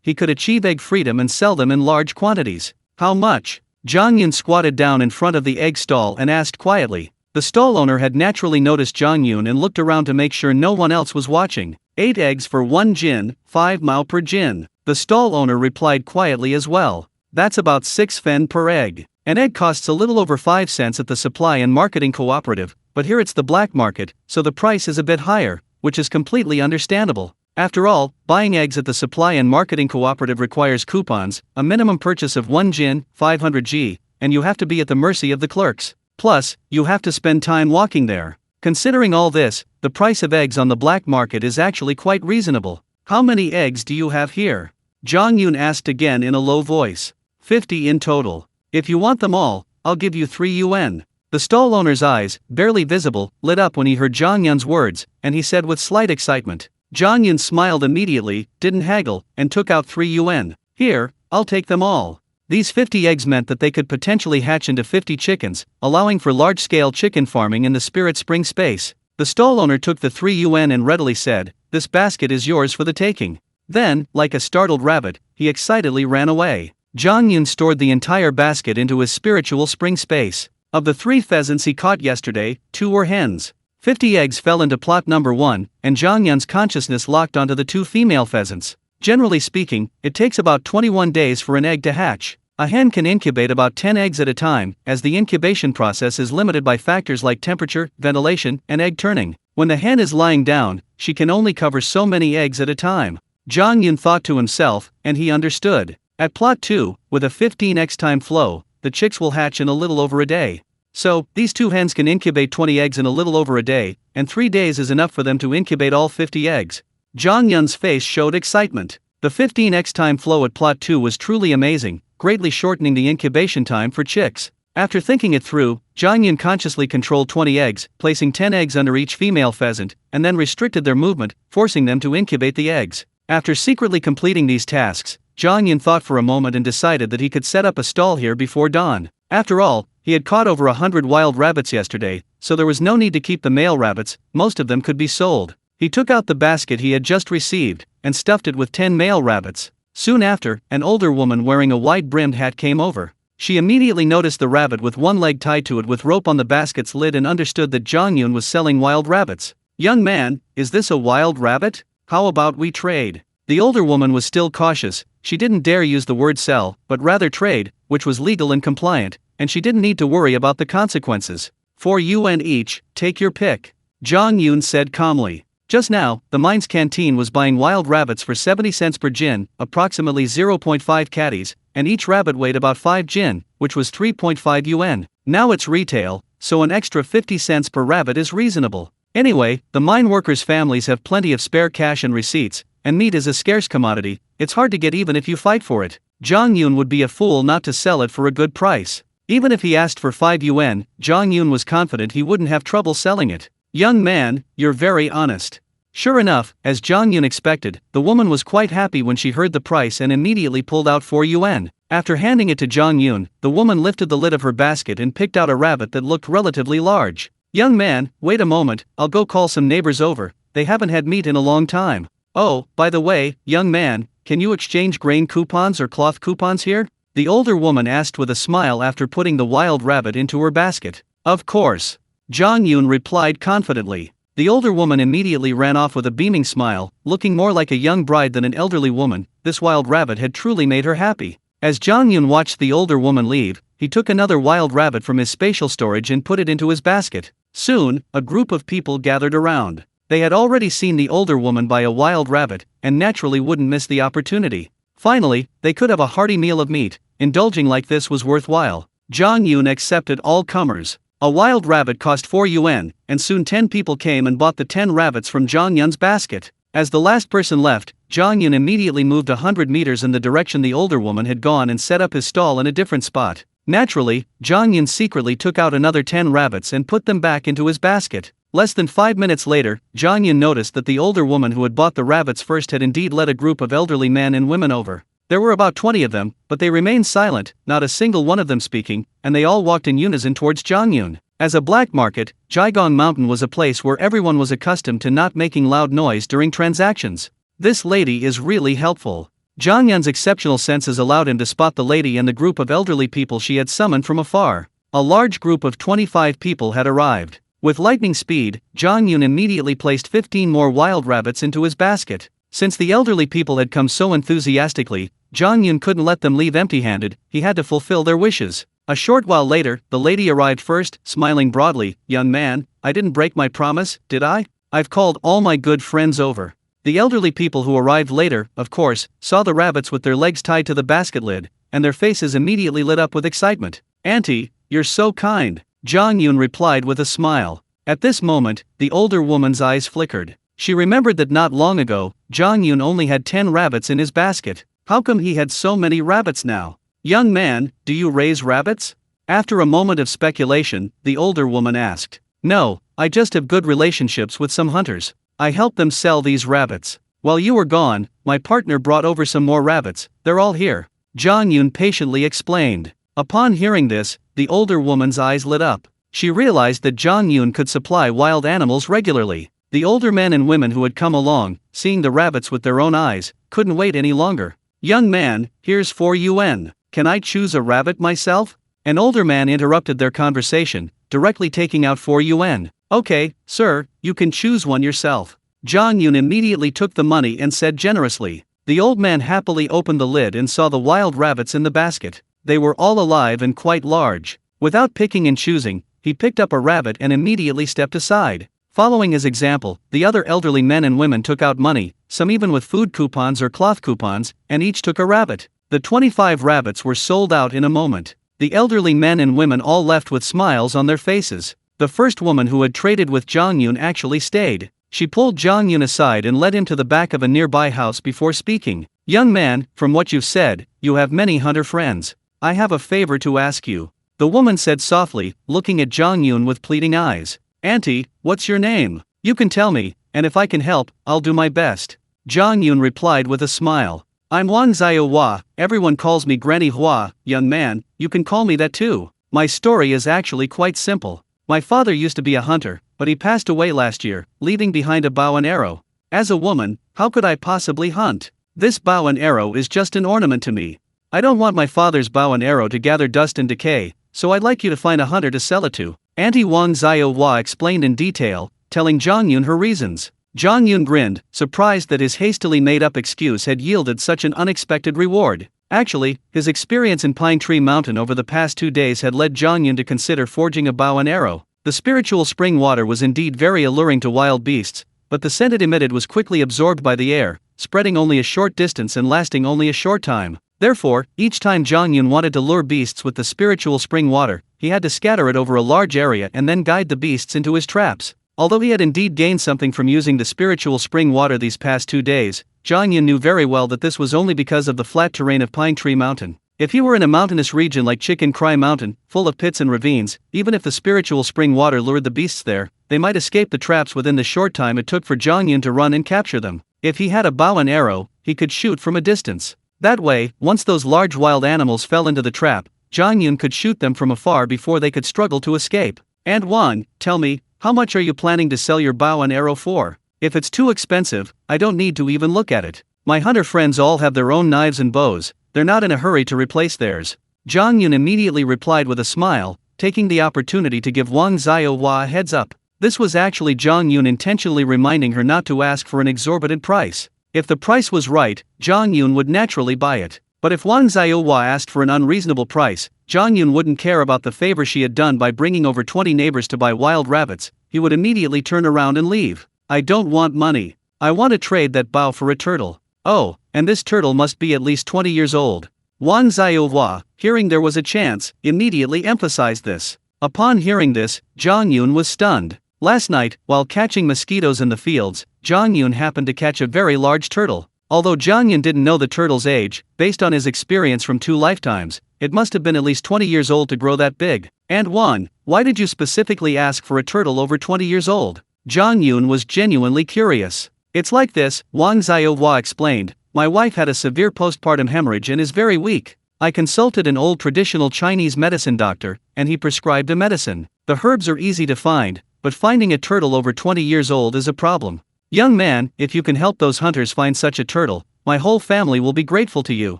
he could achieve egg freedom and sell them in large quantities. "How much?" Zhang Yun squatted down in front of the egg stall and asked quietly. The stall owner had naturally noticed Zhang Yun and looked around to make sure no one else was watching. 8 eggs for 1 jin, 5 mao per jin. The stall owner replied quietly as well. "That's about 6 fen per egg. An egg costs a little over 5 cents at the supply and marketing cooperative, but here it's the black market, so the price is a bit higher, which is completely understandable. After all, buying eggs at the supply and marketing cooperative requires coupons, a minimum purchase of 1 jin, 500 g, and you have to be at the mercy of the clerks. Plus, you have to spend time walking there. Considering all this, the price of eggs on the black market is actually quite reasonable. How many eggs do you have here? Zhang Yun asked again in a low voice. 50 in total. If you want them all, I'll give you 3 yuan. The stall owner's eyes, barely visible, lit up when he heard Zhang Yun's words, and he said with slight excitement. Zhang Yun smiled immediately, didn't haggle, and took out 3 yuan. Here, I'll take them all. These 50 eggs meant that they could potentially hatch into 50 chickens, allowing for large-scale chicken farming in the Spirit Spring space. The stall owner took the 3 yuan and readily said, "This basket is yours for the taking." Then, like a startled rabbit, he excitedly ran away. Zhang Yun stored the entire basket into his spiritual spring space. Of the 3 pheasants he caught yesterday, 2 were hens. 50 eggs fell into plot number 1, and Zhang Yun's consciousness locked onto the 2 female pheasants. Generally speaking, it takes about 21 days for an egg to hatch. A hen can incubate about 10 eggs at a time, as the incubation process is limited by factors like temperature, ventilation, and egg turning. When the hen is lying down, she can only cover so many eggs at a time. Zhang Yun thought to himself, and he understood. At plot 2, with a 15x time flow, the chicks will hatch in a little over a day. So, these 2 hens can incubate 20 eggs in a little over a day, and 3 days is enough for them to incubate all 50 eggs. Zhang Yun's face showed excitement. The 15x time flow at plot 2 was truly amazing, greatly shortening the incubation time for chicks. After thinking it through, Zhang Yun consciously controlled 20 eggs, placing 10 eggs under each female pheasant, and then restricted their movement, forcing them to incubate the eggs. After secretly completing these tasks, Zhang Yun thought for a moment and decided that he could set up a stall here before dawn. After all, he had caught over 100 wild rabbits yesterday, so there was no need to keep the male rabbits, most of them could be sold. He took out the basket he had just received, and stuffed it with 10 male rabbits. Soon after, an older woman wearing a wide-brimmed hat came over. She immediately noticed the rabbit with one leg tied to it with rope on the basket's lid and understood that Zhang Yun was selling wild rabbits. "Young man, is this a wild rabbit? How about we trade?" The older woman was still cautious. She didn't dare use the word sell, but rather trade, which was legal and compliant, and she didn't need to worry about the consequences. 4 yuan each, take your pick. Zhang Yun said calmly. Just now, the mine's canteen was buying wild rabbits for 70 cents per jin, approximately 0.5 catties, and each rabbit weighed about 5 jin, which was 3.5 yuan. Now it's retail, so an extra 50 cents per rabbit is reasonable. Anyway, the mine workers' families have plenty of spare cash and receipts, and meat is a scarce commodity, it's hard to get even if you fight for it. Zhang Yun would be a fool not to sell it for a good price. Even if he asked for 5 yuan, Zhang Yun was confident he wouldn't have trouble selling it. "Young man, you're very honest." Sure enough, as Zhang Yun expected, the woman was quite happy when she heard the price and immediately pulled out 4 yuan. After handing it to Zhang Yun, the woman lifted the lid of her basket and picked out a rabbit that looked relatively large. "Young man, wait a moment, I'll go call some neighbors over, they haven't had meat in a long time. Oh, by the way, young man, can you exchange grain coupons or cloth coupons here?" the older woman asked with a smile after putting the wild rabbit into her basket. "Of course," Zhang Yun replied confidently. The older woman immediately ran off with a beaming smile, looking more like a young bride than an elderly woman. This wild rabbit had truly made her happy. As Zhang Yun watched the older woman leave, he took another wild rabbit from his spatial storage and put it into his basket. Soon, a group of people gathered around. They had already seen the older woman buy a wild rabbit, and naturally wouldn't miss the opportunity. Finally, they could have a hearty meal of meat. Indulging like this was worthwhile. Zhang Yun accepted all comers. A wild rabbit cost 4 yuan, and soon 10 people came and bought the 10 rabbits from Zhang Yun's basket. As the last person left, Zhang Yun immediately moved 100 meters in the direction the older woman had gone and set up his stall in a different spot. Naturally, Zhang Yun secretly took out another 10 rabbits and put them back into his basket. Less than 5 minutes later, Zhang Yun noticed that the older woman who had bought the rabbits first had indeed led a group of elderly men and women over. There were about 20 of them, but they remained silent, not a single one of them speaking, and they all walked in unison towards Zhang Yun. As a black market, Jiagong Mountain was a place where everyone was accustomed to not making loud noise during transactions. This lady is really helpful. Zhang Yun's exceptional senses allowed him to spot the lady and the group of elderly people she had summoned from afar. A large group of 25 people had arrived. With lightning speed, Zhang Yun immediately placed 15 more wild rabbits into his basket. Since the elderly people had come so enthusiastically, Zhang Yun couldn't let them leave empty-handed, he had to fulfill their wishes. A short while later, the lady arrived first, smiling broadly. "Young man, I didn't break my promise, did I? I've called all my good friends over." The elderly people who arrived later, of course, saw the rabbits with their legs tied to the basket lid, and their faces immediately lit up with excitement. "Auntie, you're so kind," Zhang Yun replied with a smile. At this moment, the older woman's eyes flickered. She remembered that not long ago, Zhang Yun only had 10 rabbits in his basket. How come he had so many rabbits now? Young man, do you raise rabbits? After a moment of speculation, the older woman asked. No, I just have good relationships with some hunters. I help them sell these rabbits. While you were gone, my partner brought over some more rabbits. They're all here. Zhang Yun patiently explained. Upon hearing this, the older woman's eyes lit up. She realized that Zhang Yun could supply wild animals regularly. The older men and women who had come along, seeing the rabbits with their own eyes, couldn't wait any longer. Young man, here's 4 yuan. Can I choose a rabbit myself? An older man interrupted their conversation, directly taking out 4 yuan. Okay, sir, you can choose one yourself. Zhang Yun immediately took the money and said generously. The old man happily opened the lid and saw the wild rabbits in the basket. They were all alive and quite large. Without picking and choosing, he picked up a rabbit and immediately stepped aside. Following his example, the other elderly men and women took out money, some even with food coupons or cloth coupons, and each took a rabbit. The 25 rabbits were sold out in a moment. The elderly men and women all left with smiles on their faces. The first woman who had traded with Zhang Yun actually stayed. She pulled Zhang Yun aside and led him to the back of a nearby house before speaking. Young man, from what you've said, you have many hunter friends. I have a favor to ask you. The woman said softly, looking at Zhang Yun with pleading eyes. Auntie, what's your name? You can tell me, and if I can help, I'll do my best. Zhang Yun replied with a smile. I'm Wang Xiao Hua, everyone calls me Granny Hua. Young man, you can call me that too. My story is actually quite simple. My father used to be a hunter, but he passed away last year, leaving behind a bow and arrow. As a woman, how could I possibly hunt? This bow and arrow is just an ornament to me. I don't want my father's bow and arrow to gather dust and decay, so I'd like you to find a hunter to sell it to. Auntie Wang Xiao Hua explained in detail, telling Zhang Yun her reasons. Zhang Yun grinned, surprised that his hastily made-up excuse had yielded such an unexpected reward. Actually, his experience in Pine Tree Mountain over the past 2 days had led Zhang Yun to consider forging a bow and arrow. The spiritual spring water was indeed very alluring to wild beasts, but the scent it emitted was quickly absorbed by the air, spreading only a short distance and lasting only a short time. Therefore, each time Zhang Yun wanted to lure beasts with the spiritual spring water, he had to scatter it over a large area and then guide the beasts into his traps. Although he had indeed gained something from using the spiritual spring water these past 2 days, Zhang Yun knew very well that this was only because of the flat terrain of Pine Tree Mountain. If he were in a mountainous region like Chicken Cry Mountain, full of pits and ravines, even if the spiritual spring water lured the beasts there, they might escape the traps within the short time it took for Zhang Yun to run and capture them. If he had a bow and arrow, he could shoot from a distance. That way, once those large wild animals fell into the trap, Zhang Yun could shoot them from afar before they could struggle to escape. And Wang, tell me, how much are you planning to sell your bow and arrow for? If it's too expensive, I don't need to even look at it. My hunter friends all have their own knives and bows, they're not in a hurry to replace theirs. Zhang Yun immediately replied with a smile, taking the opportunity to give Wang Xiao Hua a heads up. This was actually Zhang Yun intentionally reminding her not to ask for an exorbitant price. If the price was right, Zhang Yun would naturally buy it. But if Wang Xiao Hua asked for an unreasonable price, Zhang Yun wouldn't care about the favor she had done by bringing over 20 neighbors to buy wild rabbits, he would immediately turn around and leave. I don't want money. I want to trade that bow for a turtle. Oh, and this turtle must be at least 20 years old. Wang Xiao Hua, hearing there was a chance, immediately emphasized this. Upon hearing this, Zhang Yun was stunned. Last night, while catching mosquitoes in the fields, Zhang Yun happened to catch a very large turtle. Although Zhang Yun didn't know the turtle's age, based on his experience from 2 lifetimes, it must have been at least 20 years old to grow that big. And Wang, why did you specifically ask for a turtle over 20 years old? Zhang Yun was genuinely curious. It's like this, Wang Xiao Hua explained. My wife had a severe postpartum hemorrhage and is very weak. I consulted an old traditional Chinese medicine doctor, and he prescribed a medicine. The herbs are easy to find, but finding a turtle over 20 years old is a problem. Young man, if you can help those hunters find such a turtle, my whole family will be grateful to you.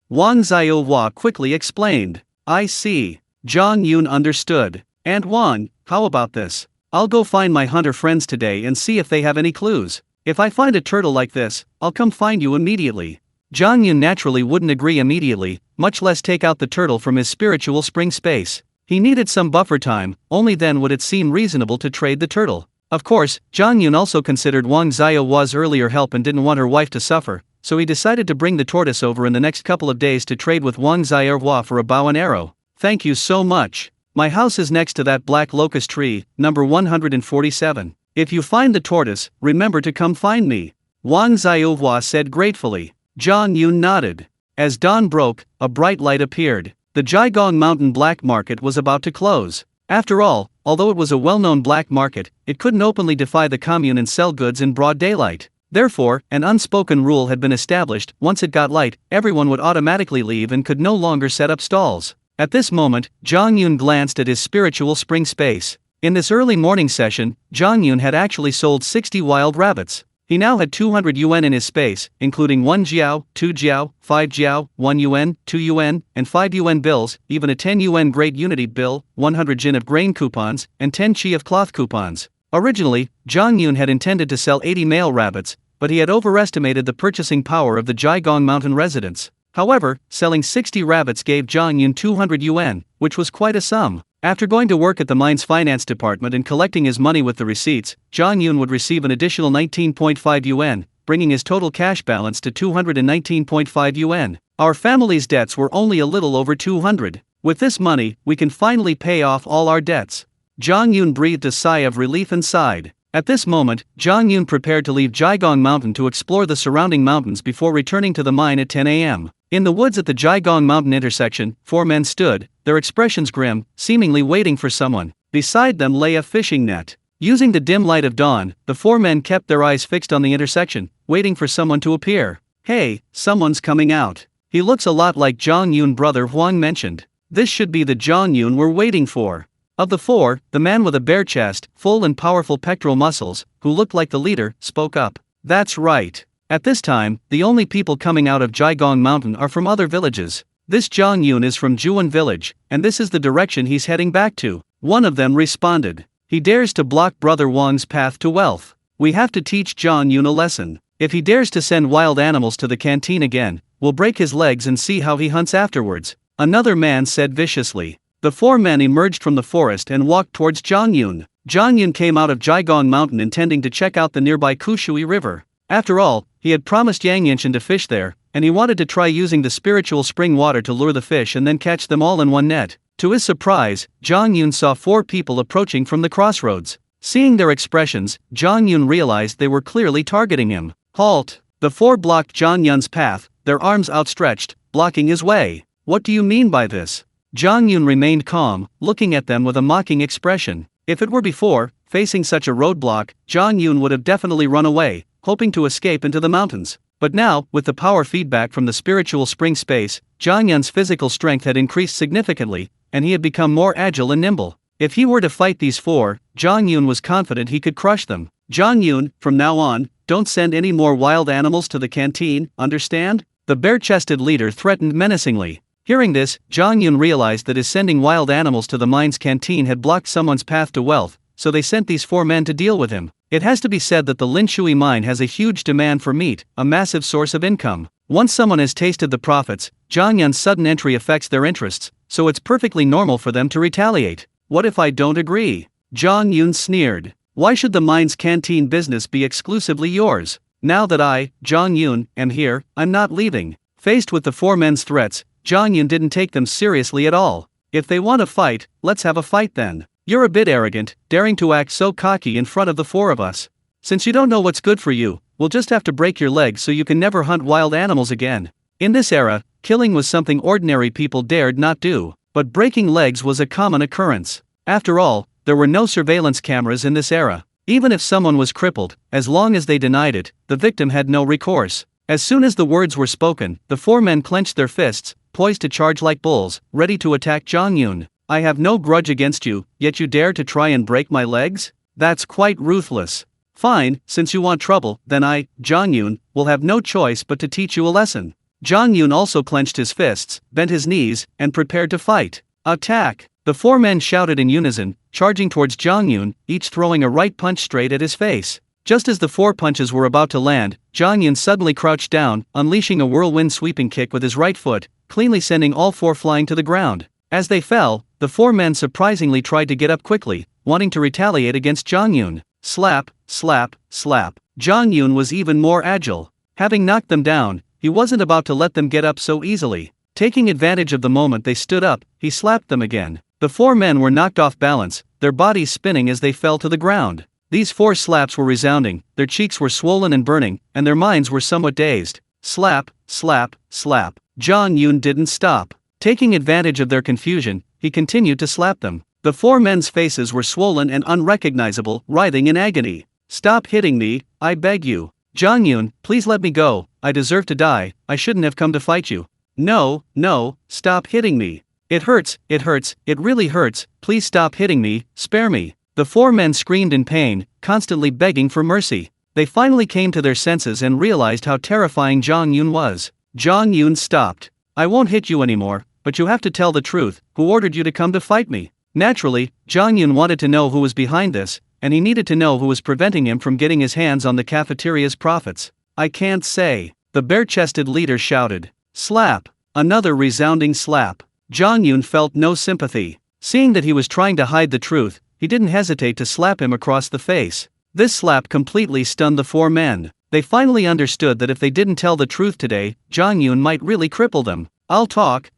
Wang Xiao Hua quickly explained. I see. Zhang Yun understood. And Wang, how about this? I'll go find my hunter friends today and see if they have any clues. If I find a turtle like this, I'll come find you immediately. Zhang Yun naturally wouldn't agree immediately, much less take out the turtle from his spiritual spring space. He needed some buffer time, only then would it seem reasonable to trade the turtle. Of course, Zhang Yun also considered Wang Xiao Hua's earlier help and didn't want her wife to suffer, so he decided to bring the tortoise over in the next couple of days to trade with Wang Xiao Hua for a bow and arrow. Thank you so much. My house is next to that black locust tree, number 147. If you find the tortoise, remember to come find me. Wang Xiaohua said gratefully. Zhang Yun nodded. As dawn broke, a bright light appeared. The Jiagong Mountain black market was about to close. After all, although it was a well-known black market, it couldn't openly defy the commune and sell goods in broad daylight. Therefore, an unspoken rule had been established: once it got light, everyone would automatically leave and could no longer set up stalls. At this moment, Zhang Yun glanced at his spiritual spring space. In this early morning session, Zhang Yun had actually sold 60 wild rabbits. He now had 200 yuan in his space, including 1 jiao, 2 jiao, 5 jiao, 1 yuan, 2 yuan, and 5 yuan bills, even a 10 yuan Great Unity bill, 100 jin of grain coupons, and 10 chi of cloth coupons. Originally, Zhang Yun had intended to sell 80 male rabbits, but he had overestimated the purchasing power of the Jiagong Mountain residents. However, selling 60 rabbits gave Zhang Yun 200 yuan, which was quite a sum. After going to work at the mine's finance department and collecting his money with the receipts, Zhang Yun would receive an additional 19.5 yuan, bringing his total cash balance to 219.5 yuan. Our family's debts were only a little over 200. With this money, we can finally pay off all our debts. Zhang Yun breathed a sigh of relief and sighed. At this moment, Zhang Yun prepared to leave Jiagong Mountain to explore the surrounding mountains before returning to the mine at 10 a.m. In the woods at the Jiagong Mountain intersection, 4 men stood, their expressions grim, seemingly waiting for someone. Beside them lay a fishing net. Using the dim light of dawn, the 4 men kept their eyes fixed on the intersection, waiting for someone to appear. Hey, someone's coming out. He looks a lot like Zhang Yun, brother Huang mentioned. This should be the Zhang Yun we're waiting for. Of the 4, the man with a bare chest, full and powerful pectoral muscles, who looked like the leader, spoke up. That's right. At this time, the only people coming out of Jiagong Mountain are from other villages. This Zhang Yun is from Juan village, and this is the direction he's heading back to. One of them responded. He dares to block brother Wang's path to wealth. We have to teach Zhang Yun a lesson. If he dares to send wild animals to the canteen again, we'll break his legs and see how he hunts afterwards. Another man said viciously. The 4 men emerged from the forest and walked towards Zhang Yun. Zhang Yun came out of Jiagong Mountain intending to check out the nearby Kushui River. After all, he had promised Yang Yinshan to fish there, and he wanted to try using the spiritual spring water to lure the fish and then catch them all in one net. To his surprise, Zhang Yun saw 4 people approaching from the crossroads. Seeing their expressions, Zhang Yun realized they were clearly targeting him. Halt! The 4 blocked Zhang Yun's path, their arms outstretched, blocking his way. What do you mean by this? Zhang Yun remained calm, looking at them with a mocking expression. If it were before, facing such a roadblock, Zhang Yun would have definitely run away, hoping to escape into the mountains. But now, with the power feedback from the spiritual spring space, Zhang Yun's physical strength had increased significantly, and he had become more agile and nimble. If he were to fight these 4, Zhang Yun was confident he could crush them. Zhang Yun, from now on, don't send any more wild animals to the canteen, understand? The bare-chested leader threatened menacingly. Hearing this, Zhang Yun realized that his sending wild animals to the mine's canteen had blocked someone's path to wealth, so they sent these 4 men to deal with him. It has to be said that the Linshui mine has a huge demand for meat, a massive source of income. Once someone has tasted the profits, Zhang Yun's sudden entry affects their interests, so it's perfectly normal for them to retaliate. What if I don't agree? Zhang Yun sneered. Why should the mine's canteen business be exclusively yours? Now that I, Zhang Yun, am here, I'm not leaving. Faced with the 4 men's threats, Zhang Yun didn't take them seriously at all. If they want to fight, let's have a fight then. You're a bit arrogant, daring to act so cocky in front of the 4 of us. Since you don't know what's good for you, we'll just have to break your legs so you can never hunt wild animals again. In this era, killing was something ordinary people dared not do, but breaking legs was a common occurrence. After all, there were no surveillance cameras in this era. Even if someone was crippled, as long as they denied it, the victim had no recourse. As soon as the words were spoken, the 4 men clenched their fists, poised to charge like bulls, ready to attack Zhang Yun. I have no grudge against you, yet you dare to try and break my legs? That's quite ruthless. Fine, since you want trouble, then I, Zhang Yun, will have no choice but to teach you a lesson. Zhang Yun also clenched his fists, bent his knees, and prepared to fight. Attack! The 4 men shouted in unison, charging towards Zhang Yun, each throwing a right punch straight at his face. Just as the 4 punches were about to land, Zhang Yun suddenly crouched down, unleashing a whirlwind sweeping kick with his right foot, cleanly sending all 4 flying to the ground. As they fell, the 4 men surprisingly tried to get up quickly, wanting to retaliate against Zhang Yun. Slap, slap, slap. Zhang Yun was even more agile. Having knocked them down, he wasn't about to let them get up so easily. Taking advantage of the moment they stood up, he slapped them again. The four men were knocked off balance, their bodies spinning as they fell to the ground. These 4 slaps were resounding, their cheeks were swollen and burning, and their minds were somewhat dazed. Slap, slap, slap. Zhang Yun didn't stop. Taking advantage of their confusion, he continued to slap them. The 4 men's faces were swollen and unrecognizable, writhing in agony. Stop hitting me, I beg you. Zhang Yun, please let me go, I deserve to die, I shouldn't have come to fight you. No, no, stop hitting me. It hurts, it really hurts, please stop hitting me, spare me. The 4 men screamed in pain, constantly begging for mercy. They finally came to their senses and realized how terrifying Zhang Yun was. Zhang Yun stopped. I won't hit you anymore, but you have to tell the truth, who ordered you to come to fight me? Naturally, Zhang Yun wanted to know who was behind this, and he needed to know who was preventing him from getting his hands on the cafeteria's profits. I can't say, the bare-chested leader shouted. Slap. Another resounding slap. Zhang Yun felt no sympathy. Seeing that he was trying to hide the truth, he didn't hesitate to slap him across the face. This slap completely stunned the 4 men. They finally understood that if they didn't tell the truth today, Zhang Yun might really cripple them. I'll talk.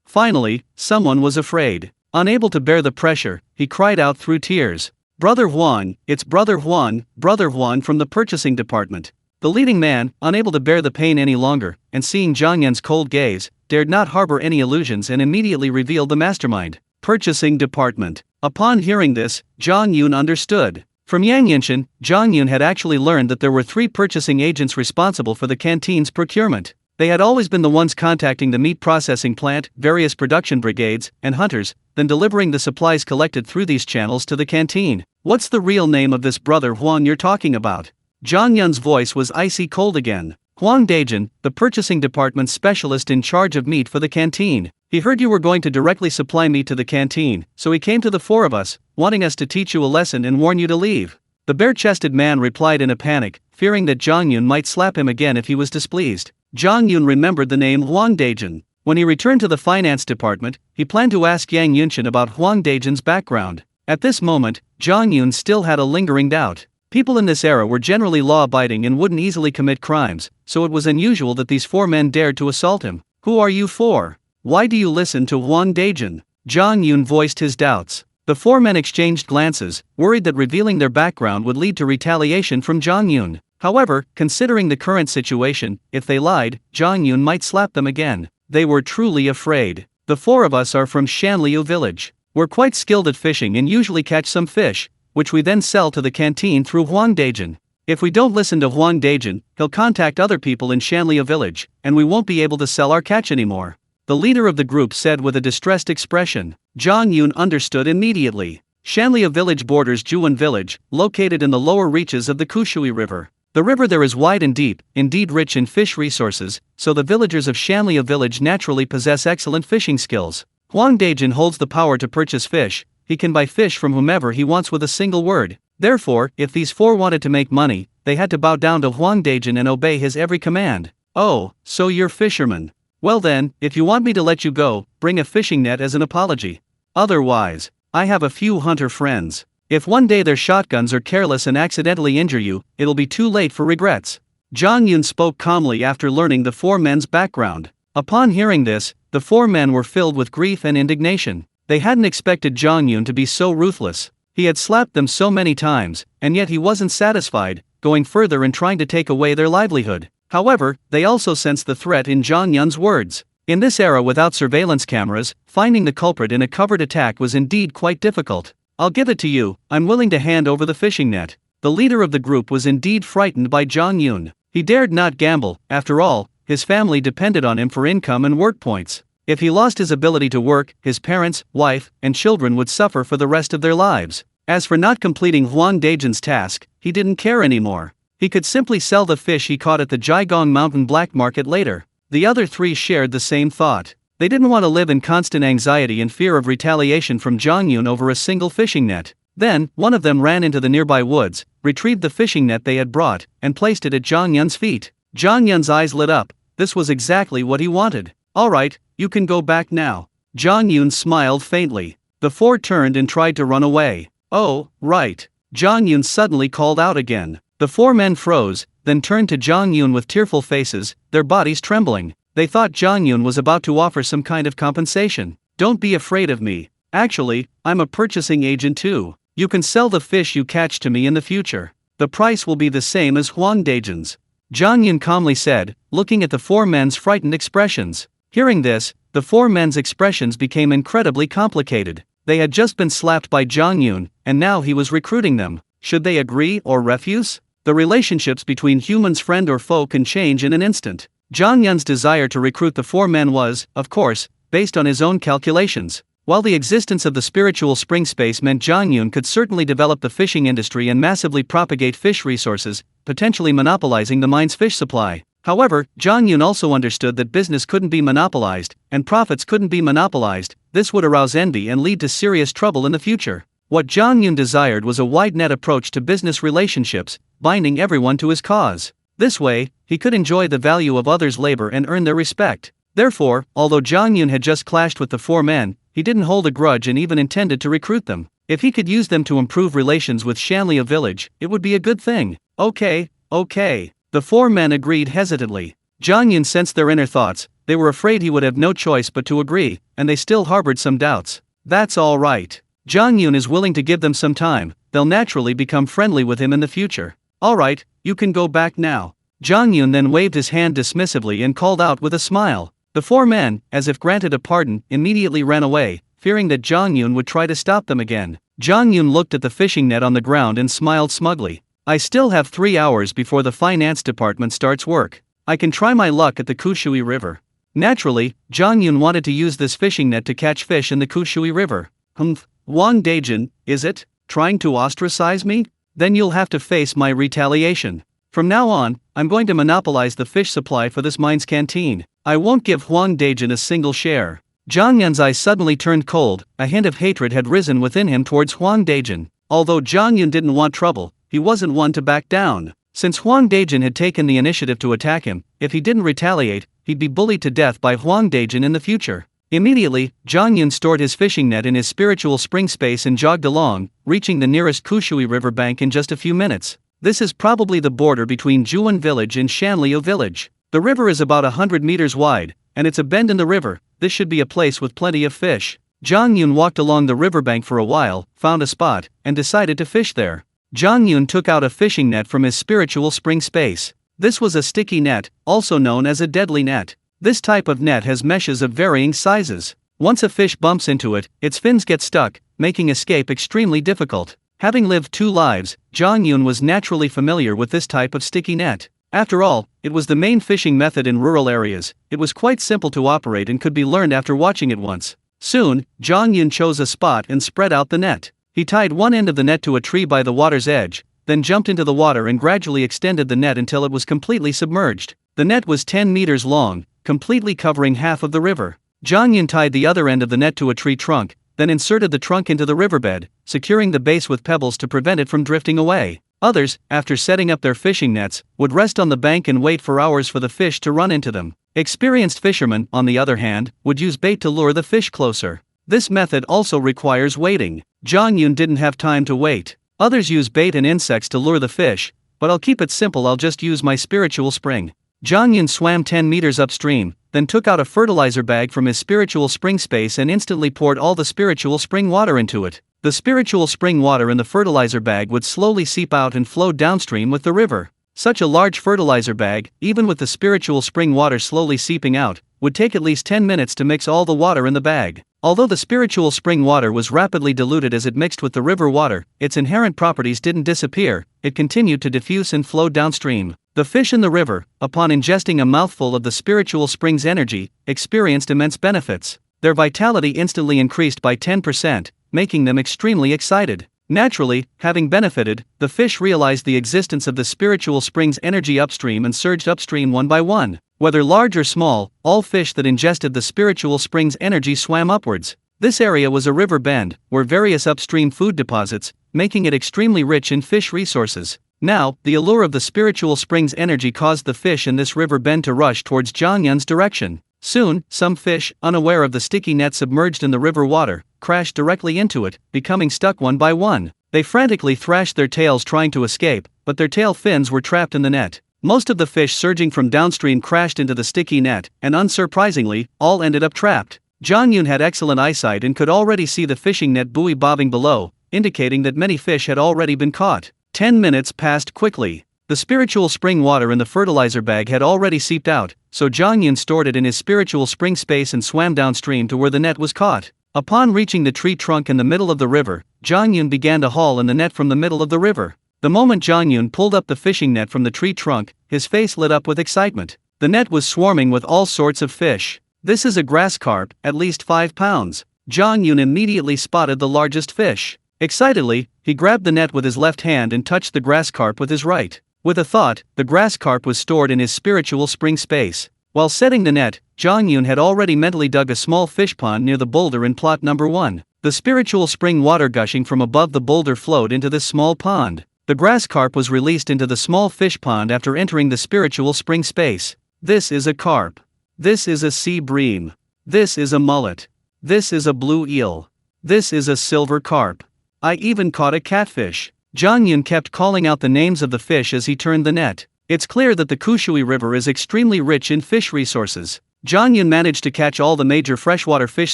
Finally, someone was afraid. Unable to bear the pressure, he cried out through tears. Brother Huan, it's Brother Huan from the purchasing department. The leading man, unable to bear the pain any longer, and seeing Zhang Yun's cold gaze, dared not harbor any illusions and immediately revealed the mastermind. Purchasing department. Upon hearing this, Zhang Yun understood. From Yang Yinshan, Zhang Yun had actually learned that there were 3 purchasing agents responsible for the canteen's procurement. They had always been the ones contacting the meat processing plant, various production brigades, and hunters, then delivering the supplies collected through these channels to the canteen. What's the real name of this Brother Huan you're talking about? Zhang Yun's voice was icy cold again. Huang Dejin, the purchasing department specialist in charge of meat for the canteen. He heard you were going to directly supply meat to the canteen, so he came to the 4 of us, wanting us to teach you a lesson and warn you to leave. The bare-chested man replied in a panic, fearing that Zhang Yun might slap him again if he was displeased. Zhang Yun remembered the name Huang Dejin. When he returned to the finance department, he planned to ask Yang Yinshan about Huang Dejin's background. At this moment, Zhang Yun still had a lingering doubt. People in this era were generally law-abiding and wouldn't easily commit crimes, so it was unusual that these 4 men dared to assault him. Who are you for? Why do you listen to Huang Dejin? Zhang Yun voiced his doubts. The 4 men exchanged glances, worried that revealing their background would lead to retaliation from Zhang Yun. However, considering the current situation, if they lied, Zhang Yun might slap them again. They were truly afraid. The 4 of us are from Shanliu village. We're quite skilled at fishing and usually catch some fish, which we then sell to the canteen through Huang Dejin. If we don't listen to Huang Dejin, he'll contact other people in Shanliu village, and we won't be able to sell our catch anymore. The leader of the group said with a distressed expression. Zhang Yun understood immediately. Shanliu village borders Juan village, located in the lower reaches of the Kushui River. The river there is wide and deep, indeed rich in fish resources, so the villagers of Shanliu village naturally possess excellent fishing skills. Huang Dejin holds the power to purchase fish. He can buy fish from whomever he wants with a single word. Therefore, if these 4 wanted to make money, they had to bow down to Huang Dejin and obey his every command. Oh, so you're fishermen. Well then, if you want me to let you go, bring a fishing net as an apology. Otherwise, I have a few hunter friends. If one day their shotguns are careless and accidentally injure you, it'll be too late for regrets. Zhang Yun spoke calmly after learning the 4 men's background. Upon hearing this, the 4 men were filled with grief and indignation. They hadn't expected Zhang Yun to be so ruthless. He had slapped them so many times, and yet he wasn't satisfied, going further and trying to take away their livelihood. However, they also sensed the threat in Zhang Yun's words. In this era without surveillance cameras, finding the culprit in a covered attack was indeed quite difficult. I'll give it to you, I'm willing to hand over the fishing net. The leader of the group was indeed frightened by Zhang Yun. He dared not gamble, after all, his family depended on him for income and work points. If he lost his ability to work, his parents, wife, and children would suffer for the rest of their lives. As for not completing Huang Dejin's task, he didn't care anymore. He could simply sell the fish he caught at the Jiagong Mountain black market later. The other 3 shared the same thought. They didn't want to live in constant anxiety and fear of retaliation from Zhang Yun over a single fishing net. Then, one of them ran into the nearby woods, retrieved the fishing net they had brought, and placed it at Zhang Yun's feet. Zhang Yun's eyes lit up. This was exactly what he wanted. Alright, you can go back now. Zhang Yun smiled faintly. The 4 turned and tried to run away. Oh, right. Zhang Yun suddenly called out again. The 4 men froze, then turned to Zhang Yun with tearful faces, their bodies trembling. They thought Zhang Yun was about to offer some kind of compensation. Don't be afraid of me. Actually, I'm a purchasing agent too. You can sell the fish you catch to me in the future. The price will be the same as Huang Dejin's. Zhang Yun calmly said, looking at the four men's frightened expressions. Hearing this, the four men's expressions became incredibly complicated. They had just been slapped by Zhang Yun, and now he was recruiting them. Should they agree or refuse? The relationships between humans, friend or foe, can change in an instant. Zhang Yun's desire to recruit the four men was, of course, based on his own calculations. While the existence of the spiritual spring space meant Zhang Yun could certainly develop the fishing industry and massively propagate fish resources, potentially monopolizing the mine's fish supply. However, Zhang Yun also understood that business couldn't be monopolized, and profits couldn't be monopolized. This would arouse envy and lead to serious trouble in the future. What Zhang Yun desired was a wide-net approach to business relationships, binding everyone to his cause. This way, he could enjoy the value of others' labor and earn their respect. Therefore, although Zhang Yun had just clashed with the four men, he didn't hold a grudge and even intended to recruit them. If he could use them to improve relations with Shanliu village, it would be a good thing. Okay. The four men agreed hesitantly. Zhang Yun sensed their inner thoughts. They were afraid he would have no choice but to agree, and they still harbored some doubts. That's all right. Zhang Yun is willing to give them some time. They'll naturally become friendly with him in the future. All right, you can go back now. Zhang Yun then waved his hand dismissively and called out with a smile. The four men, as if granted a pardon, immediately ran away, fearing that Zhang Yun would try to stop them again. Zhang Yun looked at the fishing net on the ground and smiled smugly. I still have 3 hours before the finance department starts work. I can try my luck at the Kushui River. Naturally, Zhang Yun wanted to use this fishing net to catch fish in the Kushui River. Huang Dejin, is it? Trying to ostracize me? Then you'll have to face my retaliation. From now on, I'm going to monopolize the fish supply for this mine's canteen. I won't give Huang Dejin a single share. Zhang Yun's eyes suddenly turned cold. A hint of hatred had risen within him towards Huang Dejin. Although Zhang Yun didn't want trouble, he wasn't one to back down. Since Huang Dejin had taken the initiative to attack him, if he didn't retaliate, he'd be bullied to death by Huang Dejin in the future. Immediately, Zhang Yun stored his fishing net in his spiritual spring space and jogged along, reaching the nearest Kushui River bank in just a few minutes. This is probably the border between Zhuan village and Shanliu village. The river is about 100 meters wide, and it's a bend in the river. This should be a place with plenty of fish. Zhang Yun walked along the riverbank for a while, found a spot, and decided to fish there. Zhang Yun took out a fishing net from his spiritual spring space. This was a sticky net, also known as a deadly net. This type of net has meshes of varying sizes. Once a fish bumps into it, its fins get stuck, making escape extremely difficult. Having lived 2 lives, Zhang Yun was naturally familiar with this type of sticky net. After all, it was the main fishing method in rural areas. It was quite simple to operate and could be learned after watching it once. Soon, Zhang Yun chose a spot and spread out the net. He tied one end of the net to a tree by the water's edge, then jumped into the water and gradually extended the net until it was completely submerged. The net was 10 meters long, completely covering half of the river. Zhang Yun tied the other end of the net to a tree trunk, then inserted the trunk into the riverbed, securing the base with pebbles to prevent it from drifting away. Others, after setting up their fishing nets, would rest on the bank and wait for hours for the fish to run into them. Experienced fishermen, on the other hand, would use bait to lure the fish closer. This method also requires waiting. Zhang Yun didn't have time to wait. Others use bait and insects to lure the fish, but I'll keep it simple. I'll just use my spiritual spring. Zhang Yun swam 10 meters upstream, then took out a fertilizer bag from his spiritual spring space and instantly poured all the spiritual spring water into it. The spiritual spring water in the fertilizer bag would slowly seep out and flow downstream with the river. Such a large fertilizer bag, even with the spiritual spring water slowly seeping out, would take at least 10 minutes to mix all the water in the bag. Although the spiritual spring water was rapidly diluted as it mixed with the river water, its inherent properties didn't disappear. It continued to diffuse and flow downstream. The fish in the river, upon ingesting a mouthful of the spiritual spring's energy, experienced immense benefits. Their vitality instantly increased by 10%, making them extremely excited. Naturally, having benefited, the fish realized the existence of the spiritual spring's energy upstream and surged upstream one by one. Whether large or small, all fish that ingested the spiritual spring's energy swam upwards. This area was a river bend, where various upstream food deposits, making it extremely rich in fish resources. Now, the allure of the spiritual spring's energy caused the fish in this river bend to rush towards Zhang Yun's direction. Soon, some fish, unaware of the sticky net submerged in the river water, crashed directly into it, becoming stuck one by one. They frantically thrashed their tails trying to escape, but their tail fins were trapped in the net. Most of the fish surging from downstream crashed into the sticky net, and unsurprisingly, all ended up trapped. Zhang Yun had excellent eyesight and could already see the fishing net buoy bobbing below, indicating that many fish had already been caught. 10 minutes passed quickly. The spiritual spring water in the fertilizer bag had already seeped out, so Zhang Yun stored it in his spiritual spring space and swam downstream to where the net was caught. Upon reaching the tree trunk in the middle of the river, Zhang Yun began to haul in the net from the middle of the river. The moment Zhang Yun pulled up the fishing net from the tree trunk, his face lit up with excitement. The net was swarming with all sorts of fish. "This is a grass carp, at least 5 pounds. Zhang Yun immediately spotted the largest fish. Excitedly, he grabbed the net with his left hand and touched the grass carp with his right. With a thought, the grass carp was stored in his spiritual spring space. While setting the net, Zhang Yun had already mentally dug a small fish pond near the boulder in plot number 1. The spiritual spring water gushing from above the boulder flowed into this small pond. The grass carp was released into the small fish pond after entering the spiritual spring space. This is a carp. This is a sea bream. This is a mullet. This is a blue eel. This is a silver carp. I even caught a catfish." Zhang Yun kept calling out the names of the fish as he turned the net. It's clear that the Kushui River is extremely rich in fish resources. Zhang Yun managed to catch all the major freshwater fish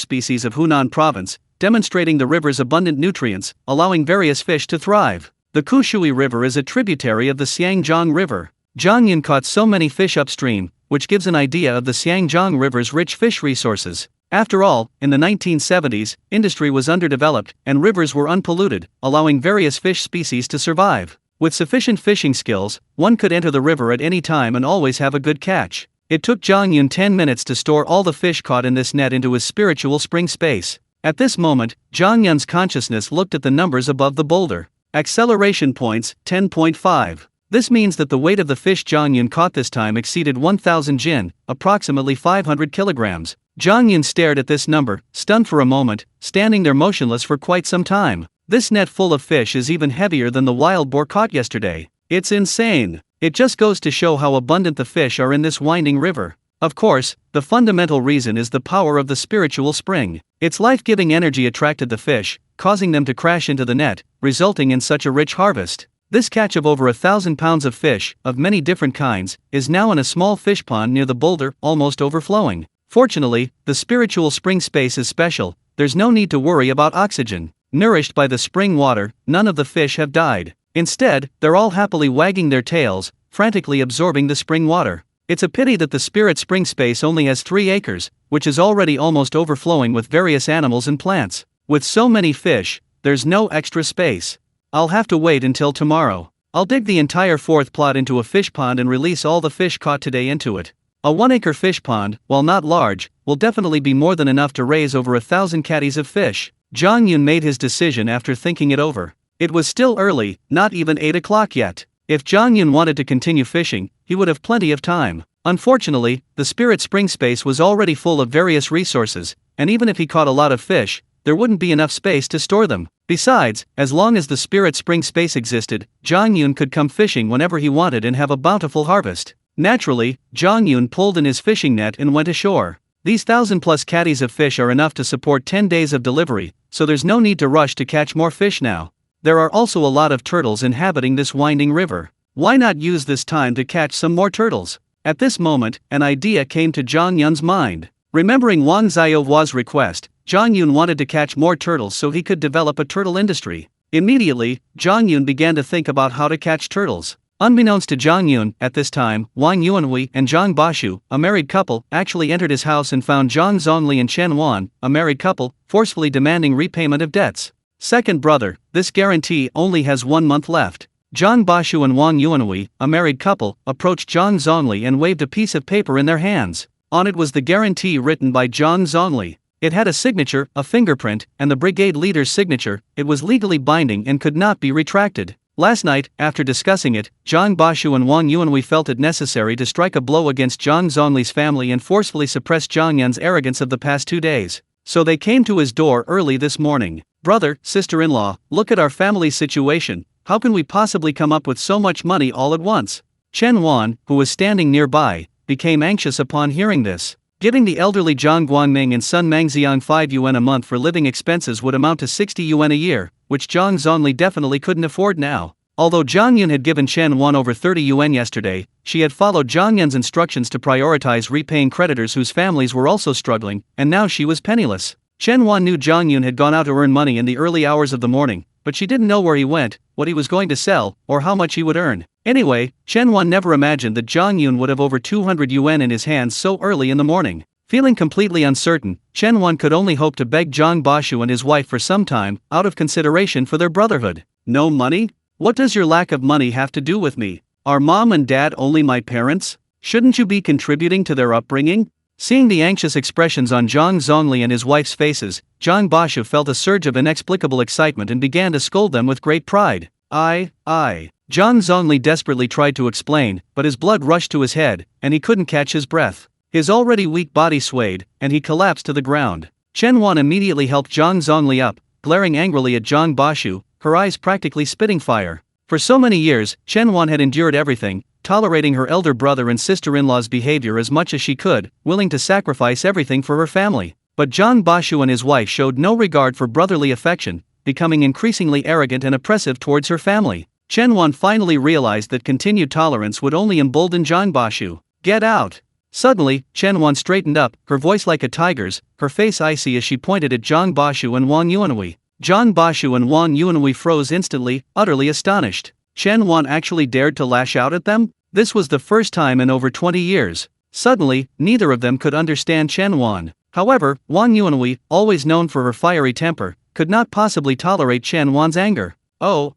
species of Hunan province, demonstrating the river's abundant nutrients, allowing various fish to thrive. The Kushui River is a tributary of the Xiangjiang River. Zhang Yun caught so many fish upstream, which gives an idea of the Xiangjiang River's rich fish resources. After all, in the 1970s, industry was underdeveloped and rivers were unpolluted, allowing various fish species to survive. With sufficient fishing skills, one could enter the river at any time and always have a good catch. It took Zhang Yun 10 minutes to store all the fish caught in this net into his spiritual spring space. At this moment, Zhang Yun's consciousness looked at the numbers above the boulder. Acceleration points, 10.5. This means that the weight of the fish Zhang Yun caught this time exceeded 1,000 jin, approximately 500 kilograms. Zhang Yun stared at this number, stunned for a moment, standing there motionless for quite some time. This net full of fish is even heavier than the wild boar caught yesterday. It's insane. It just goes to show how abundant the fish are in this winding river. Of course, the fundamental reason is the power of the spiritual spring. Its life-giving energy attracted the fish, causing them to crash into the net, resulting in such a rich harvest. This catch of over 1,000 pounds of fish, of many different kinds, is now in a small fish pond near the boulder, almost overflowing. Fortunately, the spiritual spring space is special. There's no need to worry about oxygen. Nourished by the spring water, none of the fish have died. Instead, they're all happily wagging their tails, frantically absorbing the spring water. It's a pity that the spirit spring space only has 3 acres, which is already almost overflowing with various animals and plants. With so many fish, there's no extra space. I'll have to wait until tomorrow. I'll dig the entire 4th plot into a fish pond and release all the fish caught today into it. A 1-acre fish pond, while not large, will definitely be more than enough to raise over 1,000 catties of fish. Zhang Yun made his decision after thinking it over. It was still early, not even 8 o'clock yet. If Zhang Yun wanted to continue fishing, he would have plenty of time. Unfortunately, the spirit spring space was already full of various resources, and even if he caught a lot of fish, there wouldn't be enough space to store them. Besides, as long as the spirit spring space existed, Zhang Yun could come fishing whenever he wanted and have a bountiful harvest. Naturally, Zhang Yun pulled in his fishing net and went ashore. These 1,000+ catties of fish are enough to support 10 days of delivery, so there's no need to rush to catch more fish now. There are also a lot of turtles inhabiting this winding river. Why not use this time to catch some more turtles? At this moment, an idea came to Zhang Yun's mind. Remembering Wang Xiaohua's request, Zhang Yun wanted to catch more turtles so he could develop a turtle industry. Immediately, Zhang Yun began to think about how to catch turtles. Unbeknownst to Zhang Yun, at this time, Wang Yuanhui and Zhang Bashu, a married couple, actually entered his house and found Zhang Zongli and Chen Wan, a married couple, forcefully demanding repayment of debts. Second brother, this guarantee only has 1 month left. Zhang Bashu and Wang Yuanhui, a married couple, approached Zhang Zongli and waved a piece of paper in their hands. On it was the guarantee written by Zhang Zongli. It had a signature, a fingerprint, and the brigade leader's signature. It was legally binding and could not be retracted. Last night, after discussing it, Zhang Bashu and Wang Yuanhui felt it necessary to strike a blow against Zhang Zongli's family and forcefully suppress Zhang Yun's arrogance of the past 2 days. So they came to his door early this morning. Brother, sister-in-law, look at our family's situation. How can we possibly come up with so much money all at once? Chen Wan, who was standing nearby, became anxious upon hearing this. Giving the elderly Zhang Guangming and son Mangxiang 5 yuan a month for living expenses would amount to 60 yuan a year, which Zhang Zongli definitely couldn't afford now. Although Zhang Yun had given Chen Wan over 30 yuan yesterday, she had followed Zhang Yun's instructions to prioritize repaying creditors whose families were also struggling, and now she was penniless. Chen Wan knew Zhang Yun had gone out to earn money in the early hours of the morning, but she didn't know where he went, what he was going to sell, or how much he would earn. Anyway, Chen Wan never imagined that Zhang Yun would have over 200 yuan in his hands so early in the morning. Feeling completely uncertain, Chen Wan could only hope to beg Zhang Bashu and his wife for some time, out of consideration for their brotherhood. No money? What does your lack of money have to do with me? Are mom and dad only my parents? Shouldn't you be contributing to their upbringing? Seeing the anxious expressions on Zhang Zongli and his wife's faces, Zhang Bashu felt a surge of inexplicable excitement and began to scold them with great pride. I. Zhang Zongli desperately tried to explain, but his blood rushed to his head, and he couldn't catch his breath. His already weak body swayed, and he collapsed to the ground. Chen Wan immediately helped Zhang Zongli up, glaring angrily at Zhang Bashu, her eyes practically spitting fire. For so many years, Chen Wan had endured everything, tolerating her elder brother and sister-in-law's behavior as much as she could, willing to sacrifice everything for her family. But Zhang Bashu and his wife showed no regard for brotherly affection, becoming increasingly arrogant and oppressive towards her family. Chen Wan finally realized that continued tolerance would only embolden Zhang Bashu. Get out! Suddenly, Chen Wan straightened up, her voice like a tiger's, her face icy as she pointed at Zhang Bashu and Wang Yuanhui. Zhang Bashu and Wang Yuanhui froze instantly, utterly astonished. Chen Wan actually dared to lash out at them? This was the first time in over 20 years. Suddenly, neither of them could understand Chen Wan. However, Wang Yuanhui, always known for her fiery temper, could not possibly tolerate Chen Wan's anger. Oh,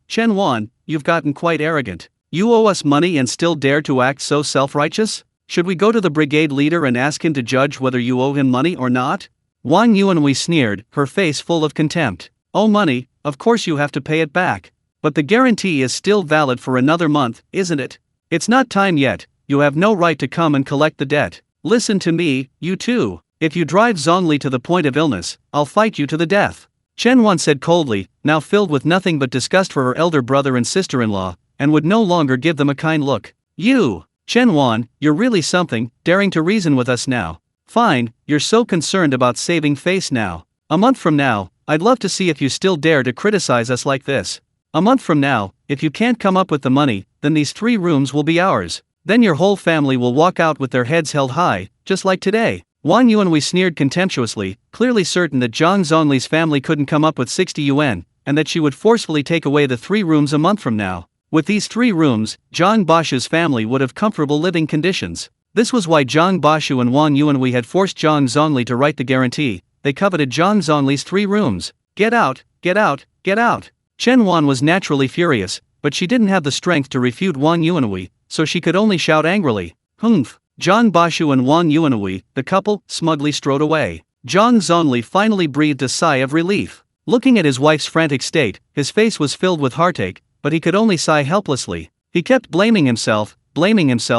Chen Wan, you've gotten quite arrogant. You owe us money and still dare to act so self-righteous? Should we go to the brigade leader and ask him to judge whether you owe him money or not? Wang Yuanhui sneered, her face full of contempt. Oh, money, of course you have to pay it back. But the guarantee is still valid for another month, isn't it? It's not time yet, you have no right to come and collect the debt. Listen to me, you too. If you drive Zongli to the point of illness, I'll fight you to the death. Chen Wan said coldly, now filled with nothing but disgust for her elder brother and sister-in-law, and would no longer give them a kind look. You, Chen Wan, you're really something, daring to reason with us now. Fine, you're so concerned about saving face now. A month from now, I'd love to see if you still dare to criticize us like this. A month from now, if you can't come up with the money, then these 3 rooms will be ours. Then your whole family will walk out with their heads held high, just like today. Wang Yuanhui sneered contemptuously, clearly certain that Zhang Zongli's family couldn't come up with 60 yuan, and that she would forcefully take away the 3 rooms a month from now. With these 3 rooms, Zhang Bashu's family would have comfortable living conditions. This was why Zhang Bashu and Wang Yuanhui had forced Zhang Zongli to write the guarantee. They coveted Zhang Zongli's 3 rooms. Get out, get out, get out. Chen Wan was naturally furious, but she didn't have the strength to refute Wang Yuanhui, so she could only shout angrily. Humph. Zhang Bashu and Wang Yuanhui, the couple, smugly strode away. Zhang Zongli finally breathed a sigh of relief. Looking at his wife's frantic state, his face was filled with heartache, but he could only sigh helplessly. He kept blaming himself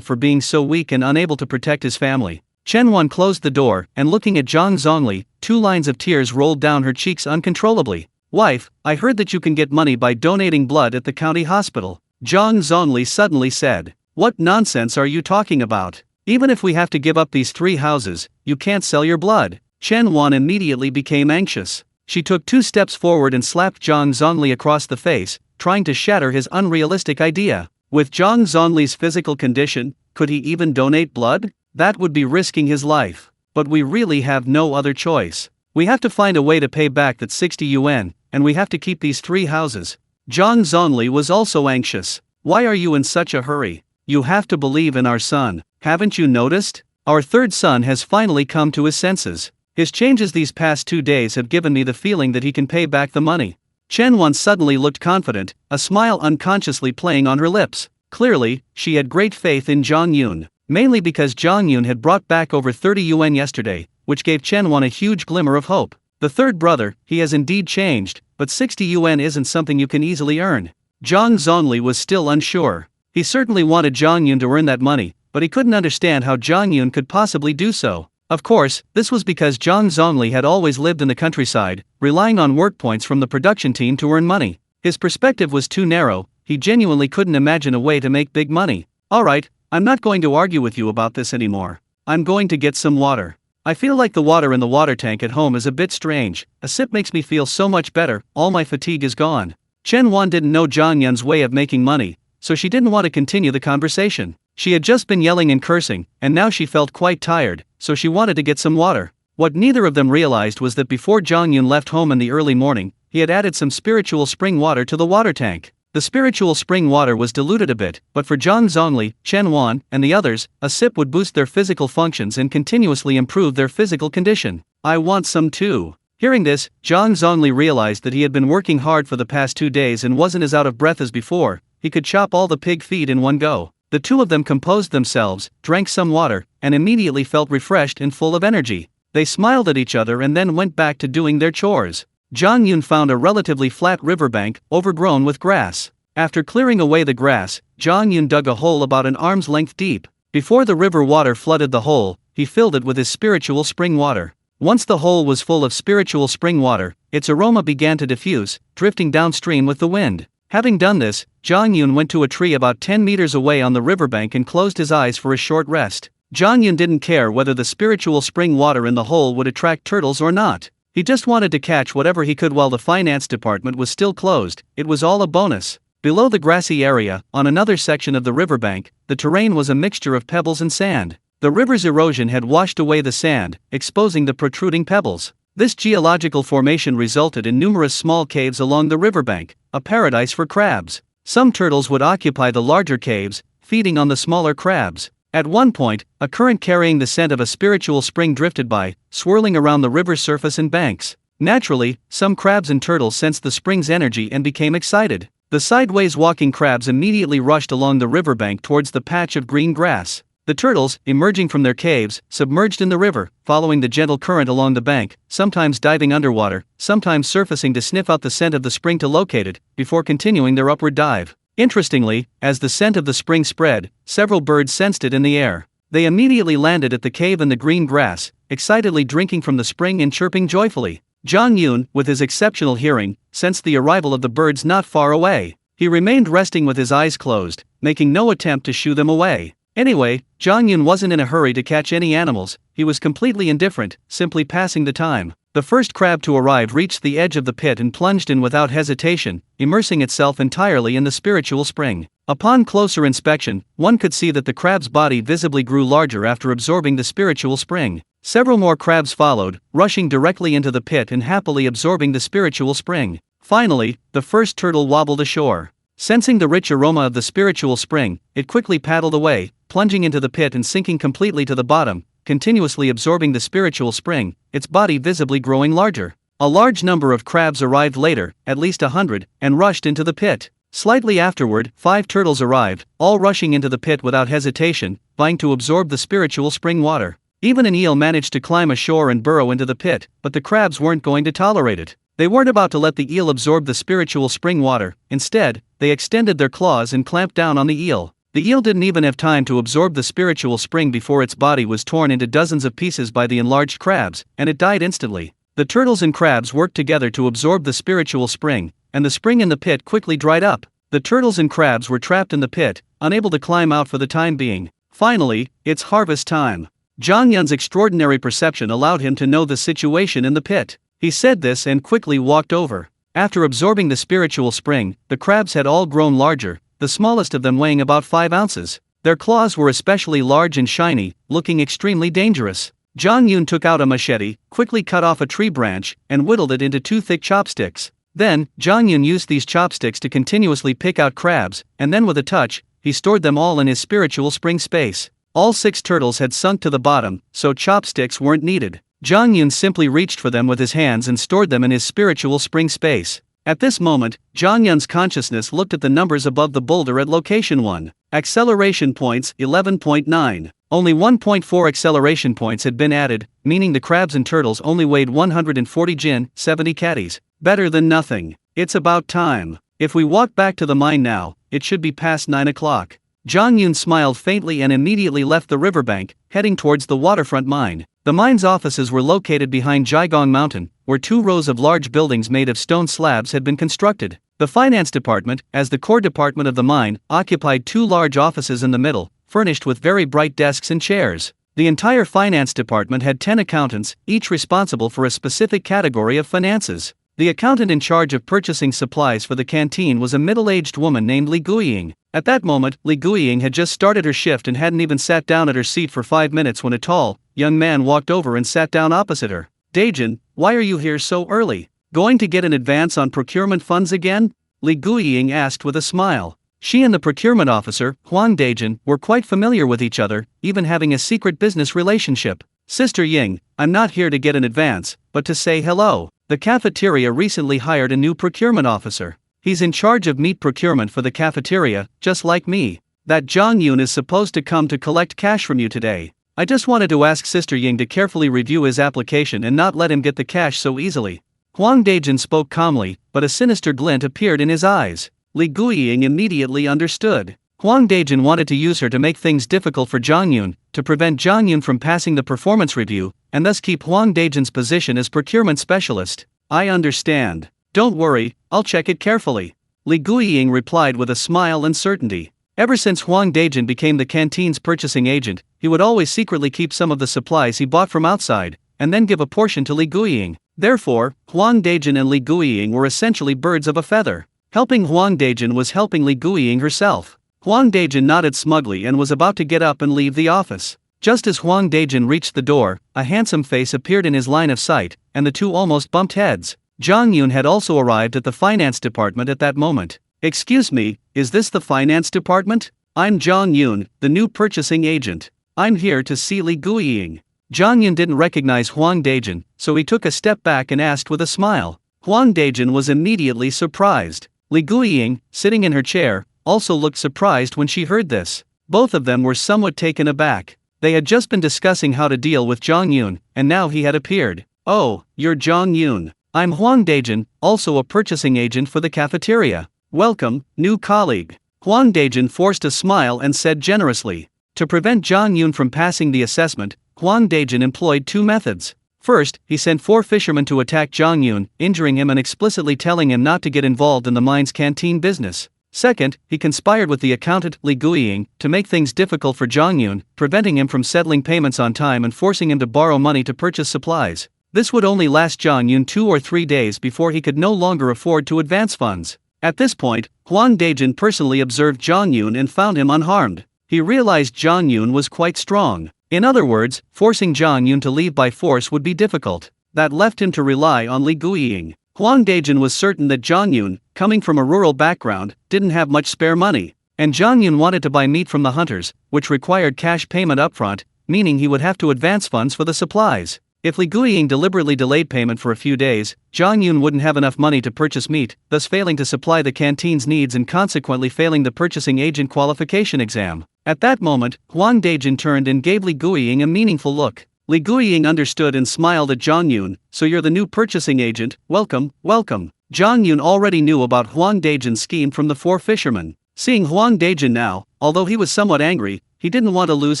for being so weak and unable to protect his family. Chen Wan closed the door, and looking at Zhang Zongli, 2 lines of tears rolled down her cheeks uncontrollably. Wife, I heard that you can get money by donating blood at the county hospital. Zhang Zongli suddenly said. What nonsense are you talking about? Even if we have to give up these 3 houses, you can't sell your blood. Chen Wan immediately became anxious. She took 2 steps forward and slapped Zhang Zongli across the face, trying to shatter his unrealistic idea. With Zhang Zongli's physical condition, could he even donate blood? That would be risking his life. But we really have no other choice. We have to find a way to pay back that 60 yuan, and we have to keep these 3 houses. Zhang Zongli was also anxious. Why are you in such a hurry? You have to believe in our son. Haven't you noticed? Our 3rd son has finally come to his senses. His changes these past 2 days have given me the feeling that he can pay back the money. Chen Wan suddenly looked confident, a smile unconsciously playing on her lips. Clearly, she had great faith in Zhang Yun, mainly because Zhang Yun had brought back over 30 yuan yesterday, which gave Chen Wan a huge glimmer of hope. The 3rd brother, he has indeed changed, but 60 yuan isn't something you can easily earn. Zhang Zongli was still unsure. He certainly wanted Zhang Yun to earn that money, but he couldn't understand how Zhang Yun could possibly do so. Of course, this was because Zhang Zongli had always lived in the countryside, relying on work points from the production team to earn money. His perspective was too narrow, he genuinely couldn't imagine a way to make big money. Alright, I'm not going to argue with you about this anymore. I'm going to get some water. I feel like the water in the water tank at home is a bit strange. A sip makes me feel so much better, all my fatigue is gone. Chen Wan didn't know Zhang Yun's way of making money, so she didn't want to continue the conversation. She had just been yelling and cursing, and now she felt quite tired, so she wanted to get some water. What neither of them realized was that before Zhang Yun left home in the early morning, he had added some spiritual spring water to the water tank. The spiritual spring water was diluted a bit, but for Zhang Zongli, Chen Wan, and the others, a sip would boost their physical functions and continuously improve their physical condition. I want some too. Hearing this, Zhang Zongli realized that he had been working hard for the past 2 days and wasn't as out of breath as before. He could chop all the pig feet in one go. The two of them composed themselves, drank some water, and immediately felt refreshed and full of energy. They smiled at each other and then went back to doing their chores. Zhang Yun found a relatively flat riverbank, overgrown with grass. After clearing away the grass, Zhang Yun dug a hole about an arm's length deep. Before the river water flooded the hole, he filled it with his spiritual spring water. Once the hole was full of spiritual spring water, its aroma began to diffuse, drifting downstream with the wind. Having done this, Zhang Yun went to a tree about 10 meters away on the riverbank and closed his eyes for a short rest. Zhang Yun didn't care whether the spiritual spring water in the hole would attract turtles or not. He just wanted to catch whatever he could while the finance department was still closed. It was all a bonus. Below the grassy area, on another section of the riverbank, the terrain was a mixture of pebbles and sand. The river's erosion had washed away the sand, exposing the protruding pebbles. This geological formation resulted in numerous small caves along the riverbank, a paradise for crabs. Some turtles would occupy the larger caves, feeding on the smaller crabs. At one point, a current carrying the scent of a spiritual spring drifted by, swirling around the river's surface and banks. Naturally, some crabs and turtles sensed the spring's energy and became excited. The sideways walking crabs immediately rushed along the riverbank towards the patch of green grass. The turtles, emerging from their caves, submerged in the river, following the gentle current along the bank, sometimes diving underwater, sometimes surfacing to sniff out the scent of the spring to locate it, before continuing their upward dive. Interestingly, as the scent of the spring spread, several birds sensed it in the air. They immediately landed at the cave in the green grass, excitedly drinking from the spring and chirping joyfully. Zhang Yun, with his exceptional hearing, sensed the arrival of the birds not far away. He remained resting with his eyes closed, making no attempt to shoo them away. Anyway, Zhang Yun wasn't in a hurry to catch any animals. He was completely indifferent, simply passing the time. The first crab to arrive reached the edge of the pit and plunged in without hesitation, immersing itself entirely in the spiritual spring. Upon closer inspection, one could see that the crab's body visibly grew larger after absorbing the spiritual spring. Several more crabs followed, rushing directly into the pit and happily absorbing the spiritual spring. Finally, the first turtle wobbled ashore. Sensing the rich aroma of the spiritual spring, it quickly paddled away, plunging into the pit and sinking completely to the bottom, continuously absorbing the spiritual spring, its body visibly growing larger. A large number of crabs arrived later, at least 100, and rushed into the pit. Slightly afterward, 5 turtles arrived, all rushing into the pit without hesitation, vying to absorb the spiritual spring water. Even an eel managed to climb ashore and burrow into the pit, but the crabs weren't going to tolerate it. They weren't about to let the eel absorb the spiritual spring water. Instead, they extended their claws and clamped down on the eel. The eel didn't even have time to absorb the spiritual spring before its body was torn into dozens of pieces by the enlarged crabs, and it died instantly. The turtles and crabs worked together to absorb the spiritual spring, and the spring in the pit quickly dried up. The turtles and crabs were trapped in the pit, unable to climb out for the time being. Finally, it's harvest time. Zhang Yun's extraordinary perception allowed him to know the situation in the pit. He said this and quickly walked over. After absorbing the spiritual spring, the crabs had all grown larger, the smallest of them weighing about 5 ounces. Their claws were especially large and shiny, looking extremely dangerous. Zhang Yun took out a machete, quickly cut off a tree branch, and whittled it into 2 thick chopsticks. Then, Zhang Yun used these chopsticks to continuously pick out crabs, and then with a touch, he stored them all in his spiritual spring space. All 6 turtles had sunk to the bottom, so chopsticks weren't needed. Zhang Yun simply reached for them with his hands and stored them in his spiritual spring space. At this moment, Zhang Yun's consciousness looked at the numbers above the boulder at location 1. Acceleration points 11.9. Only 1.4 acceleration points had been added, meaning the crabs and turtles only weighed 140 jin, 70 catties. Better than nothing. It's about time. If we walk back to the mine now, it should be past 9 o'clock. Zhang Yun smiled faintly and immediately left the riverbank, heading towards the waterfront mine. The mine's offices were located behind Jiagong Mountain, where 2 rows of large buildings made of stone slabs had been constructed. The finance department, as the core department of the mine, occupied 2 large offices in the middle, furnished with very bright desks and chairs. The entire finance department had 10 accountants, each responsible for a specific category of finances. The accountant in charge of purchasing supplies for the canteen was a middle-aged woman named Li Guiying. At that moment, Li Guiying had just started her shift and hadn't even sat down at her seat for 5 minutes when a tall, young man walked over and sat down opposite her. "Dajin, why are you here so early? Going to get an advance on procurement funds again?" Li Guiying asked with a smile. She and the procurement officer, Huang Dajin, were quite familiar with each other, even having a secret business relationship. "Sister Ying, I'm not here to get an advance, but to say hello. The cafeteria recently hired a new procurement officer. He's in charge of meat procurement for the cafeteria, just like me. That Zhang Yun is supposed to come to collect cash from you today. I just wanted to ask Sister Ying to carefully review his application and not let him get the cash so easily." Huang Dajin spoke calmly, but a sinister glint appeared in his eyes. Li Guiying immediately understood. Huang Dajin wanted to use her to make things difficult for Zhang Yun, to prevent Zhang Yun from passing the performance review, and thus keep Huang Dajin's position as procurement specialist. "I understand. Don't worry, I'll check it carefully," Li Guiying replied with a smile and certainty. Ever since Huang Dajin became the canteen's purchasing agent, he would always secretly keep some of the supplies he bought from outside, and then give a portion to Li Guiying. Therefore, Huang Dajin and Li Guiying were essentially birds of a feather. Helping Huang Dajin was helping Li Guiying herself. Huang Dajin nodded smugly and was about to get up and leave the office. Just as Huang Dajin reached the door, a handsome face appeared in his line of sight, and the two almost bumped heads. Zhang Yun had also arrived at the finance department at that moment. "Excuse me, is this the finance department? I'm Zhang Yun, the new purchasing agent. I'm here to see Li Guiying." Zhang Yun didn't recognize Huang Dajin, so he took a step back and asked with a smile. Huang Dajin was immediately surprised. Li Guiying, sitting in her chair, also looked surprised when she heard this. Both of them were somewhat taken aback. They had just been discussing how to deal with Zhang Yun, and now he had appeared. "Oh, you're Zhang Yun. I'm Huang Dajin, also a purchasing agent for the cafeteria. Welcome, new colleague." Huang Dajin forced a smile and said generously. To prevent Zhang Yun from passing the assessment, Huang Dajin employed 2 methods. First, he sent 4 fishermen to attack Zhang Yun, injuring him and explicitly telling him not to get involved in the mine's canteen business. Second, he conspired with the accountant, Li Guiying, to make things difficult for Zhang Yun, preventing him from settling payments on time and forcing him to borrow money to purchase supplies. This would only last Zhang Yun 2 or 3 days before he could no longer afford to advance funds. At this point, Huang Dajin personally observed Zhang Yun and found him unharmed. He realized Zhang Yun was quite strong. In other words, forcing Zhang Yun to leave by force would be difficult. That left him to rely on Li Guiying. Huang Dajin was certain that Zhang Yun, coming from a rural background, didn't have much spare money. And Zhang Yun wanted to buy meat from the hunters, which required cash payment upfront, meaning he would have to advance funds for the supplies. If Li Guiying deliberately delayed payment for a few days, Zhang Yun wouldn't have enough money to purchase meat, thus failing to supply the canteen's needs and consequently failing the purchasing agent qualification exam. At that moment, Huang Dajin turned and gave Li Guiying a meaningful look. Li Guiying understood and smiled at Zhang Yun. "So you're the new purchasing agent, welcome, welcome." Zhang Yun already knew about Huang Dajin's scheme from the 4 fishermen. Seeing Huang Dajin now, although he was somewhat angry, he didn't want to lose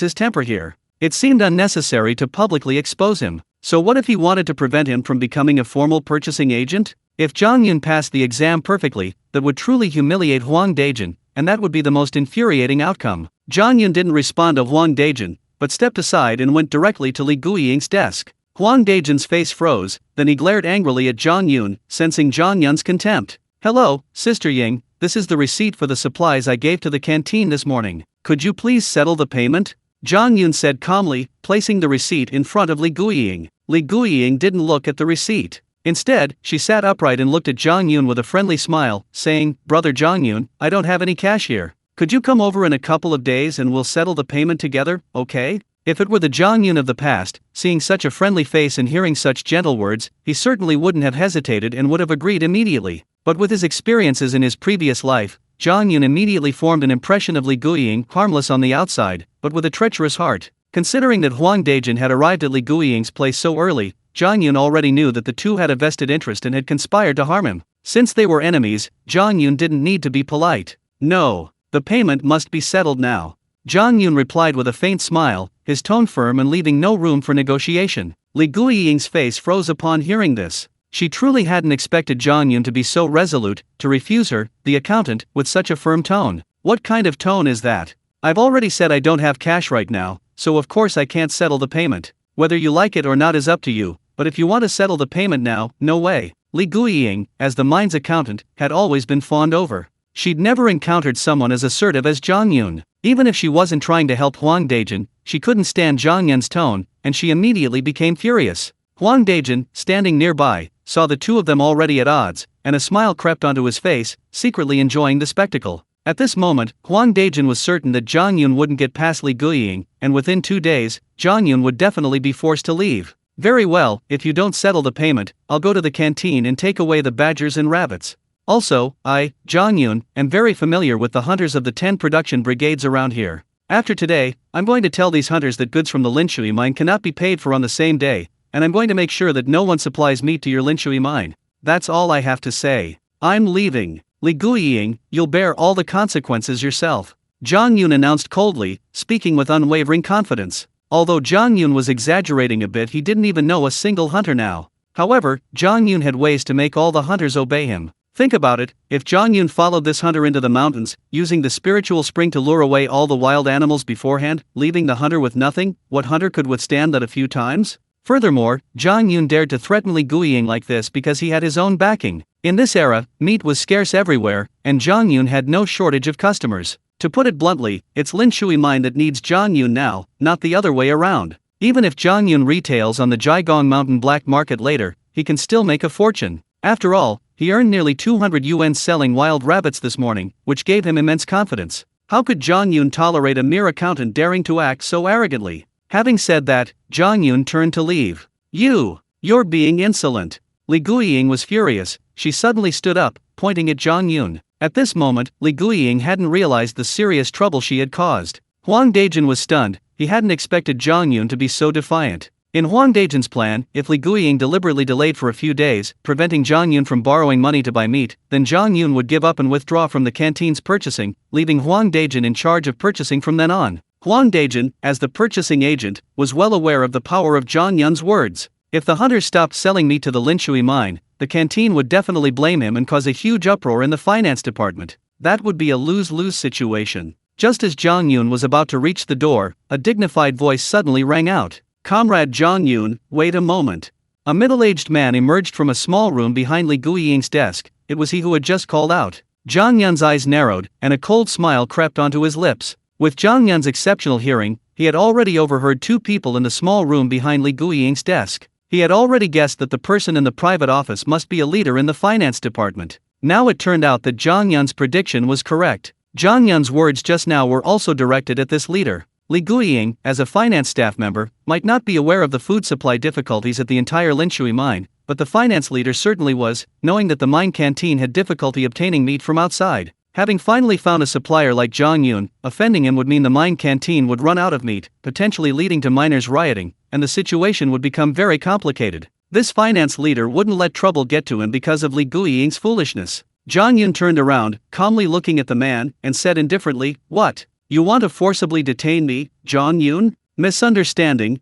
his temper here. It seemed unnecessary to publicly expose him. So what if he wanted to prevent him from becoming a formal purchasing agent? If Zhang Yun passed the exam perfectly, that would truly humiliate Huang Dajin, and that would be the most infuriating outcome. Zhang Yun didn't respond to Huang Dajin, but stepped aside and went directly to Li Guiying's desk. Huang Dajin's face froze, then he glared angrily at Zhang Yun, sensing Zhang Yun's contempt. "Hello, Sister Ying, this is the receipt for the supplies I gave to the canteen this morning. Could you please settle the payment?" Zhang Yun said calmly, placing the receipt in front of Li Guiying. Li Guiying didn't look at the receipt. Instead, she sat upright and looked at Zhang Yun with a friendly smile, saying, "Brother Zhang Yun, I don't have any cash here. Could you come over in a couple of days and we'll settle the payment together, okay?" If it were the Zhang Yun of the past, seeing such a friendly face and hearing such gentle words, he certainly wouldn't have hesitated and would have agreed immediately. But with his experiences in his previous life, Zhang Yun immediately formed an impression of Li Guiying, harmless on the outside, but with a treacherous heart. Considering that Huang Dajin had arrived at Li Guiying's place so early, Zhang Yun already knew that the two had a vested interest and had conspired to harm him. Since they were enemies, Zhang Yun didn't need to be polite. "No, the payment must be settled now." Zhang Yun replied with a faint smile, his tone firm and leaving no room for negotiation. Li Guiying's face froze upon hearing this. She truly hadn't expected Zhang Yun to be so resolute, to refuse her, the accountant, with such a firm tone. What kind of tone is that? "I've already said I don't have cash right now, so of course I can't settle the payment. Whether you like it or not is up to you, but if you want to settle the payment now, no way." Li Guiying, as the mine's accountant, had always been fawned over. She'd never encountered someone as assertive as Zhang Yun. Even if she wasn't trying to help Huang Dejun, she couldn't stand Zhang Yun's tone, and she immediately became furious. Huang Dejun, standing nearby, saw the two of them already at odds, and a smile crept onto his face, secretly enjoying the spectacle. At this moment, Huang Dejun was certain that Zhang Yun wouldn't get past Li Guiying, and within 2 days, Zhang Yun would definitely be forced to leave. Very well, if you don't settle the payment, I'll go to the canteen and take away the badgers and rabbits. Also, Zhang Yun, am very familiar with the hunters of the 10 production brigades around here. After today, I'm going to tell these hunters that goods from the Linshui mine cannot be paid for on the same day, and I'm going to make sure that no one supplies meat to your Linshui mine. That's all I have to say. I'm leaving. Li Guiying, you'll bear all the consequences yourself. Zhang Yun announced coldly, speaking with unwavering confidence. Although Zhang Yun was exaggerating a bit, he didn't even know a single hunter now. However, Zhang Yun had ways to make all the hunters obey him. Think about it, if Zhang Yun followed this hunter into the mountains, using the spiritual spring to lure away all the wild animals beforehand, leaving the hunter with nothing, what hunter could withstand that a few times? Furthermore, Zhang Yun dared to threaten Li Guiying like this because he had his own backing. In this era, meat was scarce everywhere, and Zhang Yun had no shortage of customers. To put it bluntly, it's Linshui mine that needs Zhang Yun now, not the other way around. Even if Zhang Yun retails on the Jiagong Mountain black market later, he can still make a fortune. After all, he earned nearly 200 yuan selling wild rabbits this morning, which gave him immense confidence. How could Zhang Yun tolerate a mere accountant daring to act so arrogantly? Having said that, Zhang Yun turned to leave. You're being insolent. Li Guiying was furious. She suddenly stood up, pointing at Zhang Yun. At this moment, Li Guiying hadn't realized the serious trouble she had caused. Huang Dejun was stunned. He hadn't expected Zhang Yun to be so defiant. In Huang Dejun's plan, if Li Guiying deliberately delayed for a few days, preventing Zhang Yun from borrowing money to buy meat, then Zhang Yun would give up and withdraw from the canteen's purchasing, leaving Huang Dejun in charge of purchasing from then on. Huang Dejun, as the purchasing agent, was well aware of the power of Zhang Yun's words. If the hunters stopped selling meat to the Linshui mine, the canteen would definitely blame him and cause a huge uproar in the finance department. That would be a lose-lose situation. Just as Zhang Yun was about to reach the door, a dignified voice suddenly rang out. Comrade Zhang Yun, wait a moment. A middle-aged man emerged from a small room behind Li Guiying's desk. It was he who had just called out. Zhang Yun's eyes narrowed, and a cold smile crept onto his lips. With Zhang Yun's exceptional hearing, he had already overheard 2 people in the small room behind Li Guiying's desk. He had already guessed that the person in the private office must be a leader in the finance department. Now it turned out that Zhang Yun's prediction was correct. Zhang Yun's words just now were also directed at this leader. Li Guiying, as a finance staff member, might not be aware of the food supply difficulties at the entire Linshui mine, but the finance leader certainly was, knowing that the mine canteen had difficulty obtaining meat from outside. Having finally found a supplier like Zhang Yun, offending him would mean the mine canteen would run out of meat, potentially leading to miners rioting, and the situation would become very complicated. This finance leader wouldn't let trouble get to him because of Li Guiying's foolishness. Zhang Yun turned around, calmly looking at the man, and said indifferently, "What? You want to forcibly detain me, Zhang Yun? Misunderstanding.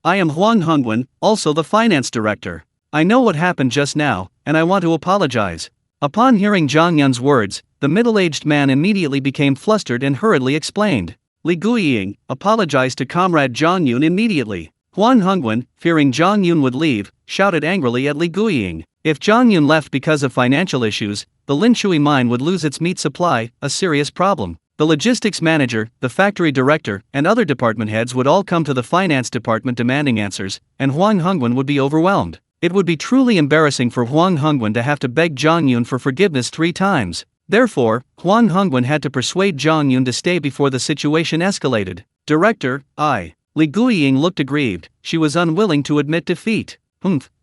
I am Huang Hongwen, also the finance director. I know what happened just now, and I want to apologize." Upon hearing Zhang Yun's words, the middle-aged man immediately became flustered and hurriedly explained. Li Guiying apologized to Comrade Zhang Yun immediately. Huang Hongwen, fearing Zhang Yun would leave, shouted angrily at Li Guiying. If Zhang Yun left because of financial issues, the Linshui mine would lose its meat supply, a serious problem. The logistics manager, the factory director, and other department heads would all come to the finance department demanding answers, and Huang Hongwen would be overwhelmed. It would be truly embarrassing for Huang Hongwen to have to beg Zhang Yun for forgiveness 3 times. Therefore, Huang Hongwen had to persuade Zhang Yun to stay before the situation escalated. Director, Li Guiying looked aggrieved. She was unwilling to admit defeat.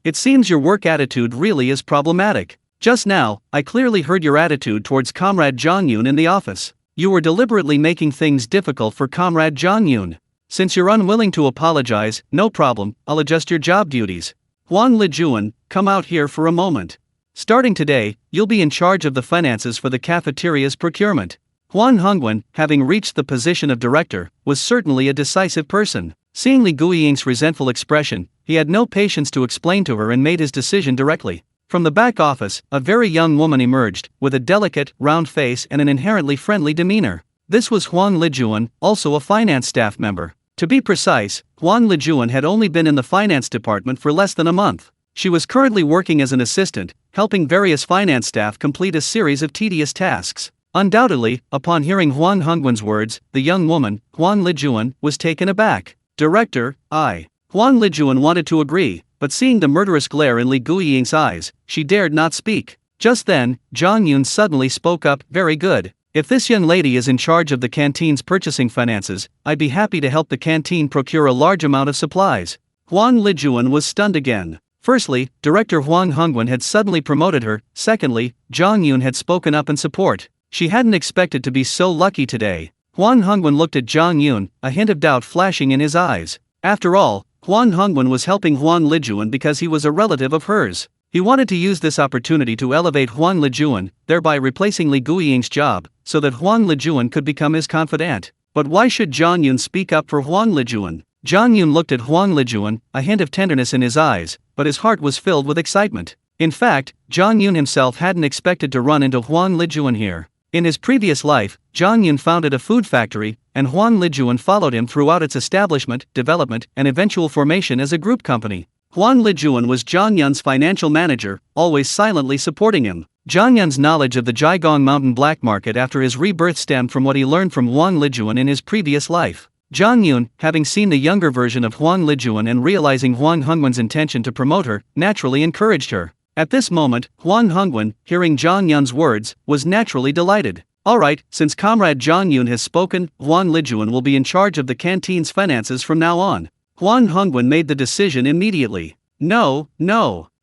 It seems your work attitude really is problematic. Just now, I clearly heard your attitude towards Comrade Zhang Yun in the office. You were deliberately making things difficult for Comrade Zhang Yun. Since you're unwilling to apologize, no problem, I'll adjust your job duties. Huang Lijuan, come out here for a moment. Starting today, you'll be in charge of the finances for the cafeteria's procurement. Huang Hongwen, having reached the position of director, was certainly a decisive person. Seeing Li Guiying's resentful expression, he had no patience to explain to her and made his decision directly. From the back office, a very young woman emerged, with a delicate, round face and an inherently friendly demeanor. This was Huang Lijuan, also a finance staff member. To be precise, Huang Lijuan had only been in the finance department for less than a month. She was currently working as an assistant, helping various finance staff complete a series of tedious tasks. Undoubtedly, upon hearing Huang Hongwen's words, the young woman, Huang Lijuan, was taken aback. Director, Huang Lijuan wanted to agree, but seeing the murderous glare in Li Guiying's eyes, she dared not speak. Just then, Zhang Yun suddenly spoke up, very good. If this young lady is in charge of the canteen's purchasing finances, I'd be happy to help the canteen procure a large amount of supplies. Huang Lijuan was stunned again. Firstly, Director Huang Hongwen had suddenly promoted her. Secondly, Zhang Yun had spoken up in support. She hadn't expected to be so lucky today. Huang Hongwen looked at Zhang Yun, a hint of doubt flashing in his eyes. After all, Huang Hongwen was helping Huang Lijuan because he was a relative of hers. He wanted to use this opportunity to elevate Huang Lijuan, thereby replacing Li Guiying's job, so that Huang Lijuan could become his confidant. But why should Zhang Yun speak up for Huang Lijuan? Zhang Yun looked at Huang Lijuan, a hint of tenderness in his eyes, but his heart was filled with excitement. In fact, Zhang Yun himself hadn't expected to run into Huang Lijuan here. In his previous life, Zhang Yun founded a food factory, and Huang Lijuan followed him throughout its establishment, development, and eventual formation as a group company. Huang Lijuan was Zhang Yun's financial manager, always silently supporting him. Zhang Yun's knowledge of the Jiagong Mountain black market after his rebirth stemmed from what he learned from Huang Lijuan in his previous life. Zhang Yun, having seen the younger version of Huang Lijuan and realizing Huang Hongwen's intention to promote her, naturally encouraged her. At this moment, Huang Hongwen, hearing Zhang Yun's words, was naturally delighted. Alright, since Comrade Zhang Yun has spoken, Huang Lijuan will be in charge of the canteen's finances from now on. Huang Hongwen made the decision immediately. No,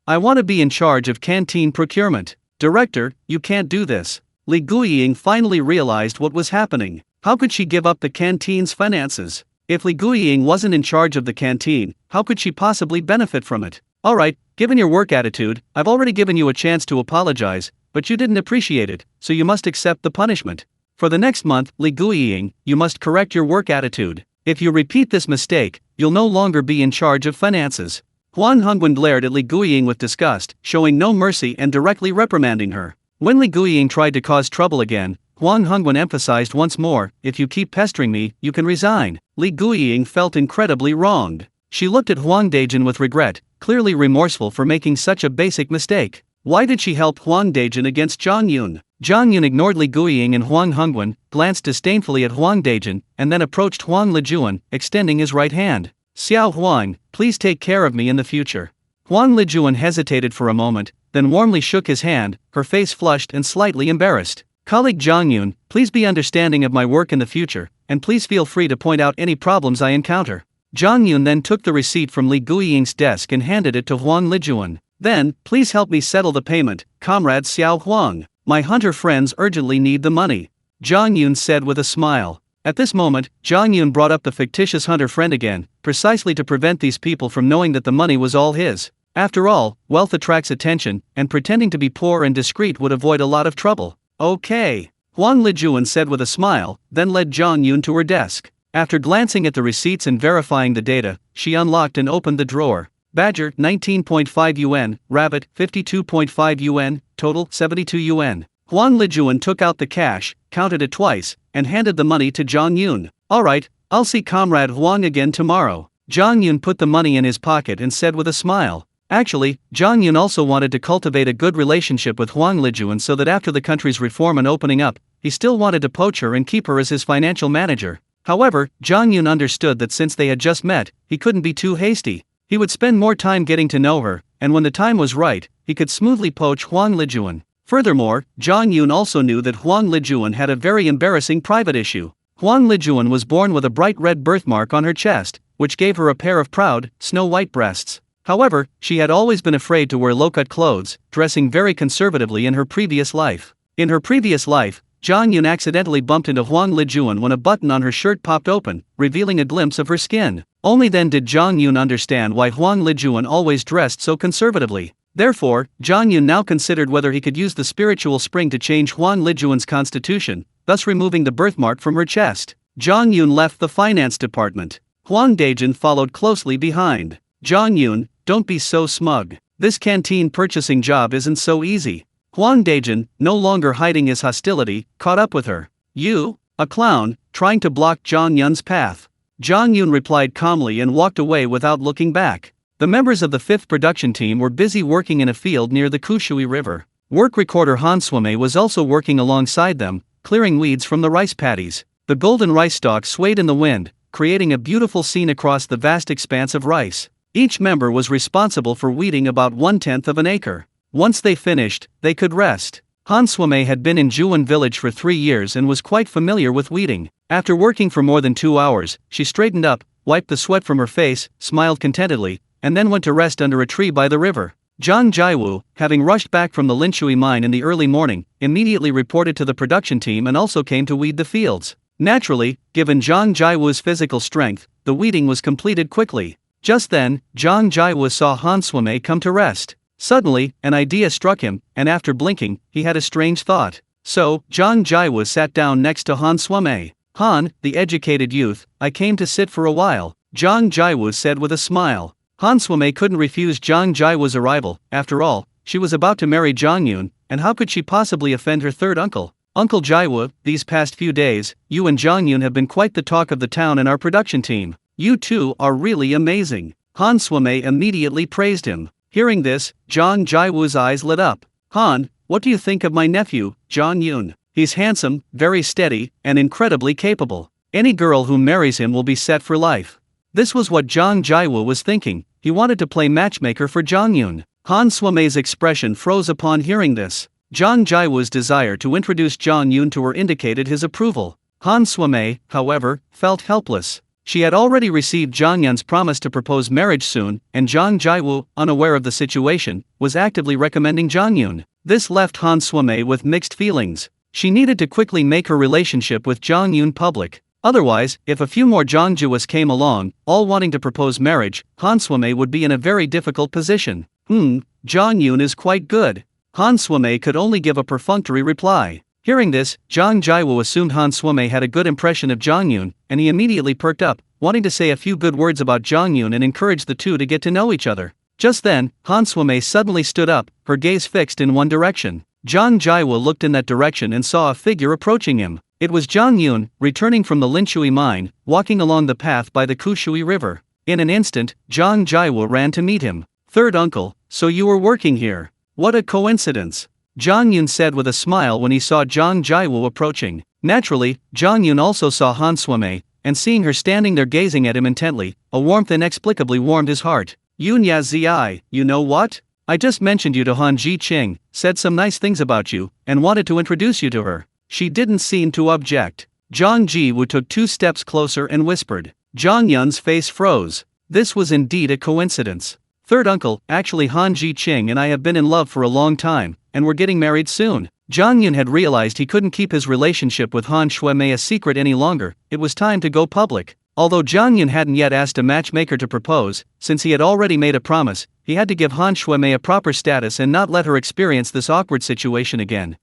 I want to be in charge of canteen procurement. Director, you can't do this. Li Guiying finally realized what was happening. How could she give up the canteen's finances? If Li Guiying wasn't in charge of the canteen, how could she possibly benefit from it? Alright, given your work attitude, I've already given you a chance to apologize, but you didn't appreciate it, so you must accept the punishment. For the next month, Li Guiying, you must correct your work attitude. If you repeat this mistake, you'll no longer be in charge of finances. Huang Hongwen glared at Li Guiying with disgust, showing no mercy and directly reprimanding her. When Li Guiying tried to cause trouble again, Huang Hongwen emphasized once more, if you keep pestering me, you can resign. Li Guiying felt incredibly wronged. She looked at Huang Dejin with regret, clearly remorseful for making such a basic mistake. Why did she help Huang Dejin against Zhang Yun? Zhang Yun ignored Li Guiying and Huang Hongwen, glanced disdainfully at Huang Dejin, and then approached Huang Lijuan, extending his right hand. Xiao Huang, please take care of me in the future. Huang Lijuan hesitated for a moment, then warmly shook his hand, her face flushed and slightly embarrassed. Colleague Zhang Yun, please be understanding of my work in the future, and please feel free to point out any problems I encounter. Zhang Yun then took the receipt from Li Guiying's desk and handed it to Huang Lijuan. Then, please help me settle the payment, Comrade Xiao Huang. My hunter friends urgently need the money. Zhang Yun said with a smile. At this moment, Zhang Yun brought up the fictitious hunter friend again, precisely to prevent these people from knowing that the money was all his. After all, wealth attracts attention, and pretending to be poor and discreet would avoid a lot of trouble. Okay. Huang Lijuan said with a smile, then led Zhang Yun to her desk. After glancing at the receipts and verifying the data, she unlocked and opened the drawer. Badger, 19.5 yuan, Rabbit, 52.5 yuan, total, 72 yuan. Huang Lijuan took out the cash, counted it twice, and handed the money to Zhang Yun. Alright, I'll see Comrade Huang again tomorrow. Zhang Yun put the money in his pocket and said with a smile. Actually, Zhang Yun also wanted to cultivate a good relationship with Huang Lijuan so that after the country's reform and opening up, he still wanted to poach her and keep her as his financial manager. However, Zhang Yun understood that since they had just met, he couldn't be too hasty. He would spend more time getting to know her, and when the time was right, he could smoothly poach Huang Lijuan. Furthermore, Zhang Yun also knew that Huang Lijuan had a very embarrassing private issue. Huang Lijuan was born with a bright red birthmark on her chest, which gave her a pair of proud, snow-white breasts. However, she had always been afraid to wear low-cut clothes, dressing very conservatively in her previous life. In her previous life, Zhang Yun accidentally bumped into Huang Lijuan when a button on her shirt popped open, revealing a glimpse of her skin. Only then did Zhang Yun understand why Huang Lijuan always dressed so conservatively. Therefore, Zhang Yun now considered whether he could use the spiritual spring to change Huang Lijuan's constitution, thus removing the birthmark from her chest. Zhang Yun left the finance department. Huang Dejin followed closely behind. Zhang Yun, don't be so smug. This canteen purchasing job isn't so easy. Huang Dejin, no longer hiding his hostility, caught up with her. You, a clown, trying to block Zhang Yun's path. Zhang Yun replied calmly and walked away without looking back. The members of the fifth production team were busy working in a field near the Kushui River. Work recorder Han Swame was also working alongside them, clearing weeds from the rice paddies. The golden rice stalks swayed in the wind, creating a beautiful scene across the vast expanse of rice. Each member was responsible for weeding about 1/10 of an acre. Once they finished, they could rest. Han Swame had been in Juwon village for 3 years and was quite familiar with weeding. After working for more than 2 hours, she straightened up, wiped the sweat from her face, smiled contentedly, and then went to rest under a tree by the river. Zhang Jiwu, having rushed back from the Linshui mine in the early morning, immediately reported to the production team and also came to weed the fields. Naturally, given Zhang Jiwu's physical strength, the weeding was completed quickly. Just then, Zhang Jiwu saw Han Swame come to rest. Suddenly, an idea struck him, and after blinking, he had a strange thought. So, Zhang Jiwu sat down next to Han Swame. "Han, the educated youth, I came to sit for a while," Zhang Jiwu said with a smile. Han Swame couldn't refuse Zhang Jiwu's arrival. After all, she was about to marry Zhang Yun, and how could she possibly offend her third uncle? "Uncle Jiwu, these past few days, you and Zhang Yun have been quite the talk of the town and our production team. You two are really amazing." Han Swame immediately praised him. Hearing this, Zhang Jiwu's eyes lit up. "Han, what do you think of my nephew, Zhang Yun? He's handsome, very steady, and incredibly capable. Any girl who marries him will be set for life." This was what Zhang Jiwu was thinking. He wanted to play matchmaker for Zhang Yun. Han Swame's expression froze upon hearing this. Zhang Jiwu's desire to introduce Zhang Yun to her indicated his approval. Han Swame, however, felt helpless. She had already received Zhang Yun's promise to propose marriage soon, and Zhang Jiwu, unaware of the situation, was actively recommending Zhang Yun. This left Han Swame with mixed feelings. She needed to quickly make her relationship with Zhang Yun public. Otherwise, if a few more Zhang Jiwus came along, all wanting to propose marriage, Han Swame would be in a very difficult position. Zhang Yun is quite good." Han Swame could only give a perfunctory reply. Hearing this, Zhang Jiwu assumed Han Swame had a good impression of Zhang Yun, and he immediately perked up, wanting to say a few good words about Zhang Yun and encourage the two to get to know each other. Just then, Han Swame suddenly stood up, her gaze fixed in one direction. Zhang Jiwu looked in that direction and saw a figure approaching him. It was Zhang Yun, returning from the Linshui mine, walking along the path by the Kushui River. In an instant, Zhang Jiwu ran to meet him. "Third uncle, so you were working here. What a coincidence," Zhang Yun said with a smile when he saw Zhang Jiwu approaching. Naturally, Zhang Yun also saw Han Swame, and seeing her standing there gazing at him intently, a warmth inexplicably warmed his heart. "Yun Ya Zi, you know what? I just mentioned you to Han Ji Qing, said some nice things about you, and wanted to introduce you to her." She didn't seem to object. Zhang Jiwu took 2 steps closer and whispered. Zhang Yun's face froze. This was indeed a coincidence. "Third uncle, actually Han Ji Qing and I have been in love for a long time, and we're getting married soon." Zhang Yun had realized he couldn't keep his relationship with Han Shuemei a secret any longer. It was time to go public. Although Zhang Yun hadn't yet asked a matchmaker to propose, since he had already made a promise, he had to give Han Shuemei a proper status and not let her experience this awkward situation again.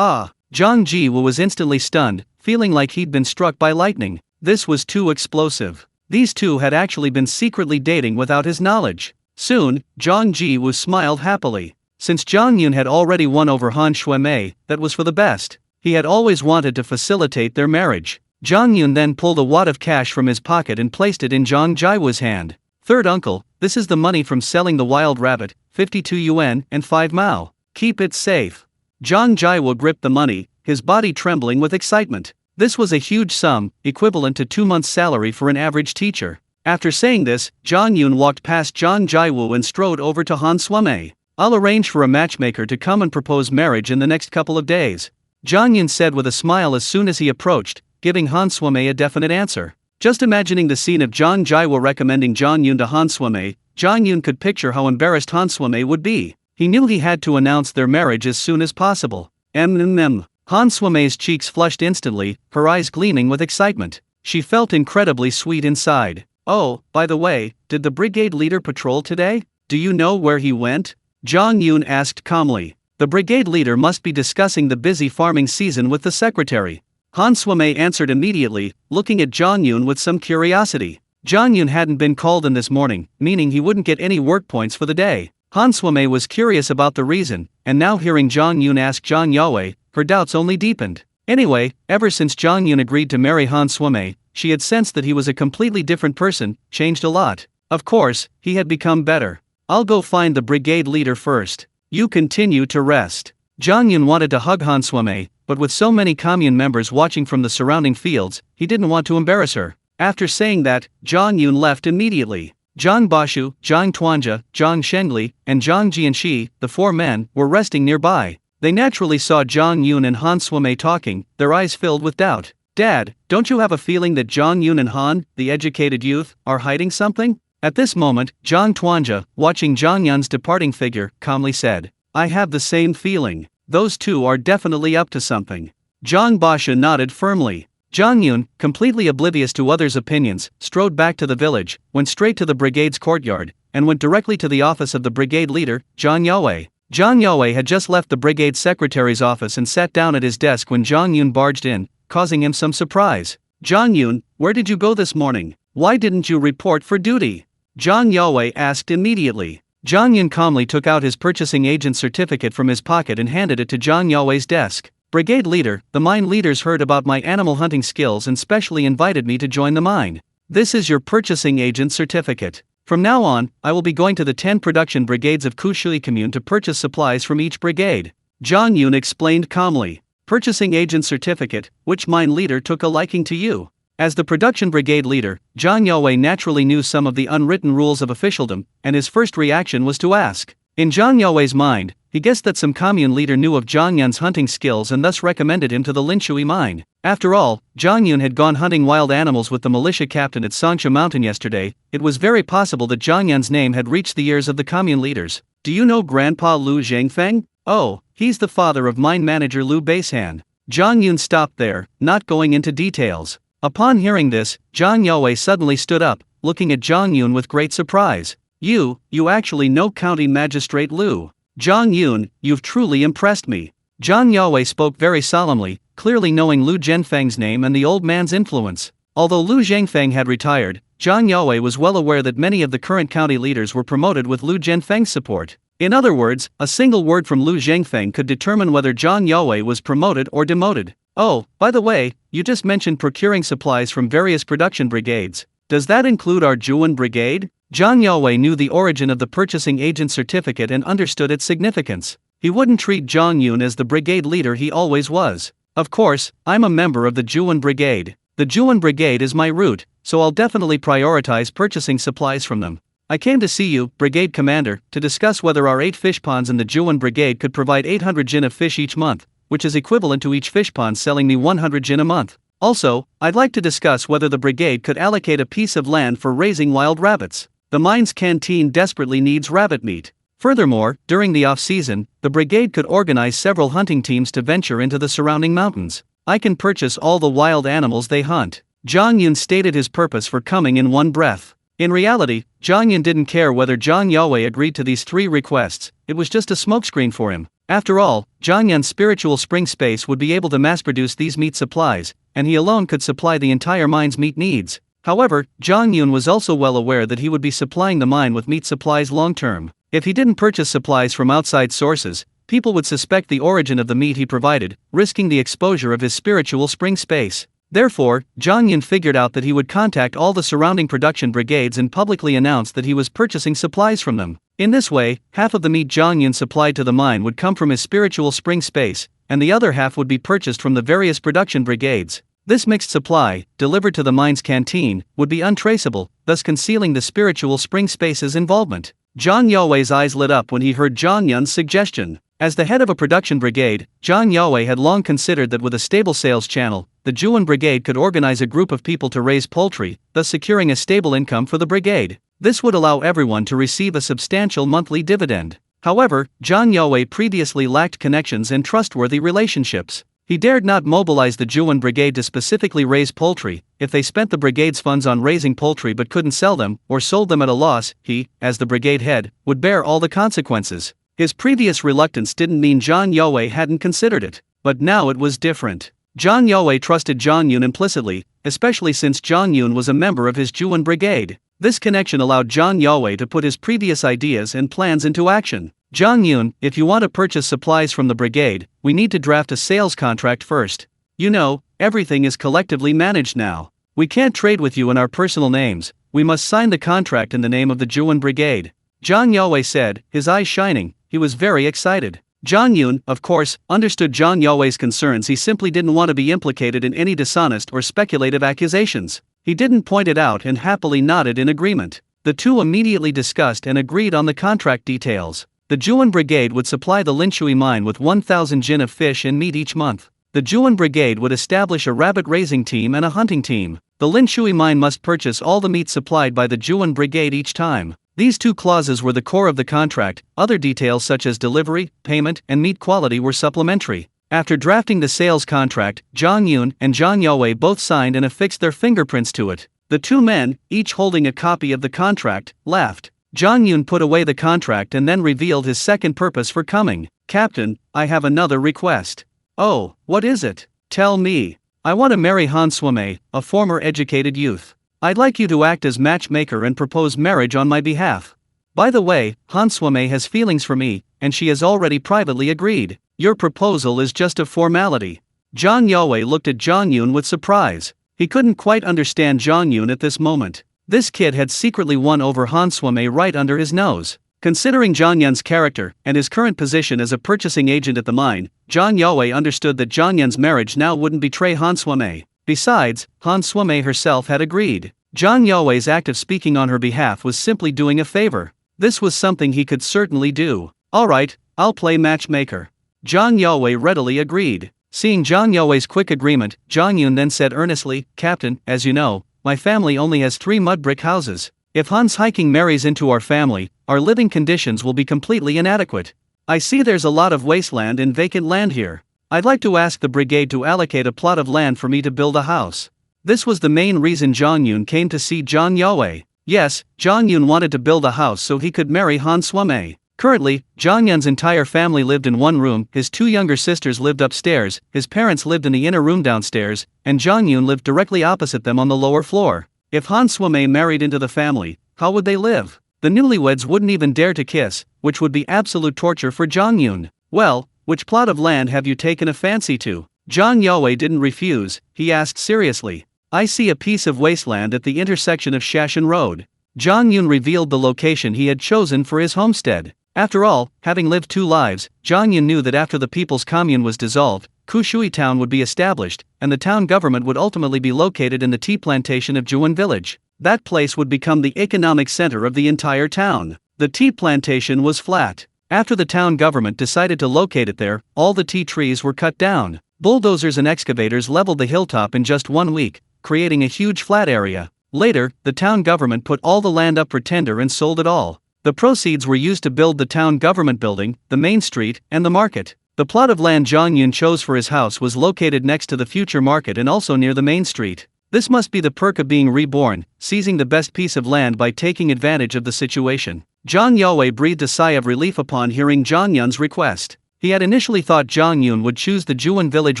Zhang Jiwu was instantly stunned, feeling like he'd been struck by lightning. This was too explosive. These two had actually been secretly dating without his knowledge. Soon, Zhang Jiwu smiled happily. Since Zhang Yun had already won over Han Shuemei, that was for the best. He had always wanted to facilitate their marriage. Zhang Yun then pulled a wad of cash from his pocket and placed it in Zhang Jiwu's hand. "Third uncle, this is the money from selling the wild rabbit, 52 yuan and 5 mao. Keep it safe." Zhang Jiwu gripped the money, his body trembling with excitement. This was a huge sum, equivalent to 2 months' salary for an average teacher. After saying this, Zhang Yun walked past Zhang Jiwu and strode over to Han Shuemei. "I'll arrange for a matchmaker to come and propose marriage in the next couple of days," Zhang Yun said with a smile as soon as he approached, giving Han Shuemei a definite answer. Just imagining the scene of Zhang Jiwu recommending Zhang Yun to Han Shuemei, Zhang Yun could picture how embarrassed Han Shuemei would be. He knew he had to announce their marriage as soon as possible. Han Shuemei's cheeks flushed instantly, her eyes gleaming with excitement. She felt incredibly sweet inside. "Oh, by the way, did the brigade leader patrol today? Do you know where he went?" Zhang Yun asked calmly. The brigade leader must be discussing the busy farming season with the secretary. Han Shuemei answered immediately, looking at Zhang Yun with some curiosity. Zhang Yun hadn't been called in this morning, meaning he wouldn't get any work points for the day. Han Shuemei was curious about the reason, and now hearing Zhang Yun ask Zhang Yaowei, her doubts only deepened. Anyway, ever since Zhang Yun agreed to marry Han Shuemei, she had sensed that he was a completely different person, changed a lot. Of course, he had become better. I'll go find the brigade leader first. You continue to rest. Zhang Yun wanted to hug Han Suime, but with so many commune members watching from the surrounding fields, he didn't want to embarrass her. After saying that, Zhang Yun left immediately. Zhang Bashu, Zhang Tuanja, Zhang Shengli, and Zhang Jianxi, the four men, were resting nearby. They naturally saw Zhang Yun and Han Suime talking, their eyes filled with doubt. Dad, don't you have a feeling that Zhang Yun and Han, the educated youth, are hiding something? At this moment, Zhang Tuanja, watching Zhang Yun's departing figure, calmly said, I have the same feeling. Those two are definitely up to something. Zhang Basha nodded firmly. Zhang Yun, completely oblivious to others' opinions, strode back to the village, went straight to the brigade's courtyard, and went directly to the office of the brigade leader, Zhang Yaowei. Zhang Yaowei had just left the brigade secretary's office and sat down at his desk when Zhang Yun barged in, causing him some surprise. Zhang Yun, where did you go this morning? Why didn't you report for duty? Zhang Yaowei asked immediately. Zhang Yun calmly took out his purchasing agent certificate from his pocket and handed it to Zhang Yaowei's desk. Brigade leader, the mine leaders heard about my animal hunting skills and specially invited me to join the mine. This is your purchasing agent certificate. From now on, I will be going to the 10 production brigades of Kushui Commune to purchase supplies from each brigade. Zhang Yun explained calmly. Purchasing agent certificate, which mine leader took a liking to you? As the production brigade leader, Zhang Yaowei naturally knew some of the unwritten rules of officialdom, and his first reaction was to ask. In Zhang Yaowei's mind, he guessed that some commune leader knew of Zhang Yun's hunting skills and thus recommended him to the Linshui mine. After all, Zhang Yun had gone hunting wild animals with the militia captain at Songsha Mountain yesterday. It was very possible that Zhang Yun's name had reached the ears of the commune leaders. Do you know Grandpa Lu Zhangfeng? Oh, he's the father of mine manager Lu Beishan. Zhang Yun stopped there, not going into details. Upon hearing this, Zhang Yaowei suddenly stood up, looking at Zhang Yun with great surprise. You actually know County Magistrate Lu. Zhang Yun, you've truly impressed me. Zhang Yaowei spoke very solemnly, clearly knowing Lu Zhenfeng's name and the old man's influence. Although Lu Zhenfeng had retired, Zhang Yaowei was well aware that many of the current county leaders were promoted with Lu Zhenfeng's support. In other words, a single word from Lu Zhenfeng could determine whether Zhang Yaowei was promoted or demoted. Oh, by the way, you just mentioned procuring supplies from various production brigades. Does that include our Zhuan brigade? Zhang Yaowei knew the origin of the purchasing agent certificate and understood its significance. He wouldn't treat Zhang Yun as the brigade leader he always was. Of course, I'm a member of the Zhuan brigade. The Zhuan brigade is my route, so I'll definitely prioritize purchasing supplies from them. I came to see you, brigade commander, to discuss whether our 8 fish ponds in the Zhuan brigade could provide 800 jin of fish each month, which is equivalent to each fish pond selling me 100 jin a month. Also, I'd like to discuss whether the brigade could allocate a piece of land for raising wild rabbits. The mine's canteen desperately needs rabbit meat. Furthermore, during the off-season, the brigade could organize several hunting teams to venture into the surrounding mountains. I can purchase all the wild animals they hunt. Zhang Yun stated his purpose for coming in one breath. In reality, Zhang Yun didn't care whether Zhang Yaowei agreed to these 3 requests, it was just a smokescreen for him. After all, Zhang Yun's spiritual spring space would be able to mass-produce these meat supplies, and he alone could supply the entire mine's meat needs. However, Zhang Yun was also well aware that he would be supplying the mine with meat supplies long-term. If he didn't purchase supplies from outside sources, people would suspect the origin of the meat he provided, risking the exposure of his spiritual spring space. Therefore, Zhang Yun figured out that he would contact all the surrounding production brigades and publicly announce that he was purchasing supplies from them. In this way, half of the meat Zhang Yun supplied to the mine would come from his spiritual spring space, and the other half would be purchased from the various production brigades. This mixed supply, delivered to the mine's canteen, would be untraceable, thus concealing the spiritual spring space's involvement. Zhang Yaowei's eyes lit up when he heard Zhang Yun's suggestion. As the head of a production brigade, Zhang Yaowei had long considered that with a stable sales channel, the Zhuan brigade could organize a group of people to raise poultry, thus securing a stable income for the brigade. This would allow everyone to receive a substantial monthly dividend. However, Zhang Yaowei previously lacked connections and trustworthy relationships. He dared not mobilize the Zhuan brigade to specifically raise poultry. If they spent the brigade's funds on raising poultry but couldn't sell them, or sold them at a loss, he, as the brigade head, would bear all the consequences. His previous reluctance didn't mean Zhang Yaowei hadn't considered it, but now it was different. Zhang Yaowei trusted Zhang Yun implicitly, especially since Zhang Yun was a member of his Zhuan brigade. This connection allowed Zhang Yaowei to put his previous ideas and plans into action. Zhang Yun, if you want to purchase supplies from the brigade, we need to draft a sales contract first. You know, everything is collectively managed now. We can't trade with you in our personal names, we must sign the contract in the name of the Zhuan brigade. Zhang Yue said, his eyes shining. He was very excited. Zhang Yun, of course, understood Zhang Yue's concerns. He simply didn't want to be implicated in any dishonest or speculative accusations. He didn't point it out and happily nodded in agreement. The two immediately discussed and agreed on the contract details. The Juan Brigade would supply the Linshui mine with 1,000 jin of fish and meat each month. The Juan Brigade would establish a rabbit-raising team and a hunting team. The Linshui mine must purchase all the meat supplied by the Juan Brigade each time. These two clauses were the core of the contract. Other details such as delivery, payment, and meat quality were supplementary. After drafting the sales contract, Zhang Yun and Zhang Yue both signed and affixed their fingerprints to it. The two men, each holding a copy of the contract, laughed. Zhang Yun put away the contract and then revealed his second purpose for coming. Captain, I have another request. Oh, what is it? Tell me. I want to marry Han Suime, a former educated youth. I'd like you to act as matchmaker and propose marriage on my behalf. By the way, Han Suime has feelings for me, and she has already privately agreed. Your proposal is just a formality. Zhang Yue looked at Zhang Yun with surprise. He couldn't quite understand Zhang Yun at this moment. This kid had secretly won over Han Suime right under his nose. Considering Zhang Yun's character and his current position as a purchasing agent at the mine, Zhang Yue understood that Zhang Yun's marriage now wouldn't betray Han Suime. Besides, Han Suime herself had agreed. Zhang Yue's act of speaking on her behalf was simply doing a favor. This was something he could certainly do. Alright, I'll play matchmaker. Zhang Yue readily agreed. Seeing Zhang Yue's quick agreement, Zhang Yun then said earnestly, Captain, as you know, my family only has 3 mud brick houses. If Han's hiking marries into our family, our living conditions will be completely inadequate. I see there's a lot of wasteland and vacant land here. I'd like to ask the brigade to allocate a plot of land for me to build a house. This was the main reason Zhang Yun came to see Zhang Yue. Yes, Zhang Yun wanted to build a house so he could marry Han Suime. Currently, Zhang Yun's entire family lived in one room, his 2 younger sisters lived upstairs, his parents lived in the inner room downstairs, and Zhang Yun lived directly opposite them on the lower floor. If Han Suime married into the family, how would they live? The newlyweds wouldn't even dare to kiss, which would be absolute torture for Zhang Yun. Well, which plot of land have you taken a fancy to? Zhang Yue didn't refuse, he asked seriously. I see a piece of wasteland at the intersection of Shashan Road. Zhang Yun revealed the location he had chosen for his homestead. After all, having lived 2 lives, Zhang Yun knew that after the People's Commune was dissolved, Kushui Town would be established, and the town government would ultimately be located in the tea plantation of Juan Village. That place would become the economic center of the entire town. The tea plantation was flat. After the town government decided to locate it there, all the tea trees were cut down. Bulldozers and excavators leveled the hilltop in just 1 week, creating a huge flat area. Later, the town government put all the land up for tender and sold it all. The proceeds were used to build the town government building, the main street, and the market. The plot of land Zhang Yun chose for his house was located next to the future market and also near the main street. This must be the perk of being reborn, seizing the best piece of land by taking advantage of the situation. Zhang Yue breathed a sigh of relief upon hearing Zhang Yun's request. He had initially thought Zhang Yun would choose the Juan Village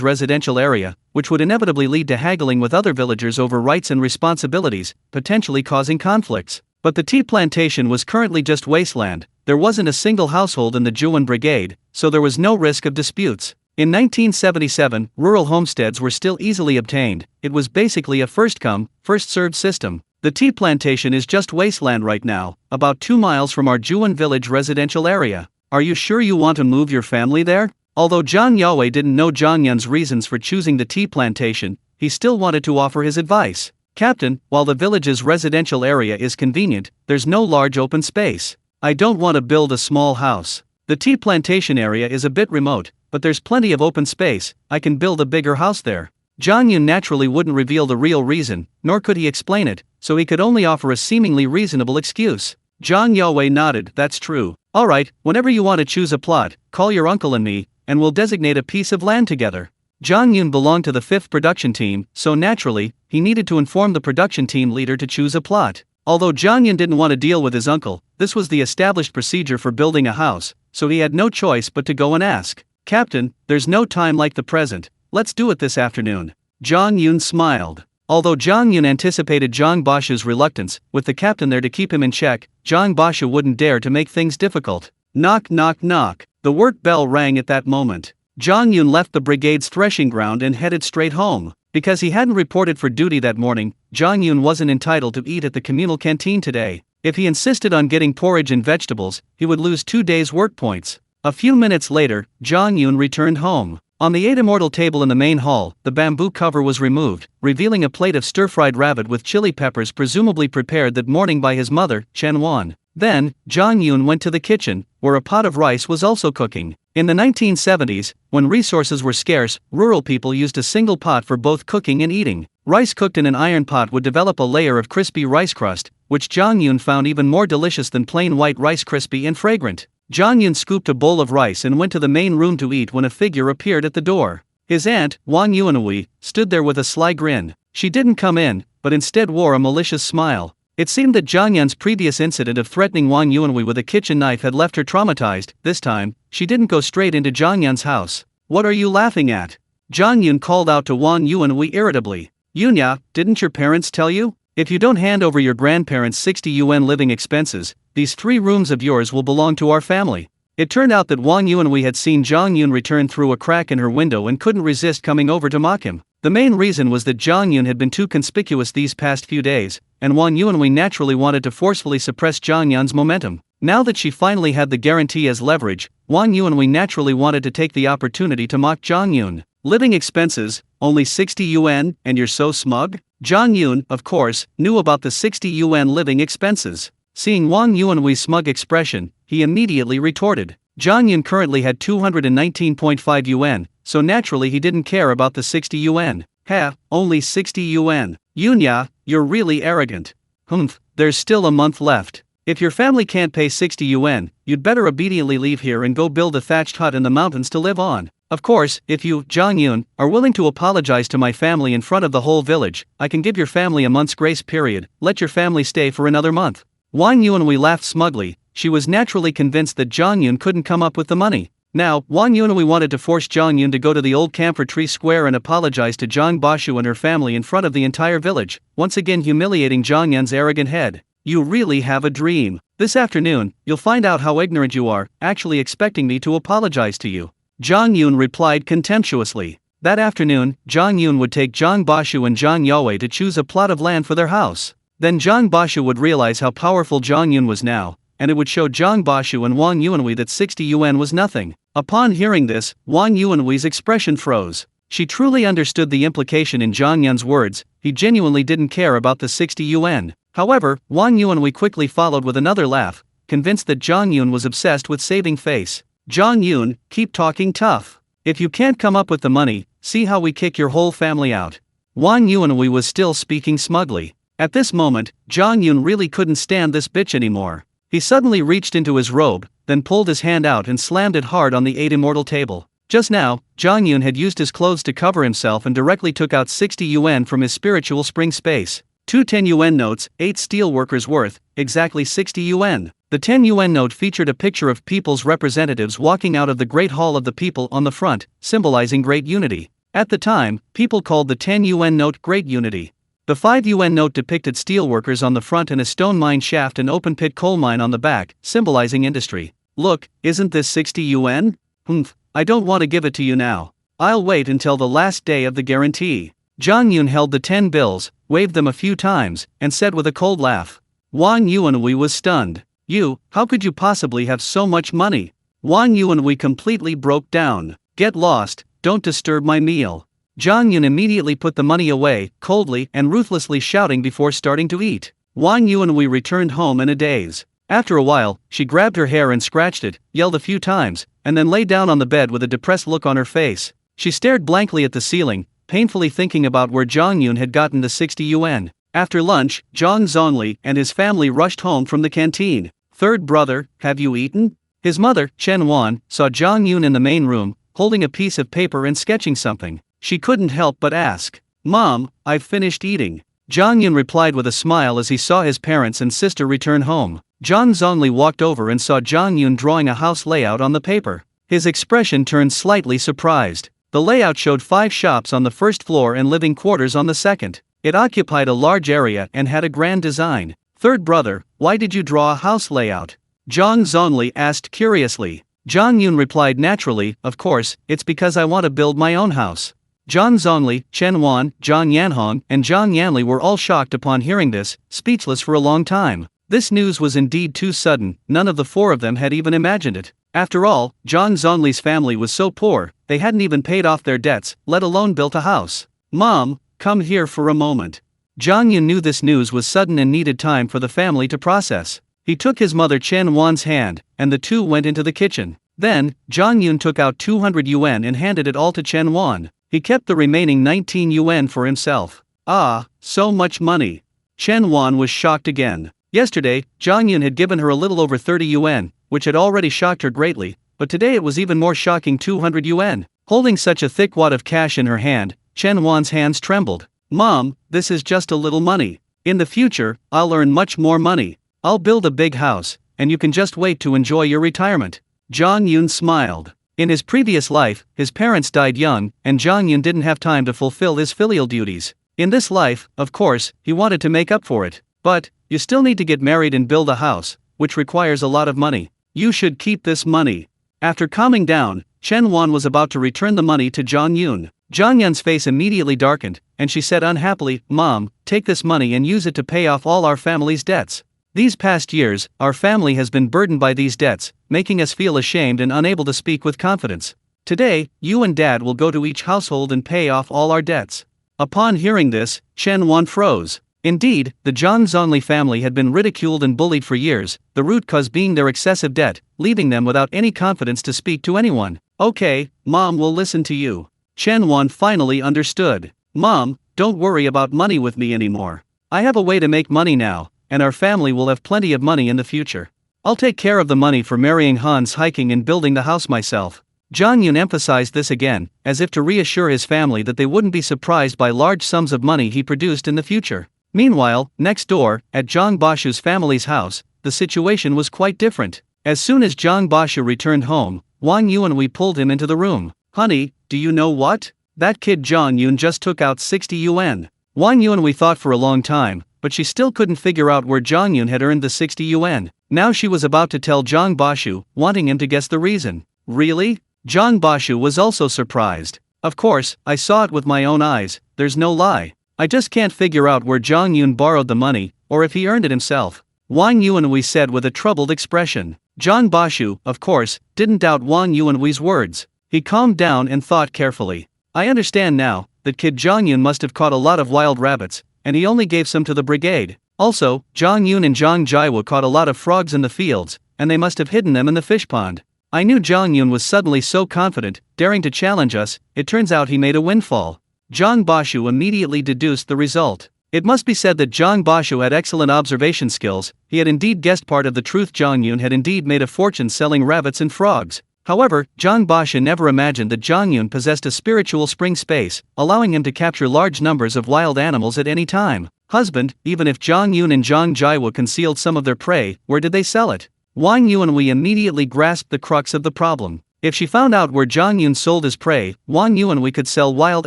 residential area, which would inevitably lead to haggling with other villagers over rights and responsibilities, potentially causing conflicts. But the tea plantation was currently just wasteland, there wasn't a single household in the Juan Brigade, so there was no risk of disputes. In 1977, rural homesteads were still easily obtained. It was basically a first-come, first-served system. The tea plantation is just wasteland right now, about 2 miles from our Juan Village residential area. Are you sure you want to move your family there? Although Zhang Yue didn't know Zhang Yun's reasons for choosing the tea plantation, he still wanted to offer his advice. Captain, while the village's residential area is convenient, there's no large open space. I don't want to build a small house. The tea plantation area is a bit remote, but there's plenty of open space, I can build a bigger house there. Zhang Yun naturally wouldn't reveal the real reason, nor could he explain it, so he could only offer a seemingly reasonable excuse. Zhang Yue nodded, that's true. Alright, whenever you want to choose a plot, call your uncle and me, and we'll designate a piece of land together. Zhang Yun belonged to the 5th production team, so naturally, he needed to inform the production team leader to choose a plot. Although Zhang Yun didn't want to deal with his uncle, this was the established procedure for building a house, so he had no choice but to go and ask. Captain, there's no time like the present, let's do it this afternoon. Zhang Yun smiled. Although Zhang Yun anticipated Zhang Basha's reluctance, with the captain there to keep him in check, Zhang Basha wouldn't dare to make things difficult. Knock knock knock. The work bell rang at that moment. Zhang Yun left the brigade's threshing ground and headed straight home. Because he hadn't reported for duty that morning, Zhang Yun wasn't entitled to eat at the communal canteen today. If he insisted on getting porridge and vegetables, he would lose 2 days' work points. A few minutes later, Zhang Yun returned home. On the 8 immortal table in the main hall, the bamboo cover was removed, revealing a plate of stir-fried rabbit with chili peppers presumably prepared that morning by his mother, Chen Wan. Then, Zhang Yun went to the kitchen, where a pot of rice was also cooking. In the 1970s, when resources were scarce, rural people used a single pot for both cooking and eating. Rice cooked in an iron pot would develop a layer of crispy rice crust, which Zhang Yun found even more delicious than plain white rice, crispy and fragrant. Zhang Yun scooped a bowl of rice and went to the main room to eat when a figure appeared at the door. His aunt, Wang Yuanhui, stood there with a sly grin. She didn't come in, but instead wore a malicious smile. It seemed that Zhang Yun's previous incident of threatening Wang Yuanhui with a kitchen knife had left her traumatized. This time, she didn't go straight into Zhang Yun's house. "What are you laughing at?" Zhang Yun called out to Wang Yuanhui irritably. "Yunya, didn't your parents tell you? If you don't hand over your grandparents 60 yuan living expenses, these 3 rooms of yours will belong to our family." It turned out that Wang Yuanhui had seen Zhang Yun return through a crack in her window and couldn't resist coming over to mock him. The main reason was that Zhang Yun had been too conspicuous these past few days, and Wang Yuanhui naturally wanted to forcefully suppress Zhang Yun's momentum. Now that she finally had the guarantee as leverage, Wang Yuanhui naturally wanted to take the opportunity to mock Zhang Yun. "Living expenses, only 60 yuan, and you're so smug?" Zhang Yun, of course, knew about the 60 yuan living expenses. Seeing Wang Yuanhui's smug expression, he immediately retorted. Zhang Yun currently had 219.5 yuan, so naturally he didn't care about the 60 yuan. "Ha, only 60 yuan. Yunya, you're really arrogant." "Humph, there's still a month left. If your family can't pay 60 yuan, you'd better obediently leave here and go build a thatched hut in the mountains to live on. Of course, if you, Zhang Yun, are willing to apologize to my family in front of the whole village, I can give your family a month's grace period. Let your family stay for another month." Wang Yuanhui laughed smugly. She was naturally convinced that Zhang Yun couldn't come up with the money. Now, Wang Yuanhui wanted to force Zhang Yun to go to the old camphor tree square and apologize to Zhang Bashu and her family in front of the entire village, once again humiliating Zhang Yun's arrogant head. "You really have a dream. This afternoon, you'll find out how ignorant you are, actually expecting me to apologize to you." Zhang Yun replied contemptuously. That afternoon, Zhang Yun would take Zhang Bashu and Zhang Yaowei to choose a plot of land for their house. Then Zhang Bashu would realize how powerful Zhang Yun was now, and it would show Zhang Bashu and Wang Yuanhui that 60 yuan was nothing. Upon hearing this, Wang Yuanhui's expression froze. She truly understood the implication in Zhang Yun's words. He genuinely didn't care about the 60 yuan. However, Wang Yuanhui quickly followed with another laugh, convinced that Zhang Yun was obsessed with saving face. "Zhang Yun, keep talking tough. If you can't come up with the money, see how we kick your whole family out." Wang Yuanhui was still speaking smugly. At this moment, Zhang Yun really couldn't stand this bitch anymore. He suddenly reached into his robe, then pulled his hand out and slammed it hard on the 8 immortal table. Just now, Zhang Yun had used his clothes to cover himself and directly took out 60 yuan from his spiritual spring space. 2 10 yuan notes, 8 steelworkers worth, exactly 60 yuan. The 10 yuan note featured a picture of people's representatives walking out of the Great Hall of the People on the front, symbolizing great unity. At the time, people called the 10 yuan note Great Unity. The 5 yuan note depicted steelworkers on the front and a stone mine shaft and open pit coal mine on the back, symbolizing industry. "Look, isn't this 60 yuan? Humph, I don't want to give it to you now. I'll wait until the last day of the guarantee." Zhang Yun held the 10 bills, waved them a few times, and said with a cold laugh. Wang Yuanhui was stunned. "You, how could you possibly have so much money?" Wang Yuanhui completely broke down. "Get lost, don't disturb my meal." Zhang Yun immediately put the money away, coldly and ruthlessly shouting before starting to eat. Wang Yuanhui returned home in a daze. After a while, she grabbed her hair and scratched it, yelled a few times, and then lay down on the bed with a depressed look on her face. She stared blankly at the ceiling, painfully thinking about where Zhang Yun had gotten the 60 yuan. After lunch, Zhang Zongli and his family rushed home from the canteen. "Third brother, have you eaten?" His mother, Chen Wan, saw Zhang Yun in the main room, holding a piece of paper and sketching something. She couldn't help but ask, "Mom, I've finished eating." Zhang Yun replied with a smile as he saw his parents and sister return home. Zhang Zongli walked over and saw Zhang Yun drawing a house layout on the paper. His expression turned slightly surprised. The layout showed 5 shops on the first floor and living quarters on the second. It occupied a large area and had a grand design. "Third brother, why did you draw a house layout?" Zhang Zongli asked curiously. Zhang Yun replied naturally, "Of course, it's because I want to build my own house." Zhang Zongli, Chen Wan, Zhang Yanhong, and Zhang Yanli were all shocked upon hearing this, speechless for a long time. This news was indeed too sudden, none of the four of them had even imagined it. After all, Zhang Zongli's family was so poor, they hadn't even paid off their debts, let alone built a house. Mom, come here for a moment. Zhang Yun knew this news was sudden and needed time for the family to process. He took his mother Chen Wan's hand, and the two went into the kitchen. Then, Zhang Yun took out 200 yuan and handed it all to Chen Wan. He kept the remaining 19 yuan for himself. Ah, so much money. Chen Wan was shocked again. Yesterday, Zhang Yun had given her a little over 30 yuan, which had already shocked her greatly, but today it was even more shocking, 200 yuan. Holding such a thick wad of cash in her hand, Chen Wan's hands trembled. Mom, this is just a little money. In the future, I'll earn much more money. I'll build a big house, and you can just wait to enjoy your retirement. Zhang Yun smiled. In his previous life, his parents died young, and Zhang Yun didn't have time to fulfill his filial duties. In this life, of course, he wanted to make up for it. But, you still need to get married and build a house, which requires a lot of money. You should keep this money. After calming down, Chen Wan was about to return the money to Zhang Yun. Zhang Yun's face immediately darkened, and she said unhappily, Mom, take this money and use it to pay off all our family's debts. These past years, our family has been burdened by these debts, making us feel ashamed and unable to speak with confidence. Today, you and Dad will go to each household and pay off all our debts. Upon hearing this, Chen Wan froze. Indeed, the Zhang Zongli family had been ridiculed and bullied for years, the root cause being their excessive debt, leaving them without any confidence to speak to anyone. Okay, Mom will listen to you. Chen Wan finally understood. Mom, don't worry about money with me anymore. I have a way to make money now, and our family will have plenty of money in the future. I'll take care of the money for marrying Hans, hiking and building the house myself. Zhang Yun emphasized this again, as if to reassure his family that they wouldn't be surprised by large sums of money he produced in the future. Meanwhile, next door, at Zhang Bashu's family's house, the situation was quite different. As soon as Zhang Bashu returned home, Wang Yuanhui pulled him into the room. Honey, do you know what? That kid Zhang Yun just took out 60 yuan. Wang Yuanhui thought for a long time, but she still couldn't figure out where Zhang Yun had earned the 60 yuan. Now she was about to tell Zhang Bashu, wanting him to guess the reason. Really? Zhang Bashu was also surprised. Of course, I saw it with my own eyes, there's no lie. I just can't figure out where Zhang Yun borrowed the money, or if he earned it himself. Wang Yuanhui said with a troubled expression. Zhang Bashu, of course, didn't doubt Wang Yuanhui's words. He calmed down and thought carefully. I understand now, that kid Zhang Yun must have caught a lot of wild rabbits, and he only gave some to the brigade. Also, Zhang Yun and Zhang Jiawu caught a lot of frogs in the fields, and they must have hidden them in the fish pond. I knew Zhang Yun was suddenly so confident, daring to challenge us, it turns out he made a windfall. Zhang Bashu immediately deduced the result. It must be said that Zhang Bashu had excellent observation skills, he had indeed guessed part of the truth. Zhang Yun had indeed made a fortune selling rabbits and frogs. However, Zhang Bashu never imagined that Zhang Yun possessed a spiritual spring space, allowing him to capture large numbers of wild animals at any time. Husband, even if Zhang Yun and Zhang Jiawu concealed some of their prey, where did they sell it? Wang Yuanhui immediately grasped the crux of the problem. If she found out where Zhang Yun sold his prey, Wang Yuanhui could sell wild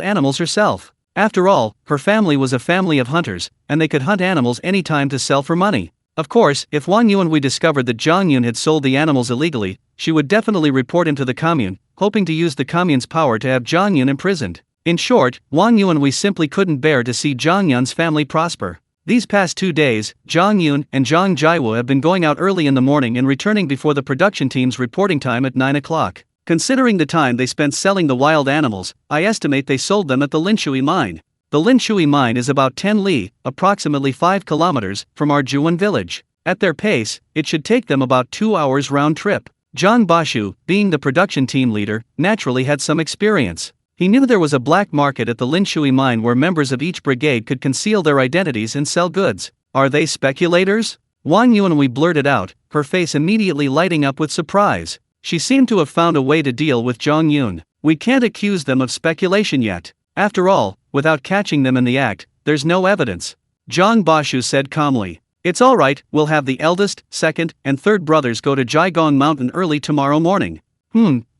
animals herself. After all, her family was a family of hunters, and they could hunt animals anytime to sell for money. Of course, if Wang Yuanhui discovered that Zhang Yun had sold the animals illegally, she would definitely report him to the commune, hoping to use the commune's power to have Zhang Yun imprisoned. In short, Wang Yuanhui simply couldn't bear to see Zhang Yun's family prosper. These past 2 days, Zhang Yun and Zhang Jiawu have been going out early in the morning and returning before the production team's reporting time at 9 o'clock. Considering the time they spent selling the wild animals, I estimate they sold them at the Linshui mine. The Linshui mine is about 10 li, approximately 5 kilometers, from our Juan village. At their pace, it should take them about 2 hours round trip. Zhang Bashu, being the production team leader, naturally had some experience. He knew there was a black market at the Linshui mine where members of each brigade could conceal their identities and sell goods. Are they speculators? Wang Yuanhui blurted out, her face immediately lighting up with surprise. She seemed to have found a way to deal with Zhang Yun. We can't accuse them of speculation yet. After all, without catching them in the act, there's no evidence. Zhang Bashu said calmly. It's alright, we'll have the eldest, second, and third brothers go to Jiagong Mountain early tomorrow morning.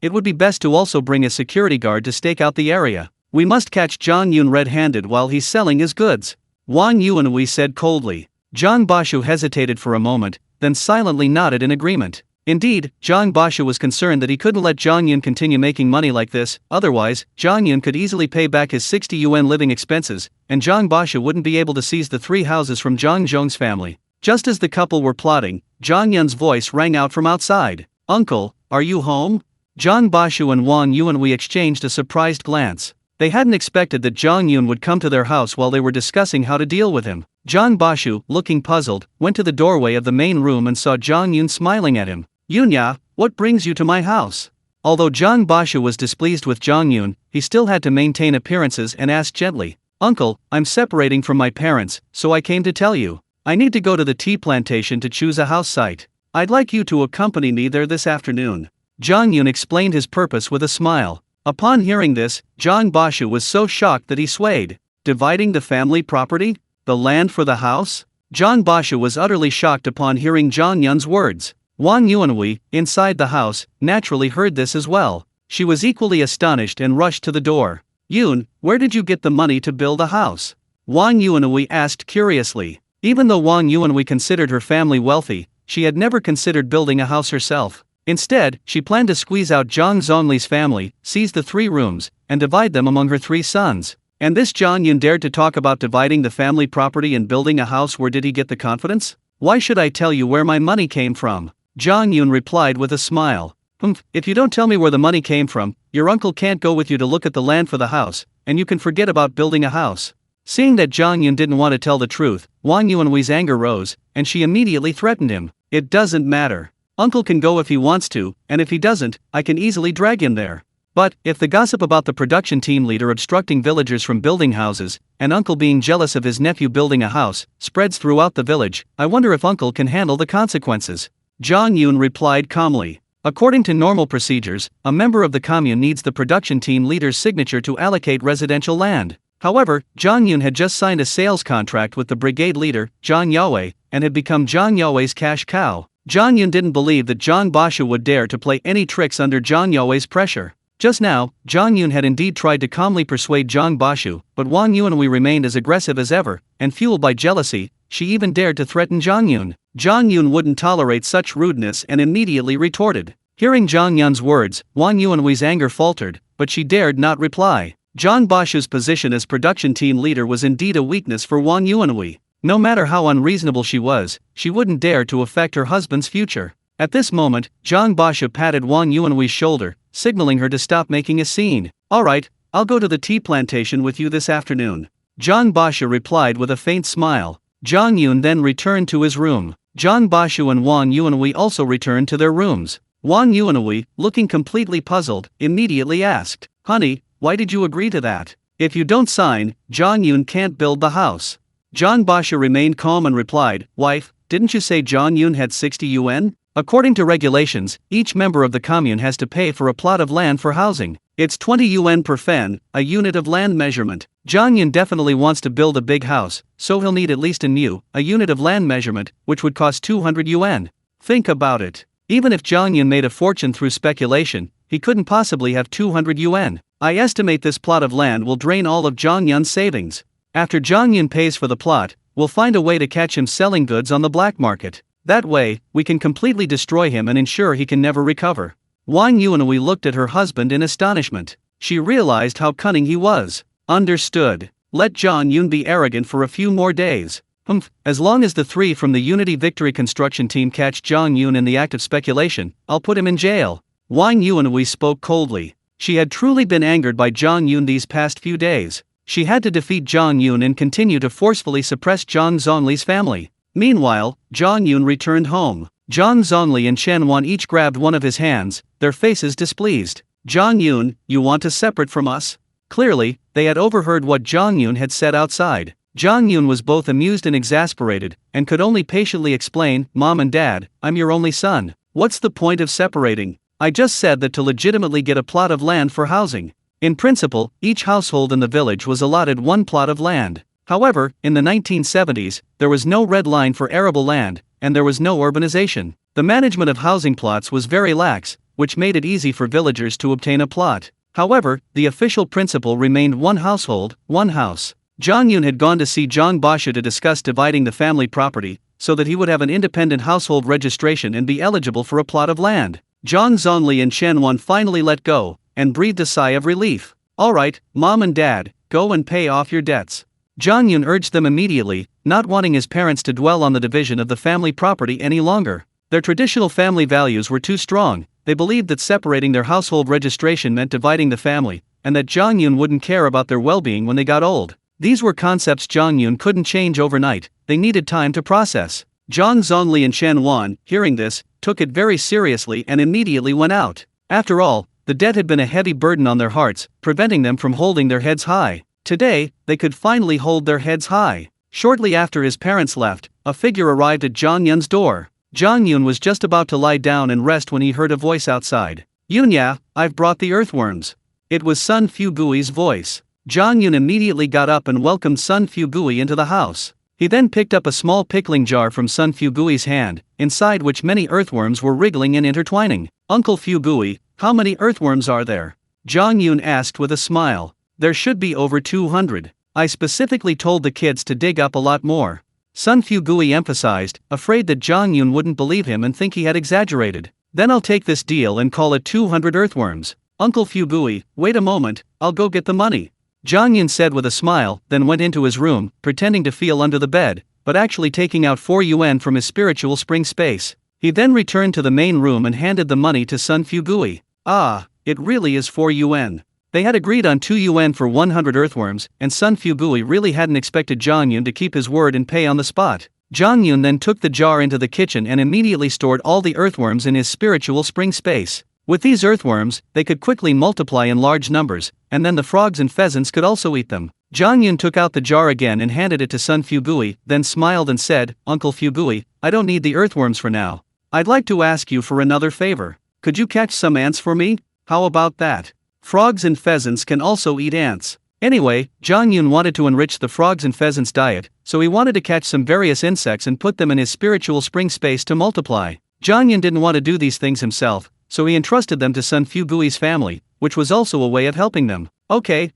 It would be best to also bring a security guard to stake out the area. We must catch Zhang Yun red-handed while he's selling his goods. Wang Yuanhui said coldly. Zhang Bashu hesitated for a moment, then silently nodded in agreement. Indeed, Zhang Bashu was concerned that he couldn't let Zhang Yun continue making money like this, otherwise, Zhang Yun could easily pay back his 60 yuan living expenses, and Zhang Bashu wouldn't be able to seize the 3 houses from Zhang Zhong's family. Just as the couple were plotting, Zhang Yun's voice rang out from outside. "Uncle, are you home?" Zhang Bashu and Wang Yuanhui exchanged a surprised glance. They hadn't expected that Zhang Yun would come to their house while they were discussing how to deal with him. Zhang Bashu, looking puzzled, went to the doorway of the main room and saw Zhang Yun smiling at him. "Yunya, what brings you to my house?" Although Zhang Bashu was displeased with Zhang Yun, he still had to maintain appearances and asked gently, "Uncle, I'm separating from my parents, so I came to tell you. I need to go to the tea plantation to choose a house site. I'd like you to accompany me there this afternoon." Zhang Yun explained his purpose with a smile. Upon hearing this, Zhang Bashu was so shocked that he swayed. Dividing the family property? The land for the house? Zhang Bashu was utterly shocked upon hearing Zhang Yun's words. Wang Yuanhui, inside the house, naturally heard this as well. She was equally astonished and rushed to the door. "Yun, where did you get the money to build a house?" Wang Yuanhui asked curiously. Even though Wang Yuanhui considered her family wealthy, she had never considered building a house herself. Instead, she planned to squeeze out Zhang Zongli's family, seize the 3 rooms, and divide them among her 3 sons. And this Zhang Yun dared to talk about dividing the family property and building a house. Where did he get the confidence? "Why should I tell you where my money came from?" Zhang Yun replied with a smile. If you don't tell me where the money came from, your uncle can't go with you to look at the land for the house, and you can forget about building a house." Seeing that Zhang Yun didn't want to tell the truth, Wang Yuanhui's anger rose, and she immediately threatened him. "It doesn't matter. Uncle can go if he wants to, and if he doesn't, I can easily drag him there. But, if the gossip about the production team leader obstructing villagers from building houses, and Uncle being jealous of his nephew building a house, spreads throughout the village, I wonder if Uncle can handle the consequences." Zhang Yun replied calmly. According to normal procedures, a member of the commune needs the production team leader's signature to allocate residential land. However, Zhang Yun had just signed a sales contract with the brigade leader, Zhang Yaowei, and had become Zhang Yaowei's cash cow. Zhang Yun didn't believe that Zhang Bashu would dare to play any tricks under Zhang Yaowei's pressure. Just now, Zhang Yun had indeed tried to calmly persuade Zhang Bashu, but Wang Yuanhui remained as aggressive as ever, and fueled by jealousy, she even dared to threaten Zhang Yun. Zhang Yun wouldn't tolerate such rudeness and immediately retorted. Hearing Zhang Yun's words, Wang Yuanhui's anger faltered, but she dared not reply. Zhang Bashu's position as production team leader was indeed a weakness for Wang Yuanhui. No matter how unreasonable she was, she wouldn't dare to affect her husband's future. At this moment, Zhang Bashu patted Wang Yuanhui's shoulder, signaling her to stop making a scene. "Alright, I'll go to the tea plantation with you this afternoon." Zhang Bashu replied with a faint smile. Zhang Yun then returned to his room. Zhang Bashu and Wang Yuanhui also returned to their rooms. Wang Yuanhui, looking completely puzzled, immediately asked, "Honey, why did you agree to that? If you don't sign, Zhang Yun can't build the house." Zhang Bashu remained calm and replied, "Wife, didn't you say Zhang Yun had 60 yuan? According to regulations, each member of the commune has to pay for a plot of land for housing. It's 20 yuan per fen, a unit of land measurement. Zhang Yun definitely wants to build a big house, so he'll need at least a unit of land measurement, which would cost 200 yuan. Think about it. Even if Zhang Yun made a fortune through speculation, he couldn't possibly have 200 yuan. I estimate this plot of land will drain all of Zhang Yun's savings. After Zhang Yun pays for the plot, we'll find a way to catch him selling goods on the black market. That way, we can completely destroy him and ensure he can never recover." Wang Yuanhui looked at her husband in astonishment. She realized how cunning he was. Understood. Let Zhang Yun be arrogant for a few more days. As long as the 3 from the Unity Victory construction team catch Zhang Yun in the act of speculation, I'll put him in jail. Wang Yuanhui spoke coldly. She had truly been angered by Zhang Yun these past few days. She had to defeat Zhang Yun and continue to forcefully suppress Zhang Zongli's family. Meanwhile, Zhang Yun returned home. Zhang Zongli and Chen Wan each grabbed one of his hands, their faces displeased. "Zhang Yun, you want to separate from us?" Clearly, they had overheard what Zhang Yun had said outside. Zhang Yun was both amused and exasperated, and could only patiently explain, "Mom and Dad, I'm your only son. What's the point of separating? I just said that to legitimately get a plot of land for housing." In principle, each household in the village was allotted one plot of land. However, in the 1970s, there was no red line for arable land, and there was no urbanization. The management of housing plots was very lax, which made it easy for villagers to obtain a plot. However, the official principle remained one household, one house. Zhang Yun had gone to see Zhang Bashu to discuss dividing the family property, so that he would have an independent household registration and be eligible for a plot of land. Zhang Zongli and Chen Wan finally let go, and breathed a sigh of relief. "Alright, Mom and Dad, go and pay off your debts." Zhang Yun urged them immediately, not wanting his parents to dwell on the division of the family property any longer. Their traditional family values were too strong. They believed that separating their household registration meant dividing the family, and that Zhang Yun wouldn't care about their well-being when they got old. These were concepts Zhang Yun couldn't change overnight. They needed time to process. Zhang Zhongli and Chen Wan, hearing this, took it very seriously and immediately went out. After all, the debt had been a heavy burden on their hearts, preventing them from holding their heads high. Today, they could finally hold their heads high. Shortly after his parents left, a figure arrived at Zhang Yun's door. Zhang Yun was just about to lie down and rest when he heard a voice outside. "Yunya, I've brought the earthworms." It was Sun Fugui's voice. Zhang Yun immediately got up and welcomed Sun Fugui into the house. He then picked up a small pickling jar from Sun Fugui's hand, inside which many earthworms were wriggling and intertwining. "Uncle Fugui, how many earthworms are there?" Zhang Yun asked with a smile. "There should be over 200. I specifically told the kids to dig up a lot more." Sun Fugui emphasized, afraid that Zhang Yun wouldn't believe him and think he had exaggerated. "Then I'll take this deal and call it 200 earthworms." "Uncle Fugui, wait a moment, I'll go get the money," Zhang Yun said with a smile, then went into his room, pretending to feel under the bed, but actually taking out 4 yuan from his spiritual spring space. He then returned to the main room and handed the money to Sun Fugui. "Ah, it really is 4 yuan. They had agreed on 2 yuan for 100 earthworms, and Sun Fugui really hadn't expected Zhang Yun to keep his word and pay on the spot. Zhang Yun then took the jar into the kitchen and immediately stored all the earthworms in his spiritual spring space. With these earthworms, they could quickly multiply in large numbers, and then the frogs and pheasants could also eat them. Zhang Yun took out the jar again and handed it to Sun Fugui, then smiled and said, "Uncle Fugui, I don't need the earthworms for now. I'd like to ask you for another favor. Could you catch some ants for me? How about that? Frogs and pheasants can also eat ants." Anyway, Zhang Yun wanted to enrich the frogs and pheasants' diet, so he wanted to catch some various insects and put them in his spiritual spring space to multiply. Zhang Yun didn't want to do these things himself, so he entrusted them to Sun Fugui's family, which was also a way of helping them. Okay,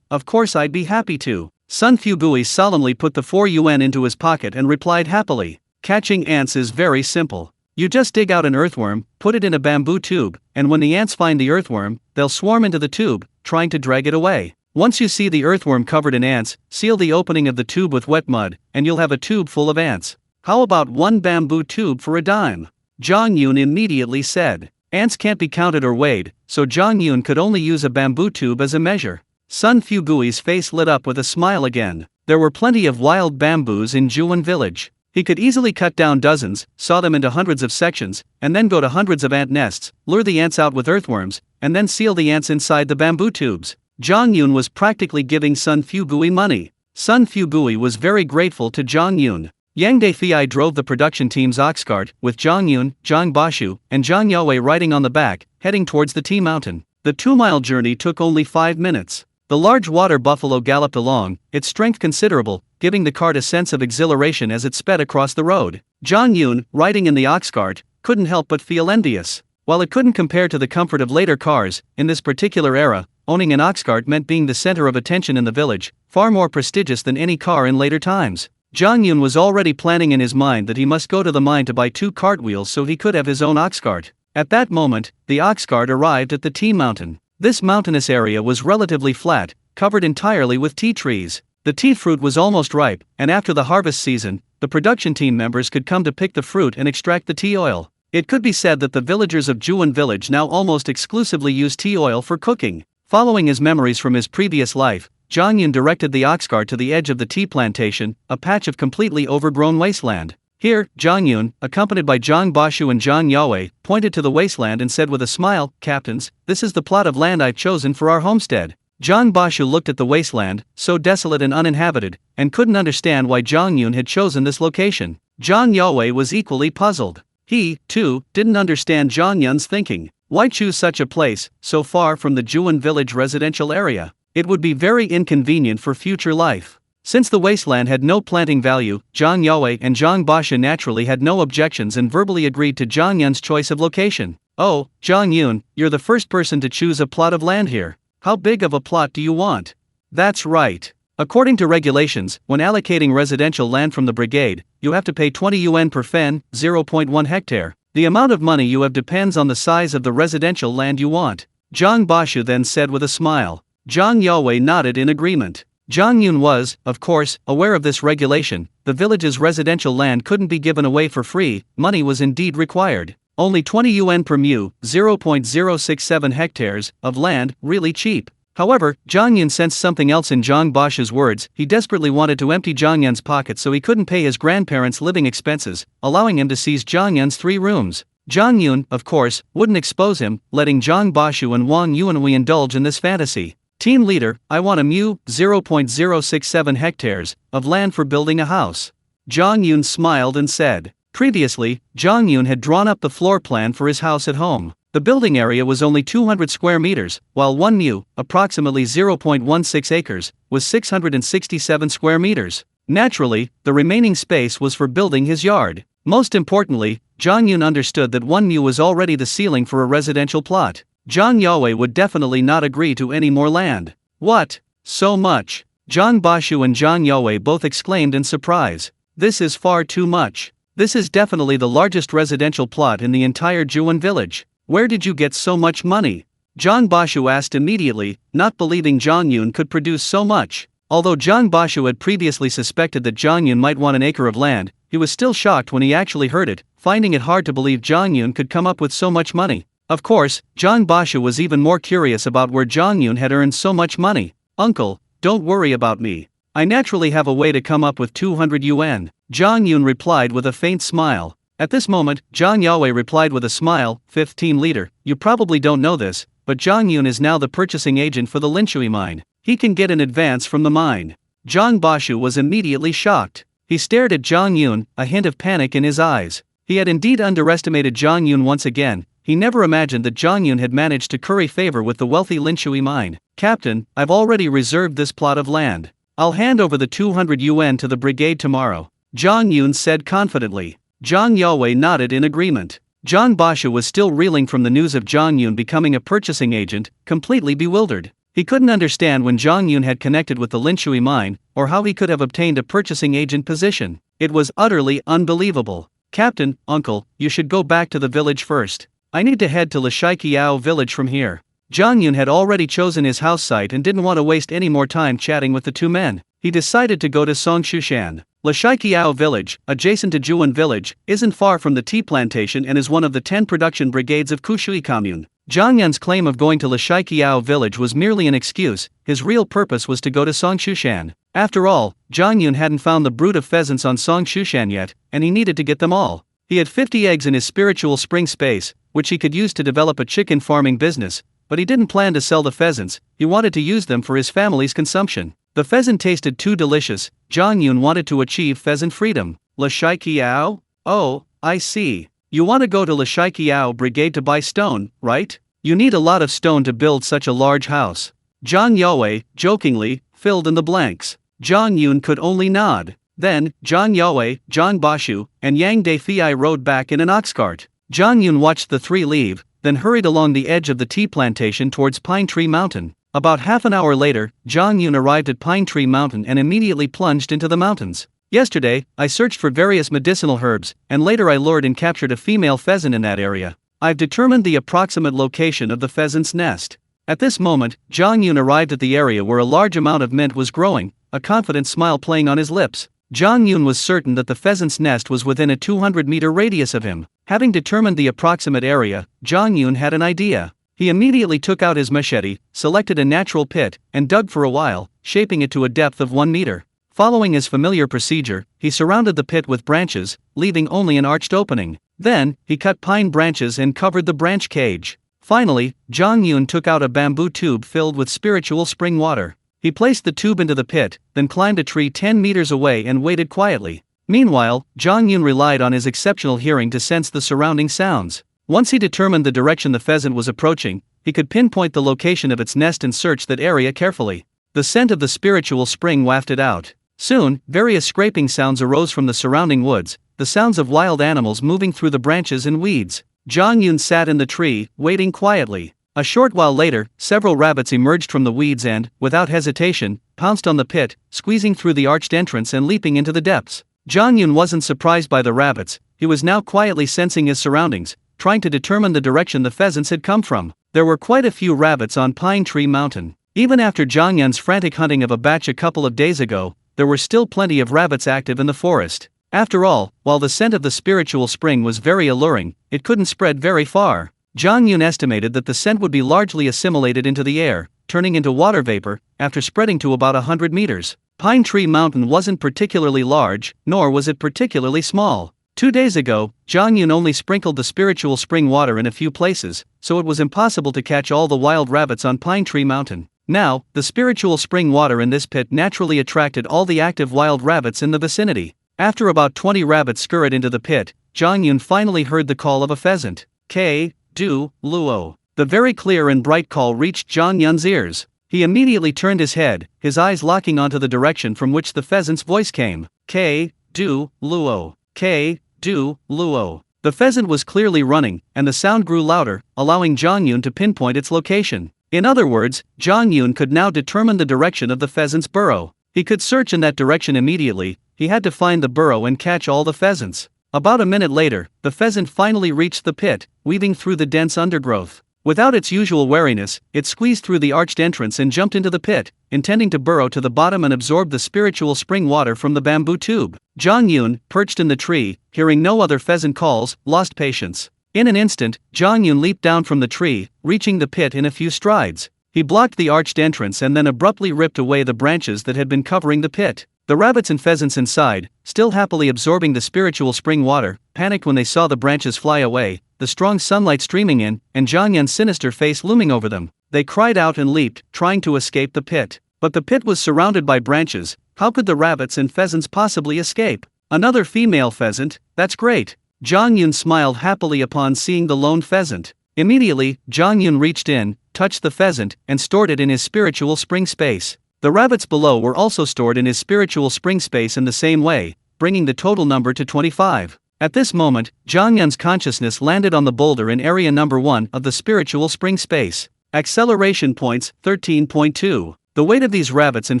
of course I'd be happy to." Sun Fugui solemnly put the 4 yuan into his pocket and replied happily. "Catching ants is very simple. You just dig out an earthworm, put it in a bamboo tube, and when the ants find the earthworm, they'll swarm into the tube, trying to drag it away. Once you see the earthworm covered in ants, seal the opening of the tube with wet mud, and you'll have a tube full of ants. How about 1 bamboo tube for a dime?" Zhang Yun immediately said. Ants can't be counted or weighed, so Zhang Yun could only use a bamboo tube as a measure. Sun Fugui's face lit up with a smile again. There were plenty of wild bamboos in Zhuan village. He could easily cut down dozens, saw them into hundreds of sections, and then go to hundreds of ant nests, lure the ants out with earthworms, and then seal the ants inside the bamboo tubes. Zhang Yun was practically giving Sun Fugui money. Sun Fugui was very grateful to Zhang Yun. Yang Defei drove the production team's ox cart, with Zhang Yun, Zhang Bashu, and Zhang Yaowei riding on the back, heading towards the tea mountain. The 2-mile journey took only 5 minutes. The large water buffalo galloped along, its strength considerable, giving the cart a sense of exhilaration as it sped across the road. Zhang Yun, riding in the ox cart, couldn't help but feel envious. While it couldn't compare to the comfort of later cars, in this particular era, owning an ox cart meant being the center of attention in the village, far more prestigious than any car in later times. Zhang Yun was already planning in his mind that he must go to the mine to buy 2 cartwheels so he could have his own ox cart. At that moment, the ox cart arrived at the tea mountain. This mountainous area was relatively flat, covered entirely with tea trees. The tea fruit was almost ripe, and after the harvest season, the production team members could come to pick the fruit and extract the tea oil. It could be said that the villagers of Zhuan village now almost exclusively use tea oil for cooking. Following his memories from his previous life, Zhang Yun directed the ox cart to the edge of the tea plantation, a patch of completely overgrown wasteland. Here, Zhang Yun, accompanied by Zhang Bashu and Zhang Yaowei, pointed to the wasteland and said with a smile, "Captains, this is the plot of land I've chosen for our homestead." Zhang Bashu looked at the wasteland, so desolate and uninhabited, and couldn't understand why Zhang Yun had chosen this location. Zhang Yaowei was equally puzzled. He, too, didn't understand Zhang Yun's thinking. Why choose such a place, so far from the Zhuan village residential area? It would be very inconvenient for future life. Since the wasteland had no planting value, Zhang Yaowei and Zhang Bashu naturally had no objections and verbally agreed to Zhang Yun's choice of location. "Oh, Zhang Yun, you're the first person to choose a plot of land here. How big of a plot do you want?" "That's right. According to regulations, when allocating residential land from the brigade, you have to pay 20 yuan per fen, 0.1 hectare. The amount of money you have depends on the size of the residential land you want," Zhang Bashu then said with a smile. Zhang Yaowei nodded in agreement. Zhang Yun was, of course, aware of this regulation. The village's residential land couldn't be given away for free, money was indeed required. Only 20 yuan per mu, 0.067 hectares, of land, really cheap. However, Zhang Yun sensed something else in Zhang Bashu's words. He desperately wanted to empty Zhang Yun's pockets so he couldn't pay his grandparents' living expenses, allowing him to seize Zhang Yun's 3 rooms. Zhang Yun, of course, wouldn't expose him, letting Zhang Bashu and Wang Yuanhui indulge in this fantasy. Team leader, I want a mu, 0.067 hectares, of land for building a house. Zhang Yun smiled and said. Previously, Zhang Yun had drawn up the floor plan for his house at home. The building area was only 200 square meters, while 1 mu, approximately 0.16 acres, was 667 square meters. Naturally, the remaining space was for building his yard. Most importantly, Zhang Yun understood that 1 mu was already the ceiling for a residential plot. Zhang Yue would definitely not agree to any more land. What? So much? Zhang Bashu and Zhang Yue both exclaimed in surprise. This is far too much. This is definitely the largest residential plot in the entire Zhuan village. Where did you get so much money? Zhang Bashu asked immediately, not believing Zhang Yun could produce so much. Although Zhang Bashu had previously suspected that Zhang Yun might want an acre of land, he was still shocked when he actually heard it, finding it hard to believe Zhang Yun could come up with so much money. Of course, Zhang Bashu was even more curious about where Zhang Yun had earned so much money. Uncle, don't worry about me. I naturally have a way to come up with 200 yuan. Zhang Yun replied with a faint smile. At this moment, Zhang Yue replied with a smile, 5th team leader, you probably don't know this, but Zhang Yun is now the purchasing agent for the Linshui mine. He can get an advance from the mine. Zhang Bashu was immediately shocked. He stared at Zhang Yun, a hint of panic in his eyes. He had indeed underestimated Zhang Yun once again. He never imagined that Zhang Yun had managed to curry favor with the wealthy Linshui mine. Captain, I've already reserved this plot of land. I'll hand over the 200 yuan to the brigade tomorrow. Zhang Yun said confidently. Zhang Yue nodded in agreement. Zhang Bashu was still reeling from the news of Zhang Yun becoming a purchasing agent, completely bewildered. He couldn't understand when Zhang Yun had connected with the Linshui mine, or how he could have obtained a purchasing agent position. It was utterly unbelievable. Captain, uncle, you should go back to the village first. I need to head to Lishaiqiao village from here. Zhang Yun had already chosen his house site and didn't want to waste any more time chatting with the two men. He decided to go to Songshushan. Lishaiqiao village, adjacent to Zhuan village, isn't far from the tea plantation and is one of the 10 production brigades of Kushui commune. Zhang Yun's claim of going to Lishaiqiao village was merely an excuse. His real purpose was to go to Songshushan. After all, Zhang Yun hadn't found the brood of pheasants on Songshushan yet, and he needed to get them all. He had 50 eggs in his spiritual spring space, which he could use to develop a chicken farming business, but he didn't plan to sell the pheasants. He wanted to use them for his family's consumption. The pheasant tasted too delicious. Zhang Yun wanted to achieve pheasant freedom. Lishaiqiao? Oh, I see. You want to go to Lishaiqiao brigade to buy stone, right? You need a lot of stone to build such a large house. Zhang Yue, jokingly, filled in the blanks. Zhang Yun could only nod. Then, Zhang Yue, Zhang Bashu, and Yang Defei rode back in an ox cart. Zhang Yun watched the three leave, then hurried along the edge of the tea plantation towards Pine Tree Mountain. About half an hour later, Zhang Yun arrived at Pine Tree Mountain and immediately plunged into the mountains. Yesterday, I searched for various medicinal herbs, and later I lured and captured a female pheasant in that area. I've determined the approximate location of the pheasant's nest. At this moment, Zhang Yun arrived at the area where a large amount of mint was growing, a confident smile playing on his lips. Zhang Yun was certain that the pheasant's nest was within a 200-meter radius of him. Having determined the approximate area, Zhang Yun had an idea. He immediately took out his machete, selected a natural pit, and dug for a while, shaping it to a depth of 1 meter. Following his familiar procedure, he surrounded the pit with branches, leaving only an arched opening. Then, he cut pine branches and covered the branch cage. Finally, Zhang Yun took out a bamboo tube filled with spiritual spring water. He placed the tube into the pit, then climbed a tree 10 meters away and waited quietly. Meanwhile, Zhang Yun relied on his exceptional hearing to sense the surrounding sounds. Once he determined the direction the pheasant was approaching, he could pinpoint the location of its nest and search that area carefully. The scent of the spiritual spring wafted out. Soon, various scraping sounds arose from the surrounding woods, the sounds of wild animals moving through the branches and weeds. Zhang Yun sat in the tree, waiting quietly. A short while later, several rabbits emerged from the weeds and, without hesitation, pounced on the pit, squeezing through the arched entrance and leaping into the depths. Zhang Yun wasn't surprised by the rabbits. He was now quietly sensing his surroundings, trying to determine the direction the pheasants had come from. There were quite a few rabbits on Pine Tree Mountain. Even after Zhang Yun's frantic hunting of a batch a couple of days ago, there were still plenty of rabbits active in the forest. After all, while the scent of the spiritual spring was very alluring, it couldn't spread very far. Zhang Yun estimated that the scent would be largely assimilated into the air, turning into water vapor, after spreading to about 100 meters. Pine Tree Mountain wasn't particularly large, nor was it particularly small. 2 days ago, Zhang Yun only sprinkled the spiritual spring water in a few places, so it was impossible to catch all the wild rabbits on Pine Tree Mountain. Now, the spiritual spring water in this pit naturally attracted all the active wild rabbits in the vicinity. After about 20 rabbits scurried into the pit, Zhang Yun finally heard the call of a pheasant. K, Du, Luo. The very clear and bright call reached Zhang Yun's ears. He immediately turned his head, his eyes locking onto the direction from which the pheasant's voice came. K, Du, Luo. K, Du, Luo. The pheasant was clearly running, and the sound grew louder, allowing Zhang Yun to pinpoint its location. In other words, Zhang Yun could now determine the direction of the pheasant's burrow. He could search in that direction immediately. He had to find the burrow and catch all the pheasants. About a minute later, the pheasant finally reached the pit, weaving through the dense undergrowth. Without its usual wariness, it squeezed through the arched entrance and jumped into the pit, intending to burrow to the bottom and absorb the spiritual spring water from the bamboo tube. Zhang Yun, perched in the tree, hearing no other pheasant calls, lost patience. In an instant, Zhang Yun leaped down from the tree, reaching the pit in a few strides. He blocked the arched entrance and then abruptly ripped away the branches that had been covering the pit. The rabbits and pheasants inside, still happily absorbing the spiritual spring water, panicked when they saw the branches fly away, the strong sunlight streaming in, and Zhang Yun's sinister face looming over them. They cried out and leaped, trying to escape the pit. But the pit was surrounded by branches. How could the rabbits and pheasants possibly escape? Another female pheasant? That's great. Zhang Yun smiled happily upon seeing the lone pheasant. Immediately, Zhang Yun reached in, touched the pheasant, and stored it in his spiritual spring space. The rabbits below were also stored in his spiritual spring space in the same way, bringing the total number to 25. At this moment, Zhang Yun's consciousness landed on the boulder in area number 1 of the spiritual spring space. Acceleration points, 13.2. The weight of these rabbits and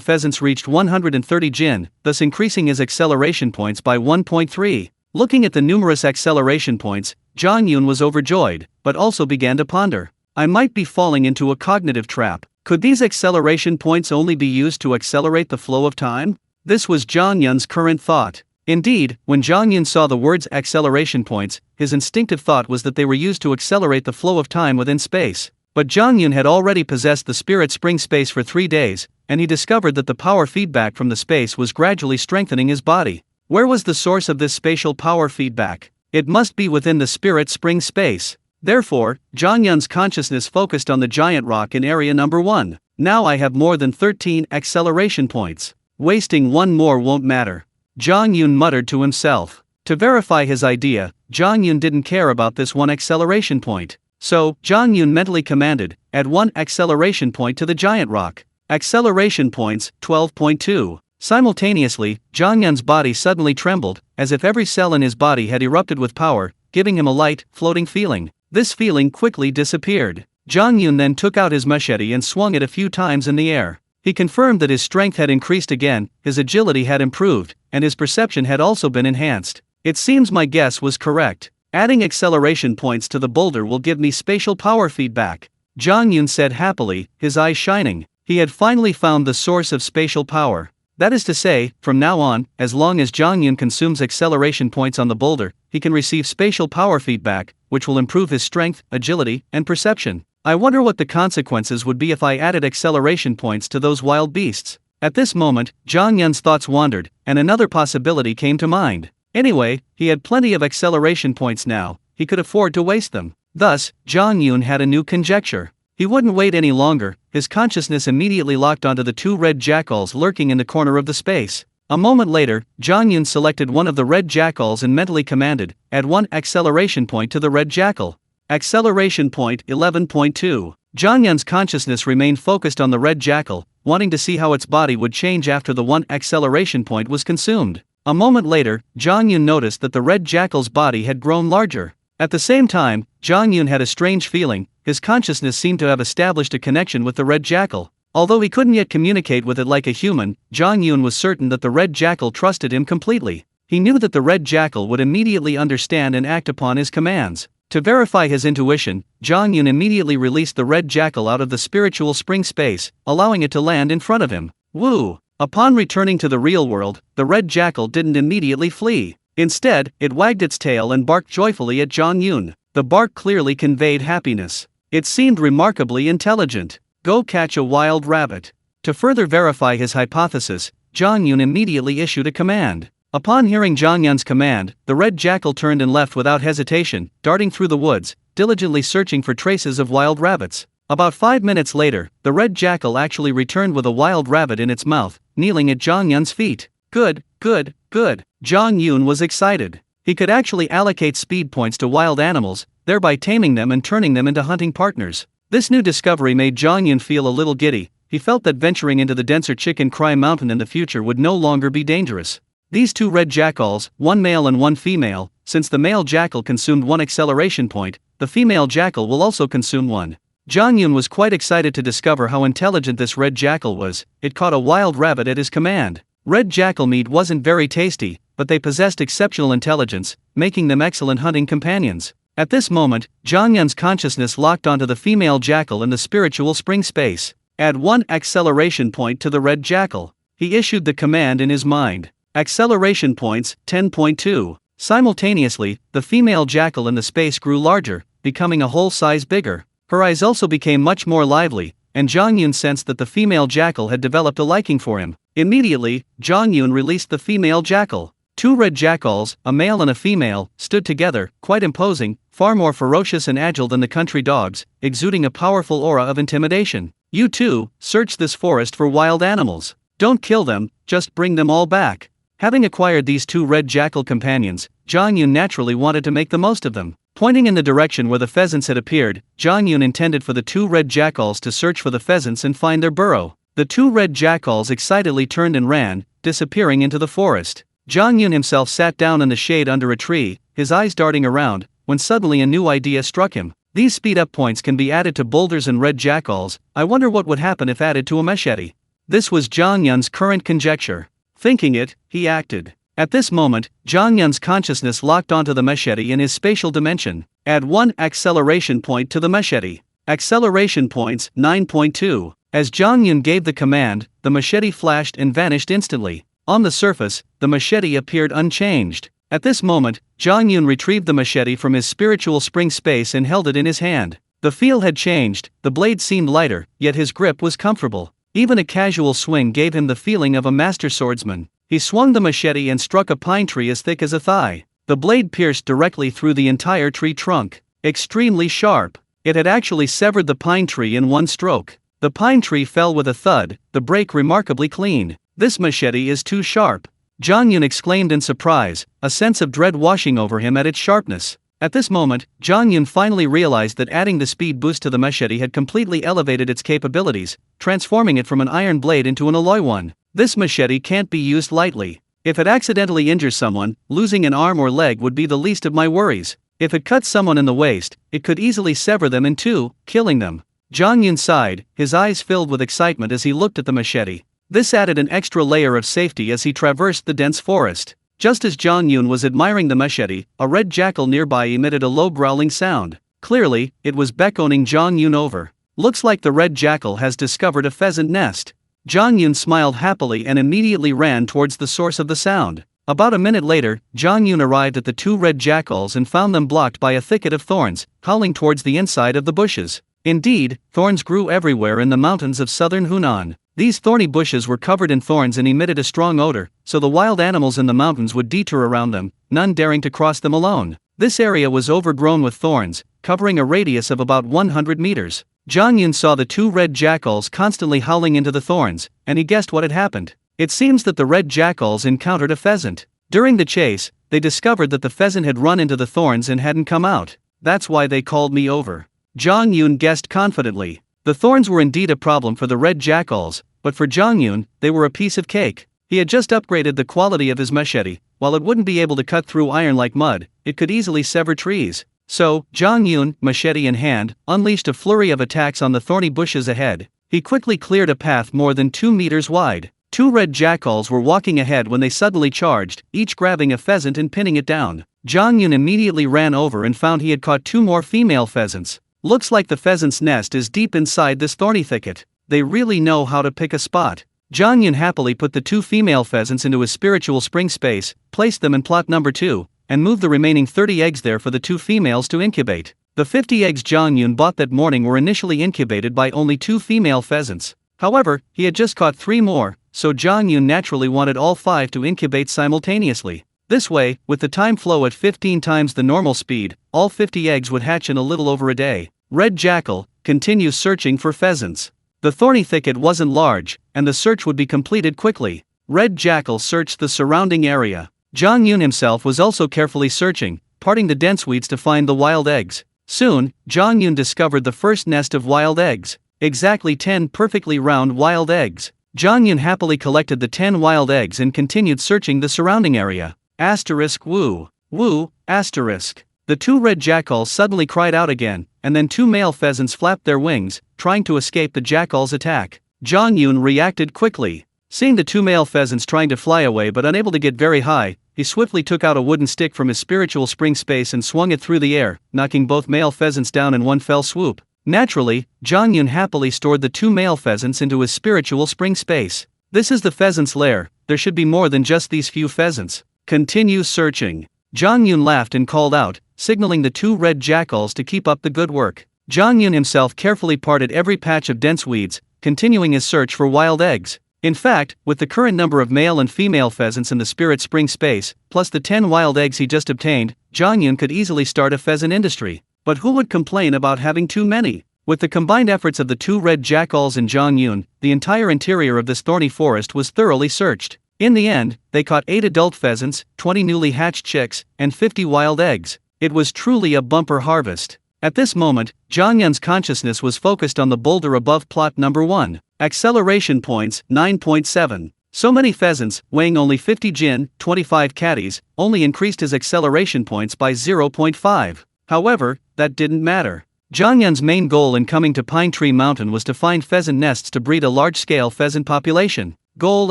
pheasants reached 130 jin, thus increasing his acceleration points by 1.3. Looking at the numerous acceleration points, Zhang Yun was overjoyed, but also began to ponder. I might be falling into a cognitive trap. Could these acceleration points only be used to accelerate the flow of time? This was Zhang Yun's current thought. Indeed, when Zhang Yun saw the words acceleration points, his instinctive thought was that they were used to accelerate the flow of time within space. But Zhang Yun had already possessed the spirit spring space for 3 days, and he discovered that the power feedback from the space was gradually strengthening his body. Where was the source of this spatial power feedback? It must be within the spirit spring space. Therefore, Zhang Yun's consciousness focused on the giant rock in area number 1. Now I have more than 13 acceleration points. Wasting one more won't matter. Zhang Yun muttered to himself. To verify his idea, Zhang Yun didn't care about this one acceleration point. So, Zhang Yun mentally commanded, add 1 acceleration point to the giant rock. Acceleration points, 12.2. Simultaneously, Zhang Yun's body suddenly trembled, as if every cell in his body had erupted with power, giving him a light, floating feeling. This feeling quickly disappeared. Zhang Yun then took out his machete and swung it a few times in the air. He confirmed that his strength had increased again, his agility had improved, and his perception had also been enhanced. It seems my guess was correct. Adding acceleration points to the boulder will give me spatial power feedback. Zhang Yun said happily, his eyes shining. He had finally found the source of spatial power. That is to say, from now on, as long as Zhang Yun consumes acceleration points on the boulder, he can receive spatial power feedback, which will improve his strength, agility, and perception. I wonder what the consequences would be if I added acceleration points to those wild beasts. At this moment, Zhang Yun's thoughts wandered, and another possibility came to mind. Anyway, he had plenty of acceleration points now, he could afford to waste them. Thus, Zhang Yun had a new conjecture. He wouldn't wait any longer, his consciousness immediately locked onto the 2 red jackals lurking in the corner of the space. A moment later, Zhang Yun selected one of the red jackals and mentally commanded, add 1 acceleration point to the red jackal. Acceleration point 11.2. Zhang Yun's consciousness remained focused on the red jackal, wanting to see how its body would change after the 1 acceleration point was consumed. A moment later, Zhang Yun noticed that the red jackal's body had grown larger. At the same time, Zhang Yun had a strange feeling. His consciousness seemed to have established a connection with the red jackal. Although he couldn't yet communicate with it like a human, Zhang Yun was certain that the red jackal trusted him completely. He knew that the red jackal would immediately understand and act upon his commands. To verify his intuition, Zhang Yun immediately released the red jackal out of the spiritual spring space, allowing it to land in front of him. Woo! Upon returning to the real world, the red jackal didn't immediately flee. Instead, it wagged its tail and barked joyfully at Zhang Yun. The bark clearly conveyed happiness. It seemed remarkably intelligent. Go catch a wild rabbit. To further verify his hypothesis, Zhang Yun immediately issued a command. Upon hearing Zhang Yun's command, the red jackal turned and left without hesitation, darting through the woods, diligently searching for traces of wild rabbits. About 5 minutes later, the red jackal actually returned with a wild rabbit in its mouth, kneeling at Zhang Yun's feet. Good, good, good. Zhang Yun was excited. He could actually allocate speed points to wild animals, thereby taming them and turning them into hunting partners. This new discovery made Zhang Yun feel a little giddy. He felt that venturing into the denser Chicken Cry Mountain in the future would no longer be dangerous. These two red jackals, one male and one female, since the male jackal consumed one acceleration point, the female jackal will also consume one. Zhang Yun was quite excited to discover how intelligent this red jackal was. It caught a wild rabbit at his command. Red jackal meat wasn't very tasty, but they possessed exceptional intelligence, making them excellent hunting companions. At this moment, Zhang Yun's consciousness locked onto the female jackal in the spiritual spring space. Add one acceleration point to the red jackal. He issued the command in his mind. Acceleration points, 10.2. Simultaneously, the female jackal in the space grew larger, becoming a whole size bigger. Her eyes also became much more lively, and Zhang Yun sensed that the female jackal had developed a liking for him. Immediately, Zhang Yun released the female jackal. Two red jackals, a male and a female, stood together, quite imposing, far more ferocious and agile than the country dogs, exuding a powerful aura of intimidation. You too, search this forest for wild animals. Don't kill them, just bring them all back. Having acquired these two red jackal companions, Zhang Yun naturally wanted to make the most of them. Pointing in the direction where the pheasants had appeared, Zhang Yun intended for the two red jackals to search for the pheasants and find their burrow. The two red jackals excitedly turned and ran, disappearing into the forest. Zhang Yun himself sat down in the shade under a tree, his eyes darting around, when suddenly a new idea struck him. These speed-up points can be added to boulders and red jackals. I wonder what would happen if added to a machete. This was Zhang Yun's current conjecture. Thinking it, he acted. At this moment, Zhang Yun's consciousness locked onto the machete in his spatial dimension. Add one acceleration point to the machete. Acceleration points, 9.2. As Zhang Yun gave the command, the machete flashed and vanished instantly. On the surface, the machete appeared unchanged. At this moment, Zhang Yun retrieved the machete from his spiritual spring space and held it in his hand. The feel had changed, the blade seemed lighter, yet his grip was comfortable. Even a casual swing gave him the feeling of a master swordsman. He swung the machete and struck a pine tree as thick as a thigh. The blade pierced directly through the entire tree trunk. Extremely sharp. It had actually severed the pine tree in one stroke. The pine tree fell with a thud, the break remarkably clean. This machete is too sharp. Zhang Yun exclaimed in surprise, a sense of dread washing over him at its sharpness. At this moment, Zhang Yun finally realized that adding the speed boost to the machete had completely elevated its capabilities, transforming it from an iron blade into an alloy one. This machete can't be used lightly. If it accidentally injures someone, losing an arm or leg would be the least of my worries. If it cuts someone in the waist, it could easily sever them in two, killing them. Zhang Yun sighed, his eyes filled with excitement as he looked at the machete. This added an extra layer of safety as he traversed the dense forest. Just as Zhang Yun was admiring the machete, a red jackal nearby emitted a low growling sound. Clearly, it was beckoning Zhang Yun over. Looks like the red jackal has discovered a pheasant nest. Zhang Yun smiled happily and immediately ran towards the source of the sound. About a minute later, Zhang Yun arrived at the two red jackals and found them blocked by a thicket of thorns, howling towards the inside of the bushes. Indeed, thorns grew everywhere in the mountains of southern Hunan. These thorny bushes were covered in thorns and emitted a strong odor, so the wild animals in the mountains would detour around them, none daring to cross them alone. This area was overgrown with thorns, covering a radius of about 100 meters. Zhang Yun saw the two red jackals constantly howling into the thorns, and he guessed what had happened. It seems that the red jackals encountered a pheasant. During the chase, they discovered that the pheasant had run into the thorns and hadn't come out. That's why they called me over. Zhang Yun guessed confidently. The thorns were indeed a problem for the red jackals, but for Zhang Yun, they were a piece of cake. He had just upgraded the quality of his machete. While it wouldn't be able to cut through iron like mud, it could easily sever trees. So, Zhang Yun, machete in hand, unleashed a flurry of attacks on the thorny bushes ahead. He quickly cleared a path more than 2 meters wide. Two red jackals were walking ahead when they suddenly charged, each grabbing a pheasant and pinning it down. Zhang Yun immediately ran over and found he had caught 2 more female pheasants. Looks like the pheasant's nest is deep inside this thorny thicket. They really know how to pick a spot. Zhang Yun happily put the 2 female pheasants into his spiritual spring space, placed them in plot number 2, and moved the remaining 30 eggs there for the 2 females to incubate. The 50 eggs Zhang Yun bought that morning were initially incubated by only 2 female pheasants. However, he had just caught 3 more, so Zhang Yun naturally wanted all 5 to incubate simultaneously. This way, with the time flow at 15 times the normal speed, all 50 eggs would hatch in a little over a day. Red Jackal continues searching for pheasants. The thorny thicket wasn't large, and the search would be completed quickly. Red Jackal searched the surrounding area. Zhang Yun himself was also carefully searching, parting the dense weeds to find the wild eggs. Soon, Zhang Yun discovered the first nest of wild eggs. Exactly 10 perfectly round wild eggs. Zhang Yun happily collected the 10 wild eggs and continued searching the surrounding area. Asterisk woo. Woo, asterisk. The 2 red jackals suddenly cried out again, and then 2 male pheasants flapped their wings, trying to escape the jackal's attack. Zhang Yun reacted quickly. Seeing the 2 male pheasants trying to fly away but unable to get very high, he swiftly took out a wooden stick from his spiritual spring space and swung it through the air, knocking both male pheasants down in one fell swoop. Naturally, Zhang Yun happily stored the 2 male pheasants into his spiritual spring space. This is the pheasant's lair. There should be more than just these few pheasants. Continue searching. Zhang Yun laughed and called out, signaling the 2 red jackals to keep up the good work. Zhang Yun himself carefully parted every patch of dense weeds, continuing his search for wild eggs. In fact, with the current number of male and female pheasants in the spirit spring space, plus the 10 wild eggs he just obtained, Zhang Yun could easily start a pheasant industry. But who would complain about having too many? With the combined efforts of the 2 red jackals and Zhang Yun, the entire interior of this thorny forest was thoroughly searched. In the end, they caught 8 adult pheasants, 20 newly hatched chicks, and 50 wild eggs. It was truly a bumper harvest. At this moment, Zhang Yun's consciousness was focused on the boulder above plot number 1. Acceleration points, 9.7. So many pheasants, weighing only 50 jin, 25 catties, only increased his acceleration points by 0.5. However, that didn't matter. Zhang Yun's main goal in coming to Pine Tree Mountain was to find pheasant nests to breed a large-scale pheasant population. Goal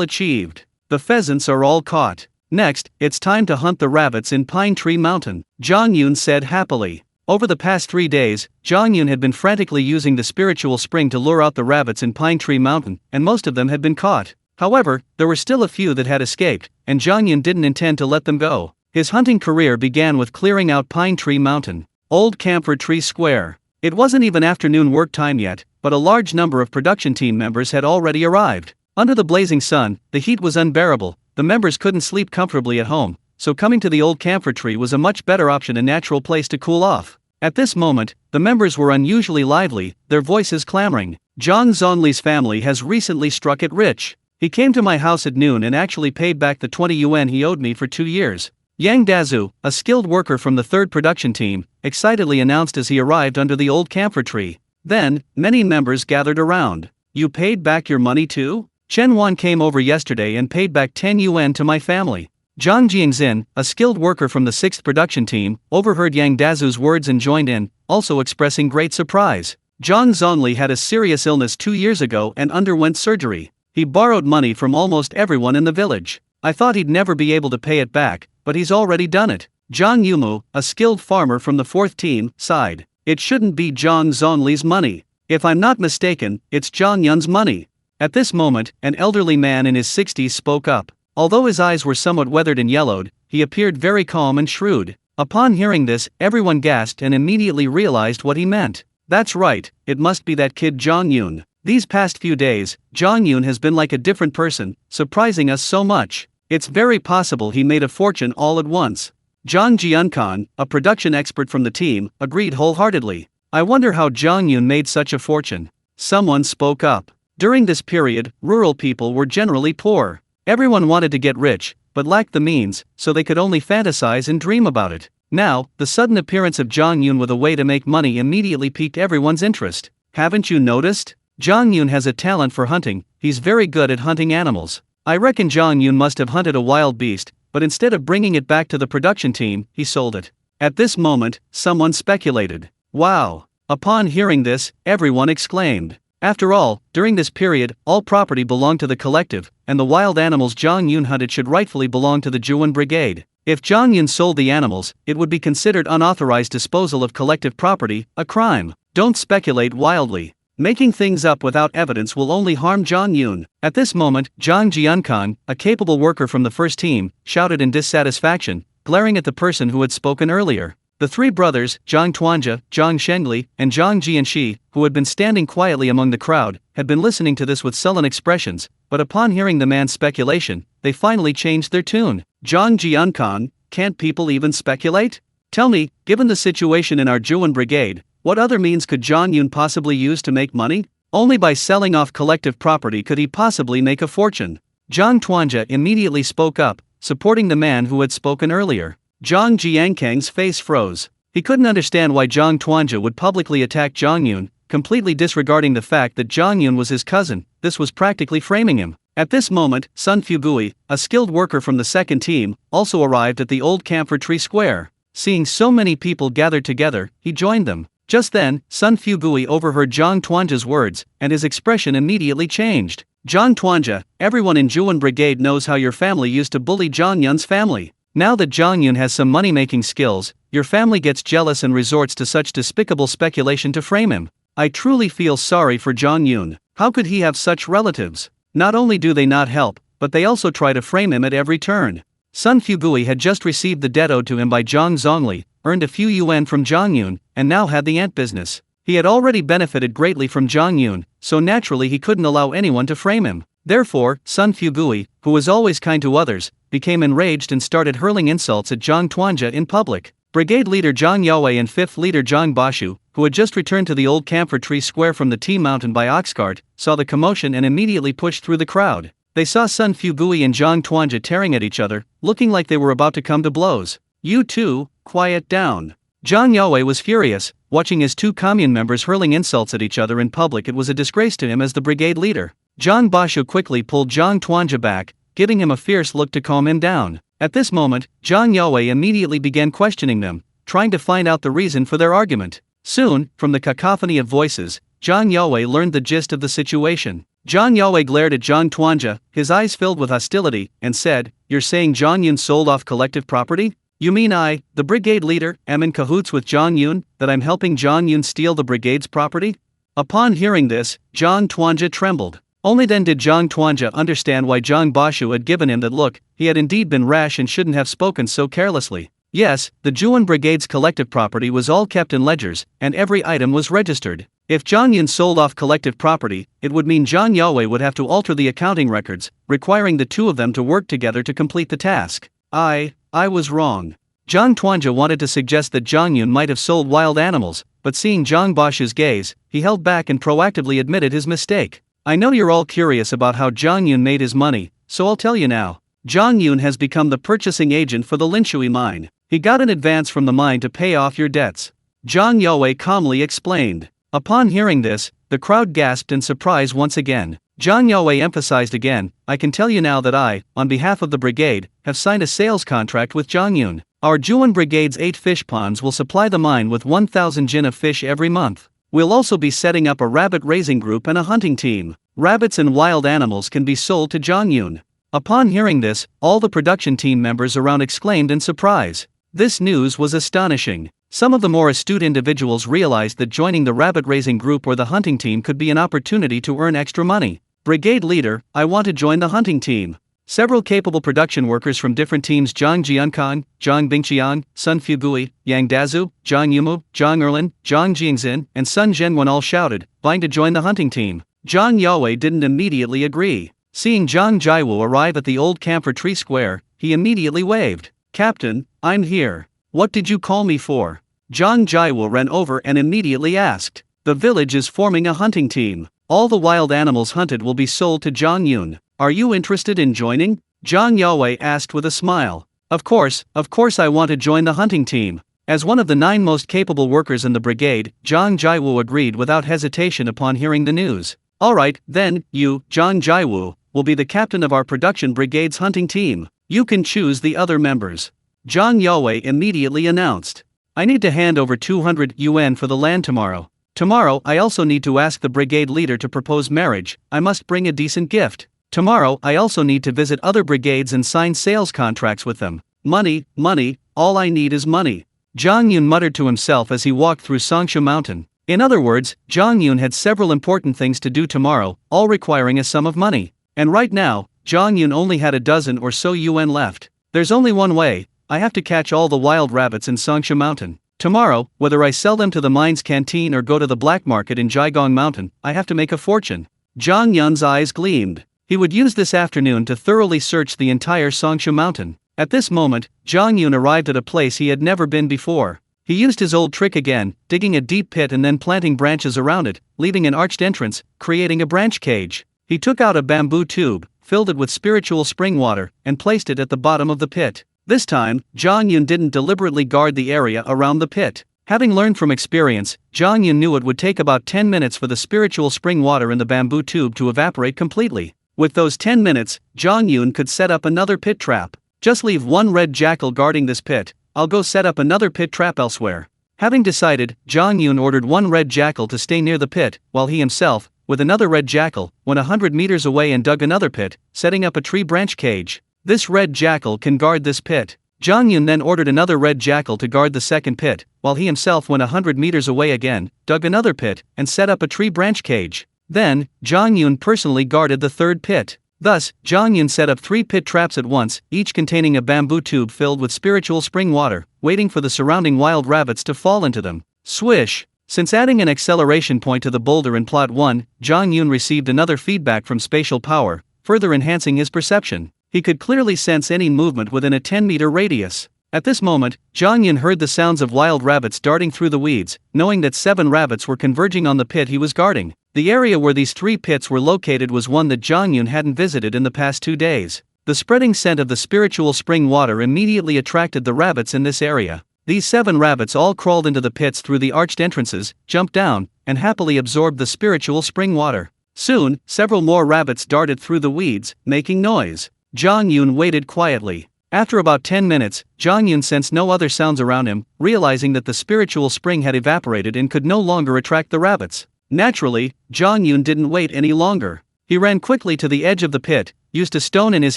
achieved. The pheasants are all caught. Next, it's time to hunt the rabbits in Pine Tree Mountain, Zhang Yun said happily. Over the past 3 days, Zhang Yun had been frantically using the spiritual spring to lure out the rabbits in Pine Tree Mountain, and most of them had been caught. However, there were still a few that had escaped, and Zhang Yun didn't intend to let them go. His hunting career began with clearing out Pine Tree Mountain, Old Camphor Tree Square. It wasn't even afternoon work time yet, but a large number of production team members had already arrived. Under the blazing sun, the heat was unbearable. The members couldn't sleep comfortably at home, so coming to the old camphor tree was a much better option, a natural place to cool off. At this moment, the members were unusually lively, their voices clamoring. Zhang Zonli's family has recently struck it rich. He came to my house at noon and actually paid back the 20 yuan he owed me for 2 years. Yang Dazu, a skilled worker from the 3rd production team, excitedly announced as he arrived under the old camphor tree. Then, many members gathered around. You paid back your money too? Chen Wan came over yesterday and paid back 10 yuan to my family. Zhang Jiangxin, a skilled worker from the 6th production team, overheard Yang Dazu's words and joined in, also expressing great surprise. Zhang Zonli had a serious illness 2 years ago and underwent surgery. He borrowed money from almost everyone in the village. I thought he'd never be able to pay it back, but he's already done it. Zhang Yumu, a skilled farmer from the 4th team, sighed. It shouldn't be Zhang Zonli's money. If I'm not mistaken, it's Zhang Yun's money. At this moment, an elderly man in his 60s spoke up. Although his eyes were somewhat weathered and yellowed, he appeared very calm and shrewd. Upon hearing this, everyone gasped and immediately realized what he meant. That's right, it must be that kid Zhang Yun. These past few days, Zhang Yun has been like a different person, surprising us so much. It's very possible he made a fortune all at once. Zhang Jiankhan, a production expert from the team, agreed wholeheartedly. I wonder how Zhang Yun made such a fortune. Someone spoke up. During this period, rural people were generally poor. Everyone wanted to get rich, but lacked the means, so they could only fantasize and dream about it. Now, the sudden appearance of Zhang Yun with a way to make money immediately piqued everyone's interest. Haven't you noticed? Zhang Yun has a talent for hunting. He's very good at hunting animals. I reckon Zhang Yun must have hunted a wild beast, but instead of bringing it back to the production team, he sold it. At this moment, someone speculated. Wow! Upon hearing this, everyone exclaimed. After all, during this period, all property belonged to the collective, and the wild animals Zhang Yun hunted should rightfully belong to the Zhuan Brigade. If Zhang Yun sold the animals, it would be considered unauthorized disposal of collective property, a crime. Don't speculate wildly. Making things up without evidence will only harm Zhang Yun. At this moment, Zhang Jiankang, a capable worker from the first team, shouted in dissatisfaction, glaring at the person who had spoken earlier. The three brothers, Zhang Tuanja, Zhang Shengli, and Zhang Jianxi, who had been standing quietly among the crowd, had been listening to this with sullen expressions, but upon hearing the man's speculation, they finally changed their tune. Zhang Jiankang, can't people even speculate? Tell me, given the situation in our Zhuan brigade, what other means could Zhang Yun possibly use to make money? Only by selling off collective property could he possibly make a fortune. Zhang Tuanja immediately spoke up, supporting the man who had spoken earlier. Zhang Jiankang's face froze. He couldn't understand why Zhang Tuanja would publicly attack Zhang Yun, completely disregarding the fact that Zhang Yun was his cousin. This was practically framing him. At this moment, Sun Fugui, a skilled worker from the second team, also arrived at the old camphor tree square. Seeing so many people gathered together, he joined them. Just then, Sun Fugui overheard Zhang Tuanja's words, and his expression immediately changed. Zhang Tuanja, everyone in Zhuan brigade knows how your family used to bully Zhang Yun's family. Now that Zhang Yun has some money-making skills, your family gets jealous and resorts to such despicable speculation to frame him. I truly feel sorry for Zhang Yun. How could he have such relatives? Not only do they not help, but they also try to frame him at every turn. Sun Fugui had just received the debt owed to him by Zhang Zongli, earned a few yuan from Zhang Yun, and now had the ant business. He had already benefited greatly from Zhang Yun, so naturally he couldn't allow anyone to frame him. Therefore, Sun Fugui, who was always kind to others, became enraged and started hurling insults at Zhang Tuanja in public. Brigade leader Zhang Yaowei and 5th leader Zhang Bashu, who had just returned to the old camphor tree square from the tea mountain by oxcart, saw the commotion and immediately pushed through the crowd. They saw Sun Fugui and Zhang Tuanja tearing at each other, looking like they were about to come to blows. You two, quiet down. Zhang Yaowei was furious, watching his two commune members hurling insults at each other in public. It was a disgrace to him as the brigade leader. Zhang Bashu quickly pulled Zhang Tuanja back, giving him a fierce look to calm him down. At this moment, Zhang Yaowei immediately began questioning them, trying to find out the reason for their argument. Soon, from the cacophony of voices, Zhang Yaowei learned the gist of the situation. Zhang Yaowei glared at Zhang Tuanja, his eyes filled with hostility, and said, "You're saying Zhang Yun sold off collective property? You mean I, the brigade leader, am in cahoots with Zhang Yun, that I'm helping Zhang Yun steal the brigade's property?" Upon hearing this, Zhang Tuanja trembled. Only then did Zhang Tuanja understand why Zhang Bashu had given him that look. He had indeed been rash and shouldn't have spoken so carelessly. Yes, the Zhuan brigade's collective property was all kept in ledgers, and every item was registered. If Zhang Yun sold off collective property, it would mean Zhang Yaowei would have to alter the accounting records, requiring the two of them to work together to complete the task. I was wrong. Zhang Tuanja wanted to suggest that Zhang Yun might have sold wild animals, but seeing Zhang Bashu's gaze, he held back and proactively admitted his mistake. I know you're all curious about how Zhang Yun made his money, so I'll tell you now. Zhang Yun has become the purchasing agent for the Linshui mine. He got an advance from the mine to pay off your debts. Zhang Yaowei calmly explained. Upon hearing this, the crowd gasped in surprise once again. Zhang Yaowei emphasized again, I can tell you now that I, on behalf of the brigade, have signed a sales contract with Zhang Yun. Our Zhuan brigade's 8 fish ponds will supply the mine with 1,000 jin of fish every month. We'll also be setting up a rabbit raising group and a hunting team. Rabbits and wild animals can be sold to Zhang Yun. Upon hearing this, all the production team members around exclaimed in surprise. This news was astonishing. Some of the more astute individuals realized that joining the rabbit raising group or the hunting team could be an opportunity to earn extra money. Brigade leader, I want to join the hunting team. Several capable production workers from different teams Zhang Jiankang, Zhang Bingqiang, Sun Fugui, Yang Dazu, Zhang Yumu, Zhang Erlin, Zhang Jingzin, and Sun Zhenwen all shouted, vying to join the hunting team. Zhang Yaowei didn't immediately agree. Seeing Zhang Jiawu arrive at the old camphor tree square, he immediately waved. Captain, I'm here. What did you call me for? Zhang Jiawu ran over and immediately asked. The village is forming a hunting team. All the wild animals hunted will be sold to Zhang Yun. Are you interested in joining? Zhang Yaowei asked with a smile. Of course I want to join the hunting team. As one of the 9 most capable workers in the brigade, Zhang Jiawu agreed without hesitation upon hearing the news. Alright, then, you, Zhang Jiawu, will be the captain of our production brigade's hunting team. You can choose the other members. Zhang Yaowei immediately announced. I need to hand over 200 yuan for the land tomorrow. Tomorrow I also need to ask the brigade leader to propose marriage. I must bring a decent gift. Tomorrow I also need to visit other brigades and sign sales contracts with them. Money, money, all I need is money. Zhang Yun muttered to himself as he walked through Songsha Mountain. In other words, Zhang Yun had several important things to do tomorrow, all requiring a sum of money. And right now, Zhang Yun only had a dozen or so yuan left. There's only one way, I have to catch all the wild rabbits in Songsha Mountain. Tomorrow, whether I sell them to the mine's canteen or go to the black market in Jiagong Mountain, I have to make a fortune. Zhang Yun's eyes gleamed. He would use this afternoon to thoroughly search the entire Songsha Mountain. At this moment, Zhang Yun arrived at a place he had never been before. He used his old trick again, digging a deep pit and then planting branches around it, leaving an arched entrance, creating a branch cage. He took out a bamboo tube, filled it with spiritual spring water, and placed it at the bottom of the pit. This time, Zhang Yun didn't deliberately guard the area around the pit. Having learned from experience, Zhang Yun knew it would take about 10 minutes for the spiritual spring water in the bamboo tube to evaporate completely. With those 10 minutes, Zhang Yun could set up another pit trap. Just leave one red jackal guarding this pit, I'll go set up another pit trap elsewhere. Having decided, Zhang Yun ordered one red jackal to stay near the pit, while he himself, with another red jackal, went 100 meters away and dug another pit, setting up a tree branch cage. This red jackal can guard this pit. Zhang Yun then ordered another red jackal to guard the second pit, while he himself went 100 meters away again, dug another pit, and set up a tree branch cage. Then, Zhang Yun personally guarded the third pit. Thus, Zhang Yun set up 3 pit traps at once, each containing a bamboo tube filled with spiritual spring water, waiting for the surrounding wild rabbits to fall into them. Swish! Since adding an acceleration point to the boulder in Plot 1, Zhang Yun received another feedback from spatial power, further enhancing his perception. He could clearly sense any movement within a 10-meter radius. At this moment, Zhang Yun heard the sounds of wild rabbits darting through the weeds, knowing that 7 rabbits were converging on the pit he was guarding. The area where these 3 pits were located was one that Zhang Yun hadn't visited in the past 2 days. The spreading scent of the spiritual spring water immediately attracted the rabbits in this area. These 7 rabbits all crawled into the pits through the arched entrances, jumped down, and happily absorbed the spiritual spring water. Soon, several more rabbits darted through the weeds, making noise. Zhang Yun waited quietly. After about 10 minutes, Zhang Yun sensed no other sounds around him, realizing that the spiritual spring had evaporated and could no longer attract the rabbits. Naturally, Zhang Yun didn't wait any longer. He ran quickly to the edge of the pit, used a stone in his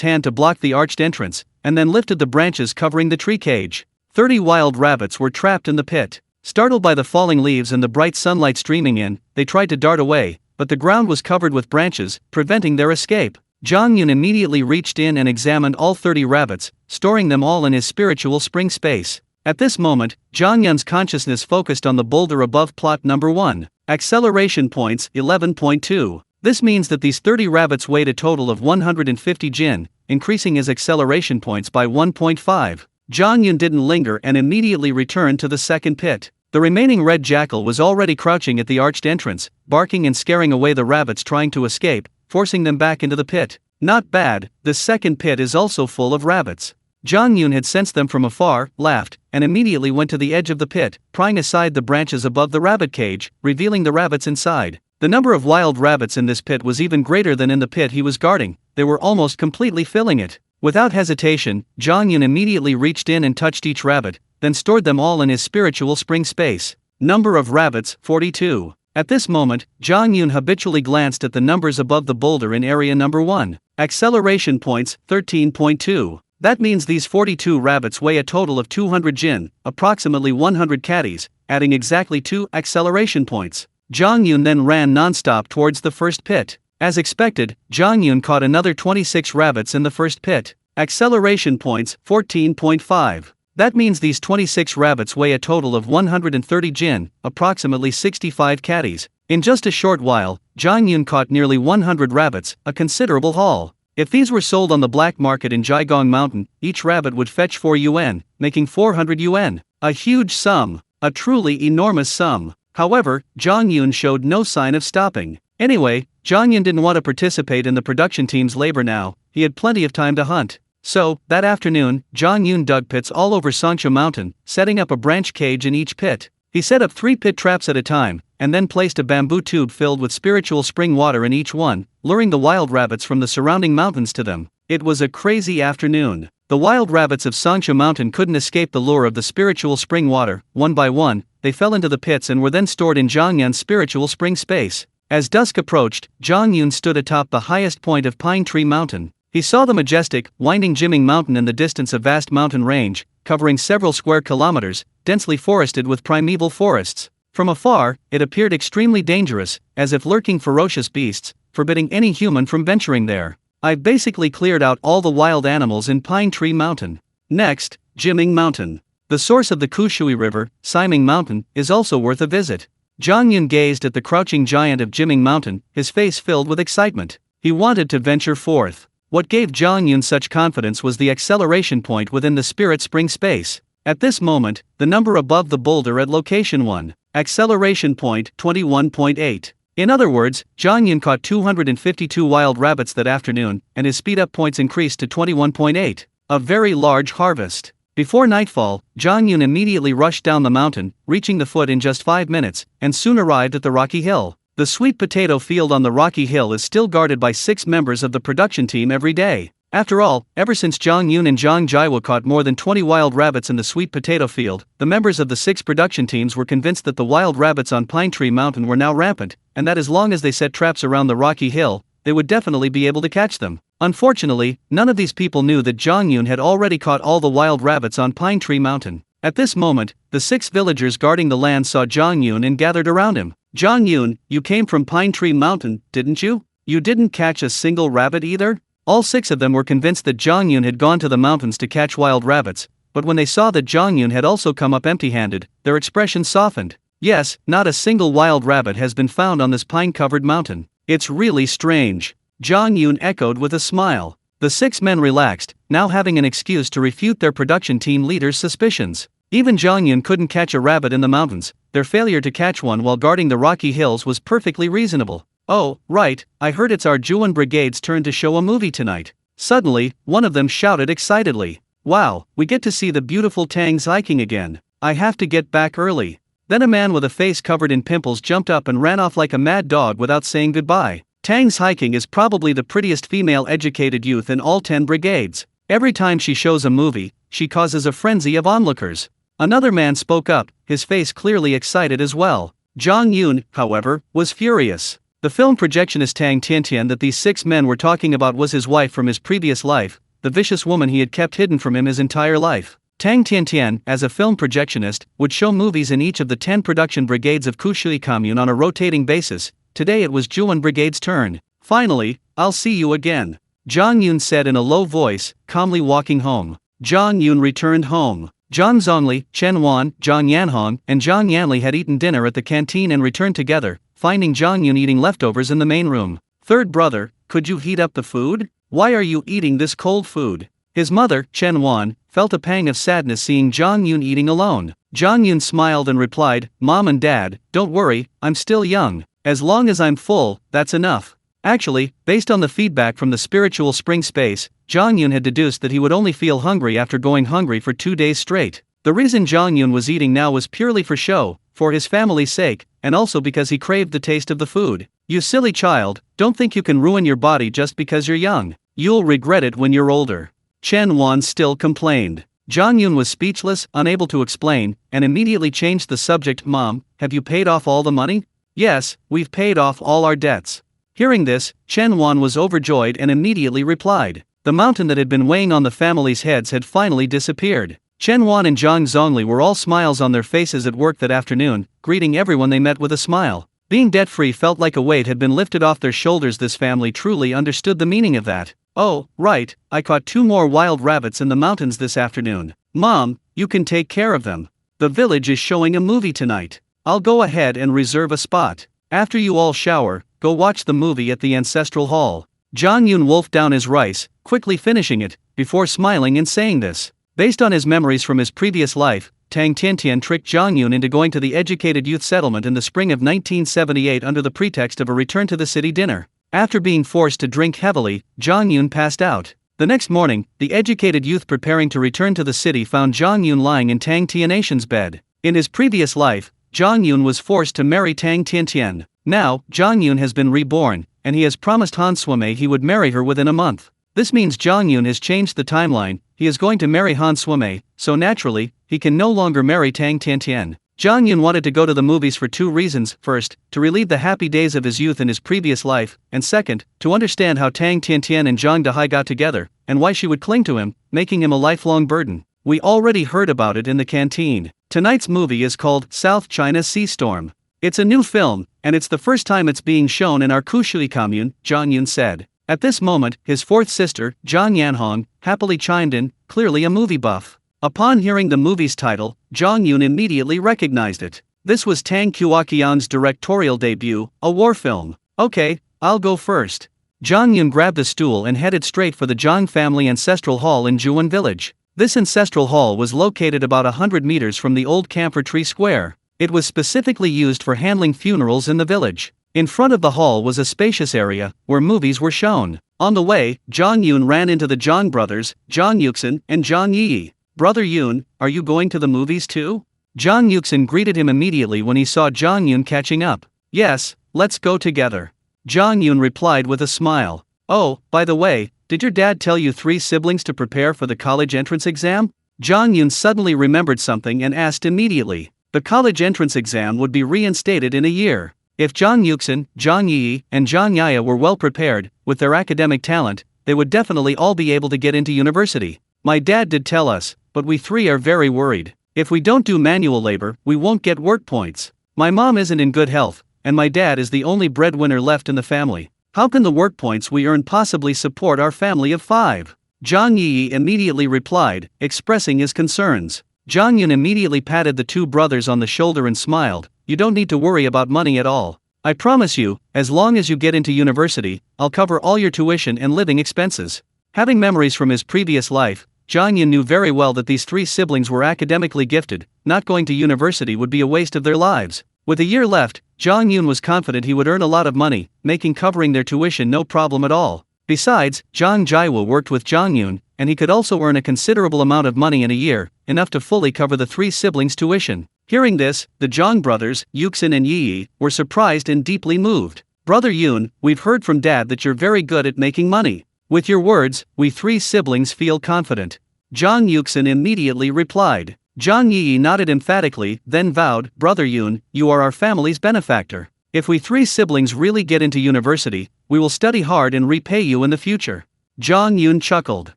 hand to block the arched entrance, and then lifted the branches covering the tree cage. 30 wild rabbits were trapped in the pit. Startled by the falling leaves and the bright sunlight streaming in, they tried to dart away, but the ground was covered with branches, preventing their escape. Zhang Yun immediately reached in and examined all 30 rabbits, storing them all in his spiritual spring space. At this moment, Zhang Yun's consciousness focused on the boulder above plot number 1. Acceleration points 11.2. This means that these 30 rabbits weighed a total of 150 jin, increasing his acceleration points by 1.5. Zhang Yun didn't linger and immediately returned to the second pit. The remaining red jackal was already crouching at the arched entrance, barking and scaring away the rabbits trying to escape, forcing them back into the pit. Not bad, this second pit is also full of rabbits. Zhang Yun had sensed them from afar, laughed, and immediately went to the edge of the pit, prying aside the branches above the rabbit cage, revealing the rabbits inside. The number of wild rabbits in this pit was even greater than in the pit he was guarding. They were almost completely filling it. Without hesitation, Zhang Yun immediately reached in and touched each rabbit, then stored them all in his spiritual spring space. Number of rabbits, 42. At this moment, Zhang Yun habitually glanced at the numbers above the boulder in area number 1. Acceleration points, 13.2. That means these 42 rabbits weigh a total of 200 jin, approximately 100 catties, adding exactly 2 acceleration points. Zhang Yun then ran non-stop towards the first pit. As expected, Zhang Yun caught another 26 rabbits in the first pit. Acceleration points, 14.5. That means these 26 rabbits weigh a total of 130 jin, approximately 65 catties. In just a short while, Zhang Yun caught nearly 100 rabbits, a considerable haul. If these were sold on the black market in Jiagong Mountain, each rabbit would fetch 4 yuan, making 400 yuan. A huge sum. A truly enormous sum. However, Zhang Yun showed no sign of stopping. Anyway, Zhang Yun didn't want to participate in the production team's labor now, he had plenty of time to hunt. So, that afternoon, Zhang Yun dug pits all over Songsha Mountain, setting up a branch cage in each pit. He set up 3 pit traps at a time, and then placed a bamboo tube filled with spiritual spring water in each one, luring the wild rabbits from the surrounding mountains to them. It was a crazy afternoon. The wild rabbits of Songsha Mountain couldn't escape the lure of the spiritual spring water. One by one, they fell into the pits and were then stored in Zhang Yun's spiritual spring space. As dusk approached, Zhang Yun stood atop the highest point of Pine Tree Mountain. He saw the majestic, winding Jiming Mountain in the distance, a vast mountain range, covering several square kilometers, densely forested with primeval forests. From afar, it appeared extremely dangerous, as if lurking ferocious beasts, forbidding any human from venturing there. I've basically cleared out all the wild animals in Pine Tree Mountain. Next, Jiming Mountain. The source of the Kushui River, Siming Mountain, is also worth a visit. Zhang Yun gazed at the crouching giant of Jiming Mountain, his face filled with excitement. He wanted to venture forth. What gave Zhang Yun such confidence was the acceleration point within the spirit spring space. At this moment, the number above the boulder at location 1, acceleration point 21.8. In other words, Zhang Yun caught 252 wild rabbits that afternoon, and his speed-up points increased to 21.8. A very large harvest. Before nightfall, Zhang Yun immediately rushed down the mountain, reaching the foot in just 5 minutes, and soon arrived at the rocky hill. The sweet potato field on the rocky hill is still guarded by 6 members of the production team every day. After all, ever since Zhang Yun and Zhang Jiwo caught more than 20 wild rabbits in the sweet potato field, the members of the 6 production teams were convinced that the wild rabbits on Pine Tree Mountain were now rampant, and that as long as they set traps around the rocky hill, they would definitely be able to catch them. Unfortunately, none of these people knew that Zhang Yun had already caught all the wild rabbits on Pine Tree Mountain. At this moment, the 6 villagers guarding the land saw Zhang Yun and gathered around him. "Zhang Yun, you came from Pine Tree Mountain, didn't you? You didn't catch a single rabbit either?" All 6 of them were convinced that Zhang Yun had gone to the mountains to catch wild rabbits, but when they saw that Zhang Yun had also come up empty-handed, their expressions softened. "Yes, not a single wild rabbit has been found on this pine-covered mountain. It's really strange," Zhang Yun echoed with a smile. The 6 men relaxed, now having an excuse to refute their production team leader's suspicions. Even Zhang Yun couldn't catch a rabbit in the mountains. Their failure to catch one while guarding the rocky hills was perfectly reasonable. "Oh, right, I heard it's our Juan Brigade's turn to show a movie tonight." Suddenly, one of them shouted excitedly. "Wow, we get to see the beautiful Tang's hiking again. I have to get back early." Then a man with a face covered in pimples jumped up and ran off like a mad dog without saying goodbye. Tang's hiking is probably the prettiest female educated youth in all 10 brigades. Every time she shows a movie, she causes a frenzy of onlookers. Another man spoke up, his face clearly excited as well. Zhang Yun, however, was furious. The film projectionist Tang Tiantian that these 6 men were talking about was his wife from his previous life, the vicious woman he had kept hidden from him his entire life. Tang Tiantian, as a film projectionist, would show movies in each of the 10 production brigades of Kushui Commune on a rotating basis. Today it was Juan Brigade's turn. "Finally, I'll see you again," Zhang Yun said in a low voice, calmly walking home. Zhang Yun returned home. Zhang Zongli, Chen Wan, Zhang Yanhong, and Zhang Yanli had eaten dinner at the canteen and returned together, finding Zhang Yun eating leftovers in the main room. "Third brother, could you heat up the food? Why are you eating this cold food?" His mother, Chen Wan, felt a pang of sadness seeing Zhang Yun eating alone. Zhang Yun smiled and replied, "Mom and Dad, don't worry, I'm still young. As long as I'm full, that's enough." Actually, based on the feedback from the spiritual spring space, Zhang Yun had deduced that he would only feel hungry after going hungry for 2 days straight. The reason Zhang Yun was eating now was purely for show, for his family's sake, and also because he craved the taste of the food. "You silly child, don't think you can ruin your body just because you're young. You'll regret it when you're older." Chen Wan still complained. Zhang Yun was speechless, unable to explain, and immediately changed the subject. "Mom, have you paid off all the money?" "Yes, we've paid off all our debts." Hearing this, Chen Wan was overjoyed and immediately replied. The mountain that had been weighing on the family's heads had finally disappeared. Chen Wan and Zhang Zongli were all smiles on their faces at work that afternoon, greeting everyone they met with a smile. Being debt-free felt like a weight had been lifted off their shoulders. This family truly understood the meaning of that. "Oh, right, I caught 2 more wild rabbits in the mountains this afternoon. Mom, you can take care of them. The village is showing a movie tonight. I'll go ahead and reserve a spot. After you all shower, go watch the movie at the ancestral hall." Zhang Yun wolfed down his rice, quickly finishing it, before smiling and saying this. Based on his memories from his previous life, Tang Tiantian tricked Zhang Yun into going to the educated youth settlement in the spring of 1978 under the pretext of a return to the city dinner. After being forced to drink heavily, Zhang Yun passed out. The next morning, the educated youth preparing to return to the city found Zhang Yun lying in Tang Tiantian's bed. In his previous life, Zhang Yun was forced to marry Tang Tiantian. Now, Zhang Yun has been reborn, and he has promised Han Suime he would marry her within a month. This means Zhang Yun has changed the timeline. He is going to marry Han Suime, so naturally, he can no longer marry Tang Tiantian. Zhang Yun wanted to go to the movies for two reasons: first, to relive the happy days of his youth in his previous life, and second, to understand how Tang Tiantian and Zhang Dehai got together, and why she would cling to him, making him a lifelong burden. We already heard about it in the canteen. Tonight's movie is called South China Sea Storm. It's a new film, and it's the first time it's being shown in our Kushui commune, Zhang Yun said. At this moment, his fourth sister, Zhang Yanhong, happily chimed in, clearly a movie buff. Upon hearing the movie's title, Zhang Yun immediately recognized it. This was Tang Qiuqian's directorial debut, a war film. Okay, I'll go first. Zhang Yun grabbed a stool and headed straight for the Zhang family ancestral hall in Zhuan village. This ancestral hall was located about 100 meters from the old camphor tree square. It was specifically used for handling funerals in the village. In front of the hall was a spacious area, where movies were shown. On the way, Zhang Yun ran into the Zhang brothers, Zhang Yuxin and Zhang Yi. Brother Yun, are you going to the movies too? Zhang Yuxin greeted him immediately when he saw Zhang Yun catching up. Yes, let's go together. Zhang Yun replied with a smile. Oh, by the way, did your dad tell you 3 siblings to prepare for the college entrance exam? Zhang Yun suddenly remembered something and asked immediately. The college entrance exam would be reinstated in a year. If Zhang Yuxin, Zhang Yi, and Zhang Yaya were well prepared, with their academic talent, they would definitely all be able to get into university. My dad did tell us, but we 3 are very worried. If we don't do manual labor, we won't get work points. My mom isn't in good health, and my dad is the only breadwinner left in the family. How can the work points we earn possibly support our family of 5? Zhang Yi immediately replied, expressing his concerns. Zhang Yun immediately patted the 2 brothers on the shoulder and smiled. You don't need to worry about money at all. I promise you, as long as you get into university, I'll cover all your tuition and living expenses. Having memories from his previous life, Zhang Yun knew very well that these 3 siblings were academically gifted. Not going to university would be a waste of their lives. With a year left, Zhang Yun was confident he would earn a lot of money, making covering their tuition no problem at all. Besides, Zhang Jiawu worked with Zhang Yun, and he could also earn a considerable amount of money in a year, enough to fully cover the 3 siblings' tuition. Hearing this, the Zhang brothers, Yuxin and Yi, were surprised and deeply moved. Brother Yun, we've heard from Dad that you're very good at making money. With your words, we 3 siblings feel confident. Zhang Yuxin immediately replied. Zhang Yi nodded emphatically, then vowed, Brother Yun, you are our family's benefactor. If we 3 siblings really get into university, we will study hard and repay you in the future. Zhang Yun chuckled.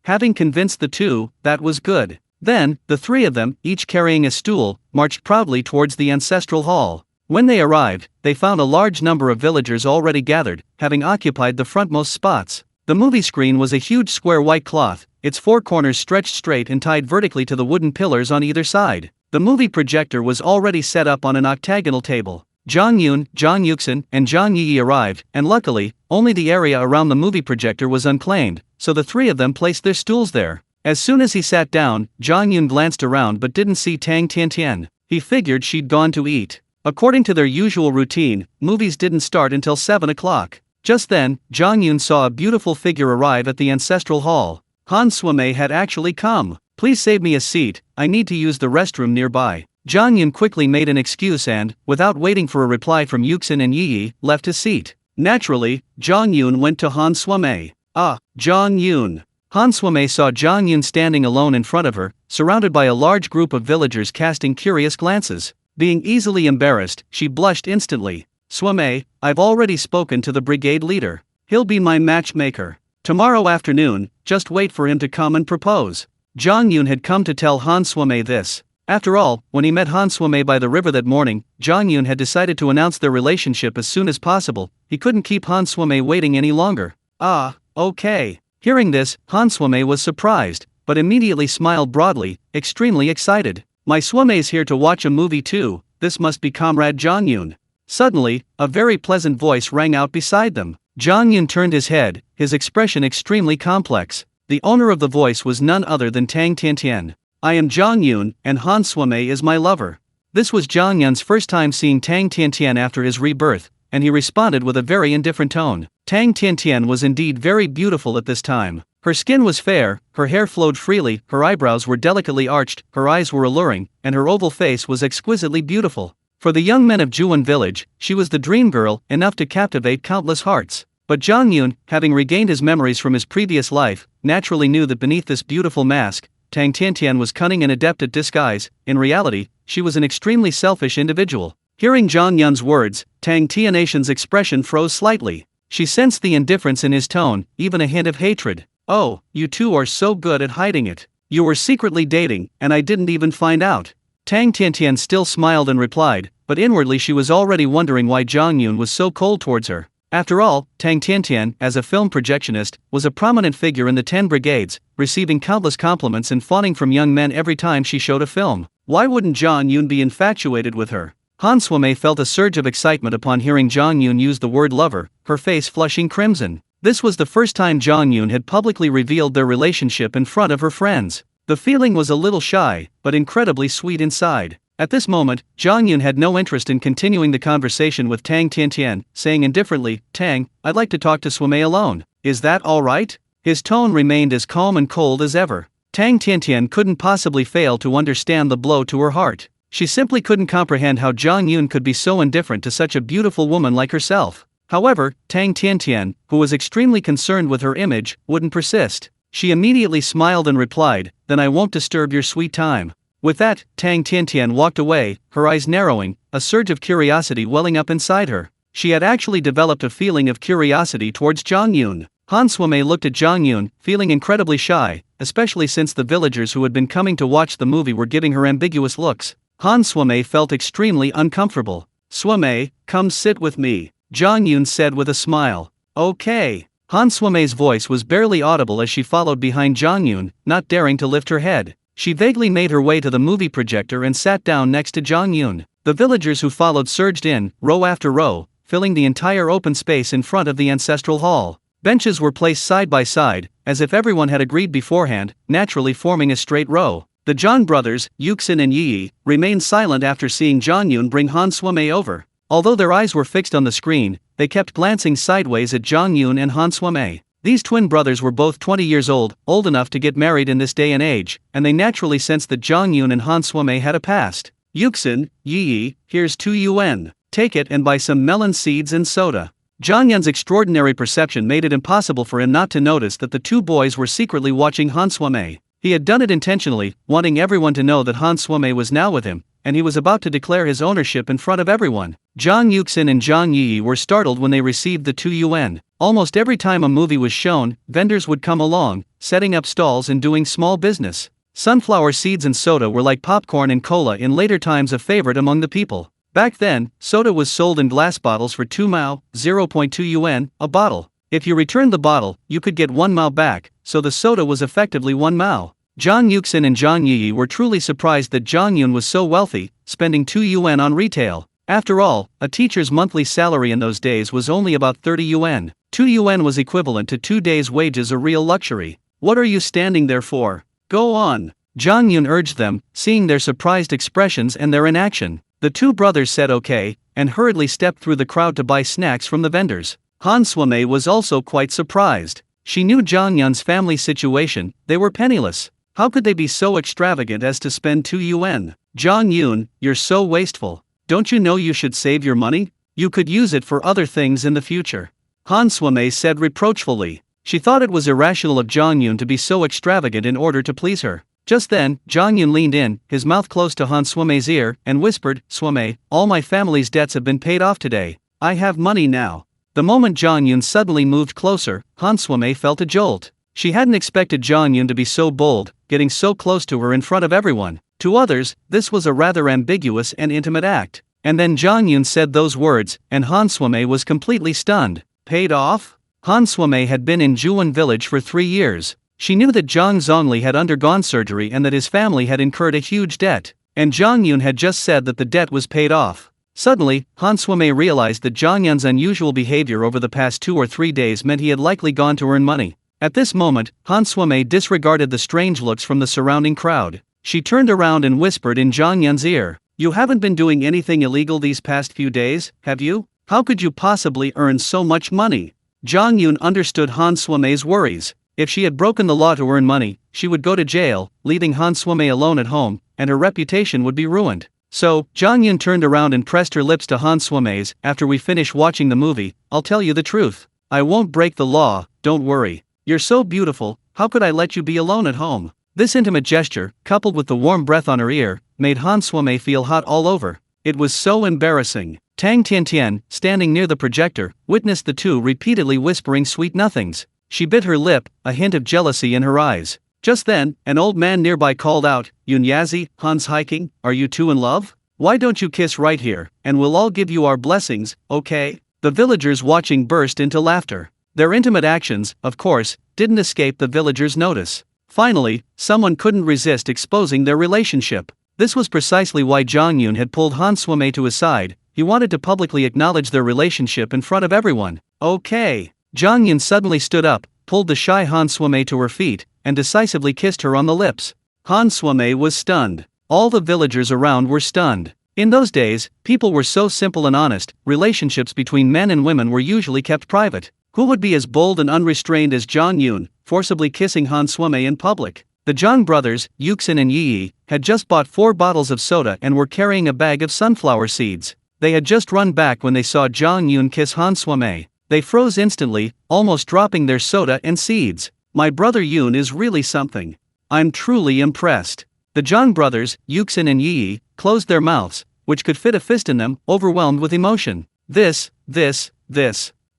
Having convinced the 2, that was good. Then, the 3 of them, each carrying a stool, marched proudly towards the ancestral hall. When they arrived, they found a large number of villagers already gathered, having occupied the frontmost spots. The movie screen was a huge square white cloth, its 4 corners stretched straight and tied vertically to the wooden pillars on either side. The movie projector was already set up on an octagonal table. Zhang Yun, Zhang Yuxin, and Zhang Yi arrived, and luckily, only the area around the movie projector was unclaimed, so the 3 of them placed their stools there. As soon as he sat down, Zhang Yun glanced around but didn't see Tang Tiantian. He figured she'd gone to eat. According to their usual routine, movies didn't start until 7 o'clock. Just then, Zhang Yun saw a beautiful figure arrive at the ancestral hall. Han Suimei had actually come. Please save me a seat, I need to use the restroom nearby. Zhang Yun quickly made an excuse and, without waiting for a reply from Yuxin and Yi, left his seat. Naturally, Zhang Yun went to Han Suimei. Ah, Zhang Yun. Han Suimei saw Zhang Yun standing alone in front of her, surrounded by a large group of villagers casting curious glances. Being easily embarrassed, she blushed instantly. Suimei, I've already spoken to the brigade leader. He'll be my matchmaker. Tomorrow afternoon, just wait for him to come and propose. Zhang Yun had come to tell Han Suimei this. After all, when he met Han Suimei by the river that morning, Zhang Yun had decided to announce their relationship as soon as possible. He couldn't keep Han Suimei waiting any longer. Ah, okay. Hearing this, Han Suimei was surprised, but immediately smiled broadly, extremely excited. My Suimei's here to watch a movie too, this must be Comrade Zhang Yun. Suddenly, a very pleasant voice rang out beside them. Zhang Yun turned his head, his expression extremely complex. The owner of the voice was none other than Tang Tiantian. I am Zhang Yun, and Han Suimei is my lover. This was Zhang Yun's first time seeing Tang Tiantian after his rebirth, and he responded with a very indifferent tone. Tang Tiantian was indeed very beautiful at this time. Her skin was fair, her hair flowed freely, her eyebrows were delicately arched, her eyes were alluring, and her oval face was exquisitely beautiful. For the young men of Zhuan village, she was the dream girl, enough to captivate countless hearts. But Zhang Yun, having regained his memories from his previous life, naturally knew that beneath this beautiful mask, Tang Tiantian was cunning and adept at disguise. In reality, she was an extremely selfish individual. Hearing Zhang Yun's words, Tang Tianatian's expression froze slightly. She sensed the indifference in his tone, even a hint of hatred. "Oh, you two are so good at hiding it. You were secretly dating, and I didn't even find out." Tang Tiantian still smiled and replied, but inwardly she was already wondering why Zhang Yun was so cold towards her. After all, Tang Tiantian, as a film projectionist, was a prominent figure in the 10 Brigades, receiving countless compliments and fawning from young men every time she showed a film. Why wouldn't Zhang Yun be infatuated with her? Han Suimei felt a surge of excitement upon hearing Zhang Yun use the word lover, her face flushing crimson. This was the first time Zhang Yun had publicly revealed their relationship in front of her friends. The feeling was a little shy, but incredibly sweet inside. At this moment, Zhang Yun had no interest in continuing the conversation with Tang Tiantian, saying indifferently, "Tang, I'd like to talk to Suimei alone. Is that all right?" His tone remained as calm and cold as ever. Tang Tiantian couldn't possibly fail to understand the blow to her heart. She simply couldn't comprehend how Zhang Yun could be so indifferent to such a beautiful woman like herself. However, Tang Tiantian, who was extremely concerned with her image, wouldn't persist. She immediately smiled and replied, "Then I won't disturb your sweet time." With that, Tang Tiantian walked away, her eyes narrowing, a surge of curiosity welling up inside her. She had actually developed a feeling of curiosity towards Zhang Yun. Han Suimei looked at Zhang Yun, feeling incredibly shy, especially since the villagers who had been coming to watch the movie were giving her ambiguous looks. Han Suimei felt extremely uncomfortable. "Suimei, come sit with me," Zhang Yun said with a smile. "Okay." Han Suimei's voice was barely audible as she followed behind Zhang Yun, not daring to lift her head. She vaguely made her way to the movie projector and sat down next to Zhang Yun. The villagers who followed surged in, row after row, filling the entire open space in front of the ancestral hall. Benches were placed side by side, as if everyone had agreed beforehand, naturally forming a straight row. The Zhang brothers, Yuxin and Yi, remained silent after seeing Zhang Yun bring Han Suimei over. Although their eyes were fixed on the screen, they kept glancing sideways at Zhang Yun and Han Suimei. These twin brothers were both 20 years old enough to get married in this day and age, and they naturally sensed that Zhang Yun and Han Suimei had a past. "Yuxin, Yi, here's 2 yuan. Take it and buy some melon seeds and soda." Zhang Yun's extraordinary perception made it impossible for him not to notice that the two boys were secretly watching Han Suimei. He had done it intentionally, wanting everyone to know that Han Suimei was now with him, and he was about to declare his ownership in front of everyone. Zhang Yuxin and Zhang Yi were startled when they received the 2 yuan. Almost every time a movie was shown, vendors would come along, setting up stalls and doing small business. Sunflower seeds and soda were like popcorn and cola in later times a favorite among the people. Back then, soda was sold in glass bottles for 2 mao, 0.2 yuan, a bottle. If you returned the bottle, you could get 1 mao back, so the soda was effectively 1 mao. Zhang Yuxin and Zhang Yi were truly surprised that Zhang Yun was so wealthy, spending 2 yuan on retail. After all, a teacher's monthly salary in those days was only about 30 yuan. 2 yuan was equivalent to 2 days' wages, a real luxury. "What are you standing there for? Go on," Zhang Yun urged them, seeing their surprised expressions and their inaction. The two brothers said okay, and hurriedly stepped through the crowd to buy snacks from the vendors. Han Suimei was also quite surprised. She knew Zhang Yun's family situation, they were penniless. How could they be so extravagant as to spend 2 yuan? "Zhang Yun, you're so wasteful. Don't you know you should save your money? You could use it for other things in the future," Han Suimei said reproachfully. She thought it was irrational of Zhang Yun to be so extravagant in order to please her. Just then, Zhang Yun leaned in, his mouth close to Han Suimei's ear, and whispered, "Suimei, all my family's debts have been paid off today. I have money now." The moment Zhang Yun suddenly moved closer, Han Suimei felt a jolt. She hadn't expected Zhang Yun to be so bold, getting so close to her in front of everyone. To others, this was a rather ambiguous and intimate act. And then Zhang Yun said those words, and Han Suimei was completely stunned. Paid off? Han Suimei had been in Zhuan village for 3 years. She knew that Zhang Zhongli had undergone surgery and that his family had incurred a huge debt. And Zhang Yun had just said that the debt was paid off. Suddenly, Han Suimei realized that Zhang Yun's unusual behavior over the past 2 or 3 days meant he had likely gone to earn money. At this moment, Han Suimei disregarded the strange looks from the surrounding crowd. She turned around and whispered in Zhang Yun's ear, "You haven't been doing anything illegal these past few days, have you? How could you possibly earn so much money?" Zhang Yun understood Han Suimei's worries. If she had broken the law to earn money, she would go to jail, leaving Han Suimei alone at home, and her reputation would be ruined. So, Zhang Yun turned around and pressed her lips to Han Suimei's. "After we finish watching the movie, I'll tell you the truth. I won't break the law, don't worry. You're so beautiful, how could I let you be alone at home?" This intimate gesture, coupled with the warm breath on her ear, made Han Suomei feel hot all over. It was so embarrassing. Tang Tiantian, standing near the projector, witnessed the two repeatedly whispering sweet nothings. She bit her lip, a hint of jealousy in her eyes. Just then, an old man nearby called out, "Yun Yazi, Han's hiking, are you two in love? Why don't you kiss right here, and we'll all give you our blessings, okay?" The villagers watching burst into laughter. Their intimate actions, of course, didn't escape the villagers' notice. Finally, someone couldn't resist exposing their relationship. This was precisely why Zhang Yun had pulled Han Suomei to his side. He wanted to publicly acknowledge their relationship in front of everyone. Okay. Zhang Yun suddenly stood up, pulled the shy Han Suomei to her feet, and decisively kissed her on the lips. Han Suomei was stunned. All the villagers around were stunned. In those days, people were so simple and honest, relationships between men and women were usually kept private. Who would be as bold and unrestrained as Zhang Yun, forcibly kissing Han Suomei in public? The Zhang brothers, Yuxin and Yi, had just bought 4 bottles of soda and were carrying a bag of sunflower seeds. They had just run back when they saw Zhang Yun kiss Han Suomei. They froze instantly, almost dropping their soda and seeds. "My brother Yun is really something. I'm truly impressed." The Zhang brothers, Yuxin and Yi, closed their mouths, which could fit a fist in them, overwhelmed with emotion. This.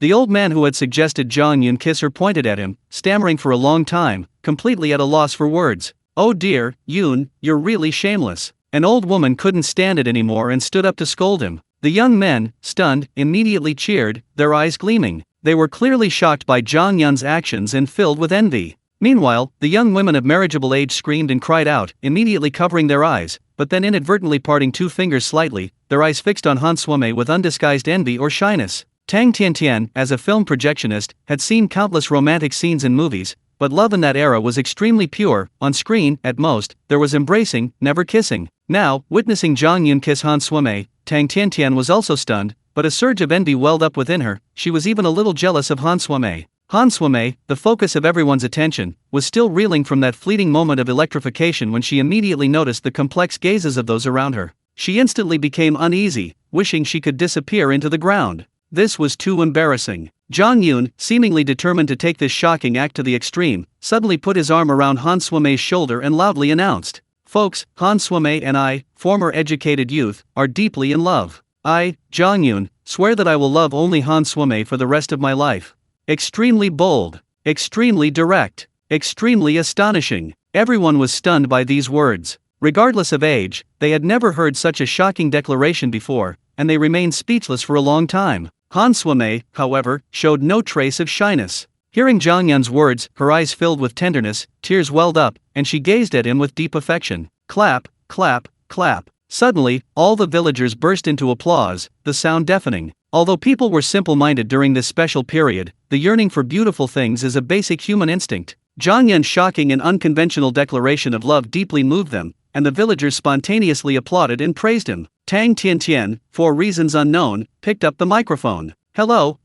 The old man who had suggested Zhang Yun kiss her pointed at him, stammering for a long time, completely at a loss for words. "Oh dear, Yun, you're really shameless." An old woman couldn't stand it anymore and stood up to scold him. The young men, stunned, immediately cheered, their eyes gleaming. They were clearly shocked by Zhang Yun's actions and filled with envy. Meanwhile, the young women of marriageable age screamed and cried out, immediately covering their eyes, but then inadvertently parting 2 fingers slightly, their eyes fixed on Han Suomei with undisguised envy or shyness. Tang Tiantian, as a film projectionist, had seen countless romantic scenes in movies, but love in that era was extremely pure. On screen, at most, there was embracing, never kissing. Now, witnessing Zhang Yun kiss Han Suomei, Tang Tiantian was also stunned, but a surge of envy welled up within her. She was even a little jealous of Han Suomei. Han Suomei, the focus of everyone's attention, was still reeling from that fleeting moment of electrification when she immediately noticed the complex gazes of those around her. She instantly became uneasy, wishing she could disappear into the ground. This was too embarrassing. Zhang Yun, seemingly determined to take this shocking act to the extreme, suddenly put his arm around Han Suomei's shoulder and loudly announced, "Folks, Han Suomei and I, former educated youth, are deeply in love. I, Zhang Yun, swear that I will love only Han Suomei for the rest of my life." Extremely bold, extremely direct, extremely astonishing. Everyone was stunned by these words. Regardless of age, they had never heard such a shocking declaration before, and they remained speechless for a long time. Han Suomei, however, showed no trace of shyness. Hearing Zhang Yun's words, her eyes filled with tenderness, tears welled up, and she gazed at him with deep affection. Clap, clap, clap. Suddenly, all the villagers burst into applause, the sound deafening. Although people were simple-minded during this special period, the yearning for beautiful things is a basic human instinct. Zhang Yun's shocking and unconventional declaration of love deeply moved them, and the villagers spontaneously applauded and praised him. Tang Tiantian, for reasons unknown, picked up the microphone. Hello,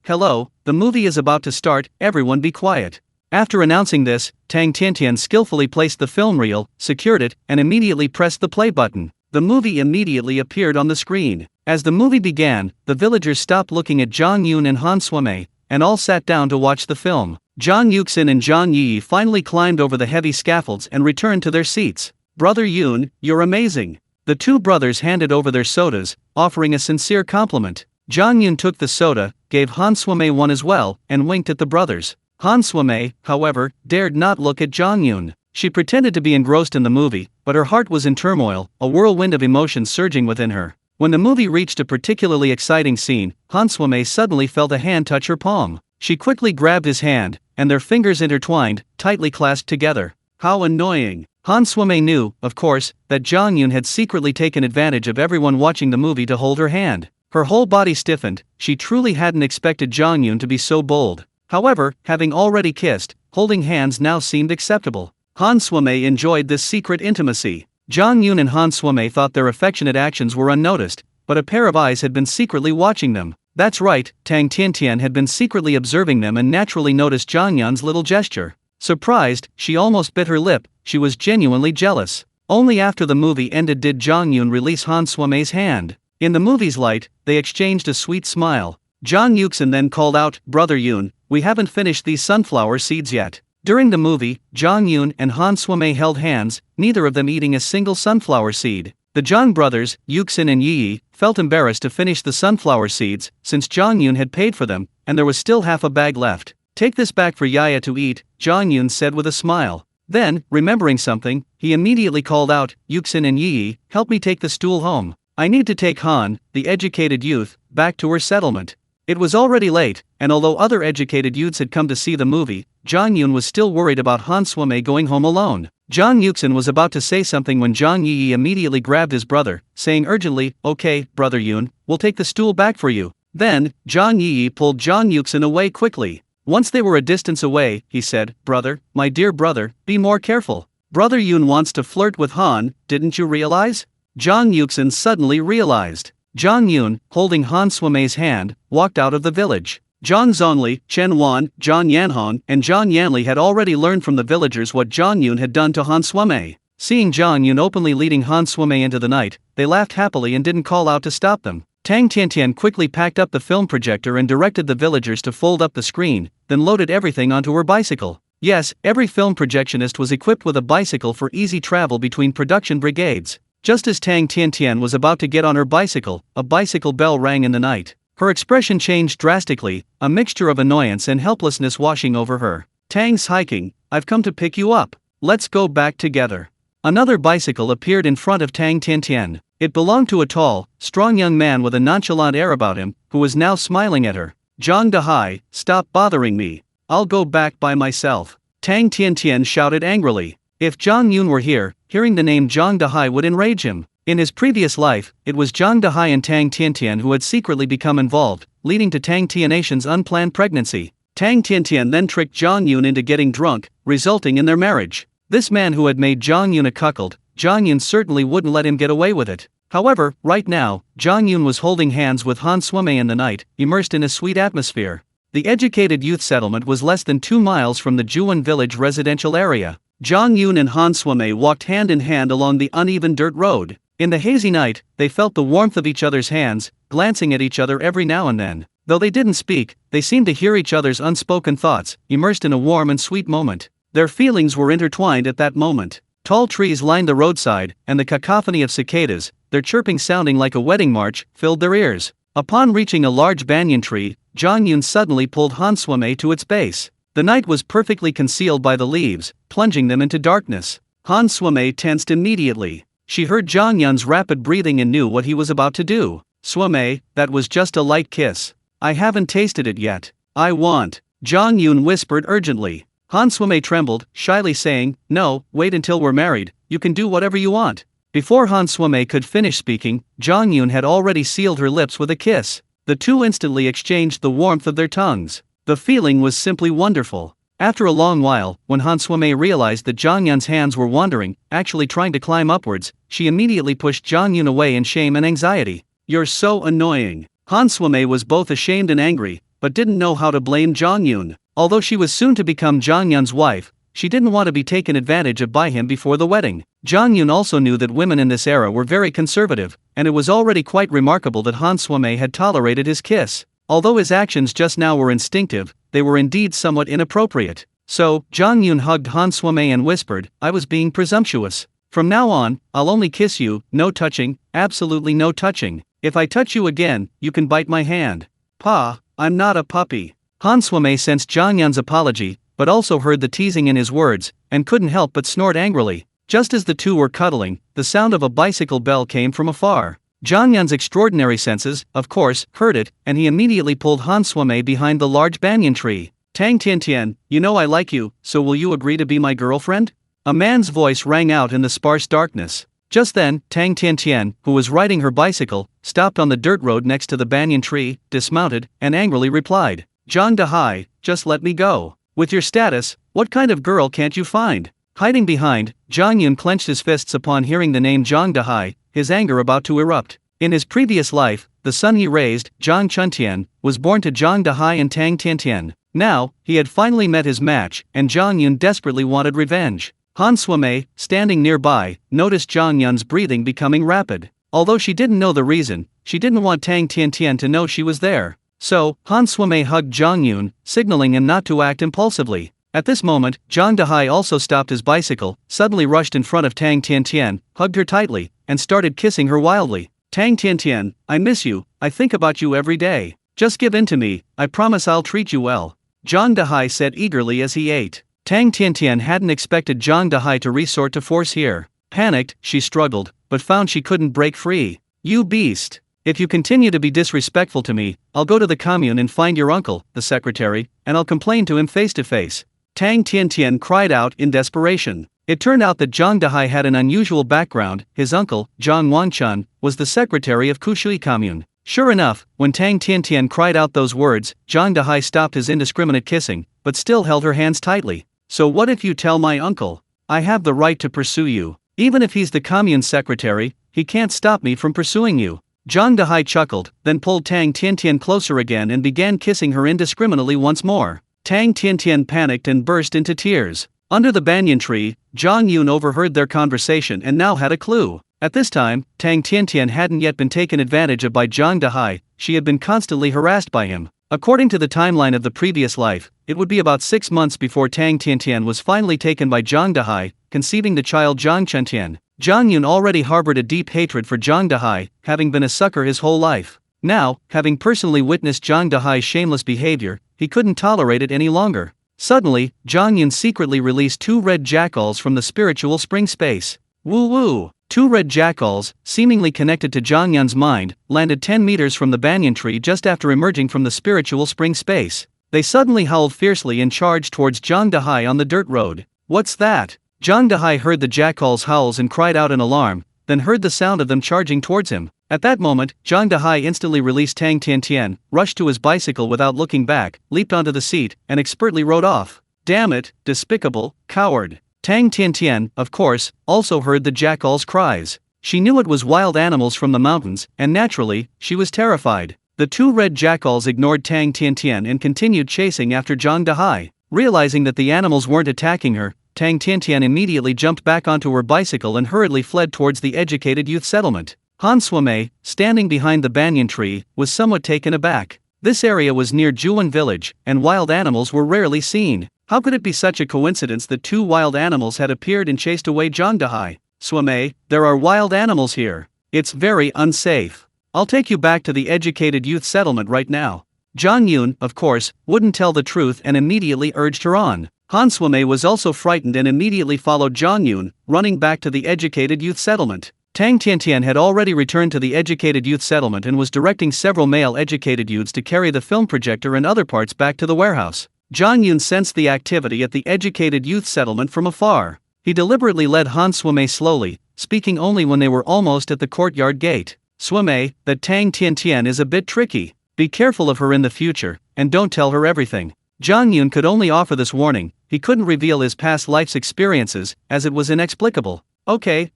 the movie is about to start, everyone be quiet." After announcing this, Tang Tiantian skillfully placed the film reel, secured it, and immediately pressed the play button. The movie immediately appeared on the screen. As the movie began, the villagers stopped looking at Zhang Yun and Han Suomei, and all sat down to watch the film. Zhang Yuxin and Zhang Yi finally climbed over the heavy scaffolds and returned to their seats. "Brother Yun, you're amazing." The two brothers handed over their sodas, offering a sincere compliment. Zhang Yun took the soda, gave Han Suomei one as well, and winked at the brothers. Han Suomei, however, dared not look at Zhang Yun. She pretended to be engrossed in the movie, but her heart was in turmoil, a whirlwind of emotions surging within her. When the movie reached a particularly exciting scene, Han Suomei suddenly felt a hand touch her palm. She quickly grabbed his hand, and their fingers intertwined, tightly clasped together. How annoying! Han Suomei knew, of course, that Zhang Yun had secretly taken advantage of everyone watching the movie to hold her hand. Her whole body stiffened. She truly hadn't expected Zhang Yun to be so bold. However, having already kissed, holding hands now seemed acceptable. Han Suomei enjoyed this secret intimacy. Zhang Yun and Han Suomei thought their affectionate actions were unnoticed, but a pair of eyes had been secretly watching them. That's right, Tang Tiantian had been secretly observing them and naturally noticed Zhang Yun's little gesture. Surprised, she almost bit her lip. She was genuinely jealous. Only after the movie ended did Zhang Yun release Han Suomei's hand. In the movie's light, they exchanged a sweet smile. Zhang Yuxin then called out, "Brother Yun, we haven't finished these sunflower seeds yet. During the movie, Zhang Yun and Han Suimei held hands, neither of them eating a single sunflower seed. The Zhang brothers, Yuxin and Yi, felt embarrassed to finish the sunflower seeds, since Zhang Yun had paid for them, and there was still half a bag left. "Take this back for Yaya to eat," Zhang Yun said with a smile. Then, remembering something, he immediately called out, "Yuxin and Yi, help me take the stool home. I need to take Han, the educated youth, back to her settlement." It was already late, and although other educated youths had come to see the movie, Zhang Yun was still worried about Han Suimei going home alone. Zhang Yuxin was about to say something when Zhang Yi immediately grabbed his brother, saying urgently, "Okay, brother Yun, we'll take the stool back for you." Then, Zhang Yi pulled Zhang Yuxin away quickly. Once they were a distance away, he said, "Brother, my dear brother, be more careful. Brother Yun wants to flirt with Han, didn't you realize?" Zhang Yuxin suddenly realized. Zhang Yun, holding Han Suimei's hand, walked out of the village. Zhang Zhongli, Chen Wan, Zhang Yanhong, and Zhang Yanli had already learned from the villagers what Zhang Yun had done to Han Suimei. Seeing Zhang Yun openly leading Han Suimei into the night, they laughed happily and didn't call out to stop them. Tang Tiantian quickly packed up the film projector and directed the villagers to fold up the screen, then loaded everything onto her bicycle. Yes, every film projectionist was equipped with a bicycle for easy travel between production brigades. Just as Tang Tiantian was about to get on her bicycle, a bicycle bell rang in the night. Her expression changed drastically, a mixture of annoyance and helplessness washing over her. "Tang's hiking, I've come to pick you up. Let's go back together." Another bicycle appeared in front of Tang Tiantian. It belonged to a tall, strong young man with a nonchalant air about him, who was now smiling at her. "Zhang Dahai, stop bothering me. I'll go back by myself," Tang Tiantian shouted angrily. If Zhang Yun were here, hearing the name Zhang Dahai would enrage him. In his previous life, it was Zhang Dahai and Tang Tiantian who had secretly become involved, leading to Tang Tianatian's unplanned pregnancy. Tang Tiantian then tricked Zhang Yun into getting drunk, resulting in their marriage. This man who had made Zhang Yun a cuckold, Zhang Yun certainly wouldn't let him get away with it. However, right now, Zhang Yun was holding hands with Han Suimei in the night, immersed in a sweet atmosphere. The educated youth settlement was less than 2 miles from the Juan village residential area. Zhang Yun and Han Suimei walked hand in hand along the uneven dirt road. In the hazy night, they felt the warmth of each other's hands, glancing at each other every now and then. Though they didn't speak, they seemed to hear each other's unspoken thoughts, immersed in a warm and sweet moment. Their feelings were intertwined at that moment. Tall trees lined the roadside, and the cacophony of cicadas, their chirping sounding like a wedding march, filled their ears. Upon reaching a large banyan tree, Zhang Yun suddenly pulled Han Suimei to its base. The night was perfectly concealed by the leaves, plunging them into darkness. Han Suimei tensed immediately. She heard Zhang Yun's rapid breathing and knew what he was about to do. "Suimei, that was just a light kiss. I haven't tasted it yet. I want," Zhang Yun whispered urgently. Han Suimei trembled, shyly saying, "No, wait until we're married, you can do whatever you want." Before Han Suimei could finish speaking, Zhang Yun had already sealed her lips with a kiss. The two instantly exchanged the warmth of their tongues. The feeling was simply wonderful. After a long while, when Han Suimei realized that Zhang Yun's hands were wandering, actually trying to climb upwards, she immediately pushed Zhang Yun away in shame and anxiety. "You're so annoying." Han Suimei was both ashamed and angry, but didn't know how to blame Zhang Yun. Although she was soon to become Zhang Yun's wife, she didn't want to be taken advantage of by him before the wedding. Zhang Yun also knew that women in this era were very conservative, and it was already quite remarkable that Han Suimei had tolerated his kiss. Although his actions just now were instinctive, they were indeed somewhat inappropriate. So, Zhang Yun hugged Han Suimei and whispered, "I was being presumptuous. From now on, I'll only kiss you, no touching, absolutely no touching. If I touch you again, you can bite my hand. Pa, I'm not a puppy." Han Suimei sensed Zhang Yun's apology, but also heard the teasing in his words, and couldn't help but snort angrily. Just as the two were cuddling, the sound of a bicycle bell came from afar. Zhang Yun's extraordinary senses, of course, heard it, and he immediately pulled Han Suimei behind the large banyan tree. "Tang Tiantian, you know I like you, so will you agree to be my girlfriend?" A man's voice rang out in the sparse darkness. Just then, Tang Tiantian, who was riding her bicycle, stopped on the dirt road next to the banyan tree, dismounted, and angrily replied, "Zhang Dahai, just let me go. With your status, what kind of girl can't you find?" Hiding behind, Zhang Yun clenched his fists upon hearing the name Zhang Dahai, his anger about to erupt. In his previous life, the son he raised, Zhang Chuntian, was born to Zhang Dahai and Tang Tiantian. Now, he had finally met his match, and Zhang Yun desperately wanted revenge. Han Suimei, standing nearby, noticed Zhang Yun's breathing becoming rapid. Although she didn't know the reason, she didn't want Tang Tiantian to know she was there. So, Han Suimei hugged Zhang Yun, signaling him not to act impulsively. At this moment, Zhang Dahai also stopped his bicycle, suddenly rushed in front of Tang Tiantian, hugged her tightly, and started kissing her wildly. Tang Tiantian, I miss you, I think about you every day. Just give in to me, I promise I'll treat you well. Zhang Dahai said eagerly as he ate. Tang Tiantian hadn't expected Zhang Dahai to resort to force here. Panicked, she struggled, but found she couldn't break free. You beast! If you continue to be disrespectful to me, I'll go to the commune and find your uncle, the secretary, and I'll complain to him face to face. Tang Tiantian cried out in desperation. It turned out that Zhang Dahai had an unusual background. His uncle, Zhang Wanchun, was the secretary of Kushui commune. Sure enough, when Tang Tiantian cried out those words, Zhang Dahai stopped his indiscriminate kissing, but still held her hands tightly. So what if you tell my uncle? I have the right to pursue you. Even if he's the commune secretary, he can't stop me from pursuing you. Zhang Dahai chuckled, then pulled Tang Tiantian closer again and began kissing her indiscriminately once more. Tang Tiantian panicked and burst into tears. Under the banyan tree, Zhang Yun overheard their conversation and now had a clue. At this time, Tang Tiantian hadn't yet been taken advantage of by Zhang Dahai, she had been constantly harassed by him. According to the timeline of the previous life, it would be about 6 months before Tang Tiantian was finally taken by Zhang Dahai, conceiving the child Zhang Chentian. Zhang Yun already harbored a deep hatred for Zhang Dahai, having been a sucker his whole life. Now, having personally witnessed Zhang Dahai's shameless behavior, he couldn't tolerate it any longer. Suddenly, Zhang Yun secretly released 2 red jackals from the spiritual spring space. Woo woo! 2 red jackals, seemingly connected to Zhang Yun's mind, landed 10 meters from the banyan tree just after emerging from the spiritual spring space. They suddenly howled fiercely and charged towards Zhang Dahai on the dirt road. What's that? Zhang Dahai heard the jackals' howls and cried out in alarm, then heard the sound of them charging towards him. At that moment, Zhang Dahai instantly released Tang Tiantian, rushed to his bicycle without looking back, leaped onto the seat, and expertly rode off. Damn it, despicable, coward. Tang Tiantian, of course, also heard the jackal's cries. She knew it was wild animals from the mountains, and naturally, she was terrified. The 2 red jackals ignored Tang Tiantian and continued chasing after Zhang Dahai. Realizing that the animals weren't attacking her, Tang Tiantian immediately jumped back onto her bicycle and hurriedly fled towards the educated youth settlement. Han Suimei, standing behind the banyan tree, was somewhat taken aback. This area was near Zhuan village, and wild animals were rarely seen. How could it be such a coincidence that 2 wild animals had appeared and chased away Zhang Dahai? Suimei, there are wild animals here. It's very unsafe. I'll take you back to the educated youth settlement right now. Zhang Yun, of course, wouldn't tell the truth and immediately urged her on. Han Suimei was also frightened and immediately followed Zhang Yun, running back to the educated youth settlement. Tang Tiantian had already returned to the educated youth settlement and was directing several male educated youths to carry the film projector and other parts back to the warehouse. Zhang Yun sensed the activity at the educated youth settlement from afar. He deliberately led Han Suimei slowly, speaking only when they were almost at the courtyard gate. Suimei, that Tang Tiantian is a bit tricky. Be careful of her in the future, and don't tell her everything. Zhang Yun could only offer this warning, he couldn't reveal his past life's experiences, as it was inexplicable. Okay,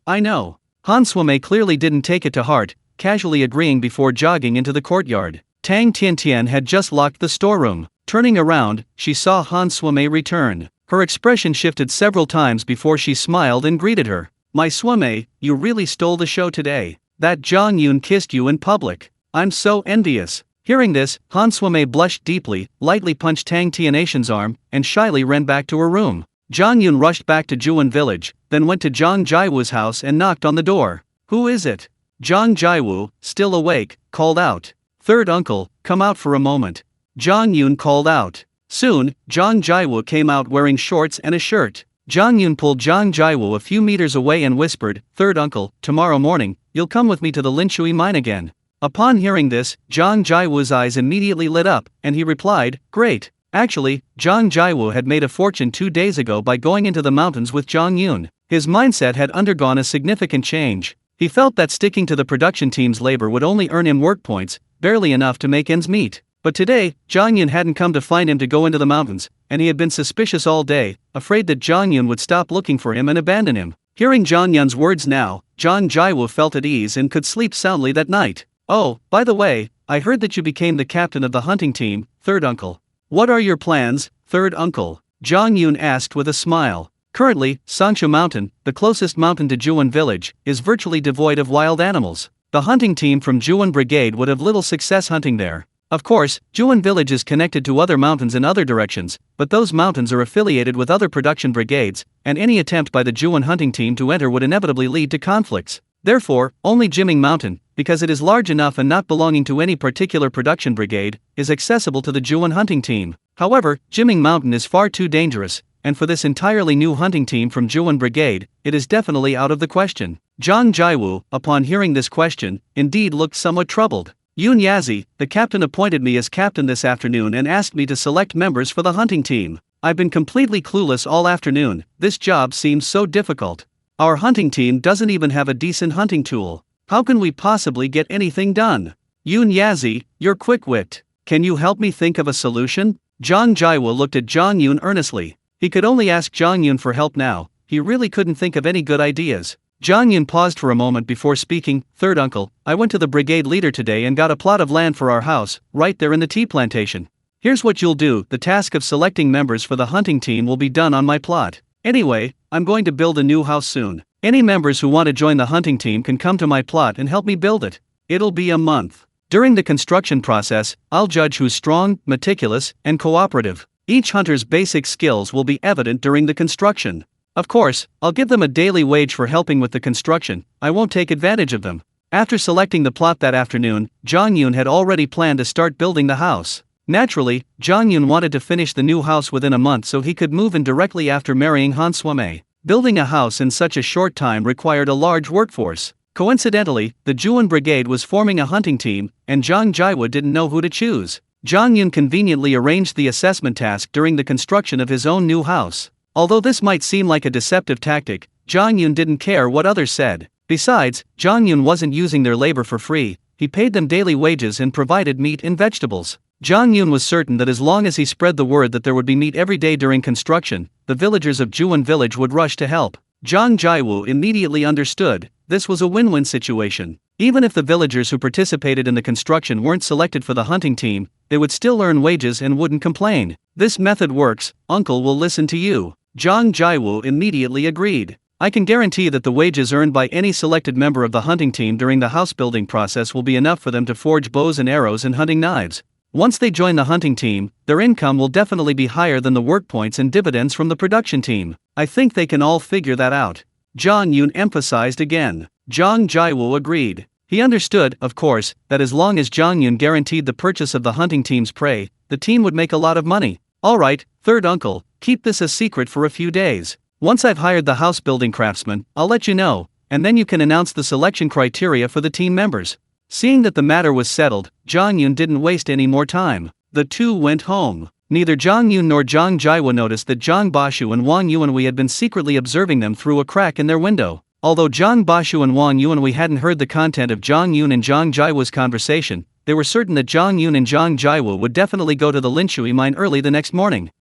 I know. Han Suimei clearly didn't take it to heart, casually agreeing before jogging into the courtyard. Tang Tiantian had just locked the storeroom. Turning around, she saw Han Suimei return. Her expression shifted several times before she smiled and greeted her. My Suimei, you really stole the show today. That Zhang Yun kissed you in public. I'm so envious. Hearing this, Han Suimei blushed deeply, lightly punched Tang Tiantian's arm, and shyly ran back to her room. Zhang Yun rushed back to Zhuan village, then went to Zhang Jiwu's house and knocked on the door. Who is it? Zhang Jiwu, still awake, called out. Third uncle, come out for a moment. Zhang Yun called out. Soon, Zhang Jiwu came out wearing shorts and a shirt. Zhang Yun pulled Zhang Jiwu a few meters away and whispered, Third uncle, tomorrow morning, you'll come with me to the Linshui mine again. Upon hearing this, Zhang Jiwu's eyes immediately lit up, and he replied, Great. Actually, Zhang Jiwu had made a fortune 2 days ago by going into the mountains with Zhang Yun. His mindset had undergone a significant change. He felt that sticking to the production team's labor would only earn him work points, barely enough to make ends meet. But today, Zhang Yun hadn't come to find him to go into the mountains, and he had been suspicious all day, afraid that Zhang Yun would stop looking for him and abandon him. Hearing Zhang Yun's words now, Zhang Jiwu felt at ease and could sleep soundly that night. Oh, by the way, I heard that you became the captain of the hunting team, third uncle. What are your plans, third uncle? Zhang Yun asked with a smile. Currently, Sangshu Mountain, the closest mountain to Zhuan village, is virtually devoid of wild animals. The hunting team from Zhuan Brigade would have little success hunting there. Of course, Juan Village is connected to other mountains in other directions, but those mountains are affiliated with other production brigades, and any attempt by the Juan hunting team to enter would inevitably lead to conflicts. Therefore, only Jiming Mountain, because it is large enough and not belonging to any particular production brigade, is accessible to the Juan hunting team. However, Jiming Mountain is far too dangerous, and for this entirely new hunting team from Juan Brigade, it is definitely out of the question. Zhang Jiwu, upon hearing this question, indeed looked somewhat troubled. Yun Yazi, the captain appointed me as captain this afternoon and asked me to select members for the hunting team. I've been completely clueless all afternoon, this job seems so difficult. Our hunting team doesn't even have a decent hunting tool. How can we possibly get anything done? Yun Yazi, you're quick-wit. Can you help me think of a solution? Zhang Jiwu looked at Zhang Yun earnestly. He could only ask Zhang Yun for help now, he really couldn't think of any good ideas. Zhang Yun paused for a moment before speaking. Third uncle, I went to the brigade leader today and got a plot of land for our house, right there in the tea plantation. Here's what you'll do, the task of selecting members for the hunting team will be done on my plot. Anyway, I'm going to build a new house soon. Any members who want to join the hunting team can come to my plot and help me build it. It'll be a month. During the construction process, I'll judge who's strong, meticulous, and cooperative. Each hunter's basic skills will be evident during the construction. Of course, I'll give them a daily wage for helping with the construction, I won't take advantage of them. After selecting the plot that afternoon, Zhang Yun had already planned to start building the house. Naturally, Zhang Yun wanted to finish the new house within a month so he could move in directly after marrying Han Swame. Building a house in such a short time required a large workforce. Coincidentally, the Juan Brigade was forming a hunting team, and Zhang Jiwu didn't know who to choose. Zhang Yun conveniently arranged the assessment task during the construction of his own new house. Although this might seem like a deceptive tactic, Zhang Yun didn't care what others said. Besides, Zhang Yun wasn't using their labor for free, he paid them daily wages and provided meat and vegetables. Zhang Yun was certain that as long as he spread the word that there would be meat every day during construction, the villagers of Juan Village would rush to help. Zhang Jiwu immediately understood, this was a win-win situation. Even if the villagers who participated in the construction weren't selected for the hunting team, they would still earn wages and wouldn't complain. This method works, uncle will listen to you. Zhang Jiwu immediately agreed. I can guarantee that the wages earned by any selected member of the hunting team during the house building process will be enough for them to forge bows and arrows and hunting knives. Once they join the hunting team, their income will definitely be higher than the work points and dividends from the production team. I think they can all figure that out. Zhang Yun emphasized again. Zhang Jiwu agreed. He understood, of course, that as long as Zhang Yun guaranteed the purchase of the hunting team's prey, the team would make a lot of money. Alright, third uncle, keep this a secret for a few days. Once I've hired the house building craftsman, I'll let you know, and then you can announce the selection criteria for the team members. Seeing that the matter was settled, Zhang Yun didn't waste any more time. The two went home. Neither Zhang Yun nor Zhang Jiwu noticed that Zhang Bashu and Wang Yuanhui had been secretly observing them through a crack in their window. Although Zhang Bashu and Wang Yuanhui hadn't heard the content of Zhang Yun and Zhang Jiwu's conversation, they were certain that Zhang Yun and Zhang Jiwu would definitely go to the Linshui mine early the next morning.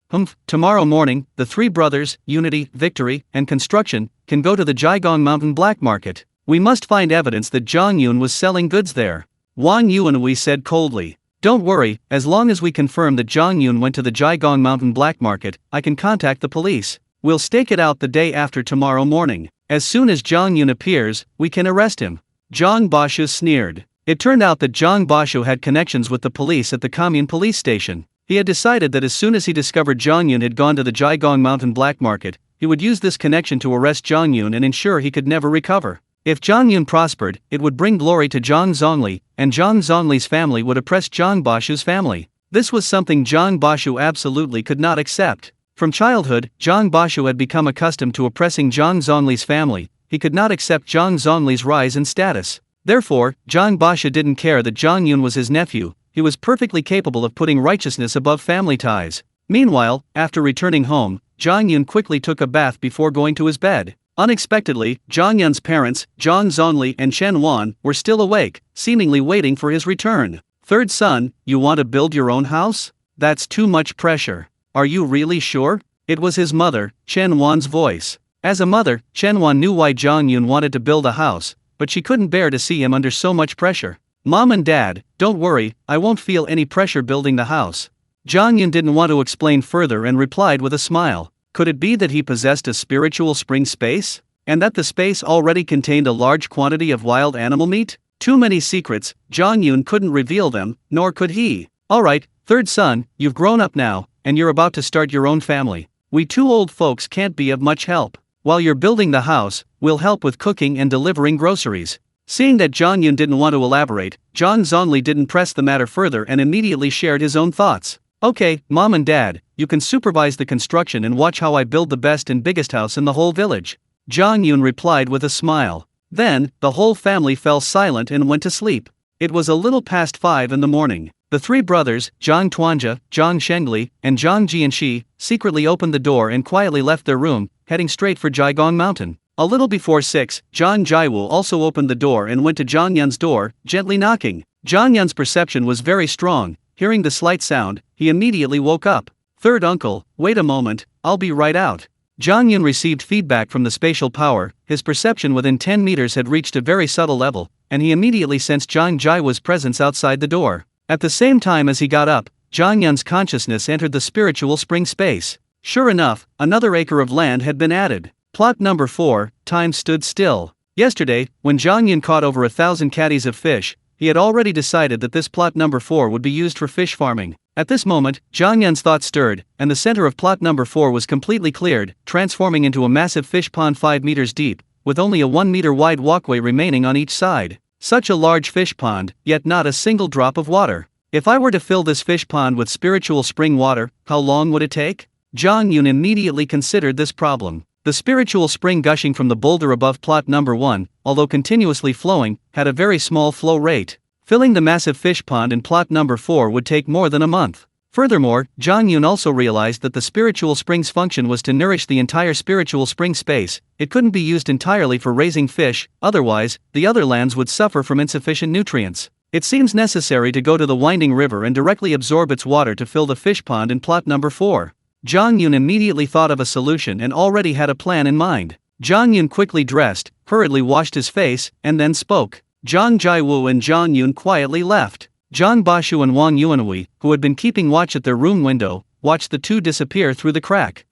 Tomorrow morning, the three brothers, Unity, Victory, and Construction, can go to the Jiagong Mountain black market. We must find evidence that Zhang Yun was selling goods there. Wang Yuanhui said coldly. Don't worry, as long as we confirm that Zhang Yun went to the Jiagong Mountain black market, I can contact the police. We'll stake it out the day after tomorrow morning. As soon as Zhang Yun appears, we can arrest him. Zhang Bashu sneered. It turned out that Zhang Bashu had connections with the police at the commune police station. He had decided that as soon as he discovered Zhang Yun had gone to the Jiagong Mountain black market, he would use this connection to arrest Zhang Yun and ensure he could never recover. If Zhang Yun prospered, it would bring glory to Zhang Zongli, and Zhang Zongli's family would oppress Zhang Bashu's family. This was something Zhang Bashu absolutely could not accept. From childhood, Zhang Bashu had become accustomed to oppressing Zhang Zongli's family. He could not accept Zhang Zongli's rise in status. Therefore, Zhang Bashu didn't care that Zhang Yun was his nephew. He was perfectly capable of putting righteousness above family ties. Meanwhile, after returning home, Zhang Yun quickly took a bath before going to his bed. Unexpectedly, Zhang Yun's parents, Zhang Zongli and Shen Wan, were still awake, seemingly waiting for his return. Third son, you want to build your own house? That's too much pressure. Are you really sure? It was his mother, Chen Wan's voice. As a mother, Chen Wan knew why Zhang Yun wanted to build a house, but she couldn't bear to see him under so much pressure. Mom and Dad, don't worry, I won't feel any pressure building the house. Zhang Yun didn't want to explain further and replied with a smile. Could it be that he possessed a spiritual spring space? And that the space already contained a large quantity of wild animal meat? Too many secrets, Zhang Yun couldn't reveal them, nor could he. Alright, third son, you've grown up now, and you're about to start your own family. We two old folks can't be of much help. While you're building the house, we'll help with cooking and delivering groceries. Seeing that Zhang Yun didn't want to elaborate, Zhang Zongli didn't press the matter further and immediately shared his own thoughts. Okay, Mom and Dad, you can supervise the construction and watch how I build the best and biggest house in the whole village. Zhang Yun replied with a smile. Then, the whole family fell silent and went to sleep. It was a little past 5 in the morning. The three brothers, Zhang Tuanjia, Zhang Shengli, and Zhang Jianxi, secretly opened the door and quietly left their room, heading straight for Jiagong Mountain. A little before 6, Zhang Jiawu also opened the door and went to Zhang Yun's door, gently knocking. Zhang Yun's perception was very strong. Hearing the slight sound, he immediately woke up. Third uncle, wait a moment, I'll be right out. Zhang Yun received feedback from the spatial power. His perception within 10 meters had reached a very subtle level, and he immediately sensed Zhang Jiawu's presence outside the door. At the same time as he got up, Zhang Yun's consciousness entered the spiritual spring space. Sure enough, another acre of land had been added. Plot number 4, time stood still. Yesterday, when Zhang Yun caught over 1,000 caddies of fish, he had already decided that this plot number 4 would be used for fish farming. At this moment, Zhang Yun's thoughts stirred, and the center of plot number 4 was completely cleared, transforming into a massive fish pond 5 meters deep, with only a 1 meter wide walkway remaining on each side. Such a large fish pond, yet not a single drop of water. If I were to fill this fish pond with spiritual spring water, how long would it take? Zhang Yun immediately considered this problem. The spiritual spring gushing from the boulder above plot number 1, although continuously flowing, had a very small flow rate. Filling the massive fish pond in plot number 4 would take more than a month. Furthermore, Zhang Yun also realized that the spiritual spring's function was to nourish the entire spiritual spring space. It couldn't be used entirely for raising fish, otherwise, the other lands would suffer from insufficient nutrients. It seems necessary to go to the winding river and directly absorb its water to fill the fish pond in plot number 4. Zhang Yun immediately thought of a solution and already had a plan in mind. Zhang Yun quickly dressed, hurriedly washed his face, and then spoke. Zhang Jiawu and Zhang Yun quietly left. Zhang Bashu and Wang Yuanhui, who had been keeping watch at their room window, watched the two disappear through the crack.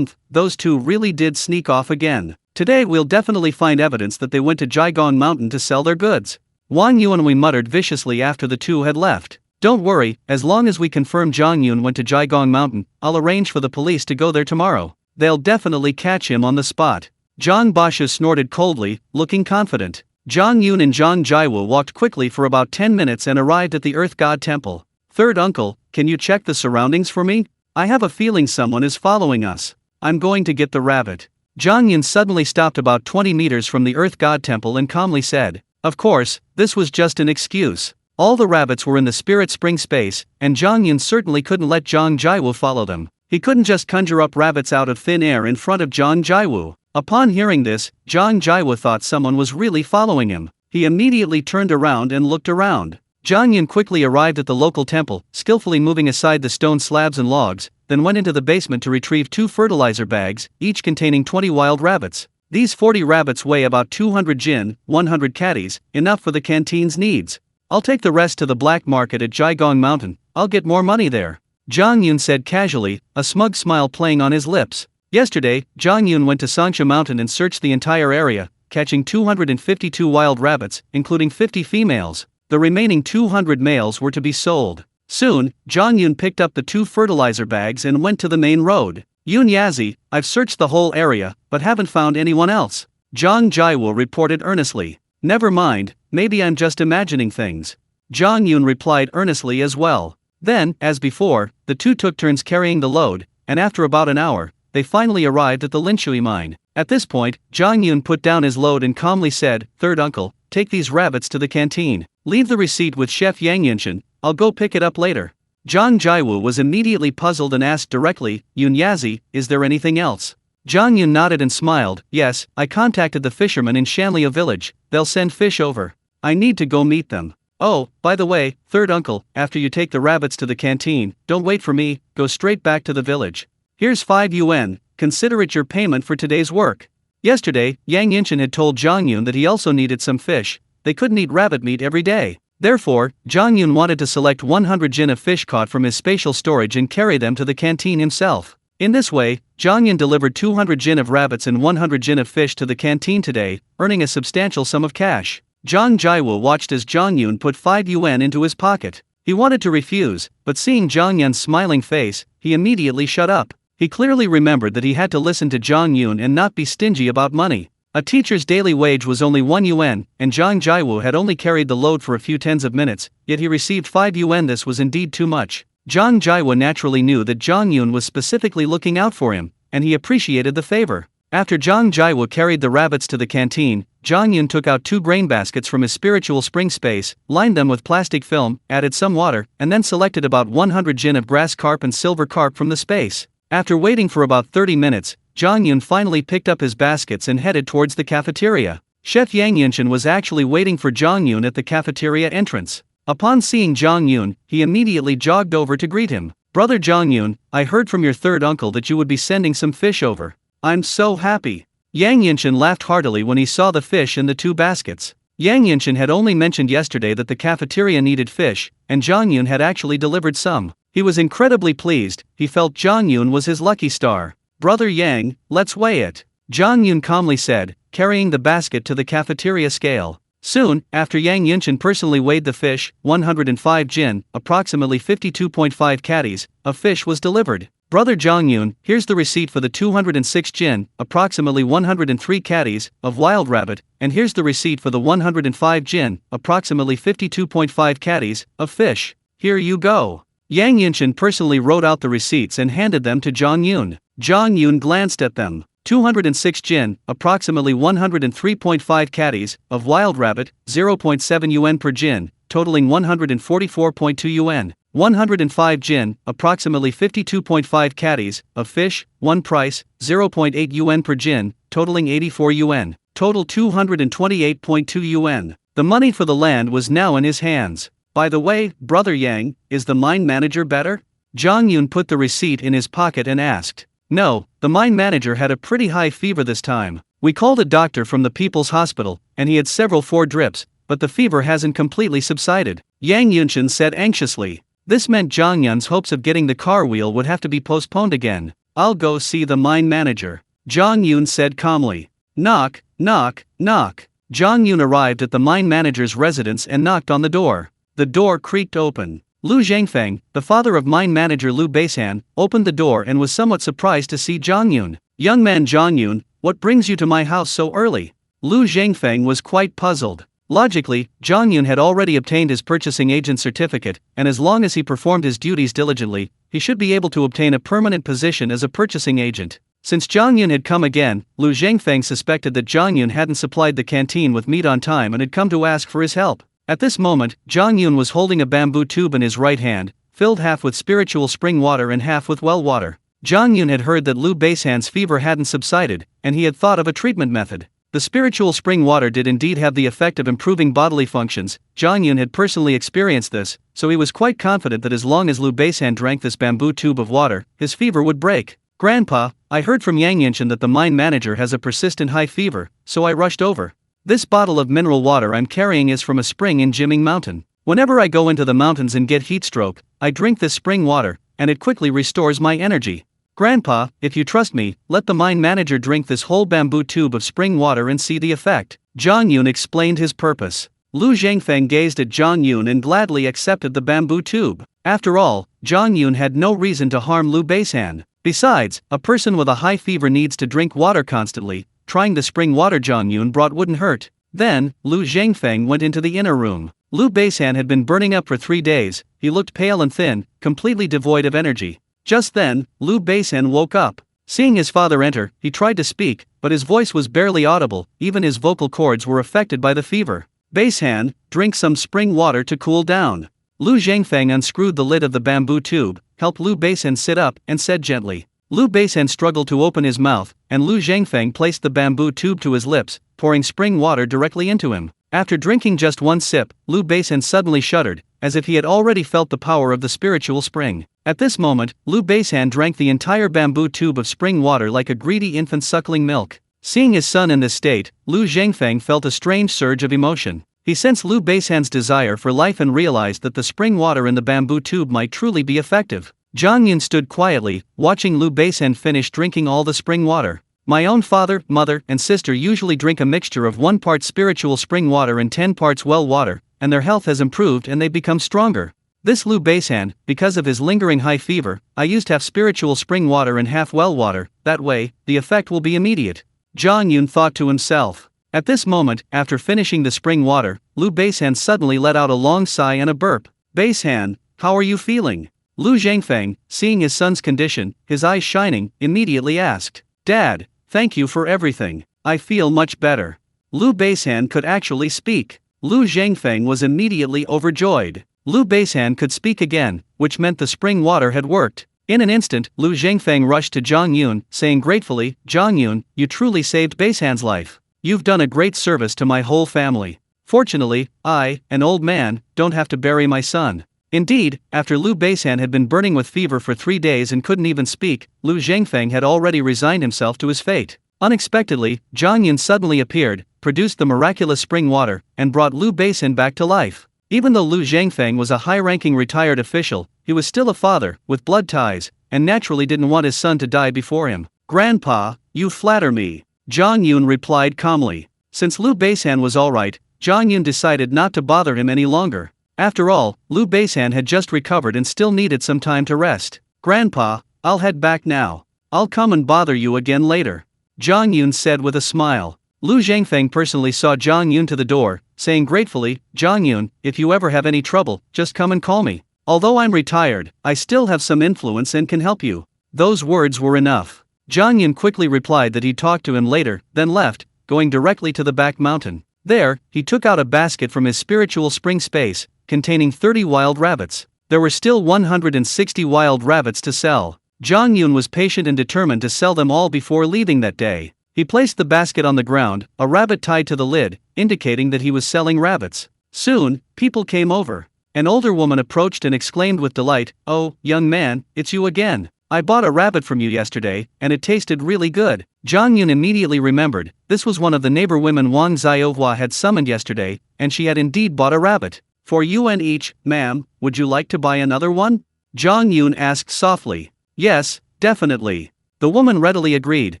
Those two really did sneak off again. Today we'll definitely find evidence that they went to Jiagong Mountain to sell their goods. Wang Yuanhui muttered viciously after the two had left. Don't worry, as long as we confirm Zhang Yun went to Jiagong Mountain, I'll arrange for the police to go there tomorrow. They'll definitely catch him on the spot. Zhang Bashu snorted coldly, looking confident. Zhang Yun and Zhang Jiawu walked quickly for about 10 minutes and arrived at the Earth God Temple. Third uncle, can you check the surroundings for me? I have a feeling someone is following us. I'm going to get the rabbit. Zhang Yun suddenly stopped about 20 meters from the Earth God Temple and calmly said. Of course, this was just an excuse. All the rabbits were in the spirit spring space, and Zhang Yun certainly couldn't let Zhang Jiawu follow them. He couldn't just conjure up rabbits out of thin air in front of Zhang Jiawu. Upon hearing this, Zhang Jiawu thought someone was really following him. He immediately turned around and looked around. Zhang Yun quickly arrived at the local temple, skillfully moving aside the stone slabs and logs, then went into the basement to retrieve 2 fertilizer bags, each containing 20 wild rabbits. These 40 rabbits weigh about 200 jin, 100 caddies, enough for the canteen's needs. I'll take the rest to the black market at Jiagong Mountain. I'll get more money there. Zhang Yun said casually, a smug smile playing on his lips. Yesterday, Zhang Yun went to Sanxia Mountain and searched the entire area, catching 252 wild rabbits, including 50 females. The remaining 200 males were to be sold. Soon, Zhang Yun picked up the 2 fertilizer bags and went to the main road. Yun Yazi, I've searched the whole area, but haven't found anyone else. Zhang Jiawu reported earnestly. Never mind, maybe I'm just imagining things. Zhang Yun replied earnestly as well. Then, as before, the two took turns carrying the load, and after about an hour, they finally arrived at the Linshui mine. At this point, Zhang Yun put down his load and calmly said, Third uncle, take these rabbits to the canteen. Leave the receipt with Chef Yang Yinshin, I'll go pick it up later. Zhang Jiawu was immediately puzzled and asked directly, Yun Yazi, is there anything else? Zhang Yun nodded and smiled. Yes, I contacted the fishermen in Shanlia village, they'll send fish over. I need to go meet them. Oh, by the way, third uncle, after you take the rabbits to the canteen, don't wait for me, go straight back to the village. Here's 5 yuan, consider it your payment for today's work. Yesterday, Yang Yinshin had told Zhang Yun that he also needed some fish. They couldn't eat rabbit meat every day. Therefore, Zhang Yun wanted to select 100 jin of fish caught from his spatial storage and carry them to the canteen himself. In this way, Zhang Yun delivered 200 jin of rabbits and 100 jin of fish to the canteen today, earning a substantial sum of cash. Zhang Jiawu watched as Zhang Yun put 5 yuan into his pocket. He wanted to refuse, but seeing Zhang Yun's smiling face, he immediately shut up. He clearly remembered that he had to listen to Zhang Yun and not be stingy about money. A teacher's daily wage was only 1 yuan, and Zhang Jiwu had only carried the load for a few tens of minutes, yet he received 5 yuan. This was indeed too much. Zhang Jiwu naturally knew that Zhang Yun was specifically looking out for him, and he appreciated the favor. After Zhang Jiwu carried the rabbits to the canteen, Zhang Yun took out 2 grain baskets from his spiritual spring space, lined them with plastic film, added some water, and then selected about 100 jin of grass carp and silver carp from the space. After waiting for about 30 minutes, Zhang Yun finally picked up his baskets and headed towards the cafeteria. Chef Yang Yunshan was actually waiting for Zhang Yun at the cafeteria entrance. Upon seeing Zhang Yun, he immediately jogged over to greet him. "Brother Zhang Yun, I heard from your third uncle that you would be sending some fish over. I'm so happy." Yang Yunshan laughed heartily when he saw the fish in the 2 baskets. Yang Yunshan had only mentioned yesterday that the cafeteria needed fish, and Zhang Yun had actually delivered some. He was incredibly pleased. He felt Zhang Yun was his lucky star. "Brother Yang, let's weigh it," Zhang Yun calmly said, carrying the basket to the cafeteria scale. Soon, after Yang Yunshan personally weighed the fish, 105 jin, approximately 52.5 catties, of fish was delivered. "Brother Zhang Yun, here's the receipt for the 206 jin, approximately 103 catties, of wild rabbit, and here's the receipt for the 105 jin, approximately 52.5 catties, of fish. Here you go." Yang Yunshan personally wrote out the receipts and handed them to Zhang Yun. Zhang Yun glanced at them. 206 jin, approximately 103.5 catties, of wild rabbit, 0.7 yuan per jin, totaling 144.2 yuan. 105 jin, approximately 52.5 catties, of fish, 1 price, 0.8 yuan per jin, totaling 84 yuan. Total 228.2 yuan. The money for the land was now in his hands. "By the way, Brother Yang, is the mine manager better?" Zhang Yun put the receipt in his pocket and asked. "No, the mine manager had a pretty high fever this time. We called a doctor from the People's Hospital, and he had several 4 drips, but the fever hasn't completely subsided," Yang Yunshan said anxiously. This meant Zhang Yun's hopes of getting the car wheel would have to be postponed again. "I'll go see the mine manager," Zhang Yun said calmly. Knock, knock, knock. Zhang Yun arrived at the mine manager's residence and knocked on the door. The door creaked open. Lu Zhangfeng, the father of mine manager Lu Beisan, opened the door and was somewhat surprised to see Zhang Yun. "Young man Zhang Yun, what brings you to my house so early?" Lu Zhangfeng was quite puzzled. Logically, Zhang Yun had already obtained his purchasing agent certificate, and as long as he performed his duties diligently, he should be able to obtain a permanent position as a purchasing agent. Since Zhang Yun had come again, Lu Zhangfeng suspected that Zhang Yun hadn't supplied the canteen with meat on time and had come to ask for his help. At this moment, Zhang Yun was holding a bamboo tube in his right hand, filled half with spiritual spring water and half with well water. Zhang Yun had heard that Lu Beisan's fever hadn't subsided, and he had thought of a treatment method. The spiritual spring water did indeed have the effect of improving bodily functions. Zhang Yun had personally experienced this, so he was quite confident that as long as Lu Beisan drank this bamboo tube of water, his fever would break. "Grandpa, I heard from Yang Yunshan that the mine manager has a persistent high fever, so I rushed over. This bottle of mineral water I'm carrying is from a spring in Jiming Mountain. Whenever I go into the mountains and get heat stroke, I drink this spring water, and it quickly restores my energy. Grandpa, if you trust me, let the mine manager drink this whole bamboo tube of spring water and see the effect." Zhang Yun explained his purpose. Lu Zhangfeng gazed at Zhang Yun and gladly accepted the bamboo tube. After all, Zhang Yun had no reason to harm Lu Beisan. Besides, a person with a high fever needs to drink water constantly. Trying the spring water Zhang Yun brought wouldn't hurt. Then, Lu Zhangfeng went into the inner room. Lu Beisan had been burning up for 3 days. He looked pale and thin, completely devoid of energy. Just then, Lu Beisan woke up. Seeing his father enter, he tried to speak, but his voice was barely audible, even his vocal cords were affected by the fever. "Beisan, drink some spring water to cool down." Lu Zhangfeng unscrewed the lid of the bamboo tube, helped Lu Beisan sit up, and said gently. Lu Beisan struggled to open his mouth, and Lu Zhangfeng placed the bamboo tube to his lips, pouring spring water directly into him. After drinking just 1 sip, Lu Beisan suddenly shuddered, as if he had already felt the power of the spiritual spring. At this moment, Lu Beisan drank the entire bamboo tube of spring water like a greedy infant suckling milk. Seeing his son in this state, Lu Zhangfeng felt a strange surge of emotion. He sensed Lu Beisan's desire for life and realized that the spring water in the bamboo tube might truly be effective. Zhang Yun stood quietly, watching Lu Beisan finish drinking all the spring water. "My own father, mother, and sister usually drink a mixture of 1 part spiritual spring water and 10 parts well water, and their health has improved and they've become stronger. This Liu Baisan, because of his lingering high fever, I used half spiritual spring water and half well water, that way, the effect will be immediate. Zhang Yun thought to himself. At this moment, after finishing the spring water, Liu Baisan suddenly let out a long sigh and a burp. Baisan, how are you feeling? Liu Zhangfeng, seeing his son's condition, his eyes shining, immediately asked. Dad, thank you for everything. I feel much better. Liu Baisan could actually speak. Liu Zhangfeng was immediately overjoyed. Liu Baisan could speak again, which meant the spring water had worked. In an instant, Liu Zhangfeng rushed to Zhang Yun, saying gratefully, Zhang Yun, you truly saved Baisan's life. You've done a great service to my whole family. Fortunately, I, an old man, don't have to bury my son. Indeed, after Liu Baisan had been burning with fever for 3 days and couldn't even speak, Liu Zhangfeng had already resigned himself to his fate. Unexpectedly, Zhang Yun suddenly appeared, produced the miraculous spring water, and brought Liu Baisan back to life. Even though Liu Zhangfeng was a high-ranking retired official, he was still a father, with blood ties, and naturally didn't want his son to die before him. Grandpa, you flatter me. Zhang Yun replied calmly. Since Liu Baisan was alright, Zhang Yun decided not to bother him any longer. After all, Liu Baisan had just recovered and still needed some time to rest. Grandpa, I'll head back now. I'll come and bother you again later. Zhang Yun said with a smile. Liu Zhangfeng personally saw Zhang Yun to the door, saying gratefully, Zhang Yun, if you ever have any trouble, just come and call me. Although I'm retired, I still have some influence and can help you. Those words were enough. Zhang Yun quickly replied that he'd talk to him later, then left, going directly to the back mountain. There, he took out a basket from his spiritual spring space, containing 30 wild rabbits. There were still 160 wild rabbits to sell. Zhang Yun was patient and determined to sell them all before leaving that day. He placed the basket on the ground, a rabbit tied to the lid, indicating that he was selling rabbits. Soon, people came over. An older woman approached and exclaimed with delight, Oh, young man, it's you again. I bought a rabbit from you yesterday, and it tasted really good. Zhang Yun immediately remembered, this was one of the neighbor women Wang Xiaohua had summoned yesterday, and she had indeed bought a rabbit. For you and each, ma'am, would you like to buy another one? Zhang Yun asked softly. Yes, definitely. The woman readily agreed,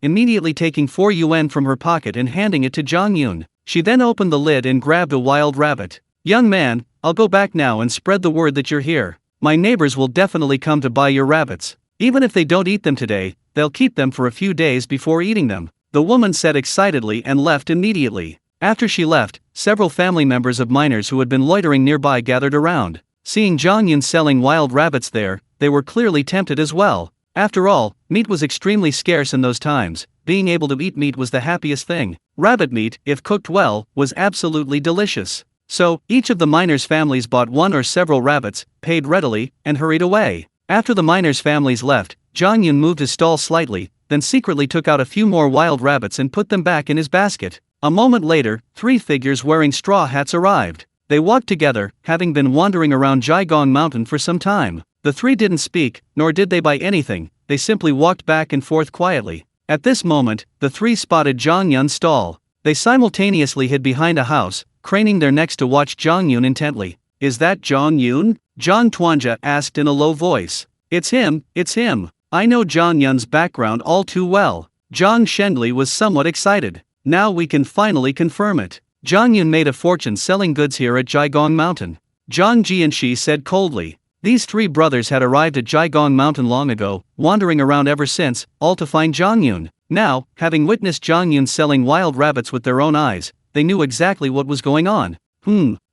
immediately taking 4 yuan from her pocket and handing it to Zhang Yun. She then opened the lid and grabbed a wild rabbit. Young man, I'll go back now and spread the word that you're here. My neighbors will definitely come to buy your rabbits. Even if they don't eat them today, they'll keep them for a few days before eating them. The woman said excitedly and left immediately. After she left, several family members of miners who had been loitering nearby gathered around. Seeing Zhang Yun selling wild rabbits there, they were clearly tempted as well. After all, meat was extremely scarce in those times. Being able to eat meat was the happiest thing. Rabbit meat, if cooked well, was absolutely delicious. So, each of the miners' families bought one or several rabbits, paid readily, and hurried away. After the miners' families left, Zhang Yun moved his stall slightly, then secretly took out a few more wild rabbits and put them back in his basket. A moment later, 3 figures wearing straw hats arrived. They walked together, having been wandering around Jiagong Mountain for some time. The 3 didn't speak, nor did they buy anything, they simply walked back and forth quietly. At this moment, the 3 spotted Zhang Yun's stall. They simultaneously hid behind a house, craning their necks to watch Zhang Yun intently. Is that Zhang Yun? Zhang Tuanja asked in a low voice. It's him, it's him. I know Zhang Yun's background all too well. Zhang Shengli was somewhat excited. Now we can finally confirm it. Zhang Yun made a fortune selling goods here at Jiagong Mountain. Zhang Jianxi said coldly. These 3 brothers had arrived at Jiagong Mountain long ago, wandering around ever since, all to find Zhang Yun. Now, having witnessed Zhang Yun selling wild rabbits with their own eyes, they knew exactly what was going on.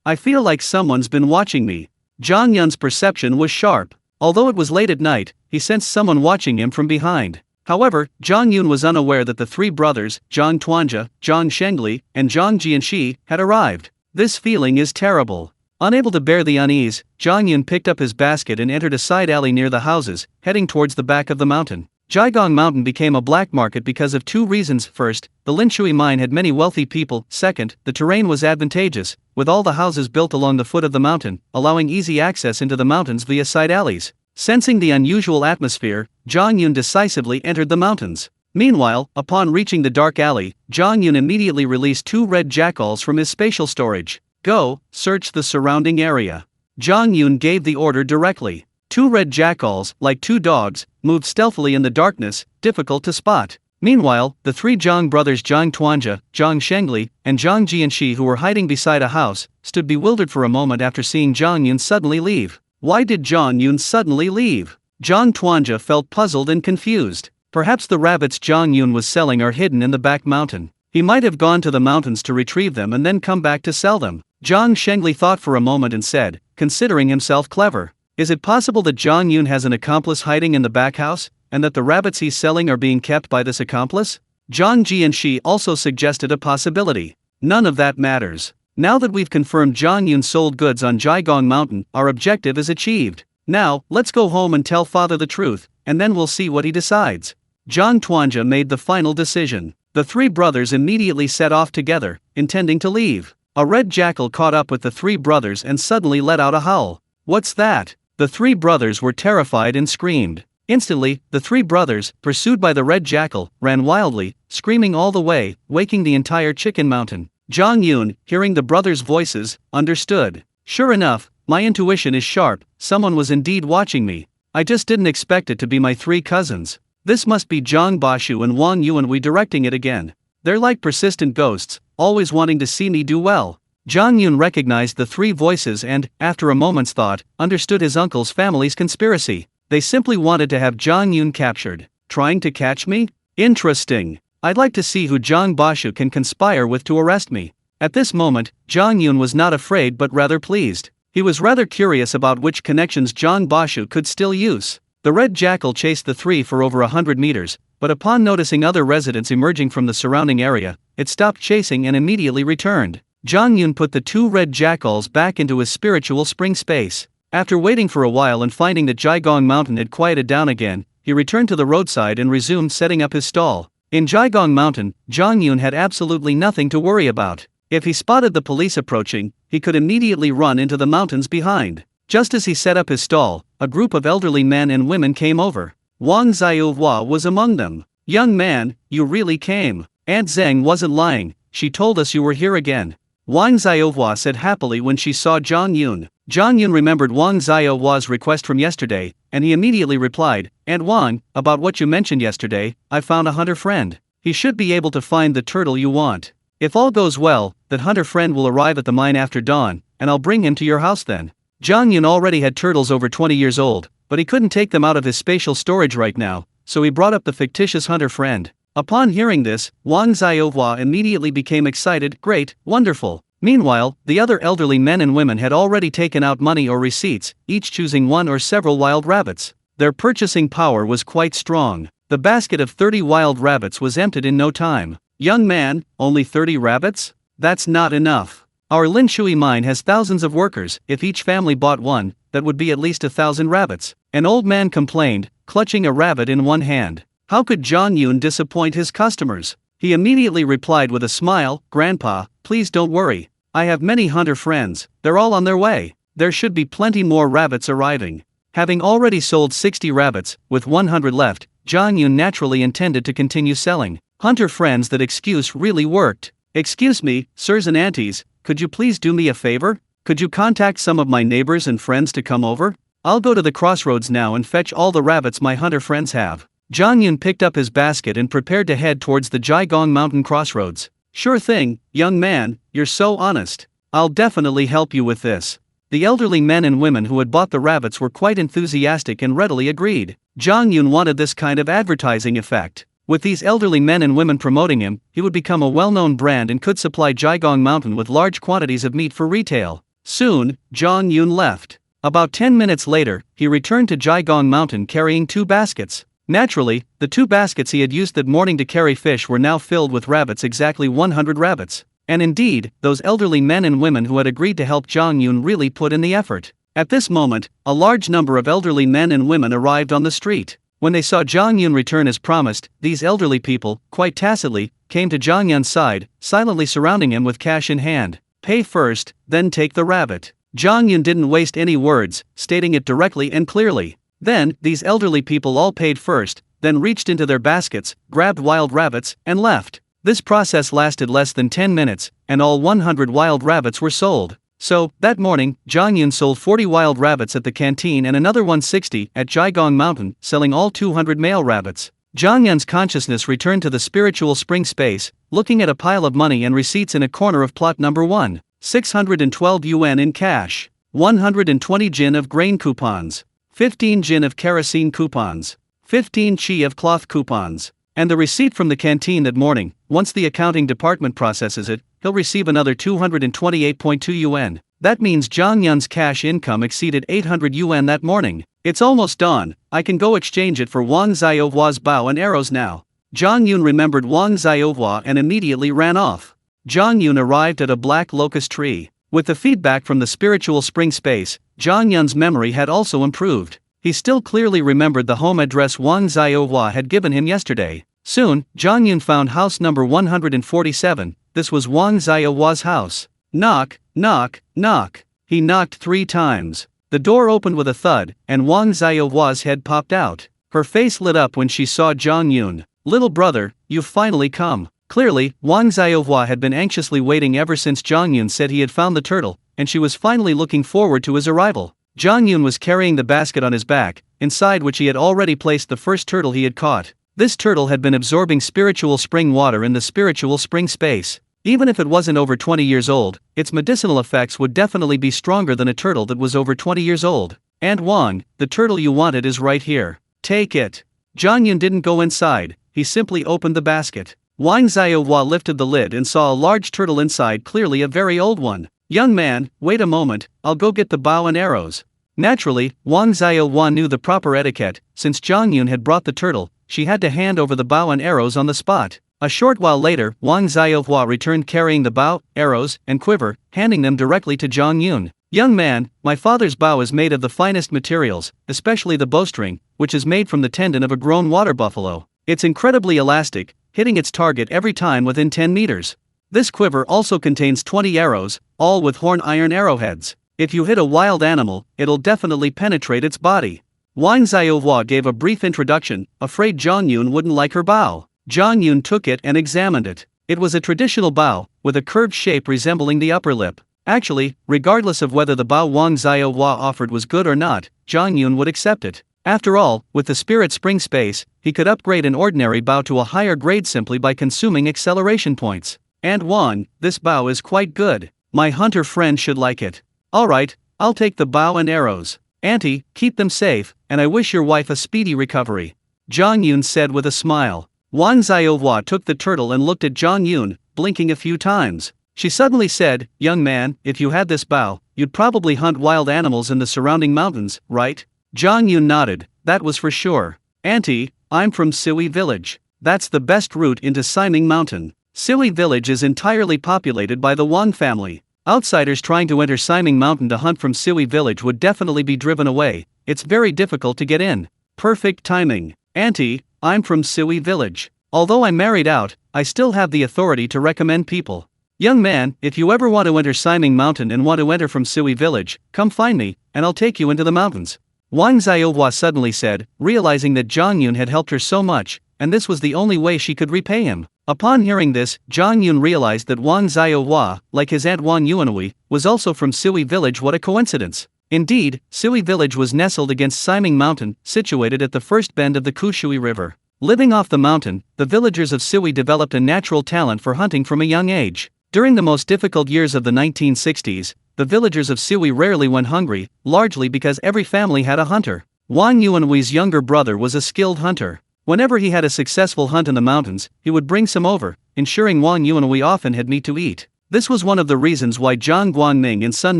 I feel like someone's been watching me. Zhang Yun's perception was sharp. Although it was late at night, he sensed someone watching him from behind. However, Zhang Yun was unaware that the 3 brothers, Zhang Tuanja, Zhang Shengli, and Zhang Jianxi, had arrived. This feeling is terrible. Unable to bear the unease, Zhang Yun picked up his basket and entered a side alley near the houses, heading towards the back of the mountain. Jiagong Mountain became a black market because of 2 reasons. First, the Linshui mine had many wealthy people. Second, the terrain was advantageous, with all the houses built along the foot of the mountain, allowing easy access into the mountains via side alleys. Sensing the unusual atmosphere, Zhang Yun decisively entered the mountains. Meanwhile, upon reaching the dark alley, Zhang Yun immediately released 2 red jackals from his spatial storage. Go, search the surrounding area. Zhang Yun gave the order directly. 2 red jackals, like 2 dogs, moved stealthily in the darkness, difficult to spot. Meanwhile, the 3 Zhang brothers Zhang Tuanja, Zhang Shengli, and Zhang Jianxi, who were hiding beside a house, stood bewildered for a moment after seeing Zhang Yun suddenly leave. Why did Zhang Yun suddenly leave? Zhang Tuanja felt puzzled and confused. Perhaps the rabbits Zhang Yun was selling are hidden in the back mountain. He might have gone to the mountains to retrieve them and then come back to sell them. Zhang Shengli thought for a moment and said, considering himself clever, is it possible that Zhang Yun has an accomplice hiding in the back house, and that the rabbits he's selling are being kept by this accomplice? Zhang Jianxi also suggested a possibility. None of that matters. Now that we've confirmed Zhang Yun sold goods on Jiagong Mountain, our objective is achieved. Now, let's go home and tell father the truth, and then we'll see what he decides. Zhang Tuanja made the final decision. The three brothers immediately set off together, intending to leave. A red jackal caught up with the three brothers and suddenly let out a howl. What's that? The three brothers were terrified and screamed. Instantly, the three brothers, pursued by the red jackal, ran wildly, screaming all the way, waking the entire chicken mountain. Zhang Yun, hearing the brothers' voices, understood. Sure enough, my intuition is sharp, someone was indeed watching me. I just didn't expect it to be my three cousins. This must be Zhang Bashu and Wang Yuan redirecting it again. They're like persistent ghosts, always wanting to see me do well. Zhang Yun recognized the three voices and, after a moment's thought, understood his uncle's family's conspiracy. They simply wanted to have Zhang Yun captured. Trying to catch me? Interesting. I'd like to see who Zhang Bashu can conspire with to arrest me. At this moment, Zhang Yun was not afraid but rather pleased. He was rather curious about which connections Zhang Bashu could still use. The red jackal chased the three for over 100 meters, but upon noticing other residents emerging from the surrounding area, it stopped chasing and immediately returned. Zhang Yun put the two red jackals back into his spiritual spring space. After waiting for a while and finding that Jiagong Mountain had quieted down again, he returned to the roadside and resumed setting up his stall. In Jiagong Mountain, Zhang Yun had absolutely nothing to worry about. If he spotted the police approaching, he could immediately run into the mountains behind. Just as he set up his stall, a group of elderly men and women came over. Wang Xiaohua was among them. Young man, you really came. Aunt Zheng wasn't lying, she told us you were here again. Wang Xiaohua said happily when she saw Zhang Yun. Zhang Yun remembered Wang Xiaohua's request from yesterday, and he immediately replied, Aunt Wang, about what you mentioned yesterday, I found a hunter friend. He should be able to find the turtle you want. If all goes well, that hunter friend will arrive at the mine after dawn, and I'll bring him to your house then. Zhang Yun already had turtles over 20 years old, but he couldn't take them out of his spatial storage right now, so he brought up the fictitious hunter friend. Upon hearing this, Wang Xiaohua immediately became excited. Great, wonderful. Meanwhile, the other elderly men and women had already taken out money or receipts, each choosing one or several wild rabbits. Their purchasing power was quite strong. The basket of 30 wild rabbits was emptied in no time. Young man, only 30 rabbits? That's not enough. Our Lin Shui mine has thousands of workers. If each family bought one, that would be at least 1,000 rabbits. An old man complained, clutching a rabbit in one hand. How could Zhang Yun disappoint his customers? He immediately replied with a smile, Grandpa, please don't worry. I have many hunter friends, they're all on their way. There should be plenty more rabbits arriving. Having already sold 60 rabbits, with 100 left, Zhang Yun naturally intended to continue selling. Hunter friends, that excuse really worked. Excuse me, sirs and aunties, could you please do me a favor? Could you contact some of my neighbors and friends to come over? I'll go to the crossroads now and fetch all the rabbits my hunter friends have. Zhang Yun picked up his basket and prepared to head towards the Jiagong Mountain crossroads. Sure thing, young man, you're so honest. I'll definitely help you with this. The elderly men and women who had bought the rabbits were quite enthusiastic and readily agreed. Zhang Yun wanted this kind of advertising effect. With these elderly men and women promoting him, he would become a well-known brand and could supply Jiagong Mountain with large quantities of meat for retail. Soon, Zhang Yun left. About 10 minutes later, he returned to Jiagong Mountain carrying 2 baskets. Naturally, the 2 baskets he had used that morning to carry fish were now filled with rabbits, exactly 100 rabbits. And indeed, those elderly men and women who had agreed to help Zhang Yun really put in the effort. At this moment, a large number of elderly men and women arrived on the street. When they saw Zhang Yun return as promised, these elderly people, quite tacitly, came to Zhang Yun's side, silently surrounding him with cash in hand. Pay first, then take the rabbit. Zhang Yun didn't waste any words, stating it directly and clearly. Then, these elderly people all paid first, then reached into their baskets, grabbed wild rabbits, and left. This process lasted less than 10 minutes, and all 100 wild rabbits were sold. So, that morning, Zhang Yun sold 40 wild rabbits at the canteen and another 160 at Jiagong Mountain, selling all 200 male rabbits. Zhang Yun's consciousness returned to the spiritual spring space, looking at a pile of money and receipts in a corner of plot number 1. 612 yuan in cash. 120 jin of grain coupons, 15 jin of kerosene coupons, 15 chi of cloth coupons, and the receipt from the canteen that morning. Once the accounting department processes it, he'll receive another 228.2 yuan. That means Zhang Yun's cash income exceeded 800 yuan that morning. It's almost dawn, I can go exchange it for Wang Xiaohua's bow and arrows now. Zhang Yun remembered Wang Xiaohua and immediately ran off. Zhang Yun arrived at a black locust tree. With the feedback from the spiritual spring space, Zhang Yun's memory had also improved. He still clearly remembered the home address Wang Xiaohua had given him yesterday. Soon, Zhang Yun found house number 147. This was Wang Xiaohua's house. Knock, knock, knock. He knocked 3 times. The door opened with a thud, and Wang Xiaohua's head popped out. Her face lit up when she saw Zhang Yun. "Little brother, you've finally come." Clearly, Wang Xiaohua had been anxiously waiting ever since Zhang Yun said he had found the turtle, and she was finally looking forward to his arrival. Zhang Yun was carrying the basket on his back, inside which he had already placed the first turtle he had caught. This turtle had been absorbing spiritual spring water in the spiritual spring space. Even if it wasn't over 20 years old, its medicinal effects would definitely be stronger than a turtle that was over 20 years old. "And Wang, the turtle you wanted is right here. Take it." Zhang Yun didn't go inside, he simply opened the basket. Wang Xiaohua lifted the lid and saw a large turtle inside, clearly a very old one. "Young man, wait a moment, I'll go get the bow and arrows." Naturally, Wang Xiaohua knew the proper etiquette. Since Zhang Yun had brought the turtle, she had to hand over the bow and arrows on the spot. A short while later, Wang Xiaohua returned carrying the bow, arrows, and quiver, handing them directly to Zhang Yun. "Young man, my father's bow is made of the finest materials, especially the bowstring, which is made from the tendon of a grown water buffalo. It's incredibly elastic, hitting its target every time within 10 meters. This quiver also contains 20 arrows, all with horn iron arrowheads. If you hit a wild animal, it'll definitely penetrate its body." Wang Xiaohua gave a brief introduction, afraid Zhang Yun wouldn't like her bow. Zhang Yun took it and examined it. It was a traditional bow, with a curved shape resembling the upper lip. Actually, regardless of whether the bow Wang Xiaohua offered was good or not, Zhang Yun would accept it. After all, with the spirit spring space, he could upgrade an ordinary bow to a higher grade simply by consuming acceleration points. "And Wang, this bow is quite good. My hunter friend should like it." "Alright, I'll take the bow and arrows. Auntie, keep them safe, and I wish your wife a speedy recovery," Zhang Yun said with a smile. Wang Xiaohua took the turtle and looked at Zhang Yun, blinking a few times. She suddenly said, "Young man, if you had this bow, you'd probably hunt wild animals in the surrounding mountains, right?" Zhang Yun nodded, "That was for sure. Auntie, I'm from Siwi village. That's the best route into Siming Mountain. Siwi village is entirely populated by the Wang family. Outsiders trying to enter Siming Mountain to hunt from Siwi village would definitely be driven away. It's very difficult to get in." "Perfect timing. Auntie, I'm from Siwi village. Although I'm married out, I still have the authority to recommend people. Young man, if you ever want to enter Siming Mountain and want to enter from Siwi village, come find me, and I'll take you into the mountains." Wang Xiaohua suddenly said, realizing that Zhang Yun had helped her so much, and this was the only way she could repay him. Upon hearing this, Zhang Yun realized that Wang Xiaohua, like his aunt Wang Yuanhui, was also from Siwi village. What a coincidence. Indeed, Siwi village was nestled against Siming Mountain, situated at the first bend of the Kushui River. Living off the mountain, the villagers of Siwi developed a natural talent for hunting from a young age. During the most difficult years of the 1960s, the villagers of Siwi rarely went hungry, largely because every family had a hunter. Wang Yuanhui's younger brother was a skilled hunter. Whenever he had a successful hunt in the mountains, he would bring some over, ensuring Wang Yuanhui often had meat to eat. This was one of the reasons why Zhang Guangming and Sun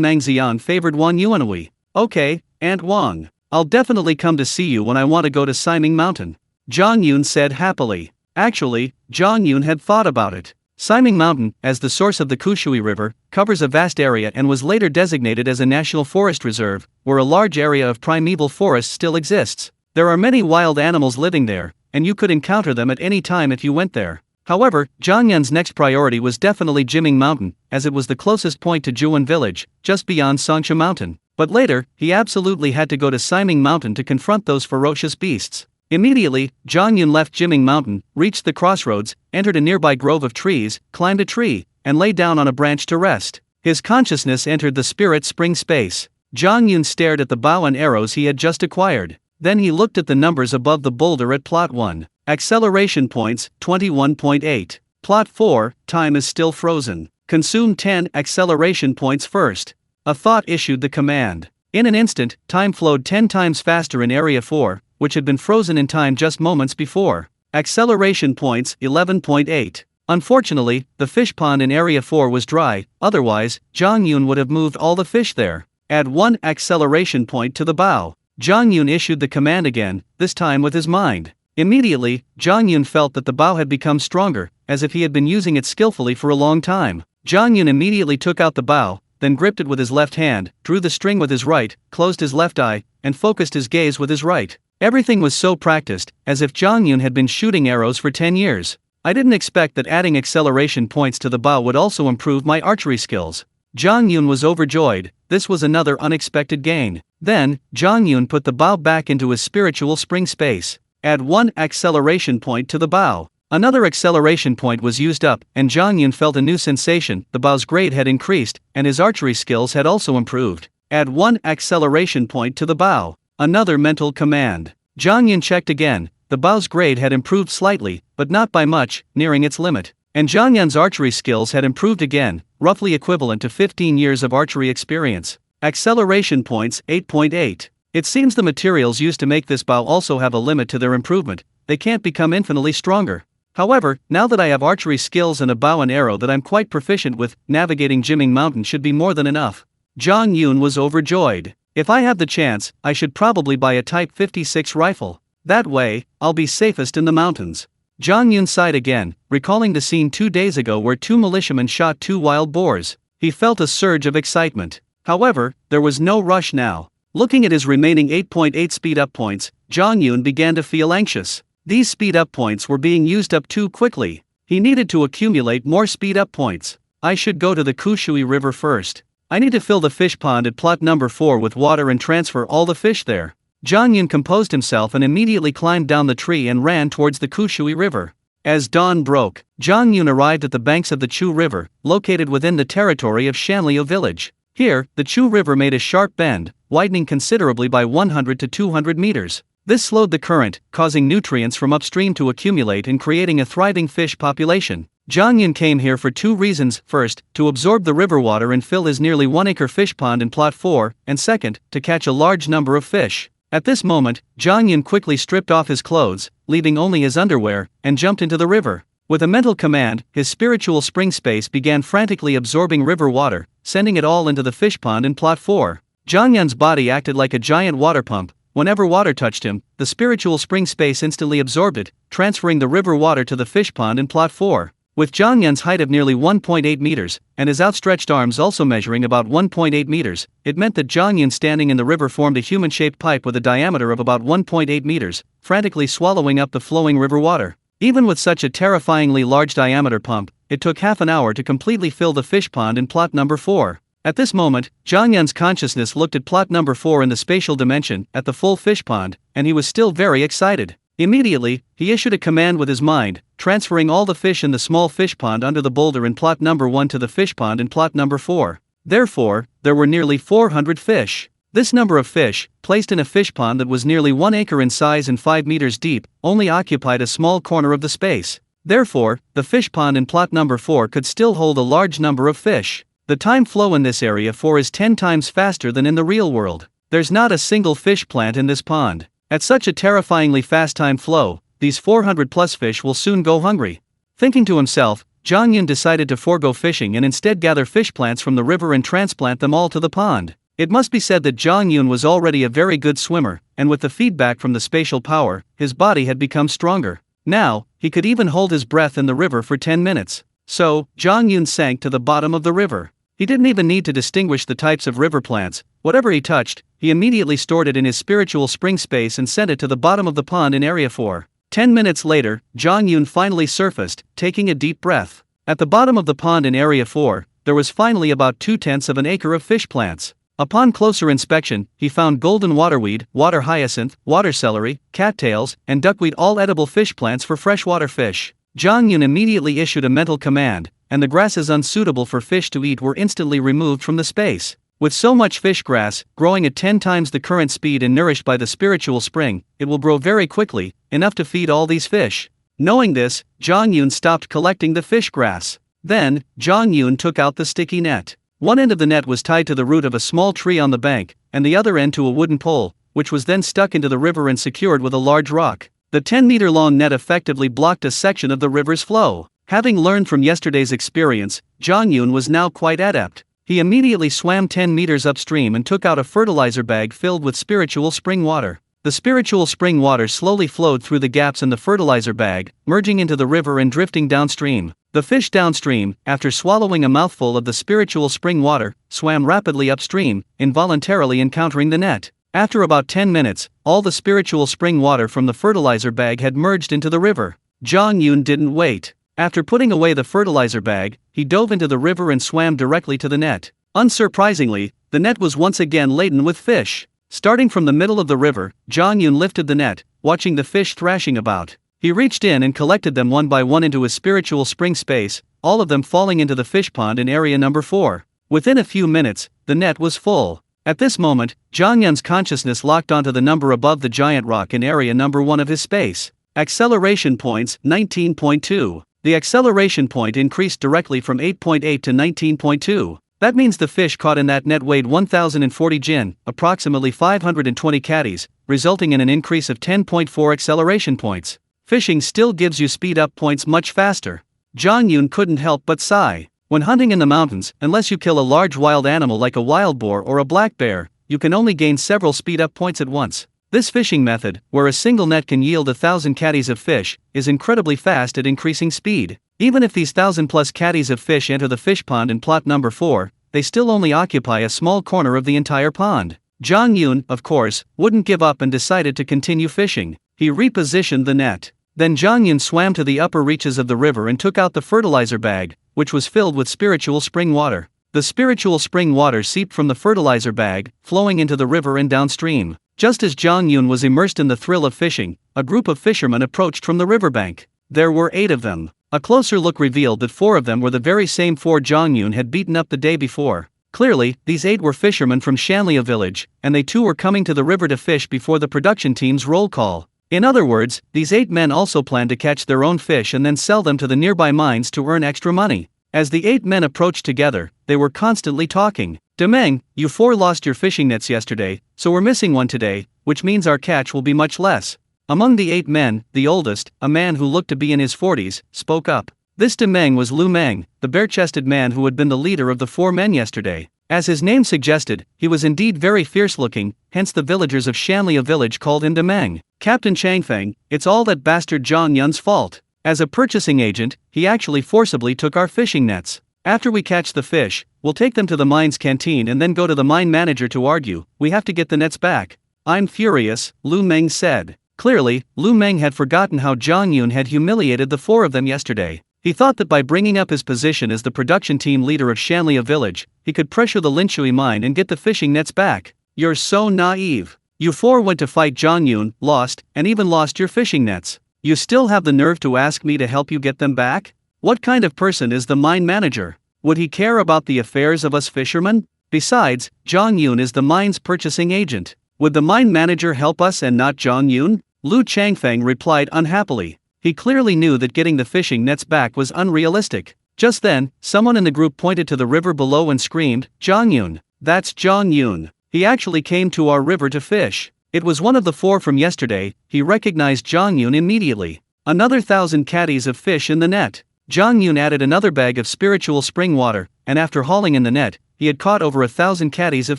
Mangxian favored Wang Yuanhui. "Okay, Aunt Wang, I'll definitely come to see you when I want to go to Siming Mountain," Zhang Yun said happily. Actually, Zhang Yun had thought about it. Siming Mountain, as the source of the Kushui River, covers a vast area and was later designated as a national forest reserve, where a large area of primeval forest still exists. There are many wild animals living there, and you could encounter them at any time if you went there. However, Zhang Yun's next priority was definitely Jiming Mountain, as it was the closest point to Juan Village, just beyond Songsha Mountain. But later, he absolutely had to go to Siming Mountain to confront those ferocious beasts. Immediately, Zhang Yun left Jiming Mountain, reached the crossroads, entered a nearby grove of trees, climbed a tree, and lay down on a branch to rest. His consciousness entered the spirit spring space. Zhang Yun stared at the bow and arrows he had just acquired. Then he looked at the numbers above the boulder at plot 1. Acceleration points, 21.8. Plot 4, time is still frozen. Consume 10 acceleration points first. A thought issued the command. In an instant, time flowed 10 times faster in Area 4, which had been frozen in time just moments before. Acceleration points 11.8. Unfortunately, the fish pond in Area 4 was dry, otherwise, Zhang Yun would have moved all the fish there. Add 1 acceleration point to the bow. Zhang Yun issued the command again, this time with his mind. Immediately, Zhang Yun felt that the bow had become stronger, as if he had been using it skillfully for a long time. Zhang Yun immediately took out the bow, then gripped it with his left hand, drew the string with his right, closed his left eye, and focused his gaze with his right. Everything was so practiced, as if Zhang Yun had been shooting arrows for 10 years. I didn't expect that adding acceleration points to the bow would also improve my archery skills. Zhang Yun was overjoyed. This was another unexpected gain. Then, Zhang Yun put the bow back into his spiritual spring space. Add 1 acceleration point to the bow. Another acceleration point was used up, and Zhang Yun felt a new sensation. The bow's grade had increased, and his archery skills had also improved. Add 1 acceleration point to the bow. Another mental command. Zhang Yun checked again. The bow's grade had improved slightly, but not by much, nearing its limit. And Zhang Yun's archery skills had improved again, roughly equivalent to 15 years of archery experience. Acceleration points 8.8. It seems the materials used to make this bow also have a limit to their improvement. They can't become infinitely stronger. However, now that I have archery skills and a bow and arrow that I'm quite proficient with, navigating Jiming Mountain should be more than enough. Zhang Yun was overjoyed. If I have the chance, I should probably buy a Type 56 rifle. That way, I'll be safest in the mountains. Zhang Yun sighed again, recalling the scene 2 days ago where 2 militiamen shot 2 wild boars. He felt a surge of excitement. However, there was no rush now. Looking at his remaining 8.8 speed-up points, Zhang Yun began to feel anxious. These speed-up points were being used up too quickly. He needed to accumulate more speed-up points. I should go to the Kushui River first. I need to fill the fish pond at plot number 4 with water and transfer all the fish there. Zhang Yun composed himself and immediately climbed down the tree and ran towards the Kushui River. As dawn broke, Zhang Yun arrived at the banks of the Chu River, located within the territory of Shanliu village. Here, the Chu River made a sharp bend, widening considerably by 100 to 200 meters. This slowed the current, causing nutrients from upstream to accumulate and creating a thriving fish population. Zhang Yun came here for 2 reasons: first, to absorb the river water and fill his nearly 1-acre fish pond in plot 4, and second, to catch a large number of fish. At this moment, Zhang Yun quickly stripped off his clothes, leaving only his underwear, and jumped into the river. With a mental command, his spiritual spring space began frantically absorbing river water, sending it all into the fish pond in plot 4. Zhang Yun's body acted like a giant water pump. Whenever water touched him, the spiritual spring space instantly absorbed it, transferring the river water to the fish pond in plot 4. With Zhang Yun's height of nearly 1.8 meters, and his outstretched arms also measuring about 1.8 meters, it meant that Zhang Yun standing in the river formed a human-shaped pipe with a diameter of about 1.8 meters, frantically swallowing up the flowing river water. Even with such a terrifyingly large diameter pump, it took half an hour to completely fill the fish pond in plot number 4. At this moment, Zhang Yun's consciousness looked at plot number 4 in the spatial dimension, at the full fish pond, and he was still very excited. Immediately, he issued a command with his mind, transferring all the fish in the small fish pond under the boulder in plot number 1 to the fish pond in plot number 4. Therefore, there were nearly 400 fish. This number of fish, placed in a fish pond that was nearly 1 acre in size and 5 meters deep, only occupied a small corner of the space. Therefore, the fish pond in plot number 4 could still hold a large number of fish. The time flow in this area 4 is 10 times faster than in the real world. There's not a single fish plant in this pond. At such a terrifyingly fast time flow, these 400 plus fish will soon go hungry. Thinking to himself, Zhang Yun decided to forego fishing and instead gather fish plants from the river and transplant them all to the pond. It must be said that Zhang Yun was already a very good swimmer, and with the feedback from the spatial power, his body had become stronger. Now, he could even hold his breath in the river for 10 minutes. So, Zhang Yun sank to the bottom of the river. He didn't even need to distinguish the types of river plants. Whatever he touched, he immediately stored it in his spiritual spring space and sent it to the bottom of the pond in area 4. 10 minutes later, Zhang Yun finally surfaced, taking a deep breath. At the bottom of the pond in area 4, there was finally about 2/10 of an acre of fish plants. Upon closer inspection, he found golden waterweed, water hyacinth, water celery, cattails, and duckweed, all edible fish plants for freshwater fish. Zhang Yun immediately issued a mental command, and the grasses unsuitable for fish to eat were instantly removed from the space. With so much fish grass, growing at 10 times the current speed and nourished by the spiritual spring, it will grow very quickly, enough to feed all these fish. Knowing this, Zhang Yun stopped collecting the fish grass. Then, Zhang Yun took out the sticky net. One end of the net was tied to the root of a small tree on the bank, and the other end to a wooden pole, which was then stuck into the river and secured with a large rock. The 10-meter-long net effectively blocked a section of the river's flow. Having learned from yesterday's experience, Zhang Yun was now quite adept. He immediately swam 10 meters upstream and took out a fertilizer bag filled with spiritual spring water. The spiritual spring water slowly flowed through the gaps in the fertilizer bag, merging into the river and drifting downstream. The fish downstream, after swallowing a mouthful of the spiritual spring water, swam rapidly upstream, involuntarily encountering the net. After about 10 minutes, all the spiritual spring water from the fertilizer bag had merged into the river. Zhang Yun didn't wait. After putting away the fertilizer bag, he dove into the river and swam directly to the net. Unsurprisingly, the net was once again laden with fish. Starting from the middle of the river, Zhang Yun lifted the net, watching the fish thrashing about. He reached in and collected them one by one into his spiritual spring space, all of them falling into the fish pond in area number 4. Within a few minutes, the net was full. At this moment, Zhang Yun's consciousness locked onto the number above the giant rock in area number 1 of his space. Acceleration points 19.2. The acceleration point increased directly from 8.8 to 19.2. That means the fish caught in that net weighed 1040 jin, approximately 520 catties, resulting in an increase of 10.4 acceleration points. Fishing still gives you speed up points much faster. Zhang Yun couldn't help but sigh. When hunting in the mountains, unless you kill a large wild animal like a wild boar or a black bear, you can only gain several speed up points at once. This fishing method, where a single net can yield 1,000 catties of fish, is incredibly fast at increasing speed. Even if these 1,000+ catties of fish enter the fish pond in plot number 4, they still only occupy a small corner of the entire pond. Zhang Yun, of course, wouldn't give up and decided to continue fishing. He repositioned the net. Then Zhang Yun swam to the upper reaches of the river and took out the fertilizer bag, which was filled with spiritual spring water. The spiritual spring water seeped from the fertilizer bag, flowing into the river and downstream. Just as Zhang Yun was immersed in the thrill of fishing, a group of fishermen approached from the riverbank. There were 8 of them. A closer look revealed that 4 of them were the very same 4 Zhang Yun had beaten up the day before. Clearly, these 8 were fishermen from Shanlia village, and they too were coming to the river to fish before the production team's roll call. In other words, these 8 men also planned to catch their own fish and then sell them to the nearby mines to earn extra money. As the 8 men approached together, they were constantly talking. "Demeng, you 4 lost your fishing nets yesterday, so we're missing one today, which means our catch will be much less." Among the 8 men, the oldest, a man who looked to be in his 40s, spoke up. This Demeng was Lu Meng, the bare-chested man who had been the leader of the 4 men yesterday. As his name suggested, he was indeed very fierce-looking, hence the villagers of Shanlia village called him Demeng. "Captain Changfeng, it's all that bastard Zhang Yun's fault. As a purchasing agent, he actually forcibly took our fishing nets. After we catch the fish, we'll take them to the mine's canteen and then go to the mine manager to argue. We have to get the nets back." "I'm furious," Lu Meng said. Clearly, Lu Meng had forgotten how Zhang Yun had humiliated the 4 of them yesterday. He thought that by bringing up his position as the production team leader of Shanlia village, he could pressure the Linshui mine and get the fishing nets back. "You're so naive. You 4 went to fight Zhang Yun, lost, and even lost your fishing nets. You still have the nerve to ask me to help you get them back? What kind of person is the mine manager? Would he care about the affairs of us fishermen? Besides, Zhang Yun is the mine's purchasing agent. Would the mine manager help us and not Zhang Yun?" Lu Changfeng replied unhappily. He clearly knew that getting the fishing nets back was unrealistic. Just then, someone in the group pointed to the river below and screamed, "Zhang Yun! That's Zhang Yun! He actually came to our river to fish." It was one of the 4 from yesterday. He recognized Zhang Yun immediately. Another 1,000 catties of fish in the net. Zhang Yun added another bag of spiritual spring water, and after hauling in the net, he had caught over 1,000 catties of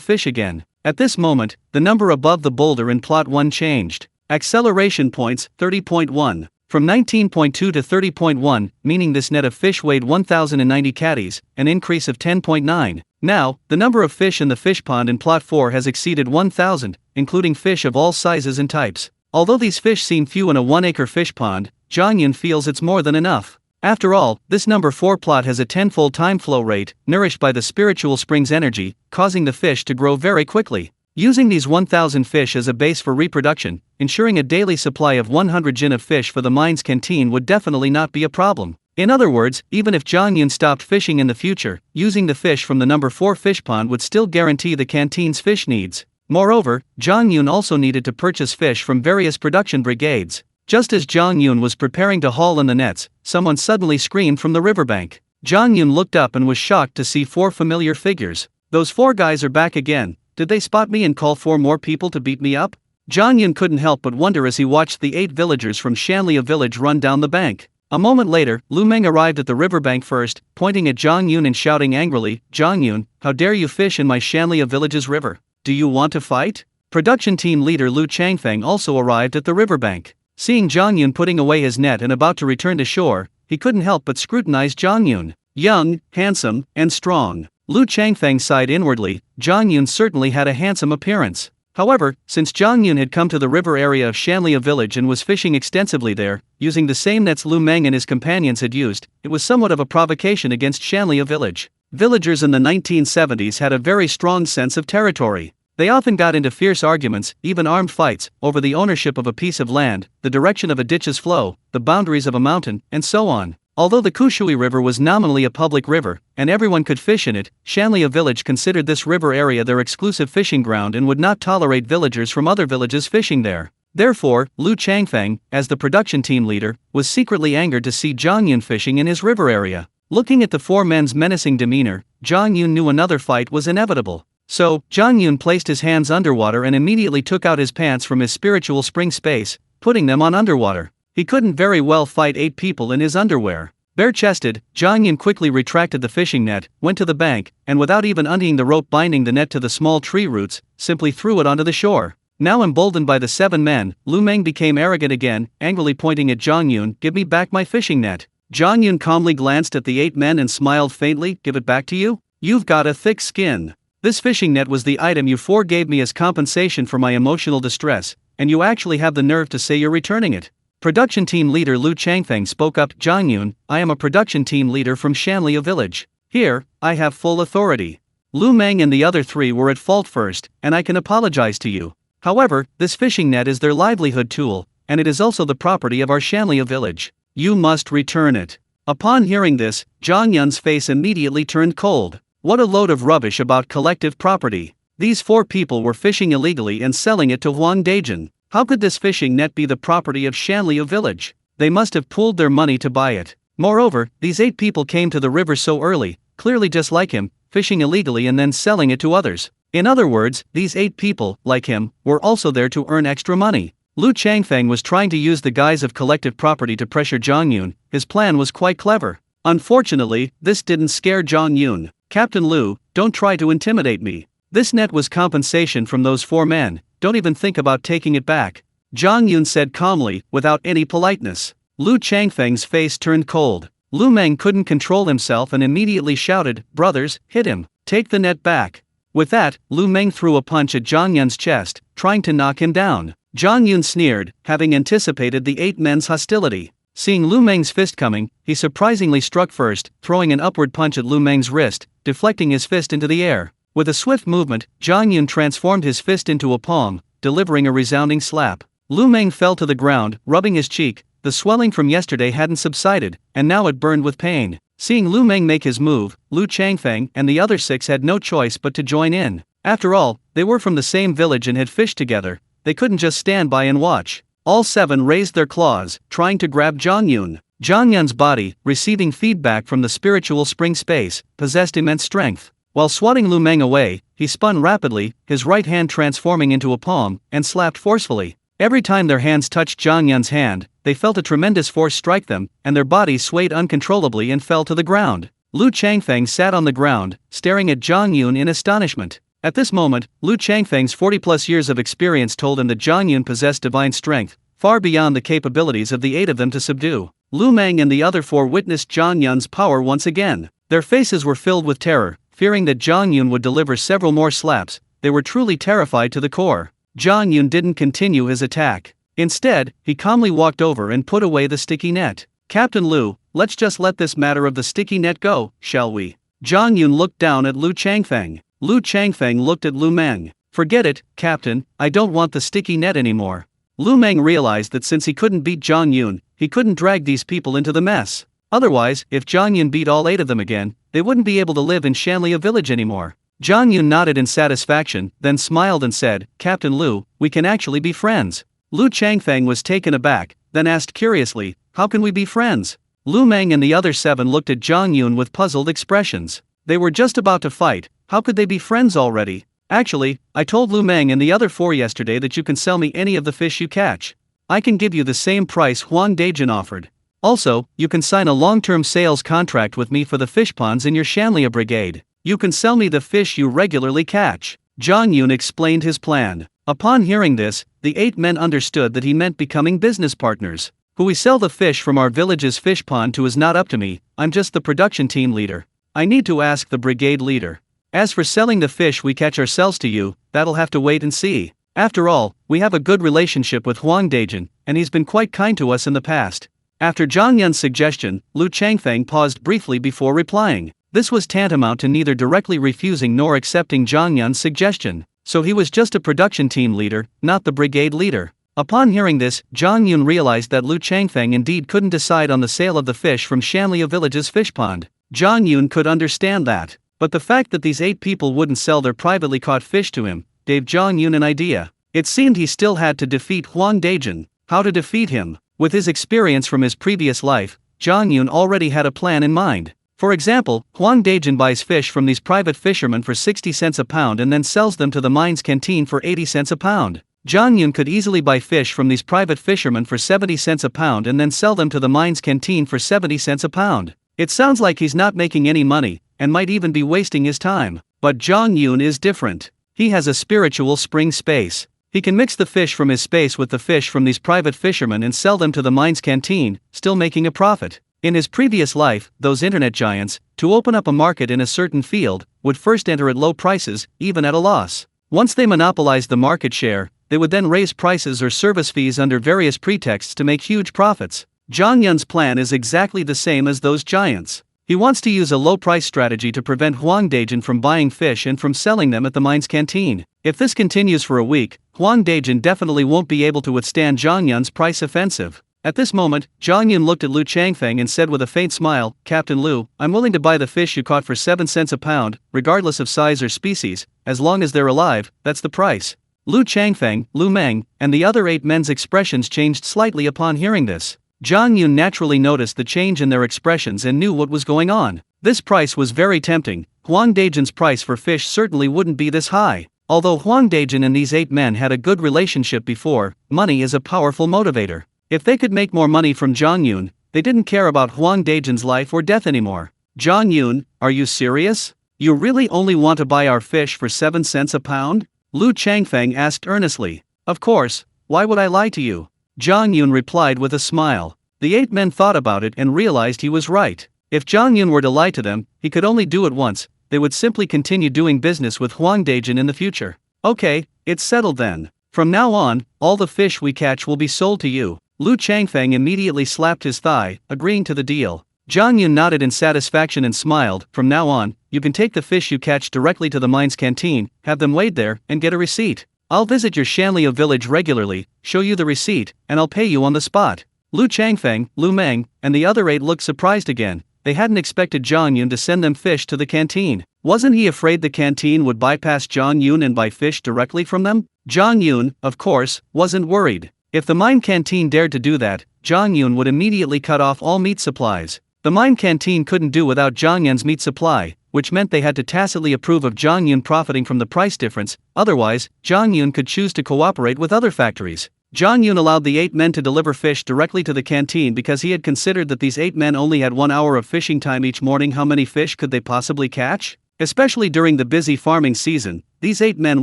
fish again. At this moment, the number above the boulder in plot 1 changed. Acceleration points 30.1. From 19.2 to 30.1, meaning this net of fish weighed 1,090 catties, an increase of 10.9. Now, the number of fish in the fish pond in plot 4 has exceeded 1,000, including fish of all sizes and types. Although these fish seem few in a 1-acre fish pond, Zhang Yun feels it's more than enough. After all, this number 4 plot has a 10-fold time flow rate, nourished by the spiritual spring's energy, causing the fish to grow very quickly. Using these 1,000 fish as a base for reproduction, ensuring a daily supply of 100 jin of fish for the mine's canteen would definitely not be a problem. In other words, even if Zhang Yun stopped fishing in the future, using the fish from the number 4 fish pond would still guarantee the canteen's fish needs. Moreover, Zhang Yun also needed to purchase fish from various production brigades. Just as Zhang Yun was preparing to haul in the nets, someone suddenly screamed from the riverbank. Zhang Yun looked up and was shocked to see 4 familiar figures. Those 4 guys are back again. Did they spot me and call 4 more people to beat me up? Zhang Yun couldn't help but wonder as he watched the 8 villagers from Shanliu village run down the bank. A moment later, Lu Meng arrived at the riverbank first, pointing at Zhang Yun and shouting angrily, "Zhang Yun, how dare you fish in my Shanliu village's river? Do you want to fight?" Production team leader Lu Changfeng also arrived at the riverbank. Seeing Zhang Yun putting away his net and about to return to shore, he couldn't help but scrutinize Zhang Yun. Young, handsome, and strong. Lu Changfeng sighed inwardly. Zhang Yun certainly had a handsome appearance. However, since Zhang Yun had come to the river area of Shanliu village and was fishing extensively there, using the same nets Lu Meng and his companions had used, it was somewhat of a provocation against Shanliu village. Villagers in the 1970s had a very strong sense of territory. They often got into fierce arguments, even armed fights, over the ownership of a piece of land, the direction of a ditch's flow, the boundaries of a mountain, and so on. Although the Kushui River was nominally a public river, and everyone could fish in it, Shanliu village considered this river area their exclusive fishing ground and would not tolerate villagers from other villages fishing there. Therefore, Lu Changfeng, as the production team leader, was secretly angered to see Zhang Yun fishing in his river area. Looking at the 4 men's menacing demeanor, Zhang Yun knew another fight was inevitable. So, Zhang Yun placed his hands underwater and immediately took out his pants from his spiritual spring space, putting them on underwater. He couldn't very well fight 8 people in his underwear. Bare-chested, Zhang Yun quickly retracted the fishing net, went to the bank, and without even undoing the rope binding the net to the small tree roots, simply threw it onto the shore. Now emboldened by the 7 men, Lu Meng became arrogant again, angrily pointing at Zhang Yun, "Give me back my fishing net." Zhang Yun calmly glanced at the 8 men and smiled faintly, "Give it back to you? You've got a thick skin. This fishing net was the item you 4 gave me as compensation for my emotional distress, and you actually have the nerve to say you're returning it." Production team leader Lu Changfeng spoke up, "Zhang Yun, I am a production team leader from Shanliu village. Here, I have full authority. Lu Meng and the other 3 were at fault first, and I can apologize to you. However, this fishing net is their livelihood tool, and it is also the property of our Shanliu village. You must return it." Upon hearing this, Zhang Yun's face immediately turned cold. What a load of rubbish about collective property. These 4 people were fishing illegally and selling it to Huang Dejin. How could this fishing net be the property of Shanliu village? They must have pooled their money to buy it. Moreover, these 8 people came to the river so early, clearly just like him, fishing illegally and then selling it to others. In other words, these 8 people, like him, were also there to earn extra money. Lu Changfeng was trying to use the guise of collective property to pressure Zhang Yun. His plan was quite clever. Unfortunately, this didn't scare Zhang Yun. "Captain Lu, don't try to intimidate me. This net was compensation from those 4 men. Don't even think about taking it back," Zhang Yun said calmly, without any politeness. Lu Changfeng's face turned cold. Lu Meng couldn't control himself and immediately shouted, "Brothers, hit him. Take the net back." With that, Lu Meng threw a punch at Zhang Yun's chest, trying to knock him down. Zhang Yun sneered, having anticipated the 8 men's hostility. Seeing Lu Meng's fist coming, he surprisingly struck first, throwing an upward punch at Lu Meng's wrist, deflecting his fist into the air. With a swift movement, Zhang Yun transformed his fist into a palm, delivering a resounding slap. Lu Meng fell to the ground, rubbing his cheek. The swelling from yesterday hadn't subsided, and now it burned with pain. Seeing Lu Meng make his move, Lu Changfeng and the other 6 had no choice but to join in. After all, they were from the same village and had fished together. They couldn't just stand by and watch. All 7 raised their claws, trying to grab Zhang Yun. Zhang Yun's body, receiving feedback from the spiritual spring space, possessed immense strength. While swatting Lu Meng away, he spun rapidly, his right hand transforming into a palm, and slapped forcefully. Every time their hands touched Zhang Yun's hand, they felt a tremendous force strike them, and their bodies swayed uncontrollably and fell to the ground. Lu Changfeng sat on the ground, staring at Zhang Yun in astonishment. At this moment, Lu Changfeng's 40-plus years of experience told him that Zhang Yun possessed divine strength, far beyond the capabilities of the 8 of them to subdue. Lu Meng and the other 4 witnessed Zhang Yun's power once again. Their faces were filled with terror. Fearing that Zhang Yun would deliver several more slaps, they were truly terrified to the core. Zhang Yun didn't continue his attack. Instead, he calmly walked over and put away the sticky net. "Captain Lu, let's just let this matter of the sticky net go, shall we?" Zhang Yun looked down at Lu Changfeng. Lu Changfeng looked at Lu Meng. "Forget it, Captain, I don't want the sticky net anymore." Lu Meng realized that since he couldn't beat Zhang Yun, he couldn't drag these people into the mess. Otherwise, if Zhang Yun beat all 8 of them again, they wouldn't be able to live in Shanliu village anymore. Zhang Yun nodded in satisfaction, then smiled and said, "Captain Lu, we can actually be friends." Lu Changfeng was taken aback, then asked curiously, "How can we be friends?" Lu Meng and the other 7 looked at Zhang Yun with puzzled expressions. They were just about to fight, how could they be friends already? Actually, I told Lu Meng and the other 4 yesterday that you can sell me any of the fish you catch. I can give you the same price Huang Dejin offered. Also, you can sign a long-term sales contract with me for the fish ponds in your Shanlia brigade. You can sell me the fish you regularly catch. Zhang Yun explained his plan. Upon hearing this, the 8 men understood that he meant becoming business partners. Who we sell the fish from our village's fish pond to is not up to me, I'm just the production team leader. I need to ask the brigade leader. As for selling the fish we catch ourselves to you, that'll have to wait and see. After all, we have a good relationship with Huang Dejin, and he's been quite kind to us in the past. After Zhang Yun's suggestion, Lu Changfeng paused briefly before replying. This was tantamount to neither directly refusing nor accepting Zhang Yun's suggestion, so he was just a production team leader, not the brigade leader. Upon hearing this, Zhang Yun realized that Lu Changfeng indeed couldn't decide on the sale of the fish from Shanlia village's fish pond. Zhang Yun could understand that, but the fact that these 8 people wouldn't sell their privately caught fish to him gave Zhang Yun an idea. It seemed he still had to defeat Huang Dejin. How to defeat him? With his experience from his previous life, Zhang Yun already had a plan in mind. For example, Huang Dejin buys fish from these private fishermen for 60 cents a pound and then sells them to the mine's canteen for 80 cents a pound. Zhang Yun could easily buy fish from these private fishermen for 70 cents a pound and then sell them to the mine's canteen for 70 cents a pound. It sounds like he's not making any money, and might even be wasting his time. But Zhang Yun is different. He has a spiritual spring space. He can mix the fish from his space with the fish from these private fishermen and sell them to the mine's canteen, still making a profit. In his previous life, those internet giants, to open up a market in a certain field, would first enter at low prices, even at a loss. Once they monopolized the market share, they would then raise prices or service fees under various pretexts to make huge profits. Zhang Yun's plan is exactly the same as those giants. He wants to use a low-price strategy to prevent Huang Dejin from buying fish and from selling them at the mine's canteen. If this continues for a week, Huang Dejin definitely won't be able to withstand Zhang Yun's price offensive. At this moment, Zhang Yun looked at Lu Changfeng and said with a faint smile, Captain Lu, I'm willing to buy the fish you caught for 7 cents a pound, regardless of size or species, as long as they're alive, that's the price. Lu Changfeng, Lu Meng, and the other 8 men's expressions changed slightly upon hearing this. Zhang Yun naturally noticed the change in their expressions and knew what was going on. This price was very tempting. Huang Dejin's price for fish certainly wouldn't be this high. Although Huang Dejin and these 8 men had a good relationship before, money is a powerful motivator. If they could make more money from Zhang Yun, they didn't care about Huang Dejin's life or death anymore. Zhang Yun, are you serious? You really only want to buy our fish for 7 cents a pound? Lu Changfeng asked earnestly. Of course, why would I lie to you? Zhang Yun replied with a smile. The 8 men thought about it and realized he was right. If Zhang Yun were to lie to them, he could only do it once. They would simply continue doing business with Huang Dejin in the future. Okay, it's settled then. From now on, all the fish we catch will be sold to you. Lu Changfeng immediately slapped his thigh, agreeing to the deal. Zhang Yun nodded in satisfaction and smiled. From now on, you can take the fish you catch directly to the mine's canteen, have them weighed there, and get a receipt. I'll visit your Shanlia village regularly, show you the receipt, and I'll pay you on the spot. Lu Changfeng, Lu Meng, and the other 8 looked surprised again. They hadn't expected Zhang Yun to send them fish to the canteen. Wasn't he afraid the canteen would bypass Zhang Yun and buy fish directly from them? Zhang Yun, of course, wasn't worried. If the mine canteen dared to do that, Zhang Yun would immediately cut off all meat supplies. The mine canteen couldn't do without Zhang Yun's meat supply, which meant they had to tacitly approve of Zhang Yun profiting from the price difference. Otherwise, Zhang Yun could choose to cooperate with other factories. Zhang Yun allowed the 8 men to deliver fish directly to the canteen because he had considered that these 8 men only had 1 hour of fishing time each morning. How many fish could they possibly catch? Especially during the busy farming season, these 8 men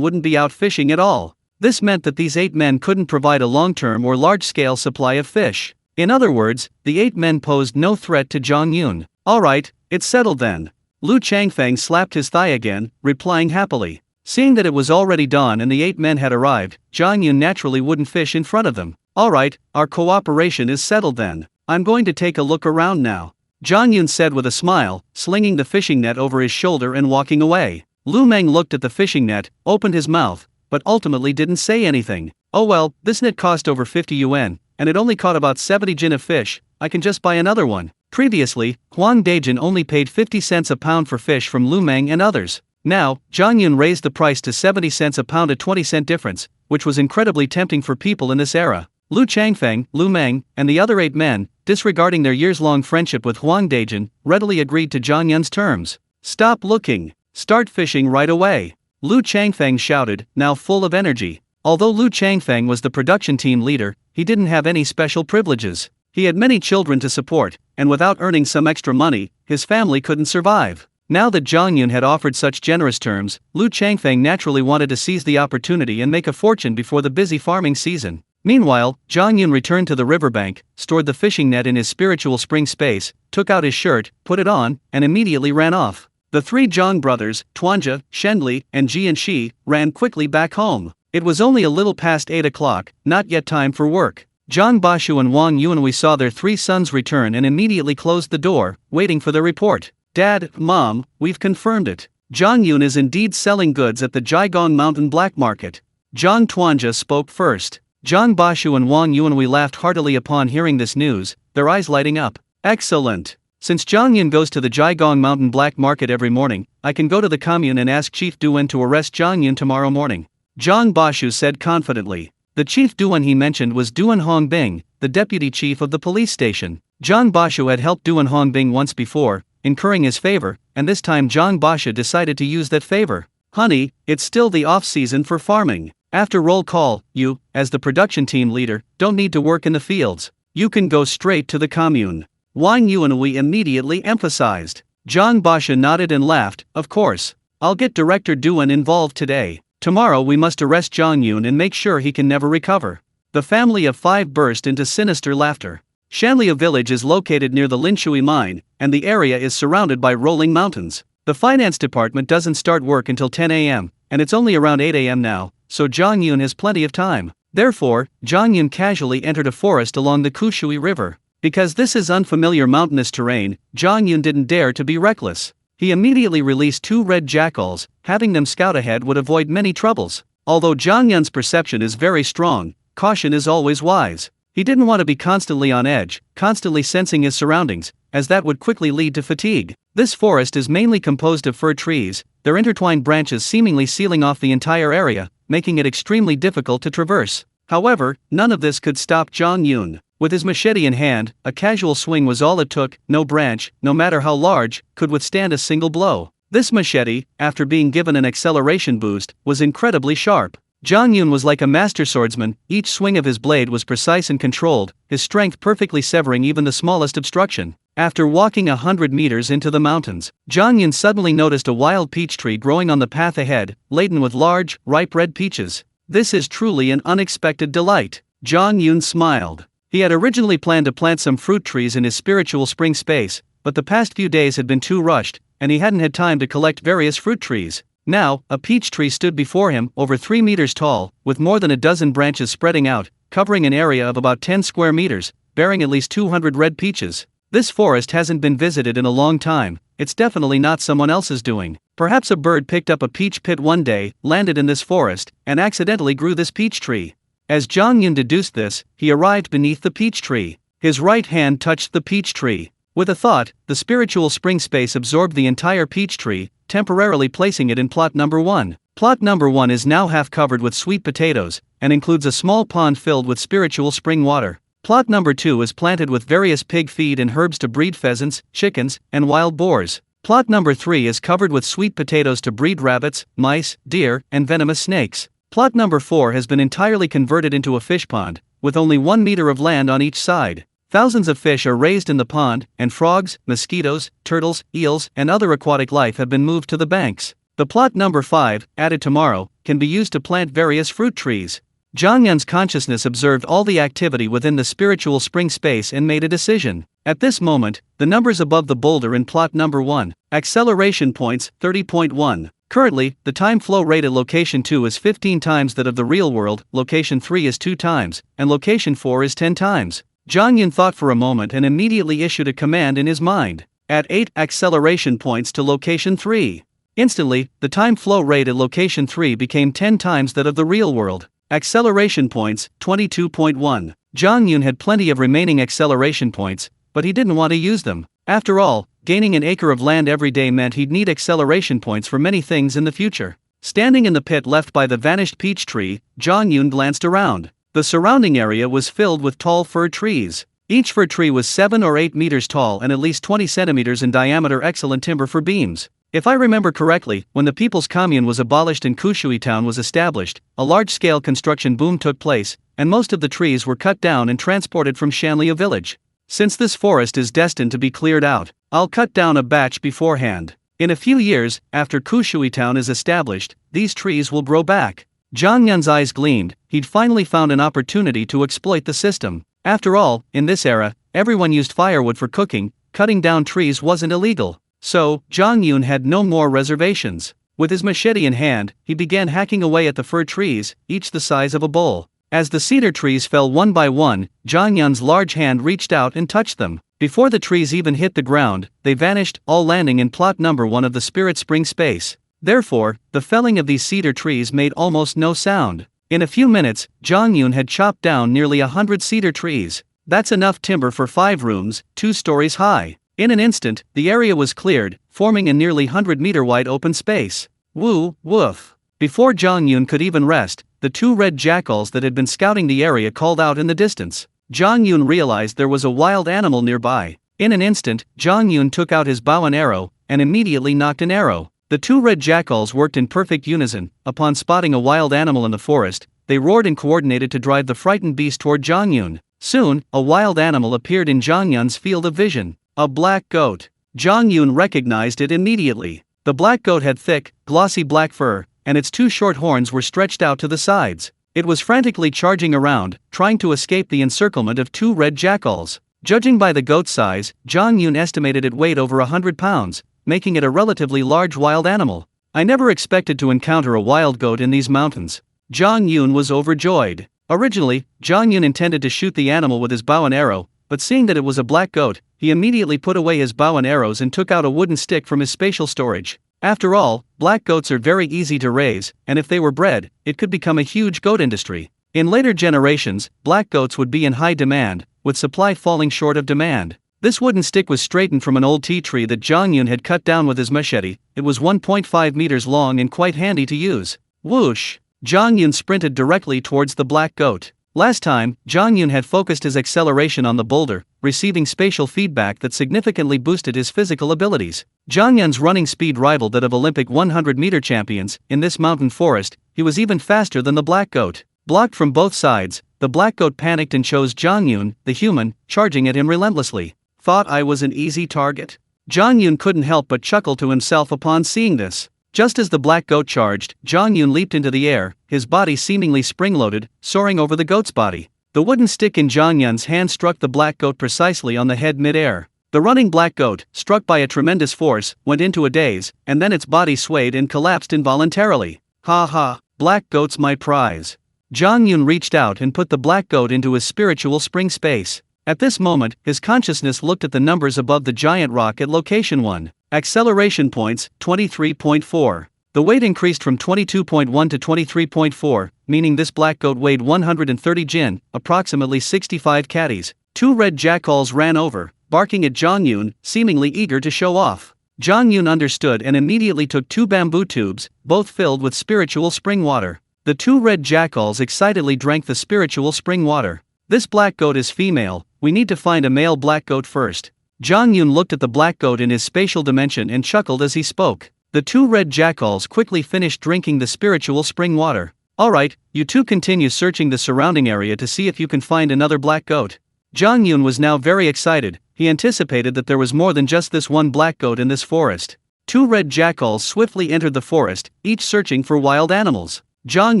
wouldn't be out fishing at all. This meant that these 8 men couldn't provide a long-term or large-scale supply of fish. In other words, the 8 men posed no threat to Zhang Yun. Alright, it's settled then. Lu Changfeng slapped his thigh again, replying happily. Seeing that it was already dawn and the 8 men had arrived, Zhang Yun naturally wouldn't fish in front of them. Alright, our cooperation is settled then. I'm going to take a look around now. Zhang Yun said with a smile, slinging the fishing net over his shoulder and walking away. Lu Meng looked at the fishing net, opened his mouth, but ultimately didn't say anything. Oh well, this net cost over 50 yuan, and it only caught about 70 jin of fish. I can just buy another one. Previously, Huang Dejin only paid 50 cents a pound for fish from Lu Meng and others. Now, Zhang Yun raised the price to 70 cents a pound, a 20-cent difference, which was incredibly tempting for people in this era. Lu Changfeng, Lu Meng, and the other 8 men, disregarding their years-long friendship with Huang Dejin, readily agreed to Zhang Yun's terms. "Stop looking. Start fishing right away," Lu Changfeng shouted, now full of energy. Although Lu Changfeng was the production team leader, he didn't have any special privileges. He had many children to support, and without earning some extra money, his family couldn't survive. Now that Zhang Yun had offered such generous terms, Lu Changfeng naturally wanted to seize the opportunity and make a fortune before the busy farming season. Meanwhile, Zhang Yun returned to the riverbank, stored the fishing net in his spiritual spring space, took out his shirt, put it on, and immediately ran off. The 3 Zhang brothers, Tuanjia, Shenli, and Ji and Shi, ran quickly back home. It was only a little past 8 o'clock, not yet time for work. Zhang Bashu and Wang Yuanhui saw their 3 sons return and immediately closed the door, waiting for the report. "Dad, Mom, we've confirmed it. Zhang Yun is indeed selling goods at the Jiagong Mountain Black Market." Zhang Tuanjia spoke first. Zhang Bashu and Wang Yuanhui laughed heartily upon hearing this news, their eyes lighting up. "Excellent. Since Zhang Yun goes to the Jiagong Mountain Black Market every morning, I can go to the commune and ask Chief Duan to arrest Zhang Yun tomorrow morning," Zhang Bashu said confidently. The chief Duan he mentioned was Duan Hongbing, the deputy chief of the police station. Zhang Bashu had helped Duan Hongbing once before, incurring his favor, and this time Zhang Bashu decided to use that favor. "Honey, it's still the off-season for farming. After roll call, you, as the production team leader, don't need to work in the fields. You can go straight to the commune," Wang Yuanhui immediately emphasized. Zhang Bashu nodded and laughed. "Of course. I'll get Director Duan involved today. Tomorrow we must arrest Zhang Yun and make sure he can never recover." The family of 5 burst into sinister laughter. Shanliu village is located near the Linshui mine, and the area is surrounded by rolling mountains. The finance department doesn't start work until 10 a.m., and it's only around 8 a.m. now, so Zhang Yun has plenty of time. Therefore, Zhang Yun casually entered a forest along the Kushui River. Because this is unfamiliar mountainous terrain, Zhang Yun didn't dare to be reckless. He immediately released 2 red jackals, having them scout ahead would avoid many troubles. Although Zhang Yun's perception is very strong, caution is always wise. He didn't want to be constantly on edge, constantly sensing his surroundings, as that would quickly lead to fatigue. This forest is mainly composed of fir trees, their intertwined branches seemingly sealing off the entire area, making it extremely difficult to traverse. However, none of this could stop Zhang Yun. With his machete in hand, a casual swing was all it took. No branch, no matter how large, could withstand a single blow. This machete, after being given an acceleration boost, was incredibly sharp. Zhang Yun was like a master swordsman, each swing of his blade was precise and controlled, his strength perfectly severing even the smallest obstruction. After walking 100 meters into the mountains, Zhang Yun suddenly noticed a wild peach tree growing on the path ahead, laden with large, ripe red peaches. "This is truly an unexpected delight," Zhang Yun smiled. He had originally planned to plant some fruit trees in his spiritual spring space, but the past few days had been too rushed, and he hadn't had time to collect various fruit trees. Now, a peach tree stood before him, over 3 meters tall, with more than a dozen branches spreading out, covering an area of about 10 square meters, bearing at least 200 red peaches. This forest hasn't been visited in a long time, it's definitely not someone else's doing. Perhaps a bird picked up a peach pit one day, landed in this forest, and accidentally grew this peach tree. As Zhang Yun deduced this, he arrived beneath the peach tree. His right hand touched the peach tree. With a thought, the spiritual spring space absorbed the entire peach tree, temporarily placing it in plot number 1. Plot number 1 is now half covered with sweet potatoes, and includes a small pond filled with spiritual spring water. Plot number 2 is planted with various pig feed and herbs to breed pheasants, chickens, and wild boars. Plot number 3 is covered with sweet potatoes to breed rabbits, mice, deer, and venomous snakes. Plot number 4 has been entirely converted into a fish pond, with only 1 meter of land on each side. Thousands of fish are raised in the pond, and frogs, mosquitoes, turtles, eels, and other aquatic life have been moved to the banks. The plot number 5, added tomorrow, can be used to plant various fruit trees. Zhang Yun's consciousness observed all the activity within the spiritual spring space and made a decision. At this moment, the numbers above the boulder in plot number 1, acceleration points, 30.1. Currently, the time flow rate at location 2 is 15 times that of the real world, location 3 is 2 times, and location 4 is 10 times. Zhang Yun thought for a moment and immediately issued a command in his mind. Add 8 acceleration points to location 3. Instantly, the time flow rate at location 3 became 10 times that of the real world. Acceleration points, 22.1. Zhang Yun had plenty of remaining acceleration points, but he didn't want to use them. After all, gaining an acre of land every day meant he'd need acceleration points for many things in the future. Standing in the pit left by the vanished peach tree, Zhang Yun glanced around. The surrounding area was filled with tall fir trees. Each fir tree was 7 or 8 meters tall and at least 20 centimeters in diameter, excellent timber for beams. If I remember correctly, when the People's Commune was abolished and Kushui Town was established, a large-scale construction boom took place, and most of the trees were cut down and transported from Shanliu village. Since this forest is destined to be cleared out, I'll cut down a batch beforehand. In a few years, after Kushui Town is established, these trees will grow back. Zhang Yun's eyes gleamed. He'd finally found an opportunity to exploit the system. After all, in this era, everyone used firewood for cooking. Cutting down trees wasn't illegal. So, Zhang Yun had no more reservations. With his machete in hand, he began hacking away at the fir trees, each the size of a bowl. As the cedar trees fell one by one, Zhang Yun's large hand reached out and touched them. Before the trees even hit the ground, they vanished, all landing in plot number 1 of the Spirit Spring space. Therefore, the felling of these cedar trees made almost no sound. In a few minutes, Zhang Yun had chopped down nearly 100 cedar trees. That's enough timber for 5 rooms, 2 stories high. In an instant, the area was cleared, forming a nearly 100-meter wide open space. Woo, woof. Before Zhang Yun could even rest, the 2 red jackals that had been scouting the area called out in the distance. Zhang Yun realized there was a wild animal nearby. In an instant, Zhang Yun took out his bow and arrow, and immediately knocked an arrow. The 2 red jackals worked in perfect unison. Upon spotting a wild animal in the forest, they roared and coordinated to drive the frightened beast toward Zhang Yun. Soon, a wild animal appeared in Zhang Yun's field of vision. A black goat. Zhang Yun recognized it immediately. The black goat had thick, glossy black fur, and its 2 short horns were stretched out to the sides. It was frantically charging around, trying to escape the encirclement of 2 red jackals. Judging by the goat's size, Zhang Yun estimated it weighed over 100 pounds, making it a relatively large wild animal. I never expected to encounter a wild goat in these mountains. Zhang Yun was overjoyed. Originally, Zhang Yun intended to shoot the animal with his bow and arrow, but seeing that it was a black goat, he immediately put away his bow and arrows and took out a wooden stick from his spatial storage. After all, black goats are very easy to raise, and if they were bred, it could become a huge goat industry. In later generations, black goats would be in high demand, with supply falling short of demand. This wooden stick was straightened from an old tea tree that Zhang Yun had cut down with his machete. It was 1.5 meters long and quite handy to use. Whoosh! Zhang Yun sprinted directly towards the black goat. Last time, Zhang Yun had focused his acceleration on the boulder, receiving spatial feedback that significantly boosted his physical abilities. Zhang Yun's running speed rivaled that of Olympic 100-meter champions. In this mountain forest, he was even faster than the black goat. Blocked from both sides, the black goat panicked and chose Zhang Yun, the human, charging at him relentlessly. Thought I was an easy target? Zhang Yun couldn't help but chuckle to himself upon seeing this. Just as the black goat charged, Zhang Yun leaped into the air, his body seemingly spring-loaded, soaring over the goat's body. The wooden stick in Zhang Yun's hand struck the black goat precisely on the head mid-air. The running black goat, struck by a tremendous force, went into a daze, and then its body swayed and collapsed involuntarily. Ha ha, black goat's my prize. Zhang Yun reached out and put the black goat into his spiritual spring space. At this moment, his consciousness looked at the numbers above the giant rock at location 1. Acceleration points, 23.4. The weight increased from 22.1 to 23.4, meaning this black goat weighed 130 jin, approximately 65 catties. 2 red jackals ran over, barking at Zhang Yun, seemingly eager to show off. Zhang Yun understood and immediately took 2 bamboo tubes, both filled with spiritual spring water. The 2 red jackals excitedly drank the spiritual spring water. This black goat is female. We need to find a male black goat first. Zhang Yun looked at the black goat in his spatial dimension and chuckled as he spoke. The 2 red jackals quickly finished drinking the spiritual spring water. Alright, you 2 continue searching the surrounding area to see if you can find another black goat. Zhang Yun was now very excited. He anticipated that there was more than just this one black goat in this forest. 2 red jackals swiftly entered the forest, each searching for wild animals. Zhang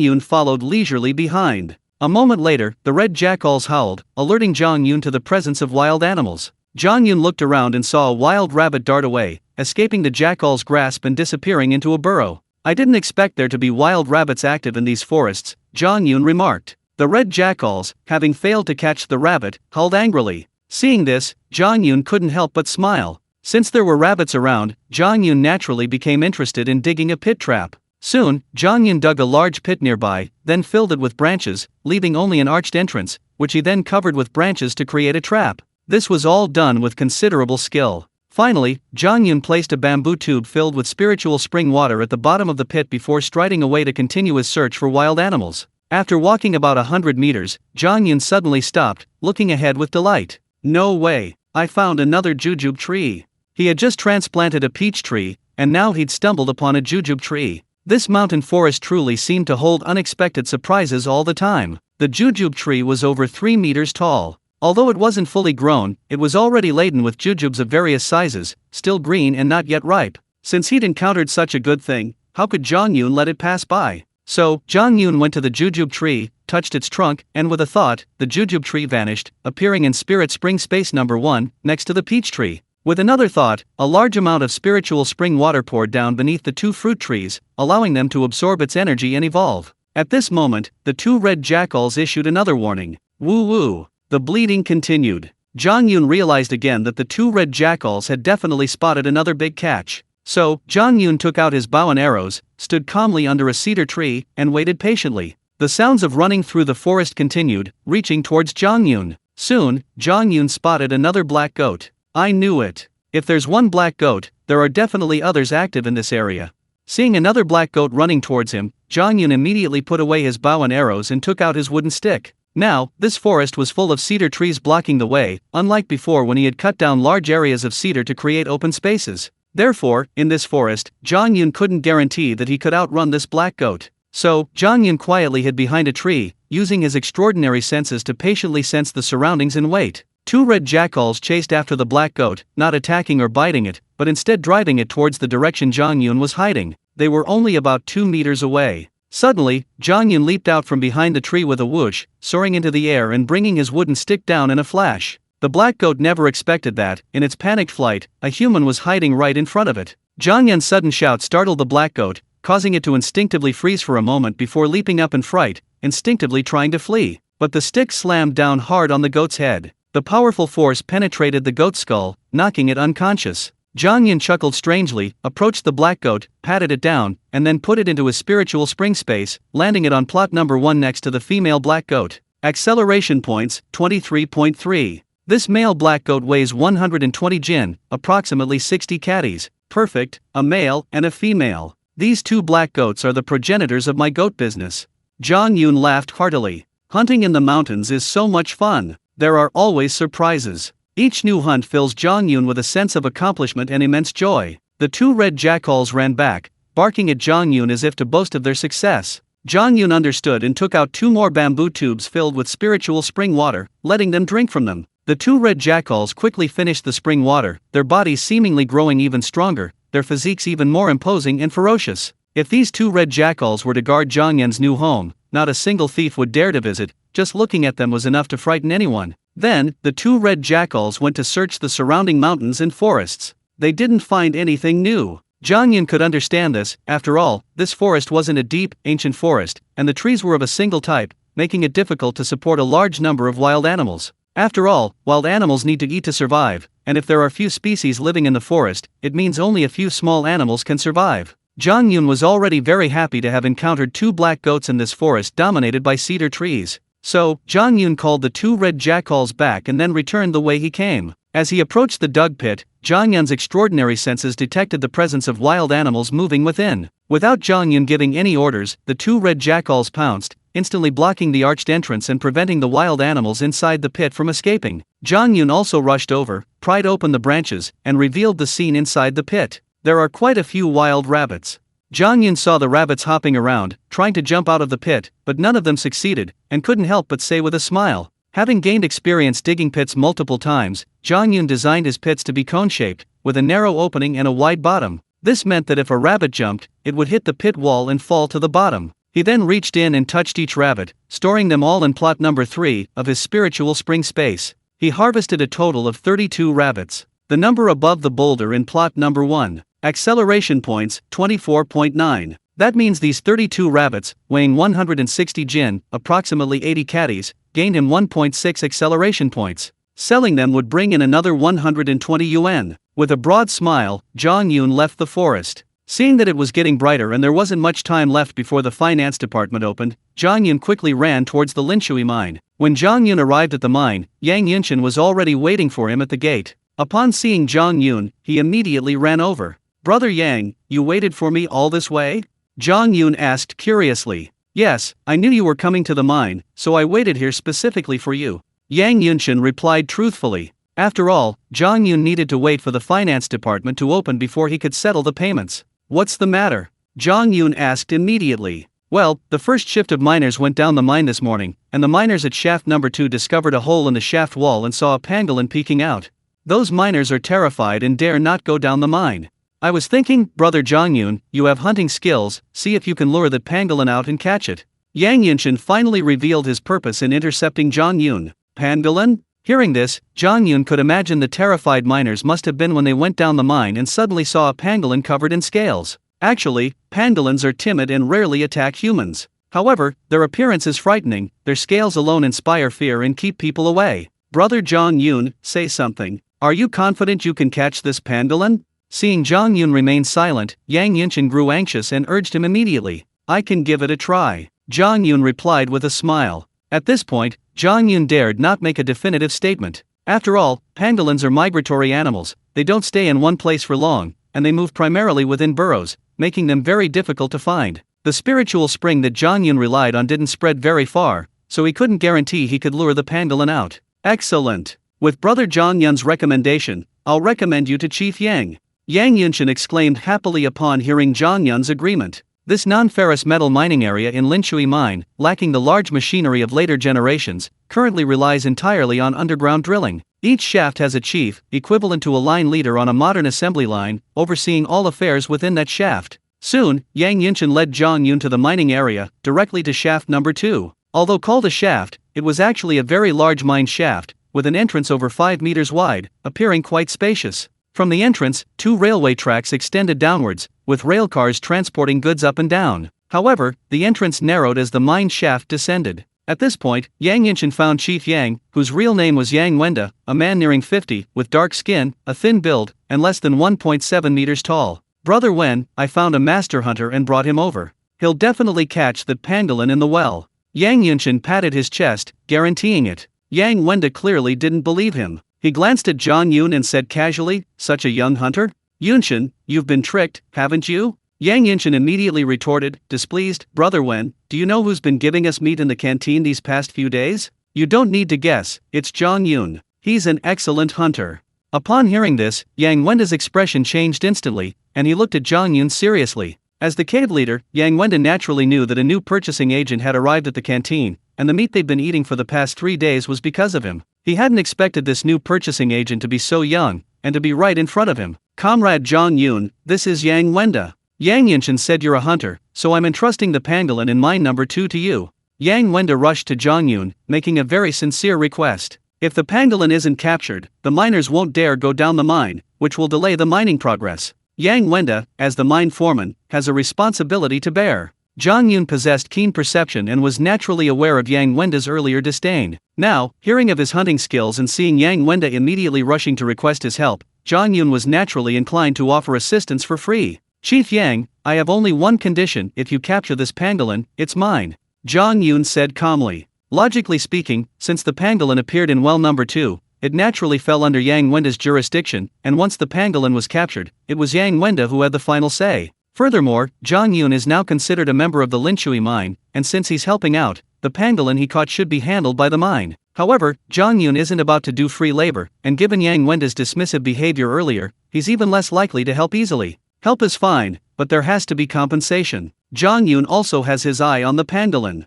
Yun followed leisurely behind. A moment later, the red jackals howled, alerting Zhang Yun to the presence of wild animals. Zhang Yun looked around and saw a wild rabbit dart away, escaping the jackal's grasp and disappearing into a burrow. I didn't expect there to be wild rabbits active in these forests, Zhang Yun remarked. The red jackals, having failed to catch the rabbit, howled angrily. Seeing this, Zhang Yun couldn't help but smile. Since there were rabbits around, Zhang Yun naturally became interested in digging a pit trap. Soon, Zhang Yun dug a large pit nearby, then filled it with branches, leaving only an arched entrance, which he then covered with branches to create a trap. This was all done with considerable skill. Finally, Zhang Yun placed a bamboo tube filled with spiritual spring water at the bottom of the pit before striding away to continue his search for wild animals. After walking about 100 meters, Zhang Yun suddenly stopped, looking ahead with delight. No way, I found another jujube tree. He had just transplanted a peach tree, and now he'd stumbled upon a jujube tree. This mountain forest truly seemed to hold unexpected surprises all the time. The jujube tree was over 3 meters tall. Although it wasn't fully grown, it was already laden with jujubes of various sizes, still green and not yet ripe. Since he'd encountered such a good thing, how could Zhang Yun let it pass by? So, Zhang Yun went to the jujube tree, touched its trunk, and with a thought, the jujube tree vanished, appearing in Spirit Spring Space number 1, next to the peach tree. With another thought, a large amount of spiritual spring water poured down beneath the 2 fruit trees, allowing them to absorb its energy and evolve. At this moment, the 2 red jackals issued another warning. Woo woo. The bleeding continued. Zhang Yun realized again that the 2 red jackals had definitely spotted another big catch. So, Zhang Yun took out his bow and arrows, stood calmly under a cedar tree, and waited patiently. The sounds of running through the forest continued, reaching towards Zhang Yun. Soon, Zhang Yun spotted another black goat. I knew it. If there's one black goat, there are definitely others active in this area. Seeing another black goat running towards him, Zhang Yun immediately put away his bow and arrows and took out his wooden stick. Now, this forest was full of cedar trees blocking the way, unlike before when he had cut down large areas of cedar to create open spaces. Therefore, in this forest, Zhang Yun couldn't guarantee that he could outrun this black goat. So, Zhang Yun quietly hid behind a tree, using his extraordinary senses to patiently sense the surroundings and wait. 2 red jackals chased after the black goat, not attacking or biting it, but instead driving it towards the direction Zhang Yun was hiding. They were only about 2 meters away. Suddenly, Zhang Yun leaped out from behind the tree with a whoosh, soaring into the air and bringing his wooden stick down in a flash. The black goat never expected that, in its panicked flight, a human was hiding right in front of it. Zhang Yun's sudden shout startled the black goat, causing it to instinctively freeze for a moment before leaping up in fright, instinctively trying to flee. But the stick slammed down hard on the goat's head. The powerful force penetrated the goat's skull, knocking it unconscious. Zhang Yun chuckled strangely, approached the black goat, patted it down, and then put it into his spiritual spring space, landing it on plot number 1 next to the female black goat. Acceleration points, 23.3. This male black goat weighs 120 jin, approximately 60 catties. Perfect, a male and a female. These 2 black goats are the progenitors of my goat business. Zhang Yun laughed heartily. Hunting in the mountains is so much fun. There are always surprises. Each new hunt fills Zhang Yun with a sense of accomplishment and immense joy. The 2 red jackals ran back, barking at Zhang Yun as if to boast of their success. Zhang Yun understood and took out 2 more bamboo tubes filled with spiritual spring water, letting them drink from them. The 2 red jackals quickly finished the spring water, their bodies seemingly growing even stronger, their physiques even more imposing and ferocious. If these 2 red jackals were to guard Zhang Yun's new home, not a single thief would dare to visit. Just looking at them was enough to frighten anyone. Then, the 2 red jackals went to search the surrounding mountains and forests. They didn't find anything new. Zhang Yun could understand this. After all, this forest wasn't a deep, ancient forest, and the trees were of a single type, making it difficult to support a large number of wild animals. After all, wild animals need to eat to survive, and if there are few species living in the forest, it means only a few small animals can survive. Zhang Yun was already very happy to have encountered 2 black goats in this forest dominated by cedar trees. So, Zhang Yun called the 2 red jackals back and then returned the way he came. As he approached the dug pit, Zhang Yun's extraordinary senses detected the presence of wild animals moving within. Without Zhang Yun giving any orders, the 2 red jackals pounced, instantly blocking the arched entrance and preventing the wild animals inside the pit from escaping. Zhang Yun also rushed over, pried open the branches, and revealed the scene inside the pit. There are quite a few wild rabbits. Zhang Yun saw the rabbits hopping around, trying to jump out of the pit, but none of them succeeded, and couldn't help but say with a smile. Having gained experience digging pits multiple times, Zhang Yun designed his pits to be cone-shaped, with a narrow opening and a wide bottom. This meant that if a rabbit jumped, it would hit the pit wall and fall to the bottom. He then reached in and touched each rabbit, storing them all in plot number 3 of his spiritual spring space. He harvested a total of 32 rabbits. The number above the boulder in plot number 1. Acceleration points, 24.9. That means these 32 rabbits, weighing 160 jin, approximately 80 catties, gained him 1.6 acceleration points. Selling them would bring in another 120 yuan. With a broad smile, Zhang Yun left the forest. Seeing that it was getting brighter and there wasn't much time left before the finance department opened, Zhang Yun quickly ran towards the Linshui mine. When Zhang Yun arrived at the mine, Yang Yunshin was already waiting for him at the gate. Upon seeing Zhang Yun, he immediately ran over. "Brother Yang, you waited for me all this way?" Zhang Yun asked curiously. Yes, I knew you were coming to the mine, so I waited here specifically for you. Yang Yunshin replied truthfully. After all, Zhang Yun needed to wait for the finance department to open before he could settle the payments. What's the matter? Zhang Yun asked immediately. Well, the first shift of miners went down the mine this morning, and the miners at shaft number 2 discovered a hole in the shaft wall and saw a pangolin peeking out. Those miners are terrified and dare not go down the mine. I was thinking, Brother Zhang Yun, you have hunting skills, see if you can lure that pangolin out and catch it. Yang Yunshin finally revealed his purpose in intercepting Zhang Yun. Pangolin? Hearing this, Zhang Yun could imagine the terrified miners must have been when they went down the mine and suddenly saw a pangolin covered in scales. Actually, pangolins are timid and rarely attack humans. However, their appearance is frightening, their scales alone inspire fear and keep people away. Brother Zhang Yun, say something. Are you confident you can catch this pangolin? Seeing Zhang Yun remain silent, Yang Yunshin grew anxious and urged him immediately. I can give it a try. Zhang Yun replied with a smile. At this point, Zhang Yun dared not make a definitive statement. After all, pangolins are migratory animals, they don't stay in one place for long, and they move primarily within burrows, making them very difficult to find. The spiritual spring that Zhang Yun relied on didn't spread very far, so he couldn't guarantee he could lure the pangolin out. Excellent! With Brother Zhang Yun's recommendation, I'll recommend you to Chief Yang. Yang Yunshin exclaimed happily upon hearing Zhang Yun's agreement. This non-ferrous metal mining area in Linshui Mine, lacking the large machinery of later generations, currently relies entirely on underground drilling. Each shaft has a chief, equivalent to a line leader on a modern assembly line, overseeing all affairs within that shaft. Soon, Yang Yunshin led Zhang Yun to the mining area, directly to shaft number 2. Although called a shaft, it was actually a very large mine shaft, with an entrance over 5 meters wide, appearing quite spacious. From the entrance, 2 railway tracks extended downwards, with railcars transporting goods up and down. However, the entrance narrowed as the mine shaft descended. At this point, Yang Yunshin found Chief Yang, whose real name was Yang Wenda, a man nearing 50, with dark skin, a thin build, and less than 1.7 meters tall. Brother Wen, I found a master hunter and brought him over. He'll definitely catch that pangolin in the well. Yang Yunshin patted his chest, guaranteeing it. Yang Wenda clearly didn't believe him. He glanced at Zhang Yun and said casually, such a young hunter? Yunshin, you've been tricked, haven't you? Yang Yunshin immediately retorted, displeased, Brother Wen, do you know who's been giving us meat in the canteen these past few days? You don't need to guess, it's Zhang Yun. He's an excellent hunter. Upon hearing this, Yang Wenda's expression changed instantly, and he looked at Zhang Yun seriously. As the cave leader, Yang Wenda naturally knew that a new purchasing agent had arrived at the canteen, and the meat they'd been eating for the past 3 days was because of him. He hadn't expected this new purchasing agent to be so young, and to be right in front of him. Comrade Zhang Yun, this is Yang Wenda. Yang Yunshin said you're a hunter, so I'm entrusting the pangolin in mine number 2 to you. Yang Wenda rushed to Zhang Yun, making a very sincere request. If the pangolin isn't captured, the miners won't dare go down the mine, which will delay the mining progress. Yang Wenda, as the mine foreman, has a responsibility to bear. Zhang Yun possessed keen perception and was naturally aware of Yang Wenda's earlier disdain. Now, hearing of his hunting skills and seeing Yang Wenda immediately rushing to request his help, Zhang Yun was naturally inclined to offer assistance for free. Chief Yang, I have only one condition, if you capture this pangolin, it's mine. Zhang Yun said calmly. Logically speaking, since the pangolin appeared in well number 2, it naturally fell under Yang Wenda's jurisdiction, and once the pangolin was captured, it was Yang Wenda who had the final say. Furthermore, Zhang Yun is now considered a member of the Linshui mine, and since he's helping out, the pangolin he caught should be handled by the mine. However, Zhang Yun isn't about to do free labor, and given Yang Wenda's dismissive behavior earlier, he's even less likely to help easily. Help is fine, but there has to be compensation. Zhang Yun also has his eye on the pangolin.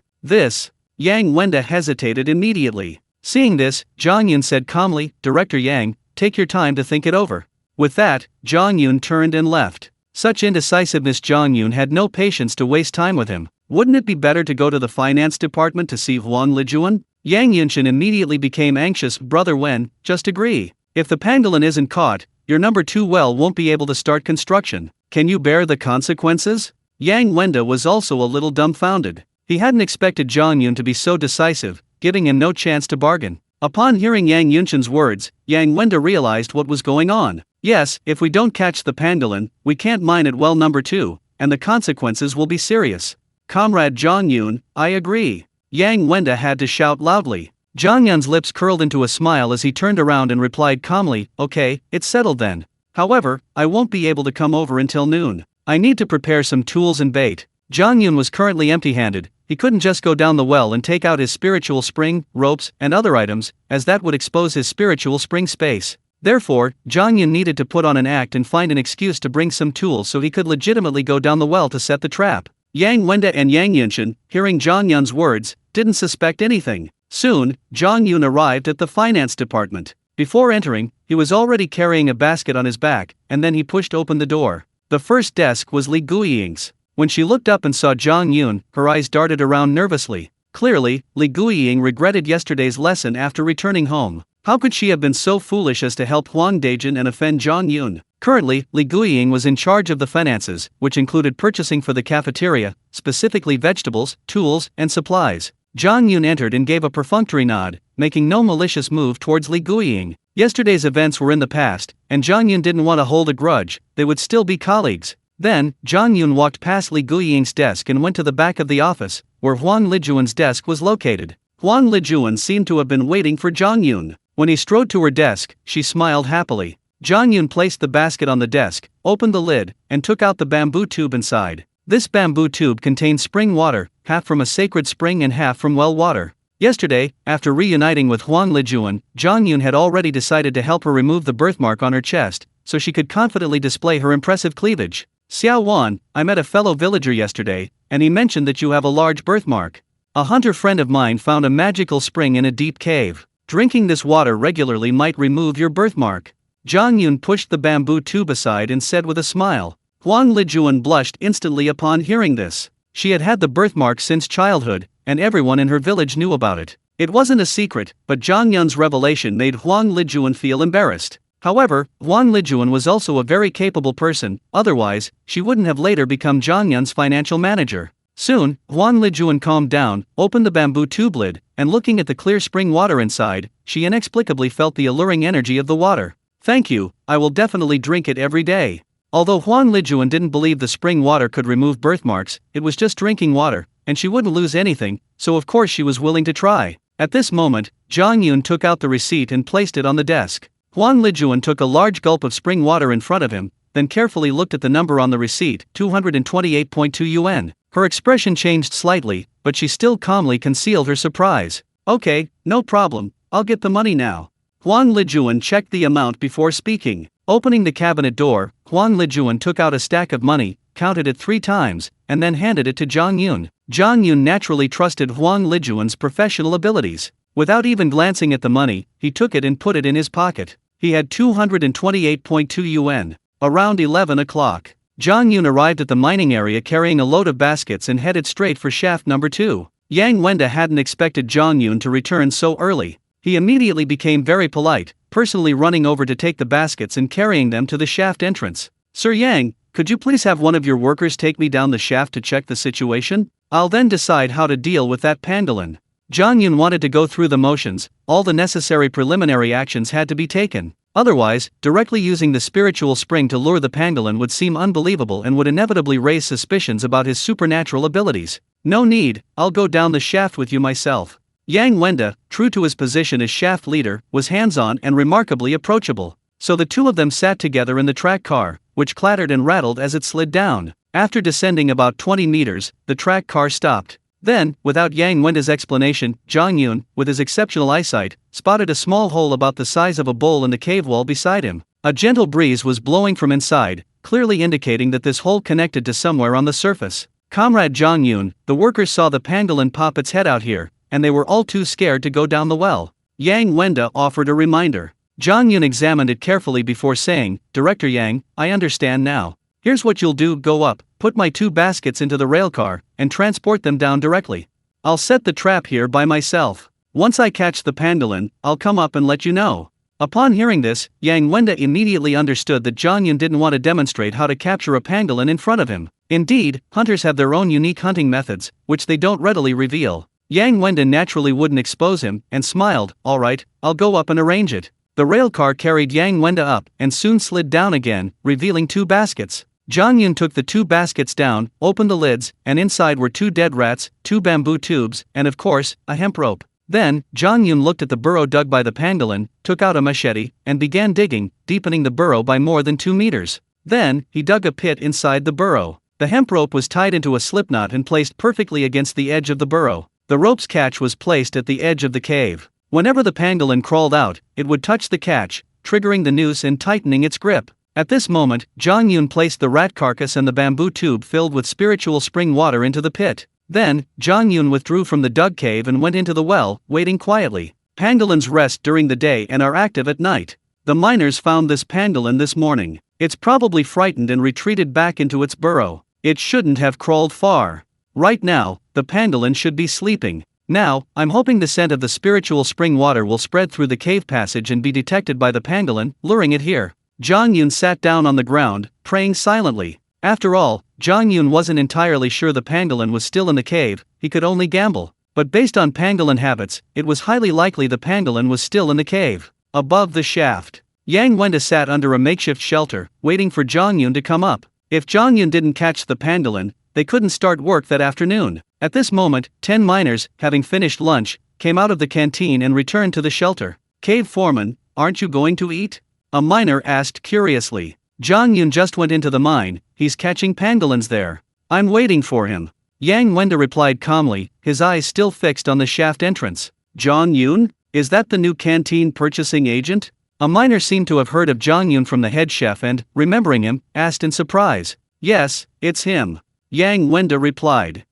Yang Wenda hesitated immediately. Seeing this, Zhang Yun said calmly, Director Yang, take your time to think it over. With that, Zhang Yun turned and left. Such indecisiveness, Zhang Yun had no patience to waste time with him. Wouldn't it be better to go to the finance department to see Huang Lijuan? Yang Yunshin immediately became anxious. Brother Wen, just agree. If the pangolin isn't caught, your number 2 well won't be able to start construction. Can you bear the consequences? Yang Wenda was also a little dumbfounded. He hadn't expected Zhang Yun to be so decisive, giving him no chance to bargain. Upon hearing Yang Yunshin's words, Yang Wenda realized what was going on. Yes, if we don't catch the pangolin, we can't mine at well number 2, and the consequences will be serious. Comrade Zhang Yun, I agree. Yang Wenda had to shout loudly. Zhang Yun's lips curled into a smile as he turned around and replied calmly, okay, it's settled then. However, I won't be able to come over until noon. I need to prepare some tools and bait. Zhang Yun was currently empty-handed. he couldn't just go down the well and take out his spiritual spring, ropes, and other items, as that would expose his spiritual spring space. Therefore, Zhang Yun needed to put on an act and find an excuse to bring some tools so he could legitimately go down the well to set the trap. Yang Wenda and Yang Yunshan, hearing Zhang Yun's words, didn't suspect anything. Soon, Zhang Yun arrived at the finance department. Before entering, he was already carrying a basket on his back, and then he pushed open the door. The first desk was Li Guiying's. When she looked up and saw Zhang Yun, her eyes darted around nervously. Clearly, Li Guiying regretted yesterday's lesson after returning home. How could she have been so foolish as to help Huang Dejin and offend Zhang Yun? Currently, Li Guiying was in charge of the finances, which included purchasing for the cafeteria, specifically vegetables, tools, and supplies. Zhang Yun entered and gave a perfunctory nod, making no malicious move towards Li Guiying. Yesterday's events were in the past, and Zhang Yun didn't want to hold a grudge. They would still be colleagues. Then, Zhang Yun walked past Li Guiying's desk and went to the back of the office, where Huang Lijuan's desk was located. Huang Lijuan seemed to have been waiting for Zhang Yun. When he strode to her desk, she smiled happily. Zhang Yun placed the basket on the desk, opened the lid, and took out the bamboo tube inside. This bamboo tube contained spring water, half from a sacred spring and half from well water. Yesterday, after reuniting with Huang Lijuan, Zhang Yun had already decided to help her remove the birthmark on her chest, so she could confidently display her impressive cleavage. Xiao Wan, I met a fellow villager yesterday, and he mentioned that you have a large birthmark. A hunter friend of mine found a magical spring in a deep cave. Drinking this water regularly might remove your birthmark. Zhang Yun pushed the bamboo tube aside and said with a smile. Huang Lijuan blushed instantly upon hearing this. She had had the birthmark since childhood, and everyone in her village knew about it. It wasn't a secret, but Zhang Yun's revelation made Huang Lijuan feel embarrassed. However, Huang Lijuan was also a very capable person, otherwise, she wouldn't have later become Zhang Yun's financial manager. Soon, Huang Lijuan calmed down, opened the bamboo tube lid, and looking at the clear spring water inside, she inexplicably felt the alluring energy of the water. Thank you, I will definitely drink it every day. Although Huang Lijuan didn't believe the spring water could remove birthmarks, it was just drinking water, and she wouldn't lose anything, so of course she was willing to try. At this moment, Zhang Yun took out the receipt and placed it on the desk. Huang Lijuan took a large gulp of spring water in front of him, then carefully looked at the number on the receipt, 228.2 yuan. Her expression changed slightly, but she still calmly concealed her surprise. Okay, no problem, I'll get the money now. Huang Lijuan checked the amount before speaking. Opening the cabinet door, Huang Lijuan took out a stack of money, counted it 3 times, and then handed it to Zhang Yun. Zhang Yun naturally trusted Huang Lijuan's professional abilities. Without even glancing at the money, he took it and put it in his pocket. He had 228.2 yuan. Around 11 o'clock, Zhang Yun arrived at the mining area carrying a load of baskets and headed straight for shaft number 2. Yang Wenda hadn't expected Zhang Yun to return so early. He immediately became very polite, personally running over to take the baskets and carrying them to the shaft entrance. Sir Yang, could you please have one of your workers take me down the shaft to check the situation? I'll then decide how to deal with that pangolin. Zhang Yun wanted to go through the motions, all the necessary preliminary actions had to be taken. Otherwise, directly using the spiritual spring to lure the pangolin would seem unbelievable and would inevitably raise suspicions about his supernatural abilities. No need, I'll go down the shaft with you myself. Yang Wenda, true to his position as shaft leader, was hands-on and remarkably approachable. So the two of them sat together in the track car, which clattered and rattled as it slid down. After descending about 20 meters, the track car stopped. Then, without Yang Wenda's explanation, Zhang Yun, with his exceptional eyesight, spotted a small hole about the size of a bowl in the cave wall beside him. A gentle breeze was blowing from inside, clearly indicating that this hole connected to somewhere on the surface. Comrade Zhang Yun, the workers saw the pangolin pop its head out here, and they were all too scared to go down the well. Yang Wenda offered a reminder. Zhang Yun examined it carefully before saying, Director Yang, I understand now. Here's what you'll do, go up, put my 2 baskets into the railcar, and transport them down directly. I'll set the trap here by myself. Once I catch the pangolin, I'll come up and let you know. Upon hearing this, Yang Wenda immediately understood that Zhang Yun didn't want to demonstrate how to capture a pangolin in front of him. Indeed, hunters have their own unique hunting methods, which they don't readily reveal. Yang Wenda naturally wouldn't expose him, and smiled, alright, I'll go up and arrange it. The railcar carried Yang Wenda up, and soon slid down again, revealing 2 baskets. Zhang Yun took the 2 baskets down, opened the lids, and inside were 2 dead rats, 2 bamboo tubes, and of course, a hemp rope. Then, Zhang Yun looked at the burrow dug by the pangolin, took out a machete, and began digging, deepening the burrow by more than 2 meters. Then, he dug a pit inside the burrow. The hemp rope was tied into a slipknot and placed perfectly against the edge of the burrow. The rope's catch was placed at the edge of the cave. Whenever the pangolin crawled out, it would touch the catch, triggering the noose and tightening its grip. At this moment, Zhang Yun placed the rat carcass and the bamboo tube filled with spiritual spring water into the pit. Then, Zhang Yun withdrew from the dug cave and went into the well, waiting quietly. Pangolins rest during the day and are active at night. The miners found this pangolin this morning. It's probably frightened and retreated back into its burrow. It shouldn't have crawled far. Right now, the pangolin should be sleeping. Now, I'm hoping the scent of the spiritual spring water will spread through the cave passage and be detected by the pangolin, luring it here. Zhang Yun sat down on the ground, praying silently. After all, Zhang Yun wasn't entirely sure the pangolin was still in the cave, he could only gamble. But based on pangolin habits, it was highly likely the pangolin was still in the cave. Above the shaft, Yang Wenda sat under a makeshift shelter, waiting for Zhang Yun to come up. If Zhang Yun didn't catch the pangolin, they couldn't start work that afternoon. At this moment, 10 miners, having finished lunch, came out of the canteen and returned to the shelter. "Cave foreman, aren't you going to eat?" a miner asked curiously. "Zhang Yun just went into the mine, he's catching pangolins there. I'm waiting for him." Yang Wenda replied calmly, his eyes still fixed on the shaft entrance. "Zhang Yun? Is that the new canteen purchasing agent?" A miner seemed to have heard of Zhang Yun from the head chef and, remembering him, asked in surprise. "Yes, it's him." Yang Wenda replied.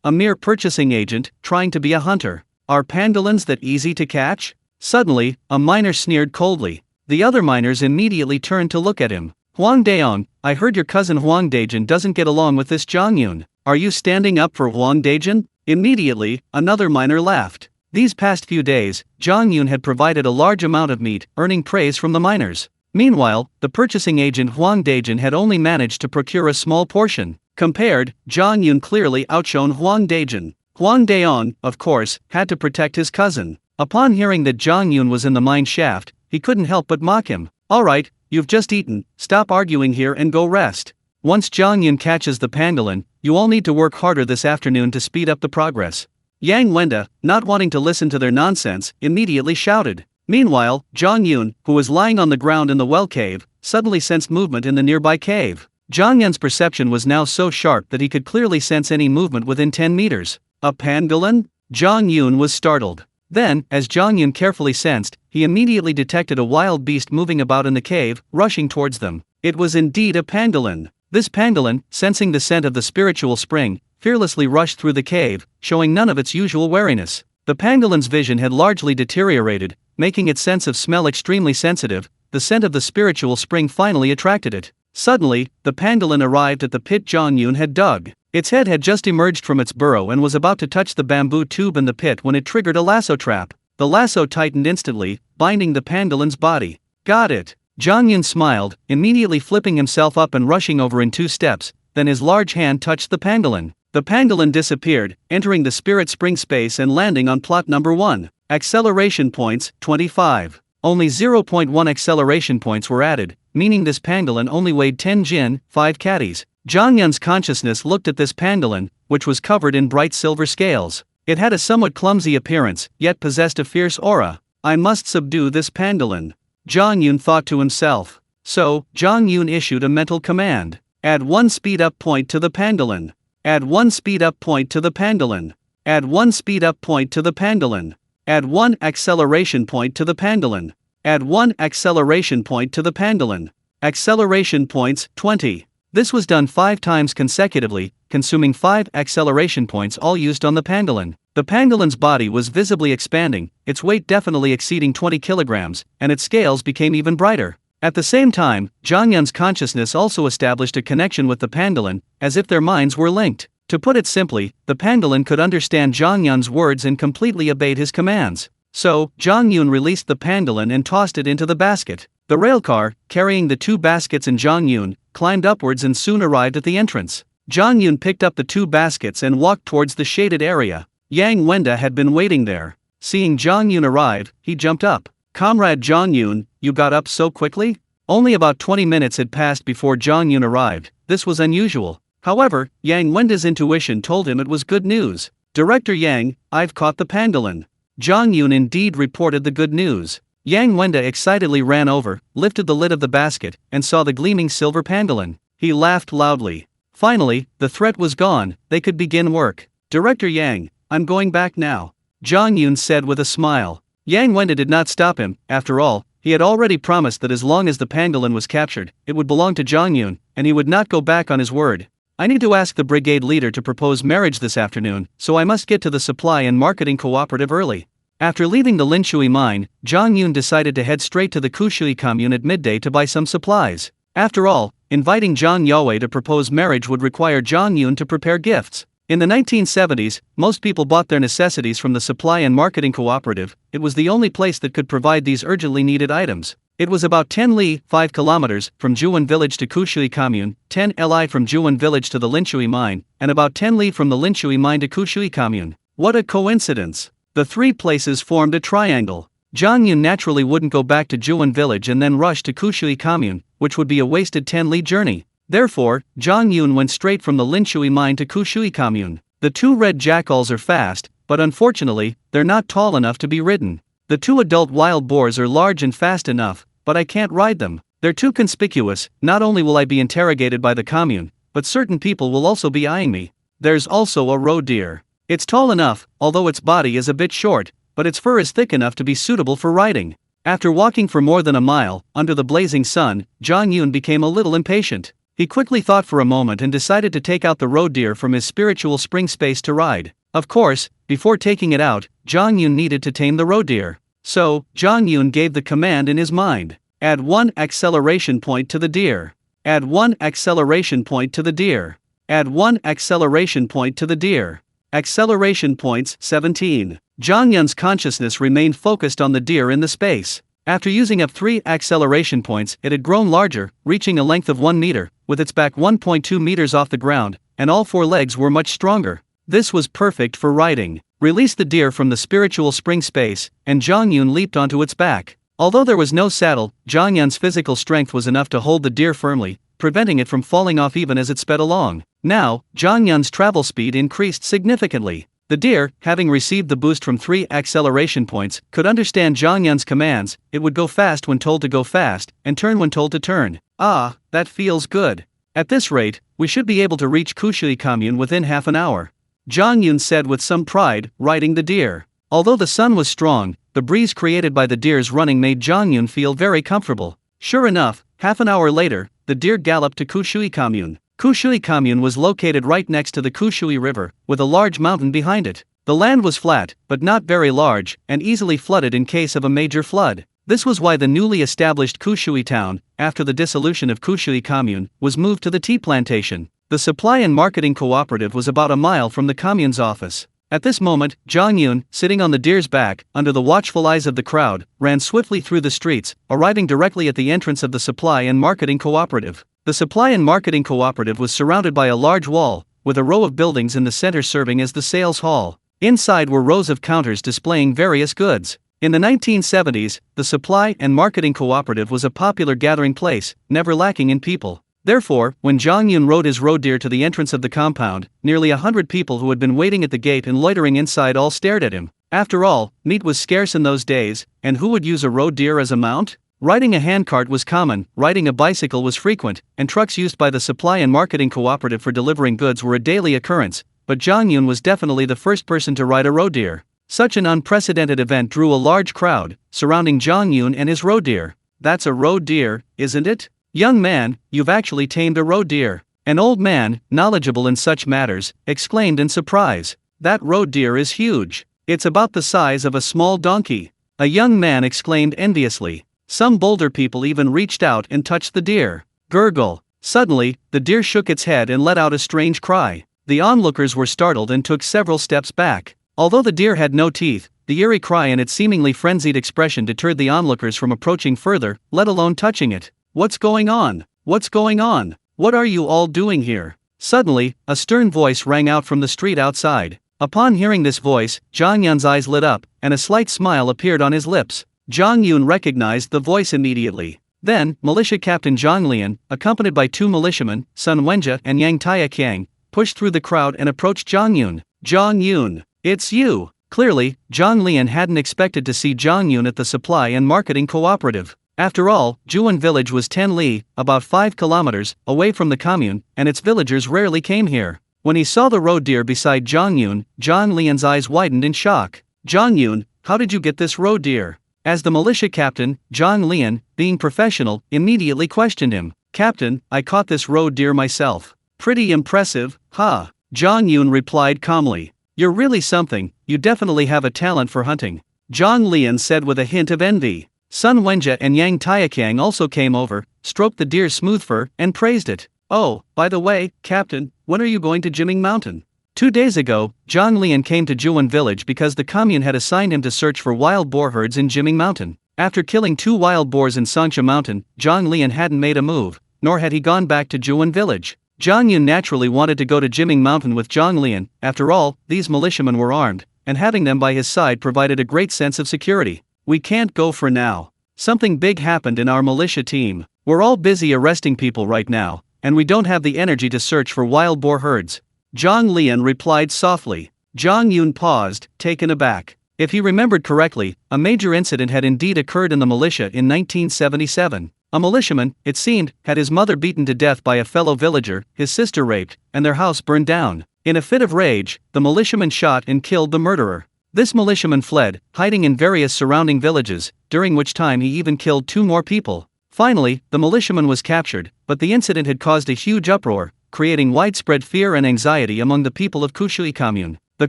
A mere purchasing agent, trying to be a hunter. Are pangolins that easy to catch?" Suddenly, a miner sneered coldly. The other miners immediately turned to look at him. "Huang Daong, I heard your cousin Huang Dajin doesn't get along with this Zhang Yun. Are you standing up for Huang Dajin?" Immediately, another miner laughed. These past few days, Zhang Yun had provided a large amount of meat, earning praise from the miners. Meanwhile, the purchasing agent Huang Dajin had only managed to procure a small portion. Compared, Zhang Yun clearly outshone Huang Dajin. Huang Daong, of course, had to protect his cousin. Upon hearing that Zhang Yun was in the mine shaft, he couldn't help but mock him. "Alright, you've just eaten, stop arguing here and go rest. Once Zhang Yun catches the pangolin, you all need to work harder this afternoon to speed up the progress." Yang Wenda, not wanting to listen to their nonsense, immediately shouted. Meanwhile, Zhang Yun, who was lying on the ground in the well cave, suddenly sensed movement in the nearby cave. Zhang Yun's perception was now so sharp that he could clearly sense any movement within 10 meters. A pangolin? Zhang Yun was startled. Then, as Zhang Yun carefully sensed, he immediately detected a wild beast moving about in the cave, rushing towards them. It was indeed a pangolin. This pangolin, sensing the scent of the spiritual spring, fearlessly rushed through the cave, showing none of its usual wariness. The pangolin's vision had largely deteriorated, making its sense of smell extremely sensitive. The scent of the spiritual spring finally attracted it. Suddenly, the pangolin arrived at the pit Zhang Yun had dug. Its head had just emerged from its burrow and was about to touch the bamboo tube in the pit when it triggered a lasso trap. The lasso tightened instantly, binding the pangolin's body. "Got it." Zhang Yun smiled, immediately flipping himself up and rushing over in 2 steps, then his large hand touched the pangolin. The pangolin disappeared, entering the spirit spring space and landing on plot number 1. Acceleration points, 25. Only 0.1 acceleration points were added, meaning this pangolin only weighed 10 jin, 5 catties. Zhang Yun's consciousness looked at this pangolin, which was covered in bright silver scales. It had a somewhat clumsy appearance, yet possessed a fierce aura. "I must subdue this pangolin," Zhang Yun thought to himself. So, Zhang Yun issued a mental command. "Add 1 speed up point to the pangolin. Add 1 speed up point to the pangolin. Add 1 speed up point to the pangolin. Add 1 acceleration point to the pangolin. Add 1 acceleration point to the pangolin." Acceleration points, 20. This was done 5 times consecutively, consuming 5 acceleration points all used on the pangolin. The pangolin's body was visibly expanding, its weight definitely exceeding 20 kilograms, and its scales became even brighter. At the same time, Zhang Yun's consciousness also established a connection with the pangolin, as if their minds were linked. To put it simply, the pangolin could understand Zhang Yun's words and completely obeyed his commands. So, Zhang Yun released the pangolin and tossed it into the basket. The railcar, carrying the 2 baskets and Zhang Yun, climbed upwards and soon arrived at the entrance. Zhang Yun picked up the 2 baskets and walked towards the shaded area. Yang Wenda had been waiting there. Seeing Zhang Yun arrive, he jumped up. "Comrade Zhang Yun, you got up so quickly?" Only about 20 minutes had passed before Zhang Yun arrived. This was unusual. However, Yang Wenda's intuition told him it was good news. "Director Yang, I've caught the pangolin." Zhang Yun indeed reported the good news. Yang Wenda excitedly ran over, lifted the lid of the basket, and saw the gleaming silver pangolin. He laughed loudly. Finally, the threat was gone, they could begin work. Director Yang, I'm going back now, Zhang Yun said with a smile. Yang Wenda did not stop him. After all, he had already promised that as long as the pangolin was captured, it would belong to Zhang Yun, and he would not go back on his word. I need to ask the brigade leader to propose marriage this afternoon, so I must get to the supply and marketing cooperative early. After leaving the Linshui mine, Zhang Yun decided to head straight to the Kushui commune at midday to buy some supplies. After all, inviting Zhang Yue to propose marriage would require Zhang Yun to prepare gifts. In the 1970s, most people bought their necessities from the supply and marketing cooperative. It was the only place that could provide these urgently needed items. It was about 10 li, 5 kilometers, from Juan village to Kushui commune, 10 li from Juan village to the Linshui mine, and about 10 li from the Linshui mine to Kushui commune. What a coincidence! The three places formed a triangle. Zhang Yun naturally wouldn't go back to Juan village and then rush to Kushui commune, which would be a wasted 10 li journey. Therefore, Zhang Yun went straight from the Linshui mine to Kushui commune. The two red jackals are fast, but unfortunately, they're not tall enough to be ridden. The two adult wild boars are large and fast enough, but I can't ride them. They're too conspicuous. Not only will I be interrogated by the commune, but certain people will also be eyeing me. There's also a roe deer. It's tall enough, although its body is a bit short, but its fur is thick enough to be suitable for riding. After walking for more than a mile, under the blazing sun, Zhang Yun became a little impatient. He quickly thought for a moment and decided to take out the roe deer from his spiritual spring space to ride. Of course, before taking it out, Zhang Yun needed to tame the roe deer. So, Zhang Yun gave the command in his mind. Add 1 acceleration point to the deer. Add 1 acceleration point to the deer. Add 1 acceleration point to the deer. Acceleration points 17. Zhang Yun's consciousness remained focused on the deer in the space. After using up 3 acceleration points, it had grown larger, reaching a length of 1 meter, with its back 1.2 meters off the ground, and all 4 legs were much stronger. This was perfect for riding. Release the deer from the spiritual spring space, and Zhang Yun leaped onto its back. Although there was no saddle, Zhang Yun's physical strength was enough to hold the deer firmly, preventing it from falling off even as it sped along. Now, Zhang Yun's travel speed increased significantly. The deer, having received the boost from 3 acceleration points, could understand Zhang Yun's commands. It would go fast when told to go fast, and turn when told to turn. Ah, that feels good. At this rate, we should be able to reach Kushui commune within half an hour, Zhang Yun said with some pride, riding the deer. Although the sun was strong, the breeze created by the deer's running made Zhang Yun feel very comfortable. Sure enough, half an hour later, the deer galloped to Kushui commune. Kushui commune was located right next to the Kushui river, with a large mountain behind it. The land was flat, but not very large, and easily flooded in case of a major flood. This was why the newly established Kushui town, after the dissolution of Kushui commune, was moved to the tea plantation. The supply and marketing cooperative was about a mile from the commune's office. At this moment, Zhang Yun, sitting on the deer's back, under the watchful eyes of the crowd, ran swiftly through the streets, arriving directly at the entrance of the supply and marketing cooperative. The supply and marketing cooperative was surrounded by a large wall, with a row of buildings in the center serving as the sales hall. Inside were rows of counters displaying various goods. In the 1970s, the supply and marketing cooperative was a popular gathering place, never lacking in people. Therefore, when Zhang Yun rode his roe deer to the entrance of the compound, nearly 100 people who had been waiting at the gate and loitering inside all stared at him. After all, meat was scarce in those days, and who would use a roe deer as a mount? Riding a handcart was common, riding a bicycle was frequent, and trucks used by the supply and marketing cooperative for delivering goods were a daily occurrence, but Zhang Yun was definitely the first person to ride a roe deer. Such an unprecedented event drew a large crowd, surrounding Zhang Yun and his roe deer. That's a roe deer, isn't it? Young man, you've actually tamed a roe deer. An old man, knowledgeable in such matters, exclaimed in surprise. That roe deer is huge. It's about the size of a small donkey. A young man exclaimed enviously. Some bolder people even reached out and touched the deer. Gurgle. Suddenly, the deer shook its head and let out a strange cry. The onlookers were startled and took several steps back. Although the deer had no teeth, the eerie cry and its seemingly frenzied expression deterred the onlookers from approaching further, let alone touching it. What's going on? What's going on? What are you all doing here? Suddenly, a stern voice rang out from the street outside. Upon hearing this voice, Zhang Yun's eyes lit up, and a slight smile appeared on his lips. Zhang Yun recognized the voice immediately. Then, Militia Captain Zhang Lian, accompanied by 2 militiamen, Sun Wenjia and Yang Taiqiang, pushed through the crowd and approached Zhang Yun. Zhang Yun, it's you! Clearly, Zhang Lian hadn't expected to see Zhang Yun at the supply and marketing cooperative. After all, Juan village was 10 li, about 5 kilometers, away from the commune, and its villagers rarely came here. When he saw the roe deer beside Zhang Yun, Zhang Lian's eyes widened in shock. Zhang Yun, how did you get this roe deer? As the militia captain, Zhang Lian, being professional, immediately questioned him. Captain, I caught this roe deer myself. Pretty impressive, huh? Zhang Yun replied calmly. You're really something, you definitely have a talent for hunting. Zhang Lian said with a hint of envy. Sun Wenjie and Yang Taikiang also came over, stroked the deer's smooth fur, and praised it. Oh, by the way, Captain, when are you going to Jiming Mountain? 2 days ago, Zhang Lian came to Juan village because the commune had assigned him to search for wild boar herds in Jiming Mountain. After killing 2 wild boars in Sangsha Mountain, Zhang Lian hadn't made a move, nor had he gone back to Juan village. Zhang Yun naturally wanted to go to Jiming Mountain with Zhang Lian. After all, these militiamen were armed, and having them by his side provided a great sense of security. We can't go for now. Something big happened in our militia team. We're all busy arresting people right now, and we don't have the energy to search for wild boar herds. Zhang Lian replied softly. Zhang Yun paused, taken aback. If he remembered correctly, a major incident had indeed occurred in the militia in 1977. A militiaman, it seemed, had his mother beaten to death by a fellow villager, his sister raped, and their house burned down. In a fit of rage, the militiaman shot and killed the murderer. This militiaman fled, hiding in various surrounding villages, during which time he even killed 2 more people. Finally, the militiaman was captured, but the incident had caused a huge uproar, creating widespread fear and anxiety among the people of Kushui commune. The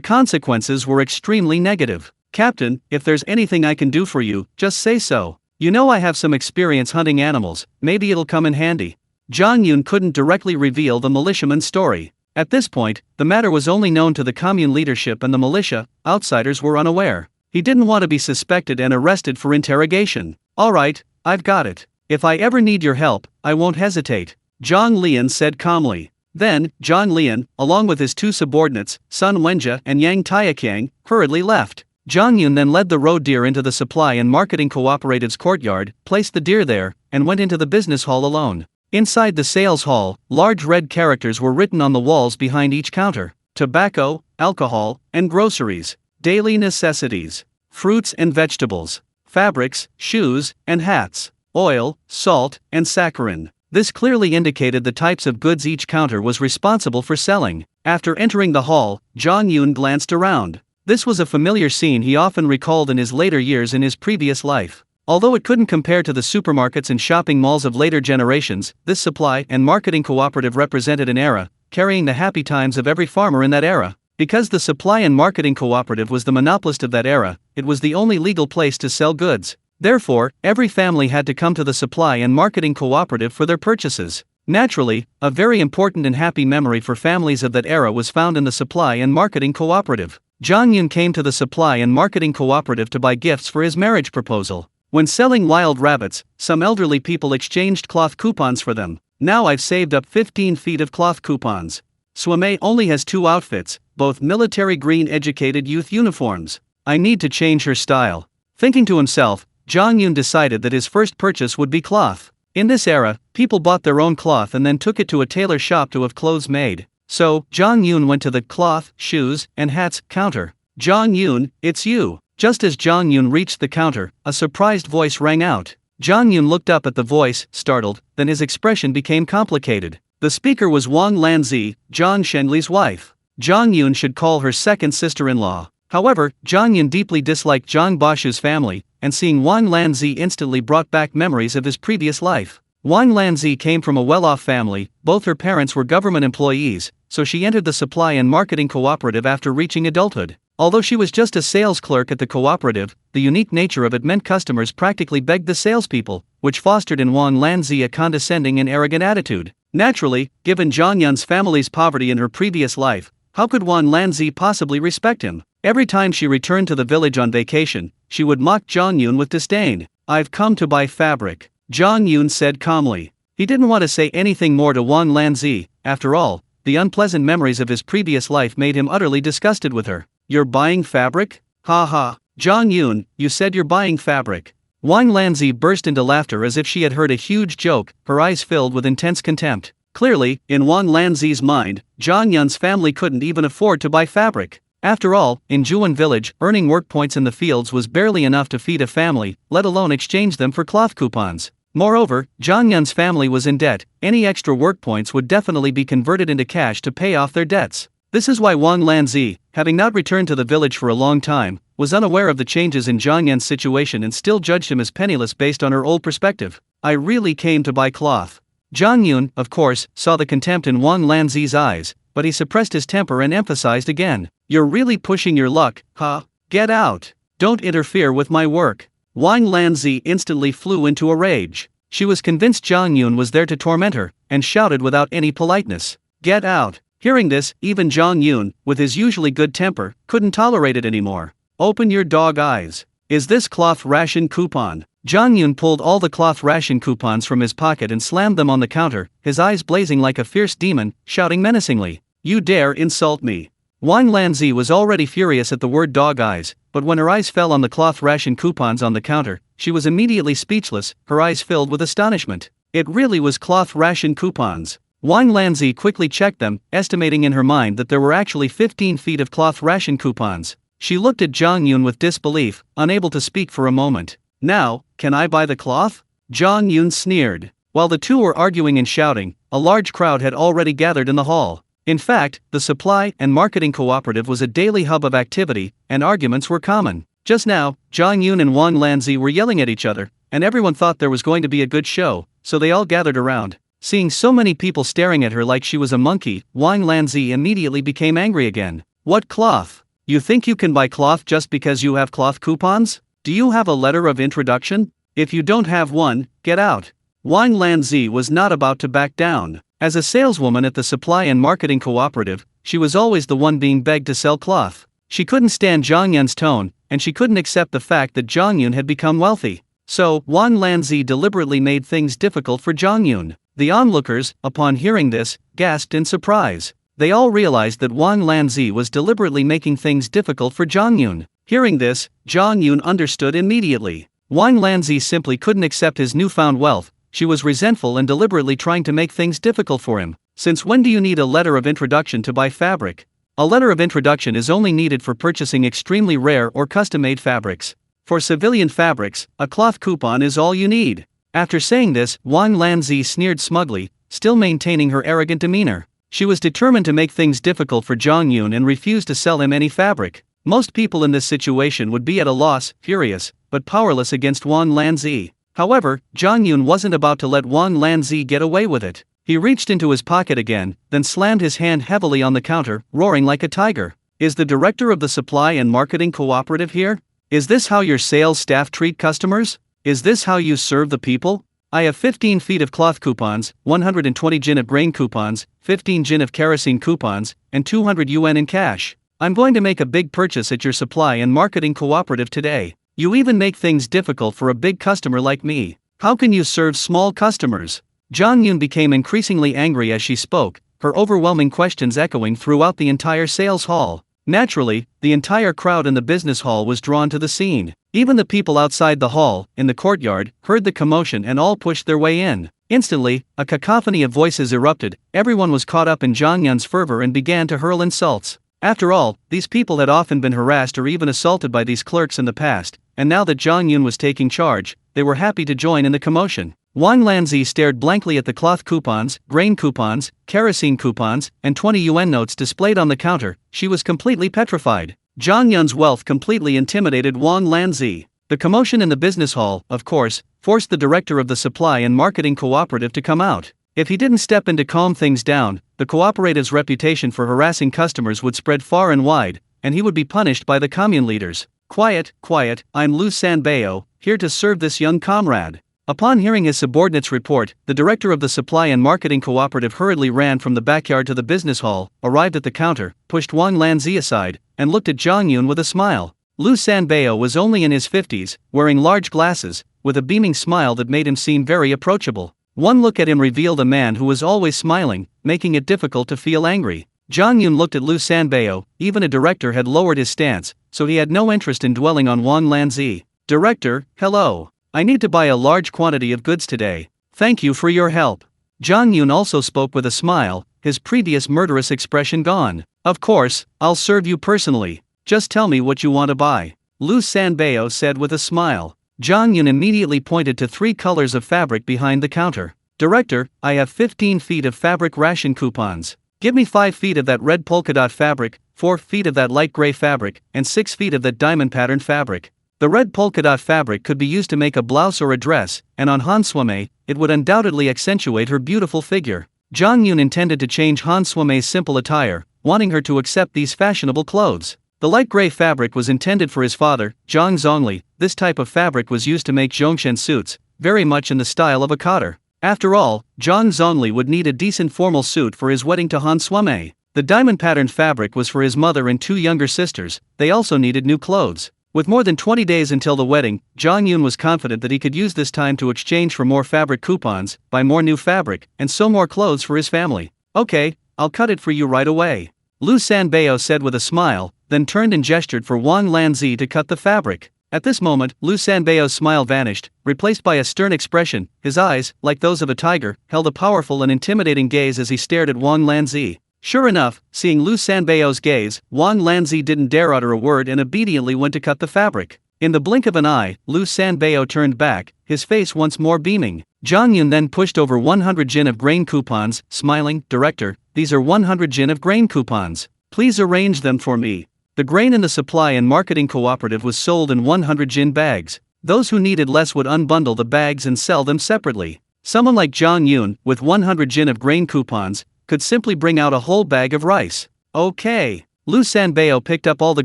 consequences were extremely negative. Captain, if there's anything I can do for you, just say so. You know I have some experience hunting animals, maybe it'll come in handy. Zhang Yun couldn't directly reveal the militiaman's story. At this point, the matter was only known to the commune leadership and the militia. Outsiders were unaware. He didn't want to be suspected and arrested for interrogation. Alright, I've got it. If I ever need your help, I won't hesitate, Zhang Lian said calmly. Then, Zhang Lian, along with his 2 subordinates, Sun Wenjie and Yang Taikiang, hurriedly left. Zhang Yun then led the roe deer into the supply and marketing cooperative's courtyard, placed the deer there, and went into the business hall alone. Inside the sales hall, large red characters were written on the walls behind each counter. Tobacco, alcohol, and groceries. Daily necessities. Fruits and vegetables. Fabrics, shoes, and hats. Oil, salt, and saccharin. This clearly indicated the types of goods each counter was responsible for selling. After entering the hall, Zhang Yun glanced around. This was a familiar scene he often recalled in his later years in his previous life. Although it couldn't compare to the supermarkets and shopping malls of later generations, this supply and marketing cooperative represented an era, carrying the happy times of every farmer in that era. Because the supply and marketing cooperative was the monopolist of that era, it was the only legal place to sell goods. Therefore, every family had to come to the supply and marketing cooperative for their purchases. Naturally, a very important and happy memory for families of that era was found in the supply and marketing cooperative. Zhang Yun came to the supply and marketing cooperative to buy gifts for his marriage proposal. When selling wild rabbits, some elderly people exchanged cloth coupons for them. Now I've saved up 15 feet of cloth coupons. Swame only has 2 outfits, both military green educated youth uniforms. I need to change her style. Thinking to himself, Zhang Yun decided that his first purchase would be cloth. In this era, people bought their own cloth and then took it to a tailor shop to have clothes made. So, Zhang Yun went to the cloth, shoes, and hats counter. Zhang Yun, it's you. Just as Zhang Yun reached the counter, a surprised voice rang out. Zhang Yun looked up at the voice, startled, then his expression became complicated. The speaker was Wang Lanzi, Zhang Shenli's wife. Zhang Yun should call her second sister-in-law. However, Zhang Yun deeply disliked Zhang Bashu's family, and seeing Wang Lanzi instantly brought back memories of his previous life. Wang Lanzi came from a well-off family, both her parents were government employees, so she entered the supply and marketing cooperative after reaching adulthood. Although she was just a sales clerk at the cooperative, the unique nature of it meant customers practically begged the salespeople, which fostered in Wang Lanzi a condescending and arrogant attitude. Naturally, given Zhang Yun's family's poverty in her previous life, how could Wang Lanzi possibly respect him? Every time she returned to the village on vacation, she would mock Zhang Yun with disdain. I've come to buy fabric, Zhang Yun said calmly. He didn't want to say anything more to Wang Lanzi. After all, the unpleasant memories of his previous life made him utterly disgusted with her. You're buying fabric? Ha ha. Zhang Yun, you said you're buying fabric. Wang Lanzi burst into laughter as if she had heard a huge joke, her eyes filled with intense contempt. Clearly, in Wang Lanzi's mind, Zhang Yun's family couldn't even afford to buy fabric. After all, in Juan village, earning work points in the fields was barely enough to feed a family, let alone exchange them for cloth coupons. Moreover, Zhang Yun's family was in debt. Any extra work points would definitely be converted into cash to pay off their debts. This is why Wang Lanzi, having not returned to the village for a long time, was unaware of the changes in Zhang Yun's situation and still judged him as penniless based on her old perspective. I really came to buy cloth. Zhang Yun, of course, saw the contempt in Wang Lanzi's eyes, but he suppressed his temper and emphasized again. You're really pushing your luck, huh? Get out. Don't interfere with my work. Wang Lanzi instantly flew into a rage. She was convinced Zhang Yun was there to torment her, and shouted without any politeness. Get out. Hearing this, even Zhang Yun, with his usually good temper, couldn't tolerate it anymore. Open your dog eyes. Is this cloth ration coupon? Zhang Yun pulled all the cloth ration coupons from his pocket and slammed them on the counter, his eyes blazing like a fierce demon, shouting menacingly. You dare insult me. Wang Lanzi was already furious at the word dog eyes, but when her eyes fell on the cloth ration coupons on the counter, she was immediately speechless, her eyes filled with astonishment. It really was cloth ration coupons. Wang Lanzi quickly checked them, estimating in her mind that there were actually 15 feet of cloth ration coupons. She looked at Zhang Yun with disbelief, unable to speak for a moment. Now, can I buy the cloth? Zhang Yun sneered. While the two were arguing and shouting, a large crowd had already gathered in the hall. In fact, the supply and marketing cooperative was a daily hub of activity, and arguments were common. Just now, Zhang Yun and Wang Lanzi were yelling at each other, and everyone thought there was going to be a good show, so they all gathered around. Seeing so many people staring at her like she was a monkey, Wang Lanzi immediately became angry again. What cloth? You think you can buy cloth just because you have cloth coupons? Do you have a letter of introduction? If you don't have one, get out. Wang Lanzi was not about to back down. As a saleswoman at the supply and marketing cooperative, she was always the one being begged to sell cloth. She couldn't stand Zhang Yun's tone, and she couldn't accept the fact that Zhang Yun had become wealthy. So, Wang Lanzi deliberately made things difficult for Zhang Yun. The onlookers, upon hearing this, gasped in surprise. They all realized that Wang Lanzi was deliberately making things difficult for Zhang Yun. Hearing this, Zhang Yun understood immediately. Wang Lanzi simply couldn't accept his newfound wealth. She was resentful and deliberately trying to make things difficult for him. Since when do you need a letter of introduction to buy fabric? A letter of introduction is only needed for purchasing extremely rare or custom-made fabrics. For civilian fabrics, a cloth coupon is all you need. After saying this, Wang Lanzi sneered smugly, still maintaining her arrogant demeanor. She was determined to make things difficult for Zhang Yun and refused to sell him any fabric. Most people in this situation would be at a loss, furious, but powerless against Wang Lanzi. However, Zhang Yun wasn't about to let Wang Lanzi get away with it. He reached into his pocket again, then slammed his hand heavily on the counter, roaring like a tiger. Is the director of the supply and marketing cooperative here? Is this how your sales staff treat customers? Is this how you serve the people? I have 15 feet of cloth coupons, 120 jin of grain coupons, 15 jin of kerosene coupons, and 200 yuan in cash. I'm going to make a big purchase at your supply and marketing cooperative today. You even make things difficult for a big customer like me. How can you serve small customers? Zhang Yun became increasingly angry as she spoke, her overwhelming questions echoing throughout the entire sales hall. Naturally, the entire crowd in the business hall was drawn to the scene. Even the people outside the hall, in the courtyard, heard the commotion and all pushed their way in. Instantly, a cacophony of voices erupted. Everyone was caught up in Zhang Yun's fervor and began to hurl insults. After all, these people had often been harassed or even assaulted by these clerks in the past, and now that Zhang Yun was taking charge, they were happy to join in the commotion. Wang Lanzi stared blankly at the cloth coupons, grain coupons, kerosene coupons, and 20 yuan notes displayed on the counter. She was completely petrified. Zhang Yun's wealth completely intimidated Wang Lanzi. The commotion in the business hall, of course, forced the director of the supply and marketing cooperative to come out. If he didn't step in to calm things down, the cooperative's reputation for harassing customers would spread far and wide, and he would be punished by the commune leaders. Quiet, quiet, I'm Lu Sanbao, here to serve this young comrade. Upon hearing his subordinate's report, the director of the supply and marketing cooperative hurriedly ran from the backyard to the business hall, arrived at the counter, pushed Wang Lanzi aside, and looked at Zhang Yun with a smile. Lu Sanbao was only in his 50s, wearing large glasses, with a beaming smile that made him seem very approachable. One look at him revealed a man who was always smiling, making it difficult to feel angry. Zhang Yun looked at Lu Sanbao. Even a director had lowered his stance, so he had no interest in dwelling on Wang Lanzi. Director, hello. I need to buy a large quantity of goods today. Thank you for your help. Zhang Yun also spoke with a smile, his previous murderous expression gone. "Of course, I'll serve you personally. Just tell me what you want to buy," Lu Sanbao said with a smile. Zhang Yun immediately pointed to 3 colors of fabric behind the counter. "Director, I have 15 feet of fabric ration coupons. Give me 5 feet of that red polka dot fabric, 4 feet of that light gray fabric, and 6 feet of that diamond patterned fabric." The red polka dot fabric could be used to make a blouse or a dress, and on Han Suimei, it would undoubtedly accentuate her beautiful figure. Zhang Yun intended to change Han Suimei's simple attire, wanting her to accept these fashionable clothes. The light gray fabric was intended for his father, Zhang Zhongli. This type of fabric was used to make Zhongshan suits, very much in the style of a cotter. After all, Zhang Zhongli would need a decent formal suit for his wedding to Han Suimei. The diamond patterned fabric was for his mother and 2 younger sisters. They also needed new clothes. With more than 20 days until the wedding, Zhang Yun was confident that he could use this time to exchange for more fabric coupons, buy more new fabric, and sew more clothes for his family. "Okay, I'll cut it for you right away," Lu Sanbao said with a smile, then turned and gestured for Wang Lanzi to cut the fabric. At this moment, Lu Sanbao's smile vanished, replaced by a stern expression. His eyes, like those of a tiger, held a powerful and intimidating gaze as he stared at Wang Lanzi. Sure enough, seeing Lu Sanbao's gaze, Wang Lanzi didn't dare utter a word and obediently went to cut the fabric. In the blink of an eye, Lu Sanbao turned back, his face once more beaming. Zhang Yun then pushed over 100 jin of grain coupons, smiling. "Director, these are 100 jin of grain coupons. Please arrange them for me." The grain in the supply and marketing cooperative was sold in 100 jin bags. Those who needed less would unbundle the bags and sell them separately. Someone like Zhang Yun, with 100 jin of grain coupons, could simply bring out a whole bag of rice. "Okay." Lu Sanbao picked up all the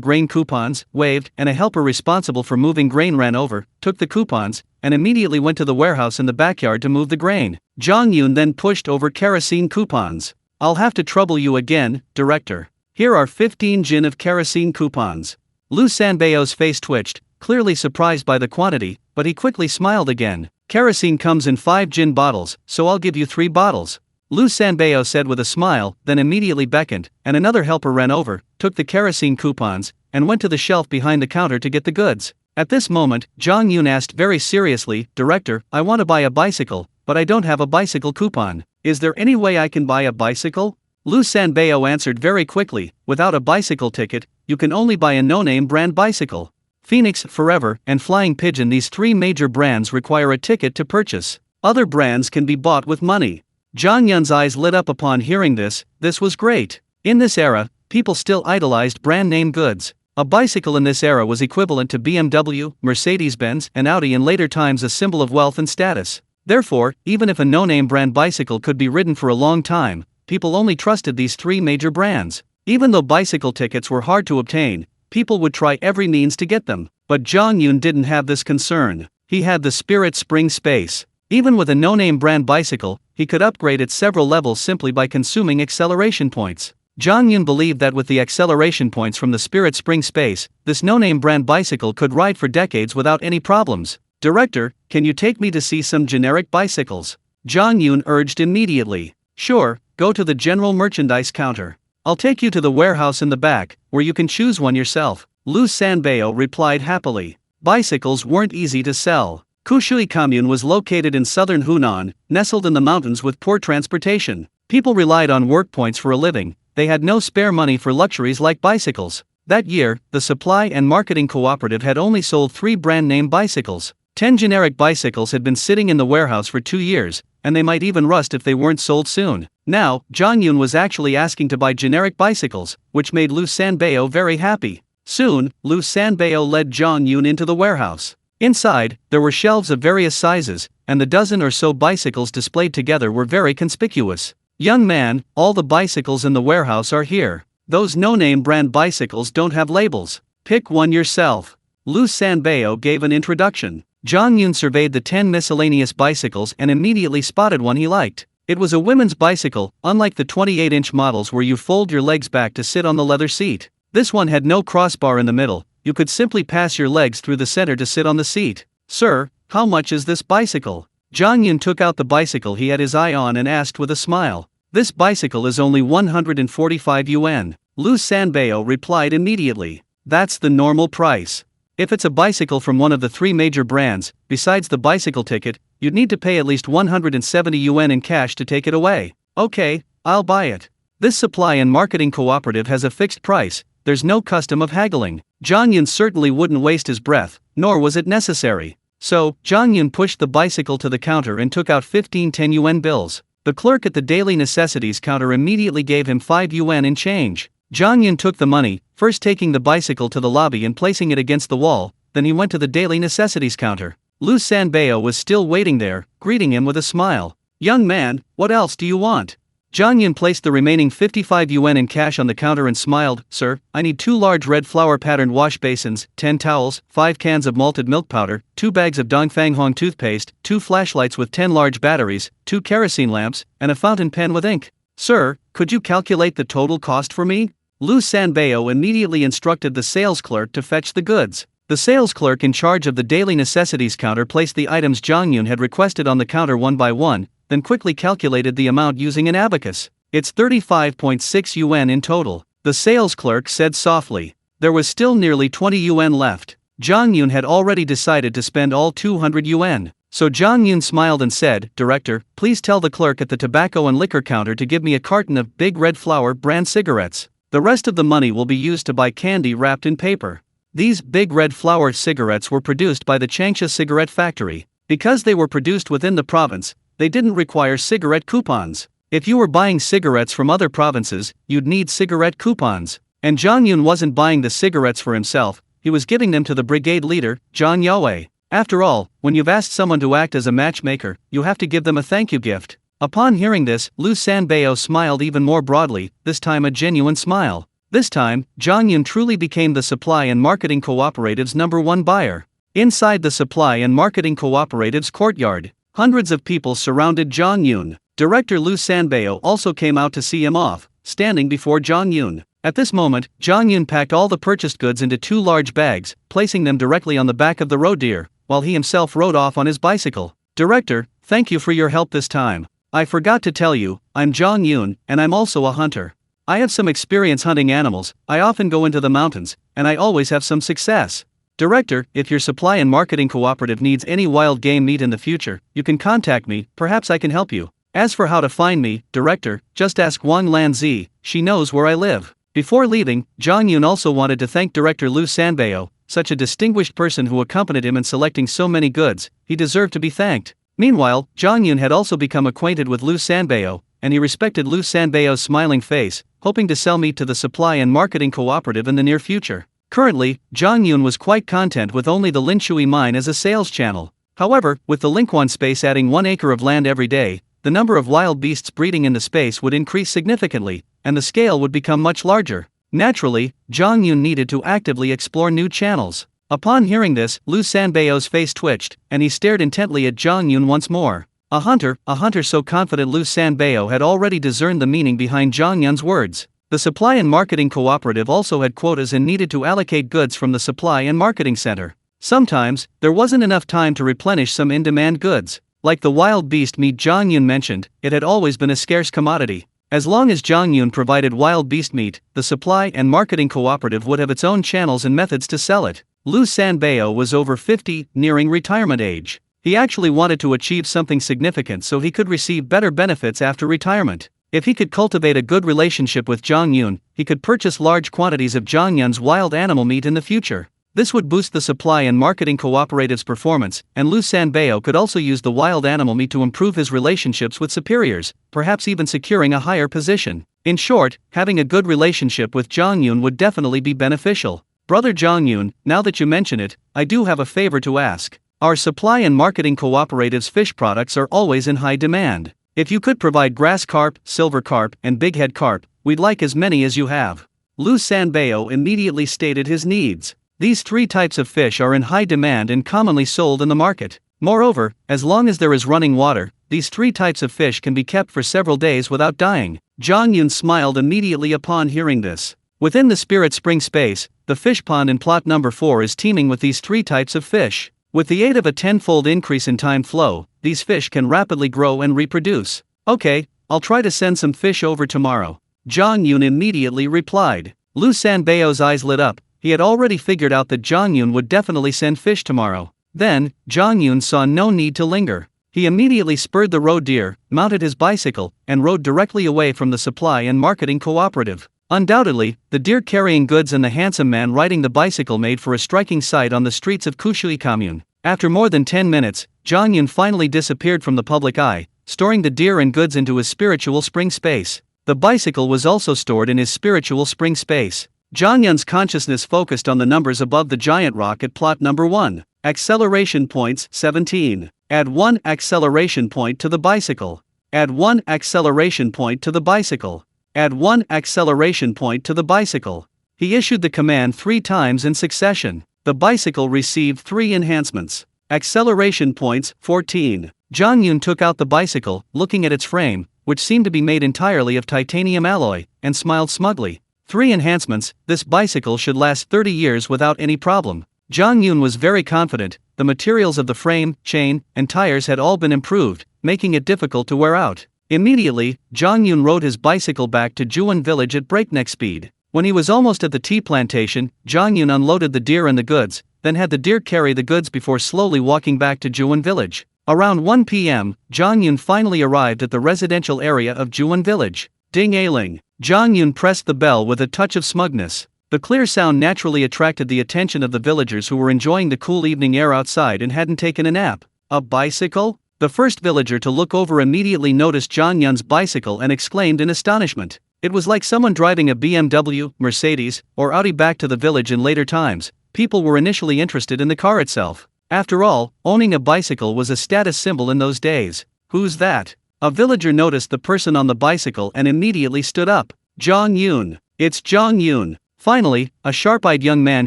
grain coupons, waved, and a helper responsible for moving grain ran over, took the coupons, and immediately went to the warehouse in the backyard to move the grain. Zhang Yun then pushed over kerosene coupons. "I'll have to trouble you again, Director. Here are 15 jin of kerosene coupons." Lu Sanbao's face twitched, clearly surprised by the quantity, but he quickly smiled again. "Kerosene comes in 5 jin bottles, so I'll give you 3 bottles." Lu Sanbao said with a smile, then immediately beckoned, and another helper ran over, took the kerosene coupons, and went to the shelf behind the counter to get the goods. At this moment, Zhang Yun asked very seriously, "Director, I want to buy a bicycle, but I don't have a bicycle coupon. Is there any way I can buy a bicycle?" Lu Sanbao answered very quickly, "Without a bicycle ticket, you can only buy a no-name brand bicycle. Phoenix, Forever, and Flying Pigeon, these 3 major brands require a ticket to purchase. Other brands can be bought with money." Zhang Yun's eyes lit up upon hearing this. This was great. In this era, people still idolized brand name goods. A bicycle in this era was equivalent to BMW, Mercedes-Benz, and Audi, in later times a symbol of wealth and status. Therefore, even if a no-name brand bicycle could be ridden for a long time, people only trusted these 3 major brands. Even though bicycle tickets were hard to obtain, people would try every means to get them. But Zhang Yun didn't have this concern. He had the Spirit Spring Space. Even with a no-name brand bicycle, he could upgrade at several levels simply by consuming acceleration points. Zhang Yun believed that with the acceleration points from the Spirit Spring Space, this no-name brand bicycle could ride for decades without any problems. "Director, can you take me to see some generic bicycles?" Zhang Yun urged immediately. "Sure, go to the general merchandise counter. I'll take you to the warehouse in the back, where you can choose one yourself," Lu Sanbao replied happily. Bicycles weren't easy to sell. Kushui Commune was located in southern Hunan, nestled in the mountains with poor transportation. People relied on work points for a living. They had no spare money for luxuries like bicycles. That year, the supply and marketing cooperative had only sold 3 brand-name bicycles. 10 generic bicycles had been sitting in the warehouse for 2 years, and they might even rust if they weren't sold soon. Now, Zhang Yun was actually asking to buy generic bicycles, which made Lu Sanbao very happy. Soon, Lu Sanbao led Zhang Yun into the warehouse. Inside, there were shelves of various sizes, and the dozen or so bicycles displayed together were very conspicuous. "Young man, all the bicycles in the warehouse are here. Those no-name brand bicycles don't have labels. Pick one yourself." Lu Sanbao gave an introduction. Zhang Yun surveyed the 10 miscellaneous bicycles and immediately spotted one he liked. It was a women's bicycle, unlike the 28-inch models where you fold your legs back to sit on the leather seat. This one had no crossbar in the middle. You could simply pass your legs through the center to sit on the seat. "Sir, how much is this bicycle?" Zhang Yun took out the bicycle he had his eye on and asked with a smile. "This bicycle is only 145 yuan. Lu Sanbao replied immediately. "That's the normal price. If it's a bicycle from one of the 3 major brands, besides the bicycle ticket, you'd need to pay at least 170 yuan in cash to take it away." "Okay, I'll buy it. This supply and marketing cooperative has a fixed price, there's no custom of haggling. Zhang Yun certainly wouldn't waste his breath, nor was it necessary. So, Zhang Yun pushed the bicycle to the counter and took out 15 10 yuan bills. The clerk at the daily necessities counter immediately gave him 5 yuan in change. Zhang Yun took the money, first taking the bicycle to the lobby and placing it against the wall, then he went to the daily necessities counter. Lu Sanbao was still waiting there, greeting him with a smile. "Young man, what else do you want?" Zhang Yun placed the remaining 55 yuan in cash on the counter and smiled. "Sir, I need 2 large red flower patterned wash basins, 10 towels, 5 cans of malted milk powder, 2 bags of Dongfang Hong toothpaste, 2 flashlights with 10 large batteries, 2 kerosene lamps, and a fountain pen with ink." "Sir, could you calculate the total cost for me?" Lu Sanbao immediately instructed the sales clerk to fetch the goods. The sales clerk in charge of the daily necessities counter placed the items Zhang Yun had requested on the counter one by one, then quickly calculated the amount using an abacus. "It's 35.6 yuan in total," the sales clerk said softly. There was still nearly 20 yuan left. Zhang Yun had already decided to spend all 200 yuan. So Zhang Yun smiled and said, "Director, please tell the clerk at the tobacco and liquor counter to give me a carton of Big Red Flower brand cigarettes. The rest of the money will be used to buy candy wrapped in paper." These Big Red Flower cigarettes were produced by the Changsha cigarette factory. Because they were produced within the province, they didn't require cigarette coupons. If you were buying cigarettes from other provinces, you'd need cigarette coupons. And Zhang Yun wasn't buying the cigarettes for himself, he was giving them to the brigade leader, Zhang Yaowei. After all, when you've asked someone to act as a matchmaker, you have to give them a thank you gift. Upon hearing this, Lu Sanbao smiled even more broadly, this time a genuine smile. This time, Zhang Yun truly became the supply and marketing cooperative's #1 buyer. Inside the supply and marketing cooperative's courtyard, hundreds of people surrounded Zhang Yun. Director Lu Sanbao also came out to see him off, standing before Zhang Yun. At this moment, Zhang Yun packed all the purchased goods into 2 large bags, placing them directly on the back of the road deer, while he himself rode off on his bicycle. "Director, thank you for your help this time. I forgot to tell you, I'm Zhang Yun, and I'm also a hunter. I have some experience hunting animals, I often go into the mountains, and I always have some success. Director, if your supply and marketing cooperative needs any wild game meat in the future, you can contact me, perhaps I can help you. As for how to find me, Director, just ask Wang Lanzi, she knows where I live." Before leaving, Zhang Yun also wanted to thank Director Lu Sanbao, such a distinguished person who accompanied him in selecting so many goods, he deserved to be thanked. Meanwhile, Zhang Yun had also become acquainted with Lu Sanbao, and he respected Lu Sanbao's smiling face, hoping to sell meat to the supply and marketing cooperative in the near future. Currently, Zhang Yun was quite content with only the Linshui mine as a sales channel. However, with the Linquan space adding 1 acre of land every day, the number of wild beasts breeding in the space would increase significantly, and the scale would become much larger. Naturally, Zhang Yun needed to actively explore new channels. Upon hearing this, Lu Sanbao's face twitched, and he stared intently at Zhang Yun once more. A hunter so confident Lu Sanbao had already discerned the meaning behind Zhang Yun's words. The supply and marketing cooperative also had quotas and needed to allocate goods from the supply and marketing center. Sometimes, there wasn't enough time to replenish some in-demand goods. Like the wild beast meat Zhang Yun mentioned, it had always been a scarce commodity. As long as Zhang Yun provided wild beast meat, the supply and marketing cooperative would have its own channels and methods to sell it. Lu Sanbao was over 50, nearing retirement age. He actually wanted to achieve something significant so he could receive better benefits after retirement. If he could cultivate a good relationship with Zhang Yun, he could purchase large quantities of Zhang Yun's wild animal meat in the future. This would boost the supply and marketing cooperative's performance, and Lu Sanbao could also use the wild animal meat to improve his relationships with superiors, perhaps even securing a higher position. In short, having a good relationship with Zhang Yun would definitely be beneficial. Brother Zhang Yun, now that you mention it, I do have a favor to ask. Our supply and marketing cooperative's fish products are always in high demand. If you could provide grass carp, silver carp, and bighead carp, we'd like as many as you have. Lu Sanbao immediately stated his needs. These 3 types of fish are in high demand and commonly sold in the market. Moreover, as long as there is running water, these 3 types of fish can be kept for several days without dying. Zhang Yun smiled immediately upon hearing this. Within the Spirit Spring space, the fish pond in plot number 4 is teeming with these 3 types of fish. With the aid of a 10-fold increase in time flow, these fish can rapidly grow and reproduce. Okay, I'll try to send some fish over tomorrow. Zhang Yun immediately replied. Lu Sanbao's eyes lit up. He had already figured out that Zhang Yun would definitely send fish tomorrow. Then, Zhang Yun saw no need to linger. He immediately spurred the road deer, mounted his bicycle, and rode directly away from the supply and marketing cooperative. Undoubtedly, the deer carrying goods and the handsome man riding the bicycle made for a striking sight on the streets of Kushui Commune. After more than 10 minutes, Zhang Yun finally disappeared from the public eye, storing the deer and goods into his spiritual spring space. The bicycle was also stored in his spiritual spring space. Zhang Yun's consciousness focused on the numbers above the giant rock at plot number 1. Acceleration points 17. Add 1 acceleration point to the bicycle. Add 1 acceleration point to the bicycle. Add 1 acceleration point to the bicycle. He issued the command 3 times in succession. The bicycle received 3 enhancements. Acceleration points 14. Zhang Yun took out the bicycle, looking at its frame, which seemed to be made entirely of titanium alloy, and smiled smugly. 3 enhancements, this bicycle should last 30 years without any problem. Zhang Yun was very confident. The materials of the frame, chain, and tires had all been improved, making it difficult to wear out. Immediately, Zhang Yun rode his bicycle back to Juan village at breakneck speed. When he was almost at the tea plantation, Zhang Yun unloaded the deer and the goods, then had the deer carry the goods before slowly walking back to Juan village. Around 1 p.m., Zhang Yun finally arrived at the residential area of Juan village. Ding-a-ling. Zhang Yun pressed the bell with a touch of smugness. The clear sound naturally attracted the attention of the villagers who were enjoying the cool evening air outside and hadn't taken a nap. A bicycle? The first villager to look over immediately noticed Zhang Yun's bicycle and exclaimed in astonishment. It was like someone driving a BMW, Mercedes, or Audi back to the village in later times. People were initially interested in the car itself. After all, owning a bicycle was a status symbol in those days. Who's that? A villager noticed the person on the bicycle and immediately stood up. Zhang Yun. It's Zhang Yun. Finally, a sharp-eyed young man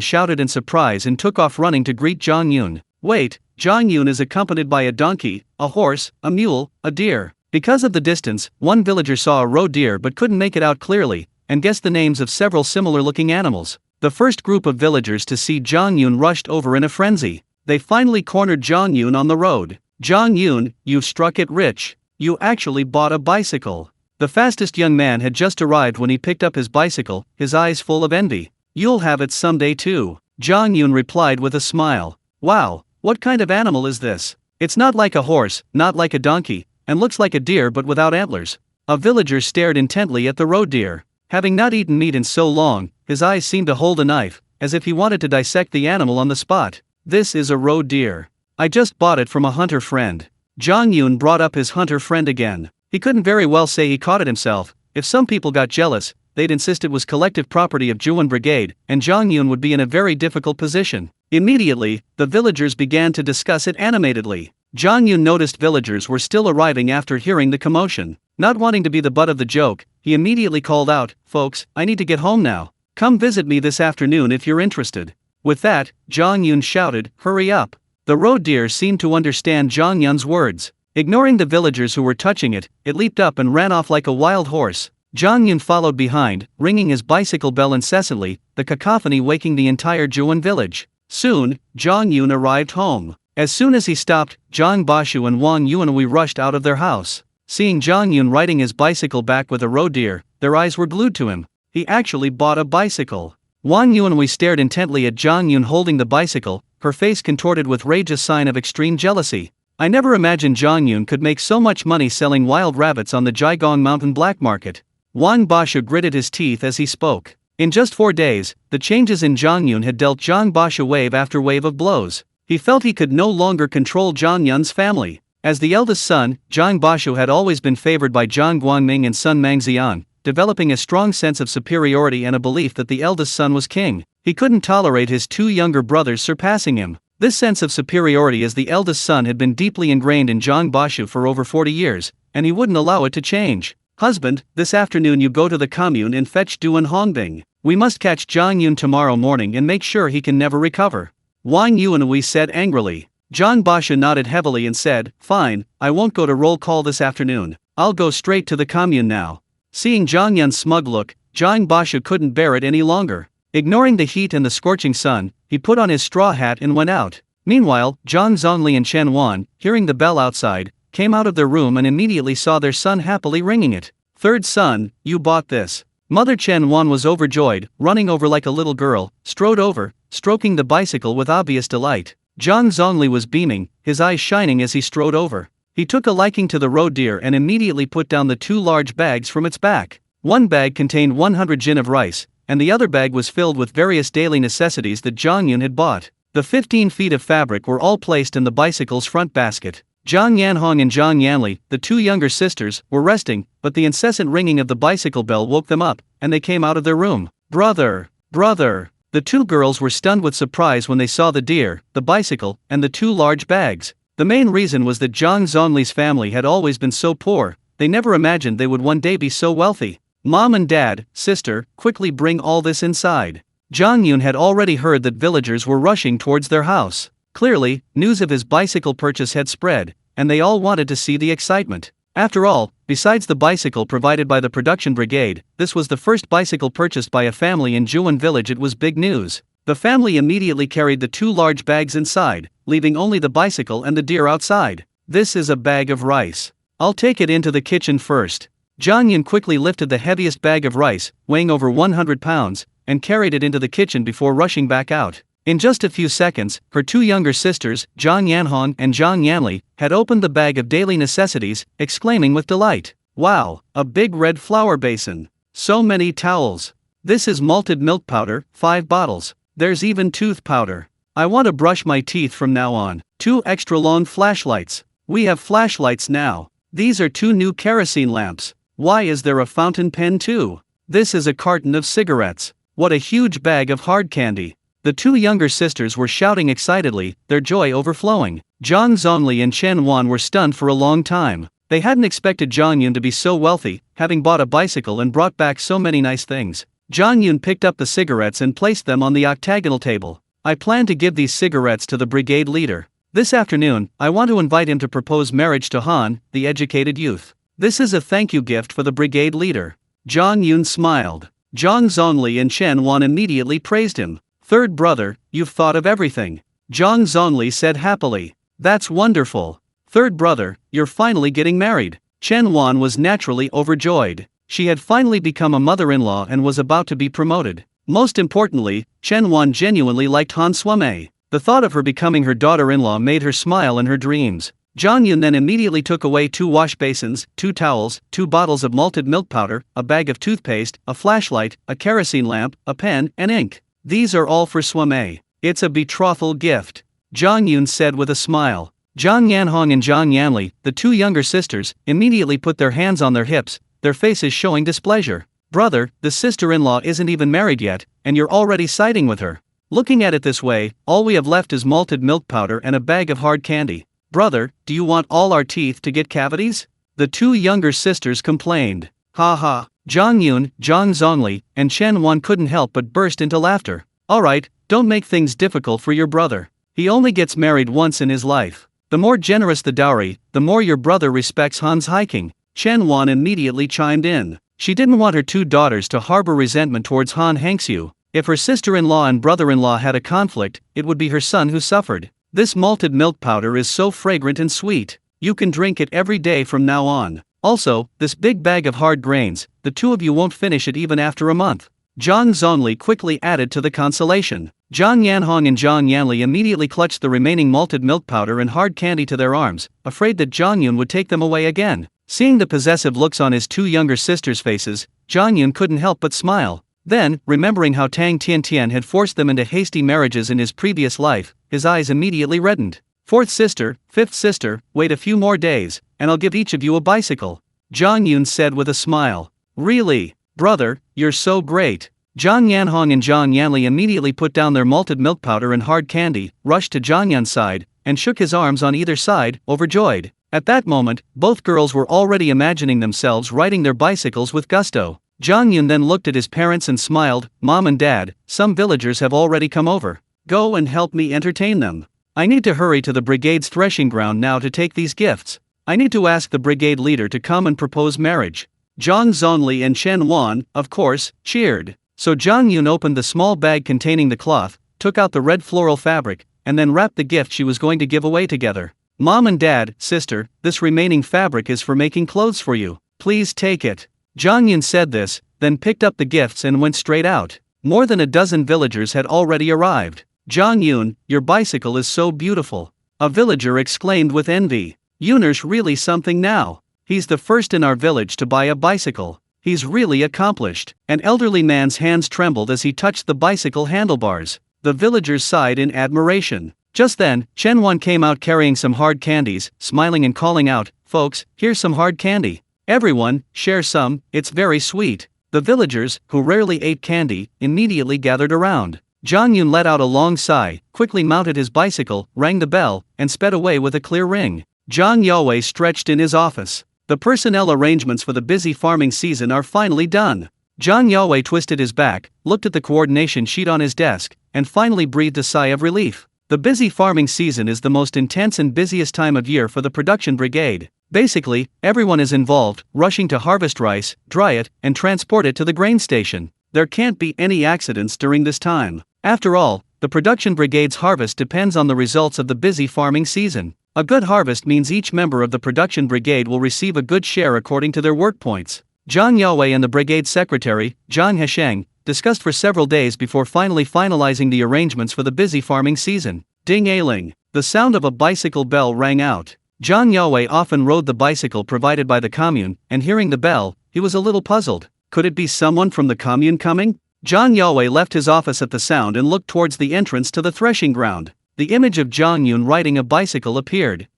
shouted in surprise and took off running to greet Zhang Yun. Wait, Zhang Yun is accompanied by a donkey, a horse, a mule, a deer. Because of the distance, one villager saw a roe deer but couldn't make it out clearly, and guessed the names of several similar-looking animals. The first group of villagers to see Zhang Yun rushed over in a frenzy. They finally cornered Zhang Yun on the road. Zhang Yun, you've struck it rich. You actually bought a bicycle. The fastest young man had just arrived when he picked up his bicycle, his eyes full of envy. You'll have it someday too. Zhang Yun replied with a smile. Wow, what kind of animal is this? It's not like a horse, not like a donkey, and looks like a deer but without antlers. A villager stared intently at the roe deer. Having not eaten meat in so long, his eyes seemed to hold a knife, as if he wanted to dissect the animal on the spot. This is a roe deer. I just bought it from a hunter friend. Zhang Yun brought up his hunter friend again. He couldn't very well say he caught it himself. If some people got jealous, they'd insist it was collective property of Juan Brigade, and Zhang Yun would be in a very difficult position. Immediately, the villagers began to discuss it animatedly. Zhang Yun noticed villagers were still arriving after hearing the commotion. Not wanting to be the butt of the joke, he immediately called out, "Folks, I need to get home now. Come visit me this afternoon if you're interested." With that, Zhang Yun shouted, "Hurry up." The roe deer seemed to understand Zhang Yun's words. Ignoring the villagers who were touching it, it leaped up and ran off like a wild horse. Zhang Yun followed behind, ringing his bicycle bell incessantly, the cacophony waking the entire Juan village. Soon, Zhang Yun arrived home. As soon as he stopped, Zhang Bashu and Wang Yuanhui rushed out of their house. Seeing Zhang Yun riding his bicycle back with a roe deer, their eyes were glued to him. He actually bought a bicycle. Wang Yuanhui stared intently at Zhang Yun holding the bicycle, her face contorted with rage, a sign of extreme jealousy. I never imagined Zhang Yun could make so much money selling wild rabbits on the Jiagong Mountain black market. Wang Bashu gritted his teeth as he spoke. In just 4 days, the changes in Zhang Yun had dealt Zhang Bashu wave after wave of blows. He felt he could no longer control Zhang Yun's family. As the eldest son, Zhang Bashu had always been favored by Zhang Guangming and son Mang Xian, developing a strong sense of superiority and a belief that the eldest son was king. He couldn't tolerate his 2 younger brothers surpassing him. This sense of superiority as the eldest son had been deeply ingrained in Zhang Bashu for over 40 years, and he wouldn't allow it to change. Husband, this afternoon you go to the commune and fetch Duan Hongbing. We must catch Zhang Yun tomorrow morning and make sure he can never recover. Wang Yuanhui said angrily. Zhang Bashu nodded heavily and said, "Fine, I won't go to roll call this afternoon. I'll go straight to the commune now." Seeing Zhang Yun's smug look, Zhang Bashu couldn't bear it any longer. Ignoring the heat and the scorching sun, he put on his straw hat and went out. Meanwhile, Zhang Zongli and Chen Wan, hearing the bell outside, came out of their room and immediately saw their son happily ringing it. "Third son, you bought this." Mother Chen Wan was overjoyed, running over like a little girl, strode over, stroking the bicycle with obvious delight. Zhang Zongli was beaming, his eyes shining as he strode over. He took a liking to the roe deer and immediately put down the 2 large bags from its back. One bag contained 100 jin of rice, and the other bag was filled with various daily necessities that Zhang Yun had bought. The 15 feet of fabric were all placed in the bicycle's front basket. Zhang Yanhong and Zhang Yanli, the 2 younger sisters, were resting, but the incessant ringing of the bicycle bell woke them up, and they came out of their room. Brother! Brother! The 2 girls were stunned with surprise when they saw the deer, the bicycle, and the 2 large bags. The main reason was that Zhang Zhongli's family had always been so poor, they never imagined they would one day be so wealthy. Mom and dad, sister, quickly bring all this inside. Zhang Yun had already heard that villagers were rushing towards their house. Clearly, news of his bicycle purchase had spread, and they all wanted to see the excitement. After all, besides the bicycle provided by the production brigade, this was the first bicycle purchased by a family in Juan village. It was big news. The family immediately carried the 2 large bags inside, leaving only the bicycle and the deer outside. This is a bag of rice. I'll take it into the kitchen first. Zhang Yun quickly lifted the heaviest bag of rice, weighing over 100 pounds, and carried it into the kitchen before rushing back out. In just a few seconds, her 2 younger sisters, Zhang Yanhong and Zhang Yanli, had opened the bag of daily necessities, exclaiming with delight, "Wow, a big red flour basin. So many towels. This is malted milk powder, 5 bottles. There's even tooth powder. I want to brush my teeth from now on. 2 extra long flashlights. We have flashlights now. These are 2 new kerosene lamps. Why is there a fountain pen too? This is a carton of cigarettes. What a huge bag of hard candy." The 2 younger sisters were shouting excitedly, their joy overflowing. Zhang Zhongli and Chen Wan were stunned for a long time. They hadn't expected Zhang Yun to be so wealthy, having bought a bicycle and brought back so many nice things. Zhang Yun picked up the cigarettes and placed them on the octagonal table. "I plan to give these cigarettes to the brigade leader. This afternoon, I want to invite him to propose marriage to Han, the educated youth. This is a thank you gift for the brigade leader." Zhang Yun smiled. Zhang Zhongli and Chen Wan immediately praised him. "Third brother, you've thought of everything," Zhang Zhongli said happily. "That's wonderful. Third brother, you're finally getting married." Chen Wan was naturally overjoyed. She had finally become a mother-in-law and was about to be promoted. Most importantly, Chen Wan genuinely liked Han Swame. The thought of her becoming her daughter-in-law made her smile in her dreams. Zhang Yun then immediately took away 2 wash basins, 2 towels, 2 bottles of malted milk powder, a bag of toothpaste, a flashlight, a kerosene lamp, a pen, and ink. "These are all for Swame. It's a betrothal gift," Zhang Yun said with a smile. Zhang Yanhong and Zhang Yanli, the 2 younger sisters, immediately put their hands on their hips, their faces showing displeasure. "Brother, the sister-in-law isn't even married yet, and you're already siding with her. Looking at it this way, all we have left is malted milk powder and a bag of hard candy. Brother, do you want all our teeth to get cavities?" The 2 younger sisters complained. "Ha ha." Zhang Yun, Zhang Zhongli, and Chen Wan couldn't help but burst into laughter. "Alright, don't make things difficult for your brother. He only gets married once in his life. The more generous the dowry, the more your brother respects Han's hiking." Chen Wan immediately chimed in. She didn't want her 2 daughters to harbor resentment towards Han Hangxiu. If her sister-in-law and brother-in-law had a conflict, it would be her son who suffered. "This malted milk powder is so fragrant and sweet. You can drink it every day from now on. Also, this big bag of hard grains, the 2 of you won't finish it even after a month." Zhang Zhongli quickly added to the consolation. Zhang Yanhong and Zhang Yanli immediately clutched the remaining malted milk powder and hard candy to their arms, afraid that Zhang Yun would take them away again. Seeing the possessive looks on his 2 younger sisters' faces, Zhang Yun couldn't help but smile. Then, remembering how Tang Tiantian had forced them into hasty marriages in his previous life, his eyes immediately reddened. "Fourth sister, fifth sister, wait a few more days, and I'll give each of you a bicycle," Zhang Yun said with a smile. "Really? Brother, you're so great." Zhang Yanhong and Zhang Yanli immediately put down their malted milk powder and hard candy, rushed to Zhang Yun's side, and shook his arms on either side, overjoyed. At that moment, both girls were already imagining themselves riding their bicycles with gusto. Zhang Yun then looked at his parents and smiled. "Mom and Dad, some villagers have already come over. Go and help me entertain them. I need to hurry to the brigade's threshing ground now to take these gifts. I need to ask the brigade leader to come and propose marriage." Zhang Zhongli and Chen Wan, of course, cheered. So Zhang Yun opened the small bag containing the cloth, took out the red floral fabric, and then wrapped the gift she was going to give away together. "Mom and Dad, sister, this remaining fabric is for making clothes for you. Please take it." Zhang Yun said this, then picked up the gifts and went straight out. More than a dozen villagers had already arrived. "Zhang Yun, your bicycle is so beautiful," a villager exclaimed with envy. Yun's really something now. He's the first in our village to buy a bicycle. He's really accomplished." An elderly man's hands trembled as he touched the bicycle handlebars. The villagers sighed in admiration. Just then, Chen Wan came out carrying some hard candies, smiling and calling out, "Folks, here's some hard candy. Everyone, share some, it's very sweet." The villagers, who rarely ate candy, immediately gathered around. Zhang Yun let out a long sigh, quickly mounted his bicycle, rang the bell, and sped away with a clear ring. Zhang Yue stretched in his office. The personnel arrangements for the busy farming season are finally done. Zhang Yue twisted his back, looked at the coordination sheet on his desk, and finally breathed a sigh of relief. The busy farming season is the most intense and busiest time of year for the production brigade. Basically, everyone is involved, rushing to harvest rice, dry it, and transport it to the grain station. There can't be any accidents during this time. After all, the production brigade's harvest depends on the results of the busy farming season. A good harvest means each member of the production brigade will receive a good share according to their work points. Zhang Yue and the brigade secretary, Zhang Hesheng, discussed for several days before finally finalizing the arrangements for the busy farming season. Ding-a-ling. The sound of a bicycle bell rang out. Zhang Yue often rode the bicycle provided by the commune, and hearing the bell, he was a little puzzled. Could it be someone from the commune coming? Zhang Yue left his office at the sound and looked towards the entrance to the threshing ground. The image of Zhang Yun riding a bicycle appeared.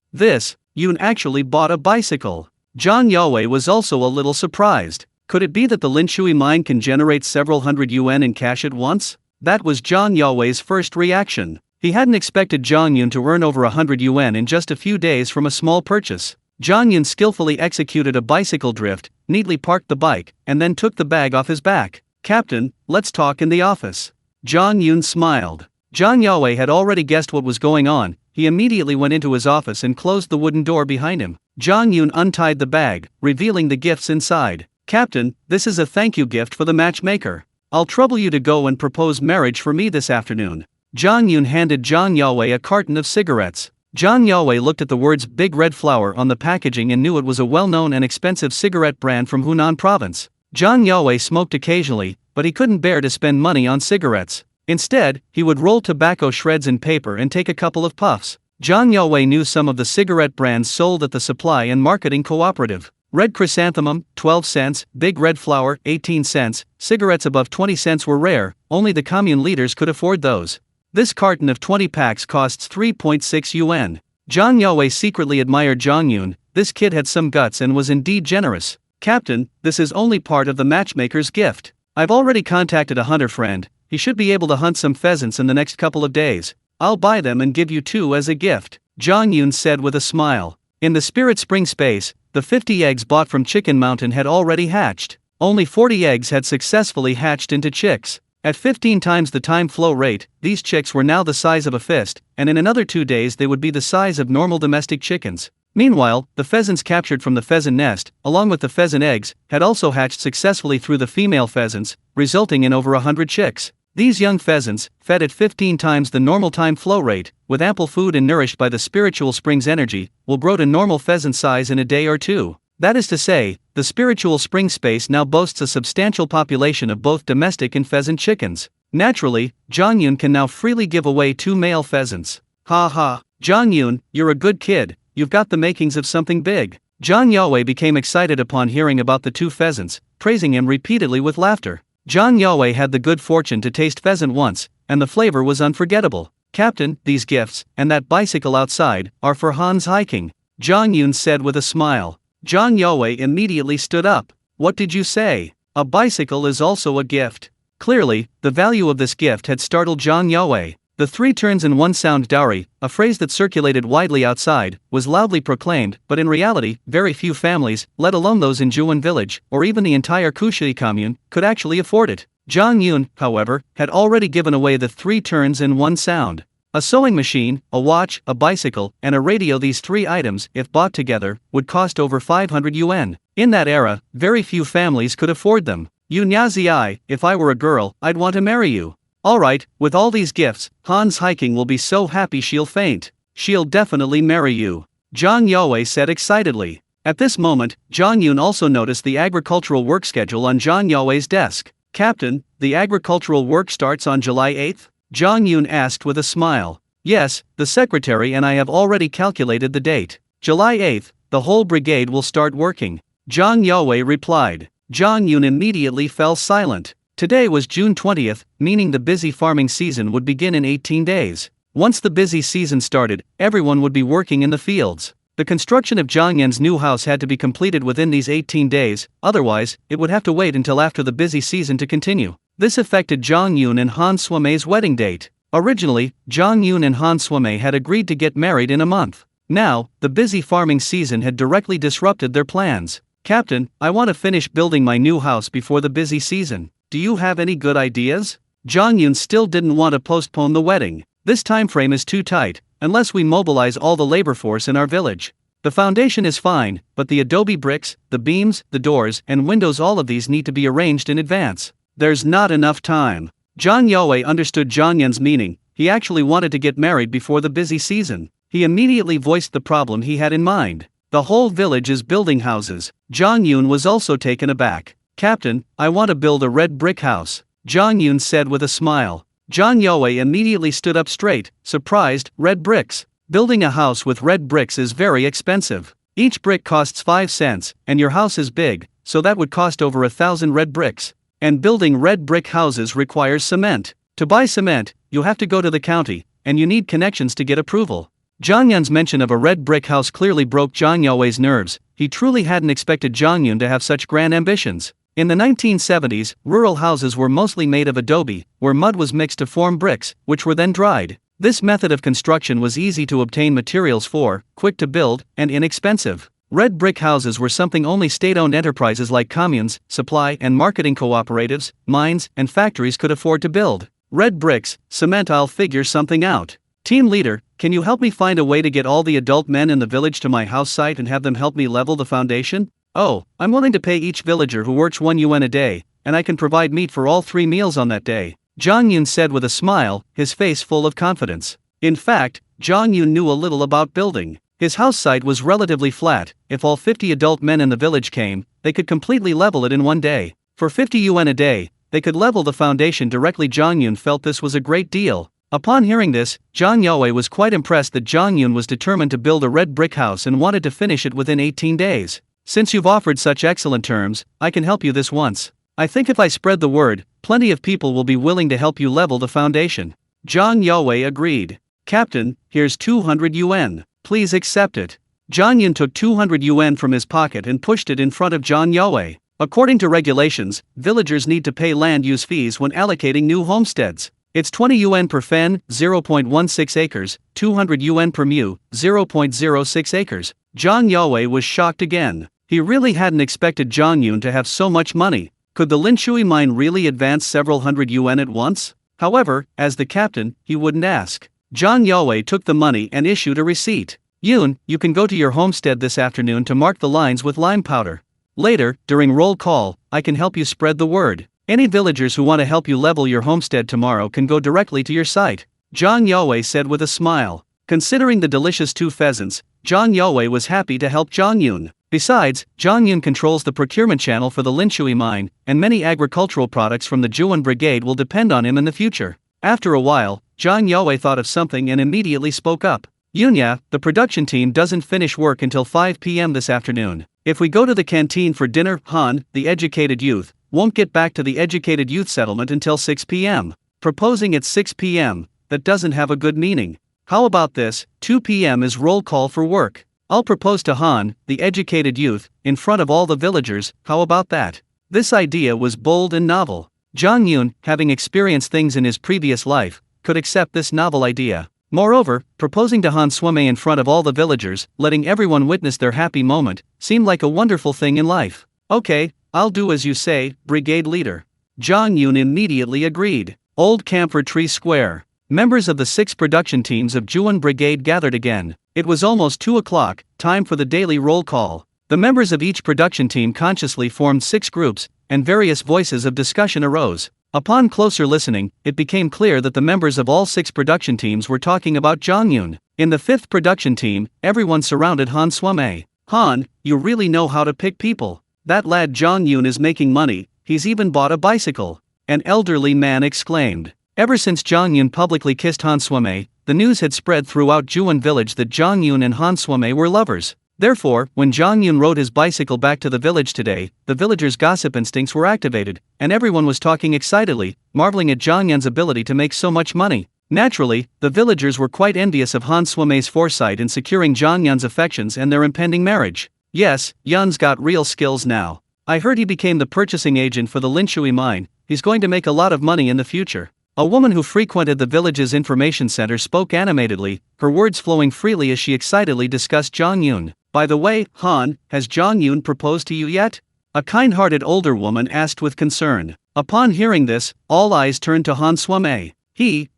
Yun actually bought a bicycle. Zhang Yue was also a little surprised. Could it be that the Linshui mine can generate several hundred yuan in cash at once? That was Zhang Yue's first reaction. He hadn't expected Zhang Yun to earn over 100 yuan in just a few days from a small purchase. Zhang Yun skillfully executed a bicycle drift, neatly parked the bike, and then took the bag off his back. "Captain, let's talk in the office." Zhang Yun smiled. Zhang Yue had already guessed what was going on. He immediately went into his office and closed the wooden door behind him. Zhang Yun untied the bag, revealing the gifts inside. "Captain, this is a thank you gift for the matchmaker. I'll trouble you to go and propose marriage for me this afternoon." Zhang Yun handed Zhang Yue a carton of cigarettes. Zhang Yue looked at the words "Big Red Flower" on the packaging and knew it was a well-known and expensive cigarette brand from Hunan province. Zhang Yue smoked occasionally, but he couldn't bear to spend money on cigarettes. Instead, he would roll tobacco shreds in paper and take a couple of puffs. Zhang Yue knew some of the cigarette brands sold at the supply and marketing cooperative. Red Chrysanthemum, 12 cents, Big Red Flower, 18 cents, cigarettes above 20 cents were rare, only the commune leaders could afford those. This carton of 20 packs costs 3.6 yuan. Zhang Yue secretly admired Zhang Yun. This kid had some guts and was indeed generous. "Captain, this is only part of the matchmaker's gift. I've already contacted a hunter friend. He should be able to hunt some pheasants in the next couple of days. I'll buy them and give you 2 as a gift," Zhang Yun said with a smile. In the Spirit Spring space, the 50 eggs bought from Chicken Mountain had already hatched. Only 40 eggs had successfully hatched into chicks. At 15 times the time flow rate, these chicks were now the size of a fist, and in another 2 days they would be the size of normal domestic chickens. Meanwhile, the pheasants captured from the pheasant nest, along with the pheasant eggs, had also hatched successfully through the female pheasants, resulting in over 100 chicks. These young pheasants, fed at 15 times the normal time flow rate, with ample food and nourished by the spiritual spring's energy, will grow to normal pheasant size in a day or 2. That is to say, the spiritual spring space now boasts a substantial population of both domestic and pheasant chickens. Naturally, Zhang Yun can now freely give away 2 male pheasants. "Ha ha, Zhang Yun, you're a good kid, you've got the makings of something big." Zhang Yue became excited upon hearing about the 2 pheasants, praising him repeatedly with laughter. Zhang Yue had the good fortune to taste pheasant once, and the flavor was unforgettable. "Captain, these gifts, and that bicycle outside, are for Han's hiking," Zhang Yun said with a smile. Zhang Yue immediately stood up. "What did you say? A bicycle is also a gift?" Clearly, the value of this gift had startled Zhang Yue. The 3 turns and 1 sound dowry, a phrase that circulated widely outside, was loudly proclaimed, but in reality, very few families, let alone those in Zhuan village, or even the entire Kushui commune, could actually afford it. Zhang Yun, however, had already given away the 3 turns and 1 sound. A sewing machine, a watch, a bicycle, and a radio. These 3 items, if bought together, would cost over 500 yuan. In that era, very few families could afford them. "You Nyazi, if I were a girl, I'd want to marry you." "Alright, with all these gifts, Han's hiking will be so happy she'll faint. She'll definitely marry you," Zhang Yue said excitedly. At this moment, Zhang Yun also noticed the agricultural work schedule on Zhang Yue's desk. "Captain, the agricultural work starts on July 8th? Zhang Yun asked with a smile. "Yes, the secretary and I have already calculated the date. July 8th, the whole brigade will start working. Zhang Yue replied. Zhang Yun immediately fell silent. Today was June 20th, meaning the busy farming season would begin in 18 days. Once the busy season started, everyone would be working in the fields. The construction of Zhang Yun's new house had to be completed within these 18 days, otherwise, it would have to wait until after the busy season to continue. This affected Zhang Yun and Han Suimei's wedding date. Originally, Zhang Yun and Han Suimei had agreed to get married in a month. Now, the busy farming season had directly disrupted their plans. Captain, I want to finish building my new house before the busy season. Do you have any good ideas? Zhang Yun still didn't want to postpone the wedding. This time frame is too tight, unless we mobilize all the labor force in our village. The foundation is fine, but the adobe bricks, the beams, the doors, and windows, all of these need to be arranged in advance. There's not enough time. Zhang Yue understood Zhang Yun's meaning. He actually wanted to get married before the busy season. He immediately voiced the problem he had in mind. The whole village is building houses. Zhang Yun was also taken aback. Captain, I want to build a red brick house, Zhang Yun said with a smile. Zhang Yue immediately stood up straight, surprised. Red bricks? Building a house with red bricks is very expensive. Each brick costs 5 cents, and your house is big, so that would cost over 1,000 red bricks. And building red brick houses requires cement. To buy cement, you have to go to the county, and you need connections to get approval. Zhang Yun's mention of a red brick house clearly broke Zhang Yue's nerves. He truly hadn't expected Zhang Yun to have such grand ambitions. In the 1970s, rural houses were mostly made of adobe, where mud was mixed to form bricks, which were then dried. This method of construction was easy to obtain materials for, quick to build, and inexpensive. Red brick houses were something only state-owned enterprises like communes, supply and marketing cooperatives, mines, and factories could afford to build. Red bricks, cement. I'll figure something out. Team leader, can you help me find a way to get all the adult men in the village to my house site and have them help me level the foundation? Oh, I'm willing to pay each villager who works 1 yuan a day, and I can provide meat for all 3 meals on that day, Zhang Yun said with a smile, his face full of confidence. In fact, Zhang Yun knew a little about building. His house site was relatively flat. If all 50 adult men in the village came, they could completely level it in 1 day. For 50 yuan a day, they could level the foundation directly. Zhang Yun felt this was a great deal. Upon hearing this, Zhang Yue was quite impressed that Zhang Yun was determined to build a red brick house and wanted to finish it within 18 days. Since you've offered such excellent terms, I can help you this once. I think if I spread the word, plenty of people will be willing to help you level the foundation. Zhang Yue agreed. Captain, here's 200 yuan. Please accept it. Zhang Yun took 200 yuan from his pocket and pushed it in front of Zhang Yue. According to regulations, villagers need to pay land use fees when allocating new homesteads. It's 20 yuan per fen, 0.16 acres, 200 yuan per mu, 0.06 acres. Zhang Yue was shocked again. He really hadn't expected Zhang Yun to have so much money. Could the Linshui mine really advance several hundred yuan at once? However, as the captain, he wouldn't ask. Zhang Yue took the money and issued a receipt. Yun, you can go to your homestead this afternoon to mark the lines with lime powder. Later, during roll call, I can help you spread the word. Any villagers who want to help you level your homestead tomorrow can go directly to your site, Zhang Yue said with a smile. Considering the delicious 2 pheasants, Zhang Yue was happy to help Zhang Yun. Besides, Zhang Yun controls the procurement channel for the Linshui mine, and many agricultural products from the Zhuan Brigade will depend on him in the future. After a while, Zhang Yue thought of something and immediately spoke up. Yunya, the production team doesn't finish work until 5 p.m. this afternoon. If we go to the canteen for dinner, Han, the educated youth, won't get back to the educated youth settlement until 6 p.m. Proposing at 6 p.m., that doesn't have a good meaning. How about this, 2 p.m. is roll call for work. I'll propose to Han, the educated youth, in front of all the villagers. How about that? This idea was bold and novel. Zhang Yun, having experienced things in his previous life, could accept this novel idea. Moreover, proposing to Han Suimei in front of all the villagers, letting everyone witness their happy moment, seemed like a wonderful thing in life. Okay, I'll do as you say, brigade leader. Zhang Yun immediately agreed. Old Camphor Tree Square. Members of the 6 production teams of Zhuan Brigade gathered again. It was almost 2 o'clock, time for the daily roll call. The members of each production team consciously formed 6 groups, and various voices of discussion arose. Upon closer listening, it became clear that the members of all 6 production teams were talking about Zhang Yun. In the 5th production team, everyone surrounded Han Suimei. Han, you really know how to pick people. That lad Zhang Yun is making money, he's even bought a bicycle. An elderly man exclaimed. Ever since Zhang Yun publicly kissed Han Suimei, the news had spread throughout Juan village that Zhang Yun and Han Suame were lovers. Therefore, when Zhang Yun rode his bicycle back to the village today, the villagers' gossip instincts were activated, and everyone was talking excitedly, marveling at Zhang Yun's ability to make so much money. Naturally, the villagers were quite envious of Han Suame's foresight in securing Zhang Yun's affections and their impending marriage. Yes, Yun's got real skills now. I heard he became the purchasing agent for the Linshui mine. He's going to make a lot of money in the future. A woman who frequented the village's information center spoke animatedly, her words flowing freely as she excitedly discussed Zhang Yun. By the way, Han, has Zhang Yun proposed to you yet? A kind-hearted older woman asked with concern. Upon hearing this, all eyes turned to Han Suame. He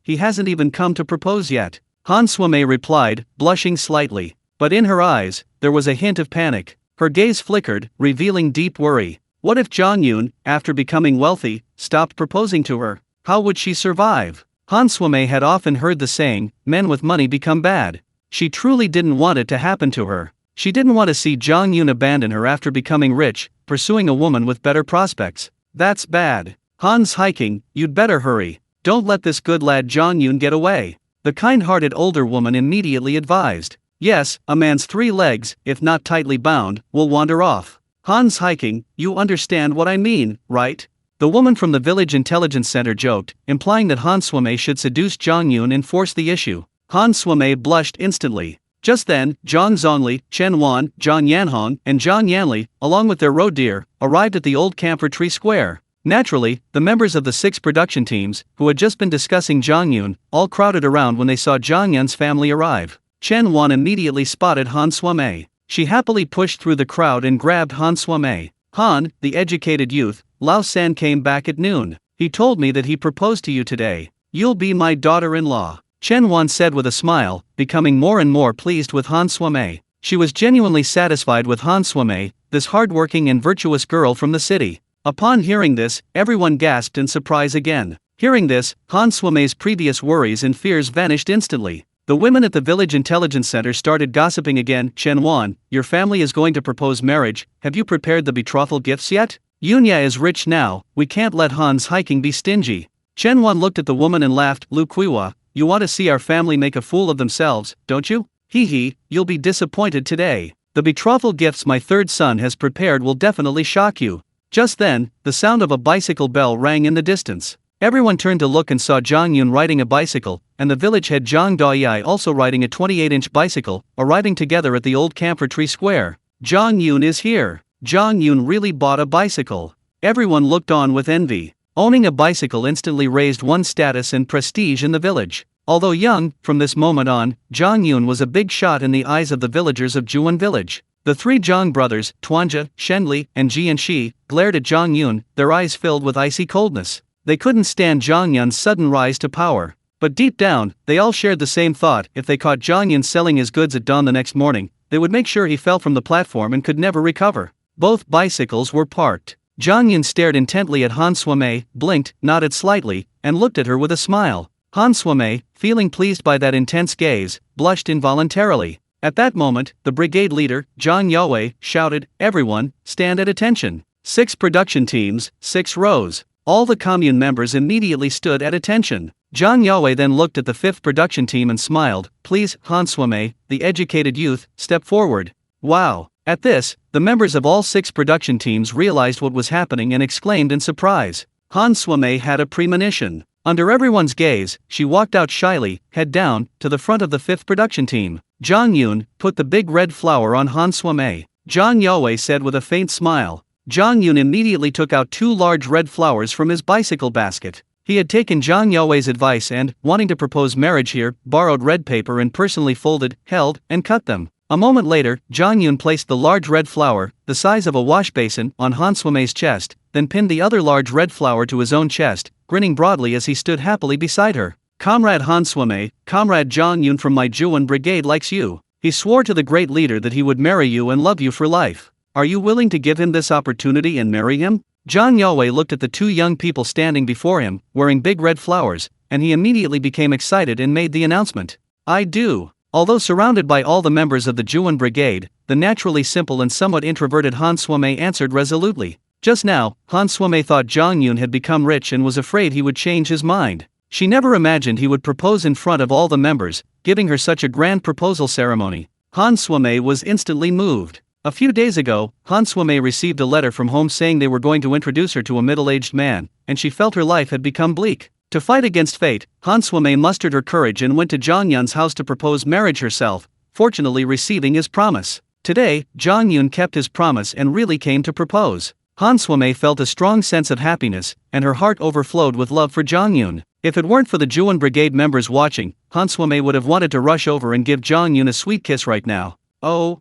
hasn't even come to propose yet. Han Suame replied, blushing slightly. But in her eyes, there was a hint of panic. Her gaze flickered, revealing deep worry. What if Zhang Yun, after becoming wealthy, stopped proposing to her? How would she survive? Han Suame had often heard the saying, men with money become bad. She truly didn't want it to happen to her. She didn't want to see Zhang Yun abandon her after becoming rich, pursuing a woman with better prospects. That's bad. Han's hiking, you'd better hurry. Don't let this good lad Zhang Yun get away. The kind-hearted older woman immediately advised. Yes, a man's 3 legs, if not tightly bound, will wander off. Han's hiking, you understand what I mean, right? The woman from the village intelligence center joked, implying that Han Suame should seduce Zhang Yun and force the issue. Han Suame blushed instantly. Just then, Zhang Zongli, Chen Wan, Zhang Yanhong, and Zhang Yanli, along with their road deer, arrived at the old camphor tree square. Naturally, the members of the 6 production teams, who had just been discussing Zhang Yun, all crowded around when they saw Zhang Yun's family arrive. Chen Wan immediately spotted Han Suame. She happily pushed through the crowd and grabbed Han Suame. Han, the educated youth, Lao San came back at noon. He told me that he proposed to you today. You'll be my daughter-in-law. Chen Wan said with a smile, becoming more and more pleased with Han Suame. She was genuinely satisfied with Han Suame, this hardworking and virtuous girl from the city. Upon hearing this, everyone gasped in surprise again. Hearing this, Han Suame's previous worries and fears vanished instantly. The women at the village intelligence center started gossiping again. Chen Wan, your family is going to propose marriage. Have you prepared the betrothal gifts yet? Yunya is rich now, we can't let Han's hiking be stingy. Chen Wan looked at the woman and laughed. Lu Kuiwa, you want to see our family make a fool of themselves, don't you? You'll be disappointed today. The betrothal gifts my 3rd son has prepared will definitely shock you. Just then, the sound of a bicycle bell rang in the distance. Everyone turned to look and saw Zhang Yun riding a bicycle, and the village head Zhang Daoyai also riding a 28-inch bicycle, arriving together at the old camphor tree square. Zhang Yun is here. Zhang Yun really bought a bicycle. Everyone looked on with envy. Owning a bicycle instantly raised one's status and prestige in the village. Although young, from this moment on, Zhang Yun was a big shot in the eyes of the villagers of Juan village. The 3 Zhang brothers, Tuanja, Shenli, and Jianxi, glared at Zhang Yun, their eyes filled with icy coldness. They couldn't stand Zhang Yun's sudden rise to power. But deep down, they all shared the same thought. If they caught Zhang Yun selling his goods at dawn the next morning, they would make sure he fell from the platform and could never recover. Both bicycles were parked. Zhang Yun stared intently at Han Suame, blinked, nodded slightly, and looked at her with a smile. Han Suame, feeling pleased by that intense gaze, blushed involuntarily. At that moment, the brigade leader, Zhang Yaowei, shouted, everyone, stand at attention. 6 production teams, 6 rows. All the commune members immediately stood at attention. Zhang Yaowei then looked at the 5th production team and smiled. Please, Han Suame, the educated youth, step forward. Wow. At this, the members of all 6 production teams realized what was happening and exclaimed in surprise. Han Suame had a premonition. Under everyone's gaze, she walked out shyly, head down, to the front of the 5th production team. Zhang Yun, put the big red flower on Han Suame. Zhang Yaowei said with a faint smile. Zhang Yun immediately took out 2 large red flowers from his bicycle basket. He had taken Zhang Yaowei's advice and, wanting to propose marriage here, borrowed red paper and personally folded, held, and cut them. A moment later, Zhang Yun placed the large red flower, the size of a wash basin, on Han Suame's chest, then pinned the other large red flower to his own chest, grinning broadly as he stood happily beside her. Comrade Han Suame, Comrade Zhang Yun from my Juan brigade likes you. He swore to the great leader that he would marry you and love you for life. Are you willing to give him this opportunity and marry him? Zhang Yaowei looked at the 2 young people standing before him, wearing big red flowers, and he immediately became excited and made the announcement. I do. Although surrounded by all the members of the Juan brigade, the naturally simple and somewhat introverted Han Suame answered resolutely. Just now, Han Suame thought Zhang Yun had become rich and was afraid he would change his mind. She never imagined he would propose in front of all the members, giving her such a grand proposal ceremony. Han Suimei was instantly moved. A few days ago, Han Suimei received a letter from home saying they were going to introduce her to a middle-aged man, and she felt her life had become bleak. To fight against fate, Han Suimei mustered her courage and went to Zhang Yun's house to propose marriage herself, fortunately receiving his promise. Today, Zhang Yun kept his promise and really came to propose. Han Suimei felt a strong sense of happiness, and her heart overflowed with love for Zhang Yun. If it weren't for the Zhuan Brigade members watching, Han Suimei would have wanted to rush over and give Zhang Yun a sweet kiss right now. Oh.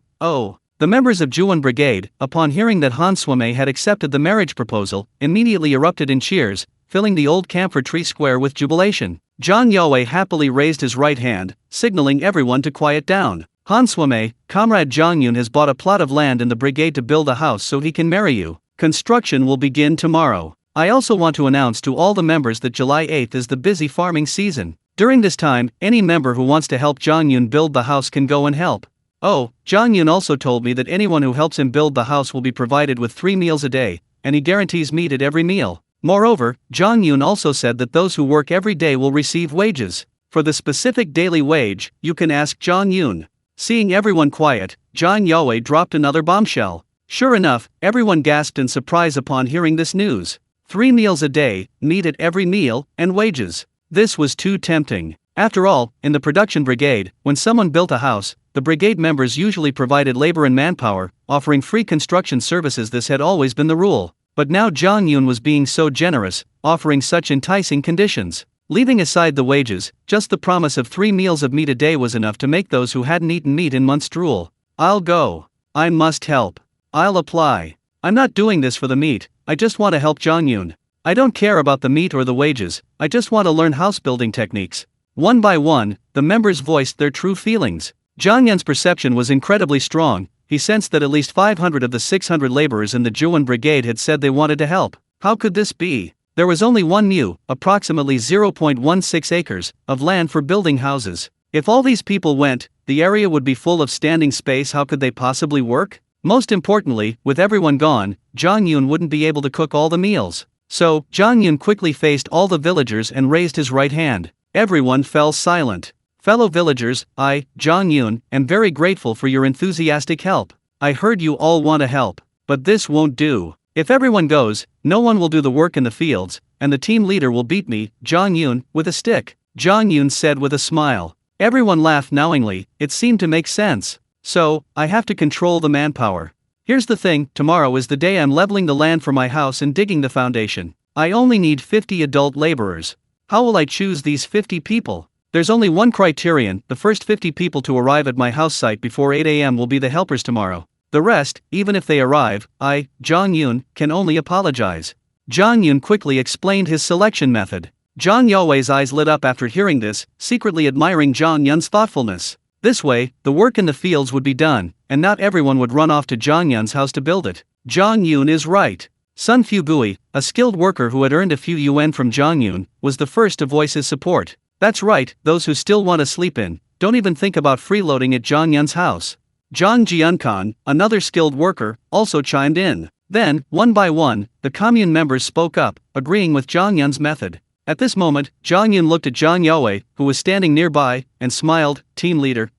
The members of Zhuan Brigade, upon hearing that Han Suimei had accepted the marriage proposal, immediately erupted in cheers, filling the old camphor tree square with jubilation. Zhang Yue happily raised his right hand, signaling everyone to quiet down. Han Suimei, Comrade Zhang Yun has bought a plot of land in the brigade to build a house so he can marry you. Construction will begin tomorrow. I also want to announce to all the members that July 8th is the busy farming season. During this time, any member who wants to help Zhang Yun build the house can go and help. Oh, Zhang Yun also told me that anyone who helps him build the house will be provided with 3 meals a day, and he guarantees meat at every meal. Moreover, Zhang Yun also said that those who work every day will receive wages. For the specific daily wage, you can ask Zhang Yun. Seeing everyone quiet, Zhang Yue dropped another bombshell. Sure enough, everyone gasped in surprise upon hearing this news. 3 meals a day, meat at every meal, and wages. This was too tempting. After all, in the production brigade, when someone built a house, the brigade members usually provided labor and manpower, offering free construction services. This had always been the rule. But now Zhang Yun was being so generous, offering such enticing conditions. Leaving aside the wages, just the promise of 3 meals of meat a day was enough to make those who hadn't eaten meat in months drool. I'll go. I must help. I'll apply. I'm not doing this for the meat, I just want to help Zhang Yun. I don't care about the meat or the wages, I just want to learn house building techniques. One by one, the members voiced their true feelings. Zhang Yun's perception was incredibly strong. He sensed that at least 500 of the 600 laborers in the Zhuan Brigade had said they wanted to help. How could this be? There was only one approximately 0.16 acres, of land for building houses. If all these people went, the area would be full of standing space. How could they possibly work? Most importantly, with everyone gone, Zhang Yun wouldn't be able to cook all the meals. So, Zhang Yun quickly faced all the villagers and raised his right hand. Everyone fell silent. Fellow villagers, I, Zhang Yun, am very grateful for your enthusiastic help. I heard you all want to help. But this won't do. If everyone goes, no one will do the work in the fields, and the team leader will beat me, Zhang Yun, with a stick. Zhang Yun said with a smile. Everyone laughed knowingly, it seemed to make sense. So, I have to control the manpower. Here's the thing, tomorrow is the day I'm leveling the land for my house and digging the foundation. I only need 50 adult laborers. How will I choose these 50 people? There's only one criterion, the first 50 people to arrive at my house site before 8 a.m. will be the helpers tomorrow. The rest, even if they arrive, I, Zhang Yun, can only apologize. Zhang Yun quickly explained his selection method. Zhang Yue's eyes lit up after hearing this, secretly admiring Zhang Yun's thoughtfulness. This way, the work in the fields would be done, and not everyone would run off to Zhang Yun's house to build it. Zhang Yun is right. Sun Fugui, a skilled worker who had earned a few yuan from Zhang Yun, was the first to voice his support. That's right, those who still want to sleep in, don't even think about freeloading at Zhang Yun's house. Zhang Jiankan, another skilled worker, also chimed in. Then, one by one, the commune members spoke up, agreeing with Zhang Yun's method. At this moment, Zhang Yun looked at Zhang Yue, who was standing nearby, and smiled. Team leader,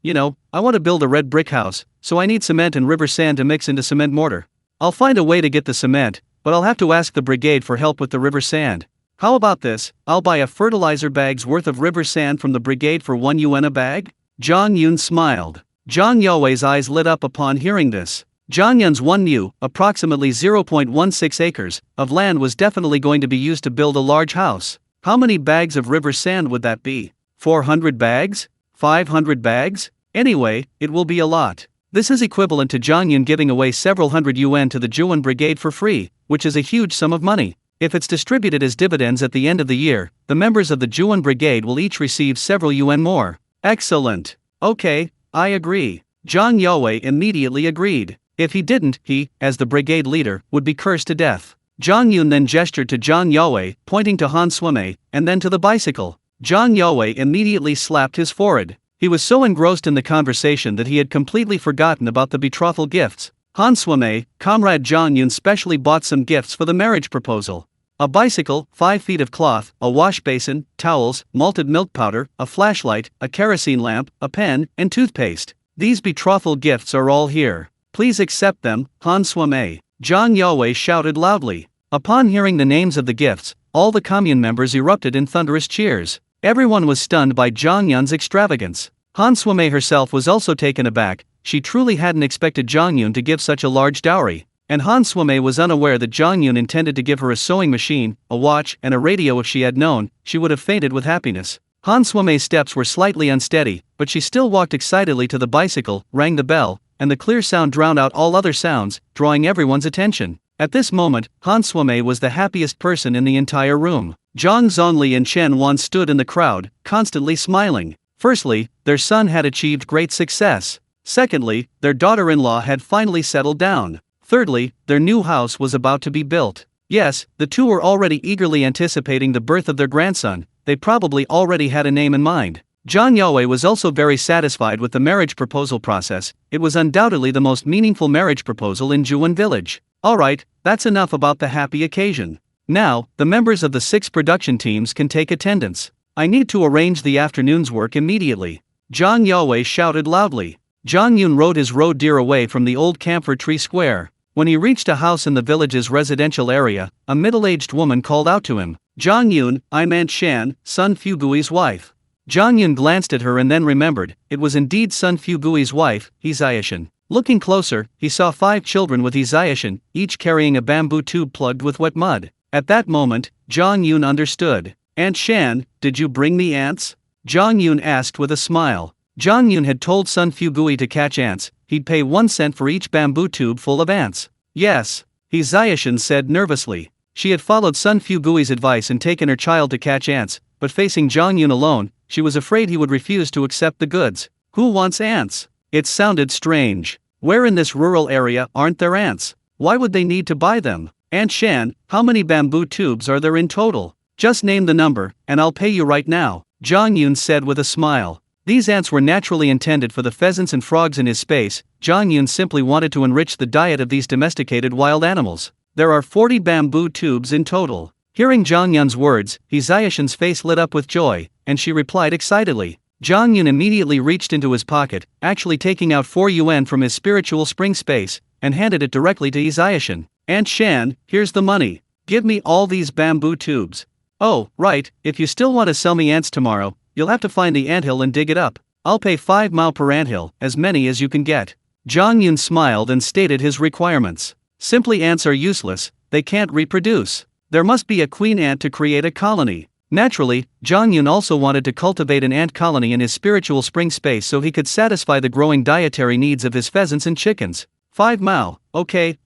I want to build a red brick house, so I need cement and river sand to mix into cement mortar. I'll find a way to get the cement, but I'll have to ask the brigade for help with the river sand. How about this, I'll buy a fertilizer bag's worth of river sand from the brigade for 1 yuan a bag? Zhang Yun smiled. Zhang Yue's eyes lit up upon hearing this. Zhang Yun's 1 approximately 0.16 acres, of land was definitely going to be used to build a large house. How many bags of river sand would that be? 400 bags? 500 bags? Anyway, it will be a lot. This is equivalent to Zhang Yun giving away several hundred yuan to the Zhuan Brigade for free, which is a huge sum of money. If it's distributed as dividends at the end of the year, the members of the Zhuan Brigade will each receive several yuan more. Excellent. Okay, I agree. Zhang Yue immediately agreed. If he didn't, he, as the brigade leader, would be cursed to death. Zhang Yun then gestured to Zhang Yue, pointing to Han Suimei, and then to the bicycle. Zhang Yue immediately slapped his forehead. He was so engrossed in the conversation that he had completely forgotten about the betrothal gifts. Han Suimei, Comrade Zhang Yun specially bought some gifts for the marriage proposal. A bicycle, 5 feet of cloth, a wash basin, towels, malted milk powder, a flashlight, a kerosene lamp, a pen, and toothpaste. These betrothal gifts are all here. Please accept them, Han Swame. Zhang Yun shouted loudly. Upon hearing the names of the gifts, all the commune members erupted in thunderous cheers. Everyone was stunned by Zhang Yun's extravagance. Han Swame herself was also taken aback. She truly hadn't expected Zhang Yun to give such a large dowry. And Han Swame was unaware that Zhang Yun intended to give her a sewing machine, a watch, and a radio. If she had known, she would have fainted with happiness. Han Swame's steps were slightly unsteady, but she still walked excitedly to the bicycle, rang the bell, and the clear sound drowned out all other sounds, drawing everyone's attention. At this moment, Han Swame was the happiest person in the entire room. Zhang Zhongli and Chen Wan stood in the crowd, constantly smiling. Firstly, their son had achieved great success. Secondly, their daughter-in-law had finally settled down. Thirdly, their new house was about to be built. Yes, the two were already eagerly anticipating the birth of their grandson. They probably already had a name in mind. Zhang Yun was also very satisfied with the marriage proposal process. It was undoubtedly the most meaningful marriage proposal in Juan village. Alright, that's enough about the happy occasion. Now, the members of the 6 production teams can take attendance. I need to arrange the afternoon's work immediately. Zhang Yun shouted loudly. Zhang Yun rode his road deer away from the old camphor tree square. When he reached a house in the village's residential area, a middle-aged woman called out to him, "Zhang Yun, I'm Aunt Shan, Sun Fugui's wife." Zhang Yun glanced at her and then remembered, it was indeed Sun Fugui's wife, Izayashan. Looking closer, he saw 5 children with Izayashan, each carrying a bamboo tube plugged with wet mud. At that moment, Zhang Yun understood. "Aunt Shan, did you bring me ants?" Zhang Yun asked with a smile. Zhang Yun had told Sun Fugui to catch ants. He'd pay 1 cent for each bamboo tube full of ants. "Yes," Izayashan said nervously. She had followed Sun Fugui's advice and taken her child to catch ants, but facing Zhang Yun alone, she was afraid he would refuse to accept the goods. Who wants ants? It sounded strange. Where in this rural area aren't there ants? Why would they need to buy them? "Aunt Shan, how many bamboo tubes are there in total? Just name the number, and I'll pay you right now," Zhang Yun said with a smile. These ants were naturally intended for the pheasants and frogs in his space. Zhang Yun simply wanted to enrich the diet of these domesticated wild animals. There are 40 bamboo tubes in total. Hearing Zhang Yun's words, Izayashan's face lit up with joy, and she replied excitedly. Zhang Yun immediately reached into his pocket, actually taking out 4 yuan from his spiritual spring space, and handed it directly to Izayashan. "Aunt Shan, here's the money. Give me all these bamboo tubes." "Oh, right, if you still want to sell me ants tomorrow, you'll have to find the anthill and dig it up. I'll pay 5 mao per anthill, as many as you can get." Zhang Yun smiled and stated his requirements. Simply ants are useless, they can't reproduce. There must be a queen ant to create a colony. Naturally, Zhang Yun also wanted to cultivate an ant colony in his spiritual spring space so he could satisfy the growing dietary needs of his pheasants and chickens. 5 mao, okay,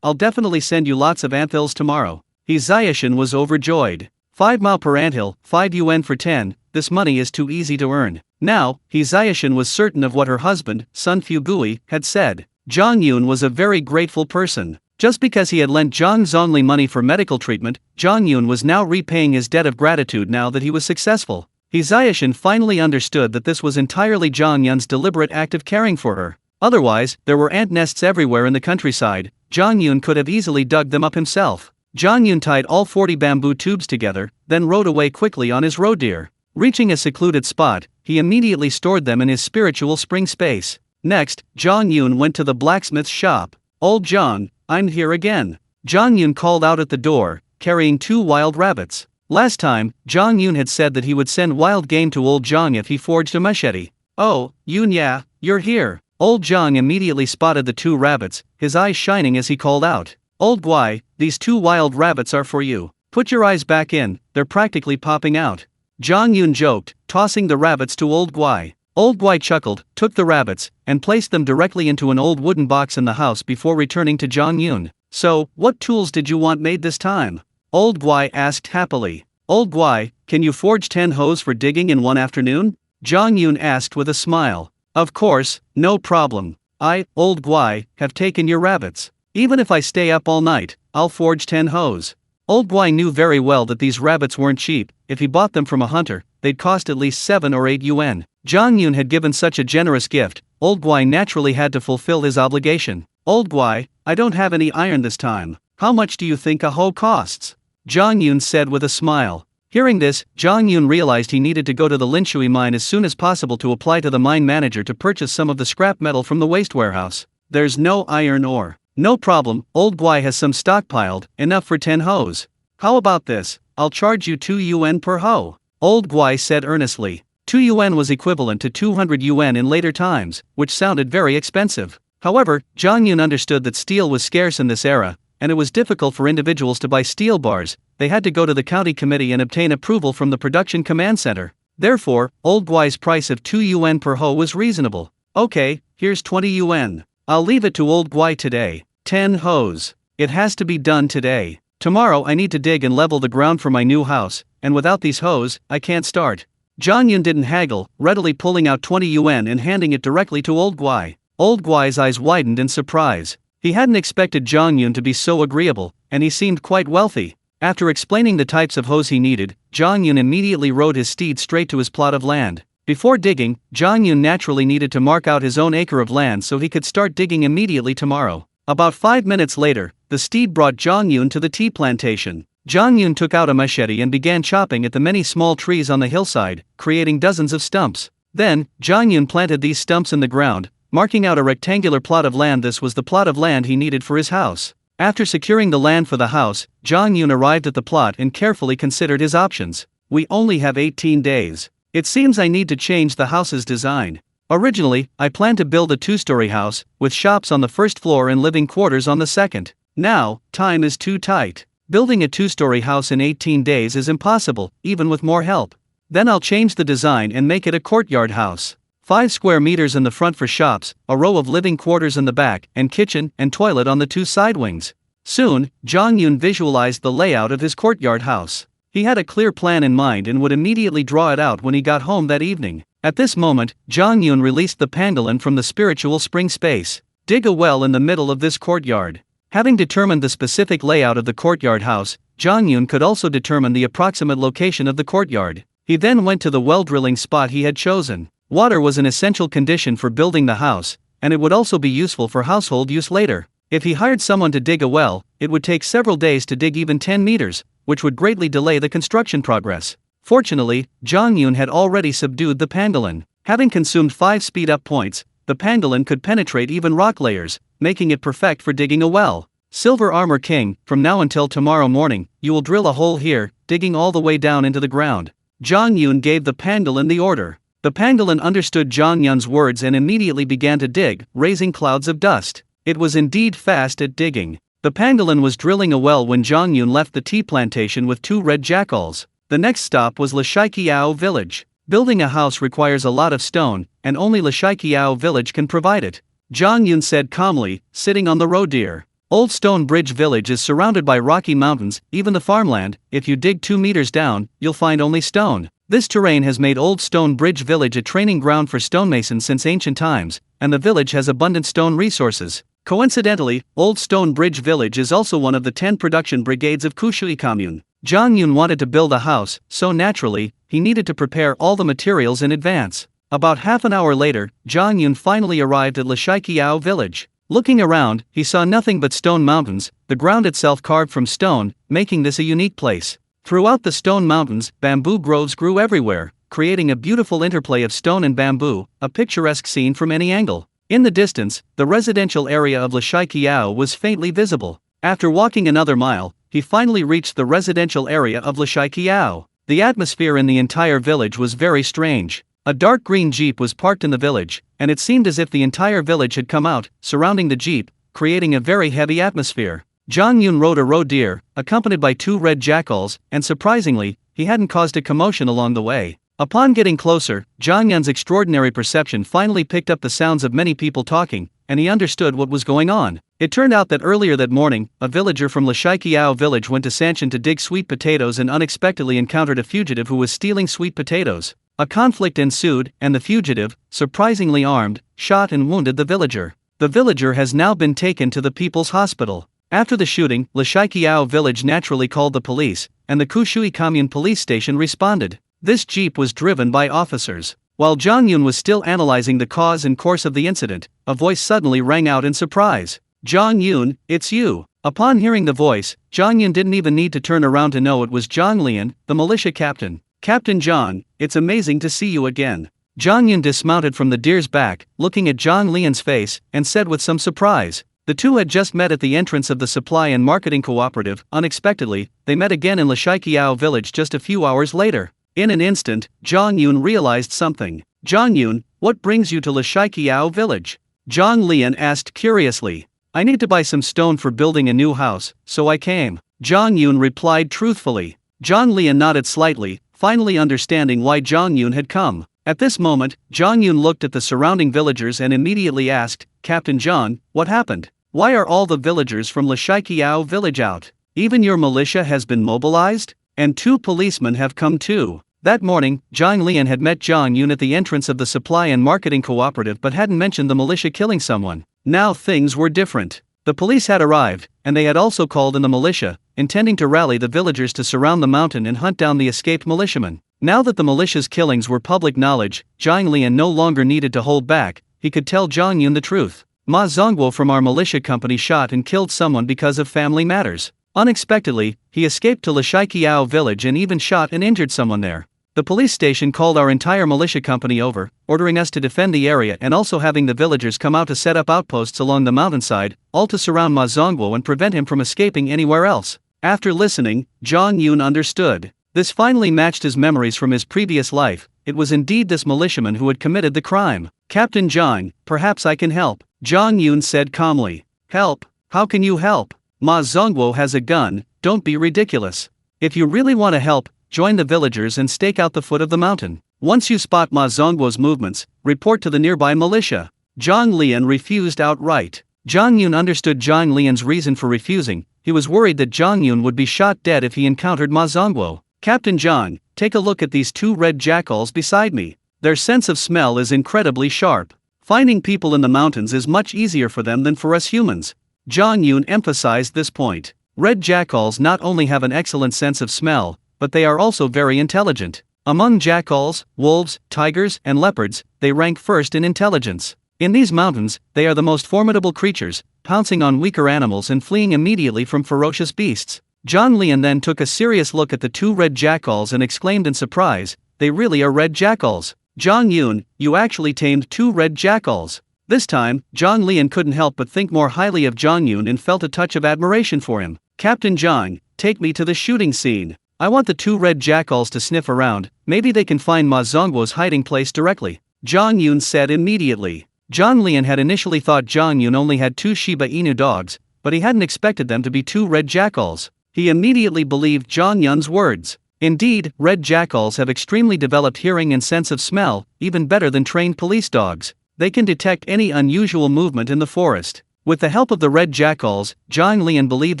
I'll definitely send you lots of anthills tomorrow. Izayashan was overjoyed. 5 mao per anthill, 5 yuan for 10, this money is too easy to earn. Now, Izayashan was certain of what her husband, Sun Fugui, had said. Zhang Yun was a very grateful person. Just because he had lent Zhang Zhongli money for medical treatment, Zhang Yun was now repaying his debt of gratitude now that he was successful. Izayashan finally understood that this was entirely Zhang Yun's deliberate act of caring for her. Otherwise, there were ant nests everywhere in the countryside. Zhang Yun could have easily dug them up himself. Zhang Yun tied all 40 bamboo tubes together, then rode away quickly on his road deer. Reaching a secluded spot, he immediately stored them in his spiritual spring space. Next, Zhang Yun went to the blacksmith's shop. "Old Zhang, I'm here again." Zhang Yun called out at the door, carrying 2 wild rabbits. Last time, Zhang Yun had said that he would send wild game to old Zhang if he forged a machete. "Oh, Yun, yeah, you're here." Old Zhang immediately spotted the 2 rabbits, his eyes shining as he called out. "Old Guai, these 2 wild rabbits are for you. Put your eyes back in, they're practically popping out." Zhang Yun joked, tossing the rabbits to Old Guai. Old Guai chuckled, took the rabbits, and placed them directly into an old wooden box in the house before returning to Zhang Yun. "So, what tools did you want made this time?" Old Guai asked happily. "Old Guai, can you forge 10 hoes for digging in 1 afternoon?" Zhang Yun asked with a smile. "Of course, no problem. I, Old Guai, have taken your rabbits. Even if I stay up all night, I'll forge 10 hoes." Old Guai knew very well that these rabbits weren't cheap. If he bought them from a hunter, they'd cost at least 7 or 8 yuan. Zhang Yun had given such a generous gift, Old Guai naturally had to fulfill his obligation. "Old Guai, I don't have any iron this time. How much do you think a hoe costs?" Zhang Yun said with a smile. Hearing this, Zhang Yun realized he needed to go to the Linshui mine as soon as possible to apply to the mine manager to purchase some of the scrap metal from the waste warehouse. There's no iron ore. No problem, old Guai has some stockpiled, enough for 10 hoes. How about this? I'll charge you 2 yuan per hoe. Old Guai said earnestly. 2 yuan was equivalent to 200 yuan in later times, which sounded very expensive. However, Zhang Yun understood that steel was scarce in this era, and it was difficult for individuals to buy steel bars. They had to go to the county committee and obtain approval from the production command center. Therefore, old Guai's price of 2 yuan per hoe was reasonable. Okay, here's 20 yuan. I'll leave it to old Guai today. 10 hoes. It has to be done today. Tomorrow I need to dig and level the ground for my new house, and without these hoes, I can't start. Zhang Yun didn't haggle, readily pulling out 20 yuan and handing it directly to old Guai. Old Guai's eyes widened in surprise. He hadn't expected Zhang Yun to be so agreeable, and he seemed quite wealthy. After explaining the types of hoes he needed, Zhang Yun immediately rode his steed straight to his plot of land. Before digging, Zhang Yun naturally needed to mark out his own acre of land so he could start digging immediately tomorrow. About 5 minutes later, the steed brought Zhang Yun to the tea plantation. Zhang Yun took out a machete and began chopping at the many small trees on the hillside, creating dozens of stumps. Then, Zhang Yun planted these stumps in the ground, marking out a rectangular plot of land. This was the plot of land he needed for his house. After securing the land for the house, Zhang Yun arrived at the plot and carefully considered his options. We only have 18 days. It seems I need to change the house's design. Originally, I planned to build a 2-story house, with shops on the first floor and living quarters on the second. Now, time is too tight. Building a 2-story house in 18 days is impossible, even with more help. Then I'll change the design and make it a courtyard house. 5 square meters in the front for shops, a row of living quarters in the back, and kitchen and toilet on the 2 side wings. Soon, Zhang Yun visualized the layout of his courtyard house. He had a clear plan in mind and would immediately draw it out when he got home that evening. At this moment, Zhang Yun released the pangolin from the spiritual spring space. Dig a well in the middle of this courtyard. Having determined the specific layout of the courtyard house, Zhang Yun could also determine the approximate location of the courtyard. He then went to the well drilling spot he had chosen. Water was an essential condition for building the house, and it would also be useful for household use later. If he hired someone to dig a well, it would take several days to dig even 10 meters, which would greatly delay the construction progress. Fortunately, Zhang Yun had already subdued the pangolin. Having consumed 5 speed-up points, the pangolin could penetrate even rock layers, making it perfect for digging a well. Silver Armor King, from now until tomorrow morning, you will drill a hole here, digging all the way down into the ground. Zhang Yun gave the pangolin the order. The pangolin understood Zhang Yun's words and immediately began to dig, raising clouds of dust. It was indeed fast at digging. The pangolin was drilling a well when Zhang Yun left the tea plantation with 2 red jackals. The next stop was Lishaiqiao village. Building a house requires a lot of stone, and only Lishaiqiao village can provide it. Zhang Yun said calmly, sitting on the road deer. Old Stone Bridge village is surrounded by rocky mountains, even the farmland. If you dig 2 meters down, you'll find only stone. This terrain has made Old Stone Bridge village a training ground for stonemasons since ancient times, and the village has abundant stone resources. Coincidentally, Old Stone Bridge village is also one of the 10 production brigades of Kushui commune. Zhang Yun wanted to build a house, so naturally, he needed to prepare all the materials in advance. About half an hour later, Zhang Yun finally arrived at Lishaiqiao village. Looking around, he saw nothing but stone mountains, the ground itself carved from stone, making this a unique place. Throughout the stone mountains, bamboo groves grew everywhere, creating a beautiful interplay of stone and bamboo, a picturesque scene from any angle. In the distance, the residential area of Lishaiqiao was faintly visible. After walking another mile, he finally reached the residential area of Lishaiqiao. The atmosphere in the entire village was very strange. A dark green jeep was parked in the village, and it seemed as if the entire village had come out, surrounding the jeep, creating a very heavy atmosphere. Zhang Yun rode a roe deer, accompanied by 2 red jackals, and surprisingly, he hadn't caused a commotion along the way. Upon getting closer, Zhang Yun's extraordinary perception finally picked up the sounds of many people talking, and he understood what was going on. It turned out that earlier that morning, a villager from Lishaiqiao village went to Sanshan to dig sweet potatoes and unexpectedly encountered a fugitive who was stealing sweet potatoes. A conflict ensued, and the fugitive, surprisingly armed, shot and wounded the villager. The villager has now been taken to the people's hospital. After the shooting, Lishaiqiao village naturally called the police, and the Kushui commune police station responded. This jeep was driven by officers. While Zhang Yun was still analyzing the cause and course of the incident, a voice suddenly rang out in surprise. Zhang Yun, it's you. Upon hearing the voice, Zhang Yun didn't even need to turn around to know it was Zhang Lian, the militia captain. Captain Zhang, it's amazing to see you again. Zhang Yun dismounted from the deer's back, looking at Zhang Lian's face, and said with some surprise. The two had just met at the entrance of the supply and marketing cooperative. Unexpectedly, they met again in Lashaikiao village just a few hours later. In an instant, Zhang Yun realized something. Zhang Yun, what brings you to Lashaikiao village? Zhang Lian asked curiously. I need to buy some stone for building a new house, so I came. Zhang Yun replied truthfully. Zhang Lian nodded slightly, finally understanding why Zhang Yun had come. At this moment, Zhang Yun looked at the surrounding villagers and immediately asked, Captain Zhang, what happened? Why are all the villagers from Lashaikiao village out? Even your militia has been mobilized? And 2 policemen have come too. That morning, Zhang Lian had met Zhang Yun at the entrance of the supply and marketing cooperative but hadn't mentioned the militia killing someone. Now things were different. The police had arrived, and they had also called in the militia, intending to rally the villagers to surround the mountain and hunt down the escaped militiamen. Now that the militia's killings were public knowledge, Zhang Lian no longer needed to hold back. He could tell Zhang Yun the truth. Ma Zongguo from our militia company shot and killed someone because of family matters. Unexpectedly, he escaped to Lashaikiao village and even shot and injured someone there. The police station called our entire militia company over, ordering us to defend the area and also having the villagers come out to set up outposts along the mountainside, all to surround Ma Zongguo and prevent him from escaping anywhere else. After listening, Zhang Yun understood. This finally matched his memories from his previous life. It was indeed this militiaman who had committed the crime. Captain Zhang, perhaps I can help, Zhang Yun said calmly. Help? How can you help? Ma Zongguo has a gun, don't be ridiculous. If you really want to help, join the villagers and stake out the foot of the mountain. Once you spot Ma Zongguo's movements, report to the nearby militia. Zhang Lian refused outright. Zhang Yun understood Zhang Lian's reason for refusing. He was worried that Zhang Yun would be shot dead if he encountered Ma Zongguo. Captain Zhang, take a look at these 2 red jackals beside me. Their sense of smell is incredibly sharp. Finding people in the mountains is much easier for them than for us humans. Zhang Yun emphasized this point. Red jackals not only have an excellent sense of smell, but they are also very intelligent. Among jackals, wolves, tigers, and leopards, they rank first in intelligence. In these mountains, they are the most formidable creatures, pouncing on weaker animals and fleeing immediately from ferocious beasts. Zhang Lian then took a serious look at the 2 red jackals and exclaimed in surprise, they really are red jackals. Zhang Yun, you actually tamed 2 red jackals. This time, Zhang Lian couldn't help but think more highly of Zhang Yun and felt a touch of admiration for him. Captain Zhang, take me to the shooting scene. I want the 2 red jackals to sniff around, maybe they can find Ma Zongguo's hiding place directly. Zhang Yun said immediately. Zhang Lian had initially thought Zhang Yun only had 2 Shiba Inu dogs, but he hadn't expected them to be 2 red jackals. He immediately believed Zhang Yun's words. Indeed, red jackals have extremely developed hearing and sense of smell, even better than trained police dogs. They can detect any unusual movement in the forest. With the help of the red jackals, Zhang Lian believed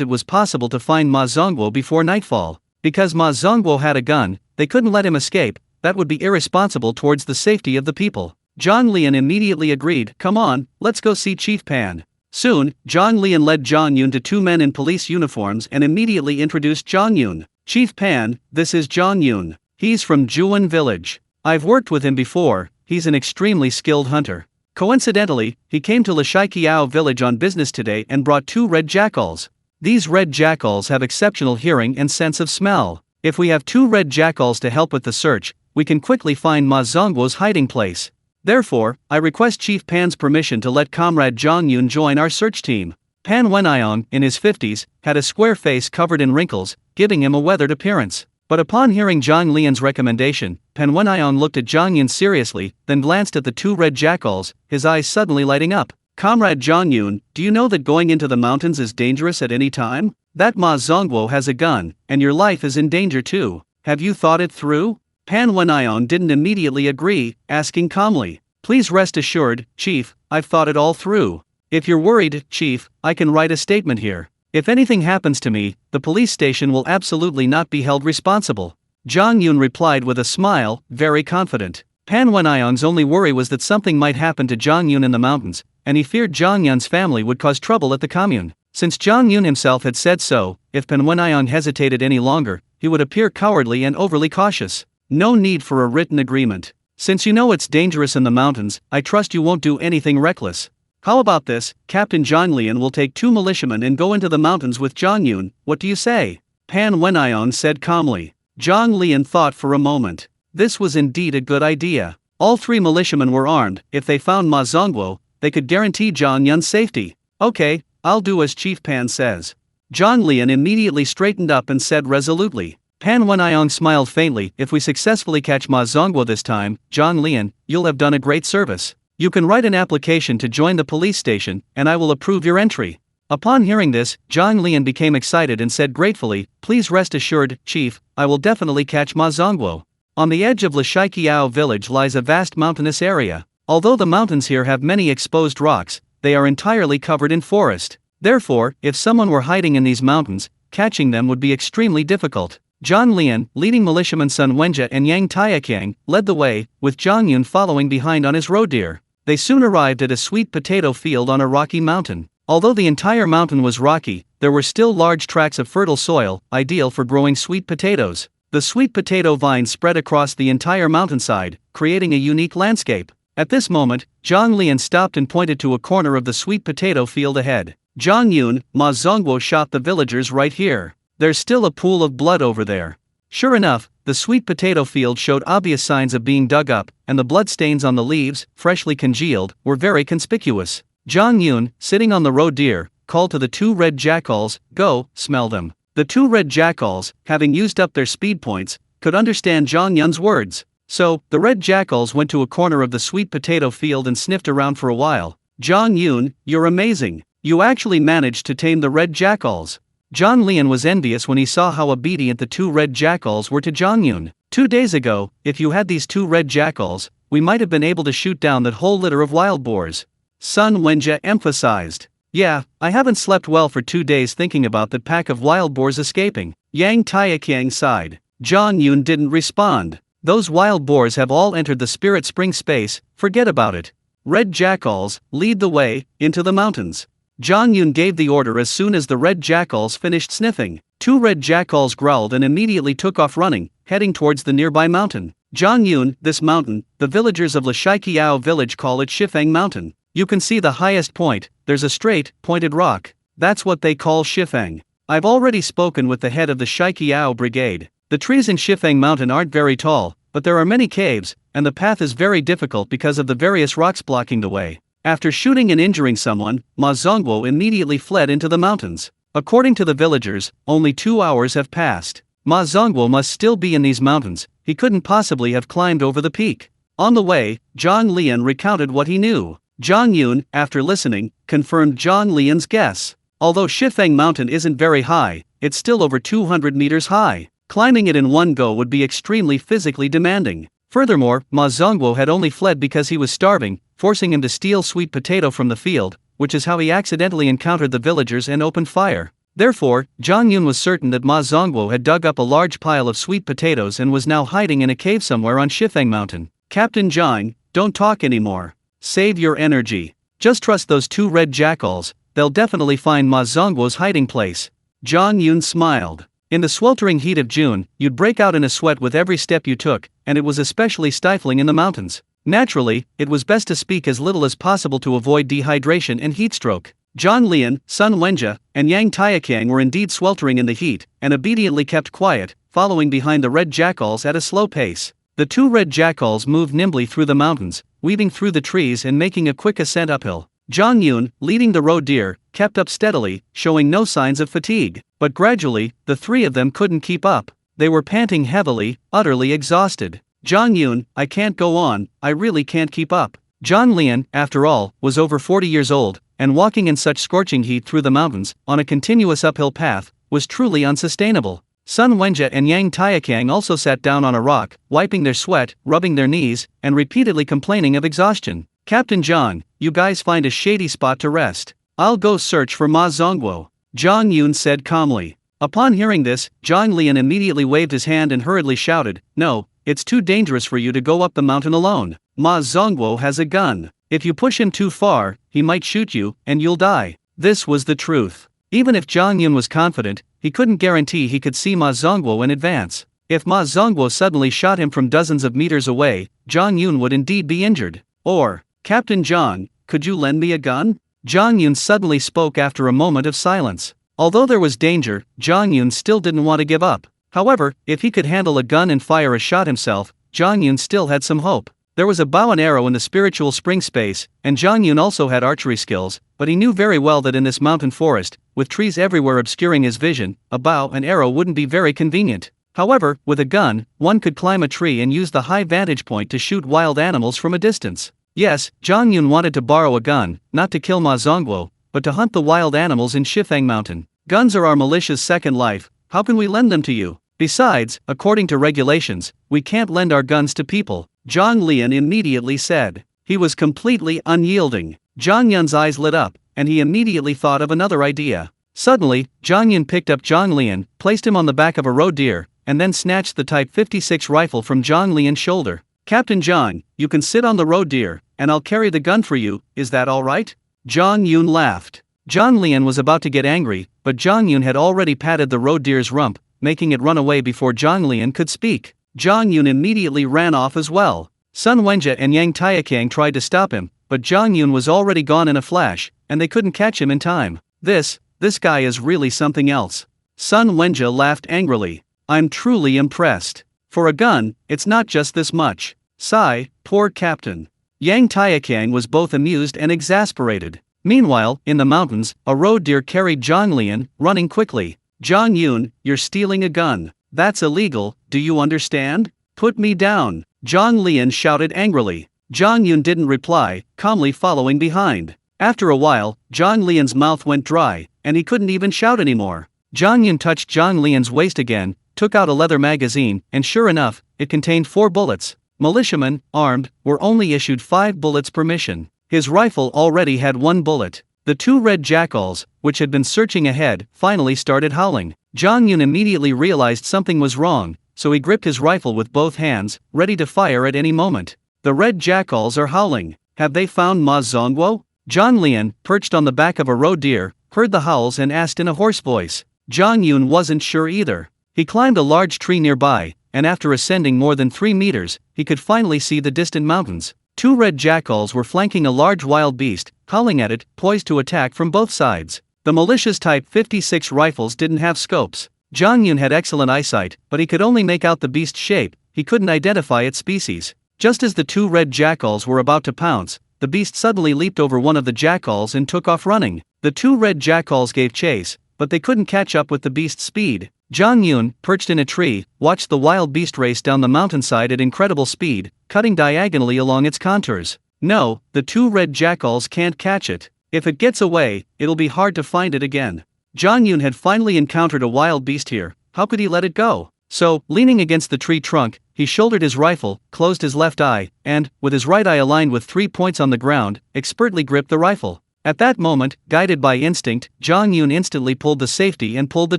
it was possible to find Ma Zongguo before nightfall. Because Ma Zongguo had a gun, they couldn't let him escape. That would be irresponsible towards the safety of the people. Zhang Lian immediately agreed, come on, let's go see Chief Pan. Soon, Zhang Lian led Zhang Yun to 2 men in police uniforms and immediately introduced Zhang Yun. Chief Pan, this is Zhang Yun. He's from Juan village. I've worked with him before, he's an extremely skilled hunter. Coincidentally, he came to Lashaikiao village on business today and brought 2 red jackals. These red jackals have exceptional hearing and sense of smell. If we have 2 red jackals to help with the search, we can quickly find Ma Zongguo's hiding place. Therefore, I request Chief Pan's permission to let Comrade Zhang Yun join our search team. Pan Wenayong, in his 50s, had a square face covered in wrinkles, giving him a weathered appearance. But upon hearing Zhang Lian's recommendation, Pan Wenayong looked at Zhang Yun seriously, then glanced at the 2 red jackals, his eyes suddenly lighting up. Comrade Zhang Yun, do you know that going into the mountains is dangerous at any time? That Ma Zongguo has a gun, and your life is in danger too. Have you thought it through? Pan Wenayong didn't immediately agree, asking calmly. Please rest assured, Chief, I've thought it all through. If you're worried, Chief, I can write a statement here. If anything happens to me, the police station will absolutely not be held responsible. Zhang Yun replied with a smile, very confident. Pan Wenayong's only worry was that something might happen to Zhang Yun in the mountains, and he feared Zhang Yun's family would cause trouble at the commune. Since Zhang Yun himself had said so, if Pan Wenayong hesitated any longer, he would appear cowardly and overly cautious. No need for a written agreement. Since you know it's dangerous in the mountains, I trust you won't do anything reckless. How about this? Captain Zhang Lian will take 2 militiamen and go into the mountains with Zhang Yun. What do you say? Pan Wen'ion said calmly. Zhang Lian thought for a moment. This was indeed a good idea. All 3 militiamen were armed. If they found Ma Zongguo, they could guarantee Zhang Yun's safety. Okay, I'll do as Chief Pan says. Zhang Lian immediately straightened up and said resolutely. Pan Wen'ion smiled faintly. If we successfully catch Ma Zongguo this time, Zhang Lian, you'll have done a great service. You can write an application to join the police station, and I will approve your entry. Upon hearing this, Zhang Lian became excited and said gratefully, please rest assured, Chief, I will definitely catch Ma Zongguo. On the edge of Lishaiqiao village lies a vast mountainous area. Although the mountains here have many exposed rocks, they are entirely covered in forest. Therefore, if someone were hiding in these mountains, catching them would be extremely difficult. Zhang Lian, leading militiaman Sun Wenjie and Yang Taiqiang, led the way, with Zhang Yun following behind on his roe deer. They soon arrived at a sweet potato field on a rocky mountain. Although the entire mountain was rocky, there were still large tracts of fertile soil, ideal for growing sweet potatoes. The sweet potato vines spread across the entire mountainside, creating a unique landscape. At this moment, Zhang Lian stopped and pointed to a corner of the sweet potato field ahead. Zhang Yun, Ma Zongguo shot the villagers right here. There's still a pool of blood over there. Sure enough, the sweet potato field showed obvious signs of being dug up, and the bloodstains on the leaves, freshly congealed, were very conspicuous. Zhang Yun, sitting on the roe deer, called to the 2 red jackals, go, smell them. The 2 red jackals, having used up their speed points, could understand Zhang Yun's words. So, the red jackals went to a corner of the sweet potato field and sniffed around for a while. Zhang Yun, you're amazing. You actually managed to tame the red jackals. Zhang Lian was envious when he saw how obedient the 2 red jackals were to Zhang Yun. 2 days ago, if you had these 2 red jackals, we might have been able to shoot down that whole litter of wild boars. Sun Wenjie emphasized. Yeah, I haven't slept well for 2 days thinking about that pack of wild boars escaping. Yang Taiqiang sighed. Zhang Yun didn't respond. Those wild boars have all entered the spirit spring space, forget about it. Red jackals, lead the way, into the mountains. Zhang Yun gave the order as soon as the red jackals finished sniffing. 2 red jackals growled and immediately took off running, heading towards the nearby mountain. Zhang Yun, this mountain, the villagers of Lishaiqiao village call it Shifeng Mountain. You can see the highest point, there's a straight, pointed rock. That's what they call Shifeng. I've already spoken with the head of the Shaiqiao brigade. The trees in Shifeng Mountain aren't very tall, but there are many caves, and the path is very difficult because of the various rocks blocking the way. After shooting and injuring someone, Ma Zongguo immediately fled into the mountains. According to the villagers, only 2 hours have passed. Ma Zongguo must still be in these mountains, he couldn't possibly have climbed over the peak. On the way, Zhang Lian recounted what he knew. Zhang Yun, after listening, confirmed Zhang Lian's guess. Although Shifeng Mountain isn't very high, it's still over 200 meters high. Climbing it in one go would be extremely physically demanding. Furthermore, Ma Zongguo had only fled because he was starving, forcing him to steal sweet potato from the field, which is how he accidentally encountered the villagers and opened fire. Therefore, Zhang Yun was certain that Ma Zongguo had dug up a large pile of sweet potatoes and was now hiding in a cave somewhere on Shifeng Mountain. Captain Zhang, don't talk anymore. Save your energy. Just trust those 2 red jackals, they'll definitely find Ma Zongguo's hiding place. Zhang Yun smiled. In the sweltering heat of June, you'd break out in a sweat with every step you took, and it was especially stifling in the mountains. Naturally, it was best to speak as little as possible to avoid dehydration and heatstroke. Zhang Lian, Sun Wenjie, and Yang Taiqiang were indeed sweltering in the heat, and obediently kept quiet, following behind the red jackals at a slow pace. The 2 red jackals moved nimbly through the mountains, weaving through the trees and making a quick ascent uphill. Zhang Yun, leading the roe deer, kept up steadily, showing no signs of fatigue. But gradually, the 3 of them couldn't keep up. They were panting heavily, utterly exhausted. Zhang Yun, I can't go on, I really can't keep up. Zhang Lian, after all, was over 40 years old, and walking in such scorching heat through the mountains, on a continuous uphill path, was truly unsustainable. Sun Wenjie and Yang Taiqiang also sat down on a rock, wiping their sweat, rubbing their knees, and repeatedly complaining of exhaustion. Captain Zhang, you guys find a shady spot to rest. I'll go search for Ma Zongguo. Zhang Yun said calmly. Upon hearing this, Zhang Lian immediately waved his hand and hurriedly shouted, no, it's too dangerous for you to go up the mountain alone. Ma Zongguo has a gun. If you push him too far, he might shoot you, and you'll die. This was the truth. Even if Zhang Yun was confident, he couldn't guarantee he could see Ma Zongguo in advance. If Ma Zongguo suddenly shot him from dozens of meters away, Zhang Yun would indeed be injured. Or, Captain Zhang, could you lend me a gun? Zhang Yun suddenly spoke after a moment of silence. Although there was danger, Zhang Yun still didn't want to give up. However, if he could handle a gun and fire a shot himself, Zhang Yun still had some hope. There was a bow and arrow in the spiritual spring space, and Zhang Yun also had archery skills, but he knew very well that in this mountain forest, with trees everywhere obscuring his vision, a bow and arrow wouldn't be very convenient. However, with a gun, one could climb a tree and use the high vantage point to shoot wild animals from a distance. Yes, Zhang Yun wanted to borrow a gun, not to kill Ma Zongguo, but to hunt the wild animals in Shifang Mountain. Guns are our militia's second life, how can we lend them to you? Besides, according to regulations, we can't lend our guns to people, Zhang Lian immediately said. He was completely unyielding. Zhang Yun's eyes lit up, and he immediately thought of another idea. Suddenly, Zhang Yun picked up Zhang Lian, placed him on the back of a roe deer, and then snatched the Type 56 rifle from Zhang Lian's shoulder. Captain Zhang, you can sit on the roe deer, and I'll carry the gun for you, is that alright? Zhang Yun laughed. Zhang Lian was about to get angry, but Zhang Yun had already patted the roe deer's rump, making it run away before Zhang Lian could speak. Zhang Yun immediately ran off as well. Sun Wenjie and Yang Taikang tried to stop him, but Zhang Yun was already gone in a flash, and they couldn't catch him in time. This guy is really something else. Sun Wenjie laughed angrily. I'm truly impressed. For a gun, it's not just this much. Sigh, poor captain. Yang Taikang was both amused and exasperated. Meanwhile, in the mountains, a roe deer carried Zhang Lian, running quickly. Zhang Yun, you're stealing a gun. That's illegal, do you understand? Put me down. Zhang Lian shouted angrily. Zhang Yun didn't reply, calmly following behind. After a while, Zhang Lian's mouth went dry, and he couldn't even shout anymore. Zhang Yun touched Zhang Lian's waist again, took out a leather magazine, and sure enough, it contained 4 bullets. Militiamen, armed, were only issued 5 bullets per mission. His rifle already had 1 bullet. The 2 red jackals, which had been searching ahead, finally started howling. Zhang Yun immediately realized something was wrong, so he gripped his rifle with both hands, ready to fire at any moment. The red jackals are howling. Have they found Ma Zongguo? Zhang Lian, perched on the back of a roe deer, heard the howls and asked in a hoarse voice. Zhang Yun wasn't sure either. He climbed a large tree nearby, and after ascending more than 3 meters, he could finally see the distant mountains. 2 red jackals were flanking a large wild beast, howling at it, poised to attack from both sides. The militia's Type 56 rifles didn't have scopes. Zhang Yun had excellent eyesight, but he could only make out the beast's shape, he couldn't identify its species. Just as the 2 red jackals were about to pounce, the beast suddenly leaped over one of the jackals and took off running. The 2 red jackals gave chase, but they couldn't catch up with the beast's speed. Zhang Yun, perched in a tree, watched the wild beast race down the mountainside at incredible speed, cutting diagonally along its contours. No, the 2 red jackals can't catch it. If it gets away, it'll be hard to find it again. Zhang Yun had finally encountered a wild beast here, how could he let it go? So, leaning against the tree trunk, he shouldered his rifle, closed his left eye, and, with his right eye aligned with 3 points on the ground, expertly gripped the rifle. At that moment, guided by instinct, Zhang Yun instantly pulled the safety and pulled the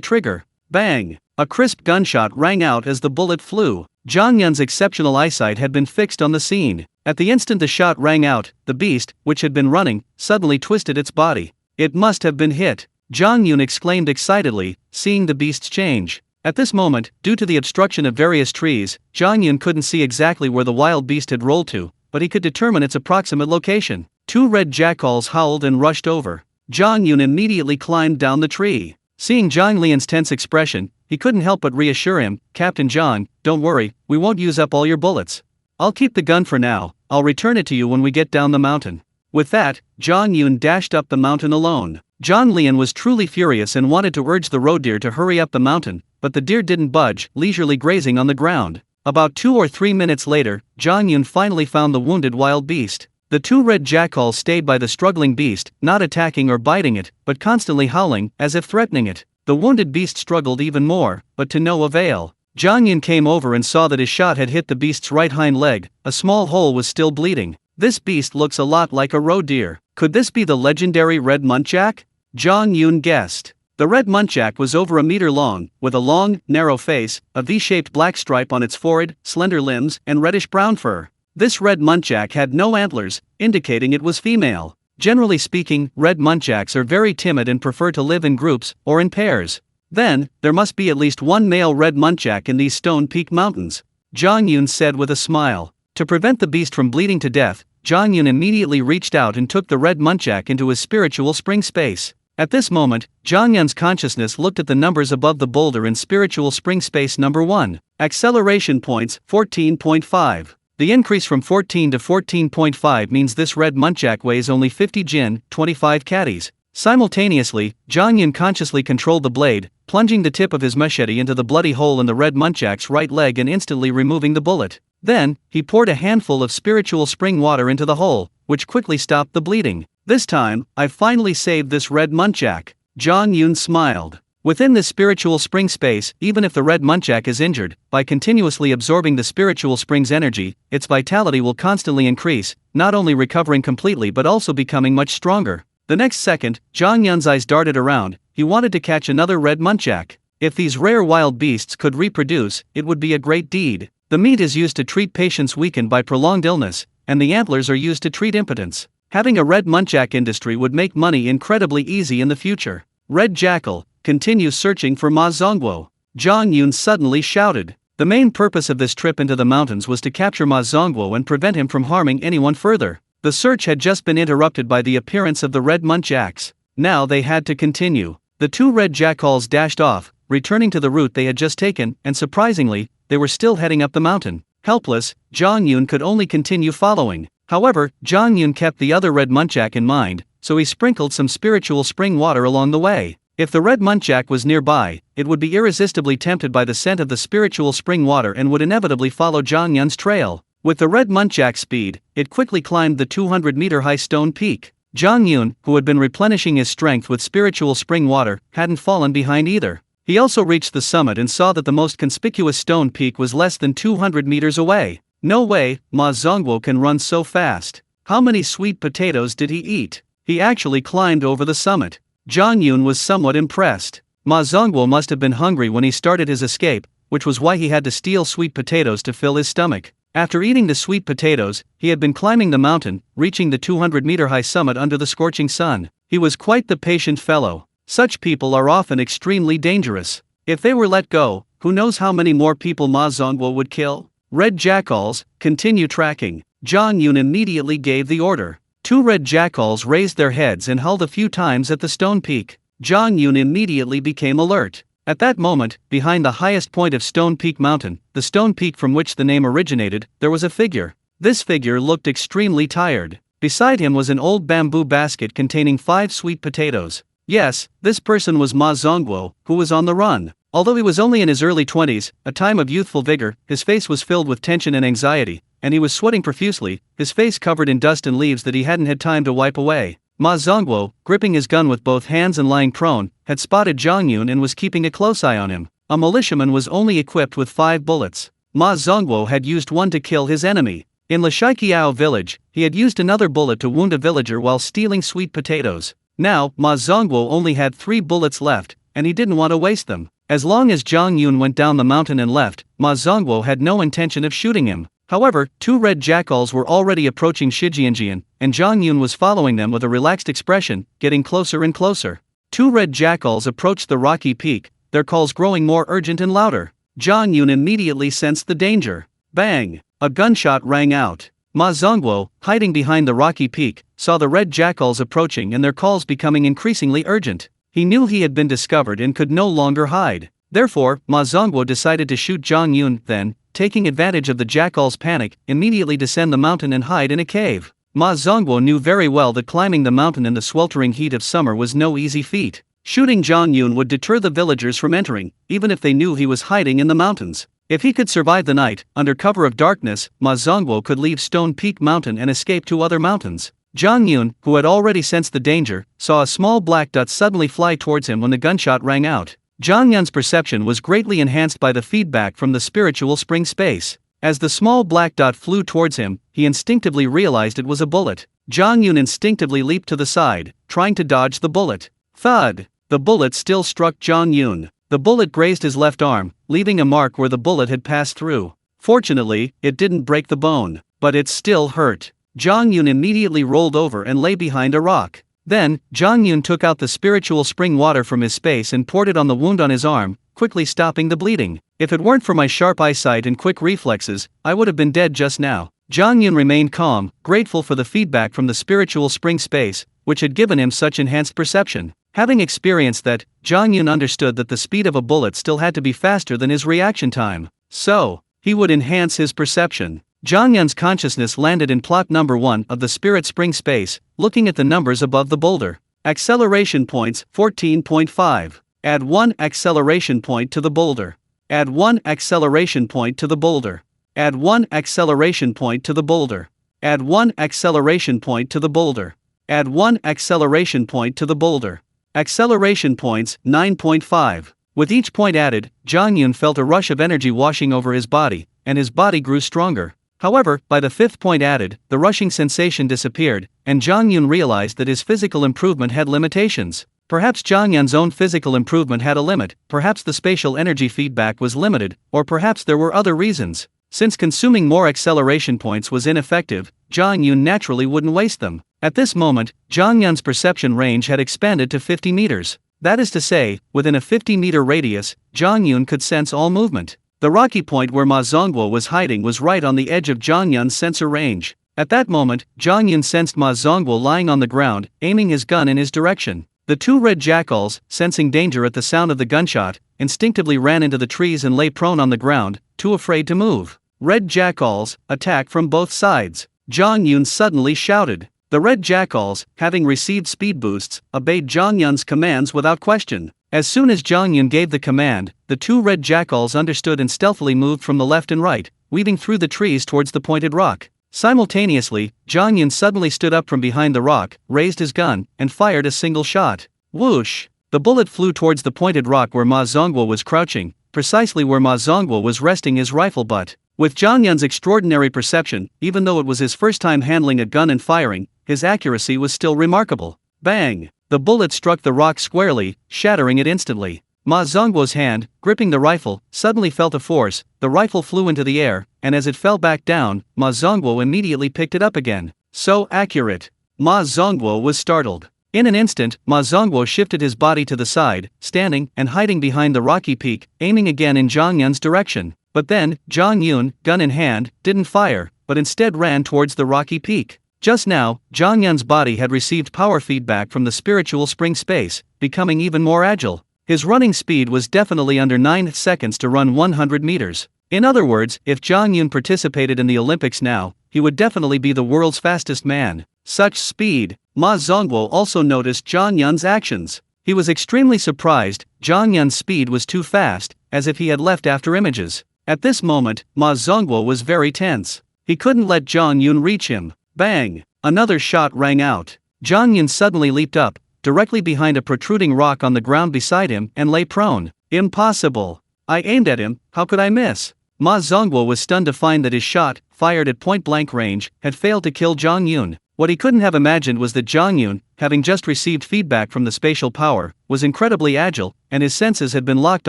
trigger. Bang! A crisp gunshot rang out as the bullet flew. Zhang Yun's exceptional eyesight had been fixed on the scene. At the instant the shot rang out, the beast, which had been running, suddenly twisted its body. It must have been hit. Zhang Yun exclaimed excitedly, seeing the beast's change. At this moment, due to the obstruction of various trees, Zhang Yun couldn't see exactly where the wild beast had rolled to, but he could determine its approximate location. 2 red jackals howled and rushed over. Zhang Yun immediately climbed down the tree. Seeing Zhang Lian's tense expression, he couldn't help but reassure him, Captain Zhang, don't worry, we won't use up all your bullets. I'll keep the gun for now, I'll return it to you when we get down the mountain. With that, Zhang Yun dashed up the mountain alone. Zhang Lian was truly furious and wanted to urge the roe deer to hurry up the mountain, but the deer didn't budge, leisurely grazing on the ground. About 2 or 3 minutes later, Zhang Yun finally found the wounded wild beast. The 2 red jackals stayed by the struggling beast, not attacking or biting it, but constantly howling, as if threatening it. The wounded beast struggled even more, but to no avail. Zhang Yun came over and saw that his shot had hit the beast's right hind leg, a small hole was still bleeding. This beast looks a lot like a roe deer. Could this be the legendary red muntjac? Zhang Yun guessed. The red muntjac was over a meter long, with a long, narrow face, a V-shaped black stripe on its forehead, slender limbs, and reddish-brown fur. This red muntjac had no antlers, indicating it was female. Generally speaking, red muntjacs are very timid and prefer to live in groups, or in pairs. Then, there must be at least one male red muntjac in these Stone Peak Mountains, Zhang Yun said with a smile. To prevent the beast from bleeding to death, Zhang Yun immediately reached out and took the red muntjac into his spiritual spring space. At this moment, Zhang Yun's consciousness looked at the numbers above the boulder in spiritual spring space number 1. Acceleration points, 14.5. The increase from 14 to 14.5 means this red muntjac weighs only 50 jin, 25 catties. Simultaneously, Zhang Yun consciously controlled the blade, plunging the tip of his machete into the bloody hole in the red muntjac's right leg and instantly removing the bullet. Then, he poured a handful of spiritual spring water into the hole, which quickly stopped the bleeding. This time, I finally saved this red muntjac. Zhang Yun smiled. Within this spiritual spring space, even if the red muntjac is injured, by continuously absorbing the spiritual spring's energy, its vitality will constantly increase, not only recovering completely but also becoming much stronger. The next second, Zhang Yun's eyes darted around. He wanted to catch another red muntjac. If these rare wild beasts could reproduce, it would be a great deed. The meat is used to treat patients weakened by prolonged illness, and the antlers are used to treat impotence. Having a red muntjac industry would make money incredibly easy in the future. Red Jackal, continue searching for Ma Zongguo. Zhang Yun suddenly shouted. The main purpose of this trip into the mountains was to capture Ma Zongguo and prevent him from harming anyone further. The search had just been interrupted by the appearance of the red muntjacs. Now they had to continue. The two red jackals dashed off, returning to the route they had just taken, and surprisingly, they were still heading up the mountain. Helpless, Zhang Yun could only continue following. However, Zhang Yun kept the other red muntjac in mind, so he sprinkled some spiritual spring water along the way. If the red muntjac was nearby, it would be irresistibly tempted by the scent of the spiritual spring water and would inevitably follow Zhang Yun's trail. With the red muntjac's speed, it quickly climbed the 200-meter-high stone peak. Zhang Yun, who had been replenishing his strength with spiritual spring water, hadn't fallen behind either. He also reached the summit and saw that the most conspicuous stone peak was less than 200 meters away. No way, Ma Zongguo can run so fast. How many sweet potatoes did he eat? He actually climbed over the summit. Zhang Yun was somewhat impressed. Ma Zongguo must have been hungry when he started his escape, which was why he had to steal sweet potatoes to fill his stomach. After eating the sweet potatoes, he had been climbing the mountain, reaching the 200-meter-high summit under the scorching sun. He was quite the patient fellow. Such people are often extremely dangerous. If they were let go, who knows how many more people Ma Zongguo would kill? Red jackals, continue tracking. Zhang Yun immediately gave the order. Two red jackals raised their heads and hulled a few times at the stone peak. Zhang Yun immediately became alert. At that moment, behind the highest point of Stone Peak Mountain, the stone peak from which the name originated, there was a figure. This figure looked extremely tired. Beside him was an old bamboo basket containing 5 sweet potatoes. Yes, this person was Ma Zongguo, who was on the run. Although he was only in his early 20s, a time of youthful vigor, his face was filled with tension and anxiety, and he was sweating profusely, his face covered in dust and leaves that he hadn't had time to wipe away. Ma Zongguo, gripping his gun with both hands and lying prone, had spotted Zhang Yun and was keeping a close eye on him. A militiaman was only equipped with 5 bullets. Ma Zongguo had used one to kill his enemy. In Lashaikiao village, he had used another bullet to wound a villager while stealing sweet potatoes. Now, Ma Zongguo only had 3 bullets left, and he didn't want to waste them. As long as Zhang Yun went down the mountain and left, Ma Zongguo had no intention of shooting him. However, 2 red jackals were already approaching Shijianjian, and Zhang Yun was following them with a relaxed expression, getting closer and closer. 2 red jackals approached the rocky peak, their calls growing more urgent and louder. Zhang Yun immediately sensed the danger. Bang! A gunshot rang out. Ma Zongguo, hiding behind the rocky peak, saw the red jackals approaching and their calls becoming increasingly urgent. He knew he had been discovered and could no longer hide. Therefore, Ma Zongguo decided to shoot Zhang Yun, then, taking advantage of the jackal's panic, immediately descend the mountain and hide in a cave. Ma Zongguo knew very well that climbing the mountain in the sweltering heat of summer was no easy feat. Shooting Zhang Yun would deter the villagers from entering, even if they knew he was hiding in the mountains. If he could survive the night, under cover of darkness, Ma Zongguo could leave Stone Peak Mountain and escape to other mountains. Zhang Yun, who had already sensed the danger, saw a small black dot suddenly fly towards him when the gunshot rang out. Zhang Yun's perception was greatly enhanced by the feedback from the spiritual spring space. As the small black dot flew towards him, he instinctively realized it was a bullet. Zhang Yun instinctively leaped to the side, trying to dodge the bullet. Thud! The bullet still struck Zhang Yun. The bullet grazed his left arm, leaving a mark where the bullet had passed through. Fortunately, it didn't break the bone, but it still hurt. Zhang Yun immediately rolled over and lay behind a rock. Then, Zhang Yun took out the spiritual spring water from his space and poured it on the wound on his arm, quickly stopping the bleeding. If it weren't for my sharp eyesight and quick reflexes, I would have been dead just now. Zhang Yun remained calm, grateful for the feedback from the spiritual spring space, which had given him such enhanced perception. Having experienced that, Zhang Yun understood that the speed of a bullet still had to be faster than his reaction time. So, he would enhance his perception. Zhang Yun's consciousness landed in plot number 1 of the spirit spring space, looking at the numbers above the boulder. Acceleration points 14.5. Add 1 acceleration point to the boulder. Add 1 acceleration point to the boulder. Add 1 acceleration point to the boulder. Add 1 acceleration point to the boulder. Add 1 acceleration point to the boulder. Acceleration points 9.5. With each point added, Zhang Yun felt a rush of energy washing over his body, and his body grew stronger. However, by the 5th point added, the rushing sensation disappeared, and Zhang Yun realized that his physical improvement had limitations. Perhaps Zhang Yun's own physical improvement had a limit, perhaps the spatial energy feedback was limited, or perhaps there were other reasons. Since consuming more acceleration points was ineffective, Zhang Yun naturally wouldn't waste them. At this moment, Zhang Yun's perception range had expanded to 50 meters. That is to say, within a 50-meter radius, Zhang Yun could sense all movement. The rocky point where Ma Zongguo was hiding was right on the edge of Zhang Yun's sensor range. At that moment, Zhang Yun sensed Ma Zongguo lying on the ground, aiming his gun in his direction. The 2 red jackals, sensing danger at the sound of the gunshot, instinctively ran into the trees and lay prone on the ground, too afraid to move. Red jackals, attack from both sides. Zhang Yun suddenly shouted. The red jackals, having received speed boosts, obeyed Zhang Yun's commands without question. As soon as Zhang Yun gave the command, the 2 red jackals understood and stealthily moved from the left and right, weaving through the trees towards the pointed rock. Simultaneously, Zhang Yun suddenly stood up from behind the rock, raised his gun, and fired a single shot. Whoosh! The bullet flew towards the pointed rock where Ma Zongguo was crouching, precisely where Ma Zongguo was resting his rifle butt. With Zhang Yun's extraordinary perception, even though it was his first time handling a gun and firing, his accuracy was still remarkable. Bang! The bullet struck the rock squarely, shattering it instantly. Ma Zongguo's hand, gripping the rifle, suddenly felt a force, the rifle flew into the air, and as it fell back down, Ma Zongguo immediately picked it up again. So accurate! Ma Zongguo was startled. In an instant, Ma Zongguo shifted his body to the side, standing and hiding behind the rocky peak, aiming again in Zhang Yun's direction. But then, Zhang Yun, gun in hand, didn't fire, but instead ran towards the rocky peak. Just now, Zhang Yun's body had received power feedback from the spiritual spring space, becoming even more agile. His running speed was definitely under 9 seconds to run 100 meters. In other words, if Zhang Yun participated in the Olympics now, he would definitely be the world's fastest man. Such speed! Ma Zongguo also noticed Zhang Yun's actions. He was extremely surprised. Zhang Yun's speed was too fast, as if he had left after images. At this moment, Ma Zongguo was very tense. He couldn't let Zhang Yun reach him. Bang! Another shot rang out. Zhang Yun suddenly leaped up, directly behind a protruding rock on the ground beside him, and lay prone. Impossible! I aimed at him, how could I miss? Ma Zongguo was stunned to find that his shot, fired at point-blank range, had failed to kill Zhang Yun. What he couldn't have imagined was that Zhang Yun, having just received feedback from the spatial power, was incredibly agile, and his senses had been locked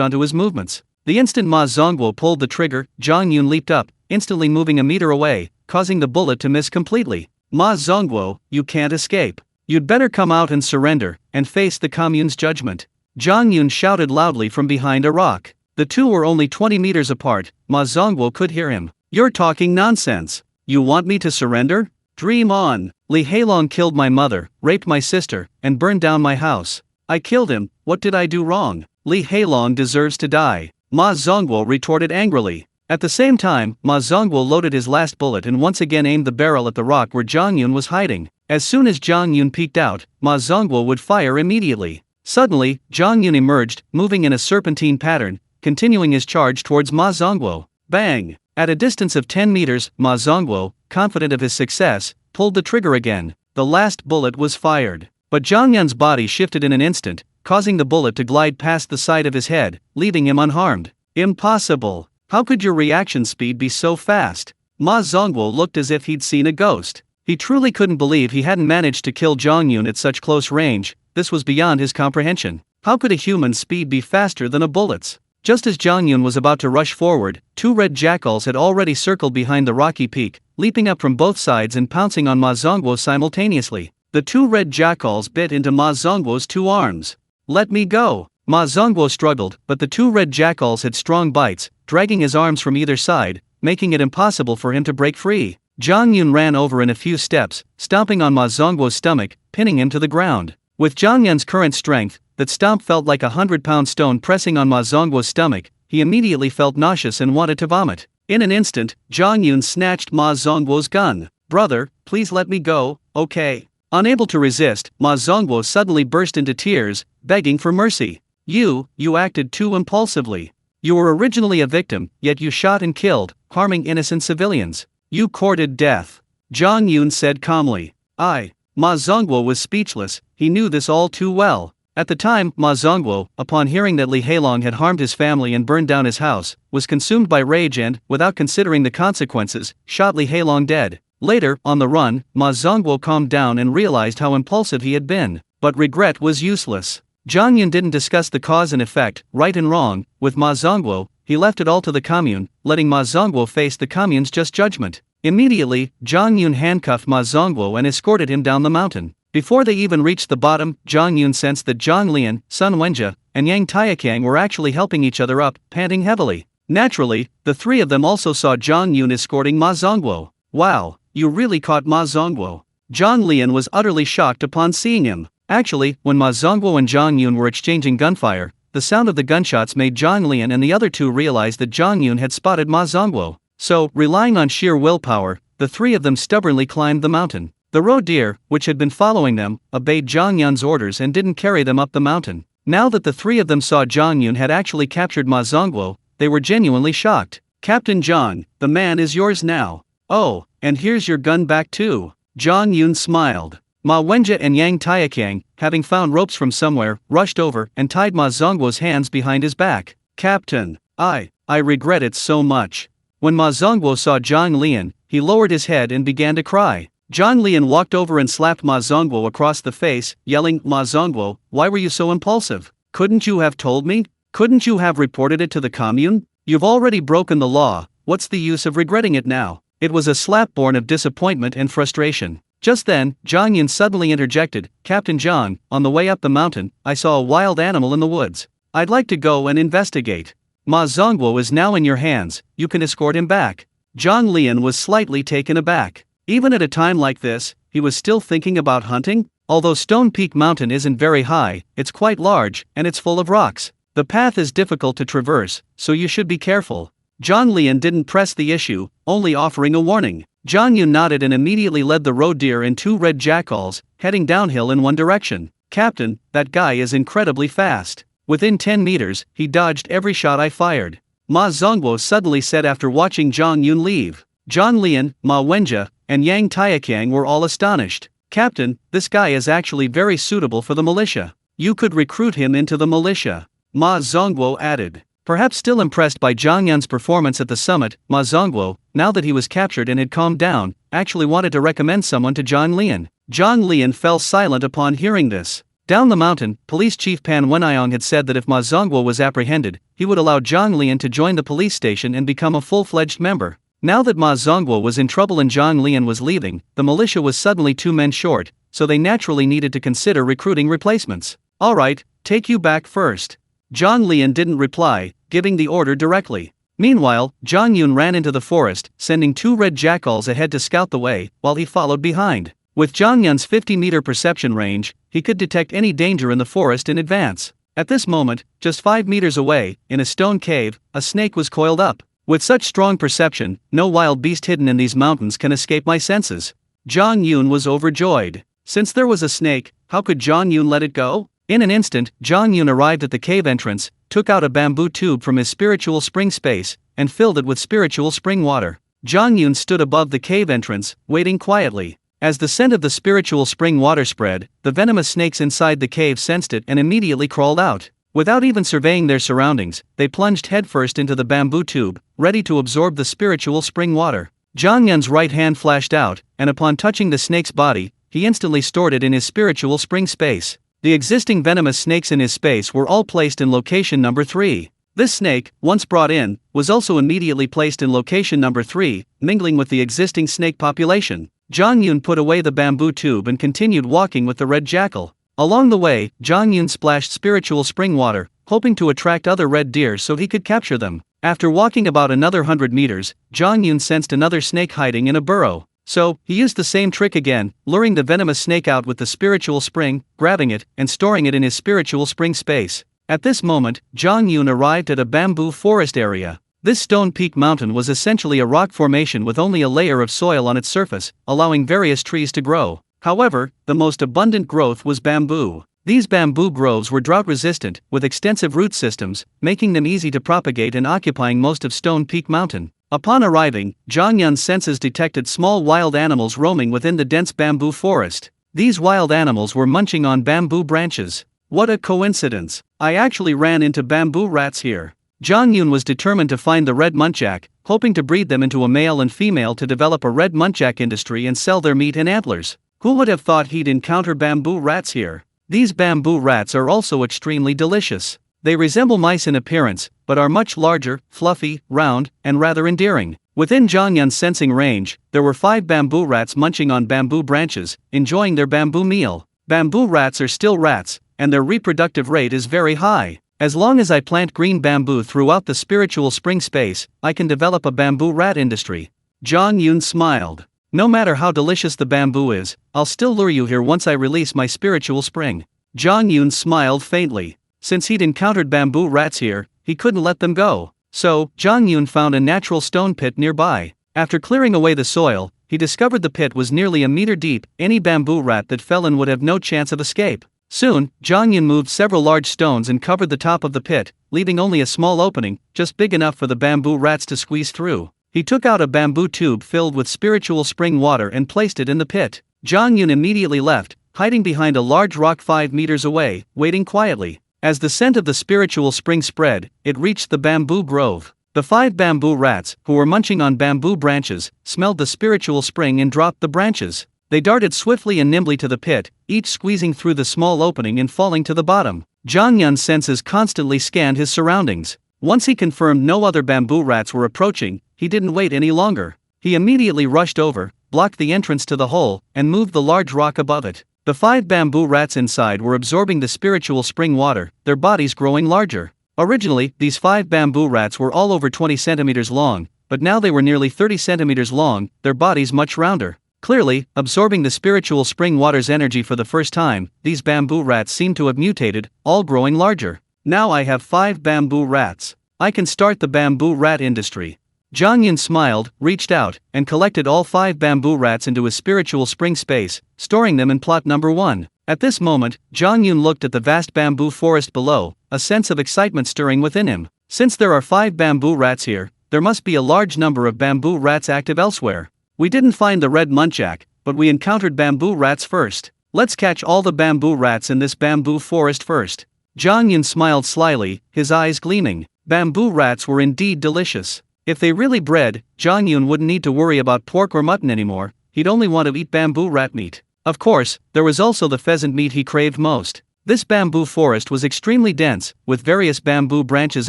onto his movements. The instant Ma Zongguo pulled the trigger, Zhang Yun leaped up, instantly moving a meter away, causing the bullet to miss completely. Ma Zongguo, you can't escape. You'd better come out and surrender, and face the commune's judgment. Zhang Yun shouted loudly from behind a rock. The two were only 20 meters apart. Ma Zongguo could hear him. You're talking nonsense. You want me to surrender? Dream on. Li Heilong killed my mother, raped my sister, and burned down my house. I killed him. What did I do wrong? Li Heilong deserves to die. Ma Zongguo retorted angrily. At the same time, Ma Zongguo loaded his last bullet and once again aimed the barrel at the rock where Zhang Yun was hiding. As soon as Zhang Yun peeked out, Ma Zongguo would fire immediately. Suddenly, Zhang Yun emerged, moving in a serpentine pattern, continuing his charge towards Ma Zongguo. Bang! At a distance of 10 meters, Ma Zongguo, confident of his success, pulled the trigger again. The last bullet was fired. But Zhang Yun's body shifted in an instant, causing the bullet to glide past the side of his head, leaving him unharmed. Impossible! How could your reaction speed be so fast? Ma Zongguo looked as if he'd seen a ghost. He truly couldn't believe he hadn't managed to kill Zhang Yun at such close range. This was beyond his comprehension. How could a human's speed be faster than a bullet's? Just as Zhang Yun was about to rush forward, two red jackals had already circled behind the rocky peak, leaping up from both sides and pouncing on Ma Zongguo simultaneously. The two red jackals bit into Ma Zongguo's two arms. Let me go! Ma Zongguo struggled, but the two red jackals had strong bites, dragging his arms from either side, making it impossible for him to break free. Zhang Yun ran over in a few steps, stomping on Ma Zongguo's stomach, pinning him to the ground. With Zhang Yun's current strength, that stomp felt like a 100-pound stone pressing on Ma Zongguo's stomach. He immediately felt nauseous and wanted to vomit. In an instant, Zhang Yun snatched Ma Zongguo's gun. "Brother, please let me go, okay?" Unable to resist, Ma Zongguo suddenly burst into tears, begging for mercy. You acted too impulsively. You were originally a victim, yet you shot and killed, harming innocent civilians. You courted death. Zhang Yun said calmly. Ma Zongguo was speechless. He knew this all too well. At the time, Ma Zongguo, upon hearing that Li Heilong had harmed his family and burned down his house, was consumed by rage and, without considering the consequences, shot Li Heilong dead. Later, on the run, Ma Zongguo calmed down and realized how impulsive he had been. But regret was useless. Zhang Yun didn't discuss the cause and effect, right and wrong, with Ma Zongguo. He left it all to the commune, letting Ma Zongguo face the commune's just judgment. Immediately, Zhang Yun handcuffed Ma Zongguo and escorted him down the mountain. Before they even reached the bottom, Zhang Yun sensed that Zhang Lian, Sun Wenjie, and Yang Taikang were actually helping each other up, panting heavily. Naturally, the three of them also saw Zhang Yun escorting Ma Zongguo. Wow, you really caught Ma Zongguo. Zhang Lian was utterly shocked upon seeing him. Actually, when Ma Zongguo and Zhang Yun were exchanging gunfire, the sound of the gunshots made Zhang Lian and the other two realize that Zhang Yun had spotted Ma Zongguo. So, relying on sheer willpower, the three of them stubbornly climbed the mountain. The roe deer, which had been following them, obeyed Zhang Yun's orders and didn't carry them up the mountain. Now that the three of them saw Zhang Yun had actually captured Ma Zongguo, they were genuinely shocked. "Captain Zhang, the man is yours now. Oh, and here's your gun back too." Zhang Yun smiled. Ma Wenjie and Yang Taikang, having found ropes from somewhere, rushed over and tied Ma Zongguo's hands behind his back. "Captain, I regret it so much." When Ma Zongguo saw Zhang Lian, he lowered his head and began to cry. Zhang Lian walked over and slapped Ma Zongguo across the face, yelling, "Ma Zongguo, why were you so impulsive? Couldn't you have told me? Couldn't you have reported it to the commune? You've already broken the law, what's the use of regretting it now?" It was a slap born of disappointment and frustration. Just then, Zhang Yun suddenly interjected, "Captain Zhang, on the way up the mountain, I saw a wild animal in the woods. I'd like to go and investigate. Ma Zongguo is now in your hands, you can escort him back." Zhang Lian was slightly taken aback. Even at a time like this, he was still thinking about hunting? Although Stone Peak Mountain isn't very high, it's quite large, and it's full of rocks. The path is difficult to traverse, so you should be careful. Zhang Lian didn't press the issue, only offering a warning. Zhang Yun nodded and immediately led the roe deer and two red jackals, heading downhill in one direction. "Captain, that guy is incredibly fast. Within 10 meters, he dodged every shot I fired." Ma Zongguo suddenly said after watching Zhang Yun leave. Zhang Lian, Ma Wenjie, and Yang Taikang were all astonished. "Captain, this guy is actually very suitable for the militia. You could recruit him into the militia," Ma Zongguo added. Perhaps still impressed by Zhang Yun's performance at the summit, Ma Zongguo, now that he was captured and had calmed down, actually wanted to recommend someone to Zhang Lian. Zhang Lian fell silent upon hearing this. Down the mountain, Police Chief Pan Wenayong had said that if Ma Zongguo was apprehended, he would allow Zhang Lian to join the police station and become a full-fledged member. Now that Ma Zongguo was in trouble and Zhang Lian was leaving, the militia was suddenly 2 men short, so they naturally needed to consider recruiting replacements. "Alright, take you back first." Zhang Lian didn't reply, giving the order directly. Meanwhile, Zhang Yun ran into the forest, sending 2 red jackals ahead to scout the way, while he followed behind. With Zhang Yun's 50-meter perception range, he could detect any danger in the forest in advance. At this moment, just 5 meters away, in a stone cave, a snake was coiled up. With such strong perception, no wild beast hidden in these mountains can escape my senses. Zhang Yun was overjoyed. Since there was a snake, how could Zhang Yun let it go? In an instant, Zhang Yun arrived at the cave entrance, took out a bamboo tube from his spiritual spring space, and filled it with spiritual spring water. Zhang Yun stood above the cave entrance, waiting quietly. As the scent of the spiritual spring water spread, the venomous snakes inside the cave sensed it and immediately crawled out. Without even surveying their surroundings, they plunged headfirst into the bamboo tube, ready to absorb the spiritual spring water. Zhang Yun's right hand flashed out, and upon touching the snake's body, he instantly stored it in his spiritual spring space. The existing venomous snakes in his space were all placed in location number 3. This snake, once brought in, was also immediately placed in location number 3, mingling with the existing snake population. Zhang Yun put away the bamboo tube and continued walking with the red jackal. Along the way, Zhang Yun splashed spiritual spring water, hoping to attract other red deer so he could capture them. After walking about another 100 meters, Zhang Yun sensed another snake hiding in a burrow. So, he used the same trick again, luring the venomous snake out with the spiritual spring, grabbing it, and storing it in his spiritual spring space. At this moment, Zhang Yun arrived at a bamboo forest area. This Stone Peak mountain was essentially a rock formation with only a layer of soil on its surface, allowing various trees to grow. However, the most abundant growth was bamboo. These bamboo groves were drought-resistant, with extensive root systems, making them easy to propagate and occupying most of Stone Peak Mountain. Upon arriving, Zhang Yun's senses detected small wild animals roaming within the dense bamboo forest. These wild animals were munching on bamboo branches. What a coincidence! I actually ran into bamboo rats here. Zhang Yun was determined to find the red muntjac, hoping to breed them into a male and female to develop a red muntjac industry and sell their meat and antlers. Who would have thought he'd encounter bamboo rats here? These bamboo rats are also extremely delicious. They resemble mice in appearance, but are much larger, fluffy, round, and rather endearing. Within Zhang Yun's sensing range, there were 5 bamboo rats munching on bamboo branches, enjoying their bamboo meal. Bamboo rats are still rats, and their reproductive rate is very high. As long as I plant green bamboo throughout the spiritual spring space, I can develop a bamboo rat industry. Zhang Yun smiled. No matter how delicious the bamboo is, I'll still lure you here once I release my spiritual spring. Zhang Yun smiled faintly. Since he'd encountered bamboo rats here, he couldn't let them go. So, Zhang Yun found a natural stone pit nearby. After clearing away the soil, he discovered the pit was nearly a meter deep. Any bamboo rat that fell in would have no chance of escape. Soon, Zhang Yun moved several large stones and covered the top of the pit, leaving only a small opening, just big enough for the bamboo rats to squeeze through. He took out a bamboo tube filled with spiritual spring water and placed it in the pit. Zhang Yun immediately left, hiding behind a large rock 5 meters away, waiting quietly. As the scent of the spiritual spring spread, it reached the bamboo grove. The 5 bamboo rats, who were munching on bamboo branches, smelled the spiritual spring and dropped the branches. They darted swiftly and nimbly to the pit, each squeezing through the small opening and falling to the bottom. Zhang Yun's senses constantly scanned his surroundings. Once he confirmed no other bamboo rats were approaching, he didn't wait any longer. He immediately rushed over, blocked the entrance to the hole, and moved the large rock above it. The 5 bamboo rats inside were absorbing the spiritual spring water, their bodies growing larger. Originally, these 5 bamboo rats were all over 20 centimeters long, but now they were nearly 30 centimeters long, their bodies much rounder. Clearly, absorbing the spiritual spring water's energy for the first time, these bamboo rats seem to have mutated, all growing larger. Now I have 5 bamboo rats. I can start the bamboo rat industry. Zhang Yun smiled, reached out, and collected all 5 bamboo rats into his spiritual spring space, storing them in plot number 1. At this moment, Zhang Yun looked at the vast bamboo forest below, a sense of excitement stirring within him. Since there are 5 bamboo rats here, there must be a large number of bamboo rats active elsewhere. We didn't find the red muntjac, but we encountered bamboo rats first. Let's catch all the bamboo rats in this bamboo forest first. Zhang Yun smiled slyly, his eyes gleaming. Bamboo rats were indeed delicious. If they really bred, Zhang Yun wouldn't need to worry about pork or mutton anymore, he'd only want to eat bamboo rat meat. Of course, there was also the pheasant meat he craved most. This bamboo forest was extremely dense, with various bamboo branches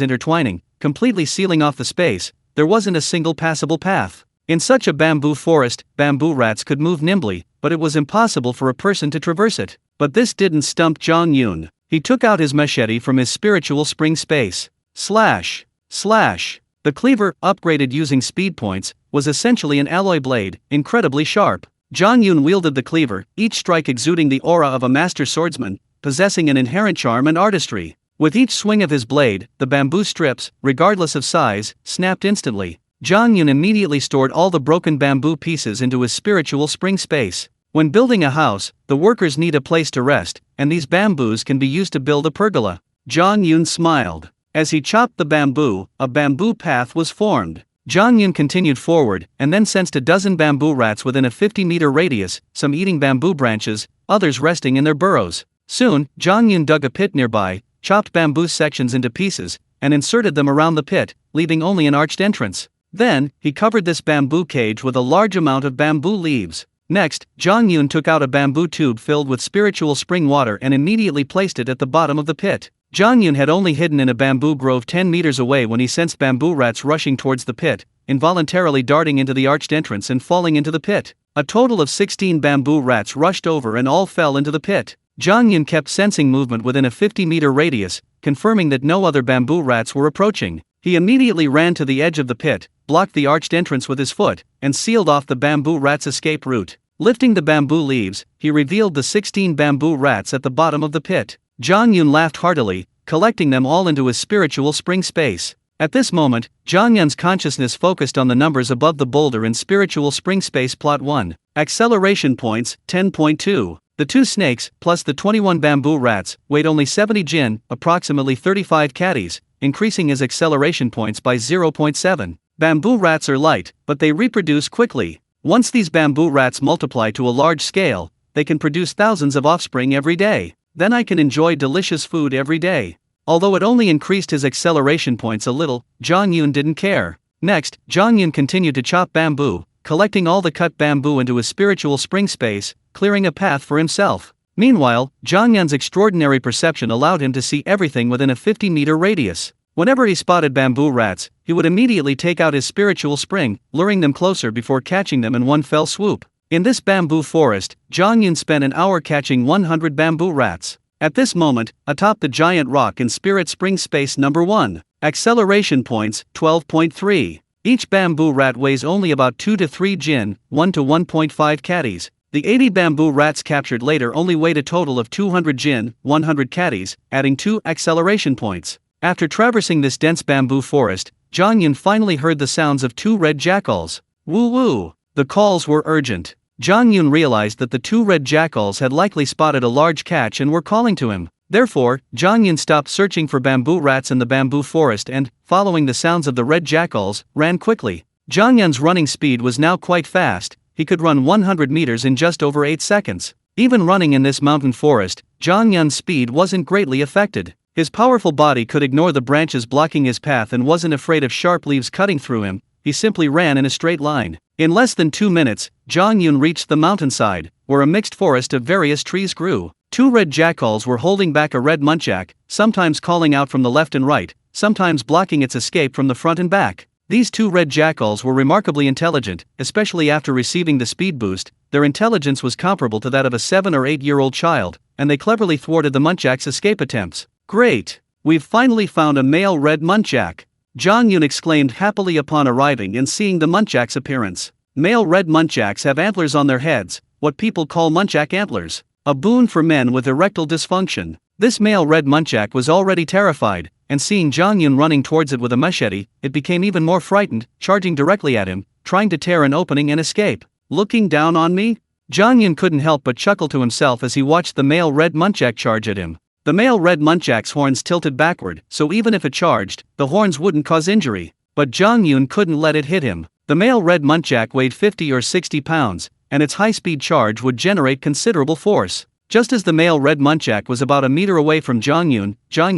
intertwining, completely sealing off the space. There wasn't a single passable path. In such a bamboo forest, bamboo rats could move nimbly, but it was impossible for a person to traverse it. But this didn't stump Zhang Yun. He took out his machete from his spiritual spring space. Slash! Slash! The cleaver, upgraded using speed points, was essentially an alloy blade, incredibly sharp. Zhang Yun wielded the cleaver, each strike exuding the aura of a master swordsman, possessing an inherent charm and artistry. With each swing of his blade, the bamboo strips, regardless of size, snapped instantly. Zhang Yun immediately stored all the broken bamboo pieces into his spiritual spring space. When building a house, the workers need a place to rest, and these bamboos can be used to build a pergola. Zhang Yun smiled. As he chopped the bamboo, a bamboo path was formed. Zhang Yun continued forward, and then sensed a dozen bamboo rats within a 50-meter radius, some eating bamboo branches, others resting in their burrows. Soon, Zhang Yun dug a pit nearby, chopped bamboo sections into pieces, and inserted them around the pit, leaving only an arched entrance. Then, he covered this bamboo cage with a large amount of bamboo leaves. Next, Zhang Yun took out a bamboo tube filled with spiritual spring water and immediately placed it at the bottom of the pit. Zhang Yun had only hidden in a bamboo grove 10 meters away when he sensed bamboo rats rushing towards the pit, involuntarily darting into the arched entrance and falling into the pit. A total of 16 bamboo rats rushed over and all fell into the pit. Zhang Yun kept sensing movement within a 50-meter radius, confirming that no other bamboo rats were approaching. He immediately ran to the edge of the pit, blocked the arched entrance with his foot, and sealed off the bamboo rat's escape route. Lifting the bamboo leaves, he revealed the 16 bamboo rats at the bottom of the pit. Zhang Yun laughed heartily, collecting them all into his spiritual spring space. At this moment, Zhang Yun's consciousness focused on the numbers above the boulder in spiritual spring space plot 1. Acceleration points, 10.2. The 2 snakes, plus the 21 bamboo rats, weighed only 70 jin, approximately 35 caddies, increasing his acceleration points by 0.7. Bamboo rats are light, but they reproduce quickly. Once these bamboo rats multiply to a large scale, they can produce thousands of offspring every day. Then I can enjoy delicious food every day. Although it only increased his acceleration points a little, Zhang Yun didn't care. Next, Zhang Yun continued to chop bamboo, collecting all the cut bamboo into his spiritual spring space, clearing a path for himself. Meanwhile, Zhang Yun's extraordinary perception allowed him to see everything within a 50-meter radius. Whenever he spotted bamboo rats, he would immediately take out his spiritual spring, luring them closer before catching them in one fell swoop. In this bamboo forest, Zhang Yun spent an hour catching 100 bamboo rats. At this moment, atop the giant rock in Spirit Spring Space number 1, acceleration points, 12.3. Each bamboo rat weighs only about 2 to 3 jin, 1 to 1.5 caddies. The 80 bamboo rats captured later only weighed a total of 200 jin, 100 caddies, adding 2 acceleration points. After traversing this dense bamboo forest, Zhang Yun finally heard the sounds of 2 red jackals. Woo woo! The calls were urgent. Zhang Yun realized that the 2 red jackals had likely spotted a large catch and were calling to him. Therefore, Zhang Yun stopped searching for bamboo rats in the bamboo forest and, following the sounds of the red jackals, ran quickly. Zhang Yun's running speed was now quite fast. He could run 100 meters in just over 8 seconds. Even running in this mountain forest, Zhang Yun's speed wasn't greatly affected. His powerful body could ignore the branches blocking his path and wasn't afraid of sharp leaves cutting through him. He simply ran in a straight line. In less than 2 minutes, Zhang Yun reached the mountainside, where a mixed forest of various trees grew. 2 red jackals were holding back a red muntjac, sometimes calling out from the left and right, sometimes blocking its escape from the front and back. These 2 red jackals were remarkably intelligent, especially after receiving the speed boost. Their intelligence was comparable to that of a 7 or 8-year-old child, and they cleverly thwarted the muntjac's escape attempts. Great! We've finally found a male red muntjac! Zhang Yun exclaimed happily upon arriving and seeing the muntjac's appearance. Male red muntjacs have antlers on their heads, what people call muntjac antlers, a boon for men with erectile dysfunction. This male red muntjac was already terrified, and seeing Zhang Yun running towards it with a machete, it became even more frightened, charging directly at him, trying to tear an opening and escape. Looking down on me? Zhang Yun couldn't help but chuckle to himself as he watched the male red muntjac charge at him. The male red muntjac's horns tilted backward, so even if it charged, the horns wouldn't cause injury. But Zhang Yun couldn't let it hit him. The male red muntjac weighed 50 or 60 pounds, and its high-speed charge would generate considerable force. Just as the male red muntjac was about a meter away from Zhang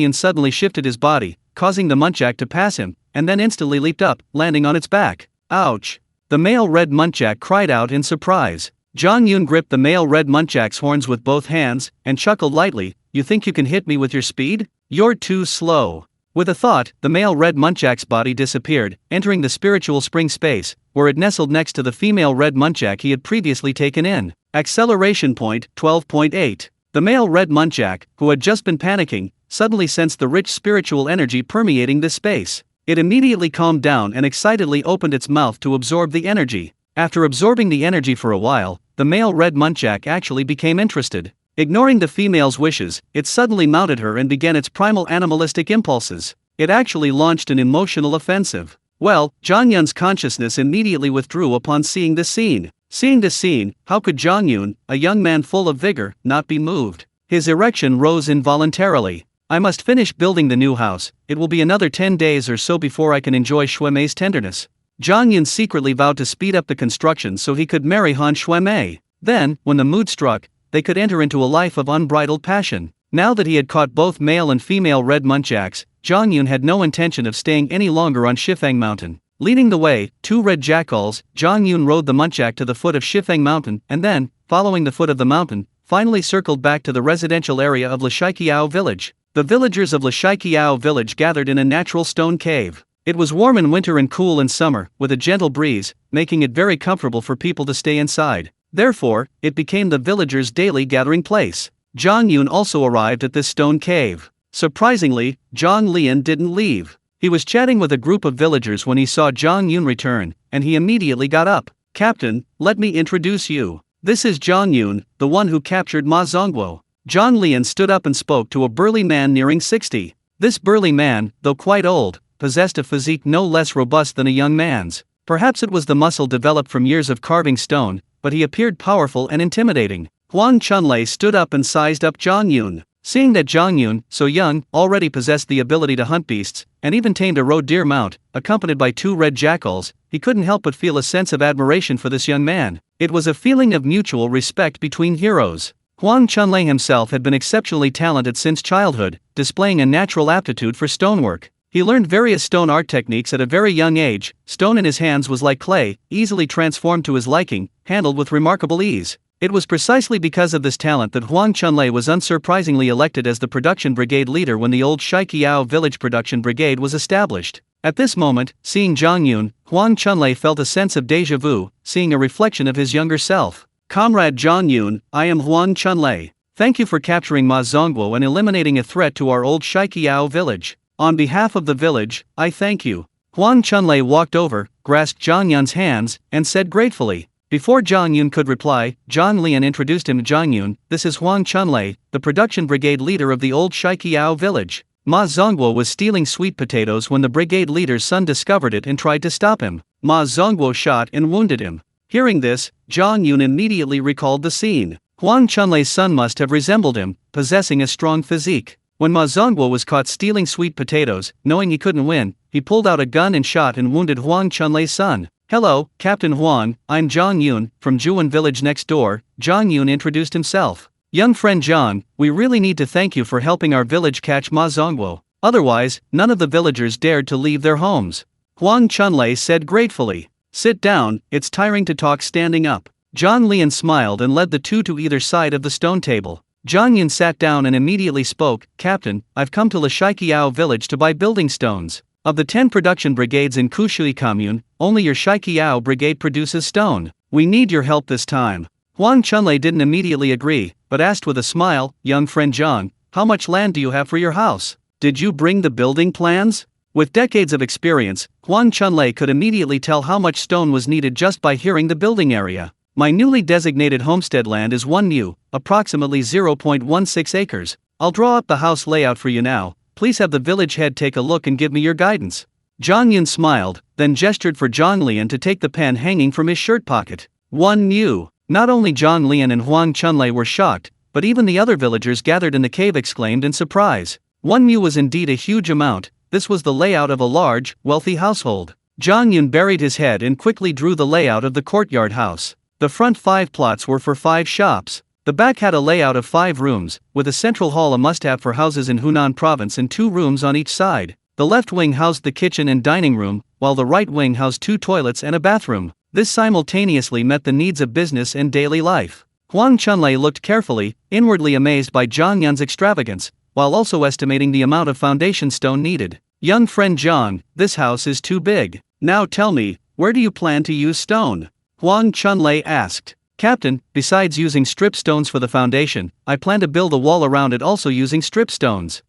Yun suddenly shifted his body, causing the muntjac to pass him, and then instantly leaped up, landing on its back. Ouch! The male red muntjac cried out in surprise. Zhang Yun gripped the male red muntjac's horns with both hands, and chuckled lightly. You think you can hit me with your speed? You're too slow. With a thought, the male red muntjac's body disappeared, entering the spiritual spring space, where it nestled next to the female red muntjac he had previously taken in. Acceleration point, 12.8. The male red muntjac, who had just been panicking, suddenly sensed the rich spiritual energy permeating this space. It immediately calmed down and excitedly opened its mouth to absorb the energy. After absorbing the energy for a while, the male red muntjac actually became interested. Ignoring the female's wishes, it suddenly mounted her and began its primal animalistic impulses. It actually launched an emotional offensive. Well, Zhang Yun's consciousness immediately withdrew upon seeing this scene. Seeing this scene, how could Zhang Yun, a young man full of vigor, not be moved? His erection rose involuntarily. I must finish building the new house. It will be another 10 days or so before I can enjoy Shuemei's tenderness. Zhang Yun secretly vowed to speed up the construction so he could marry Han Shuemei. Then, when the mood struck, they could enter into a life of unbridled passion. Now that he had caught both male and female red muntjacs, Zhang Yun had no intention of staying any longer on Shifeng Mountain. Leading the way, 2 red jackals, Zhang Yun rode the muntjac to the foot of Shifeng Mountain and then, following the foot of the mountain, finally circled back to the residential area of Lashaikiao village. The villagers of Lashaikiao village gathered in a natural stone cave. It was warm in winter and cool in summer, with a gentle breeze, making it very comfortable for people to stay inside. Therefore, it became the villagers' daily gathering place. Zhang Yun also arrived at this stone cave. Surprisingly, Zhang Lian didn't leave. He was chatting with a group of villagers when he saw Zhang Yun return, and he immediately got up. "Captain, let me introduce you. This is Zhang Yun, the one who captured Ma Zongguo." Zhang Lian stood up and spoke to a burly man nearing 60. This burly man, though quite old, possessed a physique no less robust than a young man's. Perhaps it was the muscle developed from years of carving stone, but he appeared powerful and intimidating. Huang Chunlei stood up and sized up Zhang Yun. Seeing that Zhang Yun, so young, already possessed the ability to hunt beasts, and even tamed a roe deer mount, accompanied by 2 red jackals, he couldn't help but feel a sense of admiration for this young man. It was a feeling of mutual respect between heroes. Huang Chunlei himself had been exceptionally talented since childhood, displaying a natural aptitude for stonework. He learned various stone art techniques at a very young age. Stone in his hands was like clay, easily transformed to his liking, handled with remarkable ease. It was precisely because of this talent that Huang Chunlei was unsurprisingly elected as the production brigade leader when the old Shiqiao village production brigade was established. At this moment, seeing Zhang Yun, Huang Chunlei felt a sense of déjà vu, seeing a reflection of his younger self. "Comrade Zhang Yun, I am Huang Chunlei. Thank you for capturing Ma Zongguo and eliminating a threat to our old Shiqiao village. On behalf of the village, I thank you." Huang Chunlei walked over, grasped Zhang Yun's hands, and said gratefully. Before Zhang Yun could reply, Zhang Lian introduced him to Zhang Yun. "This is Huang Chunlei, the production brigade leader of the old Shiqiao village." Ma Zongguo was stealing sweet potatoes when the brigade leader's son discovered it and tried to stop him. Ma Zongguo shot and wounded him. Hearing this, Zhang Yun immediately recalled the scene. Huang Chunlei's son must have resembled him, possessing a strong physique. When Ma Zongguo was caught stealing sweet potatoes, knowing he couldn't win, he pulled out a gun and shot and wounded Huang Chunlei's son. "Hello, Captain Huang, I'm Zhang Yun, from Zhuan village next door." Zhang Yun introduced himself. "Young friend Zhang, we really need to thank you for helping our village catch Ma Zongguo. Otherwise, none of the villagers dared to leave their homes." Huang Chunlei said gratefully. "Sit down, it's tiring to talk standing up." Zhang Lian smiled and led the two to either side of the stone table. Zhang Yun sat down and immediately spoke. "Captain, I've come to Shiqiao village to buy building stones. Of the 10 production brigades in Kushui commune, only your Shiqiao brigade produces stone. We need your help this time." Huang Chunlei didn't immediately agree, but asked with a smile, "Young friend Zhang, how much land do you have for your house? Did you bring the building plans?" With decades of experience, Huang Chunlei could immediately tell how much stone was needed just by hearing the building area. "My newly designated homestead land is 1 mu, approximately 0.16 acres. I'll draw up the house layout for you now. Please have the village head take a look and give me your guidance." Zhang Yun smiled, then gestured for Zhang Lian to take the pen hanging from his shirt pocket. 1 mu. Not only Zhang Lian and Huang Chunlei were shocked, but even the other villagers gathered in the cave exclaimed in surprise. 1 mu was indeed a huge amount. This was the layout of a large, wealthy household. Zhang Yun buried his head and quickly drew the layout of the courtyard house. The front 5 plots were for 5 shops. The back had a layout of 5 rooms, with a central hall, a must-have for houses in Hunan province, and 2 rooms on each side. The left wing housed the kitchen and dining room, while the right wing housed 2 toilets and a bathroom. This simultaneously met the needs of business and daily life. Huang Chunlei looked carefully, inwardly amazed by Zhang Yun's extravagance, while also estimating the amount of foundation stone needed. "Young friend Zhang, this house is too big. Now tell me, where do you plan to use stone?" Huang Chunlei asked. "Captain, besides using strip stones for the foundation, I plan to build a wall around it also using strip stones."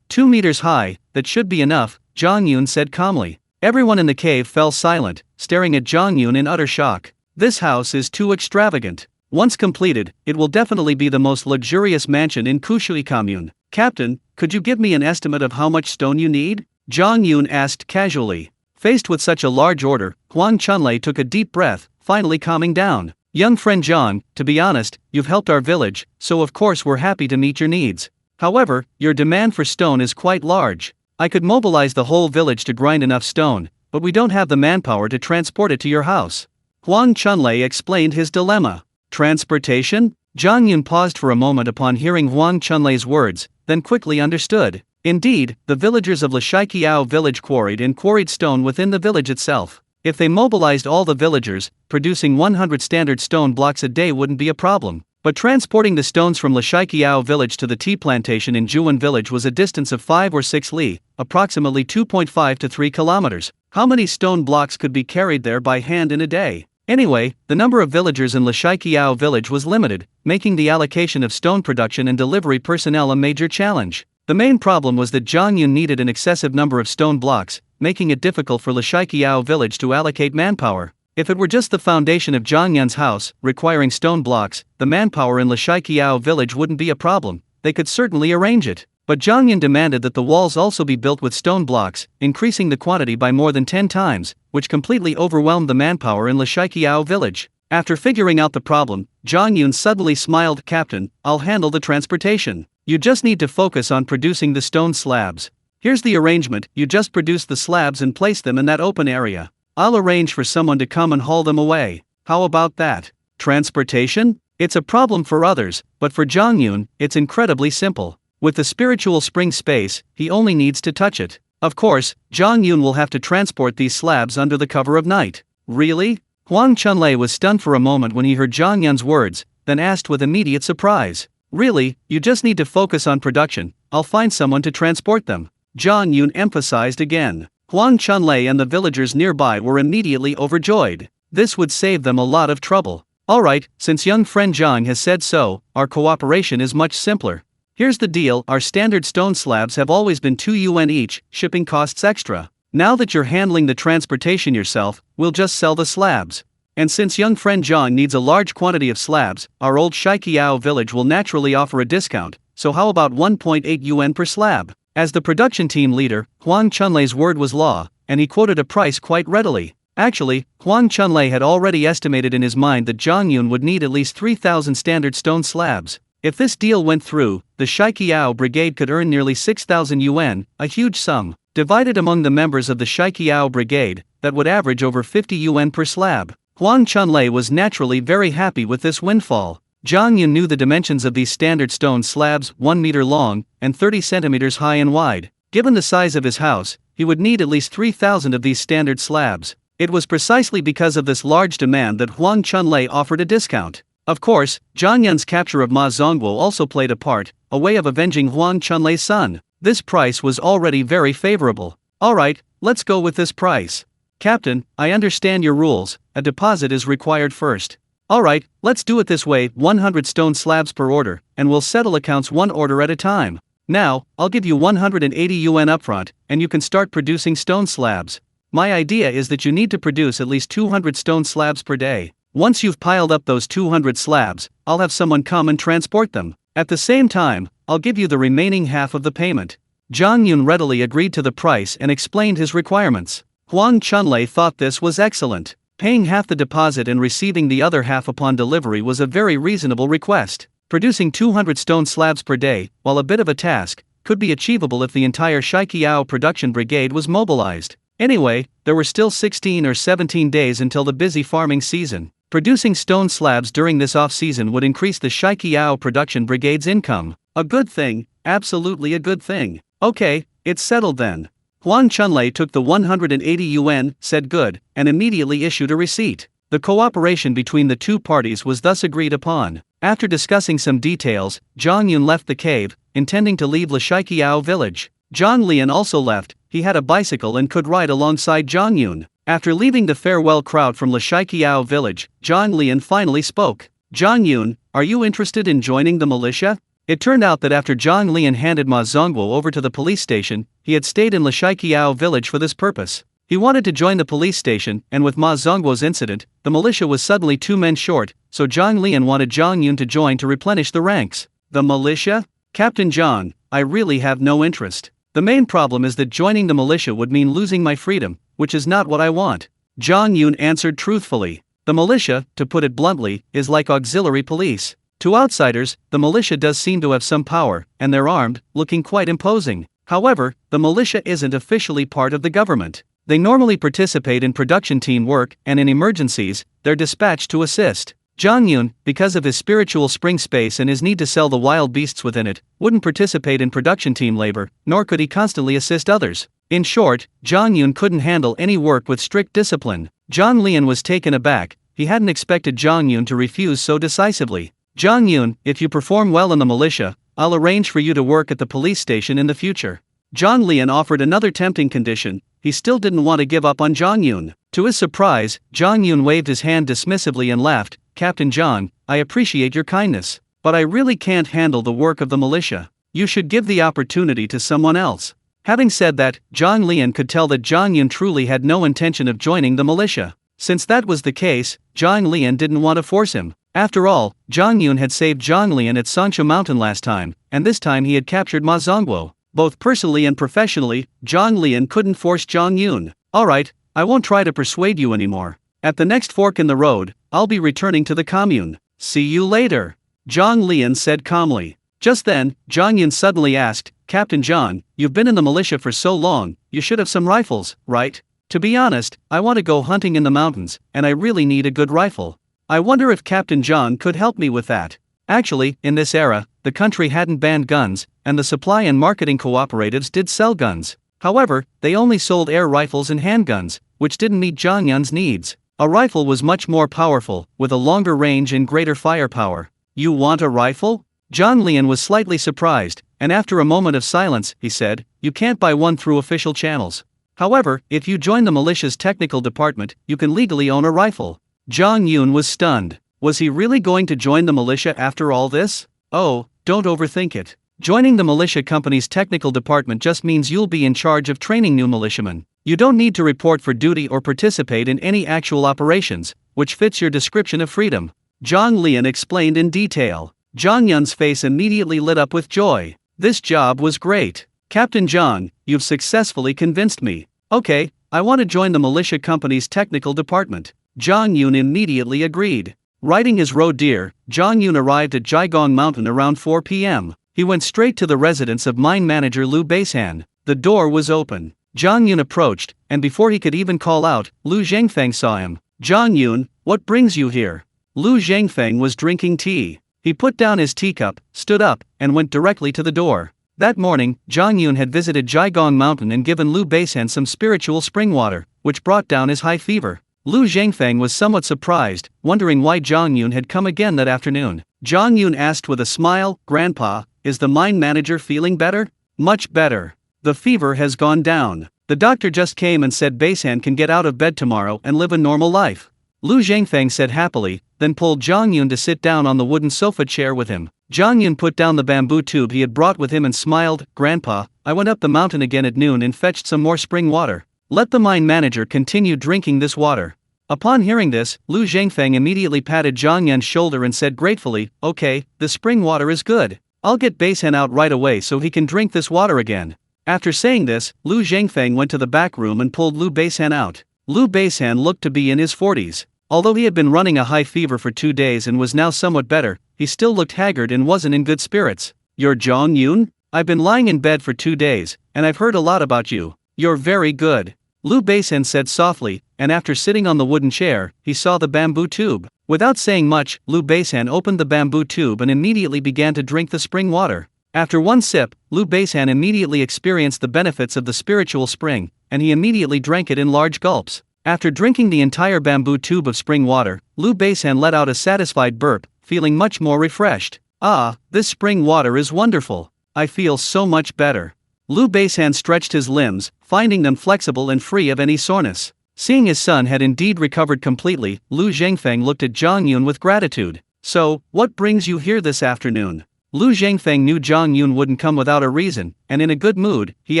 2 meters high, that should be enough," Zhang Yun said calmly. Everyone in the cave fell silent, staring at Zhang Yun in utter shock. "This house is too extravagant. Once completed, it will definitely be the most luxurious mansion in Kushui commune. Captain, could you give me an estimate of how much stone you need?" Zhang Yun asked casually. Faced with such a large order, Huang Chunlei took a deep breath, finally calming down. "Young friend Zhang, to be honest, you've helped our village, so of course we're happy to meet your needs. However, your demand for stone is quite large. I could mobilize the whole village to grind enough stone, but we don't have the manpower to transport it to your house." Huang Chunlei explained his dilemma. "Transportation?" Zhang Yun paused for a moment upon hearing Huang Chunlei's words, then quickly understood. Indeed, the villagers of Shiqiao village quarried stone within the village itself. If they mobilized all the villagers, producing 100 standard stone blocks a day wouldn't be a problem. But transporting the stones from Shiqiao village to the tea plantation in Zhuan village was a distance of 5 or 6 li, approximately 2.5 to 3 kilometers. How many stone blocks could be carried there by hand in a day? Anyway, the number of villagers in Lashaikiao village was limited, making the allocation of stone production and delivery personnel a major challenge. The main problem was that Zhang Yun needed an excessive number of stone blocks, making it difficult for Lashaikiao village to allocate manpower. If it were just the foundation of Zhang Yun's house, requiring stone blocks, the manpower in Lashaikiao village wouldn't be a problem. They could certainly arrange it. But Zhang Yun demanded that the walls also be built with stone blocks, increasing the quantity by more than 10 times, which completely overwhelmed the manpower in Lashaikiao village. After figuring out the problem, Zhang Yun suddenly smiled. "Captain, I'll handle the transportation. You just need to focus on producing the stone slabs. Here's the arrangement, you just produce the slabs and place them in that open area. I'll arrange for someone to come and haul them away. How about that?" Transportation? It's a problem for others, but for Zhang Yun, it's incredibly simple. With the spiritual spring space, he only needs to touch it. Of course, Zhang Yun will have to transport these slabs under the cover of night. Really? Huang Chunlei was stunned for a moment when he heard Zhang Yun's words, then asked with immediate surprise. "Really, you just need to focus on production, I'll find someone to transport them." Zhang Yun emphasized again. Huang Chunlei and the villagers nearby were immediately overjoyed. This would save them a lot of trouble. "Alright, since young friend Zhang has said so, our cooperation is much simpler. Here's the deal, our standard stone slabs have always been 2 yuan each, shipping costs extra. Now that you're handling the transportation yourself, we'll just sell the slabs. And since young friend Zhang needs a large quantity of slabs, our old Shaikiao village will naturally offer a discount, so how about 1.8 yuan per slab?" As the production team leader, Huang Chunlei's word was law, and he quoted a price quite readily. Actually, Huang Chunlei had already estimated in his mind that Zhang Yun would need at least 3,000 standard stone slabs. If this deal went through, the Shaikiao brigade could earn nearly 6,000 yuan, a huge sum. Divided among the members of the Shaikiao brigade, that would average over 50 yuan per slab. Huang Chunlei was naturally very happy with this windfall. Zhang Yun knew the dimensions of these standard stone slabs, 1 meter long, and 30 centimeters high and wide. Given the size of his house, he would need at least 3,000 of these standard slabs. It was precisely because of this large demand that Huang Chunlei offered a discount. Of course, Zhang Yun's capture of Ma Zongguo also played a part, a way of avenging Huang Chunlei's son. This price was already very favorable. "Alright, let's go with this price. Captain, I understand your rules, a deposit is required first. Alright, let's do it this way, 100 stone slabs per order, and we'll settle accounts one order at a time. Now, I'll give you 180 yuan upfront, and you can start producing stone slabs. My idea is that you need to produce at least 200 stone slabs per day. Once you've piled up those 200 slabs, I'll have someone come and transport them. At the same time, I'll give you the remaining half of the payment." Zhang Yun readily agreed to the price and explained his requirements. Huang Chunlei thought this was excellent. Paying half the deposit and receiving the other half upon delivery was a very reasonable request. Producing 200 stone slabs per day, while a bit of a task, could be achievable if the entire Shaikiao production brigade was mobilized. Anyway, there were still 16 or 17 days until the busy farming season. Producing stone slabs during this off-season would increase the Shaikiao production brigade's income. A good thing, absolutely a good thing. "Okay, it's settled then." Huang Chunlei took the 180 yuan, said good, and immediately issued a receipt. The cooperation between the two parties was thus agreed upon. After discussing some details, Zhang Yun left the cave, intending to leave Lashaikiao village. Zhang Lian also left. He had a bicycle and could ride alongside Zhang Yun. After leaving the farewell crowd from Lashaikiao village, Zhang Lian finally spoke. "Zhang Yun, are you interested in joining the militia?" It turned out that after Zhang Lian handed Ma Zongguo over to the police station, he had stayed in Lashaikiao village for this purpose. He wanted to join the police station, and with Ma Zongguo's incident, the militia was suddenly 2 men short, so Zhang Lian wanted Zhang Yun to join to replenish the ranks. "The militia? Captain Zhang, I really have no interest. The main problem is that joining the militia would mean losing my freedom, which is not what I want." Zhang Yun answered truthfully. The militia, to put it bluntly, is like auxiliary police. To outsiders, the militia does seem to have some power, and they're armed, looking quite imposing. However, the militia isn't officially part of the government. They normally participate in production team work, and in emergencies, they're dispatched to assist. Zhang Yun, because of his spiritual spring space and his need to sell the wild beasts within it, wouldn't participate in production team labor, nor could he constantly assist others. In short, Zhang Yun couldn't handle any work with strict discipline. Zhang Lian was taken aback. He hadn't expected Zhang Yun to refuse so decisively. "Zhang Yun, if you perform well in the militia, I'll arrange for you to work at the police station in the future. Zhang Lian offered another tempting condition. He still didn't want to give up on Zhang Yun. To his surprise, Zhang Yun waved his hand dismissively and laughed. Captain Zhang, I appreciate your kindness, but I really can't handle the work of the militia. You should give the opportunity to someone else. Having said that, Zhang Lian could tell that Zhang Yun truly had no intention of joining the militia. Since that was the case, Zhang Lian didn't want to force him. After all, Zhang Yun had saved Zhang Lian at Sancha Mountain last time, and this time he had captured Ma Zongguo. Both personally and professionally, Zhang Lian couldn't force Zhang Yun. Alright, I won't try to persuade you anymore. At the next fork in the road, I'll be returning to the commune. See you later, Zhang Lian said calmly. Just then, Zhang Yun suddenly asked, Captain Zhang, you've been in the militia for so long, you should have some rifles, right? To be honest, I want to go hunting in the mountains, and I really need a good rifle. I wonder if Captain Zhang could help me with that. Actually, in this era, the country hadn't banned guns, and the supply and marketing cooperatives did sell guns. However, they only sold air rifles and handguns, which didn't meet Zhang Yun's needs. A rifle was much more powerful, with a longer range and greater firepower. You want a rifle? Zhang Lian was slightly surprised, and after a moment of silence, he said, you can't buy one through official channels. However, if you join the militia's technical department, you can legally own a rifle. Zhang Yun was stunned. Was he really going to join the militia after all this? Oh, don't overthink it. Joining the militia company's technical department just means you'll be in charge of training new militiamen. You don't need to report for duty or participate in any actual operations, which fits your description of freedom. Zhang Lian explained in detail. Zhang Yun's face immediately lit up with joy. This job was great. Captain Zhang, you've successfully convinced me. Okay, I want to join the militia company's technical department. Zhang Yun immediately agreed. Riding his road deer, Zhang Yun arrived at Jiagong Mountain around 4 p.m. He went straight to the residence of mine manager Liu Beishan. The door was open. Zhang Yun approached, and before he could even call out, Liu Zhengfeng saw him. Zhang Yun, what brings you here? Liu Zhengfeng was drinking tea. He put down his teacup, stood up, and went directly to the door. That morning, Zhang Yun had visited Jiagong Mountain and given Liu Beishan some spiritual spring water, which brought down his high fever. Liu Zhengfeng was somewhat surprised, wondering why Zhang Yun had come again that afternoon. Zhang Yun asked with a smile, Grandpa, is the mine manager feeling better? Much better. The fever has gone down. The doctor just came and said Beishan can get out of bed tomorrow and live a normal life. Liu Zhengfeng said happily, then pulled Zhang Yun to sit down on the wooden sofa chair with him. Zhang Yun put down the bamboo tube he had brought with him and smiled, Grandpa, I went up the mountain again at noon and fetched some more spring water. Let the mine manager continue drinking this water. Upon hearing this, Liu Zhengfeng immediately patted Zhang Yun's shoulder and said gratefully, okay, the spring water is good. I'll get Beishan out right away so he can drink this water again. After saying this, Liu Zhengfeng went to the back room and pulled Liu Beishan out. Liu Beishan looked to be in his 40s. Although he had been running a high fever for 2 days and was now somewhat better, he still looked haggard and wasn't in good spirits. You're Zhang Yun? I've been lying in bed for 2 days, and I've heard a lot about you. You're very good. Liu Beishan said softly, and after sitting on the wooden chair, he saw the bamboo tube. Without saying much, Liu Beishan opened the bamboo tube and immediately began to drink the spring water. After one sip, Liu Beishan immediately experienced the benefits of the spiritual spring, and he immediately drank it in large gulps. After drinking the entire bamboo tube of spring water, Liu Beishan let out a satisfied burp, feeling much more refreshed. Ah, this spring water is wonderful. I feel so much better. Liu Beishan stretched his limbs, finding them flexible and free of any soreness. Seeing his son had indeed recovered completely, Liu Zhengfeng looked at Zhang Yun with gratitude. So, what brings you here this afternoon? Liu Zhengfeng knew Zhang Yun wouldn't come without a reason, and in a good mood, he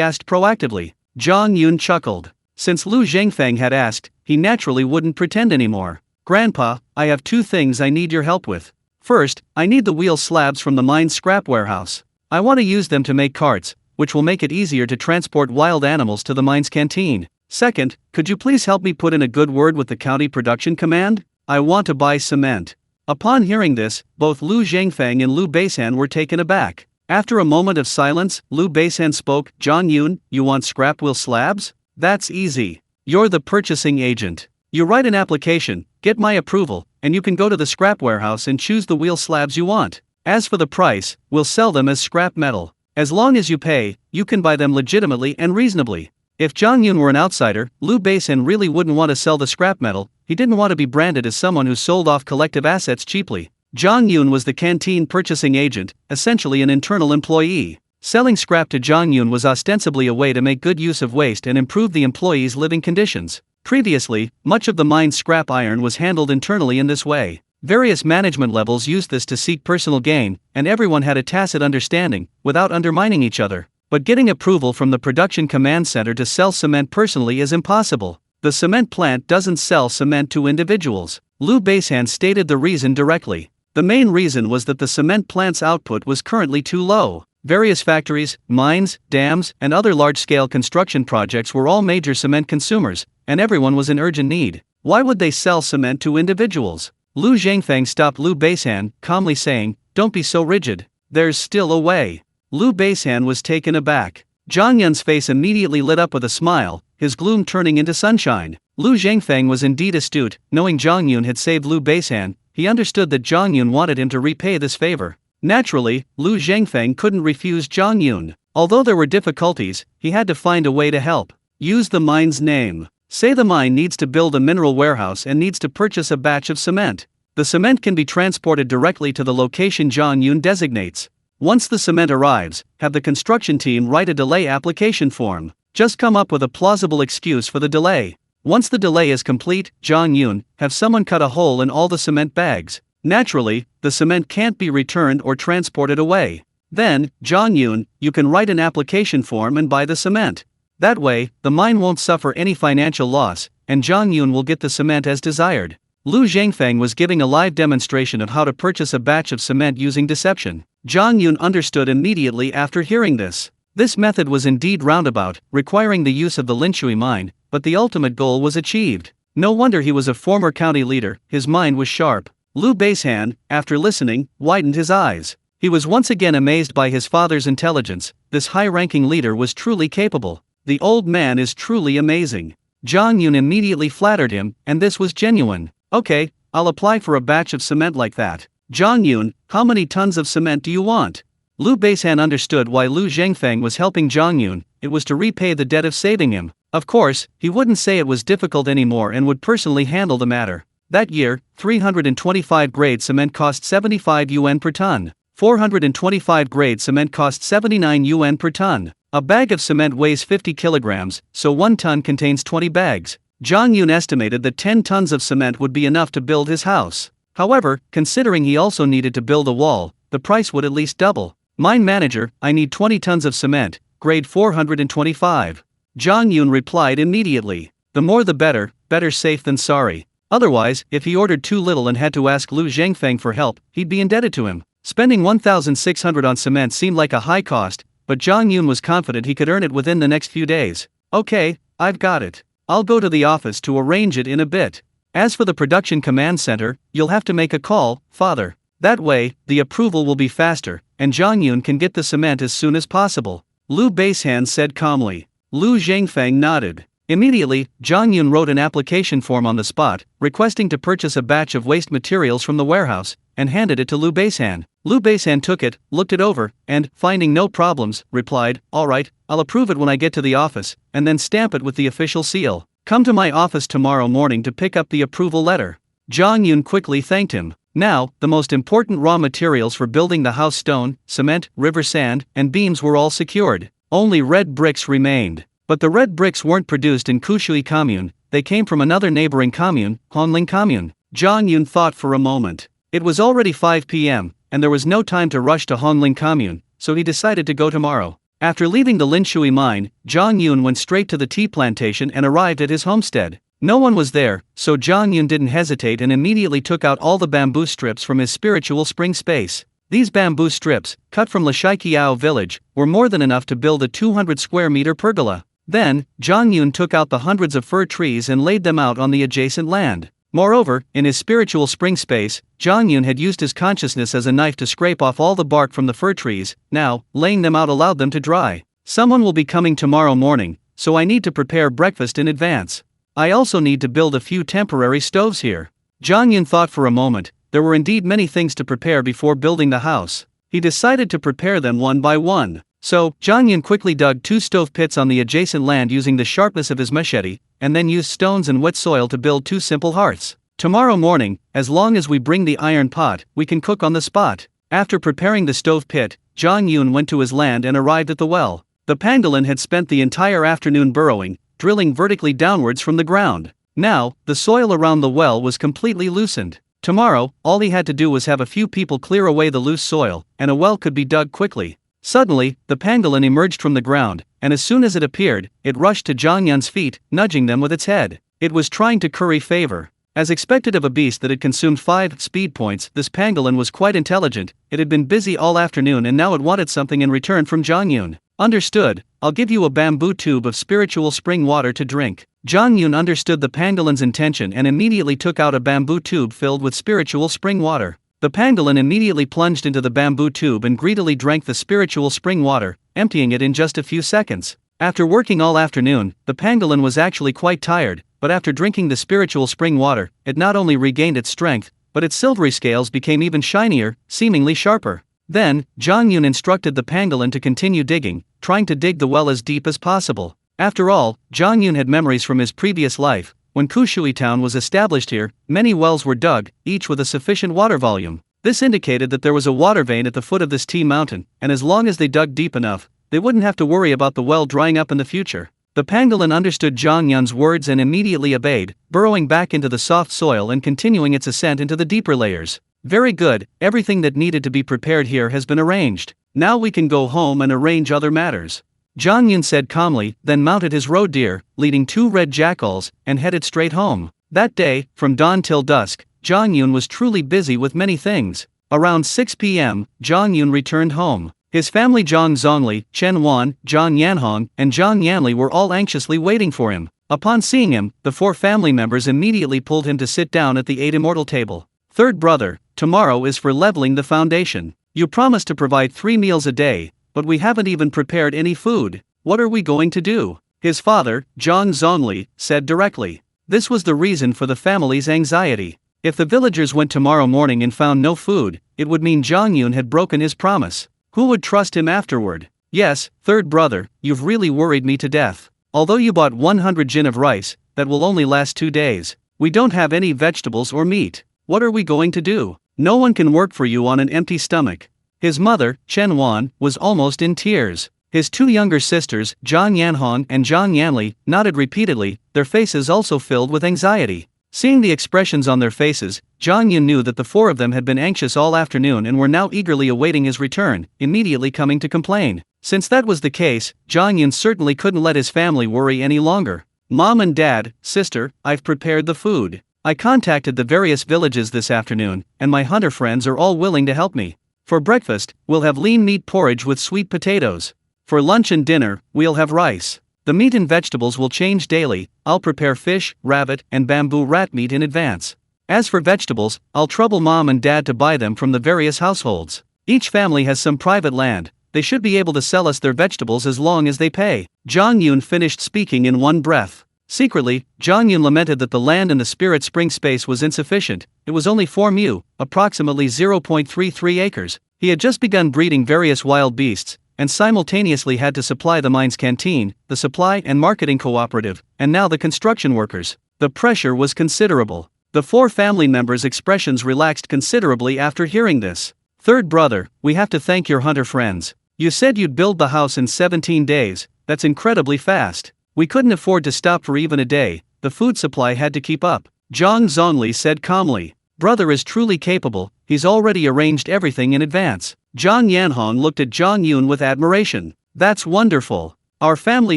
asked proactively. Zhang Yun chuckled. Since Liu Zhengfeng had asked, he naturally wouldn't pretend anymore. Grandpa, I have 2 things I need your help with. First, I need the wheel slabs from the mine's scrap warehouse. I want to use them to make carts, which will make it easier to transport wild animals to the mine's canteen. Second, could you please help me put in a good word with the county production command? I want to buy cement. Upon hearing this, both Liu Zhengfeng and Liu Beishan were taken aback. After a moment of silence, Liu Beishan spoke, Zhang Yun, you want scrap wheel slabs? That's easy. You're the purchasing agent. You write an application, get my approval, and you can go to the scrap warehouse and choose the wheel slabs you want. As for the price, we'll sell them as scrap metal. As long as you pay, you can buy them legitimately and reasonably. If Zhang Yun were an outsider, Liu Beishan really wouldn't want to sell the scrap metal. He didn't want to be branded as someone who sold off collective assets cheaply. Zhang Yun was the canteen purchasing agent, essentially an internal employee. Selling scrap to Zhang Yun was ostensibly a way to make good use of waste and improve the employees' living conditions. Previously, much of the mine's scrap iron was handled internally in this way. Various management levels used this to seek personal gain, and everyone had a tacit understanding, without undermining each other. But getting approval from the production command center to sell cement personally is impossible. The cement plant doesn't sell cement to individuals. Liu Beishan stated the reason directly. The main reason was that the cement plant's output was currently too low. Various factories, mines, dams, and other large-scale construction projects were all major cement consumers, and everyone was in urgent need. Why would they sell cement to individuals? Liu Zhangfeng stopped Liu Beishan, calmly saying, "Don't be so rigid. There's still a way." Liu Beishan was taken aback. Zhang Yun's face immediately lit up with a smile, his gloom turning into sunshine. Liu Zhangfeng was indeed astute. Knowing Zhang Yun had saved Liu Beishan, he understood that Zhang Yun wanted him to repay this favor. Naturally, Liu Zhangfeng couldn't refuse Zhang Yun. Although there were difficulties, he had to find a way to help. Use the mine's name. Say the mine needs to build a mineral warehouse and needs to purchase a batch of cement. The cement can be transported directly to the location Zhang Yun designates. Once the cement arrives, have the construction team write a delay application form. Just come up with a plausible excuse for the delay. Once the delay is complete, Zhang Yun, have someone cut a hole in all the cement bags. Naturally, the cement can't be returned or transported away. Then, Zhang Yun, you can write an application form and buy the cement. That way, the mine won't suffer any financial loss, and Zhang Yun will get the cement as desired. Liu Zhangfeng was giving a live demonstration of how to purchase a batch of cement using deception. Zhang Yun understood immediately after hearing this. This method was indeed roundabout, requiring the use of the Linshui mine, but the ultimate goal was achieved. No wonder he was a former county leader, his mind was sharp. Liu Beishan, after listening, widened his eyes. He was once again amazed by his father's intelligence. This high-ranking leader was truly capable. The old man is truly amazing. Zhang Yun immediately flattered him, and this was genuine. Okay, I'll apply for a batch of cement like that. Zhang Yun, how many tons of cement do you want? Liu Beishan understood why Liu Zhangfeng was helping Zhang Yun. It was to repay the debt of saving him. Of course, he wouldn't say it was difficult anymore and would personally handle the matter. That year, 325 grade cement cost 75 yuan per ton. 425 grade cement cost 79 yuan per ton. A bag of cement weighs 50 kilograms, so 1 ton contains 20 bags. Zhang Yun estimated that 10 tons of cement would be enough to build his house. However, considering he also needed to build a wall, the price would at least double. Mine manager, I need 20 tons of cement, grade 425. Zhang Yun replied immediately. The more the better, better safe than sorry. Otherwise, if he ordered too little and had to ask Liu Zhangfeng for help, he'd be indebted to him. Spending 1,600 on cement seemed like a high cost, but Zhang Yun was confident he could earn it within the next few days. Okay, I've got it. I'll go to the office to arrange it in a bit. As for the production command center, you'll have to make a call, father. That way, the approval will be faster, and Zhang Yun can get the cement as soon as possible. Liu Beishan said calmly. Liu Zhangfeng nodded. Immediately, Zhang Yun wrote an application form on the spot, requesting to purchase a batch of waste materials from the warehouse, and handed it to Liu Beishan. Liu Beishan took it, looked it over, and, finding no problems, replied, "All right, I'll approve it when I get to the office, and then stamp it with the official seal. Come to my office tomorrow morning to pick up the approval letter." Zhang Yun quickly thanked him. Now, the most important raw materials for building the house, stone, cement, river sand, and beams, were all secured. Only red bricks remained. But the red bricks weren't produced in Kushui commune, they came from another neighboring commune, Honling commune. Zhang Yun thought for a moment. It was already 5 p.m., and there was no time to rush to Honling commune, so he decided to go tomorrow. After leaving the Linshui mine, Zhang Yun went straight to the tea plantation and arrived at his homestead. No one was there, so Zhang Yun didn't hesitate and immediately took out all the bamboo strips from his spiritual spring space. These bamboo strips, cut from Lashaikiao village, were more than enough to build a 200 square meter pergola. Then, Zhang Yun took out the hundreds of fir trees and laid them out on the adjacent land. Moreover, in his spiritual spring space, Zhang Yun had used his consciousness as a knife to scrape off all the bark from the fir trees. Now, laying them out allowed them to dry. Someone will be coming tomorrow morning, so I need to prepare breakfast in advance. I also need to build a few temporary stoves here. Zhang Yun thought for a moment. There were indeed many things to prepare before building the house. He decided to prepare them one by one. So, Zhang Yun quickly dug 2 stove pits on the adjacent land using the sharpness of his machete, and then used stones and wet soil to build 2 simple hearths. Tomorrow morning, as long as we bring the iron pot, we can cook on the spot. After preparing the stove pit, Zhang Yun went to his land and arrived at the well. The pangolin had spent the entire afternoon burrowing, drilling vertically downwards from the ground. Now, the soil around the well was completely loosened. Tomorrow, all he had to do was have a few people clear away the loose soil, and a well could be dug quickly. Suddenly, the pangolin emerged from the ground, and as soon as it appeared, it rushed to Zhang Yun's feet, nudging them with its head. It was trying to curry favor. As expected of a beast that had consumed 5 speed points, this pangolin was quite intelligent. It had been busy all afternoon and now it wanted something in return from Zhang Yun. Understood, I'll give you a bamboo tube of spiritual spring water to drink. Zhang Yun understood the pangolin's intention and immediately took out a bamboo tube filled with spiritual spring water. The pangolin immediately plunged into the bamboo tube and greedily drank the spiritual spring water, emptying it in just a few seconds. After working all afternoon, the pangolin was actually quite tired, but after drinking the spiritual spring water, it not only regained its strength, but its silvery scales became even shinier, seemingly sharper. Then, Zhang Yun instructed the pangolin to continue digging, trying to dig the well as deep as possible. After all, Zhang Yun had memories from his previous life. When Kushui town was established here, many wells were dug, each with a sufficient water volume. This indicated that there was a water vein at the foot of this tea mountain, and as long as they dug deep enough, they wouldn't have to worry about the well drying up in the future. The pangolin understood Zhang Yun's words and immediately obeyed, burrowing back into the soft soil and continuing its ascent into the deeper layers. Very good, everything that needed to be prepared here has been arranged. Now we can go home and arrange other matters. Zhang Yun said calmly, then mounted his roe deer, leading 2 red jackals, and headed straight home. That day, from dawn till dusk, Zhang Yun was truly busy with many things. Around 6 p.m., Zhang Yun returned home. His family Zhang Zongli, Chen Wan, Zhang Yanhong, and Zhang Yanli were all anxiously waiting for him. Upon seeing him, the 4 family members immediately pulled him to sit down at the 8 immortal table. Third brother, tomorrow is for leveling the foundation. You promised to provide 3 meals a day, but we haven't even prepared any food. What are we going to do? His father, Zhang Zongli, said directly. This was the reason for the family's anxiety. If the villagers went tomorrow morning and found no food, it would mean Zhang Yun had broken his promise. Who would trust him afterward? Yes, third brother, you've really worried me to death. Although you bought 100 jin of rice, that will only last 2 days. We don't have any vegetables or meat. What are we going to do? No one can work for you on an empty stomach. His mother, Chen Wan, was almost in tears. His 2 younger sisters, Zhang Yanhong and Zhang Yanli, nodded repeatedly, their faces also filled with anxiety. Seeing the expressions on their faces, Zhang Yun knew that the 4 of them had been anxious all afternoon and were now eagerly awaiting his return, immediately coming to complain. Since that was the case, Zhang Yun certainly couldn't let his family worry any longer. Mom and Dad, sister, I've prepared the food. I contacted the various villages this afternoon, and my hunter friends are all willing to help me. For breakfast, we'll have lean meat porridge with sweet potatoes. For lunch and dinner, we'll have rice. The meat and vegetables will change daily. I'll prepare fish, rabbit, and bamboo rat meat in advance. As for vegetables, I'll trouble Mom and Dad to buy them from the various households. Each family has some private land. They should be able to sell us their vegetables as long as they pay. Zhang Yun finished speaking in one breath. Secretly, Zhang Yun lamented that the land in the spirit spring space was insufficient. It was only 4 mu, approximately 0.33 acres. He had just begun breeding various wild beasts, and simultaneously had to supply the mine's canteen, the supply and marketing cooperative, and now the construction workers. The pressure was considerable. The 4 family members' expressions relaxed considerably after hearing this. Third brother, we have to thank your hunter friends. You said you'd build the house in 17 days, that's incredibly fast. We couldn't afford to stop for even a day, the food supply had to keep up. Zhang Zongli said calmly. Brother is truly capable, he's already arranged everything in advance. Zhang Yanhong looked at Zhang Yun with admiration. That's wonderful. Our family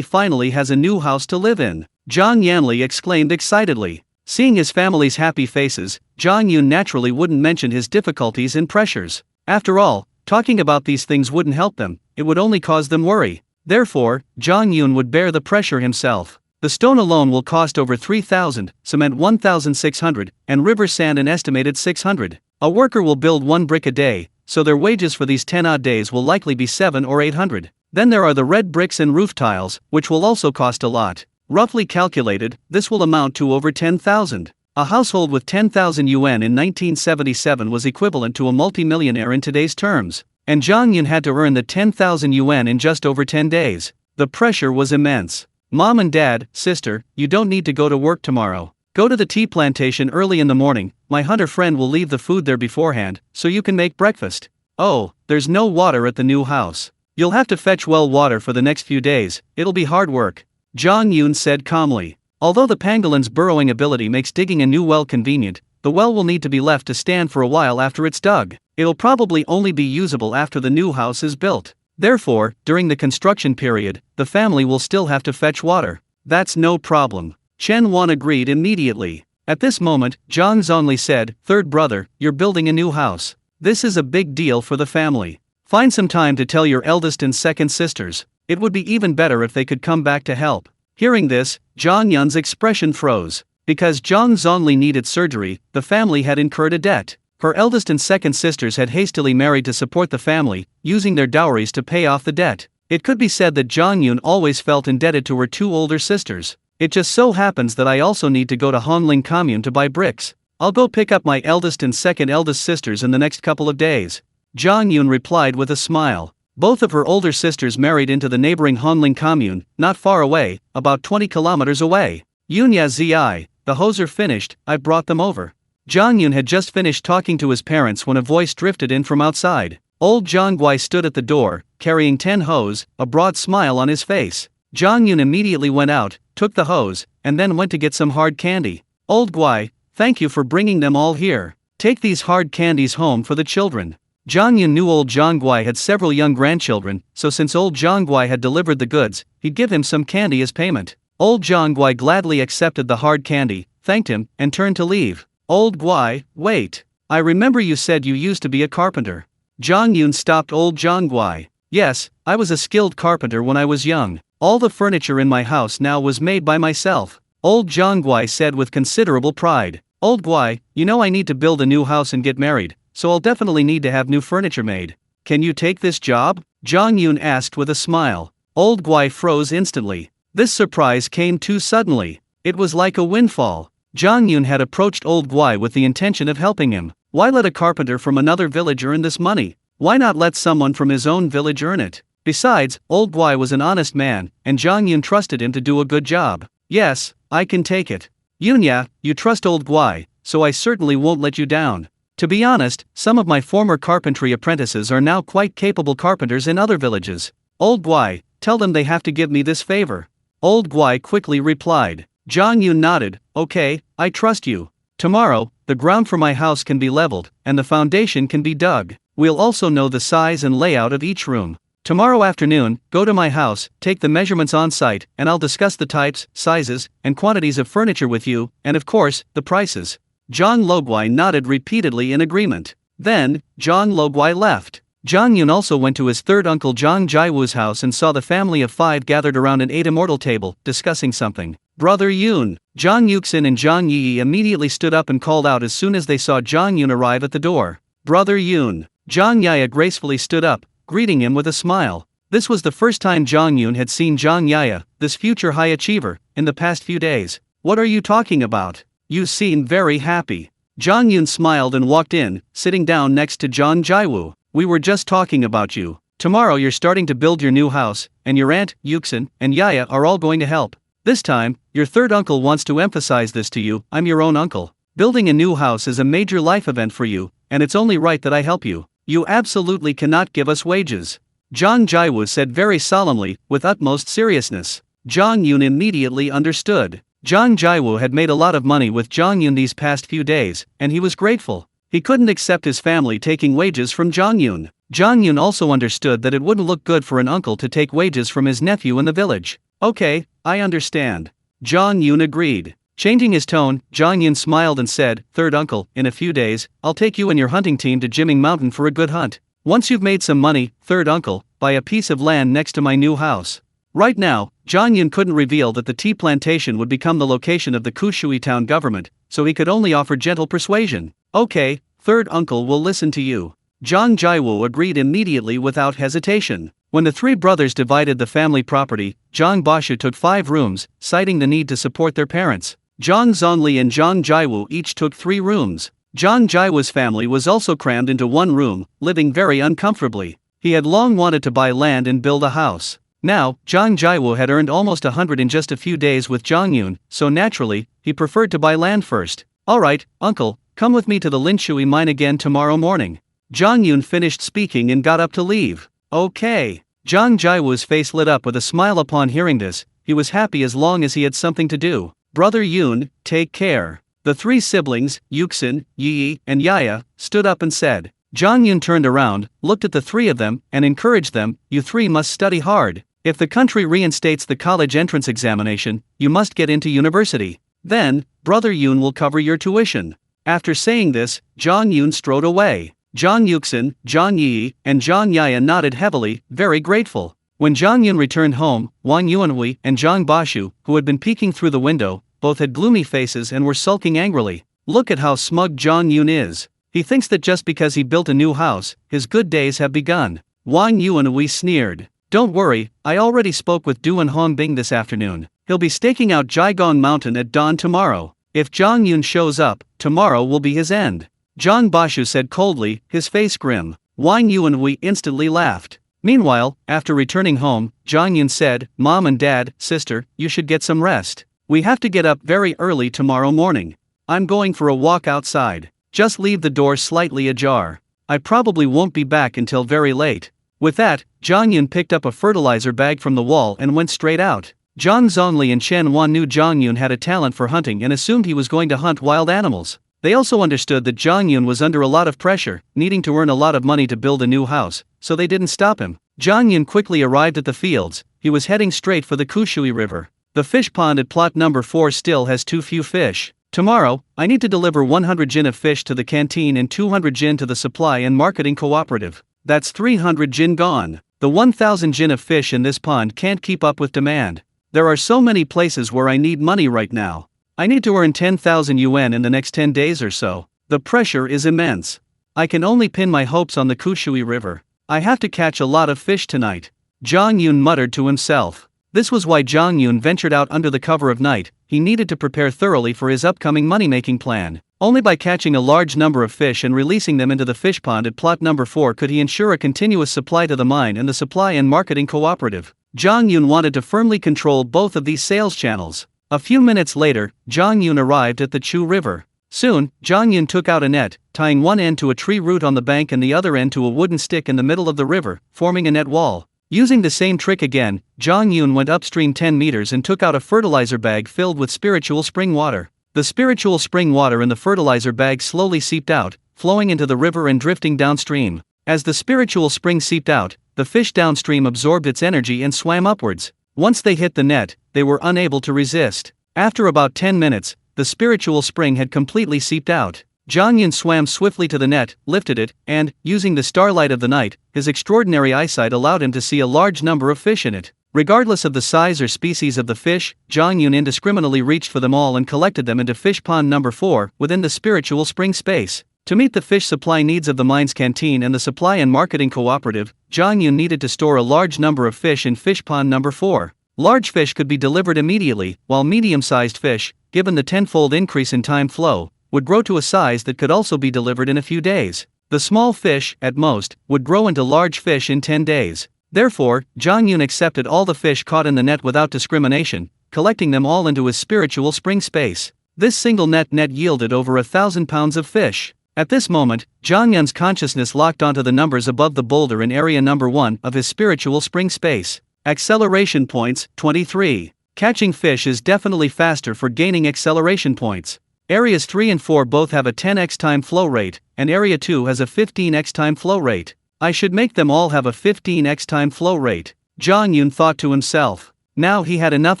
finally has a new house to live in. Zhang Yanli exclaimed excitedly. Seeing his family's happy faces, Zhang Yun naturally wouldn't mention his difficulties and pressures. After all, talking about these things wouldn't help them, it would only cause them worry. Therefore, Zhang Yun would bear the pressure himself. The stone alone will cost over 3,000, cement 1,600, and river sand an estimated 600. A worker will build 1 brick a day, so their wages for these 10 odd days will likely be 700 or 800. Then there are the red bricks and roof tiles, which will also cost a lot. Roughly calculated, this will amount to over 10,000. A household with 10,000 yuan in 1977 was equivalent to a multimillionaire in today's terms, and Zhang Yun had to earn the 10,000 yuan in just over 10 days. The pressure was immense. Mom and Dad, sister, you don't need to go to work tomorrow. Go to the tea plantation early in the morning, my hunter friend will leave the food there beforehand, so you can make breakfast. Oh, there's no water at the new house. You'll have to fetch well water for the next few days, it'll be hard work. Zhang Yun said calmly. Although the pangolin's burrowing ability makes digging a new well convenient, the well will need to be left to stand for a while after it's dug. It'll probably only be usable after the new house is built. Therefore, during the construction period, the family will still have to fetch water. That's no problem. Chen Wan agreed immediately. At this moment, Zhang Zongli said, "Third brother, you're building a new house. This is a big deal for the family. Find some time to tell your eldest and second sisters. It would be even better if they could come back to help." Hearing this, Zhang Yun's expression froze. Because Zhang Zongli needed surgery, the family had incurred a debt. Her eldest and second sisters had hastily married to support the family, using their dowries to pay off the debt. It could be said that Zhang Yun always felt indebted to her two older sisters. It just so happens that I also need to go to Honling Commune to buy bricks. I'll go pick up my eldest and second eldest sisters in the next couple of days. Zhang Yun replied with a smile. Both of her older sisters married into the neighboring Honling Commune, not far away, about 20 kilometers away. Yunya Zi, the hoes are finished, I've brought them over. Zhang Yun had just finished talking to his parents when a voice drifted in from outside. Old Zhang Guai stood at the door, carrying 10 hose, a broad smile on his face. Zhang Yun immediately went out, took the hose, and then went to get some hard candy. Old Guai, thank you for bringing them all here. Take these hard candies home for the children. Zhang Yun knew old Zhang Guai had several young grandchildren, so since old Zhang Guai had delivered the goods, he'd give him some candy as payment. Old Zhang Guai gladly accepted the hard candy, thanked him, and turned to leave. Old Guai, wait. I remember you said you used to be a carpenter. Zhang Yun stopped old Zhang Guai. Yes, I was a skilled carpenter when I was young. All the furniture in my house now was made by myself. Old Zhang Guai said with considerable pride. Old Guai, you know I need to build a new house and get married, so I'll definitely need to have new furniture made. Can you take this job? Zhang Yun asked with a smile. Old Guai froze instantly. This surprise came too suddenly. It was like a windfall. Zhang Yun had approached old Guai with the intention of helping him. Why let a carpenter from another village earn this money? Why not let someone from his own village earn it? Besides, old Guai was an honest man, and Zhang Yun trusted him to do a good job. Yes, I can take it. Yunya, you trust old Guai, so I certainly won't let you down. To be honest, some of my former carpentry apprentices are now quite capable carpenters in other villages. Old Guai, tell them they have to give me this favor. Old Guai quickly replied. Zhang Yun nodded, okay, I trust you. Tomorrow, the ground for my house can be leveled, and the foundation can be dug. We'll also know the size and layout of each room. Tomorrow afternoon, go to my house, take the measurements on site, and I'll discuss the types, sizes, and quantities of furniture with you, and of course, the prices. Zhang Loguai nodded repeatedly in agreement. Then, Zhang Loguai left. Zhang Yun also went to his third uncle Zhang Jaiwu's house and saw the family of 5 gathered around an 8 immortal table, discussing something. Brother Yun. Zhang Yuxin and Zhang Yi immediately stood up and called out as soon as they saw Zhang Yun arrive at the door. Brother Yun. Zhang Yaya gracefully stood up, greeting him with a smile. This was the first time Zhang Yun had seen Zhang Yaya, this future high achiever, in the past few days. What are you talking about? You seem very happy. Zhang Yun smiled and walked in, sitting down next to Zhang Jaiwu. We were just talking about you. Tomorrow you're starting to build your new house, and your aunt, Yuxin, and Yaya are all going to help. This time, your third uncle wants to emphasize this to you. I'm your own uncle. Building a new house is a major life event for you, and it's only right that I help you. You absolutely cannot give us wages. Zhang Jaiwu said very solemnly, with utmost seriousness. Zhang Yun immediately understood. Zhang Jaiwu had made a lot of money with Zhang Yun these past few days, and he was grateful. He couldn't accept his family taking wages from Zhang Yun. Zhang Yun also understood that it wouldn't look good for an uncle to take wages from his nephew in the village. Okay, I understand. Zhang Yun agreed. Changing his tone, Zhang Yun smiled and said, Third uncle, in a few days, I'll take you and your hunting team to Jimming Mountain for a good hunt. Once you've made some money, third uncle, buy a piece of land next to my new house. Right now, Zhang Yun couldn't reveal that the tea plantation would become the location of the Kushui town government, so he could only offer gentle persuasion. Okay, third uncle will listen to you. Zhang Jaiwu agreed immediately without hesitation. When the 3 brothers divided the family property, Zhang Bashu took 5 rooms, citing the need to support their parents. Zhang Zongli and Zhang Jaiwu each took 3 rooms. Zhang Jaiwu's family was also crammed into 1 room, living very uncomfortably. He had long wanted to buy land and build a house. Now, Zhang Jaiwu had earned almost 100 in just a few days with Zhang Yun, so naturally, he preferred to buy land first. Alright, uncle, come with me to the Linshui mine again tomorrow morning. Zhang Yun finished speaking and got up to leave. Okay. Zhang Jiwu's face lit up with a smile upon hearing this. He was happy as long as he had something to do. Brother Yun, take care. The three siblings, Yuxin, Yi, and Yaya, stood up and said. Zhang Yun turned around, looked at the three of them, and encouraged them, you three must study hard. If the country reinstates the college entrance examination, you must get into university. Then, Brother Yun will cover your tuition. After saying this, Zhang Yun strode away. Zhang Yuxin, Zhang Yi, and Zhang Yaya nodded heavily, very grateful. When Zhang Yun returned home, Wang Yuanhui and Zhang Bashu, who had been peeking through the window, both had gloomy faces and were sulking angrily. Look at how smug Zhang Yun is. He thinks that just because he built a new house, his good days have begun. Wang Yuanhui sneered. Don't worry, I already spoke with Duan Hongbing this afternoon. He'll be staking out Jiagong Mountain at dawn tomorrow. If Zhang Yun shows up, tomorrow will be his end. Zhang Bashu said coldly, his face grim. Wang Yuanhui instantly laughed. Meanwhile, after returning home, Zhang Yun said, Mom and Dad, sister, you should get some rest. We have to get up very early tomorrow morning. I'm going for a walk outside. Just leave the door slightly ajar. I probably won't be back until very late. With that, Zhang Yun picked up a fertilizer bag from the wall and went straight out. Zhang Zongli and Shen Wan knew Zhang Yun had a talent for hunting and assumed he was going to hunt wild animals. They also understood that Zhang Yun was under a lot of pressure, needing to earn a lot of money to build a new house, so they didn't stop him. Zhang Yun quickly arrived at the fields. He was heading straight for the Kushui River. The fish pond at plot number 4 still has too few fish. Tomorrow, I need to deliver 100 jin of fish to the canteen and 200 jin to the supply and marketing cooperative. That's 300 jin gone. The 1000 jin of fish in this pond can't keep up with demand. There are so many places where I need money right now. I need to earn 10,000 yuan in the next 10 days or so. The pressure is immense. I can only pin my hopes on the Kushui River. I have to catch a lot of fish tonight. Zhang Yun muttered to himself. This was why Zhang Yun ventured out under the cover of night. He needed to prepare thoroughly for his upcoming money-making plan. Only by catching a large number of fish and releasing them into the fish pond at plot number 4 could he ensure a continuous supply to the mine and the supply and marketing cooperative. Zhang Yun wanted to firmly control both of these sales channels. A few minutes later, Zhang Yun arrived at the Chu River. Soon, Zhang Yun took out a net, tying one end to a tree root on the bank and the other end to a wooden stick in the middle of the river, forming a net wall. Using the same trick again, Zhang Yun went upstream 10 meters and took out a fertilizer bag filled with spiritual spring water. The spiritual spring water in the fertilizer bag slowly seeped out, flowing into the river and drifting downstream. As the spiritual spring seeped out, the fish downstream absorbed its energy and swam upwards. Once they hit the net, they were unable to resist. After about 10 minutes, the spiritual spring had completely seeped out. Zhang Yun swam swiftly to the net, lifted it, and, using the starlight of the night, his extraordinary eyesight allowed him to see a large number of fish in it. Regardless of the size or species of the fish, Zhang Yun indiscriminately reached for them all and collected them into fish pond number 4 within the spiritual spring space. To meet the fish supply needs of the mine's canteen and the supply and marketing cooperative, Zhang Yun needed to store a large number of fish in fish pond number 4. Large fish could be delivered immediately, while medium-sized fish, given the tenfold increase in time flow, would grow to a size that could also be delivered in a few days. The small fish, at most, would grow into large fish in 10 days. Therefore, Zhang Yun accepted all the fish caught in the net without discrimination, collecting them all into his spiritual spring space. This single net yielded over 1,000 pounds of fish. At this moment, Zhang Yun's consciousness locked onto the numbers above the boulder in area number 1 of his spiritual spring space. Acceleration points, 23. Catching fish is definitely faster for gaining acceleration points. Areas 3 and 4 both have a 10x time flow rate, and Area 2 has a 15x time flow rate. I should make them all have a 15x time flow rate, Zhang Yun thought to himself. Now he had enough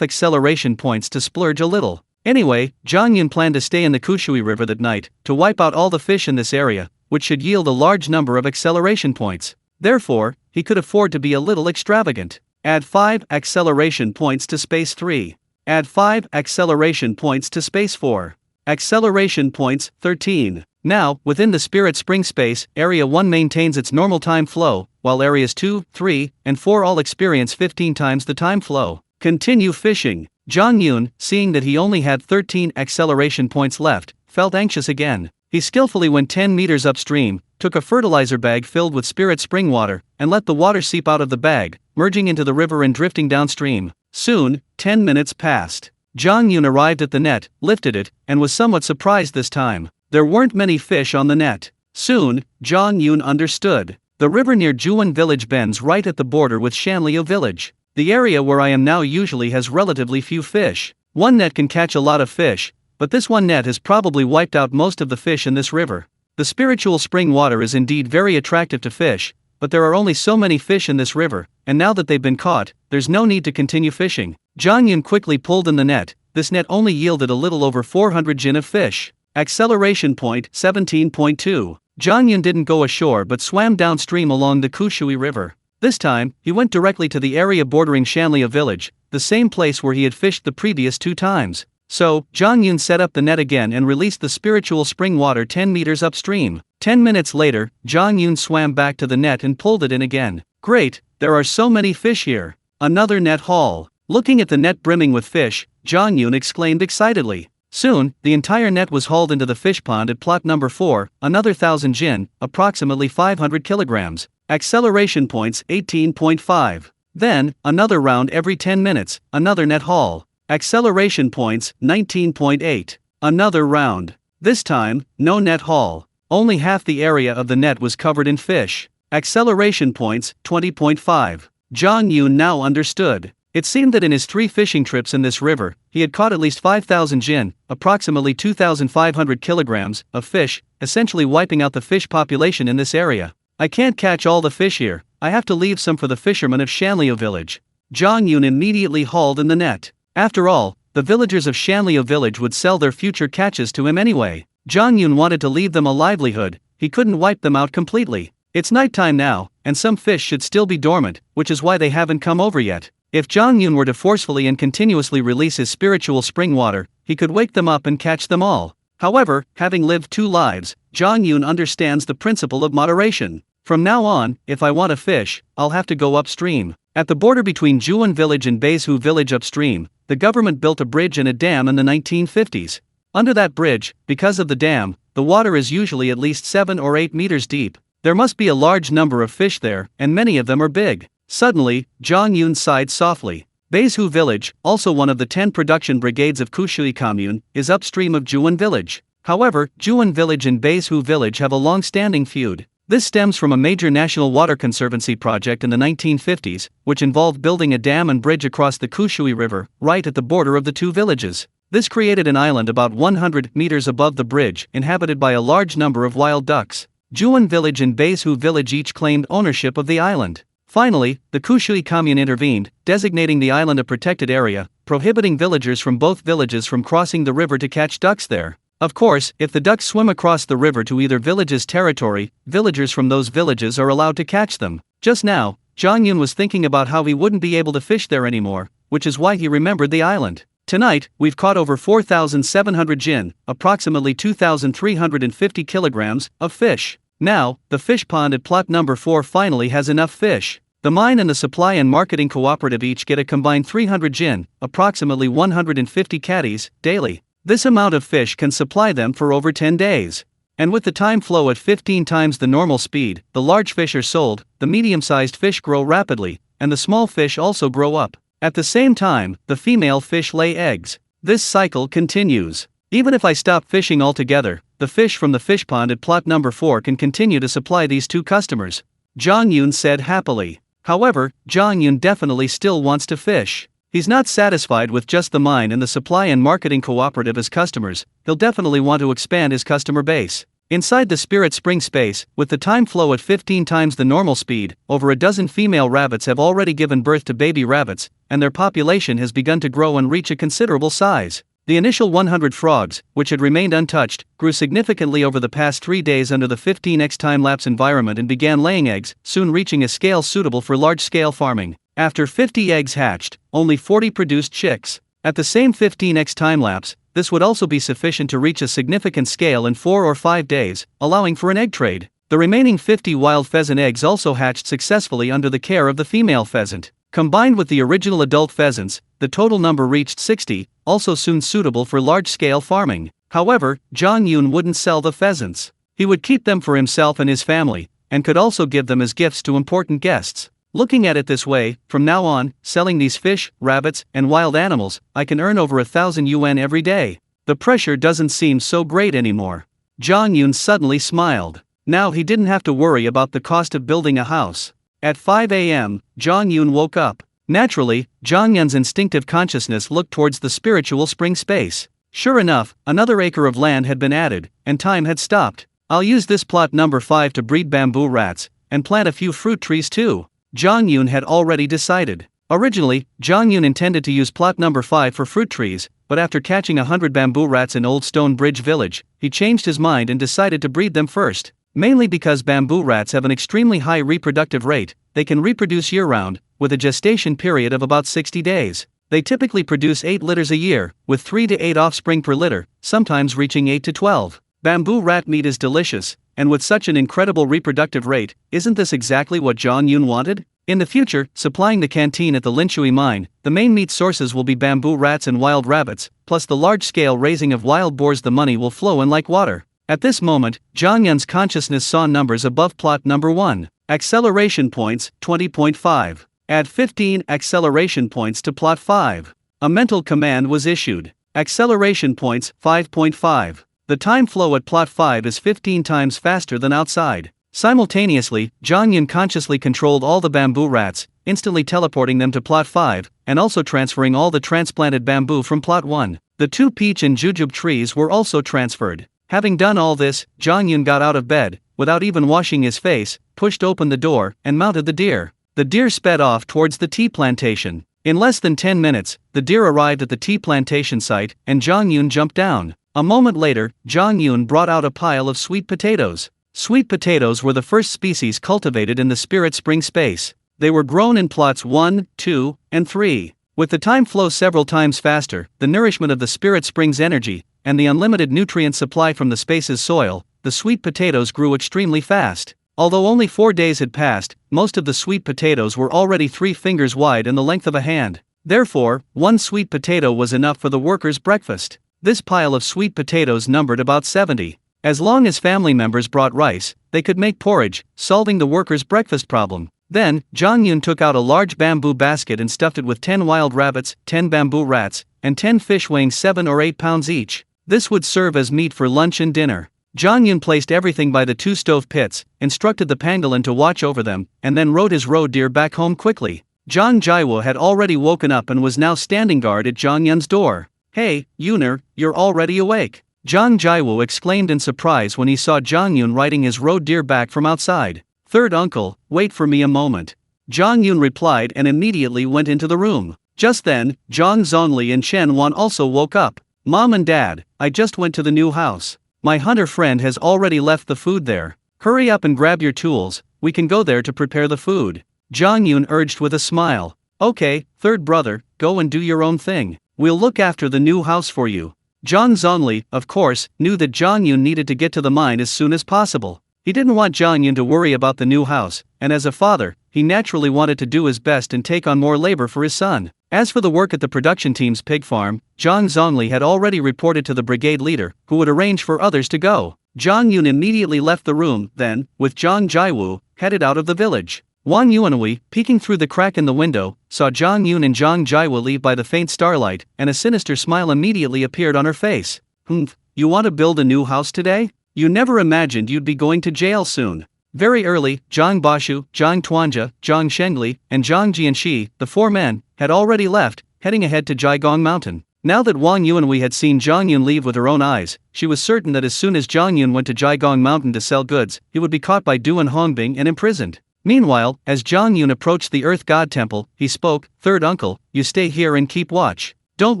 acceleration points to splurge a little. Anyway, Zhang Yun planned to stay in the Kushui River that night, to wipe out all the fish in this area, which should yield a large number of acceleration points. Therefore, he could afford to be a little extravagant. Add 5 acceleration points to space 3. Add 5 acceleration points to space 4. Acceleration points, 13. Now, within the Spirit Spring space, Area 1 maintains its normal time flow, while Areas 2, 3, and 4 all experience 15 times the time flow. Continue fishing. Zhang Yun, seeing that he only had 13 acceleration points left, felt anxious again. He skillfully went 10 meters upstream, took a fertilizer bag filled with Spirit Spring water, and let the water seep out of the bag, merging into the river and drifting downstream. Soon, 10 minutes passed. Zhang Yun arrived at the net, lifted it, and was somewhat surprised this time. There weren't many fish on the net. Soon, Zhang Yun understood. The river near Juan village bends right at the border with Shanliu village. The area where I am now usually has relatively few fish. One net can catch a lot of fish, but this one net has probably wiped out most of the fish in this river. The spiritual spring water is indeed very attractive to fish, but there are only so many fish in this river, and now that they've been caught, there's no need to continue fishing. Zhang Yun quickly pulled in the net. This net only yielded a little over 400 jin of fish. Acceleration point 17.2. Zhang Yun didn't go ashore but swam downstream along the Kushui River. This time, he went directly to the area bordering Shanliu village, the same place where he had fished the previous 2 times. So, Zhang Yun set up the net again and released the spiritual spring water 10 meters upstream. 10 minutes later, Zhang Yun swam back to the net and pulled it in again. Great, there are so many fish here. Another net haul. Looking at the net brimming with fish, Zhang Yun exclaimed excitedly. Soon, the entire net was hauled into the fish pond at plot number 4, another 1,000 jin, approximately 500 kilograms. Acceleration points 18.5. Then, another round every 10 minutes, another net haul. Acceleration points 19.8. Another round. This time, no net haul. Only half the area of the net was covered in fish. Acceleration points 20.5. Zhang Yun now understood. It seemed that in his 3 fishing trips in this river, he had caught at least 5,000 jin, approximately 2,500 kilograms, of fish, essentially wiping out the fish population in this area. I can't catch all the fish here, I have to leave some for the fishermen of Shanliu village. Zhang Yun immediately hauled in the net. After all, the villagers of Shanliu village would sell their future catches to him anyway. Zhang Yun wanted to leave them a livelihood, he couldn't wipe them out completely. It's nighttime now, and some fish should still be dormant, which is why they haven't come over yet. If Zhang Yun were to forcefully and continuously release his spiritual spring water, he could wake them up and catch them all. However, having lived 2 lives, Zhang Yun understands the principle of moderation. From now on, if I want to fish, I'll have to go upstream. At the border between Juan village and Beizhu village upstream, the government built a bridge and a dam in the 1950s. Under that bridge, because of the dam, the water is usually at least 7 or 8 meters deep. There must be a large number of fish there, and many of them are big. Suddenly, Zhang Yun sighed softly. Beizhu village, also one of the 10 production brigades of Kushui commune, is upstream of Juan village. However, Juan village and Beizhu village have a long-standing feud. This stems from a major national water conservancy project in the 1950s, which involved building a dam and bridge across the Kushui River, right at the border of the 2 villages. This created an island about 100 meters above the bridge, inhabited by a large number of wild ducks. Juan village and Beizhu village each claimed ownership of the island. Finally, the Kushui commune intervened, designating the island a protected area, prohibiting villagers from both villages from crossing the river to catch ducks there. Of course, if the ducks swim across the river to either village's territory, villagers from those villages are allowed to catch them. Just now, Zhang Yun was thinking about how he wouldn't be able to fish there anymore, which is why he remembered the island. Tonight, we've caught over 4,700 jin, approximately 2,350 kilograms, of fish. Now, the fish pond at plot number 4 finally has enough fish. The mine and the supply and marketing cooperative each get a combined 300 jin, approximately 150 caddies, daily. This amount of fish can supply them for over 10 days. And with the time flow at 15 times the normal speed, the large fish are sold, the medium-sized fish grow rapidly, and the small fish also grow up. At the same time, the female fish lay eggs. This cycle continues. Even if I stop fishing altogether, the fish from the fish pond at plot number 4 can continue to supply these 2 customers. Zhang Yun said happily. However, Zhang Yun definitely still wants to fish. He's not satisfied with just the mine and the supply and marketing cooperative as customers, he'll definitely want to expand his customer base. Inside the Spirit Spring space, with the time flow at 15 times the normal speed, over a dozen female rabbits have already given birth to baby rabbits, and their population has begun to grow and reach a considerable size. The initial 100 frogs, which had remained untouched, grew significantly over the past 3 days under the 15x time-lapse environment and began laying eggs, soon reaching a scale suitable for large-scale farming. After 50 eggs hatched, only 40 produced chicks. At the same 15x time-lapse, this would also be sufficient to reach a significant scale in 4 or 5 days, allowing for an egg trade. The remaining 50 wild pheasant eggs also hatched successfully under the care of the female pheasant. Combined with the original adult pheasants, the total number reached 60, also soon suitable for large-scale farming. However, Zhang Yun wouldn't sell the pheasants. He would keep them for himself and his family, and could also give them as gifts to important guests. Looking at it this way, from now on, selling these fish, rabbits, and wild animals, I can earn over 1,000 yuan every day. The pressure doesn't seem so great anymore. Zhang Yun suddenly smiled. Now he didn't have to worry about the cost of building a house. At 5 a.m., Zhang Yun woke up. Naturally, Zhang Yun's instinctive consciousness looked towards the spiritual spring space. Sure enough, another acre of land had been added, and time had stopped. I'll use this plot number 5 to breed bamboo rats, and plant a few fruit trees too. Zhang Yun had already decided. Originally, Zhang Yun intended to use plot number 5 for fruit trees, but after catching 100 bamboo rats in Old Stone Bridge Village, he changed his mind and decided to breed them first. Mainly because bamboo rats have an extremely high reproductive rate, they can reproduce year-round, with a gestation period of about 60 days. They typically produce 8 litters a year, with 3 to 8 offspring per litter, sometimes reaching 8 to 12. Bamboo rat meat is delicious, and with such an incredible reproductive rate, isn't this exactly what Zhang Yun wanted? In the future, supplying the canteen at the Linshui mine, the main meat sources will be bamboo rats and wild rabbits, plus the large-scale raising of wild boars. The money will flow in like water. At this moment, Zhang Yun's consciousness saw numbers above plot number 1. Acceleration points, 20.5. Add 15 acceleration points to plot 5. A mental command was issued. Acceleration points, 5.5. The time flow at plot 5 is 15 times faster than outside. Simultaneously, Zhang Yun consciously controlled all the bamboo rats, instantly teleporting them to plot 5, and also transferring all the transplanted bamboo from plot 1. The 2 peach and jujube trees were also transferred. Having done all this, Zhang Yun got out of bed, without even washing his face, pushed open the door, and mounted the deer. The deer sped off towards the tea plantation. In less than 10 minutes, the deer arrived at the tea plantation site, and Zhang Yun jumped down. A moment later, Zhang Yun brought out a pile of sweet potatoes. Sweet potatoes were the first species cultivated in the spirit spring space. They were grown in plots 1, 2, and 3. With the time flow several times faster, the nourishment of the spirit spring's energy, and the unlimited nutrient supply from the space's soil, the sweet potatoes grew extremely fast. Although only 4 days had passed, most of the sweet potatoes were already 3 fingers wide and the length of a hand. Therefore, 1 sweet potato was enough for the workers' breakfast. This pile of sweet potatoes numbered about 70. As long as family members brought rice, they could make porridge, solving the workers' breakfast problem. Then, Zhang Yun took out a large bamboo basket and stuffed it with 10 wild rabbits, 10 bamboo rats, and 10 fish weighing 7 or 8 pounds each. This would serve as meat for lunch and dinner. Zhang Yun placed everything by the 2 stove pits, instructed the pangolin to watch over them, and then rode his roe deer back home quickly. Zhang Jiwo had already woken up and was now standing guard at Zhang Yun's door. "Hey, Yuner, you're already awake," Zhang Jiwo exclaimed in surprise when he saw Zhang Yun riding his roe deer back from outside. "Third uncle, wait for me a moment," Zhang Yun replied and immediately went into the room. Just then, Zhang Zhongli and Chen Wan also woke up. "Mom and Dad, I just went to the new house. My hunter friend has already left the food there. Hurry up and grab your tools, we can go there to prepare the food," Zhang Yun urged with a smile. "Okay, third brother, go and do your own thing. We'll look after the new house for you." Zhang Zhongli, of course, knew that Zhang Yun needed to get to the mine as soon as possible. He didn't want Zhang Yun to worry about the new house, and as a father, he naturally wanted to do his best and take on more labor for his son. As for the work at the production team's pig farm, Zhang Zhongli had already reported to the brigade leader, who would arrange for others to go. Zhang Yun immediately left the room, then, with Zhang Jiwu, headed out of the village. Wang Yuanhui, peeking through the crack in the window, saw Zhang Yun and Zhang Jiwu leave by the faint starlight, and a sinister smile immediately appeared on her face. You want to build a new house today? You never imagined you'd be going to jail soon." Very early, Zhang Bashu, Zhang Tuanja, Zhang Shengli, and Zhang Jianxi, the 4 men, had already left, heading ahead to Jiagong Mountain. Now that Wang Yuanhui had seen Zhang Yun leave with her own eyes, she was certain that as soon as Zhang Yun went to Jiagong Mountain to sell goods, he would be caught by Duan Hongbing and imprisoned. Meanwhile, as Zhang Yun approached the Earth God Temple, he spoke, "Third uncle, you stay here and keep watch. Don't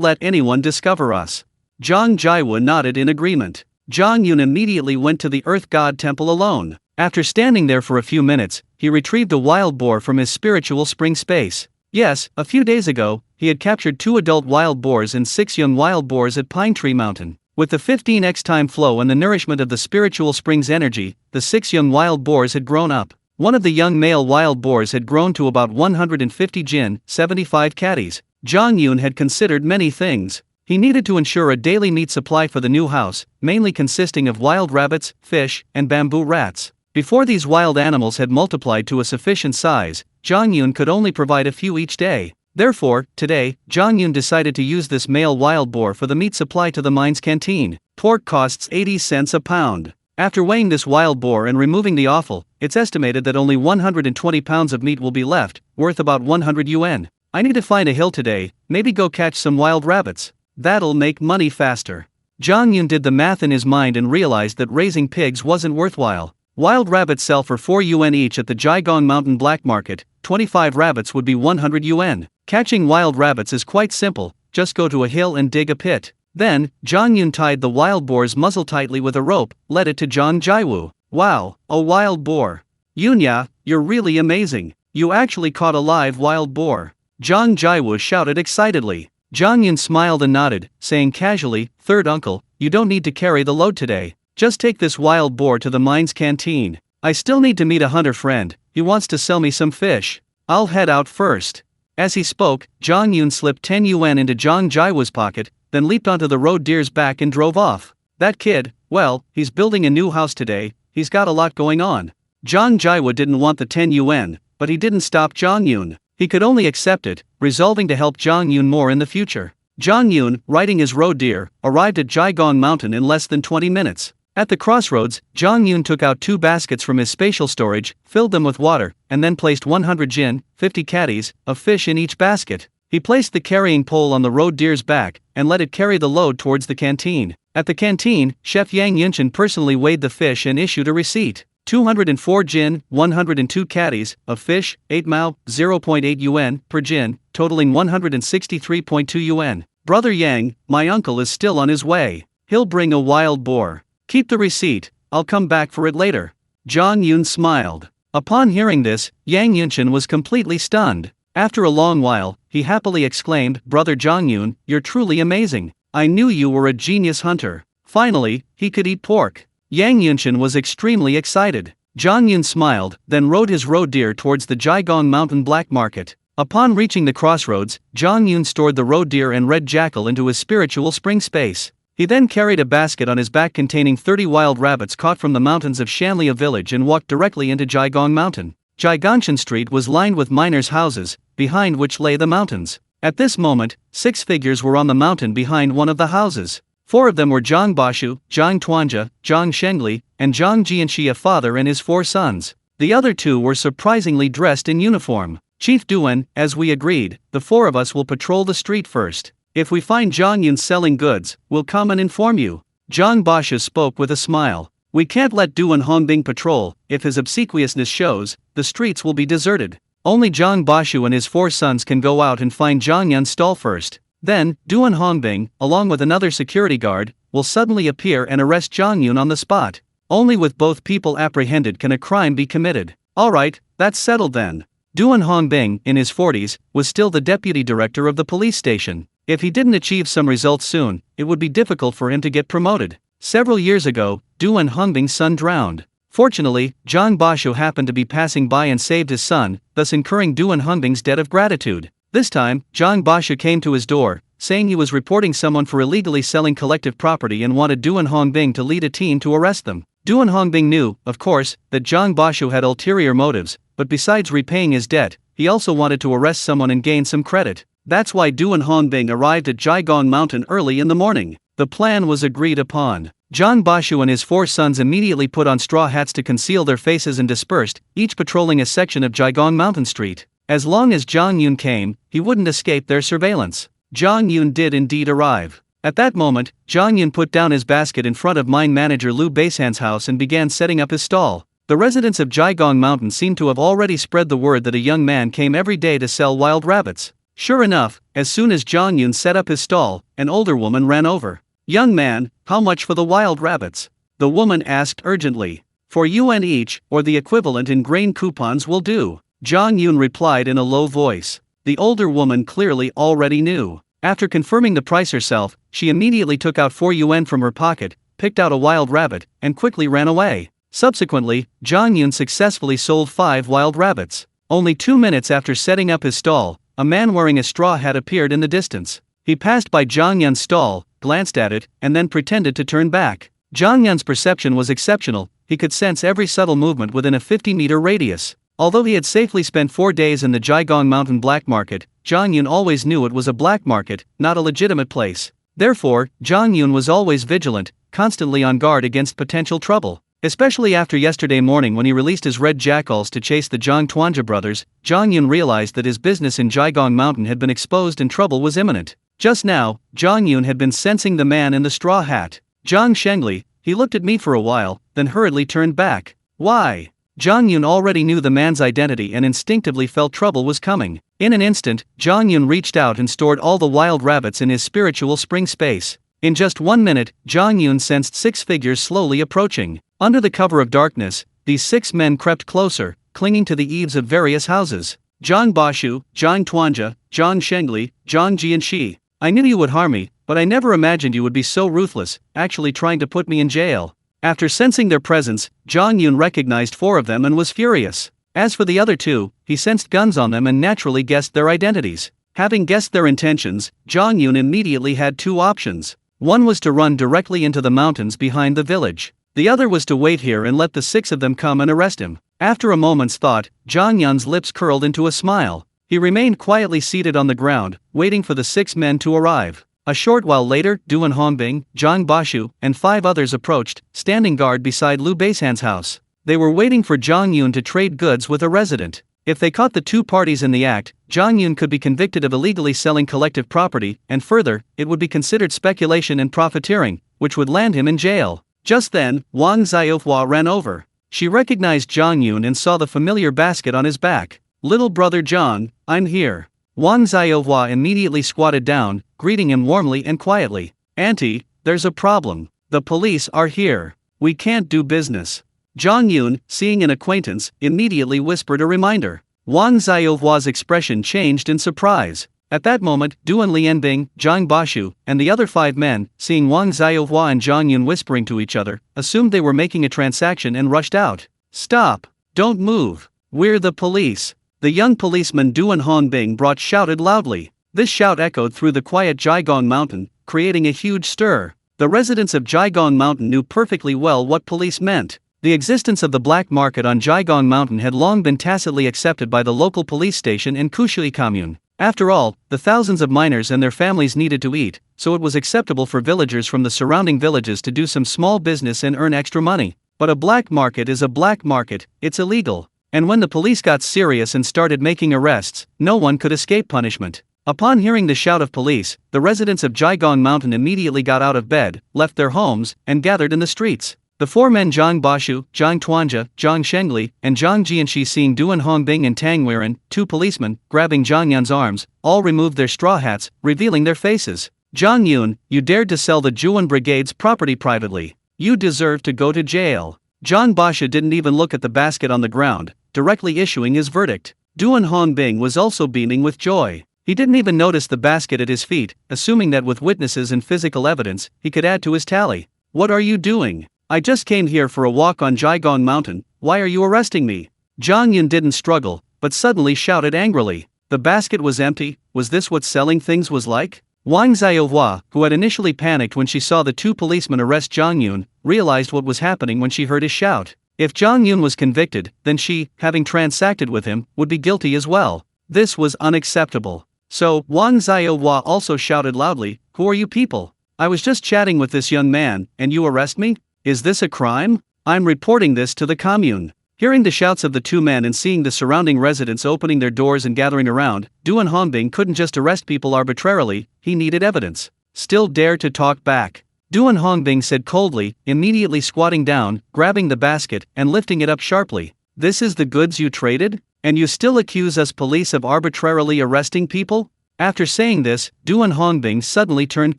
let anyone discover us." Zhang Jiwa nodded in agreement. Zhang Yun immediately went to the Earth God Temple alone. After standing there for a few minutes, he retrieved a wild boar from his spiritual spring space. Yes, a few days ago, he had captured 2 adult wild boars and 6 young wild boars at Pine Tree Mountain. With the 15x time flow and the nourishment of the spiritual spring's energy, the 6 young wild boars had grown up. One of the young male wild boars had grown to about 150 jin, 75 catties. Zhang Yun had considered many things. He needed to ensure a daily meat supply for the new house, mainly consisting of wild rabbits, fish, and bamboo rats. Before these wild animals had multiplied to a sufficient size, Zhang Yun could only provide a few each day. Therefore, today, Zhang Yun decided to use this male wild boar for the meat supply to the mine's canteen. Pork costs 80 cents a pound. After weighing this wild boar and removing the offal, it's estimated that only 120 pounds of meat will be left, worth about 100 yuan. I need to find a hill today, maybe go catch some wild rabbits. That'll make money faster. Zhang Yun did the math in his mind and realized that raising pigs wasn't worthwhile. Wild rabbits sell for 4 yuan each at the Jiagong Mountain Black Market, 25 rabbits would be 100 yuan. Catching wild rabbits is quite simple, just go to a hill and dig a pit. Then, Zhang Yun tied the wild boar's muzzle tightly with a rope, led it to Zhang Jiwu. Wow, a wild boar. Yunya, you're really amazing. You actually caught a live wild boar. Zhang Jiwu shouted excitedly. Zhang Yun smiled and nodded, saying casually, "Third uncle, you don't need to carry the load today. Just take this wild boar to the mine's canteen. I still need to meet a hunter friend, he wants to sell me some fish. I'll head out first." As he spoke, Zhang Yun slipped 10 yuan into Zhang Jiwu's pocket, then leaped onto the road deer's back and drove off. That kid, well, he's building a new house today, he's got a lot going on. Zhang Jiwu didn't want the 10 yuan, but he didn't stop Zhang Yun. He could only accept it, resolving to help Zhang Yun more in the future. Zhang Yun, riding his road deer, arrived at Jiagong Mountain in less than 20 minutes. At the crossroads, Zhang Yun took out 2 baskets from his spatial storage, filled them with water, and then placed 100 jin, 50 catties, of fish in each basket. He placed the carrying pole on the road deer's back, and let it carry the load towards the canteen. At the canteen, Chef Yang Yunshan personally weighed the fish and issued a receipt. 204 jin, 102 catties, of fish, 8 mao, 0.8 yuan, per jin, totaling 163.2 yuan. Brother Yang, my uncle is still on his way. He'll bring a wild boar. Keep the receipt, I'll come back for it later. Zhang Yun smiled. Upon hearing this, Yang Yunshan was completely stunned. After a long while, he happily exclaimed, "Brother Zhang Yun, you're truly amazing. I knew you were a genius hunter." Finally, he could eat pork. Yang Yunshan was extremely excited. Zhang Yun smiled, then rode his road deer towards the Jiagong Mountain Black Market. Upon reaching the crossroads, Zhang Yun stored the road deer and red jackal into his spiritual spring space. He then carried a basket on his back containing 30 wild rabbits caught from the mountains of Shanlia village and walked directly into Jiagong Mountain. Jiagangshan Street was lined with miners' houses, behind which lay the mountains. At this moment, 6 figures were on the mountain behind one of the houses. 4 of them were Zhang Bashu, Zhang Tuanja, Zhang Shengli, and Zhang Jianxi, a father and his 4 sons. The other 2 were surprisingly dressed in uniform. "Chief Duan, as we agreed, the 4 of us will patrol the street first. If we find Zhang Yun selling goods, we'll come and inform you." Zhang Bashu spoke with a smile. "We can't let Duan Hongbing patrol, if his obsequiousness shows, the streets will be deserted. Only Zhang Bashu and his 4 sons can go out and find Zhang Yun's stall first. Then, Duan Hongbing, along with another security guard, will suddenly appear and arrest Zhang Yun on the spot. Only with both people apprehended can a crime be committed." "Alright, that's settled then." Duan Hongbing, in his 40s, was still the deputy director of the police station. If he didn't achieve some results soon, it would be difficult for him to get promoted. Several years ago, Duan Hongbing's son drowned. Fortunately, Zhang Bashu happened to be passing by and saved his son, thus incurring Duan Hongbing's debt of gratitude. This time, Zhang Bashu came to his door, saying he was reporting someone for illegally selling collective property and wanted Duan Hongbing to lead a team to arrest them. Duan Hongbing knew, of course, that Zhang Bashu had ulterior motives, but besides repaying his debt, he also wanted to arrest someone and gain some credit. That's why Duan Hongbing arrived at Jiagong Mountain early in the morning. The plan was agreed upon. Zhang Bashu and his 4 sons immediately put on straw hats to conceal their faces and dispersed, each patrolling a section of Jiagong Mountain Street. As long as Zhang Yun came, he wouldn't escape their surveillance. Zhang Yun did indeed arrive. At that moment, Zhang Yun put down his basket in front of mine manager Liu Beishan's house and began setting up his stall. The residents of Jiagong Mountain seemed to have already spread the word that a young man came every day to sell wild rabbits. Sure enough, as soon as Zhang Yun set up his stall, an older woman ran over. "Young man, how much for the wild rabbits?" the woman asked urgently. "4 yuan each, or the equivalent in grain coupons will do," Zhang Yun replied in a low voice. The older woman clearly already knew. After confirming the price herself, she immediately took out 4 yuan from her pocket, picked out a wild rabbit, and quickly ran away. Subsequently, Zhang Yun successfully sold 5 wild rabbits. Only 2 minutes after setting up his stall, a man wearing a straw hat appeared in the distance. He passed by Zhang Yun's stall, glanced at it, and then pretended to turn back. Zhang Yun's perception was exceptional, he could sense every subtle movement within a 50-meter radius. Although he had safely spent 4 days in the Jiagong Mountain Black Market, Zhang Yun always knew it was a black market, not a legitimate place. Therefore, Zhang Yun was always vigilant, constantly on guard against potential trouble. Especially after yesterday morning when he released his red jackals to chase the Zhang Tuanja brothers, Zhang Yun realized that his business in Jiagong Mountain had been exposed and trouble was imminent. Just now, Zhang Yun had been sensing the man in the straw hat. Zhang Shengli, he looked at me for a while, then hurriedly turned back. Why? Zhang Yun already knew the man's identity and instinctively felt trouble was coming. In an instant, Zhang Yun reached out and stored all the wild rabbits in his spiritual spring space. In just 1 minute, Zhang Yun sensed 6 figures slowly approaching. Under the cover of darkness, these 6 men crept closer, clinging to the eaves of various houses. Zhang Bashu, Zhang Tuanja, Zhang Shengli, Zhang Jianxi. I knew you would harm me, but I never imagined you would be so ruthless, actually trying to put me in jail. After sensing their presence, Zhang Yun recognized 4 of them and was furious. As for the other 2, he sensed guns on them and naturally guessed their identities. Having guessed their intentions, Zhang Yun immediately had 2 options. One was to run directly into the mountains behind the village. The other was to wait here and let the 6 of them come and arrest him. After a moment's thought, Zhang Yun's lips curled into a smile. He remained quietly seated on the ground, waiting for the 6 men to arrive. A short while later, Duan Hongbing, Zhang Bashu, and 5 others approached, standing guard beside Liu Beishan's house. They were waiting for Zhang Yun to trade goods with a resident. If they caught the 2 parties in the act, Zhang Yun could be convicted of illegally selling collective property, and further, it would be considered speculation and profiteering, which would land him in jail. Just then, Wang Xiaohua ran over. She recognized Zhang Yun and saw the familiar basket on his back. Little brother Zhang, I'm here. Wang Xiaohua immediately squatted down, greeting him warmly and quietly. Auntie, there's a problem. The police are here. We can't do business. Zhang Yun, seeing an acquaintance, immediately whispered a reminder. Wang Xiaohua's expression changed in surprise. At that moment, Duan Lianbing, Zhang Bashu, and the other 5 men, seeing Wang Xiaohua and Zhang Yun whispering to each other, assumed they were making a transaction and rushed out. Stop! Don't move! We're the police! The young policeman Duan Hongbing shouted loudly. This shout echoed through the quiet Jiagong Mountain, creating a huge stir. The residents of Jiagong Mountain knew perfectly well what police meant. The existence of the black market on Jiagong Mountain had long been tacitly accepted by the local police station in Kushui Commune. After all, the thousands of miners and their families needed to eat, so it was acceptable for villagers from the surrounding villages to do some small business and earn extra money. But a black market is a black market, it's illegal. And when the police got serious and started making arrests, no one could escape punishment. Upon hearing the shout of police, the residents of Jiagong Mountain immediately got out of bed, left their homes, and gathered in the streets. The 4 men Zhang Bashu, Zhang Tuanja, Zhang Shengli, and Zhang Jianxi seeing Duan Hongbing and Tang Weiren, 2 policemen, grabbing Zhang Yun's arms, all removed their straw hats, revealing their faces. Zhang Yun, you dared to sell the Zhuan Brigade's property privately. You deserve to go to jail. Zhang Bashu didn't even look at the basket on the ground, directly issuing his verdict. Duan Hongbing was also beaming with joy. He didn't even notice the basket at his feet, assuming that with witnesses and physical evidence, he could add to his tally. What are you doing? I just came here for a walk on Jiagong Mountain, why are you arresting me? Zhang Yun didn't struggle, but suddenly shouted angrily. The basket was empty, was this what selling things was like? Wang Xiaohua, who had initially panicked when she saw the 2 policemen arrest Zhang Yun, realized what was happening when she heard his shout. If Zhang Yun was convicted, then she, having transacted with him, would be guilty as well. This was unacceptable. So, Wang Xiaohua also shouted loudly, who are you people? I was just chatting with this young man, and you arrest me? Is this a crime? I'm reporting this to the commune. Hearing the shouts of the 2 men and seeing the surrounding residents opening their doors and gathering around, Duan Hongbing couldn't just arrest people arbitrarily, he needed evidence. Still dare to talk back? Duan Hongbing said coldly, immediately squatting down, grabbing the basket, and lifting it up sharply. This is the goods you traded? And you still accuse us police of arbitrarily arresting people? After saying this, Duan Hongbing suddenly turned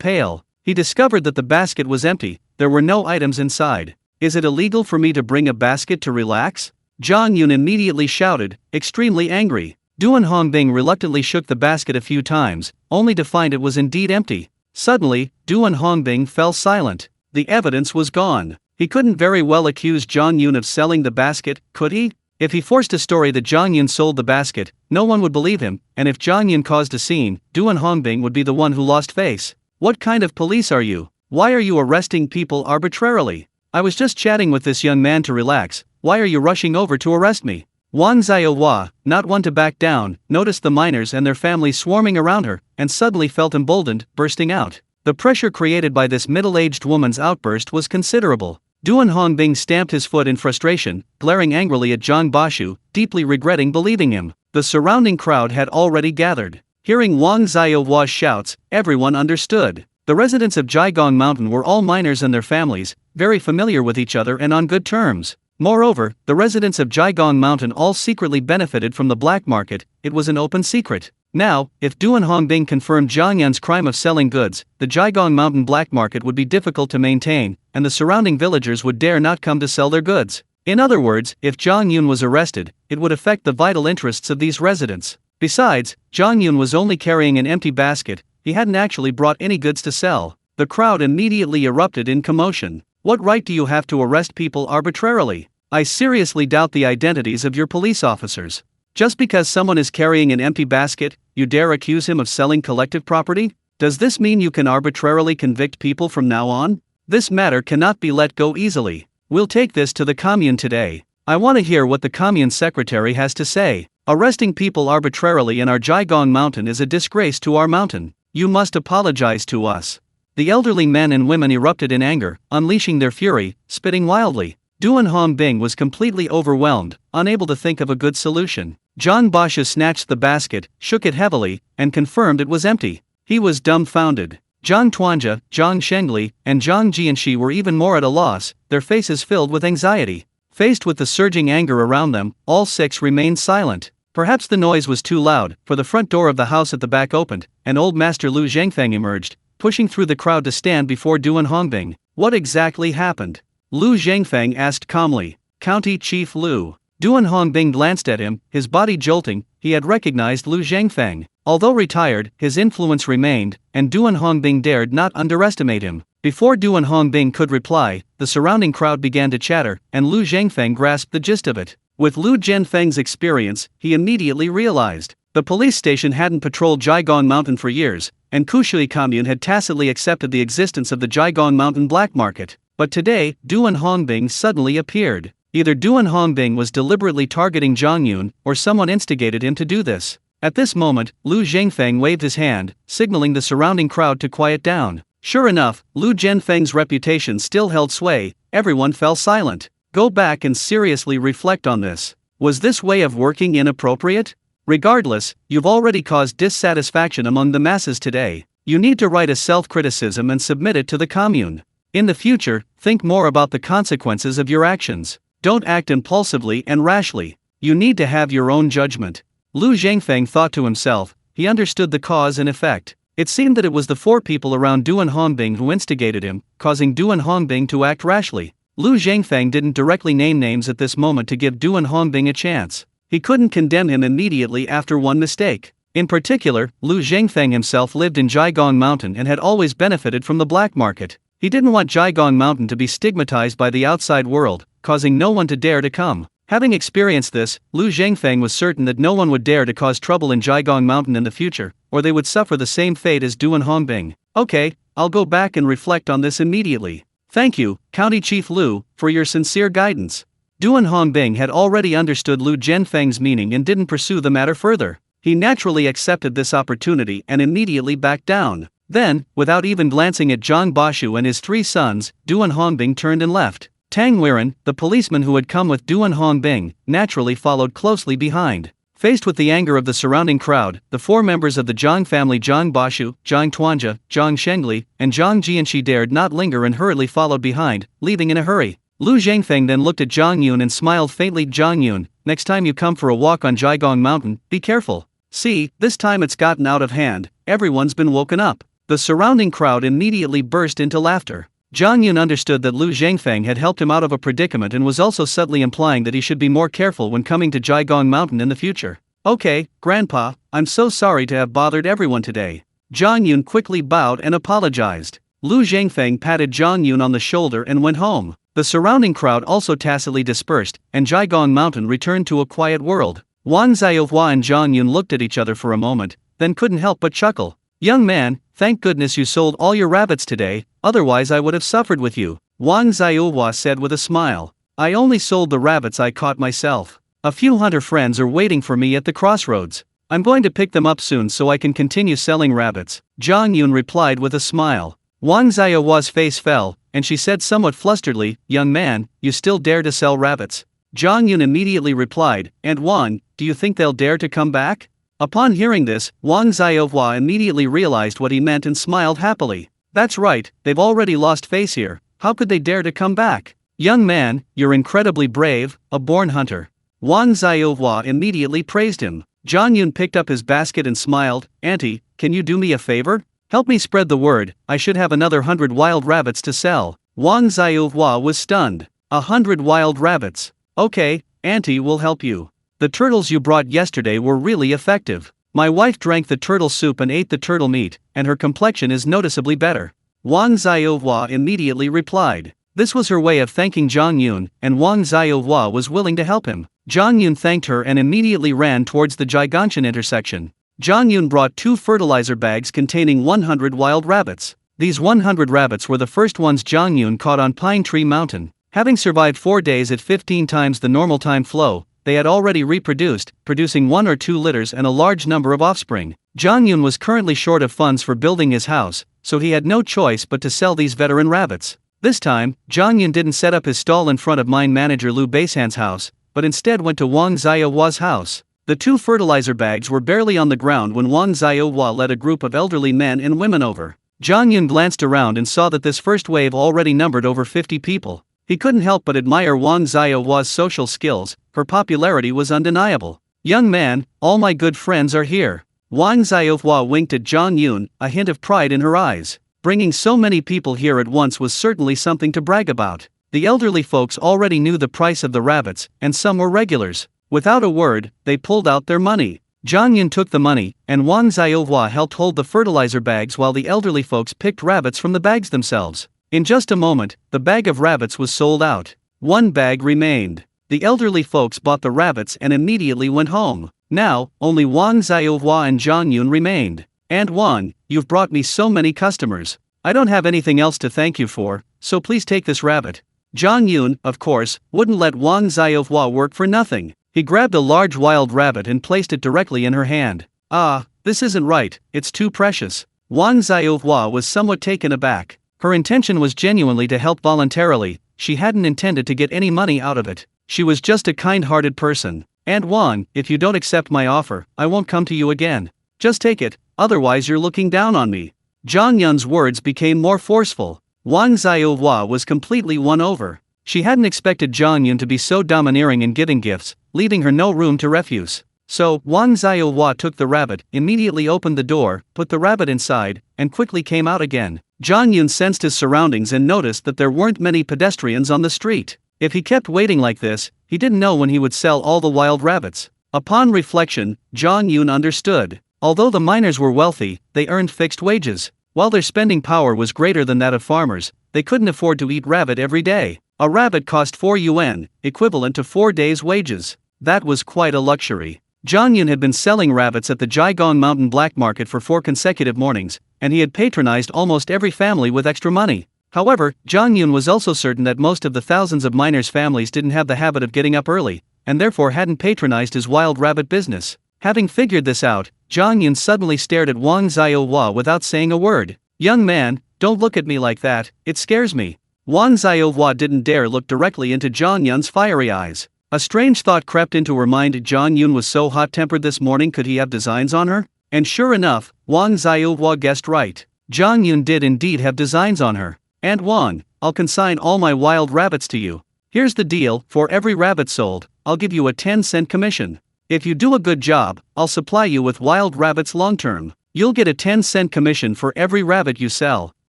pale. He discovered that the basket was empty, there were no items inside. Is it illegal for me to bring a basket to relax? Zhang Yun immediately shouted, extremely angry. Duan Hongbing reluctantly shook the basket a few times, only to find it was indeed empty. Suddenly, Duan Hongbing fell silent. The evidence was gone. He couldn't very well accuse Zhang Yun of selling the basket, could he? If he forced a story that Zhang Yun sold the basket, no one would believe him, and if Zhang Yun caused a scene, Duan Hongbing would be the one who lost face. What kind of police are you? Why are you arresting people arbitrarily? I was just chatting with this young man to relax, why are you rushing over to arrest me? Wang Xiaohua, not one to back down, noticed the miners and their families swarming around her, and suddenly felt emboldened, bursting out. The pressure created by this middle-aged woman's outburst was considerable. Duan Hongbing stamped his foot in frustration, glaring angrily at Zhang Bashu, deeply regretting believing him. The surrounding crowd had already gathered. Hearing Wang Xiaohua's shouts, everyone understood. The residents of Jiagong Mountain were all miners and their families, very familiar with each other and on good terms. Moreover, the residents of Jiagong Mountain all secretly benefited from the black market. It was an open secret. Now, if Duan Hongbing confirmed Zhang Yun's crime of selling goods, the Jiagong Mountain black market would be difficult to maintain, and the surrounding villagers would dare not come to sell their goods. In other words, if Zhang Yun was arrested, it would affect the vital interests of these residents. Besides, Zhang Yun was only carrying an empty basket, he hadn't actually brought any goods to sell. The crowd immediately erupted in commotion. What right do you have to arrest people arbitrarily? I seriously doubt the identities of your police officers. Just because someone is carrying an empty basket, you dare accuse him of selling collective property? Does this mean you can arbitrarily convict people from now on? This matter cannot be let go easily. We'll take this to the commune today. I want to hear what the commune secretary has to say. Arresting people arbitrarily in our Jiagong Mountain is a disgrace to our mountain. You must apologize to us. The elderly men and women erupted in anger, unleashing their fury, spitting wildly. Duan Hongbing was completely overwhelmed, unable to think of a good solution. Zhang Bashu snatched the basket, shook it heavily, and confirmed it was empty. He was dumbfounded. Zhang Tuanja, Zhang Shengli, and Zhang Jianxi were even more at a loss, their faces filled with anxiety. Faced with the surging anger around them, all six remained silent. Perhaps the noise was too loud, for the front door of the house at the back opened, and old Master Lu Zhengfeng emerged, pushing through the crowd to stand before Duan Hongbing. What exactly happened? Lu Zhengfeng asked calmly. County Chief Lu. Duan Hongbing glanced at him, his body jolting. He had recognized Lu Zhengfeng. Although retired, his influence remained, and Duan Hongbing dared not underestimate him. Before Duan Hongbing could reply, the surrounding crowd began to chatter, and Lu Zhengfeng grasped the gist of it. With Lu Zhengfeng's experience, he immediately realized. The police station hadn't patrolled Jiagong Mountain for years, and Kushui Commune had tacitly accepted the existence of the Jiagong Mountain black market. But today, Duan Hongbing suddenly appeared. Either Duan Hongbing was deliberately targeting Zhang Yun, or someone instigated him to do this. At this moment, Lu Zhengfeng waved his hand, signaling the surrounding crowd to quiet down. Sure enough, Lu Zhengfeng's reputation still held sway. Everyone fell silent. Go back and seriously reflect on this. Was this way of working inappropriate? Regardless, you've already caused dissatisfaction among the masses today. You need to write a self-criticism and submit it to the commune. In the future, think more about the consequences of your actions. Don't act impulsively and rashly. You need to have your own judgment. Lu Zhengfeng thought to himself. He understood the cause and effect. It seemed that it was the four people around Duan Hongbing who instigated him, causing Duan Hongbing to act rashly. Lu Zhengfeng didn't directly name names at this moment to give Duan Hongbing a chance. He couldn't condemn him immediately after one mistake. In particular, Lu Zhengfeng himself lived in Jiagong Mountain and had always benefited from the black market. He didn't want Jiagong Mountain to be stigmatized by the outside world, causing no one to dare to come. Having experienced this, Lu Zhengfeng was certain that no one would dare to cause trouble in Jiagong Mountain in the future, or they would suffer the same fate as Duan Hongbing. Okay, I'll go back and reflect on this immediately. Thank you, County Chief Lu, for your sincere guidance. Duan Hongbing had already understood Lu Zhengfeng's meaning and didn't pursue the matter further. He naturally accepted this opportunity and immediately backed down. Then, without even glancing at Zhang Bashu and his three sons, Duan Hongbing turned and left. Tang Weiren, the policeman who had come with Duan Hongbing, naturally followed closely behind. Faced with the anger of the surrounding crowd, the four members of the Zhang family Zhang Bashu, Zhang Tuanja, Zhang Shengli, and Zhang Jianxi dared not linger and hurriedly followed behind, leaving in a hurry. Lu Zhengfeng then looked at Zhang Yun and smiled faintly. Zhang Yun, next time you come for a walk on Jiagong Mountain, be careful. See, this time it's gotten out of hand, everyone's been woken up. The surrounding crowd immediately burst into laughter. Zhang Yun understood that Lu Zhengfeng had helped him out of a predicament and was also subtly implying that he should be more careful when coming to Jiagong Mountain in the future. Okay, Grandpa, I'm so sorry to have bothered everyone today. Zhang Yun quickly bowed and apologized. Lu Zhengfeng patted Zhang Yun on the shoulder and went home. The surrounding crowd also tacitly dispersed, and Jiagong Mountain returned to a quiet world. Wang Xiaohua and Zhang Yun looked at each other for a moment, then couldn't help but chuckle. Young man, thank goodness you sold all your rabbits today, otherwise I would have suffered with you, Wang Xiaohua said with a smile. I only sold the rabbits I caught myself. A few hunter friends are waiting for me at the crossroads. I'm going to pick them up soon so I can continue selling rabbits, Zhang Yun replied with a smile. Wang Xiaohua's face fell, and she said somewhat flusteredly, "Young man, you still dare to sell rabbits?" Zhang Yun immediately replied, "And Wang, do you think they'll dare to come back?" Upon hearing this, Wang Xiaohua immediately realized what he meant and smiled happily. "That's right, they've already lost face here, how could they dare to come back? Young man, you're incredibly brave, a born hunter." Wang Xiaohua immediately praised him. Zhang Yun picked up his basket and smiled, "Auntie, can you do me a favor? Help me spread the word, I should have another 100 wild rabbits to sell." Wang Xiaohua was stunned. 100 wild rabbits. "Okay, Auntie will help you. The turtles you brought yesterday were really effective. My wife drank the turtle soup and ate the turtle meat, and her complexion is noticeably better." Wang Xiaohua immediately replied. This was her way of thanking Zhang Yun, and Wang Xiaohua was willing to help him. Zhang Yun thanked her and immediately ran towards the Gigantian intersection. Zhang Yun brought 2 fertilizer bags containing 100 wild rabbits. These 100 rabbits were the first ones Zhang Yun caught on Pine Tree Mountain. Having survived 4 days at 15 times the normal time flow, they had already reproduced, producing 1 or 2 litters and a large number of offspring. Zhang Yun was currently short of funds for building his house, so he had no choice but to sell these veteran rabbits. This time, Zhang Yun didn't set up his stall in front of mine manager Liu Beishan's house, but instead went to Wang Xiaohua's house. The 2 fertilizer bags were barely on the ground when Wang Xiaohua led a group of elderly men and women over. Zhang Yun glanced around and saw that this first wave already numbered over 50 people. He couldn't help but admire Wang Xiaohua's social skills, her popularity was undeniable. "Young man, all my good friends are here." Wang Xiaohua winked at Zhang Yun, a hint of pride in her eyes. Bringing so many people here at once was certainly something to brag about. The elderly folks already knew the price of the rabbits, and some were regulars. Without a word, they pulled out their money. Zhang Yun took the money, and Wang Xiaohua helped hold the fertilizer bags while the elderly folks picked rabbits from the bags themselves. In just a moment, the bag of rabbits was sold out. 1 bag remained. The elderly folks bought the rabbits and immediately went home. Now, only Wang Xiaohua and Zhang Yun remained. "And Wang, you've brought me so many customers. I don't have anything else to thank you for, so please take this rabbit." Zhang Yun, of course, wouldn't let Wang Xiaohua work for nothing. He grabbed a large wild rabbit and placed it directly in her hand. "Ah, this isn't right, it's too precious." Wang Xiaohua was somewhat taken aback. Her intention was genuinely to help voluntarily, she hadn't intended to get any money out of it. She was just a kind-hearted person. "And Wang, if you don't accept my offer, I won't come to you again. Just take it, otherwise you're looking down on me." Zhang Yun's words became more forceful. Wang Xiaohua was completely won over. She hadn't expected Zhang Yun to be so domineering in giving gifts, leaving her no room to refuse. So, Wang Xiaohua took the rabbit, immediately opened the door, put the rabbit inside, and quickly came out again. Zhang Yun sensed his surroundings and noticed that there weren't many pedestrians on the street. If he kept waiting like this, he didn't know when he would sell all the wild rabbits. Upon reflection, Zhang Yun understood. Although the miners were wealthy, they earned fixed wages. While their spending power was greater than that of farmers, they couldn't afford to eat rabbit every day. A rabbit cost 4 yuan, equivalent to 4 days' wages. That was quite a luxury. Zhang Yun had been selling rabbits at the Jiagong Mountain Black Market for 4 consecutive mornings, and he had patronized almost every family with extra money. However, Zhang Yun was also certain that most of the thousands of miners' families didn't have the habit of getting up early, and therefore hadn't patronized his wild rabbit business. Having figured this out, Zhang Yun suddenly stared at Wang Xiaohua without saying a word. "Young man, don't look at me like that, it scares me." Wang Xiaohua didn't dare look directly into Zhang Yun's fiery eyes. A strange thought crept into her mind. Zhang Yun was so hot-tempered this morning, could he have designs on her? And sure enough, Wang Xiaohua guessed right. Zhang Yun did indeed have designs on her. "And Wang, I'll consign all my wild rabbits to you. Here's the deal, for every rabbit sold, I'll give you a 10-cent commission. If you do a good job, I'll supply you with wild rabbits long-term. You'll get a 10-cent commission for every rabbit you sell."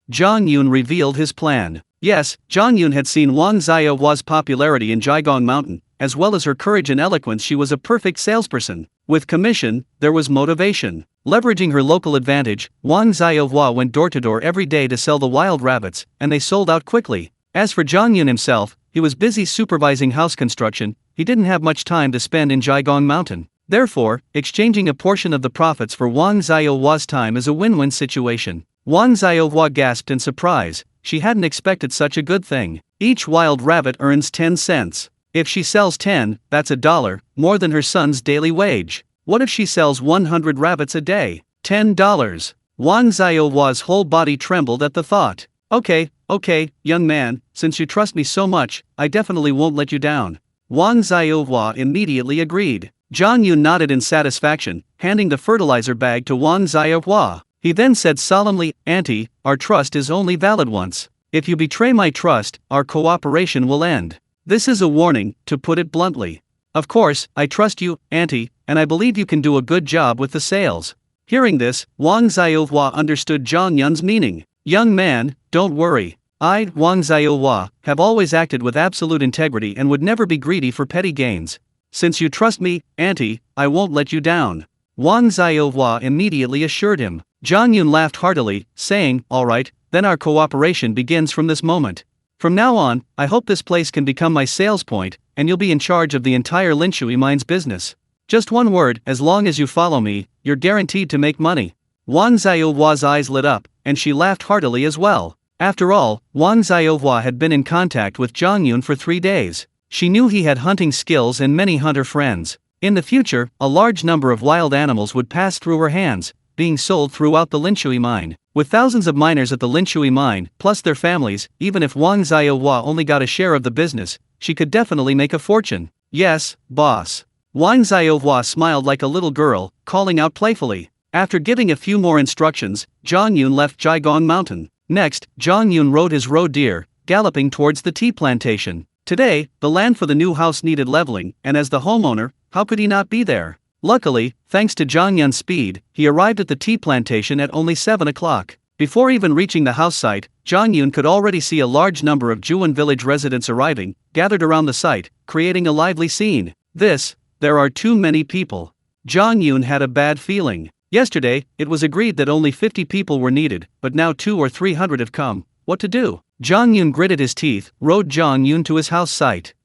Zhang Yun revealed his plan. Yes, Zhang Yun had seen Wang Xiaohua's popularity in Jiagong Mountain, as well as her courage and eloquence. She was a perfect salesperson. With commission, there was motivation. Leveraging her local advantage, Wang Xiaohua went door to door every day to sell the wild rabbits, and they sold out quickly. As for Zhang Yun himself, he was busy supervising house construction. He didn't have much time to spend in Jiagong Mountain. Therefore, exchanging a portion of the profits for Wang Xiaohua's time is a win-win situation. Wang Xiaohua gasped in surprise. She hadn't expected such a good thing. Each wild rabbit earns 10 cents. If she sells 10, that's $1, more than her son's daily wage. What if she sells 100 rabbits a day? $10. Wang Xiaohua's whole body trembled at the thought. Okay, young man, since you trust me so much, I definitely won't let you down. Wang Xiaohua immediately agreed. Zhang Yun nodded in satisfaction, handing the fertilizer bag to Wang Xiaohua. He then said solemnly, Auntie, our trust is only valid once. If you betray my trust, our cooperation will end. This is a warning, to put it bluntly. Of course, I trust you, Auntie, and I believe you can do a good job with the sales. Hearing this, Wang Xiaohua understood Zhang Yun's meaning. Young man, don't worry. I, Wang Xiaohua, have always acted with absolute integrity and would never be greedy for petty gains. Since you trust me, Auntie, I won't let you down. Wang Xiaohua immediately assured him. Zhang Yun laughed heartily, saying, Alright, then our cooperation begins from this moment. From now on, I hope this place can become my sales point, and you'll be in charge of the entire Linshui mine's business. Just one word, as long as you follow me, you're guaranteed to make money. Wang Xiaohua's eyes lit up, and she laughed heartily as well. After all, Wang Xiaohua had been in contact with Zhang Yun for 3 days. She knew he had hunting skills and many hunter friends. In the future, a large number of wild animals would pass through her hands, being sold throughout the Linshui mine. With thousands of miners at the Linshui mine, plus their families, even if Wang Xiaohua only got a share of the business, she could definitely make a fortune. Yes, boss. Wang Xiaohua smiled like a little girl, calling out playfully. After giving a few more instructions, Zhang Yun left Jiagong Mountain. Next, Zhang Yun rode his road deer, galloping towards the tea plantation. Today, the land for the new house needed leveling, and as the homeowner, how could he not be there? Luckily, thanks to Zhang Yun's speed, he arrived at the tea plantation at only 7 o'clock. Before even reaching the house site, Zhang Yun could already see a large number of Zhuan village residents arriving, gathered around the site, creating a lively scene. There are too many people. Zhang Yun had a bad feeling. Yesterday, it was agreed that only 50 people were needed, but now 200 or 300 have come. What to do? Zhang Yun gritted his teeth, rode Zhang Yun to his house site.